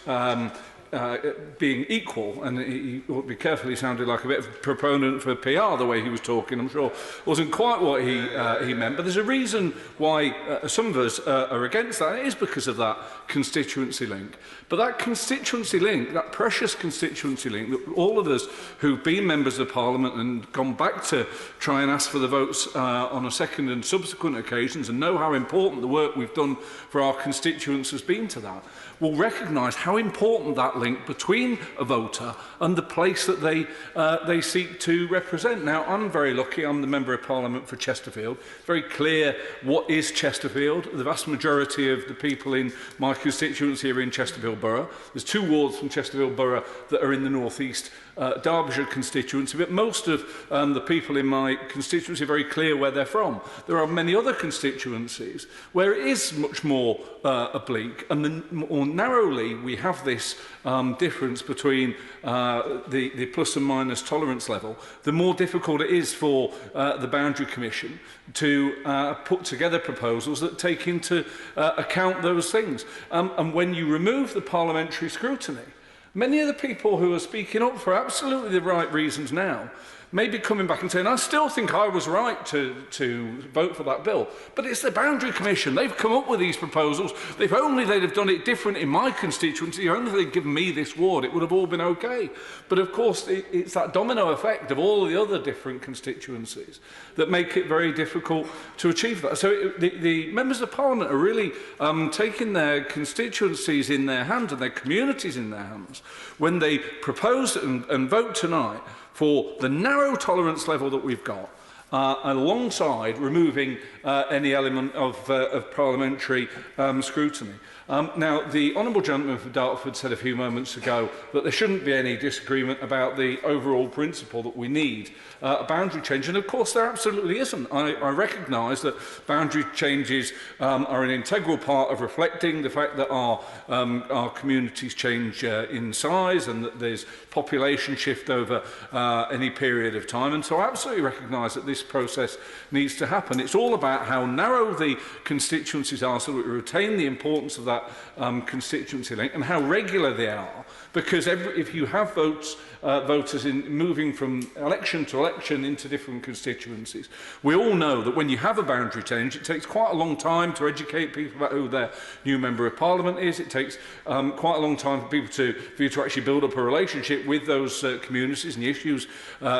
being equal, and he ought to be careful. He sounded like a bit of a proponent for PR the way he was talking. I'm sure wasn't quite what he meant, but there's a reason why some of us are against that. It is because of that constituency link. But that constituency link, that precious constituency link that all of us who've been members of Parliament and gone back to try and ask for the votes on a second and subsequent occasions and know how important the work we've done for our constituents has been to that, will recognise how important that link link between a voter and the place that they seek to represent. Now, I'm very lucky. I'm the Member of Parliament for Chesterfield. Very clear what is Chesterfield. The vast majority of the people in my constituency are in Chesterfield Borough. There's 2 wards from Chesterfield Borough that are in the North East Derbyshire constituency, but most of the people in my constituency are very clear where they're from. There are many other constituencies where it is much more oblique, and the more narrowly we have this difference between the plus and minus tolerance level, the more difficult it is for the Boundary Commission to put together proposals that take into account those things. And when you remove the parliamentary scrutiny, many of the people who are speaking up for absolutely the right reasons now may be coming back and saying, I still think I was right to vote for that bill. But it's the Boundary Commission. They've come up with these proposals. If only they'd have done it different in my constituency, if only they'd given me this ward, it would have all been okay. But of course, it's that domino effect of all the other different constituencies that make it very difficult to achieve that. So the members of Parliament are really taking their constituencies in their hands and their communities in their hands when they propose and vote tonight for the narrow tolerance level that we've got, alongside removing any element of parliamentary scrutiny. Now, the Honourable Gentleman from Dartford said a few moments ago that there shouldn't be any disagreement about the overall principle that we need a boundary change, and of course there absolutely isn't. I recognise that boundary changes are an integral part of reflecting the fact that our communities change in size and that there's population shift over any period of time, and so I absolutely recognise that this process needs to happen. It's all about how narrow the constituencies are so that we retain the importance of that constituency link and how regular they are, because if you have voters in moving from election to election into different constituencies, we all know that when you have a boundary change, it takes quite a long time to educate people about who their new Member of Parliament is. It takes quite a long time for you to actually build up a relationship with those communities and the issues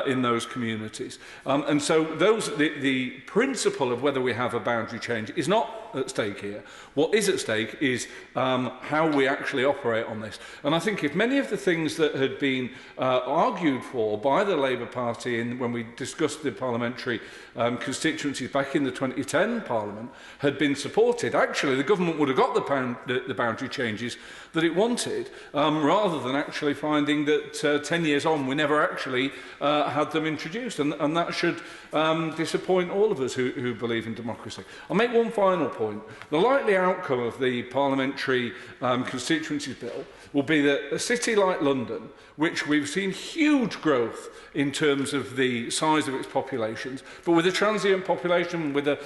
in those communities. And so the principle of whether we have a boundary change is not at stake here. What is at stake is how we actually operate on this. And I think if many of the things that had been argued for by the Labour Party when we discussed the parliamentary constituencies back in the 2010 Parliament had been supported, actually the government would have got the boundary changes that it wanted, rather than actually finding that 10 years on we never actually had them introduced. And that should disappoint all of us who believe in democracy. I'll make one final point. The likely outcome of the parliamentary constituencies bill will be that a city like London, which we've seen huge growth in terms of the size of its populations, but with a transient population, with a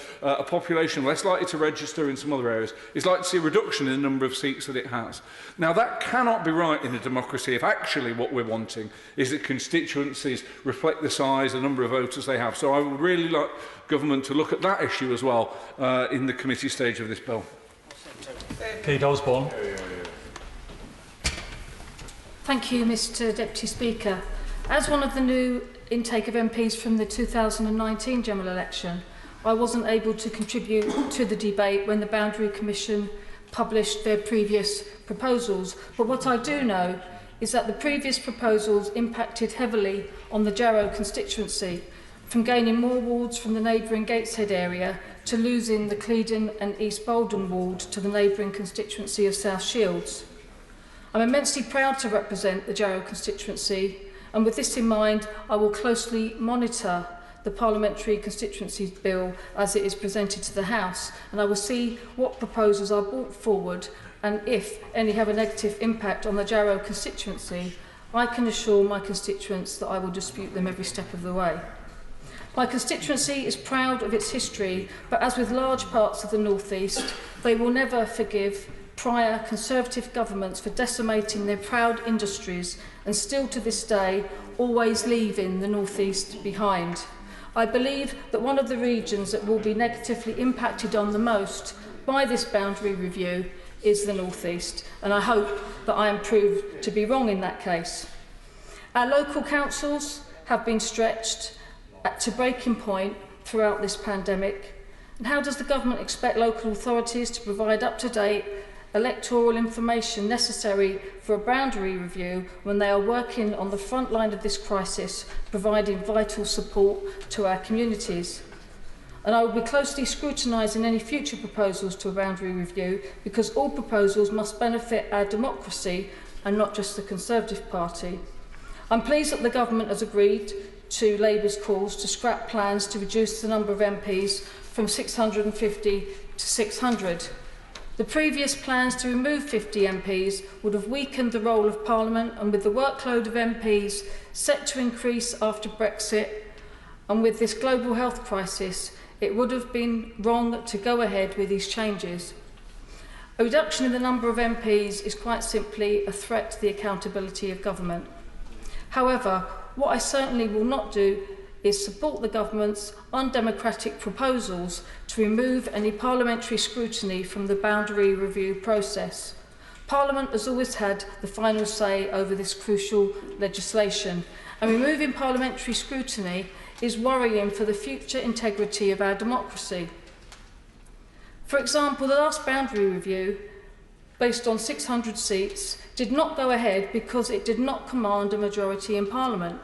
population less likely to register in some other areas, is likely to see a reduction in the number of seats that it has. Now, that cannot be right in a democracy if actually what we're wanting is that constituencies reflect the size, the number of voters they have. So I would really like government to look at that issue as well in the committee stage of this bill. Kate Osborne. Thank you, Mr Deputy Speaker. As one of the new intake of MPs from the 2019 general election, I wasn't able to contribute to the debate when the Boundary Commission published their previous proposals. But what I do know is that the previous proposals impacted heavily on the Jarrow constituency, from gaining more wards from the neighbouring Gateshead area to losing the Clevedon and East Bolden ward to the neighbouring constituency of South Shields. I'm immensely proud to represent the Jarrow constituency, and with this in mind, I will closely monitor the Parliamentary Constituencies Bill as it is presented to the House, and I will see what proposals are brought forward, and if any have a negative impact on the Jarrow constituency, I can assure my constituents that I will dispute them every step of the way. My constituency is proud of its history, but as with large parts of the North East, they will never forgive prior Conservative governments for decimating their proud industries and still to this day always leaving the North East behind. I believe that one of the regions that will be negatively impacted on the most by this boundary review is the North East, and I hope that I am proved to be wrong in that case. Our local councils have been stretched to breaking point throughout this pandemic, and how does the government expect local authorities to provide up-to-date electoral information necessary for a boundary review when they are working on the front line of this crisis, providing vital support to our communities. And I will be closely scrutinising any future proposals to a boundary review, because all proposals must benefit our democracy and not just the Conservative Party. I'm pleased that the Government has agreed to Labour's calls to scrap plans to reduce the number of MPs from 650 to 600. The previous plans to remove 50 MPs would have weakened the role of Parliament, and with the workload of MPs set to increase after Brexit and with this global health crisis, it would have been wrong to go ahead with these changes. A reduction in the number of MPs is quite simply a threat to the accountability of government. However, what I certainly will not do is support the government's undemocratic proposals to remove any parliamentary scrutiny from the boundary review process. Parliament has always had the final say over this crucial legislation, and removing parliamentary scrutiny is worrying for the future integrity of our democracy. For example, the last boundary review, based on 600 seats, did not go ahead because it did not command a majority in Parliament.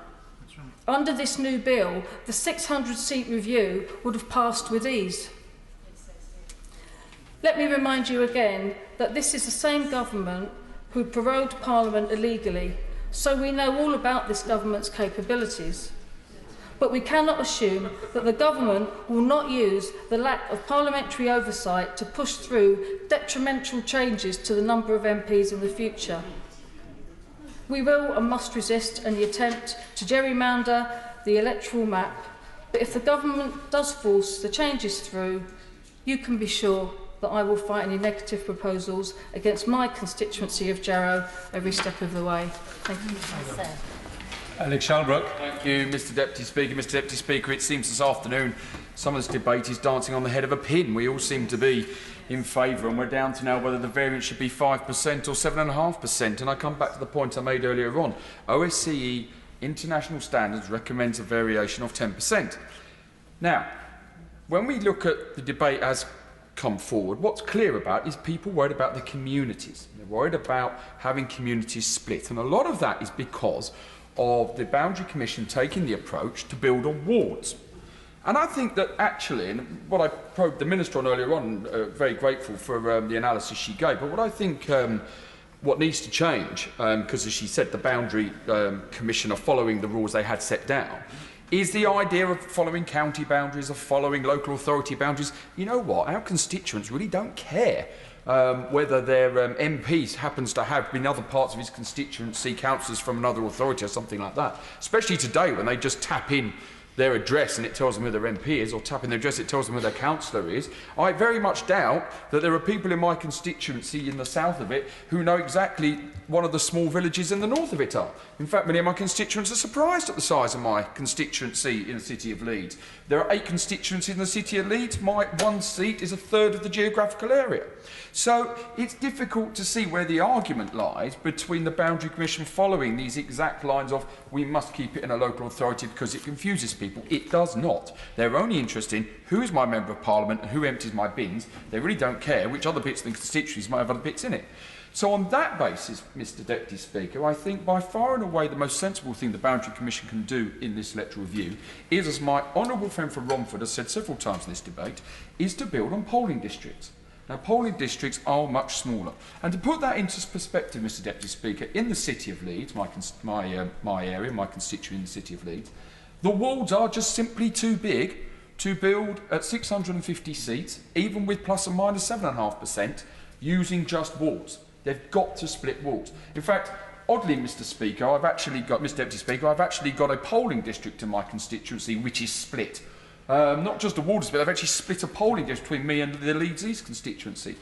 Under this new bill, the 600-seat review would have passed with ease. Let me remind you again that this is the same government who prorogued Parliament illegally, so we know all about this government's capabilities. But we cannot assume that the government will not use the lack of parliamentary oversight to push through detrimental changes to the number of MPs in the future. We will and must resist any attempt to gerrymander the electoral map, but if the government does force the changes through, you can be sure that I will fight any negative proposals against my constituency of Jarrow every step of the way. Thank you. Alex Shalbrook. Thank you, Mr Deputy Speaker. Mr Deputy Speaker, it seems this afternoon some of this debate is dancing on the head of a pin. We all seem to be in favour, and we're down to now whether the variance should be 5% or 7.5%. And I come back to the point I made earlier on. OSCE international standards recommends a variation of 10%. Now, when we look at the debate as come forward, what's clear about is people worried about the communities. They're worried about having communities split, and a lot of that is because of the Boundary Commission taking the approach to build on wards. And I think that actually, and what I probed the Minister on earlier on, very grateful for the analysis she gave, but what I think what needs to change, because as she said, the Boundary Commission are following the rules they had set down, is the idea of following county boundaries, of following local authority boundaries. You know what? Our constituents really don't care whether their MPs happens to have in other parts of his constituency councillors from another authority or something like that. Especially today when they just tap in their address and it tells them who their MP is, or tap in their address, it tells them who their councillor is. I very much doubt that there are people in my constituency in the south of it who know exactly one of the small villages in the north of it are. In fact, many of my constituents are surprised at the size of my constituency in the City of Leeds. There are 8 constituencies in the City of Leeds. My one seat is a third of the geographical area. So it's difficult to see where the argument lies between the Boundary Commission following these exact lines of we must keep it in a local authority because it confuses people. It does not. They're only interested in who is my Member of Parliament and who empties my bins. They really don't care which other bits of the constituencies might have other bits in it. So on that basis, Mr Deputy Speaker, I think by far and away the most sensible thing the Boundary Commission can do in this electoral review is, as my honourable friend from Romford has said several times in this debate, is to build on polling districts. Now, polling districts are much smaller. And to put that into perspective, Mr Deputy Speaker, in the City of Leeds, my area, my constituency in the City of Leeds, the wards are just simply too big to build at 650 seats, even with plus or minus 7.5%, using just wards. They've got to split wards. In fact, oddly, Mr Speaker, Mr Deputy Speaker, I've actually got a polling district in my constituency which is split. Not just a ward split, they've actually split a polling district between me and the Leeds East constituency.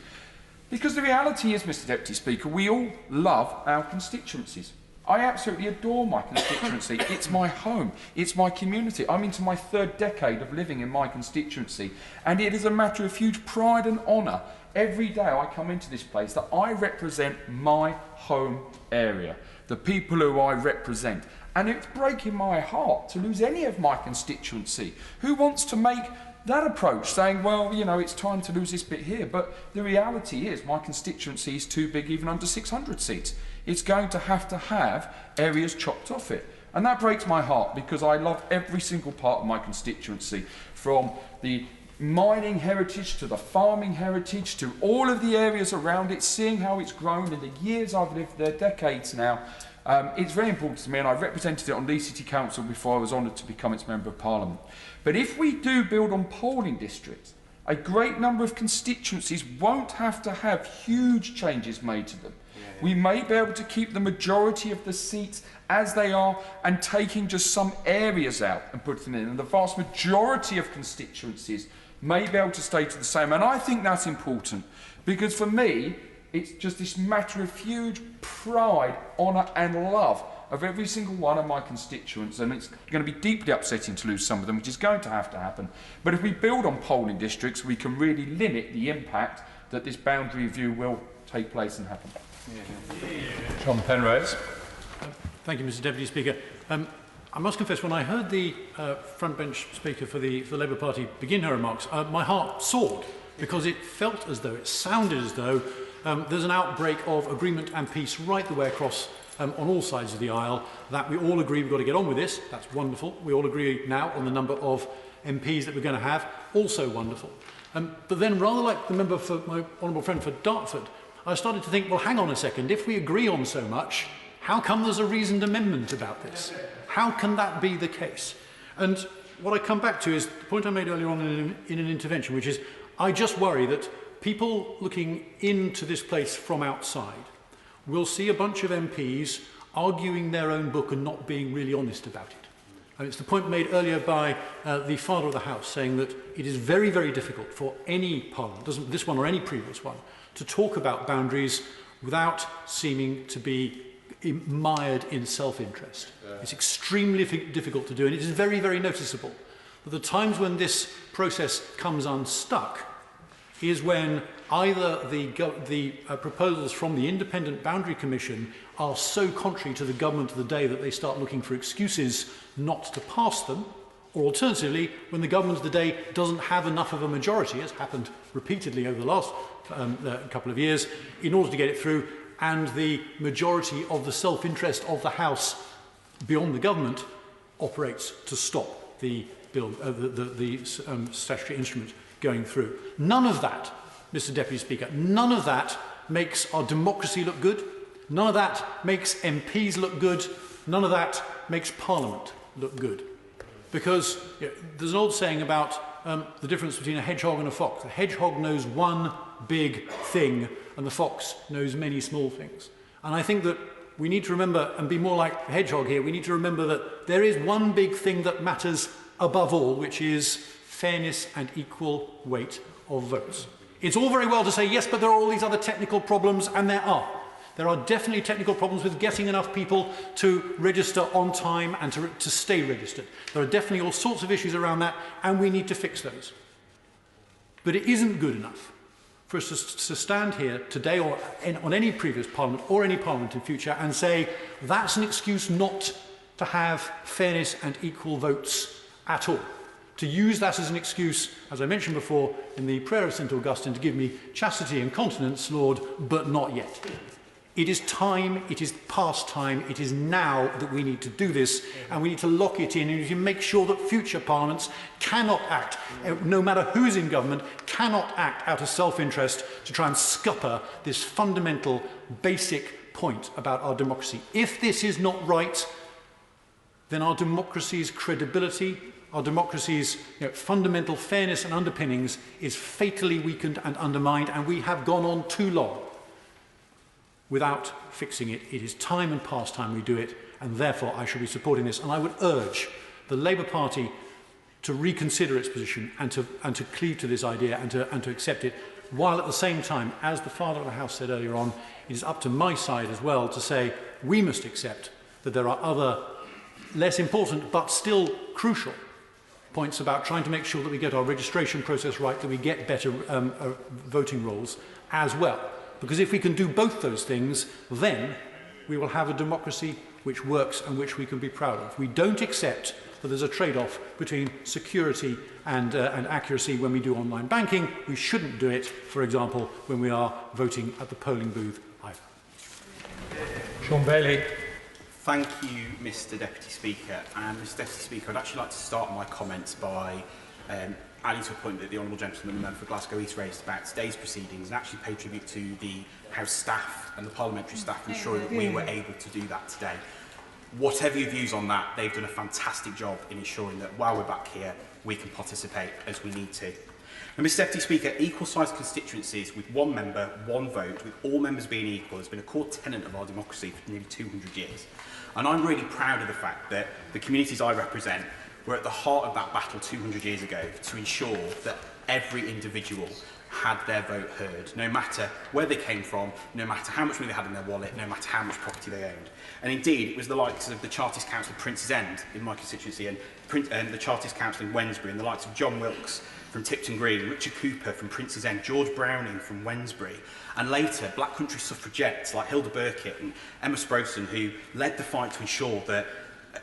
Because the reality is, Mr Deputy Speaker, we all love our constituencies. I absolutely adore my constituency. It's my home. It's my community. I'm into my 3rd decade of living in my constituency, and it is a matter of huge pride and honour every day I come into this place that I represent my home area, the people who I represent. And it's breaking my heart to lose any of my constituency. Who wants to make that approach, saying, well, you know, it's time to lose this bit here. But the reality is my constituency is too big even under 600 seats. It's going to have areas chopped off it. And that breaks my heart, because I love every single part of my constituency, from the mining heritage to the farming heritage to all of the areas around it, seeing how it's grown in the years I've lived there, decades now. It's very important to me, and I've represented it on Leeds City Council before I was honoured to become its Member of Parliament. But if we do build on polling districts, a great number of constituencies won't have to have huge changes made to them. We may be able to keep the majority of the seats as they are and taking just some areas out and putting them in. And the vast majority of constituencies may be able to stay to the same. And I think that's important, because for me, it's just this matter of huge pride, honour and love of every single one of my constituents. And it's going to be deeply upsetting to lose some of them, which is going to happen. But if we build on polling districts, we can really limit the impact that this boundary review will take place and happen. John Penrose. Thank you, Mr Deputy Speaker. I must confess, when I heard the front bench speaker for the Labour Party begin her remarks, my heart soared, because it felt as though, it sounded as though there's an outbreak of agreement and peace right the way across on all sides of the aisle, that we all agree we've got to get on with this. That's wonderful. We all agree now on the number of MPs that we're going to have. Also wonderful. But then, rather like the member for my honourable friend for Dartford, I started to think, well, hang on a second. If we agree on so much, how come there's a reasoned amendment about this? How can that be the case? And what I come back to is the point I made earlier on in an intervention, which is I just worry that people looking into this place from outside will see a bunch of MPs arguing their own book and not being really honest about it. And it's the point made earlier by the Father of the House, saying that it is very, very difficult for any parliament, doesn't this one or any previous one, to talk about boundaries without seeming to be mired in self-interest. It's extremely difficult to do, and it is very, very noticeable that the times when this process comes unstuck is when either the proposals from the Independent Boundary Commission are so contrary to the government of the day that they start looking for excuses not to pass them, or alternatively, when the government of the day doesn't have enough of a majority, as happened repeatedly over the last couple of years, in order to get it through, and the majority of the self-interest of the House beyond the government operates to stop the bill, the statutory instrument going through. None of that, Mr Deputy Speaker, none of that makes our democracy look good, none of that makes MPs look good, none of that makes Parliament look good. Because there's an old saying about the difference between a hedgehog and a fox. The hedgehog knows one big thing, and the fox knows many small things. And I think that we need to remember, and be more like the hedgehog here, we need to remember that there is one big thing that matters above all, which is fairness and equal weight of votes. It's all very well to say, yes, but there are all these other technical problems, and there are. There are definitely technical problems with getting enough people to register on time and to stay registered. There are definitely all sorts of issues around that, and we need to fix those. But it isn't good enough for us to stand here today or on any previous parliament or any parliament in future and say that's an excuse not to have fairness and equal votes at all. To use that as an excuse, as I mentioned before in the prayer of St Augustine, to give me chastity and continence, Lord, but not yet. It is time, it is past time, it is now that we need to do this, and we need to lock it in, and we need to make sure that future parliaments cannot act, no matter who's in government, cannot act out of self-interest to try and scupper this fundamental, basic point about our democracy. If this is not right, then our democracy's credibility, our democracy's fundamental fairness and underpinnings is fatally weakened and undermined, and we have gone on too long without fixing it. It is time and past time we do it, and therefore I shall be supporting this. And I would urge the Labour Party to reconsider its position and to cleave to this idea and to accept it, while at the same time, as the Father of the House said earlier on, it is up to my side as well to say we must accept that there are other less important but still crucial points about trying to make sure that we get our registration process right, that we get better voting rolls as well. Because if we can do both those things, then we will have a democracy which works and which we can be proud of. We don't accept that there's a trade-off between security and accuracy when we do online banking. We shouldn't do it, for example, when we are voting at the polling booth either. Sean Bailey. Thank you, Mr Deputy Speaker. And Mr Deputy Speaker, I'd actually like to start my comments by adding to a point that the Honourable Gentleman, the member for Glasgow East, raised about today's proceedings, and actually pay tribute to the House staff and the parliamentary staff for ensuring that we were able to do that today. Whatever your views on that, they've done a fantastic job in ensuring that while we're back here, we can participate as we need to. And Mr Deputy Speaker, equal-sized constituencies with one member, one vote, with all members being equal, has been a core tenet of our democracy for nearly 200 years. And I'm really proud of the fact that the communities I represent were at the heart of that battle 200 years ago to ensure that every individual had their vote heard, no matter where they came from, no matter how much money they had in their wallet, no matter how much property they owned. And indeed, it was the likes of the Chartist Council of Prince's End in my constituency and the Chartist Council in Wednesbury, and the likes of John Wilkes from Tipton Green, Richard Cooper from Prince's End, George Browning from Wednesbury, and later Black Country suffragettes like Hilda Burkitt and Emma Sproson, who led the fight to ensure that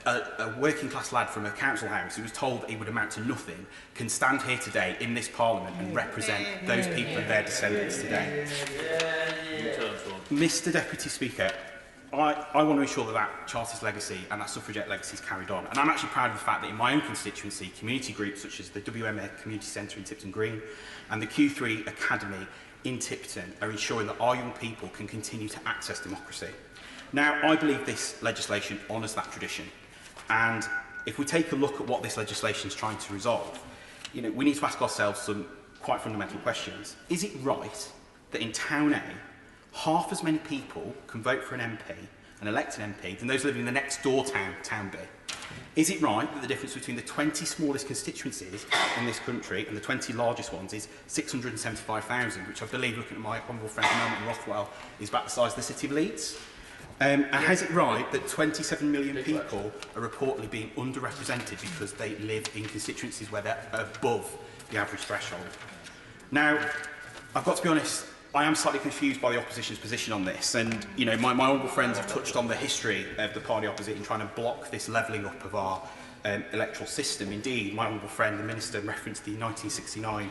a working class lad from a council house who was told he would amount to nothing can stand here today in this parliament and represent those people and their descendants today. Mr Deputy Speaker, I want to ensure that that Chartist legacy and that suffragette legacy is carried on. And I'm actually proud of the fact that in my own constituency, community groups such as the WMA Community Centre in Tipton Green and the Q3 Academy in Tipton are ensuring that our young people can continue to access democracy. Now, I believe this legislation honours that tradition. And if we take a look at what this legislation is trying to resolve, we need to ask ourselves some quite fundamental questions. Is it right that in Town A, half as many people can vote for an MP and elect an MP than those living in the next door town, Town B? Is it right that the difference between the 20 smallest constituencies in this country and the 20 largest ones is 675,000, which I believe, looking at my honourable friend Melvin Rothwell, is about the size of the city of Leeds? And is it right that 27 million people are reportedly being underrepresented because they live in constituencies where they're above the average threshold? Now, I've got to be honest, I am slightly confused by the opposition's position on this. And, my honourable friends have touched on the history of the party opposite in trying to block this levelling up of our electoral system. Indeed, my honourable friend, the Minister, referenced the 1969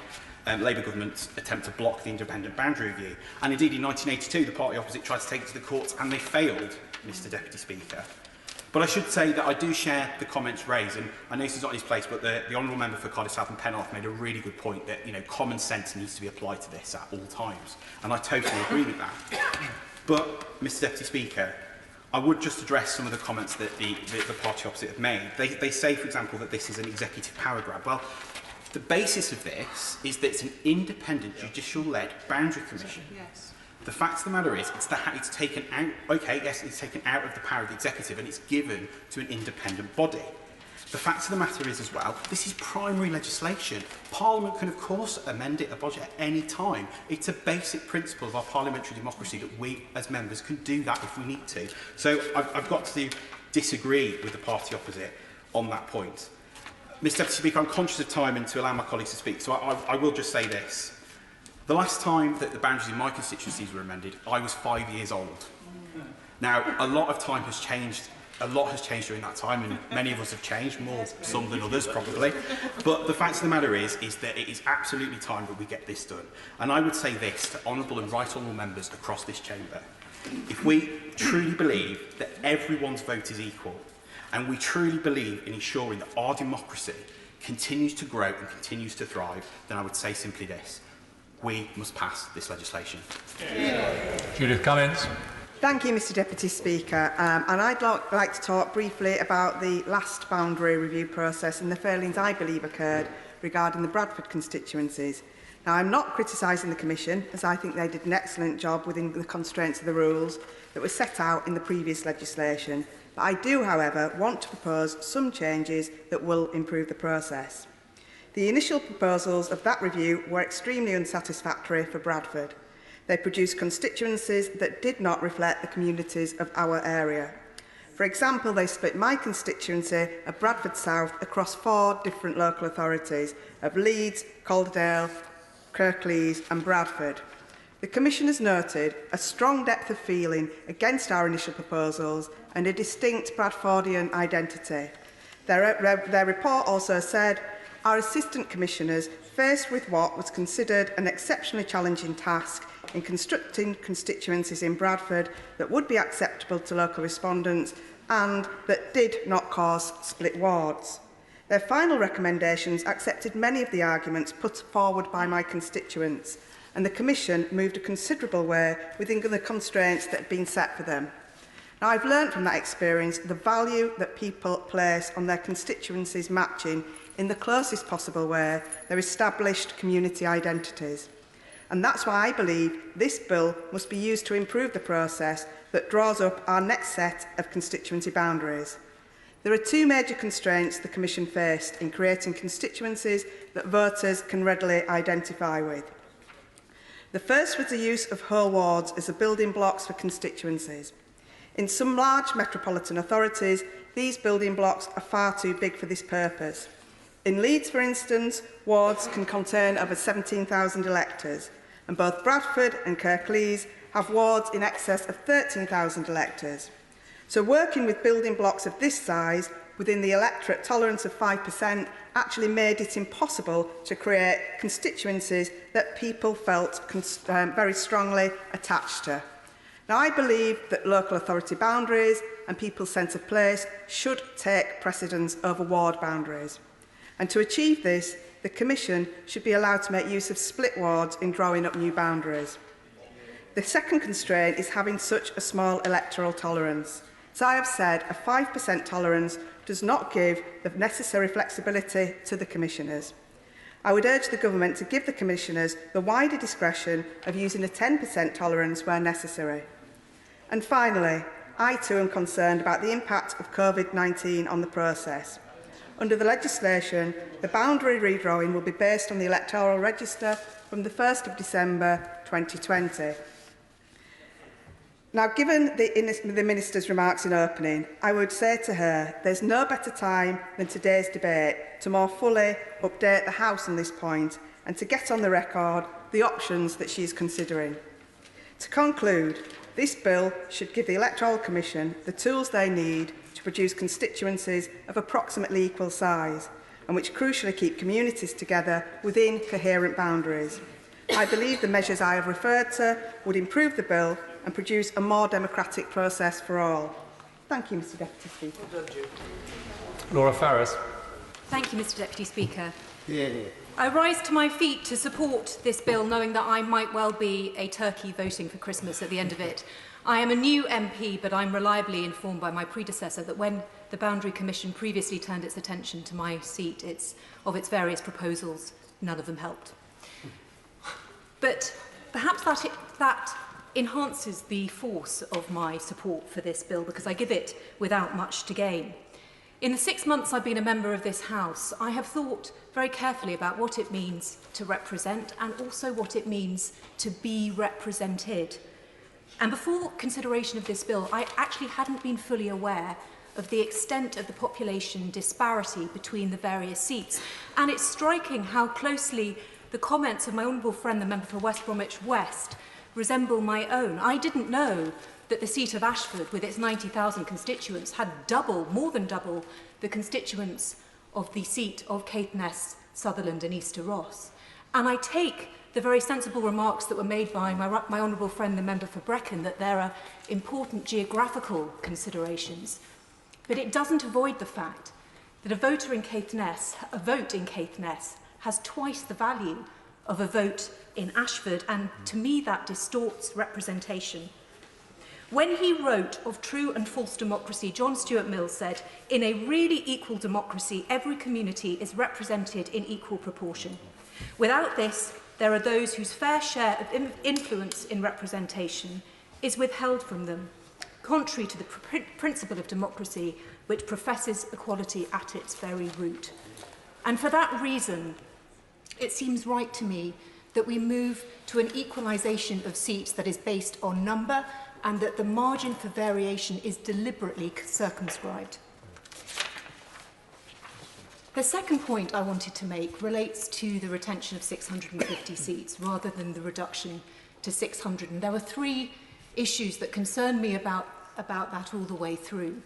Labour government's attempt to block the independent boundary review. And indeed, in 1982, the party opposite tried to take it to the courts and they failed, Mr Deputy Speaker. But I should say that I do share the comments raised, and I know this is not his place, but the Honourable Member for Cardiff South and Penarth made a really good point that, common sense needs to be applied to this at all times. And I totally agree with that. But, Mr Deputy Speaker, I would just address some of the comments that the party opposite have made. They say, for example, that this is an executive power grab. Well, the basis of this is that it's an independent, judicial-led boundary commission. Yes. The fact of the matter is, it's taken out. Okay, yes, it's taken out of the power of the executive and it's given to an independent body. The fact of the matter is, as well, this is primary legislation. Parliament can, of course, amend it, a budget at any time. It's a basic principle of our parliamentary democracy that we, as members, can do that if we need to. So I've got to disagree with the party opposite on that point. Mr Deputy Speaker, I'm conscious of time and to allow my colleagues to speak, so I will just say this. The last time that the boundaries in my constituencies were amended, I was 5 years old. Now, a lot of time has changed. A lot has changed during that time, and many of us have changed, more some than others probably. But the fact of the matter is that it is absolutely time that we get this done. And I would say this to honourable and right honourable members across this chamber. If we truly believe that everyone's vote is equal, and we truly believe in ensuring that our democracy continues to grow and continues to thrive, then I would say simply this. We must pass this legislation. Judith Cummins. Thank you, Mr Deputy Speaker. And I'd like to talk briefly about the last boundary review process and the failings I believe occurred regarding the Bradford constituencies. Now, I'm not criticising the Commission, as I think they did an excellent job within the constraints of the rules that were set out in the previous legislation. But I do, however, want to propose some changes that will improve the process. The initial proposals of that review were extremely unsatisfactory for Bradford. They produced constituencies that did not reflect the communities of our area. For example, they split my constituency of Bradford South across 4 different local authorities of Leeds, Calderdale, Kirklees and Bradford. The Commission has noted a strong depth of feeling against our initial proposals and a distinct Bradfordian identity. Their report also said, our assistant commissioners, faced with what was considered an exceptionally challenging task in constructing constituencies in Bradford that would be acceptable to local respondents and that did not cause split wards. Their final recommendations accepted many of the arguments put forward by my constituents, and the Commission moved a considerable way within the constraints that had been set for them. Now, I've learned from that experience the value that people place on their constituencies matching in the closest possible way their established community identities. And that's why I believe this bill must be used to improve the process that draws up our next set of constituency boundaries. There are two major constraints the Commission faced in creating constituencies that voters can readily identify with. The first was the use of whole wards as the building blocks for constituencies. In some large metropolitan authorities, these building blocks are far too big for this purpose. In Leeds, for instance, wards can contain over 17,000 electors, and both Bradford and Kirklees have wards in excess of 13,000 electors. So working with building blocks of this size within the electorate tolerance of 5% actually made it impossible to create constituencies that people felt very strongly attached to. Now, I believe that local authority boundaries and people's sense of place should take precedence over ward boundaries. And to achieve this, the Commission should be allowed to make use of split wards in drawing up new boundaries. The second constraint is having such a small electoral tolerance. As I have said, a 5% tolerance does not give the necessary flexibility to the Commissioners. I would urge the Government to give the Commissioners the wider discretion of using a 10% tolerance where necessary. And finally, I too am concerned about the impact of COVID-19 on the process. Under the legislation, the boundary redrawing will be based on the electoral register from the 1st of December 2020. Now, given the Minister's remarks in opening, I would say to her there's no better time than today's debate to more fully update the House on this point and to get on the record the options that she is considering. To conclude, this bill should give the Electoral Commission the tools they need to produce constituencies of approximately equal size and which crucially keep communities together within coherent boundaries. I believe the measures I have referred to would improve the bill and produce a more democratic process for all. Thank you, Mr Deputy Speaker. Laura Farris. Thank you, Mr Deputy Speaker. I rise to my feet to support this bill, knowing that I might well be a turkey voting for Christmas at the end of it. I am a new MP, but I'm reliably informed by my predecessor that when the Boundary Commission previously turned its attention to my seat, of its various proposals, none of them helped. But perhaps that enhances the force of my support for this bill, because I give it without much to gain. In the 6 months I've been a member of this House, I have thought very carefully about what it means to represent and also what it means to be represented. And before consideration of this bill, I actually hadn't been fully aware of the extent of the population disparity between the various seats. And it's striking how closely the comments of my honourable friend, the member for West Bromwich West, resemble my own. I didn't know that the seat of Ashford, with its 90,000 constituents, had more than double the constituents of the seat of Caithness, Sutherland and Easter Ross. And I take the very sensible remarks that were made by my honourable friend, the member for Brecon, that there are important geographical considerations. But it doesn't avoid the fact that a vote in Caithness has twice the value of a vote in Ashford, and to me that distorts representation. When he wrote of true and false democracy, John Stuart Mill said, "In a really equal democracy, every community is represented in equal proportion. Without this, there are those whose fair share of influence in representation is withheld from them, contrary to the principle of democracy, which professes equality at its very root." And for that reason, it seems right to me that we move to an equalisation of seats that is based on number and that the margin for variation is deliberately circumscribed. The second point I wanted to make relates to the retention of 650 seats rather than the reduction to 600. And there were three issues that concerned me about that all the way through.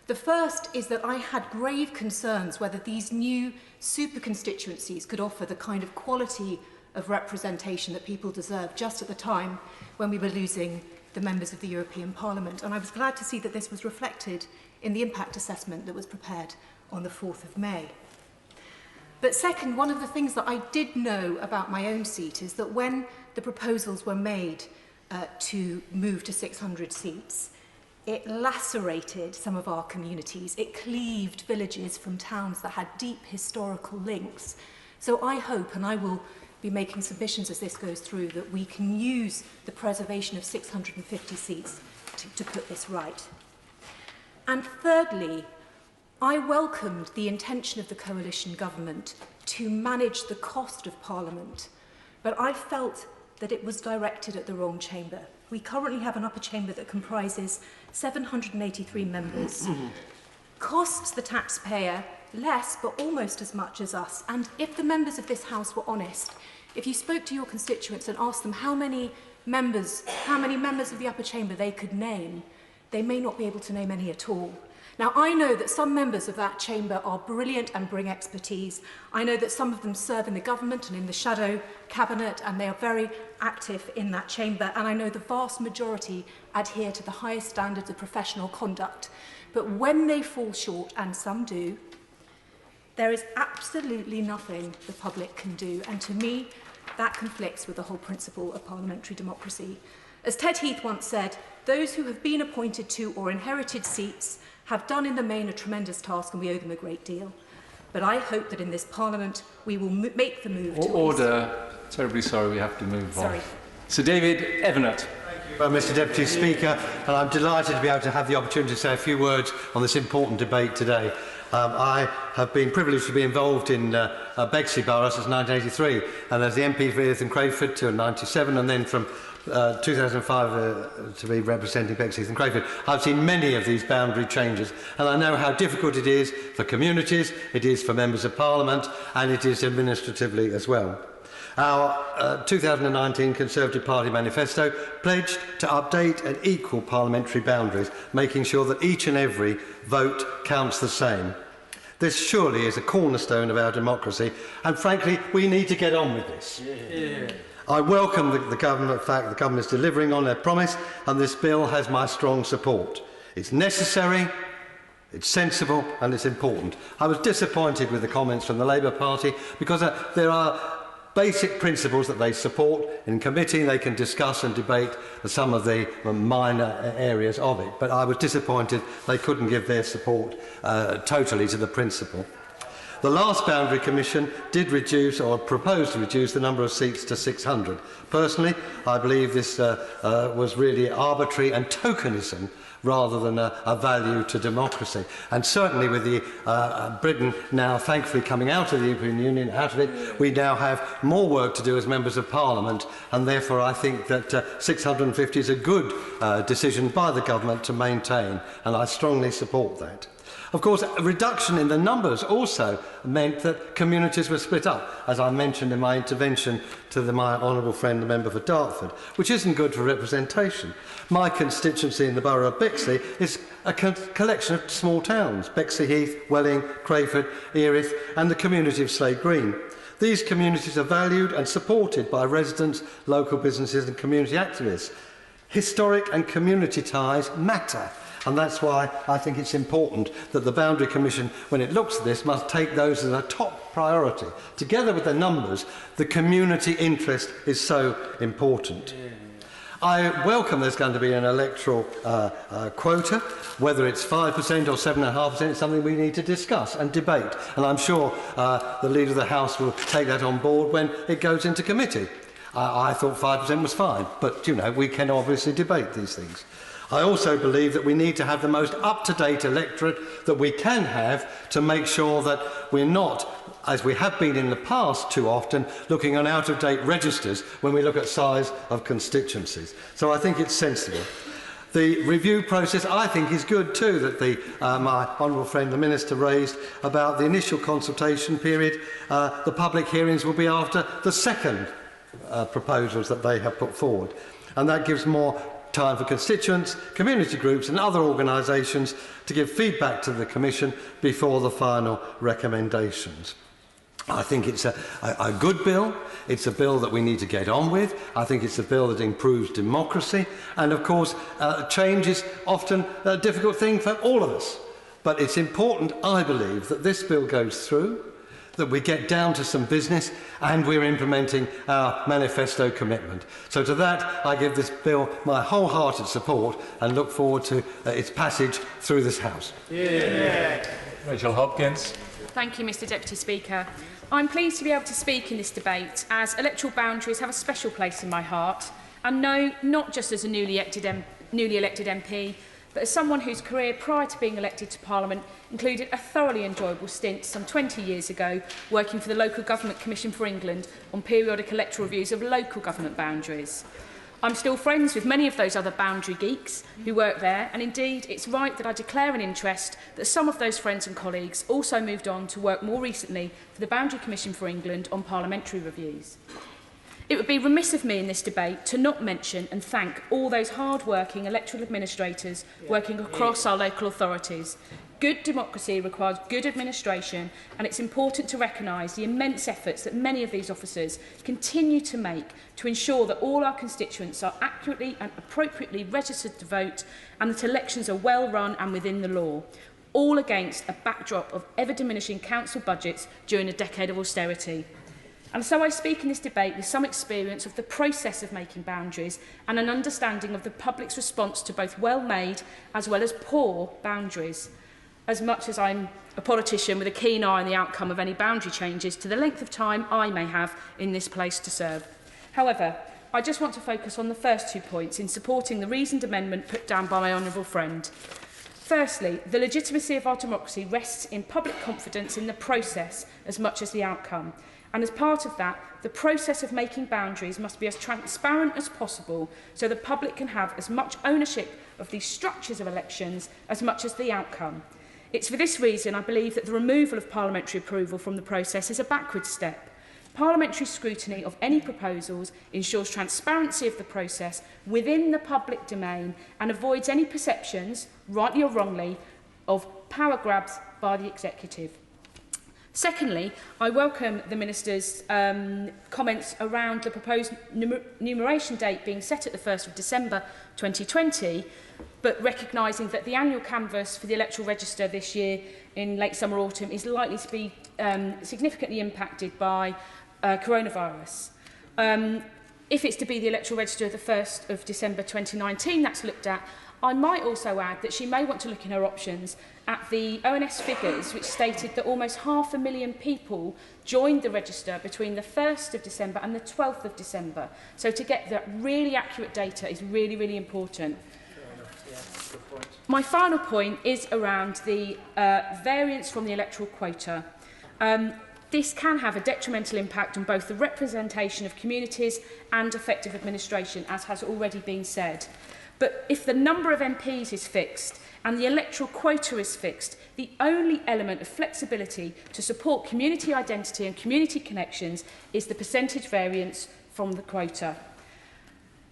The first is that I had grave concerns whether these new super constituencies could offer the kind of quality of representation that people deserve just at the time when we were losing the members of the European Parliament. And I was glad to see that this was reflected in the impact assessment that was prepared on the 4th of May. But second, one of the things that I did know about my own seat is that when the proposals were made to move to 600 seats, it lacerated some of our communities. It cleaved villages from towns that had deep historical links. So I hope, and I will be making submissions as this goes through, that we can use the preservation of 650 seats to put this right. And thirdly, I welcomed the intention of the coalition government to manage the cost of Parliament, but I felt that it was directed at the wrong chamber. We currently have an upper chamber that comprises 783 members, costs the taxpayer less but almost as much as us. And if the members of this House were honest, if you spoke to your constituents and asked them how many members of the upper chamber they could name, they may not be able to name any at all. Now, I know that some members of that chamber are brilliant and bring expertise. I know that some of them serve in the government and in the shadow cabinet, and they are very active in that chamber. And I know the vast majority adhere to the highest standards of professional conduct. But when they fall short, and some do, there is absolutely nothing the public can do. And to me, that conflicts with the whole principle of parliamentary democracy. As Ted Heath once said, those who have been appointed to or inherited seats have done in the main a tremendous task, and we owe them a great deal. But I hope that in this Parliament we will make the move to... Order. Terribly sorry, we have to move Sorry. on. Sir David Evanet. Well, Mr Deputy Speaker, and I'm delighted to be able to have the opportunity to say a few words on this important debate today. I have been privileged to be involved in Bexley Borough since 1983, and as the MP for Erith and Crayford till 97, and then from 2005 to be representing Bexley and Crayford. I've seen many of these boundary changes, and I know how difficult it is for communities, it is for members of Parliament, and it is administratively as well. Our 2019 Conservative Party manifesto pledged to update and equal parliamentary boundaries, making sure that each and every vote counts the same. This surely is a cornerstone of our democracy, and frankly, we need to get on with this. Yeah. I welcome the government, fact the government is delivering on their promise, and this bill has my strong support. It's necessary, it's sensible, and it's important. I was disappointed with the comments from the Labour Party because there are basic principles that they support. In committee they can discuss and debate some of the minor areas of it, but I was disappointed they couldn't give their support totally to the principle. The last Boundary Commission did reduce, or proposed to reduce, the number of seats to 600. Personally, I believe this was really arbitrary and tokenism rather than a value to democracy. And certainly with the Britain now thankfully coming out of the European Union, we now have more work to do as members of Parliament, and therefore I think that 650 is a good decision by the government to maintain, and I strongly support that. Of course, a reduction in the numbers also meant that communities were split up, as I mentioned in my intervention to my honourable friend, the member for Dartford, which isn't good for representation. My constituency in the borough of Bexley is a collection of small towns: Bexley Heath, Welling, Crayford, Erith, and the community of Slade Green. These communities are valued and supported by residents, local businesses and community activists. Historic and community ties matter. And that's why I think it's important that the Boundary Commission, when it looks at this, must take those as a top priority. Together with the numbers, the community interest is so important. I welcome there's going to be an electoral quota. Whether it's 5% or 7.5% is something we need to discuss and debate. And I'm sure the Leader of the House will take that on board when it goes into committee. I thought 5% was fine, but, you know, we can obviously debate these things. I also believe that we need to have the most up-to-date electorate that we can have to make sure that we're not, as we have been in the past too often, looking on out-of-date registers when we look at size of constituencies. So I think it's sensible. The review process, I think, is good too, that my honourable friend the Minister raised about the initial consultation period. The public hearings will be after the second proposals that they have put forward. And that gives more time for constituents, community groups and other organisations to give feedback to the Commission before the final recommendations. I think it's a good bill. It's a bill that we need to get on with. I think it's a bill that improves democracy. And of course, change is often a difficult thing for all of us. But it's important, I believe, that this bill goes through, that we get down to some business, and we're implementing our manifesto commitment. So to that, I give this bill my wholehearted support and look forward to its passage through this House. Yeah. Rachel Hopkins. Thank you, Mr Deputy Speaker. I'm pleased to be able to speak in this debate, as electoral boundaries have a special place in my heart, and no, not just as a newly elected MP, but as someone whose career prior to being elected to Parliament included a thoroughly enjoyable stint some 20 years ago working for the Local Government Commission for England on periodic electoral reviews of local government boundaries. I'm still friends with many of those other boundary geeks who work there, and indeed it's right that I declare an interest that some of those friends and colleagues also moved on to work more recently for the Boundary Commission for England on parliamentary reviews. It would be remiss of me in this debate to not mention and thank all those hard-working electoral administrators working across our local authorities. Good democracy requires good administration, and it's important to recognise the immense efforts that many of these officers continue to make to ensure that all our constituents are accurately and appropriately registered to vote, and that elections are well run and within the law, all against a backdrop of ever-diminishing council budgets during a decade of austerity. And so I speak in this debate with some experience of the process of making boundaries and an understanding of the public's response to both well-made as well as poor boundaries. As much as I'm a politician with a keen eye on the outcome of any boundary changes to the length of time I may have in this place to serve. However, I just want to focus on the first 2 points in supporting the reasoned amendment put down by my honourable friend. Firstly, the legitimacy of our democracy rests in public confidence in the process as much as the outcome. And as part of that, the process of making boundaries must be as transparent as possible so the public can have as much ownership of these structures of elections as much as the outcome. It's for this reason I believe that the removal of parliamentary approval from the process is a backward step. Parliamentary scrutiny of any proposals ensures transparency of the process within the public domain and avoids any perceptions, rightly or wrongly, of power grabs by the executive. Secondly, I welcome the Minister's comments around the proposed numeration date being set at the 1st of December 2020, but recognising that the annual canvass for the electoral register this year in late summer autumn is likely to be significantly impacted by coronavirus. If it's to be the electoral register of the 1st of December 2019 that's looked at, I might also add that she may want to look in her options at the ONS figures, which stated that almost 500,000 people joined the register between the 1st of December and the 12th of December. So to get that really accurate data is really, really important. My final point is around the variance from the electoral quota. This can have a detrimental impact on both the representation of communities and effective administration, as has already been said. But if the number of MPs is fixed and the electoral quota is fixed, the only element of flexibility to support community identity and community connections is the percentage variance from the quota.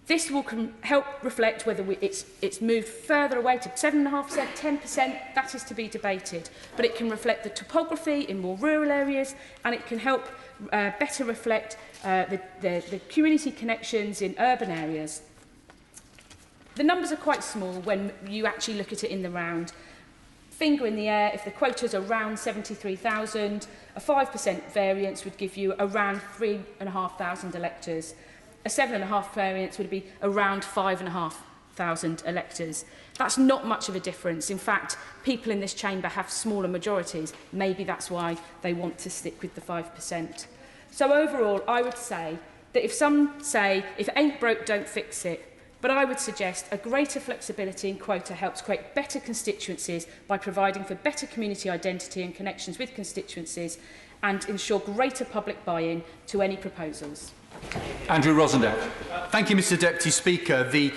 This will help reflect whether it's moved further away to 7.5%, 10%, that is to be debated. But it can reflect the topography in more rural areas, and it can help better reflect the community connections in urban areas. The numbers are quite small when you actually look at it in the round. Finger in the air, if the quotas are around 73,000, a 5% variance would give you around 3,500 electors. A 7.5 variance would be around 5,500 electors. That's not much of a difference. In fact, people in this chamber have smaller majorities. Maybe that's why they want to stick with the 5%. So overall, I would say that if some say, if it ain't broke, don't fix it. But I would suggest a greater flexibility in quota helps create better constituencies by providing for better community identity and connections with constituencies and ensure greater public buy-in to any proposals. Andrew Rosendale. Thank you, Mr Deputy Speaker. The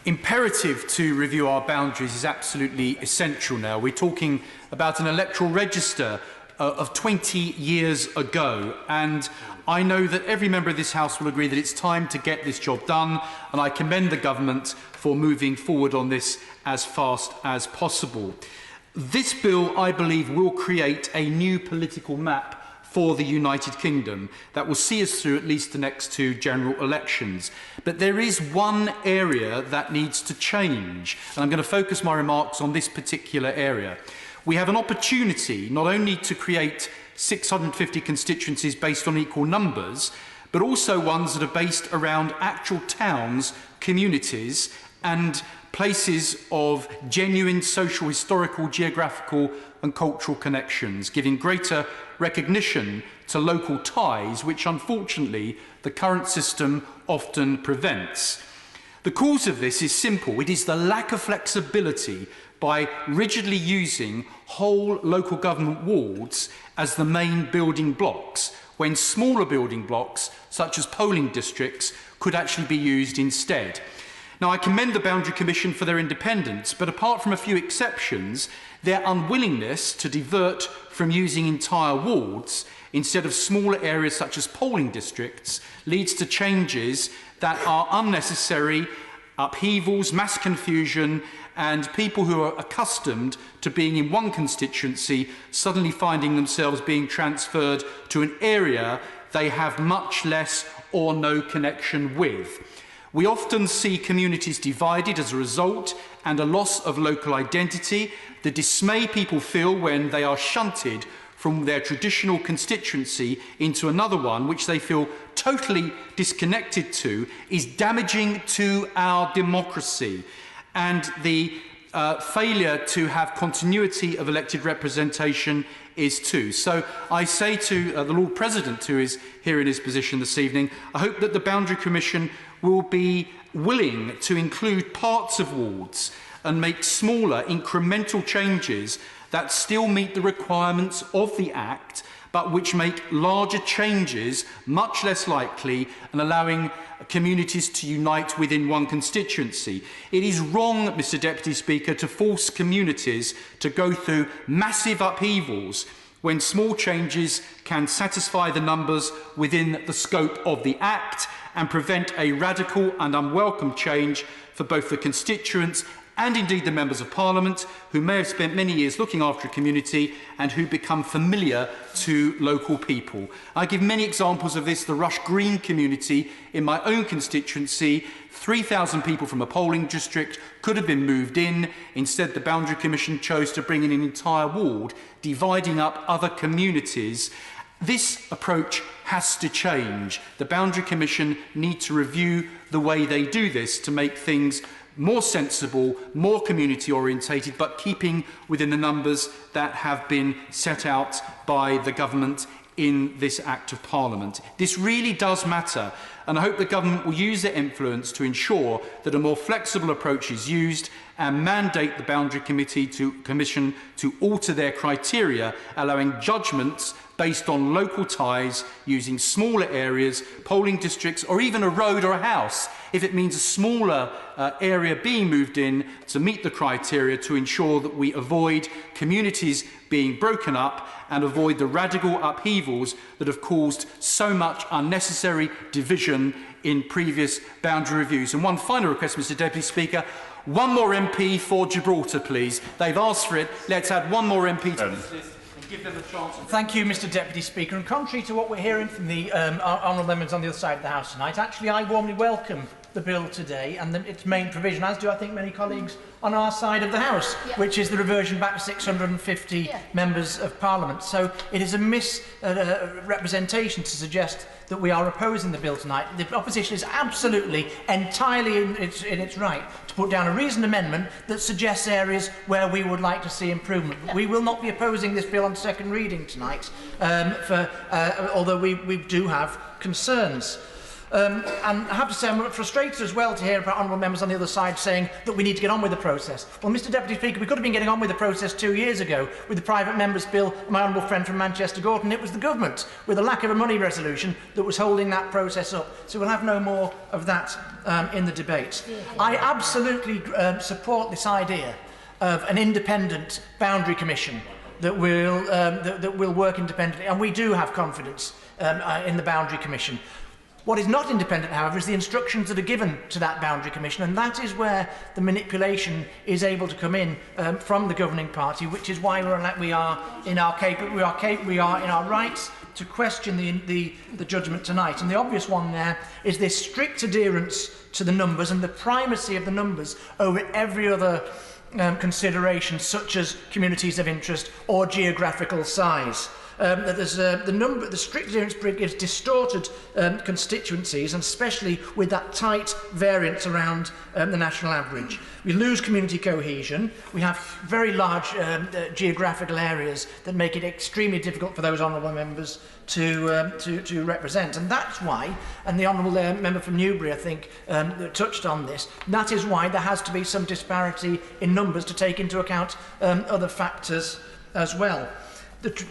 imperative to review our boundaries is absolutely essential now. We're talking about an electoral register of 20 years ago, and I know that every member of this House will agree that it's time to get this job done, and I commend the government for moving forward on this as fast as possible. This bill, I believe, will create a new political map for the United Kingdom that will see us through at least the next 2 general elections. But there is one area that needs to change, and I'm going to focus my remarks on this particular area. We have an opportunity not only to create 650 constituencies based on equal numbers, but also ones that are based around actual towns, communities, and places of genuine social, historical, geographical and cultural connections, giving greater recognition to local ties, which unfortunately the current system often prevents. The cause of this is simple. It is the lack of flexibility by rigidly using whole local government wards as the main building blocks, when smaller building blocks, such as polling districts, could actually be used instead. Now, I commend the Boundary Commission for their independence, but apart from a few exceptions, their unwillingness to divert from using entire wards instead of smaller areas such as polling districts leads to changes that are unnecessary, upheavals, mass confusion, and people who are accustomed to being in one constituency suddenly finding themselves being transferred to an area they have much less or no connection with. We often see communities divided as a result, and a loss of local identity, the dismay people feel when they are shunted from their traditional constituency into another one which they feel totally disconnected to, is damaging to our democracy. And the failure to have continuity of elected representation is too. So I say to the Lord President, who is here in his position this evening, I hope that the Boundary Commission will be willing to include parts of wards and make smaller incremental changes that still meet the requirements of the Act, but which make larger changes much less likely and allowing communities to unite within one constituency. It is wrong, Mr Deputy Speaker, to force communities to go through massive upheavals when small changes can satisfy the numbers within the scope of the Act and prevent a radical and unwelcome change for both the constituents and indeed the members of Parliament who may have spent many years looking after a community and who become familiar to local people. I give many examples of this. The Rush Green community in my own constituency, 3,000 people from a polling district could have been moved in. Instead, the Boundary Commission chose to bring in an entire ward, dividing up other communities. This approach has to change. The Boundary Commission need to review the way they do this to make things more sensible, more community orientated, but keeping within the numbers that have been set out by the government in this Act of Parliament. This really does matter, and I hope the government will use their influence to ensure that a more flexible approach is used and mandate the Boundary Commission to alter their criteria, allowing judgments based on local ties using smaller areas, polling districts, or even a road or a house, if it means a smaller area being moved in to meet the criteria to ensure that we avoid communities being broken up and avoid the radical upheavals that have caused so much unnecessary division in previous boundary reviews. And one final request, Mr Deputy Speaker, one more MP for Gibraltar, please. They've asked for it. Let's add one more MP to this list. Give them a chance. Thank you, Mr Deputy Speaker. And contrary to what we're hearing from the honourable members on the other side of the House tonight, actually I warmly welcome the bill today and its main provision, as do I think many colleagues on our side of the House, which is the reversion back to 650 members of Parliament. So it is a misrepresentation to suggest that we are opposing the bill tonight. The opposition is absolutely, entirely in its right to put down a reasoned amendment that suggests areas where we would like to see improvement. We will not be opposing this bill on second reading tonight, although we do have concerns. And I have to say I'm frustrated as well to hear about honourable members on the other side saying that we need to get on with the process. Well, Mr Deputy Speaker, we could have been getting on with the process 2 years ago with the private members' bill, my honourable friend from Manchester Gorton. It was the government, with a lack of a money resolution, that was holding that process up. So we'll have no more of that in the debate. I absolutely support this idea of an independent boundary commission that will work independently, and we do have confidence in the Boundary Commission. What is not independent, however, is the instructions that are given to that Boundary Commission, and that is where the manipulation is able to come in from the governing party, which is why we are in our rights to question the judgment tonight. And the obvious one there is this strict adherence to the numbers and the primacy of the numbers over every other consideration, such as communities of interest or geographical size. The strict adherence gives distorted constituencies, and especially with that tight variance around the national average. We lose community cohesion. We have very large geographical areas that make it extremely difficult for those honourable members to represent. And that's why, and the honourable member from Newbury, I think, touched on this, that is why there has to be some disparity in numbers to take into account other factors as well.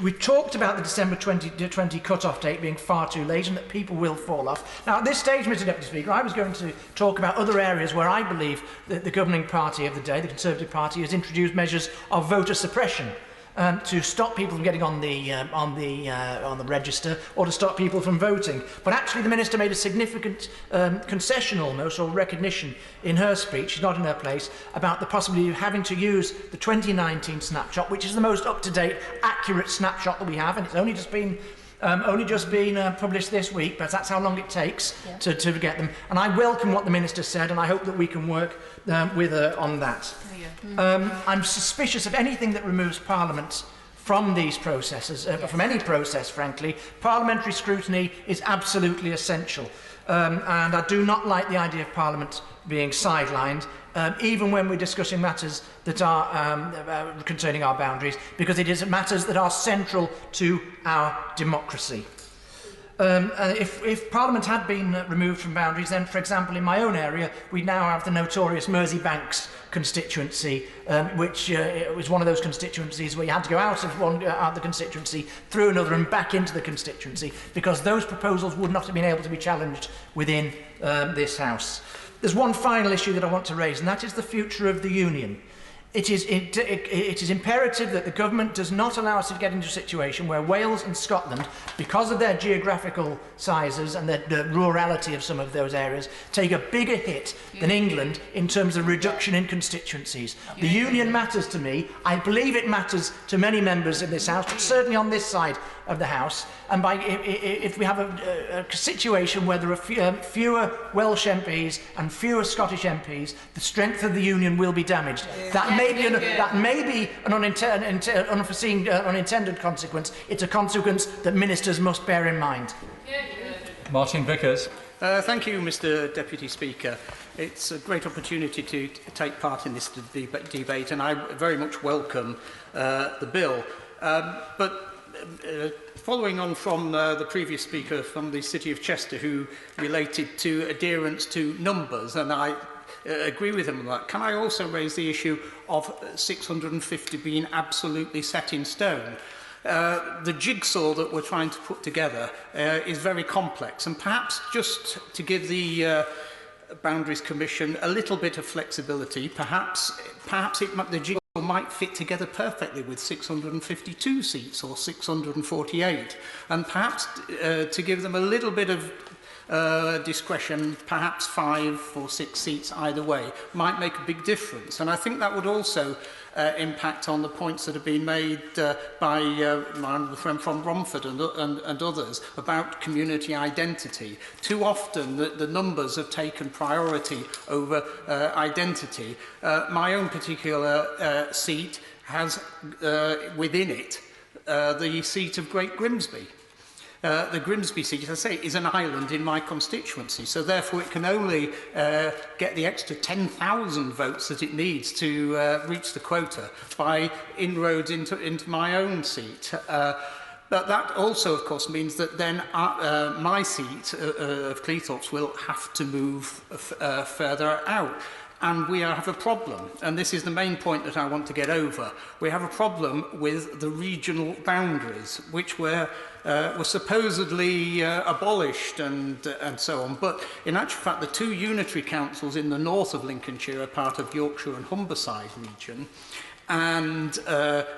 We talked about the December 2020 cut-off date being far too late and that people will fall off. Now, at this stage, Mr Deputy Speaker, I was going to talk about other areas where I believe that the governing party of the day, the Conservative Party, has introduced measures of voter suppression to stop people from getting on the register or to stop people from voting. But actually, the Minister made a significant concession almost, or recognition, in her speech, she's not in her place, about the possibility of having to use the 2019 snapshot, which is the most up-to-date, accurate snapshot that we have, and it's only just been published this week, but that's how long it takes to get them. And I welcome what the Minister said, and I hope that we can work with her on that. I'm suspicious of anything that removes Parliament from these processes, from any process, frankly. Parliamentary scrutiny is absolutely essential. And I do not like the idea of Parliament being sidelined, even when we're discussing matters that are concerning our boundaries, because it is matters that are central to our democracy. If Parliament had been removed from boundaries, then, for example, in my own area, we now have the notorious Merseybanks constituency, which was one of those constituencies where you had to go out of the constituency, through another and back into the constituency, because those proposals would not have been able to be challenged within this House. There's one final issue that I want to raise, and that is the future of the Union. It is imperative that the government does not allow us to get into a situation where Wales and Scotland, because of their geographical sizes and the rurality of some of those areas, take a bigger hit than England in terms of reduction in constituencies. The Union matters to me. I believe it matters to many members in this House, but certainly on this side of the House. And if we have a situation where there are fewer Welsh MPs and fewer Scottish MPs, the strength of the Union will be damaged. That may be an unforeseen, unintended consequence. It's a consequence that ministers must bear in mind. Martin Vickers. Thank you, Mr Deputy Speaker. It's a great opportunity to take part in this debate, and I very much welcome the bill. Following on from the previous speaker from the City of Chester, who related to adherence to numbers, and I agree with him on that, can I also raise the issue of 650 being absolutely set in stone? The jigsaw that we're trying to put together is very complex, and perhaps just to give the Boundaries Commission a little bit of flexibility, perhaps the jigsaw might fit together perfectly with 652 seats or 648, and perhaps to give them a little bit of discretion, perhaps 5 or 6 seats either way might make a big difference. And I think that would also impact on the points that have been made by my honourable friend from Romford and others about community identity. Too often the numbers have taken priority over identity. My own particular seat has within it the seat of Great Grimsby. The Grimsby seat, as I say, is an island in my constituency, so therefore it can only get the extra 10,000 votes that it needs to reach the quota by inroads into my own seat. But that also, of course, means that then my seat of Cleethorpes will have to move further out. And we have a problem, and this is the main point that I want to get over. We have a problem with the regional boundaries, which were supposedly abolished and so on. But in actual fact, the 2 unitary councils in the north of Lincolnshire are part of Yorkshire and Humberside region. and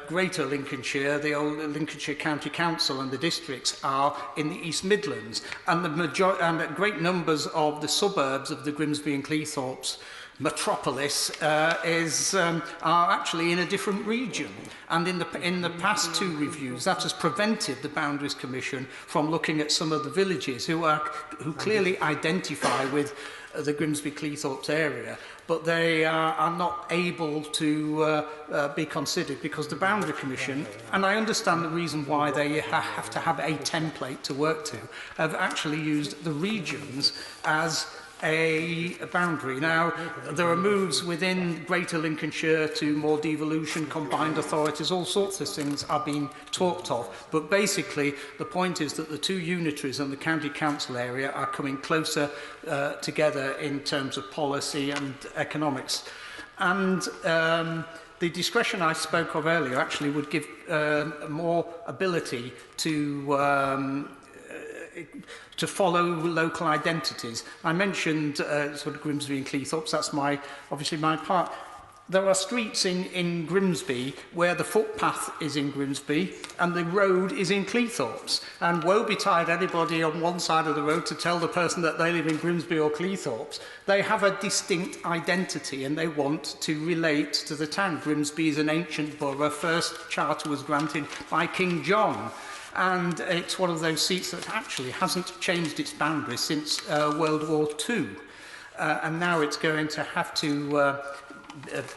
Greater Lincolnshire, the old Lincolnshire County Council and the districts are in the East Midlands, and great numbers of the suburbs of the Grimsby and Cleethorpes metropolis are actually in a different region. And in the past 2 reviews, that has prevented the Boundaries Commission from looking at some of the villages who clearly identify with the Grimsby Cleethorpes area, but they are not able to be considered because the Boundary Commission, and I understand the reason why they have to have a template to work to, have actually used the regions as a boundary. Now, there are moves within Greater Lincolnshire to more devolution, combined authorities, all sorts of things are being talked of. But basically, the point is that the 2 unitaries and the county council area are coming closer together in terms of policy and economics. And the discretion I spoke of earlier actually would give more ability to follow local identities. I mentioned sort of Grimsby and Cleethorpes, that's obviously my part. There are streets in Grimsby where the footpath is in Grimsby and the road is in Cleethorpes. And woe betide anybody on one side of the road to tell the person that they live in Grimsby or Cleethorpes. They have a distinct identity and they want to relate to the town. Grimsby is an ancient borough. First charter was granted by King John. And it's one of those seats that actually hasn't changed its boundaries since World War II. And now it's going to have to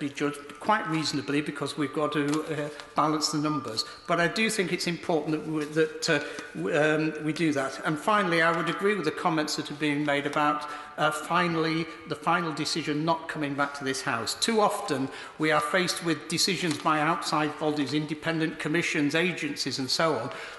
be judged quite reasonably because we've got to balance the numbers. But I do think it's important that we do that. And finally, I would agree with the comments that have been made about the final decision not coming back to this House. Too often we are faced with decisions by outside bodies, independent commissions, agencies and so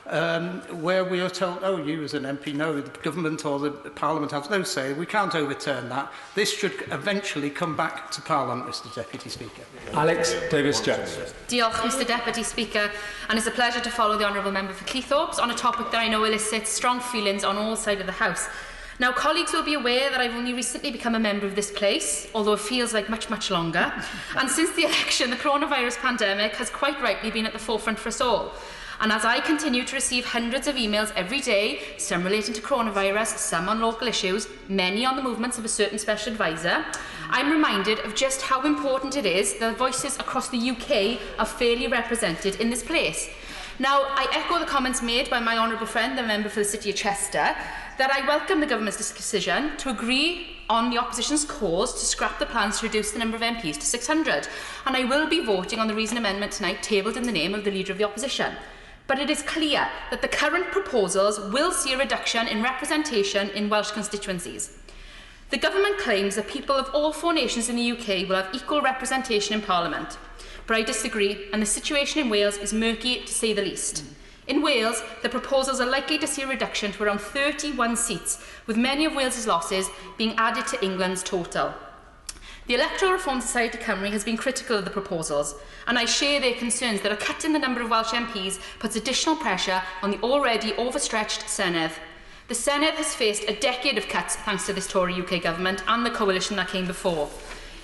on, where we are told, oh, you as an MP, no, the government or the Parliament has no say, we can't overturn that. This should eventually come back to Parliament, Mr Deputy Speaker. Alex Davis-Jones. Diolch, Mr Deputy Speaker, and it's a pleasure to follow the Honourable Member for Cleethorpes on a topic that I know elicits strong feelings on all sides of the House. Now, colleagues will be aware that I've only recently become a member of this place, although it feels like much, much longer. And since the election, the coronavirus pandemic has quite rightly been at the forefront for us all. And as I continue to receive hundreds of emails every day, some relating to coronavirus, some on local issues, many on the movements of a certain special advisor, I'm reminded of just how important it is that voices across the UK are fairly represented in this place. Now, I echo the comments made by my honourable friend, the member for the City of Chester, that I welcome the government's decision to agree on the opposition's cause to scrap the plans to reduce the number of MPs to 600. And I will be voting on the reason amendment tonight tabled in the name of the Leader of the Opposition. But it is clear that the current proposals will see a reduction in representation in Welsh constituencies. The government claims that people of all 4 nations in the UK will have equal representation in Parliament. But I disagree, and the situation in Wales is murky to say the least. In Wales, the proposals are likely to see a reduction to around 31 seats, with many of Wales's losses being added to England's total. The Electoral Reform Society Cymru has been critical of the proposals, and I share their concerns that a cut in the number of Welsh MPs puts additional pressure on the already overstretched Senedd. The Senedd has faced a decade of cuts thanks to this Tory UK government and the coalition that came before.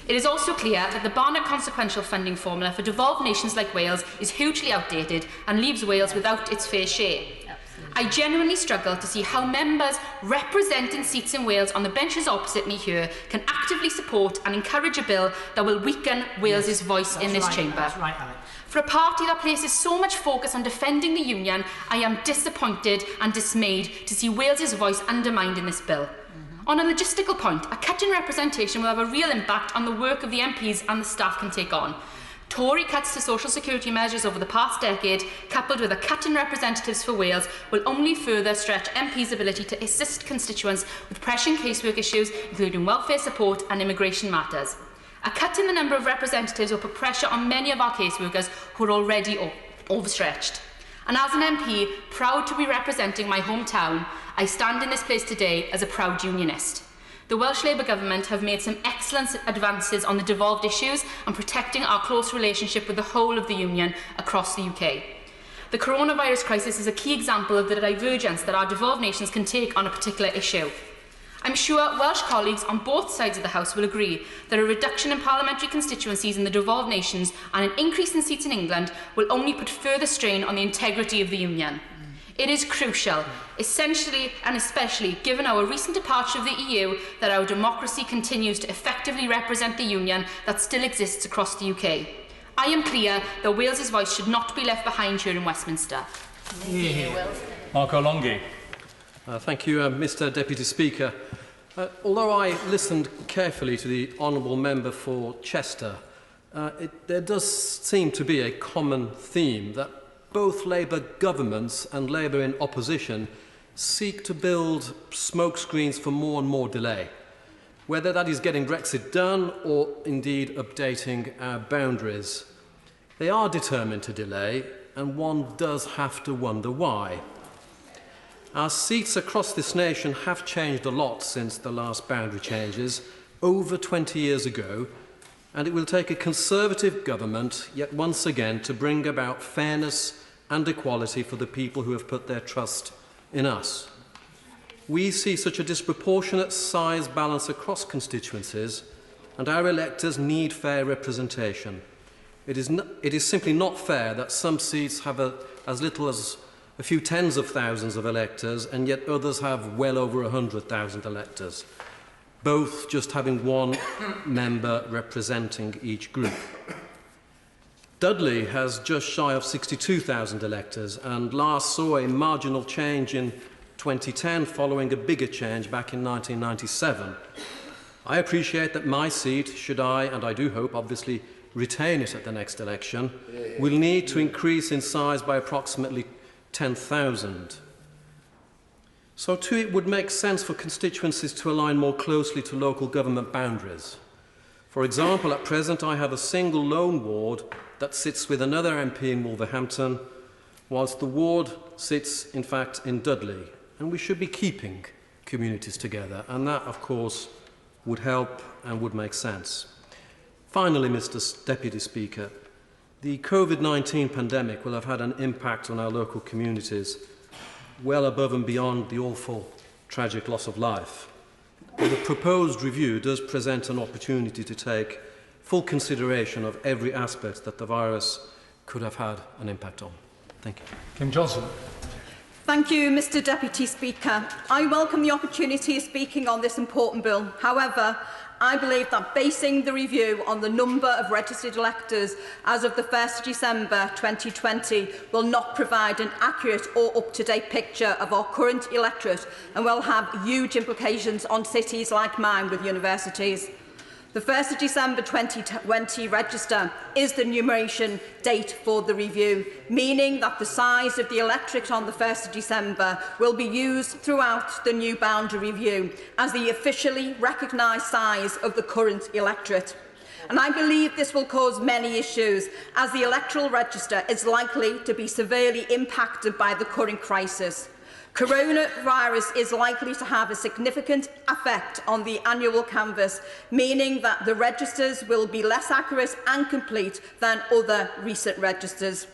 It is also clear that the Barnett consequential funding formula for devolved nations like Wales is hugely outdated and leaves Wales without its fair share. I genuinely struggle to see how members representing seats in Wales on the benches opposite me here can actively support and encourage a bill that will weaken Wales's voice in this chamber. That's right, Alex. For a party that places so much focus on defending the union, I am disappointed and dismayed to see Wales's voice undermined in this bill. On a logistical point, a cut in representation will have a real impact on the work of the MPs and the staff can take on. Tory cuts to social security measures over the past decade, coupled with a cut in representatives for Wales, will only further stretch MPs' ability to assist constituents with pressing casework issues, including welfare support and immigration matters. A cut in the number of representatives will put pressure on many of our caseworkers who are already overstretched. And as an MP, proud to be representing my hometown, I stand in this place today as a proud unionist. The Welsh Labour Government have made some excellent advances on the devolved issues and protecting our close relationship with the whole of the Union across the UK. The coronavirus crisis is a key example of the divergence that our devolved nations can take on a particular issue. I'm sure Welsh colleagues on both sides of the House will agree that a reduction in parliamentary constituencies in the devolved nations and an increase in seats in England will only put further strain on the integrity of the Union. It is crucial, essentially and especially given our recent departure of the EU, that our democracy continues to effectively represent the Union that still exists across the UK. I am clear that Wales's voice should not be left behind here in Westminster. Marco Longhi. Thank you, Mr Deputy Speaker. Although I listened carefully to the Honourable Member for Chester, there does seem to be a common theme that both Labour governments and Labour in opposition seek to build smokescreens for more and more delay, whether that is getting Brexit done or indeed updating our boundaries. They are determined to delay, and one does have to wonder why. Our seats across this nation have changed a lot since the last boundary changes, over 20 years ago, and it will take a Conservative government yet once again to bring about fairness and equality for the people who have put their trust in us. We see such a disproportionate size balance across constituencies, and our electors need fair representation. It is simply not fair that some seats have as little as a few tens of thousands of electors, and yet others have well over 100,000 electors, both just having one member representing each group. Dudley has just shy of 62,000 electors, and last saw a marginal change in 2010 following a bigger change back in 1997. I appreciate that my seat, should I, and I do hope, obviously, retain it at the next election, will need to increase in size by approximately 10,000. So too it would make sense for constituencies to align more closely to local government boundaries. For example, at present I have a single lone ward that sits with another MP in Wolverhampton, whilst the ward sits in fact in Dudley, and we should be keeping communities together, and that of course would help and would make sense. Finally, Mr. Deputy Speaker, the COVID-19 pandemic will have had an impact on our local communities well above and beyond the awful, tragic loss of life. The proposed review does present an opportunity to take full consideration of every aspect that the virus could have had an impact on. Thank you. Kim Johnson. Thank you, Mr Deputy Speaker. I welcome the opportunity of speaking on this important bill. However, I believe that basing the review on the number of registered electors as of the 1st of December 2020 will not provide an accurate or up-to-date picture of our current electorate and will have huge implications on cities like mine with universities. The 1st of December 2020 register is the numeration date for the review, meaning that the size of the electorate on the 1st of December will be used throughout the new boundary review as the officially recognised size of the current electorate. And I believe this will cause many issues, as the electoral register is likely to be severely impacted by the current crisis. Coronavirus is likely to have a significant effect on the annual canvass, meaning that the registers will be less accurate and complete than other recent registers.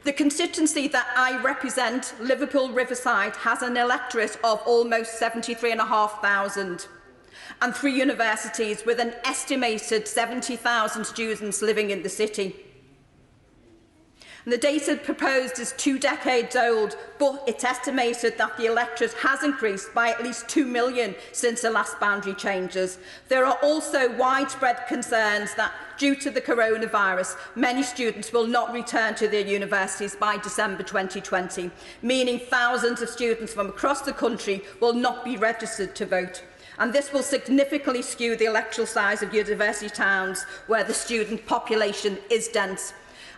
The constituency that I represent, Liverpool Riverside, has an electorate of almost 73,500 and 3 universities with an estimated 70,000 students living in the city. And the data proposed is 2 decades old, but it's estimated that the electorate has increased by at least 2 million since the last boundary changes. There are also widespread concerns that, due to the coronavirus, many students will not return to their universities by December 2020, meaning thousands of students from across the country will not be registered to vote. And this will significantly skew the electoral size of university towns where the student population is dense.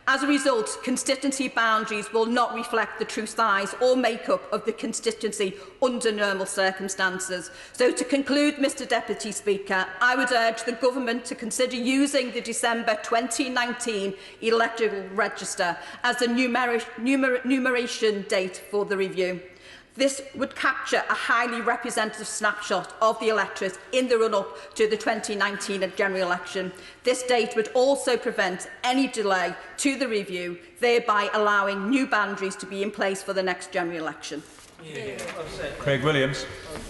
As a result, constituency boundaries will not reflect the true size or makeup of the constituency under normal circumstances. So to conclude, Mr Deputy Speaker, I would urge the Government to consider using the December 2019 electoral register as the numeration date for the review. This would capture a highly representative snapshot of the electorate in the run-up to the 2019 general election. This date would also prevent any delay to the review, thereby allowing new boundaries to be in place for the next general election. Craig Williams.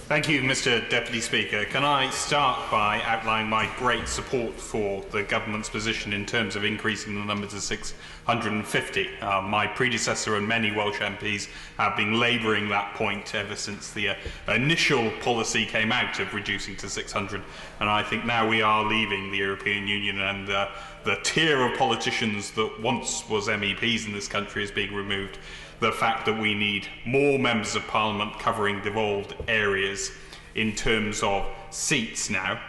Thank you, Mr Deputy Speaker. Can I start by outlining my great support for the government's position in terms of increasing the number to 650? My predecessor and many Welsh MPs have been labouring that point ever since the initial policy came out of reducing to 600, and I think now we are leaving the European Union and the tier of politicians that once was MEPs in this country is being removed. The fact that we need more members of Parliament covering devolved areas in terms of seats now.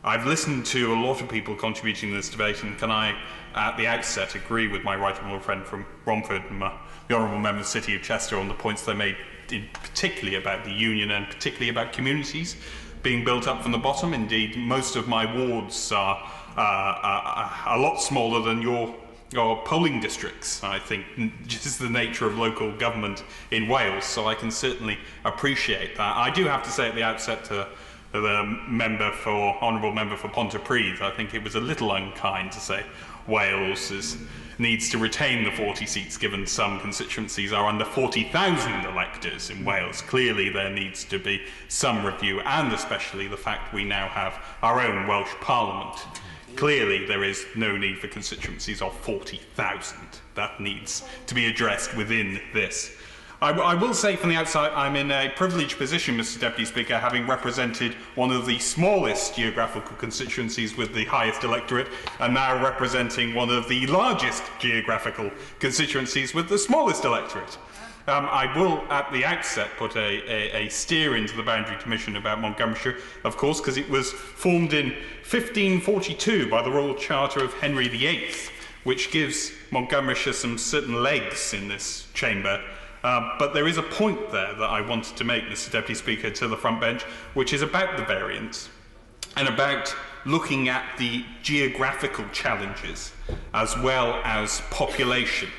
I've listened to a lot of people contributing to this debate, and can I, at the outset, agree with my right honourable friend from Romford and the honourable member of the City of Chester on the points they made, particularly about the union and particularly about communities being built up from the bottom. Indeed, most of my wards are a lot smaller than your polling districts, I think, just the nature of local government in Wales, so I can certainly appreciate that. I do have to say at the outset to the honourable member for Pontypridd, I think it was a little unkind to say Wales needs to retain the 40 seats, given some constituencies are under 40,000 electors in Wales. Clearly there needs to be some review, and especially the fact we now have our own Welsh Parliament. Clearly, there is no need for constituencies of 40,000. That needs to be addressed within this. I will say from the outside, I'm in a privileged position, Mr Deputy Speaker, having represented one of the smallest geographical constituencies with the highest electorate, and now representing one of the largest geographical constituencies with the smallest electorate. I will, at the outset, put a steer into the Boundary Commission about Montgomeryshire, of course, because it was formed in 1542 by the Royal Charter of Henry VIII, which gives Montgomeryshire some certain legs in this chamber. But there is a point there that I wanted to make, Mr Deputy Speaker, to the front bench, which is about the variants and about looking at the geographical challenges as well as population.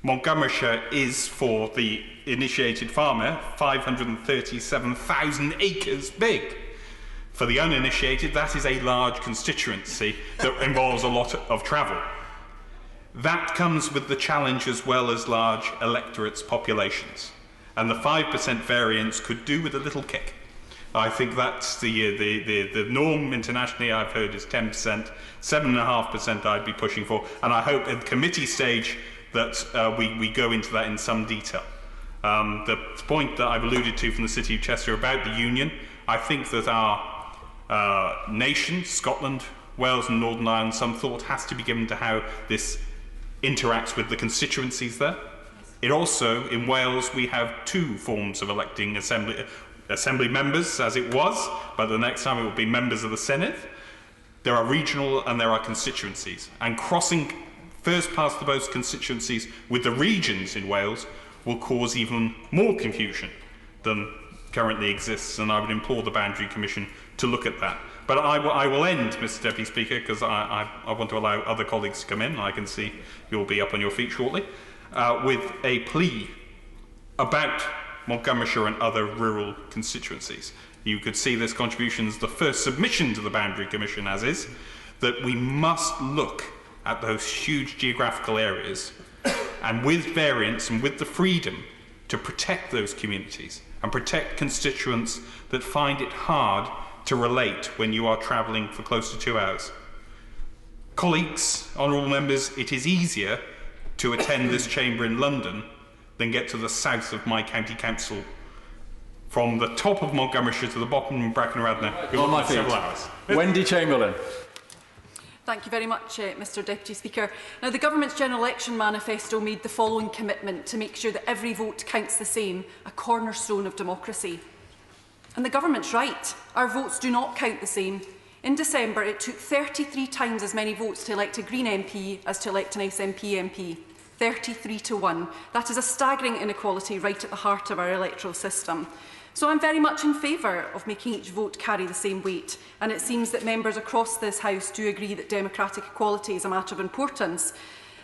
Montgomeryshire is, for the initiated farmer, 537,000 acres big. For the uninitiated, that is a large constituency that involves a lot of travel. That comes with the challenge as well as large electorates' populations. And the 5% variance could do with a little kick. I think that's the norm internationally I've heard is 10%, 7.5% I'd be pushing for, and I hope at the committee stage that we go into that in some detail. The point that I've alluded to from the City of Chester about the Union, I think that our nation, Scotland, Wales and Northern Ireland, some thought has to be given to how this interacts with the constituencies there. It also, in Wales, we have two forms of electing assembly members, as it was, but the next time it will be members of the Senate. There are regional and there are constituencies, and crossing first past the post constituencies with the regions in Wales will cause even more confusion than currently exists, and I would implore the Boundary Commission to look at that. But I will end, Mr Deputy Speaker, because I want to allow other colleagues to come in. I can see you'll be up on your feet shortly, with a plea about Montgomeryshire and other rural constituencies. You could see this contribution as the first submission to the Boundary Commission, as is, that we must look at those huge geographical areas and with variance and with the freedom to protect those communities and protect constituents that find it hard to relate when you are travelling for close to 2 hours. Colleagues, honourable members, it is easier to attend this chamber in London than get to the south of my county council. From the top of Montgomeryshire to the bottom of Brecon Radna, On my feet. several hours. Wendy Chamberlain. Thank you very much, Mr Deputy Speaker. Now, the Government's General Election Manifesto made the following commitment to make sure that every vote counts the same, a cornerstone of democracy. And the Government's right. Our votes do not count the same. In December, it took 33 times as many votes to elect a Green MP as to elect an SNP MP. 33 to 1. That is a staggering inequality right at the heart of our electoral system. So I'm very much in favour of making each vote carry the same weight, and it seems that members across this House do agree that democratic equality is a matter of importance.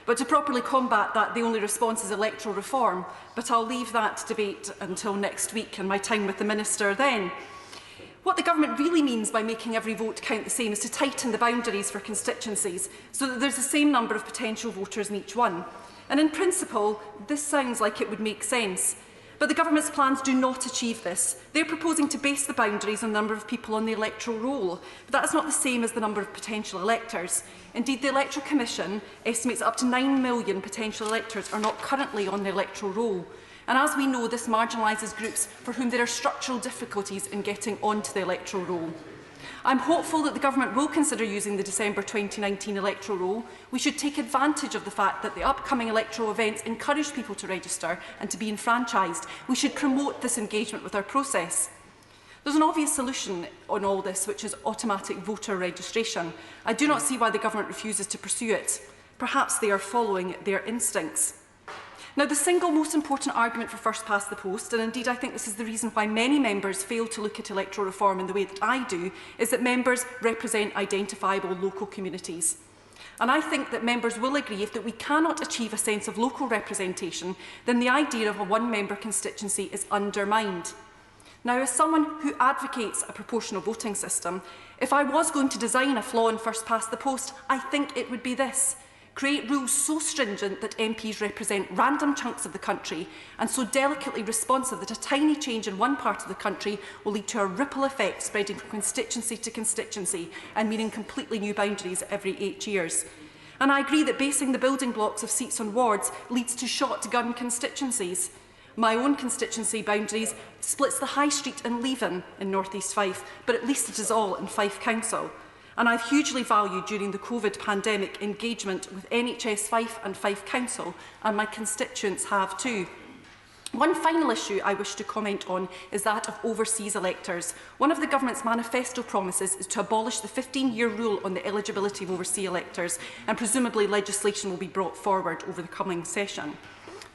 But to properly combat that, the only response is electoral reform, but I'll leave that debate until next week and my time with the Minister then. What the Government really means by making every vote count the same is to tighten the boundaries for constituencies so that there's the same number of potential voters in each one. And in principle, this sounds like it would make sense. But the government's plans do not achieve this. They're proposing to base the boundaries on the number of people on the electoral roll, but that is not the same as the number of potential electors. Indeed, the Electoral Commission estimates up to 9 million potential electors are not currently on the electoral roll. And as we know, this marginalises groups for whom there are structural difficulties in getting onto the electoral roll. I'm hopeful that the Government will consider using the December 2019 electoral roll. We should take advantage of the fact that the upcoming electoral events encourage people to register and to be enfranchised. We should promote this engagement with our process. There's an obvious solution on all this, which is automatic voter registration. I do not see why the Government refuses to pursue it. Perhaps they are following their instincts. Now, the single most important argument for first past the post, and indeed I think this is the reason why many members fail to look at electoral reform in the way that I do, is that members represent identifiable local communities. And I think that members will agree if that we cannot achieve a sense of local representation, then the idea of a one-member constituency is undermined. Now, as someone who advocates a proportional voting system, if I was going to design a flaw in first past the post, I think it would be this. Create rules so stringent that MPs represent random chunks of the country and so delicately responsive that a tiny change in one part of the country will lead to a ripple effect spreading from constituency to constituency and meaning completely new boundaries every 8 years. And I agree that basing the building blocks of seats on wards leads to shotgun constituencies. My own constituency boundaries splits the High Street and Leven in North East Fife, but at least it is all in Fife Council. And I've hugely valued during the COVID pandemic engagement with NHS Fife and Fife Council, and my constituents have too. One final issue I wish to comment on is that of overseas electors. One of the Government's manifesto promises is to abolish the 15-year rule on the eligibility of overseas electors, and presumably legislation will be brought forward over the coming session.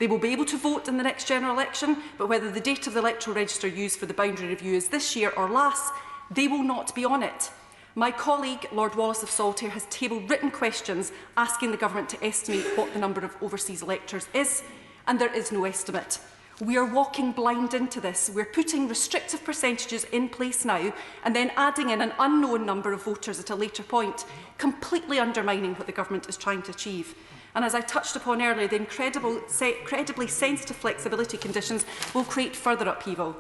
They will be able to vote in the next general election, but whether the date of the electoral register used for the boundary review is this year or last, they will not be on it. My colleague, Lord Wallace of Saltaire, has tabled written questions asking the Government to estimate what the number of overseas electors is, and there is no estimate. We are walking blind into this. We're putting restrictive percentages in place now and then adding in an unknown number of voters at a later point, completely undermining what the Government is trying to achieve. And as I touched upon earlier, the incredibly sensitive flexibility conditions will create further upheaval.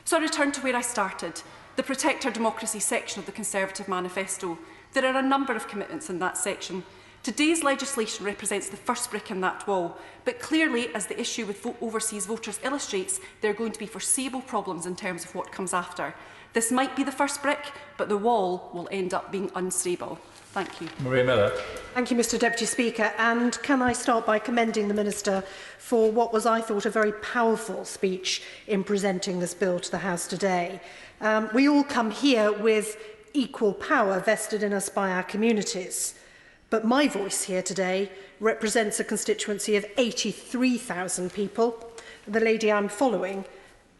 So I return to where I started. The Protect Our Democracy section of the Conservative Manifesto. There are a number of commitments in that section. Today's legislation represents the first brick in that wall, but clearly, as the issue with overseas voters illustrates, there are going to be foreseeable problems in terms of what comes after. This might be the first brick, but the wall will end up being unstable. Thank you. Maria Miller. Thank you, Mr Deputy Speaker. And can I start by commending the Minister for what was, I thought, a very powerful speech in presenting this bill to the House today. We all come here with equal power vested in us by our communities. But my voice here today represents a constituency of 83,000 people. The lady I'm following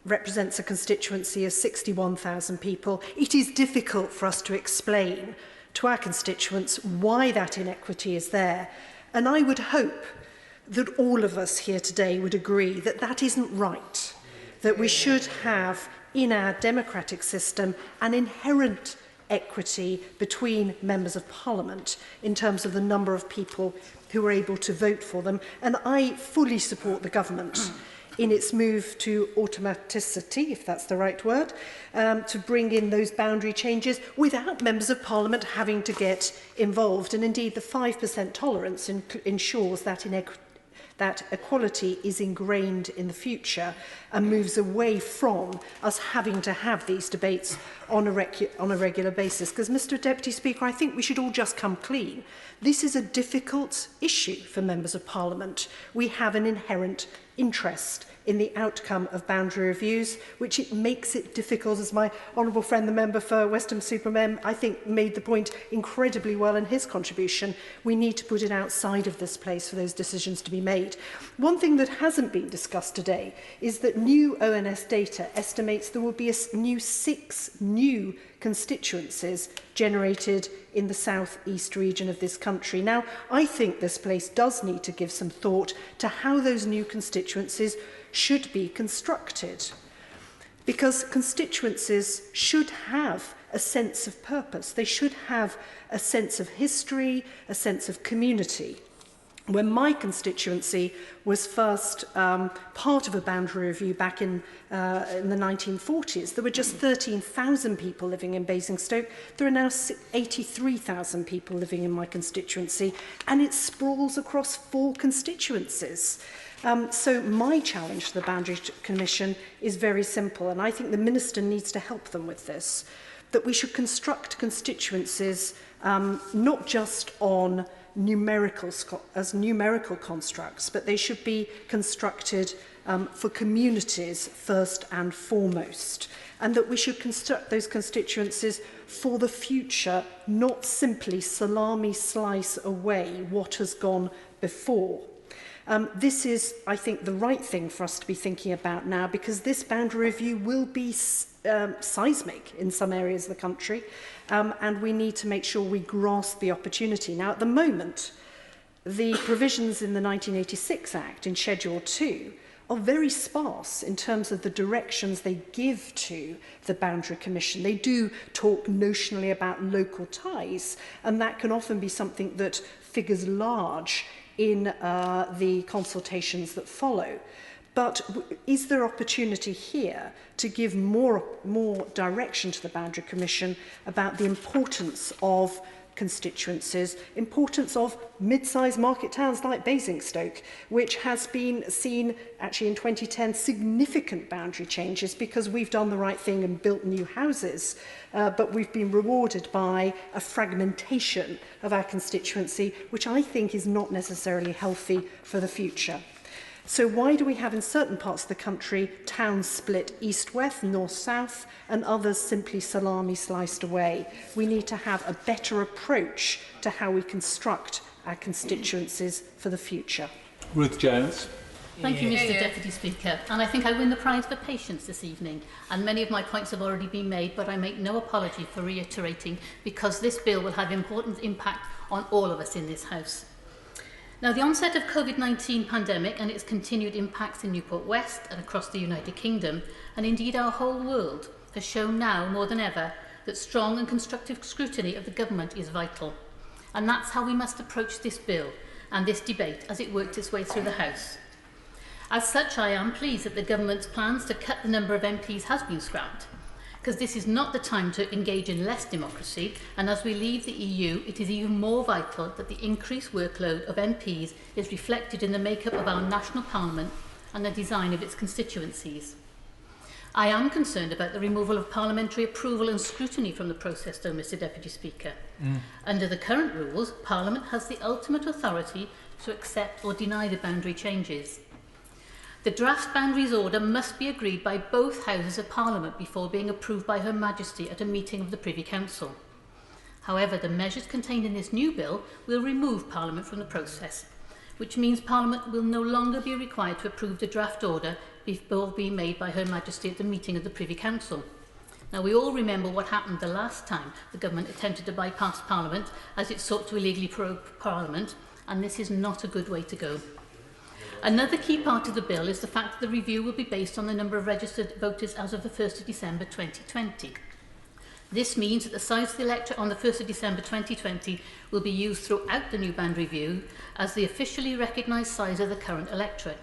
represents a constituency of 61,000 people. It is difficult for us to explain to our constituents why that inequity is there. And I would hope that all of us here today would agree that that isn't right, that we should have in our democratic system an inherent equity between members of Parliament in terms of the number of people who are able to vote for them. And I fully support the Government in its move to automaticity, if that's the right word, to bring in those boundary changes without members of Parliament having to get involved. And indeed, the 5% tolerance ensures that that equality is ingrained in the future and moves away from us having to have these debates on a regular basis. Because, Mr Deputy Speaker, I think we should all just come clean. This is a difficult issue for members of Parliament. We have an inherent interest in the outcome of boundary reviews, which it makes it difficult, as my honourable friend, the member for Westham-super-Mem, I think made the point incredibly well in his contribution. We need to put it outside of this place for those decisions to be made. One thing that hasn't been discussed today is that new ONS data estimates there will be a new 6 new constituencies generated in the south-east region of this country. Now, I think this place does need to give some thought to how those new constituencies should be constructed, because constituencies should have a sense of purpose. They should have a sense of history, a sense of community. When my constituency was first part of a boundary review back in the 1940s, there were just 13,000 people living in Basingstoke. There are now 83,000 people living in my constituency, and it sprawls across 4 constituencies. So my challenge to the Boundary Commission is very simple, and I think the Minister needs to help them with this, that we should construct constituencies not just on numerical constructs, but they should be constructed for communities first and foremost, and that we should construct those constituencies for the future, not simply salami slice away what has gone before. This is, I think, the right thing for us to be thinking about now, because this boundary review will be seismic in some areas of the country, and we need to make sure we grasp the opportunity. Now, at the moment, the provisions in the 1986 Act in Schedule 2 are very sparse in terms of the directions they give to the Boundary Commission. They do talk notionally about local ties, and that can often be something that figures large in the consultations that follow. But is there opportunity here to give more direction to the Boundary Commission about the importance of constituencies, importance of mid-sized market towns like Basingstoke, which has been seen actually in 2010 significant boundary changes because we've done the right thing and built new houses, but we've been rewarded by a fragmentation of our constituency, which I think is not necessarily healthy for the future. So why do we have in certain parts of the country towns split east-west, north-south, and others simply salami sliced away? We need to have a better approach to how we construct our constituencies for the future. Ruth Jones. Thank you, Mr Deputy Speaker. And I think I win the prize for patience this evening. And many of my points have already been made, but I make no apology for reiterating, because this bill will have important impact on all of us in this House. Now, the onset of COVID-19 pandemic and its continued impacts in Newport West and across the United Kingdom, and indeed our whole world, has shown now more than ever that strong and constructive scrutiny of the government is vital. And that's how we must approach this bill and this debate as it works its way through the House. As such, I am pleased that the government's plans to cut the number of MPs has been scrapped, because this is not the time to engage in less democracy, and as we leave the EU, it is even more vital that the increased workload of MPs is reflected in the makeup of our national parliament and the design of its constituencies. I am concerned about the removal of parliamentary approval and scrutiny from the process, though, Mr Deputy Speaker. Under the current rules, Parliament has the ultimate authority to accept or deny the boundary changes. The draft boundaries order must be agreed by both Houses of Parliament before being approved by Her Majesty at a meeting of the Privy Council. However, the measures contained in this new bill will remove Parliament from the process, which means Parliament will no longer be required to approve the draft order before being made by Her Majesty at the meeting of the Privy Council. Now, we all remember what happened the last time the government attempted to bypass Parliament as it sought to illegally probe Parliament, and this is not a good way to go. Another key part of the bill is the fact that the review will be based on the number of registered voters as of the 1st of December 2020. This means that the size of the electorate on the 1st of December 2020 will be used throughout the new boundary review as the officially recognised size of the current electorate.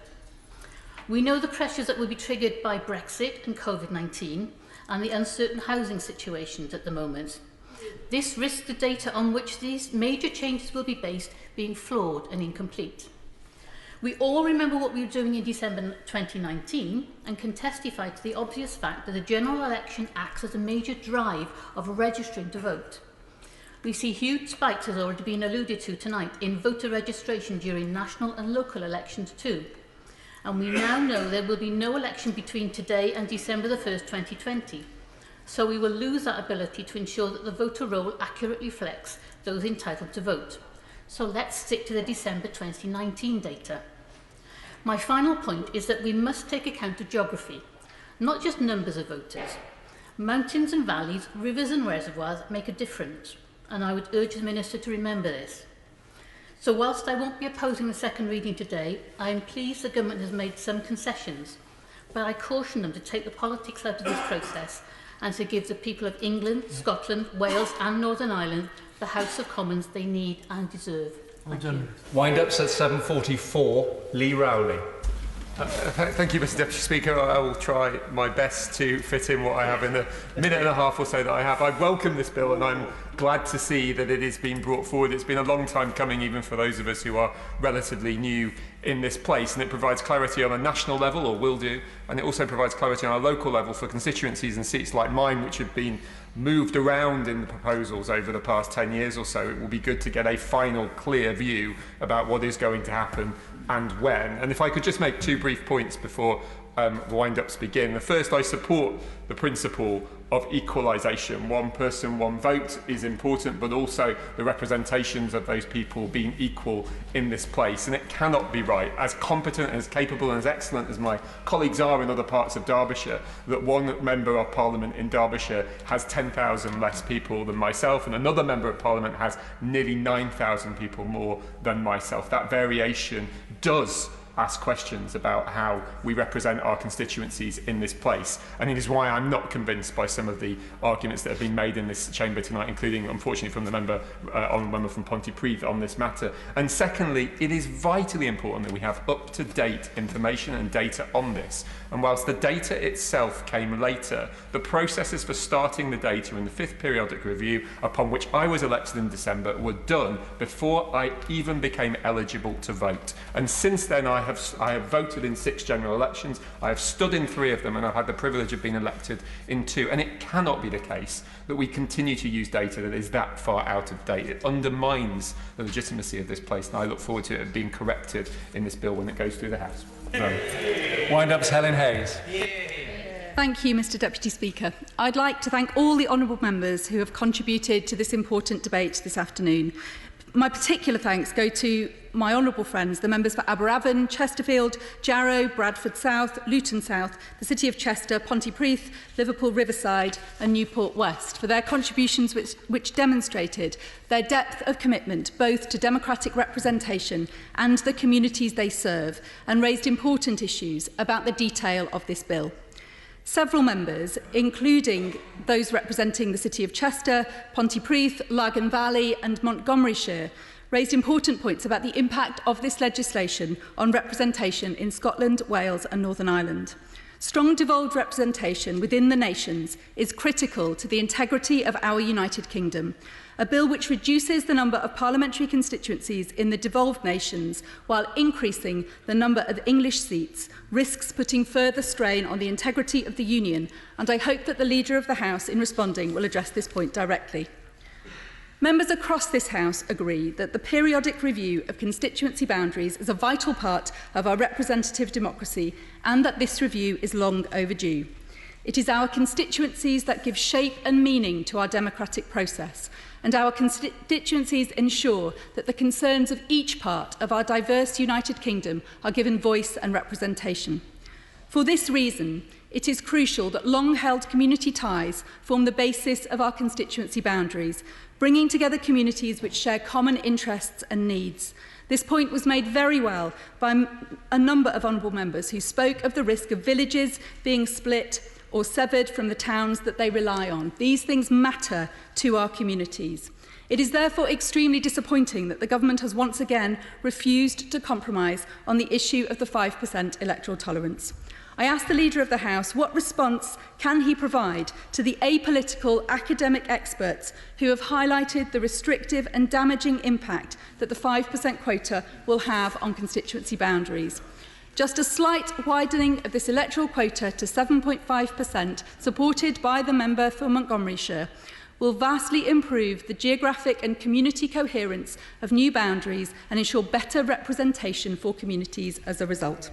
We know the pressures that will be triggered by Brexit and COVID-19 and the uncertain housing situations at the moment. This risks the data on which these major changes will be based being flawed and incomplete. We all remember what we were doing in December 2019 and can testify to the obvious fact that the general election acts as a major drive of registering to vote. We see huge spikes, as already been alluded to tonight, in voter registration during national and local elections too. And we now know there will be no election between today and December the 1st, 2020. So we will lose that ability to ensure that the voter roll accurately reflects those entitled to vote. So let's stick to the December 2019 data. My final point is that we must take account of geography, not just numbers of voters. Mountains and valleys, rivers and reservoirs make a difference, and I would urge the Minister to remember this. So whilst I won't be opposing the second reading today, I am pleased the Government has made some concessions, but I caution them to take the politics out of this process and to give the people of England, Scotland, Wales and Northern Ireland the House of Commons they need and deserve. Wind-ups at 7:44. Lee Rowley. Thank you, Mr Deputy Speaker. I will try my best to fit in what I have in the minute and a half or so that I have. I welcome this bill and I'm glad to see that it is being brought forward. It's been a long time coming, even for those of us who are relatively new in this place, and it provides clarity on a national level, or will do, and it also provides clarity on a local level for constituencies and seats like mine, which have been moved around in the proposals over the past 10 years or so. It will be good to get a final clear view about what is going to happen and when. And if I could just make 2 brief points before wind-ups begin. The first, I support the principle of equalisation. One person, one vote is important, but also the representations of those people being equal in this place. And it cannot be right, as competent, as capable and as excellent as my colleagues are in other parts of Derbyshire, that one member of Parliament in Derbyshire has 10,000 less people than myself, and another member of Parliament has nearly 9,000 people more than myself. That variation does ask questions about how we represent our constituencies in this place, and it is why I'm not convinced by some of the arguments that have been made in this chamber tonight, including, unfortunately, from the honourable member from Pontypridd on this matter. And secondly, it is vitally important that we have up-to-date information and data on this. And whilst the data itself came later, the processes for starting the data in the 5th periodic review, upon which I was elected in December, were done before I even became eligible to vote. And since then, I have voted in 6 general elections, I have stood in 3 of them, and I've had the privilege of being elected in 2. And it cannot be the case that we continue to use data that is that far out of date. It undermines the legitimacy of this place, and I look forward to it being corrected in this bill when it goes through the House. Wind-ups, Helen Hayes. Thank you, Mr Deputy Speaker. I'd like to thank all the honourable members who have contributed to this important debate this afternoon. My particular thanks go to my honourable friends, the members for Aberavon, Chesterfield, Jarrow, Bradford South, Luton South, the City of Chester, Pontypridd, Liverpool Riverside and Newport West, for their contributions which demonstrated their depth of commitment both to democratic representation and the communities they serve, and raised important issues about the detail of this bill. Several members, including those representing the City of Chester, Pontypridd, Lagan Valley and Montgomeryshire, raised important points about the impact of this legislation on representation in Scotland, Wales and Northern Ireland. Strong devolved representation within the nations is critical to the integrity of our United Kingdom. A bill which reduces the number of parliamentary constituencies in the devolved nations while increasing the number of English seats risks putting further strain on the integrity of the Union, and I hope that the Leader of the House, in responding, will address this point directly. Members across this House agree that the periodic review of constituency boundaries is a vital part of our representative democracy, and that this review is long overdue. It is our constituencies that give shape and meaning to our democratic process, and our constituencies ensure that the concerns of each part of our diverse United Kingdom are given voice and representation. For this reason, it is crucial that long-held community ties form the basis of our constituency boundaries, bringing together communities which share common interests and needs. This point was made very well by a number of honourable members who spoke of the risk of villages being split or severed from the towns that they rely on. These things matter to our communities. It is therefore extremely disappointing that the government has once again refused to compromise on the issue of the 5% electoral tolerance. I ask the Leader of the House, what response can he provide to the apolitical academic experts who have highlighted the restrictive and damaging impact that the 5% quota will have on constituency boundaries? Just a slight widening of this electoral quota to 7.5%, supported by the member for Montgomeryshire, will vastly improve the geographic and community coherence of new boundaries and ensure better representation for communities as a result.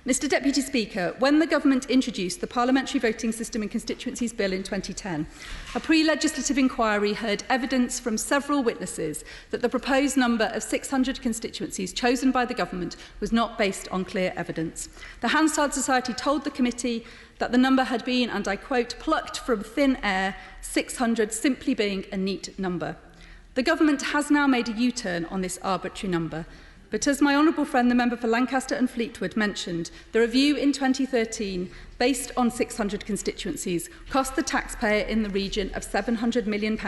Mr Deputy Speaker, when the Government introduced the Parliamentary Voting System and Constituencies Bill in 2010, a pre-legislative inquiry heard evidence from several witnesses that the proposed number of 600 constituencies chosen by the Government was not based on clear evidence. The Hansard Society told the committee that the number had been, and I quote, plucked from thin air, 600 simply being a neat number. The Government has now made a U-turn on this arbitrary number. But as my honourable friend, the member for Lancaster and Fleetwood, mentioned, the review in 2013, based on 600 constituencies, cost the taxpayer in the region of £700 million,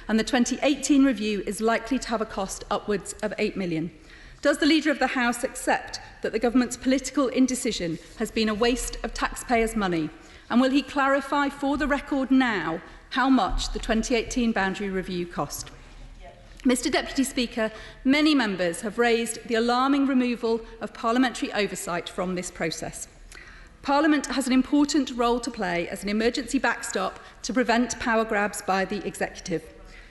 and the 2018 review is likely to have a cost upwards of £8 million. Does the Leader of the House accept that the government's political indecision has been a waste of taxpayers' money? And will he clarify for the record now how much the 2018 boundary review cost? Mr Deputy Speaker, many members have raised the alarming removal of parliamentary oversight from this process. Parliament has an important role to play as an emergency backstop to prevent power grabs by the executive.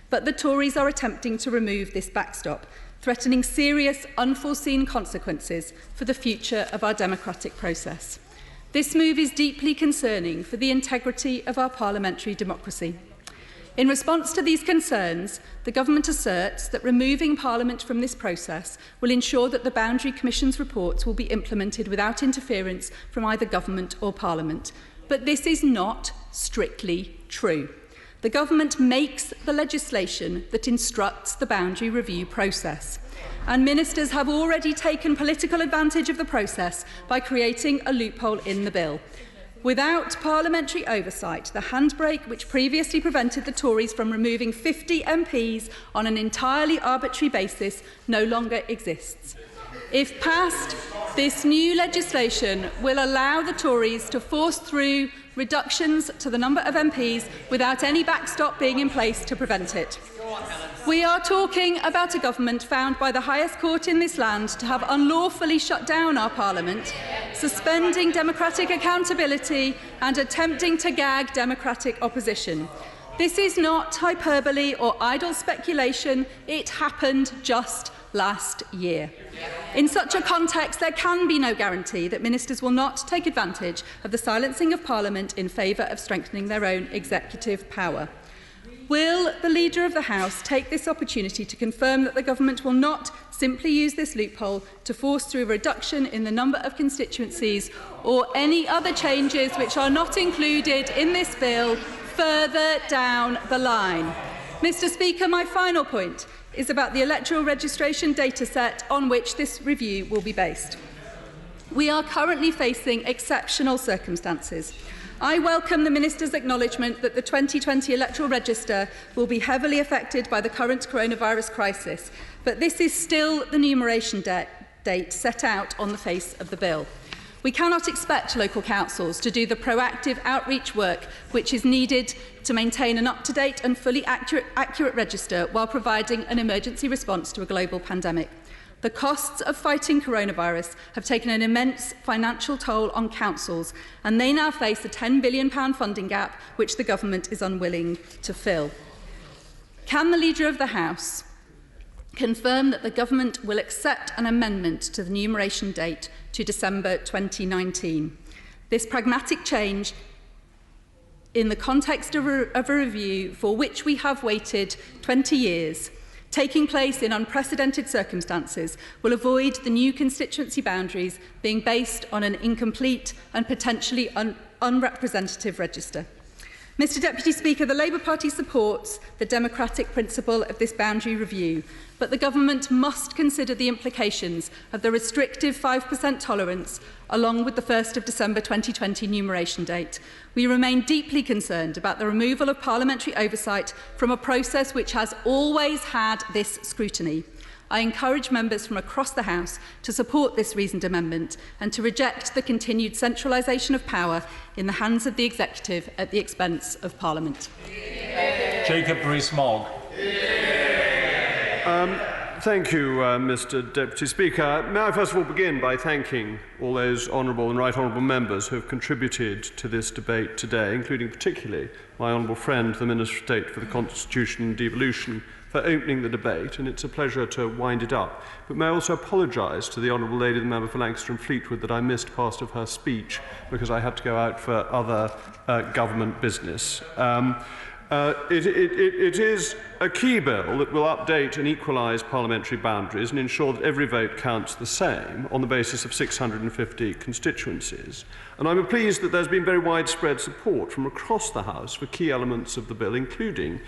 But the Tories are attempting to remove this backstop, threatening serious, unforeseen consequences for the future of our democratic process. This move is deeply concerning for the integrity of our parliamentary democracy. In response to these concerns, the government asserts that removing Parliament from this process will ensure that the Boundary Commission's reports will be implemented without interference from either government or Parliament. But this is not strictly true. The government makes the legislation that instructs the boundary review process. And ministers have already taken political advantage of the process by creating a loophole in the bill. Without parliamentary oversight, the handbrake which previously prevented the Tories from removing 50 MPs on an entirely arbitrary basis no longer exists. If passed, this new legislation will allow the Tories to force through reductions to the number of MPs without any backstop being in place to prevent it. We are talking about a government found by the highest court in this land to have unlawfully shut down our Parliament, suspending democratic accountability and attempting to gag democratic opposition. This is not hyperbole or idle speculation. It happened just last year. In such a context, there can be no guarantee that ministers will not take advantage of the silencing of Parliament in favour of strengthening their own executive power. Will the Leader of the House take this opportunity to confirm that the government will not simply use this loophole to force through a reduction in the number of constituencies or any other changes which are not included in this bill further down the line? Mr Speaker, my final point is about the electoral registration data set on which this review will be based. We are currently facing exceptional circumstances. I welcome the Minister's acknowledgement that the 2020 electoral register will be heavily affected by the current coronavirus crisis, but this is still the numeration date set out on the face of the bill. We cannot expect local councils to do the proactive outreach work which is needed to maintain an up-to-date and fully accurate register while providing an emergency response to a global pandemic. The costs of fighting coronavirus have taken an immense financial toll on councils, and they now face a £10 billion funding gap which the government is unwilling to fill. Can the Leader of the House confirm that the government will accept an amendment to the numeration date to December 2019? This pragmatic change, in the context of a review for which we have waited 20 years, taking place in unprecedented circumstances, will avoid the new constituency boundaries being based on an incomplete and potentially unrepresentative register. Mr Deputy Speaker, the Labour Party supports the democratic principle of this boundary review, but the government must consider the implications of the restrictive 5% tolerance along with the 1st of December 2020 numeration date. We remain deeply concerned about the removal of parliamentary oversight from a process which has always had this scrutiny. I encourage members from across the House to support this reasoned amendment and to reject the continued centralisation of power in the hands of the executive at the expense of Parliament. Jacob Rees-Mogg. Thank you, Mr Deputy Speaker. May I first of all begin by thanking all those honourable and right honourable members who have contributed to this debate today, including particularly my honourable friend, the Minister of State for the Constitution and Devolution, for opening the debate, and it's a pleasure to wind it up. But may I also apologise to the Honourable Lady, the Member for Lancaster and Fleetwood, that I missed part of her speech because I had to go out for other government business. It is a key bill that will update and equalise parliamentary boundaries and ensure that every vote counts the same on the basis of 650 constituencies. And I'm pleased that there's been very widespread support from across the House for key elements of the bill, including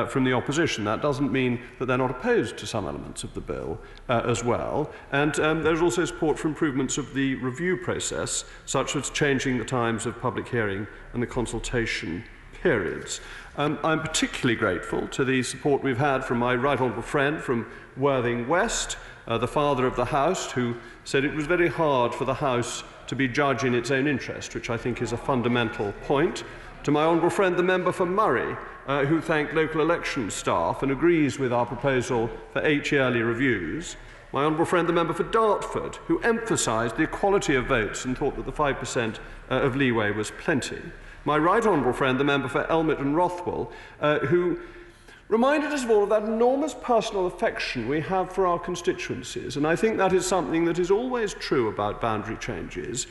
from the opposition. That doesn't mean that they're not opposed to some elements of the bill as well. And there's also support for improvements of the review process, such as changing the times of public hearing and the consultation periods. I'm particularly grateful to the support we've had from my right honourable friend from Worthing West, the father of the House, who said it was very hard for the House to be judged in its own interest, which I think is a fundamental point. To my honourable friend, the member for Murray, who thanked local election staff and agrees with our proposal for 8 yearly reviews. My honourable friend, the member for Dartford, who emphasised the equality of votes and thought that the 5% of leeway was plenty. My right honourable friend, the member for Elmet and Rothwell, who reminded us of all of that enormous personal affection we have for our constituencies. And I think that is something that is always true about boundary changes,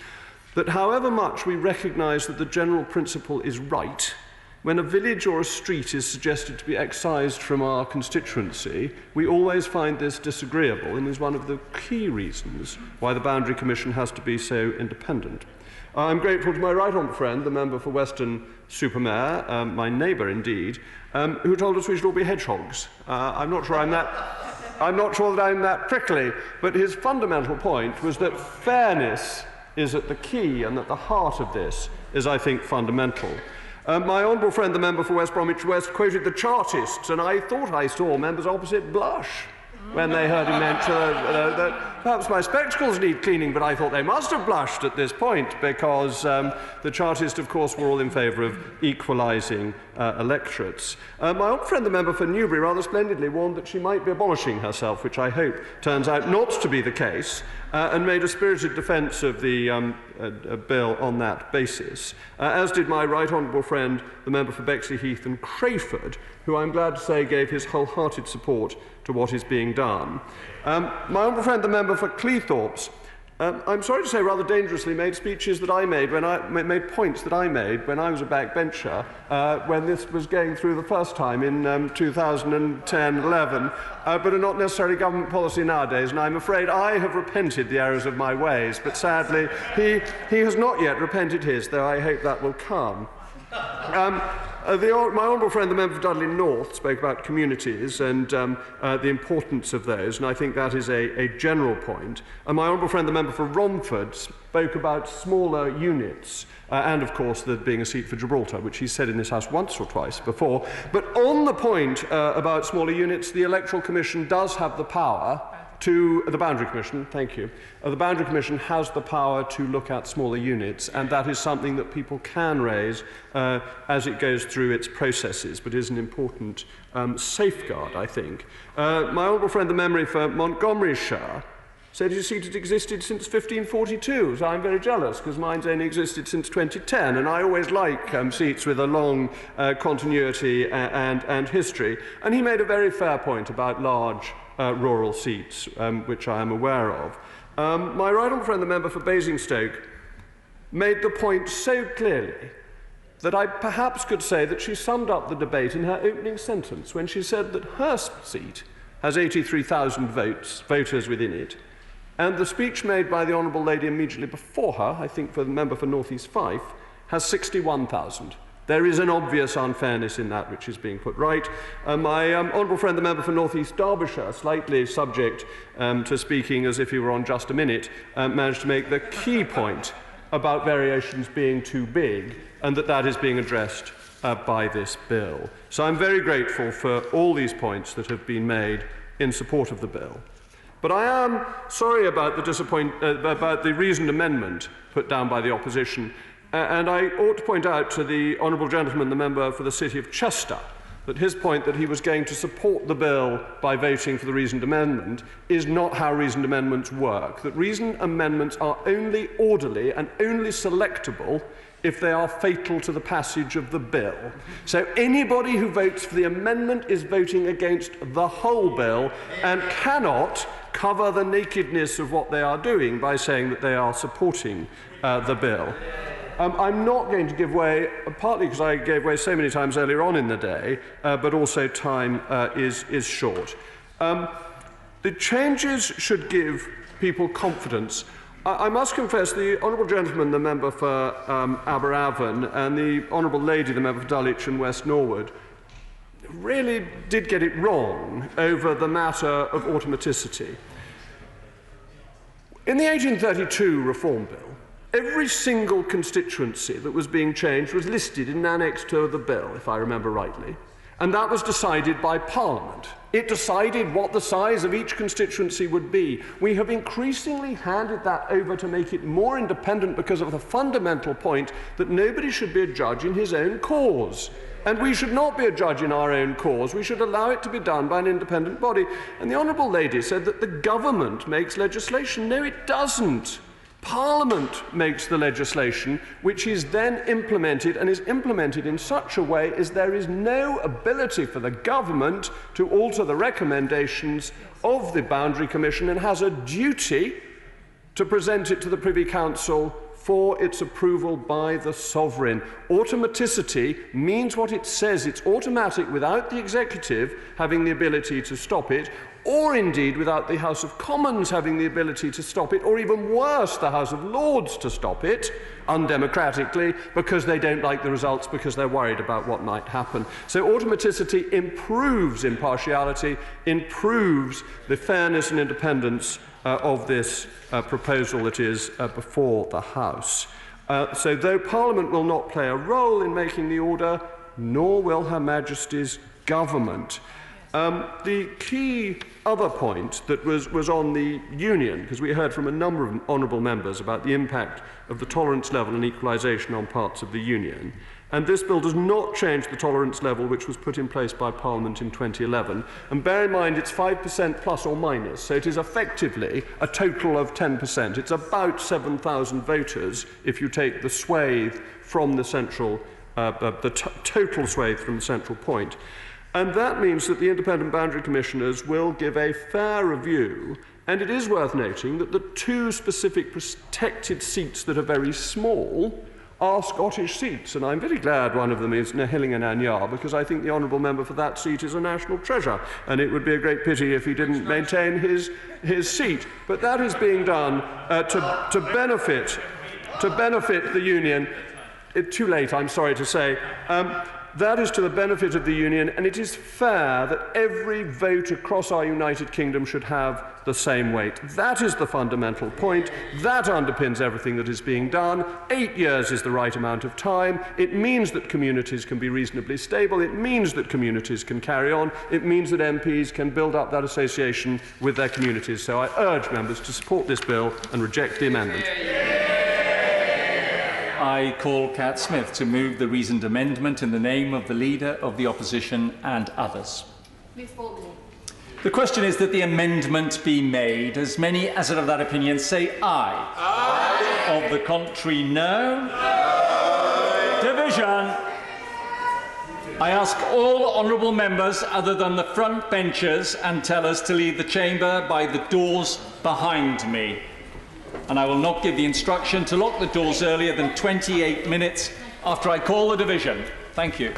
that however much we recognise that the general principle is right, when a village or a street is suggested to be excised from our constituency, we always find this disagreeable and is one of the key reasons why the Boundary Commission has to be so independent. I'm grateful to my right honourable friend, the member for Weston-super-Mare, my neighbour indeed, who told us we should all be hedgehogs. I'm not sure that I'm that prickly, but his fundamental point was that fairness is at the key and at the heart of this is, I think, fundamental. My honourable friend, the member for West Bromwich West, quoted the Chartists, and I thought I saw members opposite blush when they heard him mention that perhaps my spectacles need cleaning, but I thought they must have blushed at this point because the Chartists, of course, were all in favour of equalising electorates. My old friend, the member for Newbury, rather splendidly warned that she might be abolishing herself, which I hope turns out not to be the case, and made a spirited defence of the bill on that basis, as did my right honourable friend, the member for Bexley Heath and Crayford, who I'm glad to say gave his wholehearted support to what is being done. My honourable friend, the member for Cleethorpes, I'm sorry to say rather dangerously made speeches that I made when I made points that I made when I was a backbencher when this was going through the first time in 2010-11, but are not necessarily government policy nowadays, and I'm afraid I have repented the errors of my ways, but sadly he has not yet repented his, though I hope that will come. My honourable friend, the member for Dudley North, spoke about communities and the importance of those, and I think that is a general point. And my honourable friend, the member for Romford, spoke about smaller units, and of course there being a seat for Gibraltar, which he said in this House once or twice before. But on the point about smaller units, the Electoral Commission does have the power to the Boundary Commission, thank you. The Boundary Commission has the power to look at smaller units, and that is something that people can raise as it goes through its processes, but is an important safeguard, I think. My honourable friend, the member for Montgomeryshire, said his seat had existed since 1542, so I'm very jealous because mine's only existed since 2010, and I always like seats with a long continuity and history. And he made a very fair point about large rural seats, which I am aware of. My right honourable friend, the member for Basingstoke, made the point so clearly that I perhaps could say that she summed up the debate in her opening sentence when she said that her seat has 83,000 voters within it, and the speech made by the honourable lady immediately before her, I think for the member for North East Fife, has 61,000. There is an obvious unfairness in that which is being put right. My honourable friend, the member for North East Derbyshire, slightly subject to speaking as if he were on just a minute, managed to make the key point about variations being too big, and that is being addressed by this bill. So I'm very grateful for all these points that have been made in support of the bill. But I am sorry about the reasoned amendment put down by the opposition. And I ought to point out to the honourable gentleman, the member for the City of Chester, that his point that he was going to support the bill by voting for the reasoned amendment is not how reasoned amendments work. That reasoned amendments are only orderly and only selectable if they are fatal to the passage of the bill. So anybody who votes for the amendment is voting against the whole bill and cannot cover the nakedness of what they are doing by saying that they are supporting the bill. I'm not going to give way, partly because I gave way so many times earlier on in the day, but also time is short. The changes should give people confidence. I must confess, the honourable gentleman, the member for Aberavon, and the honourable lady, the member for Dulwich and West Norwood, really did get it wrong over the matter of automaticity. In the 1832 Reform Bill, every single constituency that was being changed was listed in Annex 2 of the bill, if I remember rightly, and that was decided by Parliament. It decided what the size of each constituency would be. We have increasingly handed that over to make it more independent because of the fundamental point that nobody should be a judge in his own cause. And we should not be a judge in our own cause. We should allow it to be done by an independent body. And the honourable lady said that the government makes legislation. No, it doesn't. Parliament makes the legislation, which is then implemented, and is implemented in such a way as there is no ability for the government to alter the recommendations of the Boundary Commission, and has a duty to present it to the Privy Council for its approval by the sovereign. Automaticity means what it says. It's automatic without the executive having the ability to stop it, or indeed without the House of Commons having the ability to stop it, or even worse, the House of Lords to stop it, undemocratically, because they don't like the results, because they're worried about what might happen. So automaticity improves impartiality, improves the fairness and independence of this proposal that is before the House. So though Parliament will not play a role in making the order, nor will Her Majesty's government. The key other point that was on the Union, because we heard from a number of honourable members about the impact of the tolerance level and equalisation on parts of the Union, and this bill does not change the tolerance level which was put in place by Parliament in 2011. And bear in mind it's 5% plus or minus, so it is effectively a total of 10%. It's about 7,000 voters if you take the swathe from the central, total swathe from the central point. And that means that the independent boundary commissioners will give a fair review, and it is worth noting that the two specific protected seats that are very small are Scottish seats, and I'm very glad one of them is Nahilling and Anyar, because I think the honourable member for that seat is a national treasure, and it would be a great pity if he didn't maintain his seat. But that is being done to benefit the Union. Too late, I'm sorry to say. That is to the benefit of the Union, and it is fair that every vote across our United Kingdom should have the same weight. That is the fundamental point. That underpins everything that is being done. 8 years is the right amount of time. It means that communities can be reasonably stable. It means that communities can carry on. It means that MPs can build up that association with their communities. So I urge members to support this bill and reject the amendment. I call Cat Smith to move the reasoned amendment in the name of the Leader of the Opposition and others. The question is that the amendment be made. As many as are of that opinion say aye. Aye. Of the contrary, no. Aye. Division. I ask all honourable members other than the front benches and tellers to leave the chamber by the doors behind me. And I will not give the instruction to lock the doors earlier than 28 minutes after I call the division. Thank you.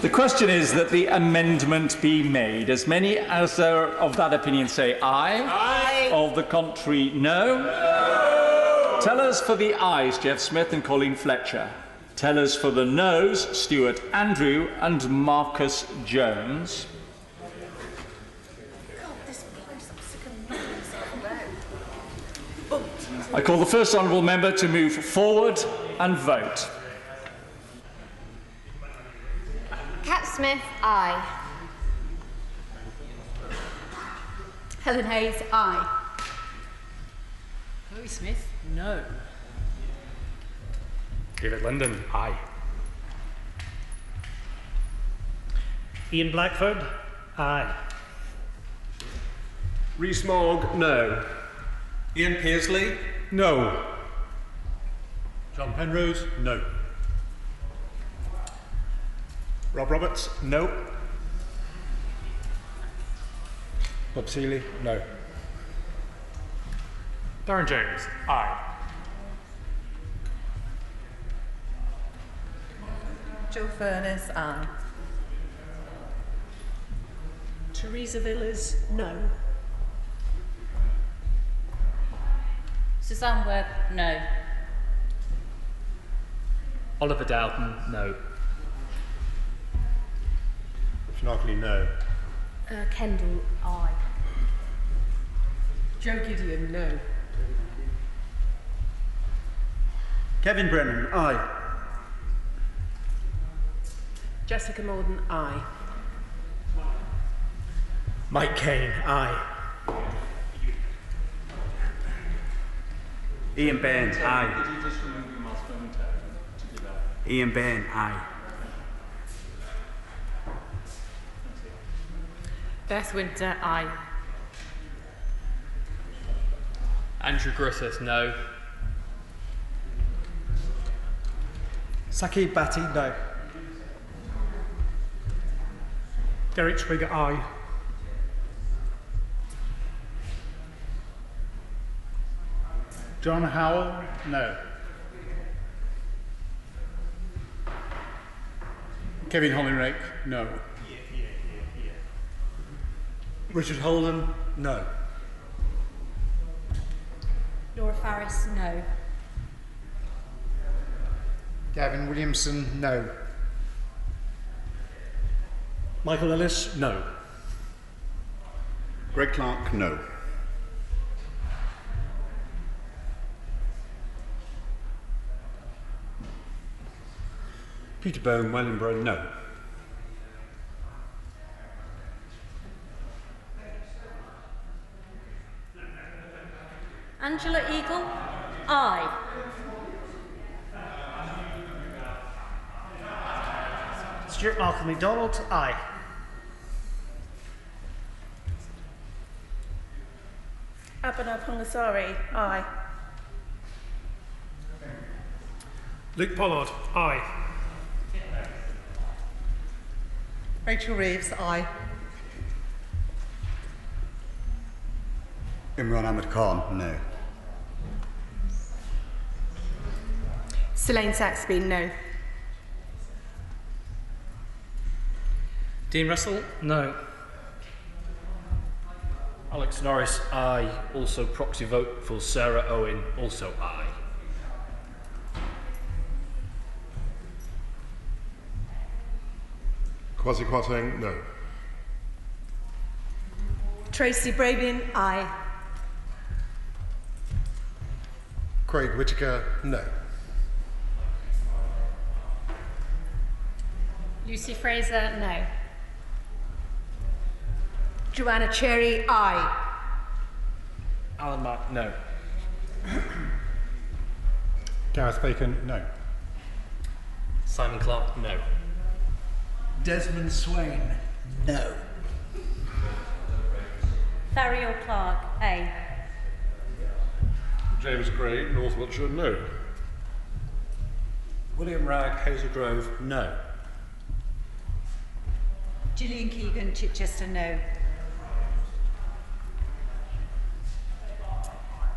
The question is that the amendment be made. As many as are of that opinion say aye. Aye. of the contrary, no. Tellers for the ayes, Jeff Smith and Colleen Fletcher. Tellers for the noes, Stuart Andrew and Marcus Jones. I call the first honourable member to move forward and vote. Cat Smith, aye. Helen Hayes, aye. Chloe Smith, no. David Linden, aye. Ian Blackford, aye. Rees-Mogg, no. Ian Pearsley, No. John Penrose, no. Rob Roberts, no. Bob Seeley, no. Darren James, aye. Jill Furness, aye. Teresa Villas, no. Suzanne Webb, no. Oliver Dowden, no. Schnarkley, no. Kendall, aye. Joe Gideon, no. Kevin Brennan, aye. Jessica Morden, aye. Mike Kane, aye. Ian Bairn, aye. Ian Bairn, aye. Beth Winter, aye. Andrew Griffith, no. Saki Batty, no. Derek Trigger, aye. John Howell, no. Kevin Hollingreck, no. Richard Holden, no. Laura Farris, no. Gavin Williamson, no. Michael Ellis, no. Greg Clark, no. Peter Bone, Wellingborough, no. Angela Eagle, aye. Stuart Malcolm MacDonald, aye. Abhinav Pungasari, aye. Luke Pollard, aye. Rachel Reeves, aye. Imran Ahmed Khan, no. Selene Saxby, no. Dean Russell, no. Alex Norris, aye. Also proxy vote for Sarah Owen, also aye. Kwasi Kwarteng, no. Tracy Brabian, aye. Craig Whittaker, no. Lucy Fraser, no. Joanna Cherry, aye. Alan Mack, no. Gareth Bacon, no. Simon Clark, no. Desmond Swain, no. Thariel Clark, A. James Gray, North Wiltshire, no. William Ragg, Hazel Grove, no. Gillian Keegan, Chichester, no.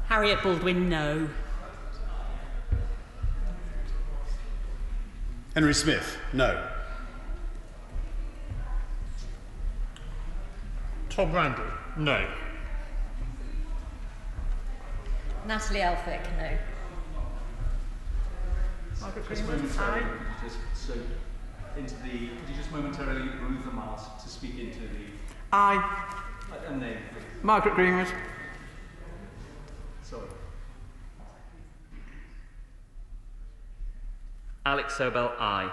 Harriet Baldwin, no. Henry Smith, no. Tom Randall, No. Natalie Elphick, no. Margaret Greenwood, aye. Could you just momentarily remove the mask to speak into the... Aye. And name, please. Margaret Greenwood. Sorry. Alex Sobel, aye.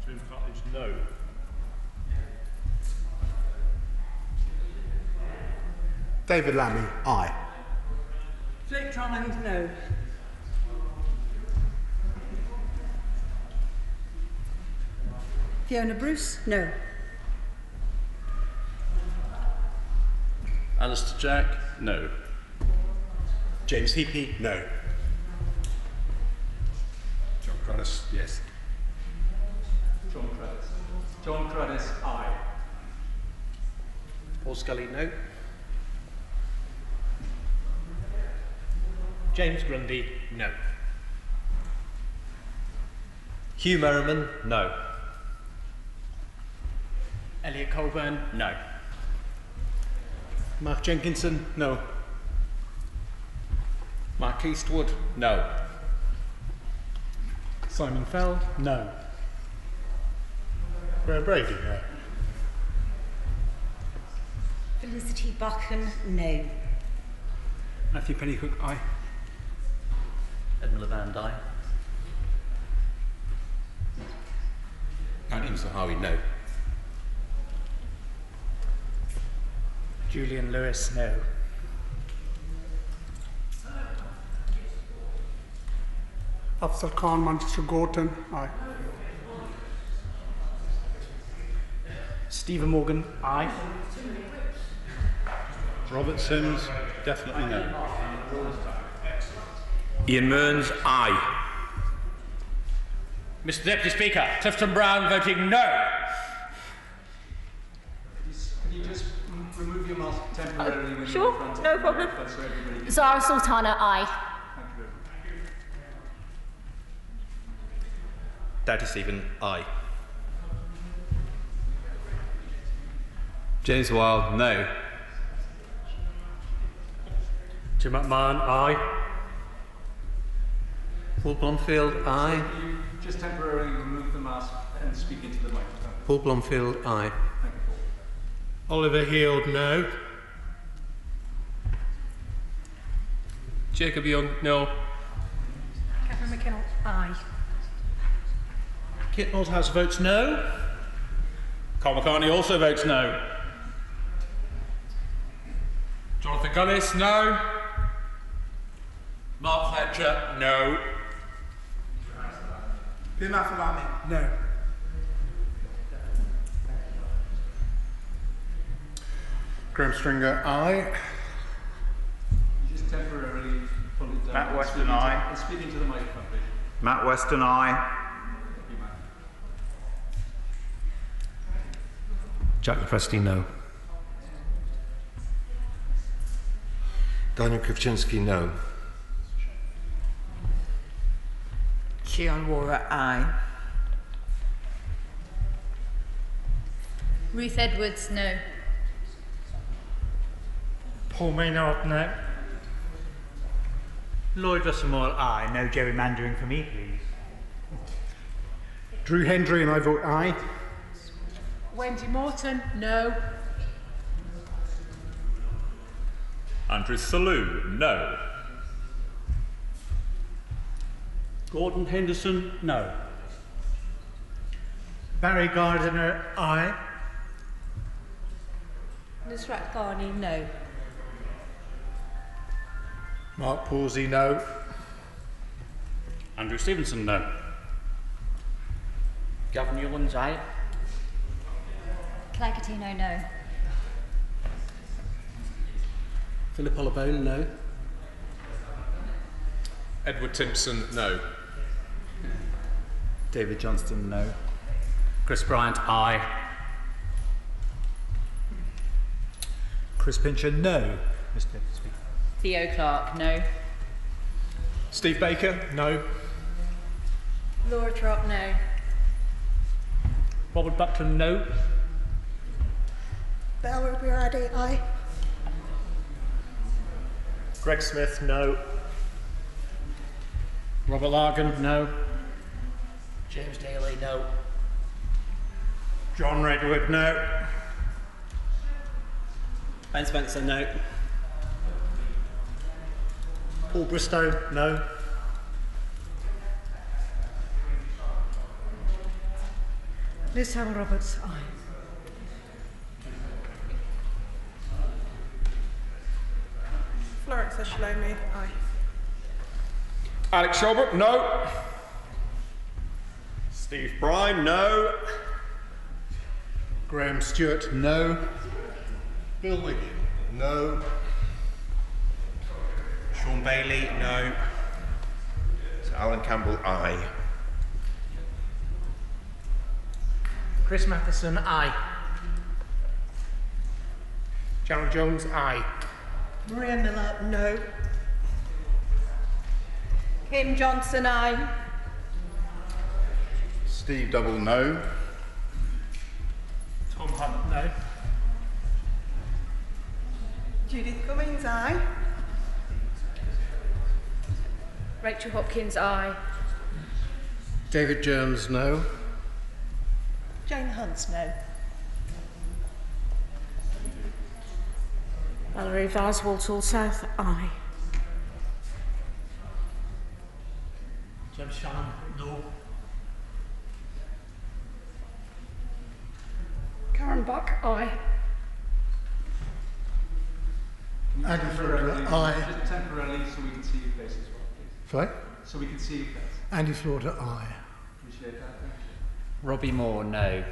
Jim Cottage, no. David Lammy, aye. Flake Drummond, no. Fiona Bruce, no. Alistair Jack, no. James Heapy, no. John Cronus, yes. John Cradis. John Cradis, aye. Paul Scully, no. James Grundy, no. Hugh Merriman, no. Elliot Colburn, No. Mark Jenkinson, no. Mark Eastwood, No. Simon Feld, no. Graham Brady, no. Felicity Buchan, no. Matthew Pennycook, aye. Edmund Levand, aye. Nadim Zahawi, no. Julian Lewis, no. Afzal Khan, Manchester Gorton, aye. Stephen Morgan, aye. Robert Sims, definitely no. Ian Mearns, aye. Mr Deputy Speaker, Clifton Brown voting no. Could you just remove your mask temporarily when Sure, you're in front of no the problem. microphone so everybody can... Zara Sultana, aye. Thank you very much. Doughty Stephen, aye. James Wilde, no. Jim McMahon, aye. Paul Blomfield, aye. Can you just temporarily remove the mask and speak into the microphone? Paul Blomfield, aye. Thank you, Paul. Oliver Heald, no. Jacob Young, no. Catherine McKinnell, aye. Kit Nordhouse votes no. Carl McCartney also votes no. Jonathan Gunnis, no. Mark Fletcher, no. Pim Afalami, no. Graham Stringer, aye. Just temporarily pull it down. Matt Weston, aye. And speak into the microphone, please. Matt Weston, aye. Thank you, Matt. Jack Lepresti, no. Daniel Kravchinsky, no. Shion Wara, aye. Ruth Edwards, no. Paul Maynard, no. Lloyd Russell-Moore, aye. No gerrymandering for me, please. Drew Hendry and I vote aye. Wendy Morton, no. Andrew Salou, no. Gordon Henderson, no. Barry Gardiner, aye. Nusrat Ghani, no. Mark Pawsey, no. Andrew Stevenson, no. Gavin Newlands, aye. Claire Coutinho, no. Philip Hollowbone, no. Edward Timpson, no. David Johnston, no. Chris Bryant, aye. Chris Pincher, no. Mr. Speaker. Theo Clark, no. Steve Baker, no. Laura Trott, no. Robert Buckland, no. Bella Birardi, aye. Greg Smith, no. Robert Larkin, no. James Daly, no. John Redwood, no. Ben Spencer, no. Paul Bristow, no. Liz Howell Roberts, aye. Florence Shalomi, aye. Alex Shelbrook, no. Steve Brine, no. Graham Stewart, no. Bill Wiggin, no. Sean Bailey, no. Alan Campbell, aye. Chris Matheson, aye. Gerald Jones, aye. Maria Miller, no. Kim Johnson, aye. Steve Double, no. Tom Hunt, no. Judith Cummings, aye. Rachel Hopkins, aye. David Jones, no. Jane Hunt, no. Valerie Vars, Walsall South, aye. James Shannon, no. Karen Buck, aye. Andy Florida, aye. Just temporarily so we can see your face as well, please. Sorry? So we can see your face. Andy Florida, aye. Appreciate that. Thank you. Robbie Moore, no.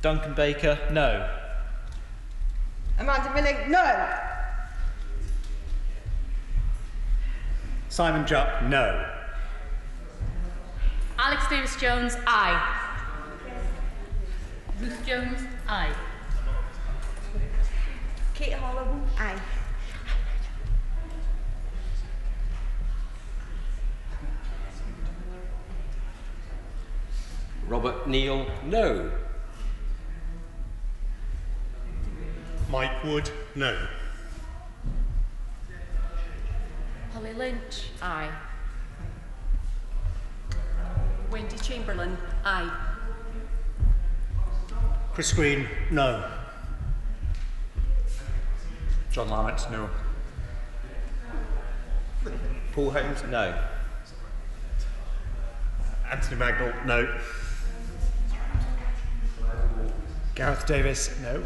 Duncan Baker, no. Amanda Milling, no. Simon Jupp, no. Alex Davis Jones, aye. Ruth Jones, aye. Kate Holloway, aye. Robert Neal, no. Mike Wood, no. Holly Lynch, aye. Wendy Chamberlain, aye. Chris Green, no. John Larnett, no. Paul Holmes, no. Anthony Magnall, no. Gareth Davis, no.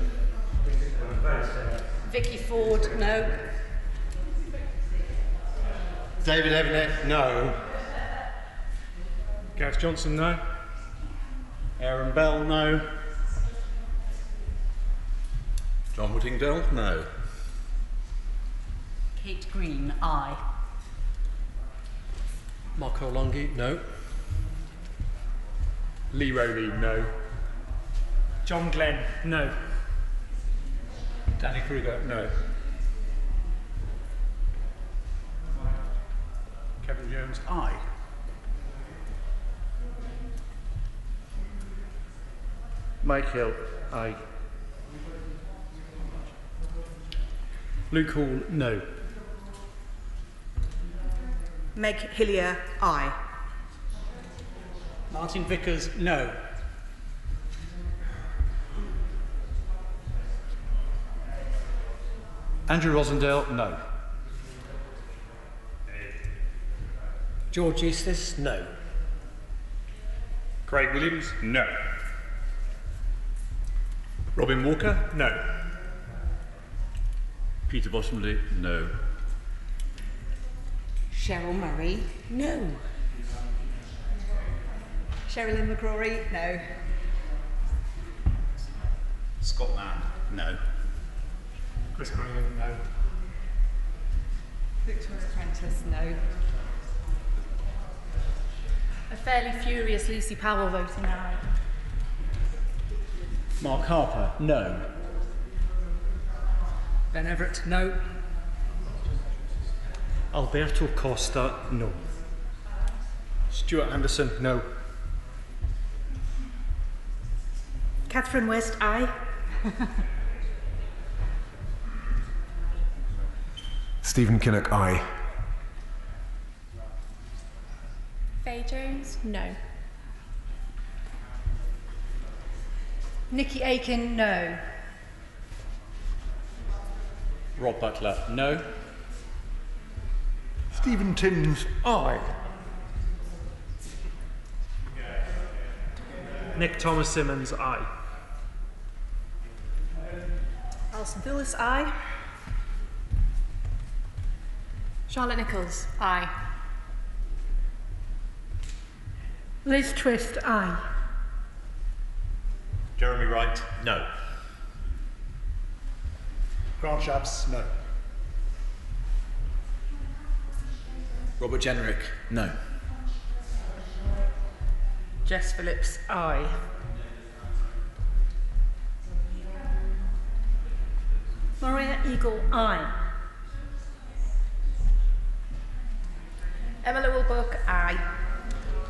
Vicky Ford, no. David Evanick, no. Gareth Johnson, no. Aaron Bell, no. John Whittingdale, no. Kate Green, aye. Marco Longi, no. Lee Rowley, no. John Glenn, no. Danny Kruger, no. Kevin Jones, aye. Mike Hill, aye. Luke Hall, no. Meg Hillier, aye. Martin Vickers, no. Andrew Rosendale, no. George Eustace, no. Craig Williams, no. Robin Walker, no. Peter Bottomley, no. Cheryl Murray, no. Sherilyn McCrory, no. Scott Land, no. Chris Green, no. Victoria Prentice, no. A fairly furious Lucy Powell voting aye. Mark Harper, no. Ben Everett, no. Alberto Costa, no. Stuart Anderson, no. Catherine West, aye. Stephen Kinnock, aye. Faye Jones, no. Nikki Aiken, no. Rob Butler, no. Stephen Timms, aye. Nick Thomas Simmons, aye. Alison Phillips, aye. Charlotte Nichols, aye. Liz Twist, aye. Jeremy Wright, no. Grant Shapps, no. Robert Jenrick, no. Jess Phillips, aye. Maria Eagle, aye. Emma Lowell-Buck, aye.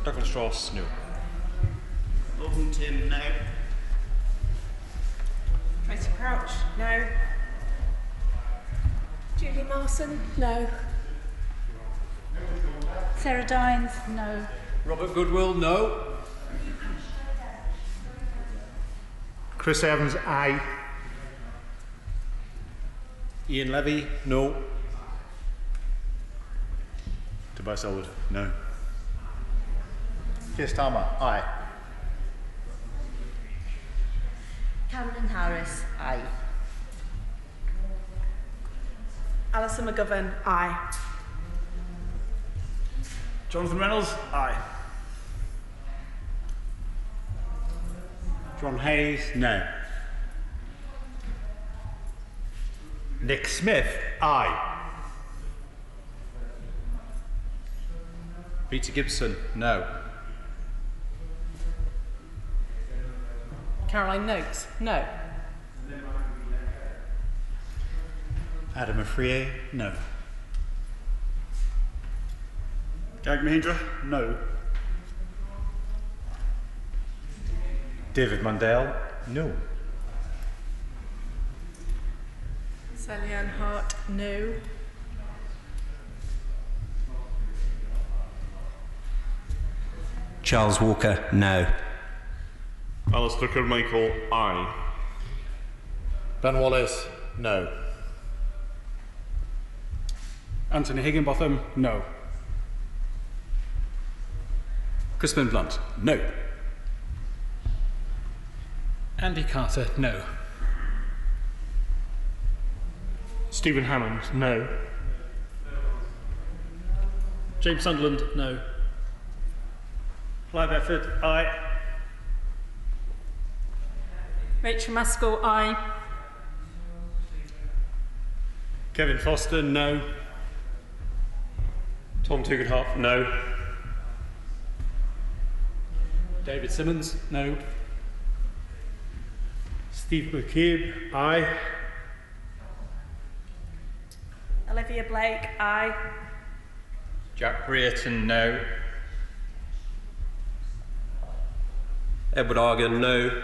Douglas Strauss, no. Northern Tim, no. Tracy Crouch, no. Julie Marson, no. Sarah Dines, no. Robert Goodwill, no. Chris Evans, aye. Ian Levy, no. Tobias Elwood, no. Keir Starmer, aye. Camden Harris, aye. Alison McGovern, aye. Jonathan Reynolds, aye. John Hayes, no. Nick Smith, aye. Peter Gibson, no. Caroline Noakes, no. Adam Afrier, no. Gag Mahindra, no. David Mundell, no. Sally-Anne Hart, no. Charles Walker, no. Alistair Carmichael, aye. Ben Wallace, no. Anthony Higginbotham, no. Crispin Blunt, no. Andy Carter, no. Stephen Hammond, no. James Sunderland, no. Clive Efford, aye. Rachel Maskell, aye. Kevin Foster, no. Tom Tugendhat, no. David Simmons, no. Steve McCabe, aye. Olivia Blake, aye. Jack Brereton, no. Edward Argan, no.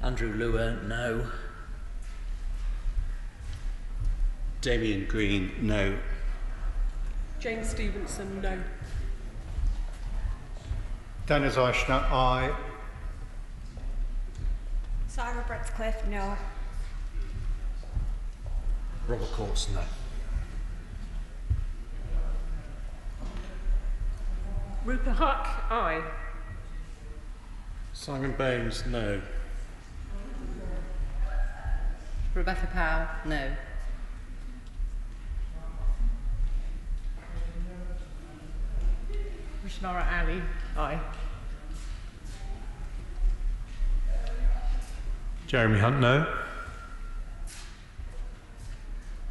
Andrew Lua, no. Damien Green, no. James Stevenson, no. Dennis Eichner, aye. Sarah Bradscliffe, no. Robert Courts, no. Rupert Huck, aye. Simon Baines, no. Rebecca Powell, no. Rishnara Ali, aye. Jeremy Hunt, no.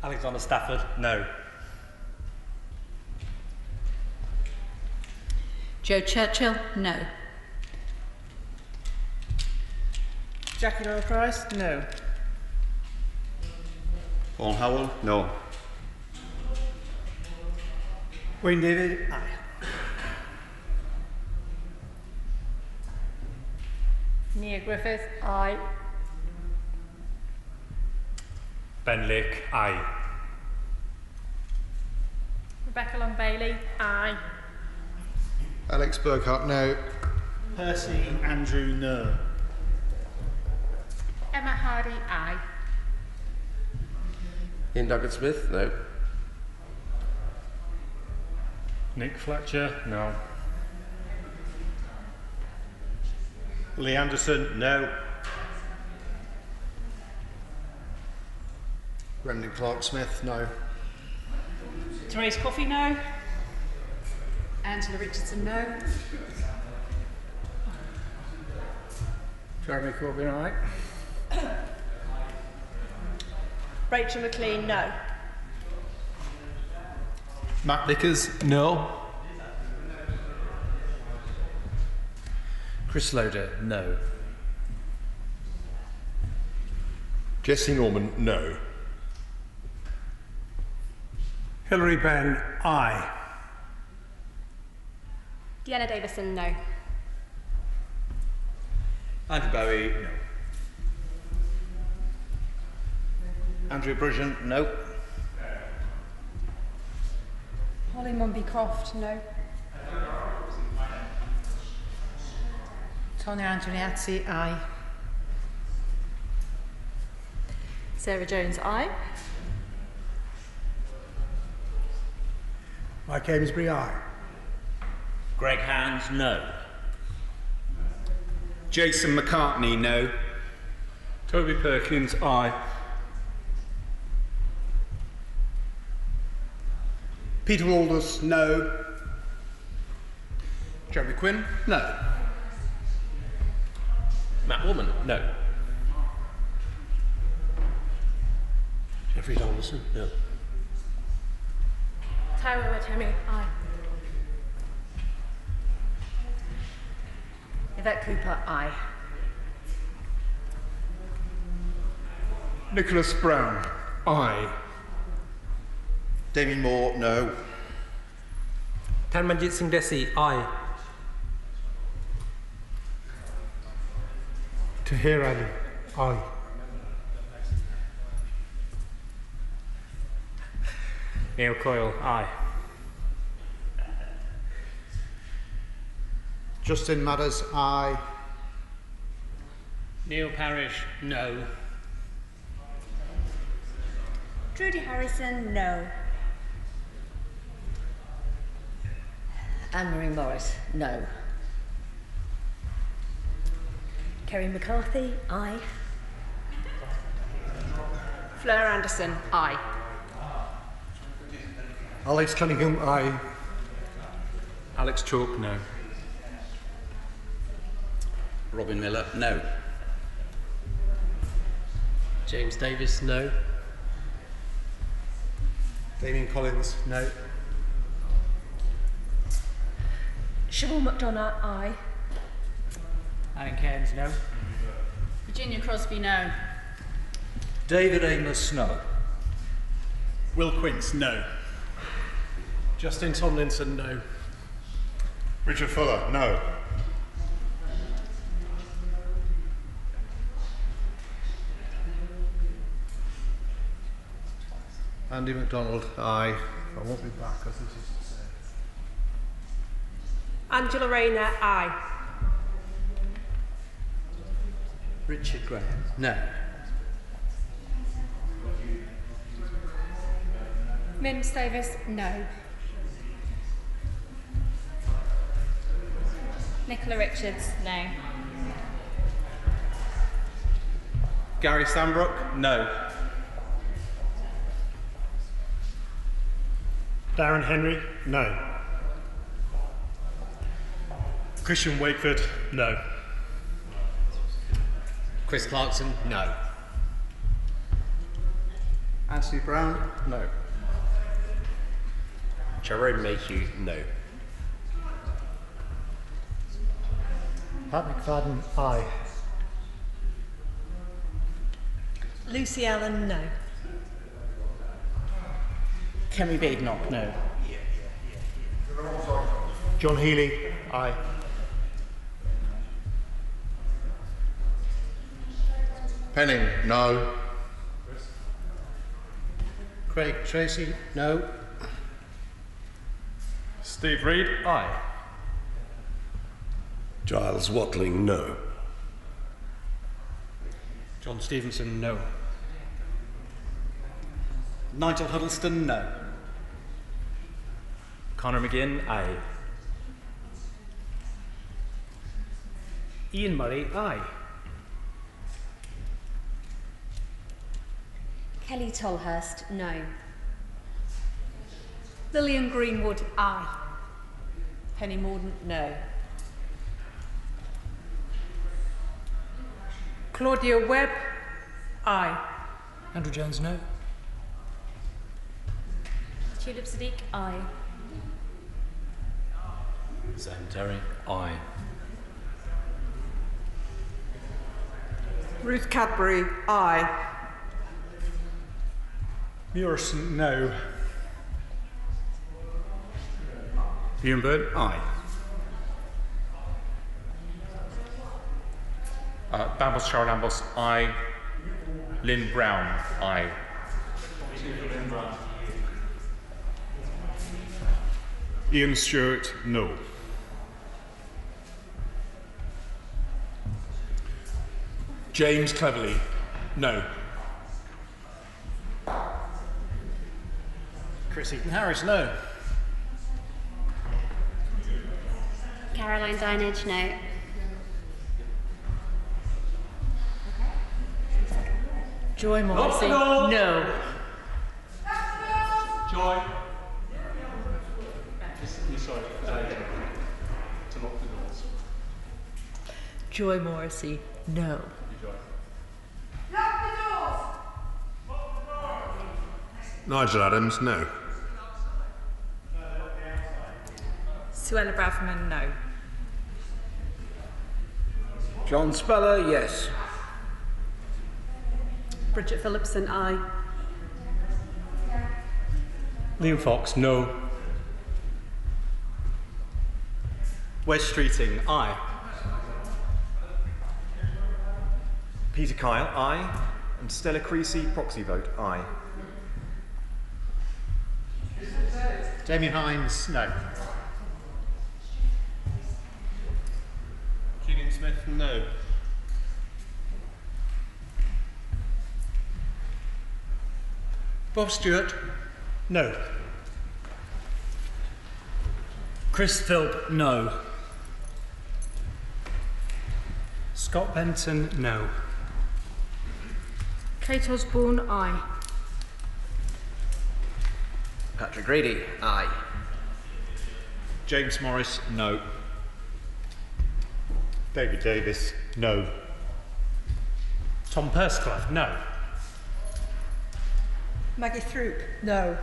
Alexander Stafford, no. Joe Churchill, no. Jackie Laura Price, no. Paul Howell, no. Wayne David, aye. Nia Griffith, aye. Ben Lake, aye. Rebecca Long Bailey, aye. Alex Burkhart, no. Percy Andrew, no. Emma Hardy, aye. Ian Duggan-Smith, no. Nick Fletcher, no. Lee Anderson, no. Brendan Clark-Smith, no. Therese Coffey, no. Angela Richardson, no. Jeremy Corbyn, aye. Rachel McLean, no. Matt Vickers, no. Chris Loader, no. Jesse Norman, no. Hilary Benn, aye. Deanna Davison, no. Andrew Bowie, no. Andrew Bruggen, no. Holly Mumby Croft, no. Tonya Antoniazzi, aye. Sarah Jones, aye. Mike Amesbury, aye. Greg Hands, no. Jason McCartney, no. Toby Perkins, aye. Peter Aldous, no. Jeremy Quinn, No. Matt Woolman, no. Jeffrey Donaldson, no. Tara Watemi, aye. Yvette Cooper, aye. Nicholas Brown, aye. Damien Moore, no. Tanmanjit Singh Desi, aye. Tahir Ali, aye. Neil Coyle, aye. Justin Matters, aye. Neil Parrish, no. Trudy Harrison, no. Anne-Marie Morris, no. Kerry McCarthy, aye. Fleur Anderson, aye. Alex Cunningham, aye. Alex Chalk, no. Robin Miller, no. James Davis, no. Damien Collins, no. Siobhan McDonough, aye. Alan Cairns, no. Virginia Crosby, no. David Amos, no. Will Quince, no. Justin Tomlinson, no. Richard Fuller, no. Andy MacDonald, aye. I won't be back because this is to say. Angela Rayner, aye. Richard Graham, No. Mims Davis, no. Nicola Richards, no. Gary Sambrook, no. Darren Henry, no. Christian Wakeford, no. Chris Clarkson, no. Anthony Brown, no. Jerome Mayhew, no. Pat McFadden, aye. Lucy Allen, no. Kemi Badenoch, no. John Healy, aye. Penning, no. Craig Tracy, no. Steve Reed, aye. Giles Watling, no. John Stevenson, no. Nigel Huddleston, no. Conor McGinn, aye. Ian Murray, aye. Kelly Tolhurst, no. Lillian Greenwood, aye. Penny Mordaunt, no. Claudia Webb, aye. Andrew Jones, no. Tulip Sadiq, aye. Sam Terry, aye. Ruth Cadbury, aye. Murison, no. Ian Bird, aye. Bambos, Sharon Ambos, aye. Lynn Brown, aye. Ian Stewart, no. James Cleverley, no. Chris Eaton Harris, no. Caroline Dinage, no. Joy Morrissey, no. Joy. Joy Morrissey, no. Nigel Adams, no. Suella Braverman, no. John Speller, yes. Bridget Phillipson, aye. Liam Fox, no. Wes Streeting, aye. Peter Kyle, aye. And Stella Creasy, proxy vote, aye. Damien Hines, no. Julian Smith, no. Bob Stewart, no. Chris Philp, no. Scott Benton, no. Kate Osborne, aye. Patrick Grady, aye. James Morris, no. David Davis, no. Tom Perscliffe, no. Maggie Throop, no.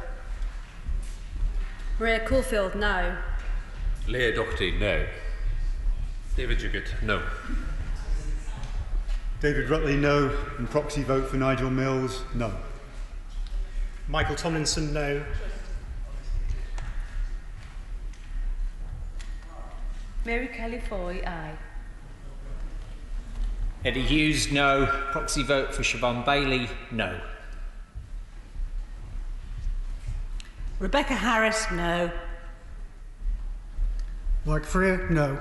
Maria Caulfield, no. Leah Doherty, no. David Juggett, no. David Rutley, no. And proxy vote for Nigel Mills, no. Michael Tomlinson, no. Mary Kelly Foy, aye. Eddie Hughes, no. Proxy vote for Siobhan Bailey, no. Rebecca Harris, no. Mike Freer, no.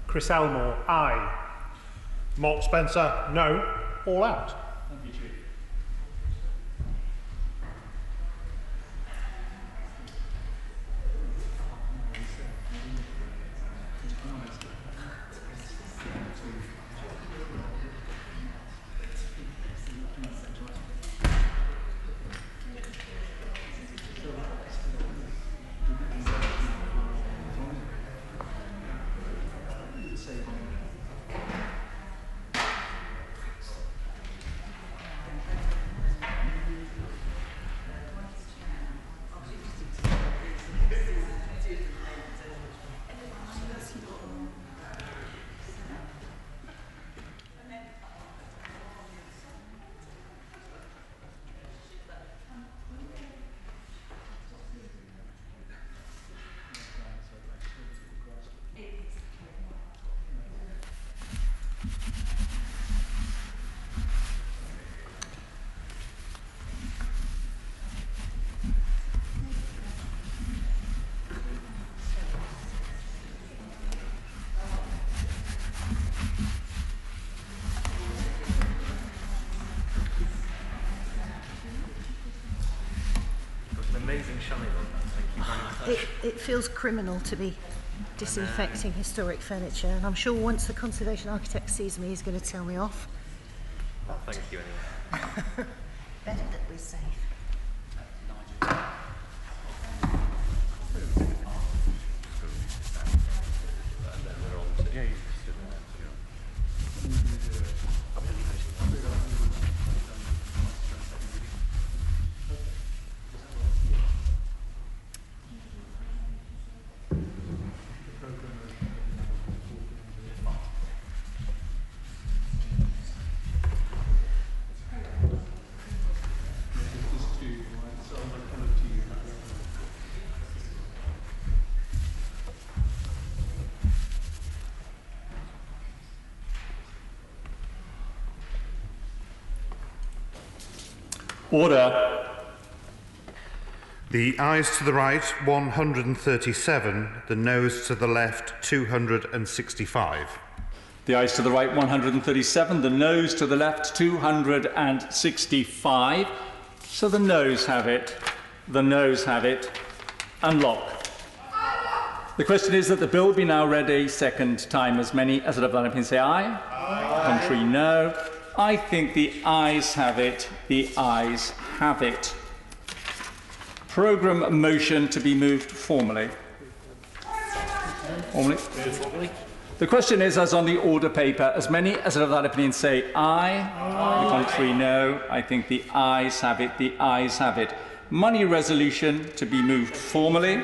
Chris Elmore, aye. Mark Spencer, no. All out. It feels criminal to be disinfecting historic furniture, and I'm sure once the conservation architect sees me, he's going to tell me off. Well, thank you anyway. Better that we're safe. Order. The ayes to the right, 137. The noes to the left, 265. The ayes to the right, 137. The noes to the left, 265. So the noes have it. The noes have it. Unlock. The question is that the bill be now read a second time. As many as have done it, say aye. Aye. Contrary, no. I think the ayes have it. The ayes have it. Programme motion to be moved formally. Formally. The question is, as on the order paper, as many as have that opinion say aye. Aye. The contrary, no. I think the ayes have it. The ayes have it. Money resolution to be moved formally.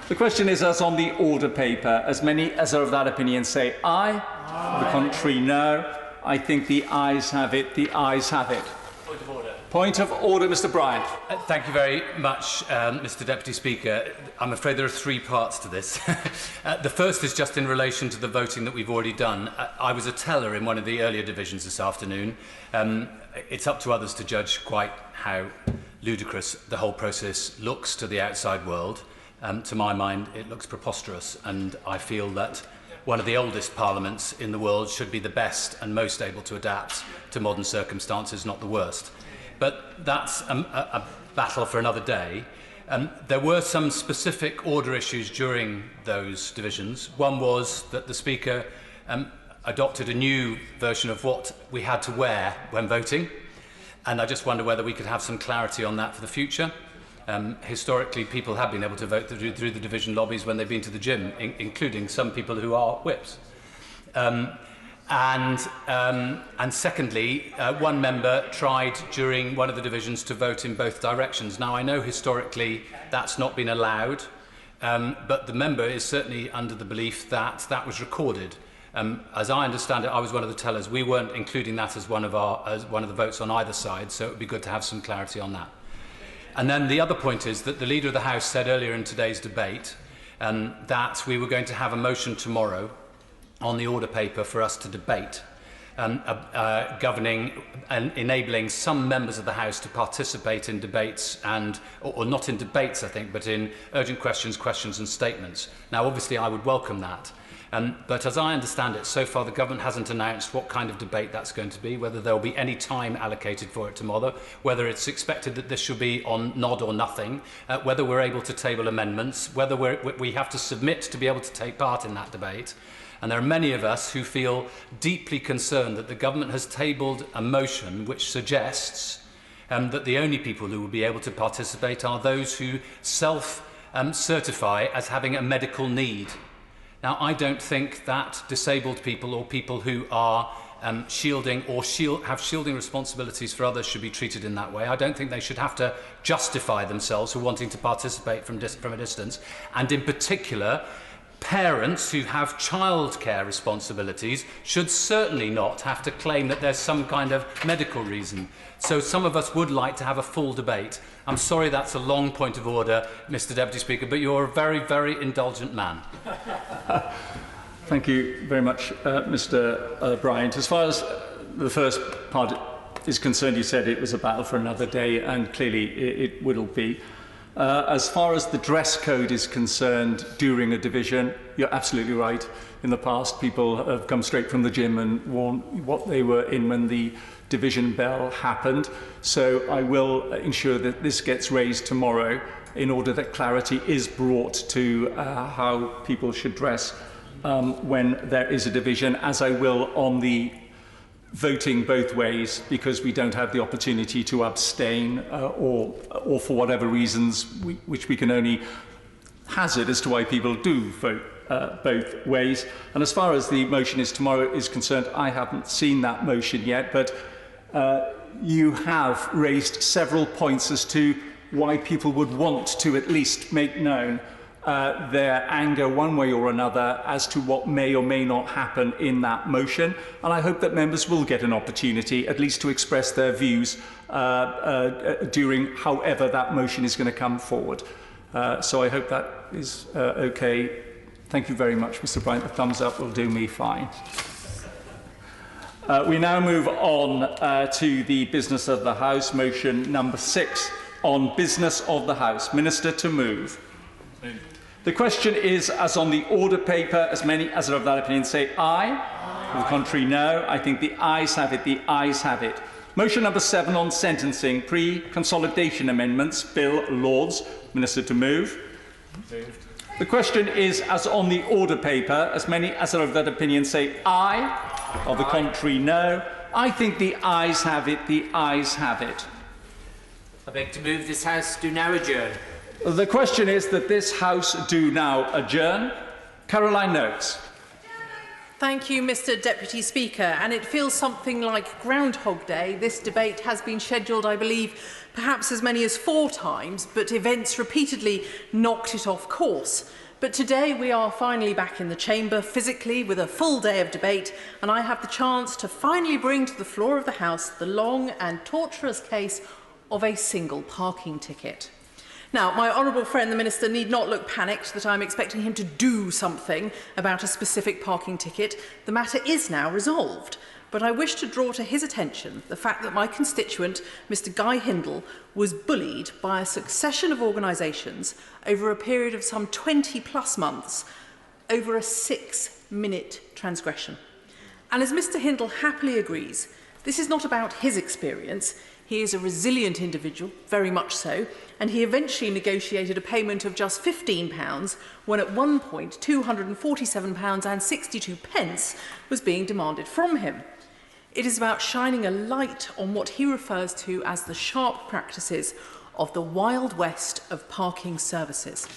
The question is, as on the order paper, as many as are of that opinion say aye. Aye. The contrary, no. I think the ayes have it. The ayes have it. Point of order. Point of order, Mr. Bryant. Thank you very much, Mr. Deputy Speaker. I'm afraid there are three parts to this. The first is just in relation to the voting that we've already done. I was a teller in one of the earlier divisions this afternoon. It's up to others to judge quite how ludicrous the whole process looks to the outside world. To my mind, it looks preposterous, and I feel that one of the oldest parliaments in the world should be the best and most able to adapt to modern circumstances, not the worst. But that's a battle for another day. There were some specific order issues during those divisions. One was that the Speaker adopted a new version of what we had to wear when voting, and I just wonder whether we could have some clarity on that for the future. Historically, people have been able to vote through the division lobbies when they've been to the gym, including some people who are whips. And secondly, one member tried during one of the divisions to vote in both directions. Now, I know historically that's not been allowed, but the member is certainly under the belief that that was recorded. As I understand it, I was one of the tellers. We weren't including that as one of the votes on either side, so it would be good to have some clarity on that. And then the other point is that the Leader of the House said earlier in today's debate that we were going to have a motion tomorrow on the order paper for us to debate, governing and enabling some members of the House to participate in debates or not in debates, I think, but in urgent questions and statements. Now, obviously, I would welcome that. But as I understand it, so far the government hasn't announced what kind of debate that's going to be, whether there will be any time allocated for it tomorrow, whether it's expected that this should be on nod or nothing, whether we're able to table amendments, whether we have to submit to be able to take part in that debate. And there are many of us who feel deeply concerned that the government has tabled a motion which suggests that the only people who will be able to participate are those who self-certify as having a medical need. Now, I don't think that disabled people or people who are shielding or have shielding responsibilities for others should be treated in that way. I don't think they should have to justify themselves for wanting to participate from a distance. And in particular, parents who have childcare responsibilities should certainly not have to claim that there's some kind of medical reason. So some of us would like to have a full debate. I'm sorry that's a long point of order, Mr. Deputy Speaker, but you're a very, very indulgent man. Thank you very much, Mr. Bryant. As far as the first part is concerned, you said it was a battle for another day, and clearly it will be. As far as the dress code is concerned during a division, you're absolutely right. In the past, people have come straight from the gym and worn what they were in when the division bell happened. So I will ensure that this gets raised tomorrow in order that clarity is brought to how people should dress when there is a division, as I will on the voting both ways, because we don't have the opportunity to abstain or for whatever reasons which we can only hazard as to why people do vote both ways. And as far as the motion is tomorrow is concerned, I haven't seen that motion yet, but you have raised several points as to why people would want to at least make known their anger one way or another as to what may or may not happen in that motion. And I hope that members will get an opportunity at least to express their views during however that motion is going to come forward. So I hope that is okay. Thank you very much, Mr. Bryant. The thumbs up will do me fine. We now move on to the business of the House, motion number 6 on business of the House. Minister to move. The question is, as on the order paper, as many as are of that opinion say aye. To the contrary, no. I think the ayes have it. The ayes have it. Motion number 7 on sentencing, pre-consolidation amendments, Bill Lords. Minister to move. Moved. The question is, as on the order paper, as many as are of that opinion say aye. Of the contrary, no. I think the ayes have it. The ayes have it. I beg to move this House do now adjourn. The question is that this House do now adjourn. Caroline Noakes. Thank you, Mr. Deputy Speaker. And it feels something like Groundhog Day. This debate has been scheduled, I believe, perhaps as many as 4 times, but events repeatedly knocked it off course. But today we are finally back in the chamber physically with a full day of debate, and I have the chance to finally bring to the floor of the House the long and torturous case of a single parking ticket. Now, my honourable friend, the Minister, need not look panicked that I'm expecting him to do something about a specific parking ticket. The matter is now resolved. But I wish to draw to his attention the fact that my constituent, Mr. Guy Hindle, was bullied by a succession of organisations over a period of some 20+ months over a 6-minute transgression. And as Mr. Hindle happily agrees, this is not about his experience. He is a resilient individual, very much so, and he eventually negotiated a payment of just £15 when at one point £247.62 was being demanded from him. It is about shining a light on what he refers to as the sharp practices of the Wild West of parking services.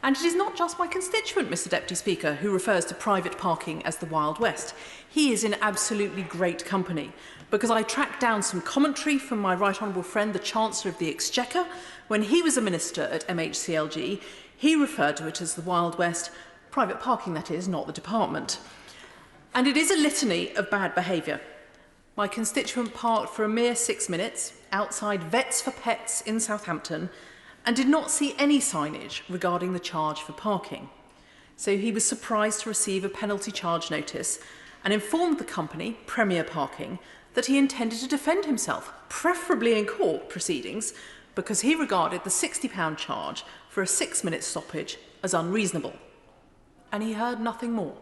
And it is not just my constituent, Mr. Deputy Speaker, who refers to private parking as the Wild West. He is in absolutely great company, because I tracked down some commentary from my right honourable friend, the Chancellor of the Exchequer. When he was a minister at MHCLG, he referred to it as the Wild West, private parking that is, not the department. And it is a litany of bad behaviour. My constituent parked for a mere 6 minutes outside Vets for Pets in Southampton and did not see any signage regarding the charge for parking. So he was surprised to receive a penalty charge notice and informed the company, Premier Parking, that he intended to defend himself, preferably in court proceedings, because he regarded the £60 charge for a 6-minute stoppage as unreasonable. And he heard nothing more.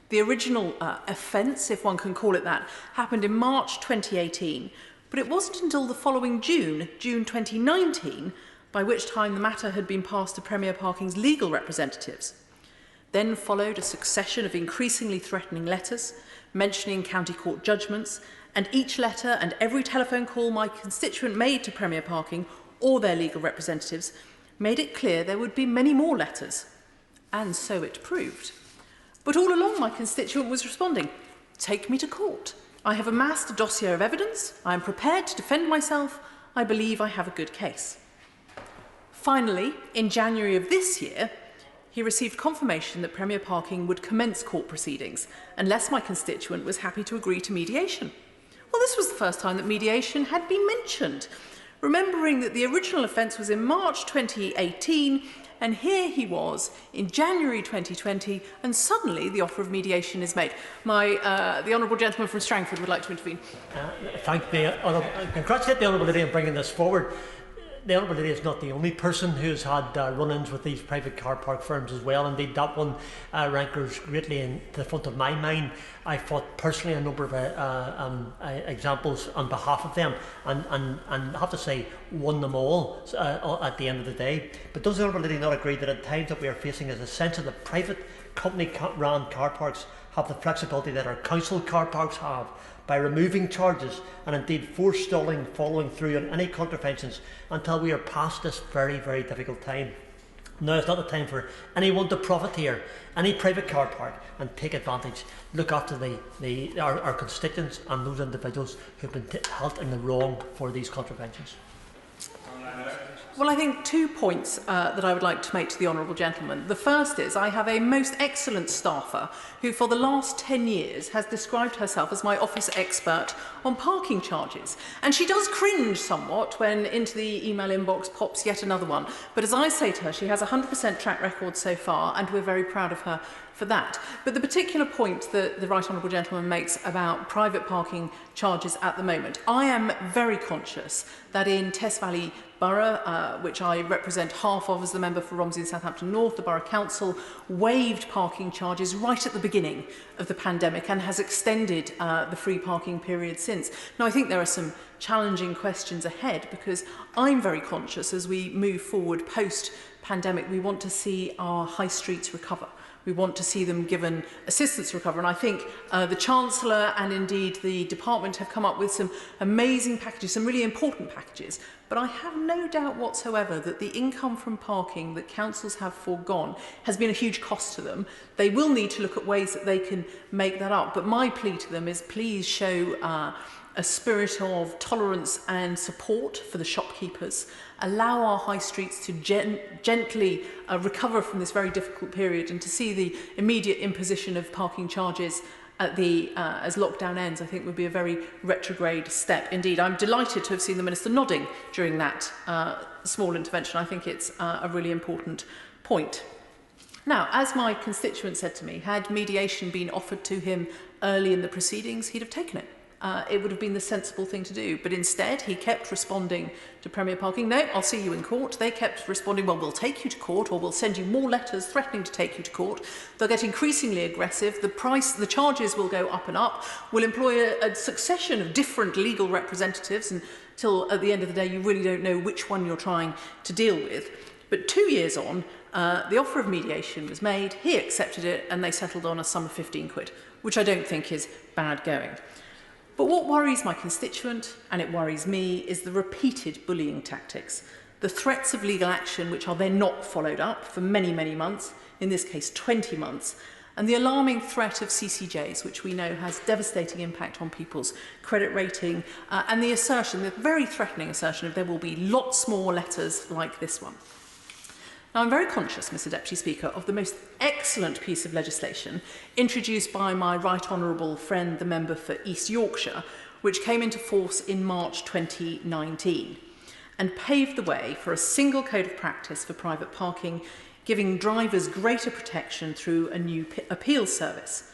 The original offence, if one can call it that, happened in March 2018, but it wasn't until the following June 2019, by which time the matter had been passed to Premier Parking's legal representatives. Then followed a succession of increasingly threatening letters, mentioning county court judgments, and each letter and every telephone call my constituent made to Premier Parking or their legal representatives made it clear there would be many more letters. And so it proved. But all along my constituent was responding, "Take me to court. I have amassed a dossier of evidence. I am prepared to defend myself. I believe I have a good case." Finally, in January of this year, he received confirmation that Premier Parking would commence court proceedings unless my constituent was happy to agree to mediation. Well, this was the first time that mediation had been mentioned, remembering that the original offence was in March 2018, and here he was in January 2020, and suddenly the offer of mediation is made. The honourable gentleman from Strangford would like to intervene. Congratulate the honourable lady in bringing this forward. the Honourable Lady is not the only person who's had run-ins with these private car park firms as well. Indeed, that one rankers greatly in the front of my mind. I fought personally a number of examples on behalf of them, and I have to say, won them all at the end of the day. But does the Honourable Lady not agree that at times that we are facing is a sense of the private company-run car parks have the flexibility that our council car parks have, by removing charges and indeed forestalling following through on any contraventions until we are past this very, very difficult time? Now is not the time for anyone to profiteer, any private car park, and take advantage. Look after our constituents and those individuals who have been held in the wrong for these contraventions. Well, I think 2 points that I would like to make to the honourable gentleman. The first is I have a most excellent staffer who for the last 10 years has described herself as my office expert on parking charges. And she does cringe somewhat when into the email inbox pops yet another one. But as I say to her, she has a 100% track record so far, and we're very proud of her for that. But the particular point that the right honourable gentleman makes about private parking charges at the moment, I am very conscious that in Tess Valley Borough, which I represent half of as the member for Romsey and Southampton North, the Borough Council waived parking charges right at the beginning of the pandemic and has extended the free parking period since. Now, I think there are some challenging questions ahead, because I'm very conscious as we move forward post-pandemic, we want to see our high streets recover. We want to see them given assistance to recover. And I think the Chancellor and indeed the department have come up with some amazing packages, some really important packages. But I have no doubt whatsoever that the income from parking that councils have foregone has been a huge cost to them. They will need to look at ways that they can make that up. But my plea to them is please show a spirit of tolerance and support for the shopkeepers. Allow our high streets to gently recover from this very difficult period, and to see the immediate imposition of parking charges at as lockdown ends, I think would be a very retrograde step indeed. I'm delighted to have seen the Minister nodding during that small intervention. I think it's a really important point. Now, as my constituent said to me, had mediation been offered to him early in the proceedings, he'd have taken it. It would have been the sensible thing to do. But instead, he kept responding to Premier Parking, no, I'll see you in court. They kept responding, well, we'll take you to court, or we'll send you more letters threatening to take you to court. They'll get increasingly aggressive. The charges will go up and up. We'll employ a succession of different legal representatives until at the end of the day, you really don't know which one you're trying to deal with. But 2 years on, the offer of mediation was made, he accepted it, and they settled on a sum of 15 quid, which I don't think is bad going. But what worries my constituent, and it worries me, is the repeated bullying tactics, the threats of legal action which are then not followed up for many, many months, in this case 20 months, and the alarming threat of CCJs, which we know has devastating impact on people's credit rating, and the assertion, the very threatening assertion, of there will be lots more letters like this one. Now, I'm very conscious, Mr Deputy Speaker, of the most excellent piece of legislation introduced by my right honourable friend, the member for East Yorkshire, which came into force in March 2019 and paved the way for a single code of practice for private parking, giving drivers greater protection through a new appeal service.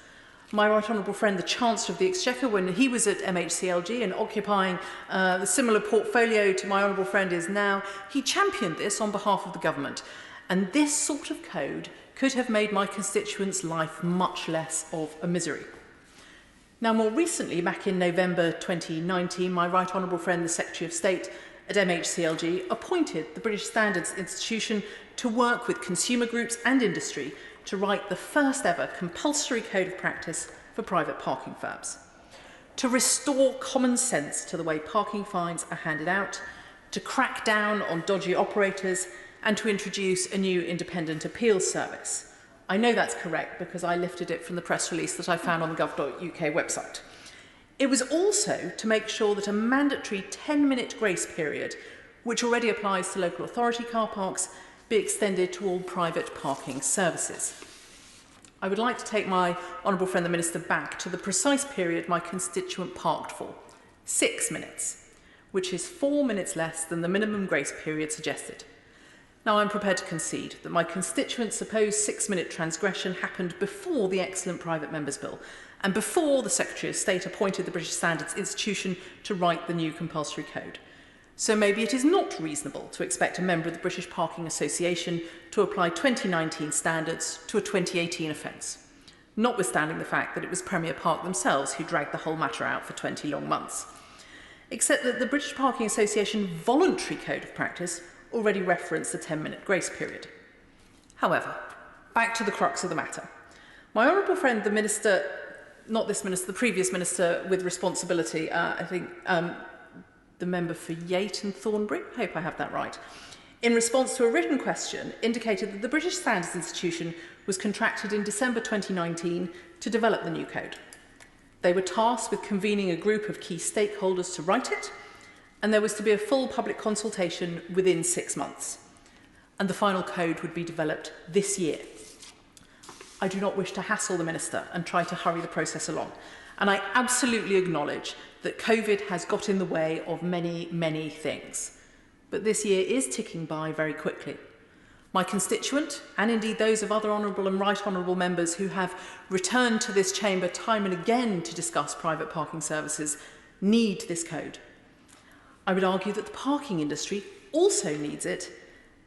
My right honourable friend, the Chancellor of the Exchequer, when he was at MHCLG and occupying the similar portfolio to my honourable friend is now, he championed this on behalf of the government. And this sort of code could have made my constituents' life much less of a misery. Now, more recently, back in November 2019, my right honourable friend, the Secretary of State at MHCLG, appointed the British Standards Institution to work with consumer groups and industry to write the first ever compulsory code of practice for private parking firms, to restore common sense to the way parking fines are handed out, to crack down on dodgy operators, and to introduce a new independent appeals service. I know that's correct because I lifted it from the press release that I found on the gov.uk website. It was also to make sure that a mandatory 10-minute grace period, which already applies to local authority car parks, be extended to all private parking services. I would like to take my honourable friend the Minister back to the precise period my constituent parked for, 6 minutes, which is 4 minutes less than the minimum grace period suggested. Now, I'm prepared to concede that my constituent's supposed 6-minute transgression happened before the excellent Private Members Bill and before the Secretary of State appointed the British Standards Institution to write the new compulsory code. So maybe it is not reasonable to expect a member of the British Parking Association to apply 2019 standards to a 2018 offence, notwithstanding the fact that it was Premier Park themselves who dragged the whole matter out for 20 long months. Except that the British Parking Association voluntary code of practice already referenced the 10-minute grace period. However, back to the crux of the matter. My honourable friend, the Minister, not this Minister, the previous Minister with responsibility, I think the member for Yate and Thornbury, I hope I have that right, in response to a written question, indicated that the British Standards Institution was contracted in December 2019 to develop the new code. They were tasked with convening a group of key stakeholders to write it, and there was to be a full public consultation within 6 months. And the final code would be developed this year. I do not wish to hassle the Minister and try to hurry the process along, and I absolutely acknowledge that COVID has got in the way of many, many things. But this year is ticking by very quickly. My constituent, and indeed those of other honourable and right honourable members who have returned to this chamber time and again to discuss private parking services, need this code. I would argue that the parking industry also needs it,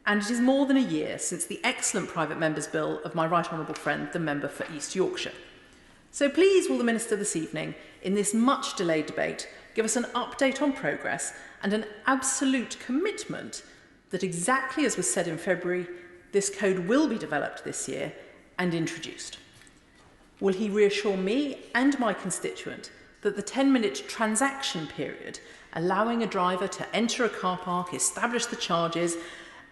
and it is more than a year since the excellent private member's bill of my right honourable friend, the member for East Yorkshire. So please will the Minister this evening, in this much delayed debate, give us an update on progress and an absolute commitment that, exactly as was said in February, this code will be developed this year and introduced. Will he reassure me and my constituent that the 10-minute transaction period, allowing a driver to enter a car park, establish the charges,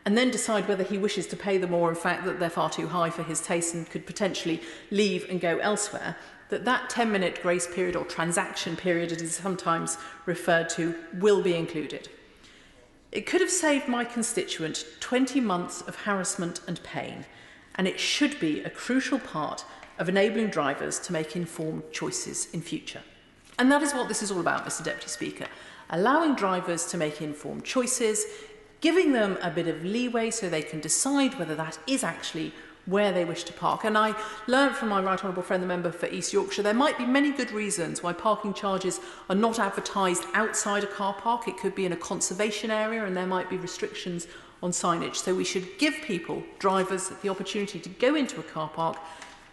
and then decide whether he wishes to pay them or, in fact, that they're far too high for his taste and could potentially leave and go elsewhere, that 10-minute grace period or transaction period, it is sometimes referred to, will be included. It could have saved my constituent 20 months of harassment and pain, and it should be a crucial part of enabling drivers to make informed choices in future. And that is what this is all about, Mr. Deputy Speaker, allowing drivers to make informed choices, giving them a bit of leeway so they can decide whether that is actually where they wish to park. And I learned from my right honourable friend, the member for East Yorkshire, there might be many good reasons why parking charges are not advertised outside a car park. It could be in a conservation area and there might be restrictions on signage. So we should give people, drivers, the opportunity to go into a car park,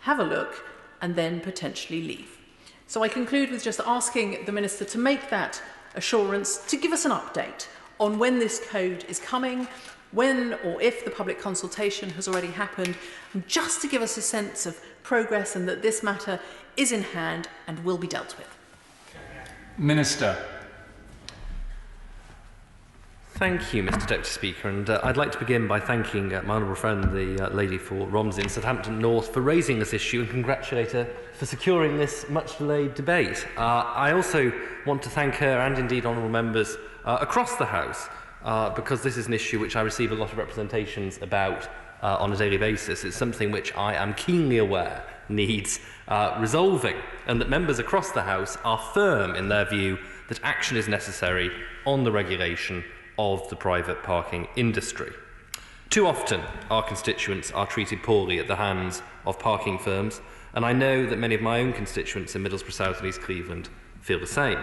have a look, and then potentially leave. So I conclude with just asking the Minister to make that assurance, to give us an update on when this code is coming, when or if the public consultation has already happened, and just to give us a sense of progress and that this matter is in hand and will be dealt with. Minister. Thank you, Mr. Deputy Speaker, and I'd like to begin by thanking my honourable friend, the lady for Romsey in Southampton North, for raising this issue and congratulate her for securing this much-delayed debate. I also want to thank her and indeed honourable members across the House because this is an issue which I receive a lot of representations about on a daily basis. It's something which I am keenly aware needs resolving, and that members across the House are firm in their view that action is necessary on the regulation of the private parking industry. Too often, our constituents are treated poorly at the hands of parking firms, and I know that many of my own constituents in Middlesbrough South and East Cleveland feel the same.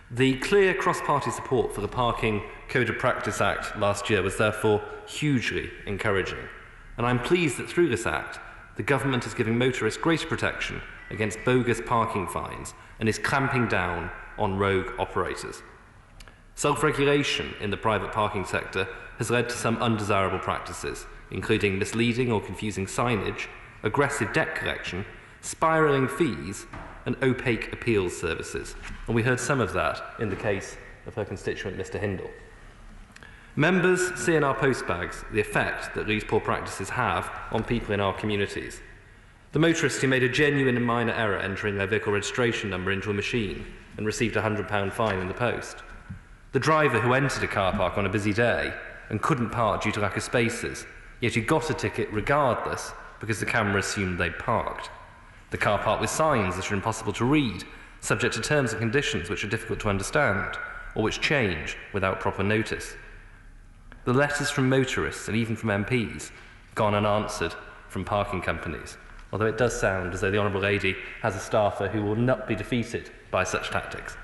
The clear cross-party support for the Parking Code of Practice Act last year was therefore hugely encouraging, and I'm pleased that through this Act, the government is giving motorists greater protection against bogus parking fines and is clamping down on rogue operators. Self-regulation in the private parking sector has led to some undesirable practices, including misleading or confusing signage, aggressive debt collection, spiralling fees, and opaque appeals services. And we heard some of that in the case of her constituent, Mr. Hindle. Members see in our postbags the effect that these poor practices have on people in our communities. The motorist who made a genuine and minor error entering their vehicle registration number into a machine and received a £100 fine in the post. The driver who entered a car park on a busy day and couldn't park due to lack of spaces, yet he got a ticket regardless because the camera assumed they'd parked. The car park with signs that are impossible to read, subject to terms and conditions which are difficult to understand, or which change without proper notice. The letters from motorists and even from MPs gone unanswered from parking companies, although it does sound as though the Honourable Lady has a staffer who will not be defeated by such tactics.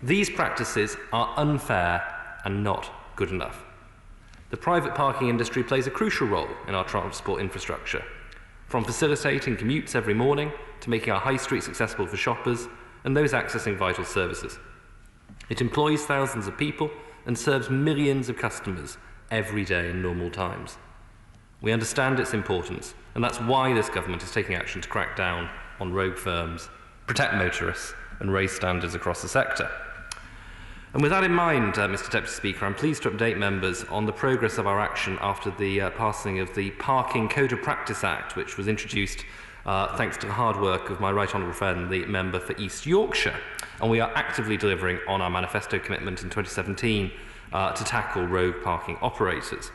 These practices are unfair and not good enough. The private parking industry plays a crucial role in our transport infrastructure, from facilitating commutes every morning to making our high streets accessible for shoppers and those accessing vital services. It employs thousands of people and serves millions of customers every day in normal times. We understand its importance, and that's why this government is taking action to crack down on rogue firms, protect motorists, and raise standards across the sector. And with that in mind, Mr. Deputy Speaker, I'm pleased to update members on the progress of our action after the passing of the Parking Code of Practice Act, which was introduced thanks to the hard work of my right honourable friend, the member for East Yorkshire. And we are actively delivering on our manifesto commitment in 2017 to tackle rogue parking operators.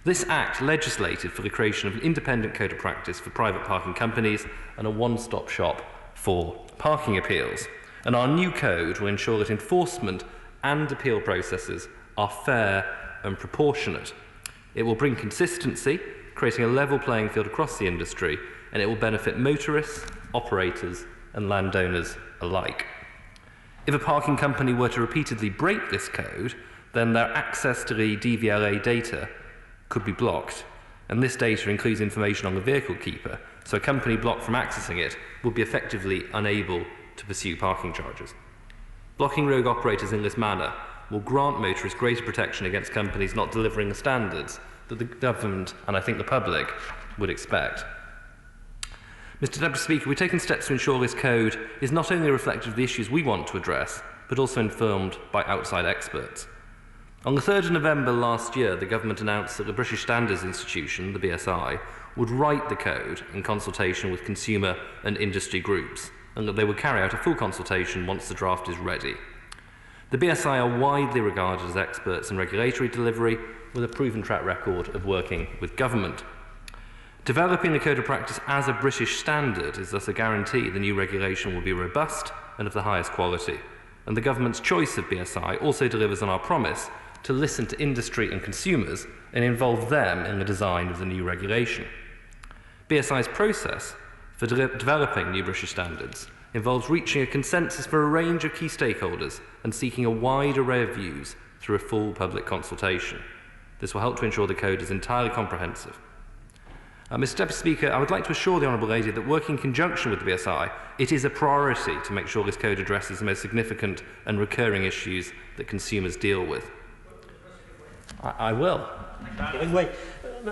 This Act legislated for the creation of an independent code of practice for private parking companies and a one-stop shop for parking appeals. And our new code will ensure that enforcement and appeal processes are fair and proportionate. It will bring consistency, creating a level playing field across the industry, and it will benefit motorists, operators, and landowners alike. If a parking company were to repeatedly break this code, then their access to the DVLA data could be blocked, and this data includes information on the vehicle keeper, so a company blocked from accessing it would be effectively unable to pursue parking charges. Blocking rogue operators in this manner will grant motorists greater protection against companies not delivering the standards that the government and I think the public would expect. Mr. Deputy Speaker, we've taken steps to ensure this code is not only reflective of the issues we want to address, but also informed by outside experts. On the 3rd of November last year, the government announced that the British Standards Institution, the BSI, would write the code in consultation with consumer and industry groups, and that they would carry out a full consultation once the draft is ready. The BSI are widely regarded as experts in regulatory delivery, with a proven track record of working with government. Developing the code of practice as a British standard is thus a guarantee the new regulation will be robust and of the highest quality. And the government's choice of BSI also delivers on our promise to listen to industry and consumers and involve them in the design of the new regulation. BSI's process for developing new British standards involves reaching a consensus for a range of key stakeholders and seeking a wide array of views through a full public consultation. This will help to ensure the code is entirely comprehensive. Mr. Deputy Speaker, I would like to assure the Honourable Lady that working in conjunction with the BSI, it is a priority to make sure this code addresses the most significant and recurring issues that consumers deal with. I will. Anyway,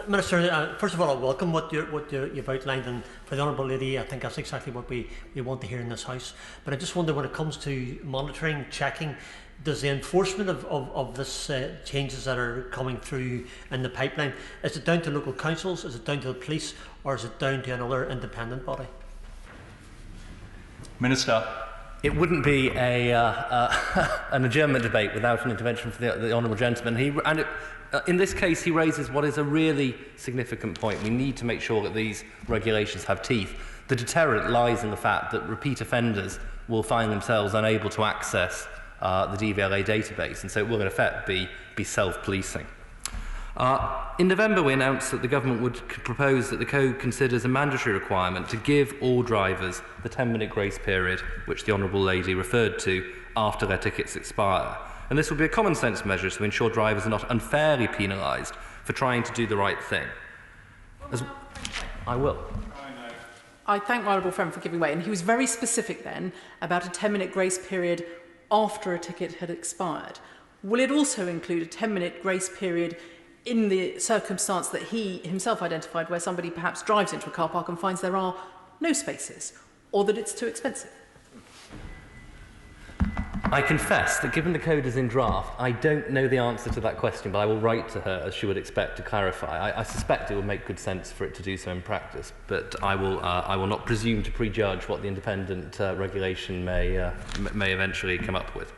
Minister, first of all, I welcome what you've outlined, and for the Honourable Lady, I think that's exactly what we want to hear in this House. But I just wonder, when it comes to monitoring, checking, does the enforcement of this changes that are coming through in the pipeline, is it down to local councils, is it down to the police, or is it down to another independent body? Minister. It wouldn't be an adjournment debate without an intervention from the honourable gentleman. In this case, he raises what is a really significant point. We need to make sure that these regulations have teeth. The deterrent lies in the fact that repeat offenders will find themselves unable to access the DVLA database, and so it will in effect be self-policing. In November, we announced that the government would propose that the code considers a mandatory requirement to give all drivers the 10-minute grace period, which the Honourable Lady referred to, after their tickets expire. And this will be a common-sense measure to ensure drivers are not unfairly penalised for trying to do the right thing. I will. I thank my honourable friend for giving way, and he was very specific then about a 10-minute grace period after a ticket had expired. Will it also include a 10-minute grace period in the circumstance that he himself identified, where somebody perhaps drives into a car park and finds there are no spaces, or that it's too expensive? I confess that given the code is in draft, I don't know the answer to that question, but I will write to her, as she would expect, to clarify. I suspect it would make good sense for it to do so in practice, but I will not presume to prejudge what the independent regulation may eventually come up with.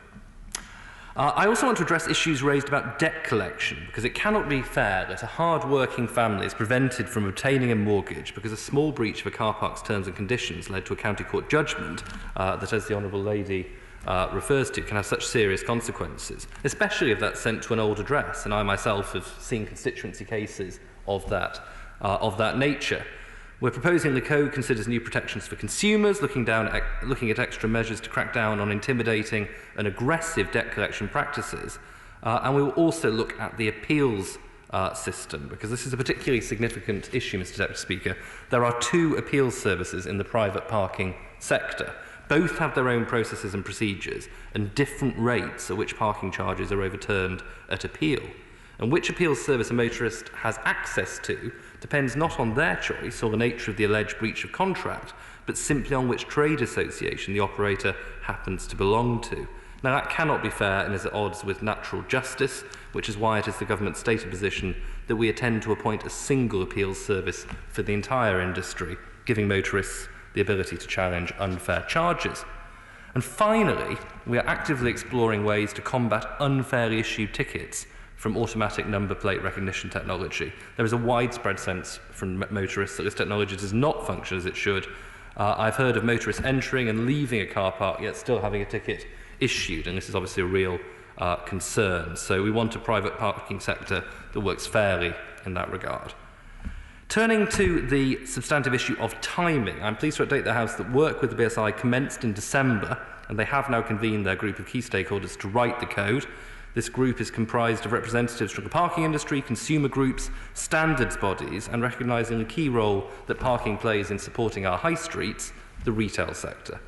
I also want to address issues raised about debt collection, because it cannot be fair that a hard-working family is prevented from obtaining a mortgage because a small breach of a car park's terms and conditions led to a county court judgment that, as the Honourable Lady refers to, can have such serious consequences, especially if that's sent to an old address, and I myself have seen constituency cases of that nature. We're proposing the code considers new protections for consumers, looking at extra measures to crack down on intimidating and aggressive debt collection practices, And we will also look at the appeals system, because this is a particularly significant issue, Mr. Deputy Speaker. There are 2 appeals services in the private parking sector. Both have their own processes and procedures and different rates at which parking charges are overturned at appeal. And which appeals service a motorist has access to depends not on their choice or the nature of the alleged breach of contract, but simply on which trade association the operator happens to belong to. Now, that cannot be fair and is at odds with natural justice, which is why it is the government's stated position that we intend to appoint a single appeals service for the entire industry, giving motorists the ability to challenge unfair charges. And finally, we are actively exploring ways to combat unfairly issued tickets from automatic number plate recognition technology. There is a widespread sense from motorists that this technology does not function as it should. I've heard of motorists entering and leaving a car park yet still having a ticket issued, and this is obviously a real concern. So we want a private parking sector that works fairly in that regard. Turning to the substantive issue of timing, I'm pleased to update the House that work with the BSI commenced in December, and they have now convened their group of key stakeholders to write the code. This group is comprised of representatives from the parking industry, consumer groups, standards bodies, and recognising the key role that parking plays in supporting our high streets, the retail sector.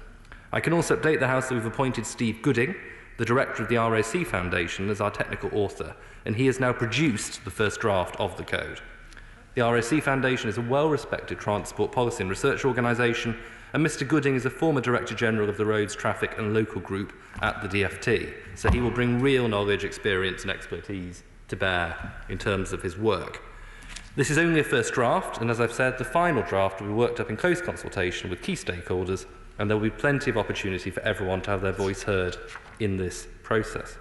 I can also update the House that we've appointed Steve Gooding, the director of the RAC Foundation, as our technical author, and he has now produced the first draft of the code. The RAC Foundation is a well-respected transport policy and research organisation, and Mr Gooding is a former Director General of the Roads, Traffic and Local Group at the DFT, so he will bring real knowledge, experience and expertise to bear in terms of his work. This is only a first draft, and as I've said, the final draft will be worked up in close consultation with key stakeholders, and there will be plenty of opportunity for everyone to have their voice heard in this process.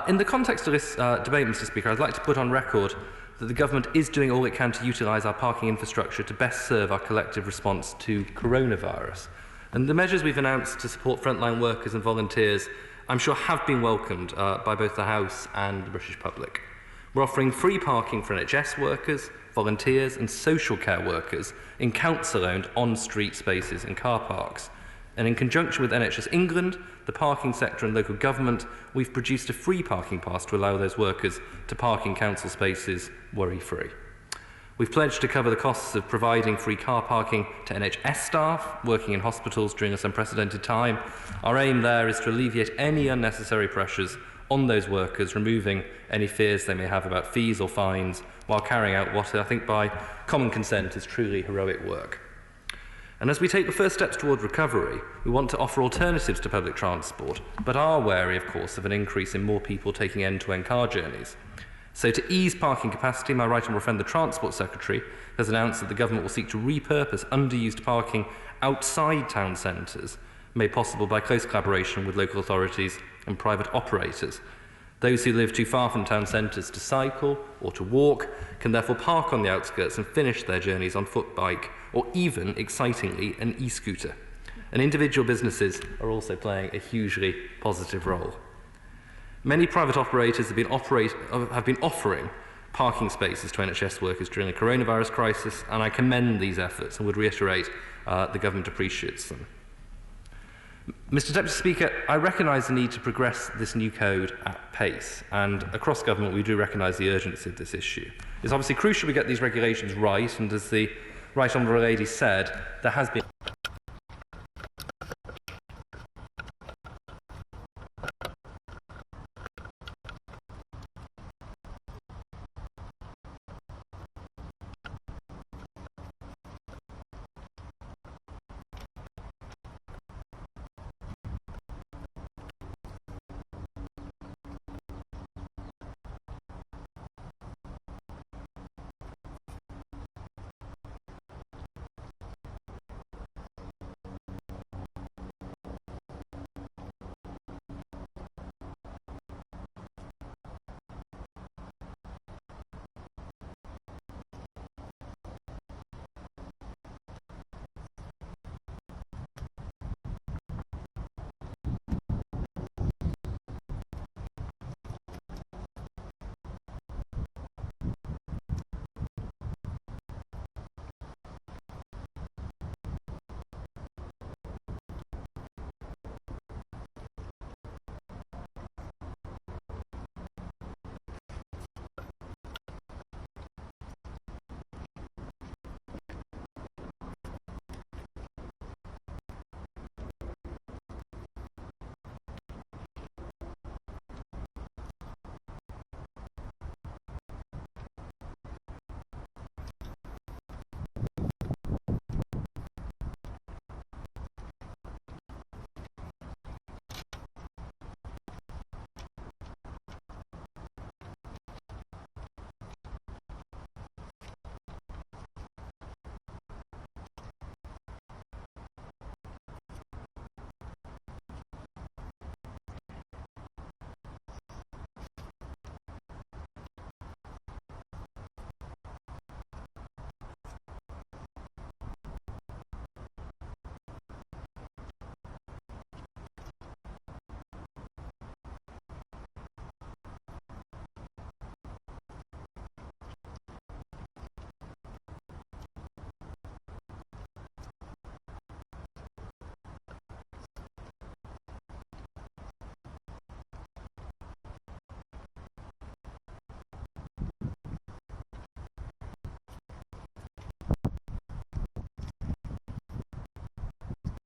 In the context of this debate, Mr Speaker, I'd like to put on record that the government is doing all it can to utilise our parking infrastructure to best serve our collective response to coronavirus. And the measures we've announced to support frontline workers and volunteers, I'm sure, have been welcomed by both the House and the British public. We're offering free parking for NHS workers, volunteers and social care workers in council-owned on-street spaces and car parks. And in conjunction with NHS England, the parking sector and local government, we've produced a free parking pass to allow those workers to park in council spaces worry-free. We've pledged to cover the costs of providing free car parking to NHS staff working in hospitals during this unprecedented time. Our aim there is to alleviate any unnecessary pressures on those workers, removing any fears they may have about fees or fines, while carrying out what I think by common consent is truly heroic work. And as we take the first steps toward recovery, we want to offer alternatives to public transport, but are wary, of course, of an increase in more people taking end-to-end car journeys. So to ease parking capacity, my right honourable friend, the Transport Secretary, has announced that the government will seek to repurpose underused parking outside town centres, made possible by close collaboration with local authorities and private operators. Those who live too far from town centres to cycle or to walk can therefore park on the outskirts and finish their journeys on foot, bike, or even, excitingly, an e-scooter. And individual businesses are also playing a hugely positive role. Many private operators have been offering parking spaces to NHS workers during the coronavirus crisis, and I commend these efforts and would reiterate the government appreciates them. Mr Deputy Speaker, I recognise the need to progress this new code at pace, and across government we do recognise the urgency of this issue. It's obviously crucial we get these regulations right, and as the Right Honourable Lady said, there has been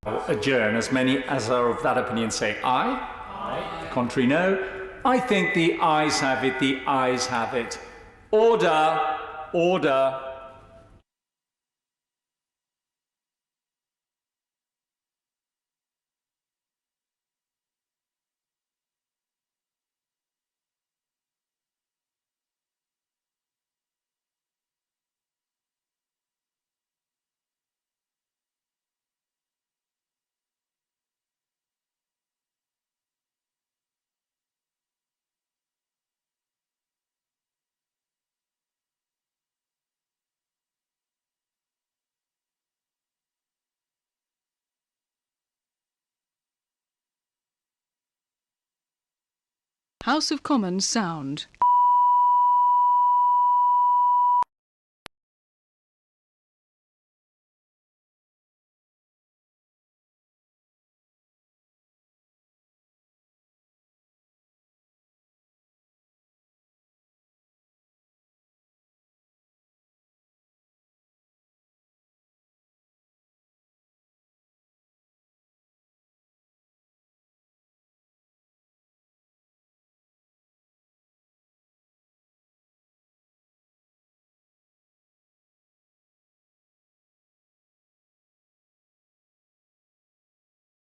Adjourn. As many as are of that opinion say aye. Aye. Contrary, no. I think the ayes have it. The ayes have it. Order. Order. House of Commons sound.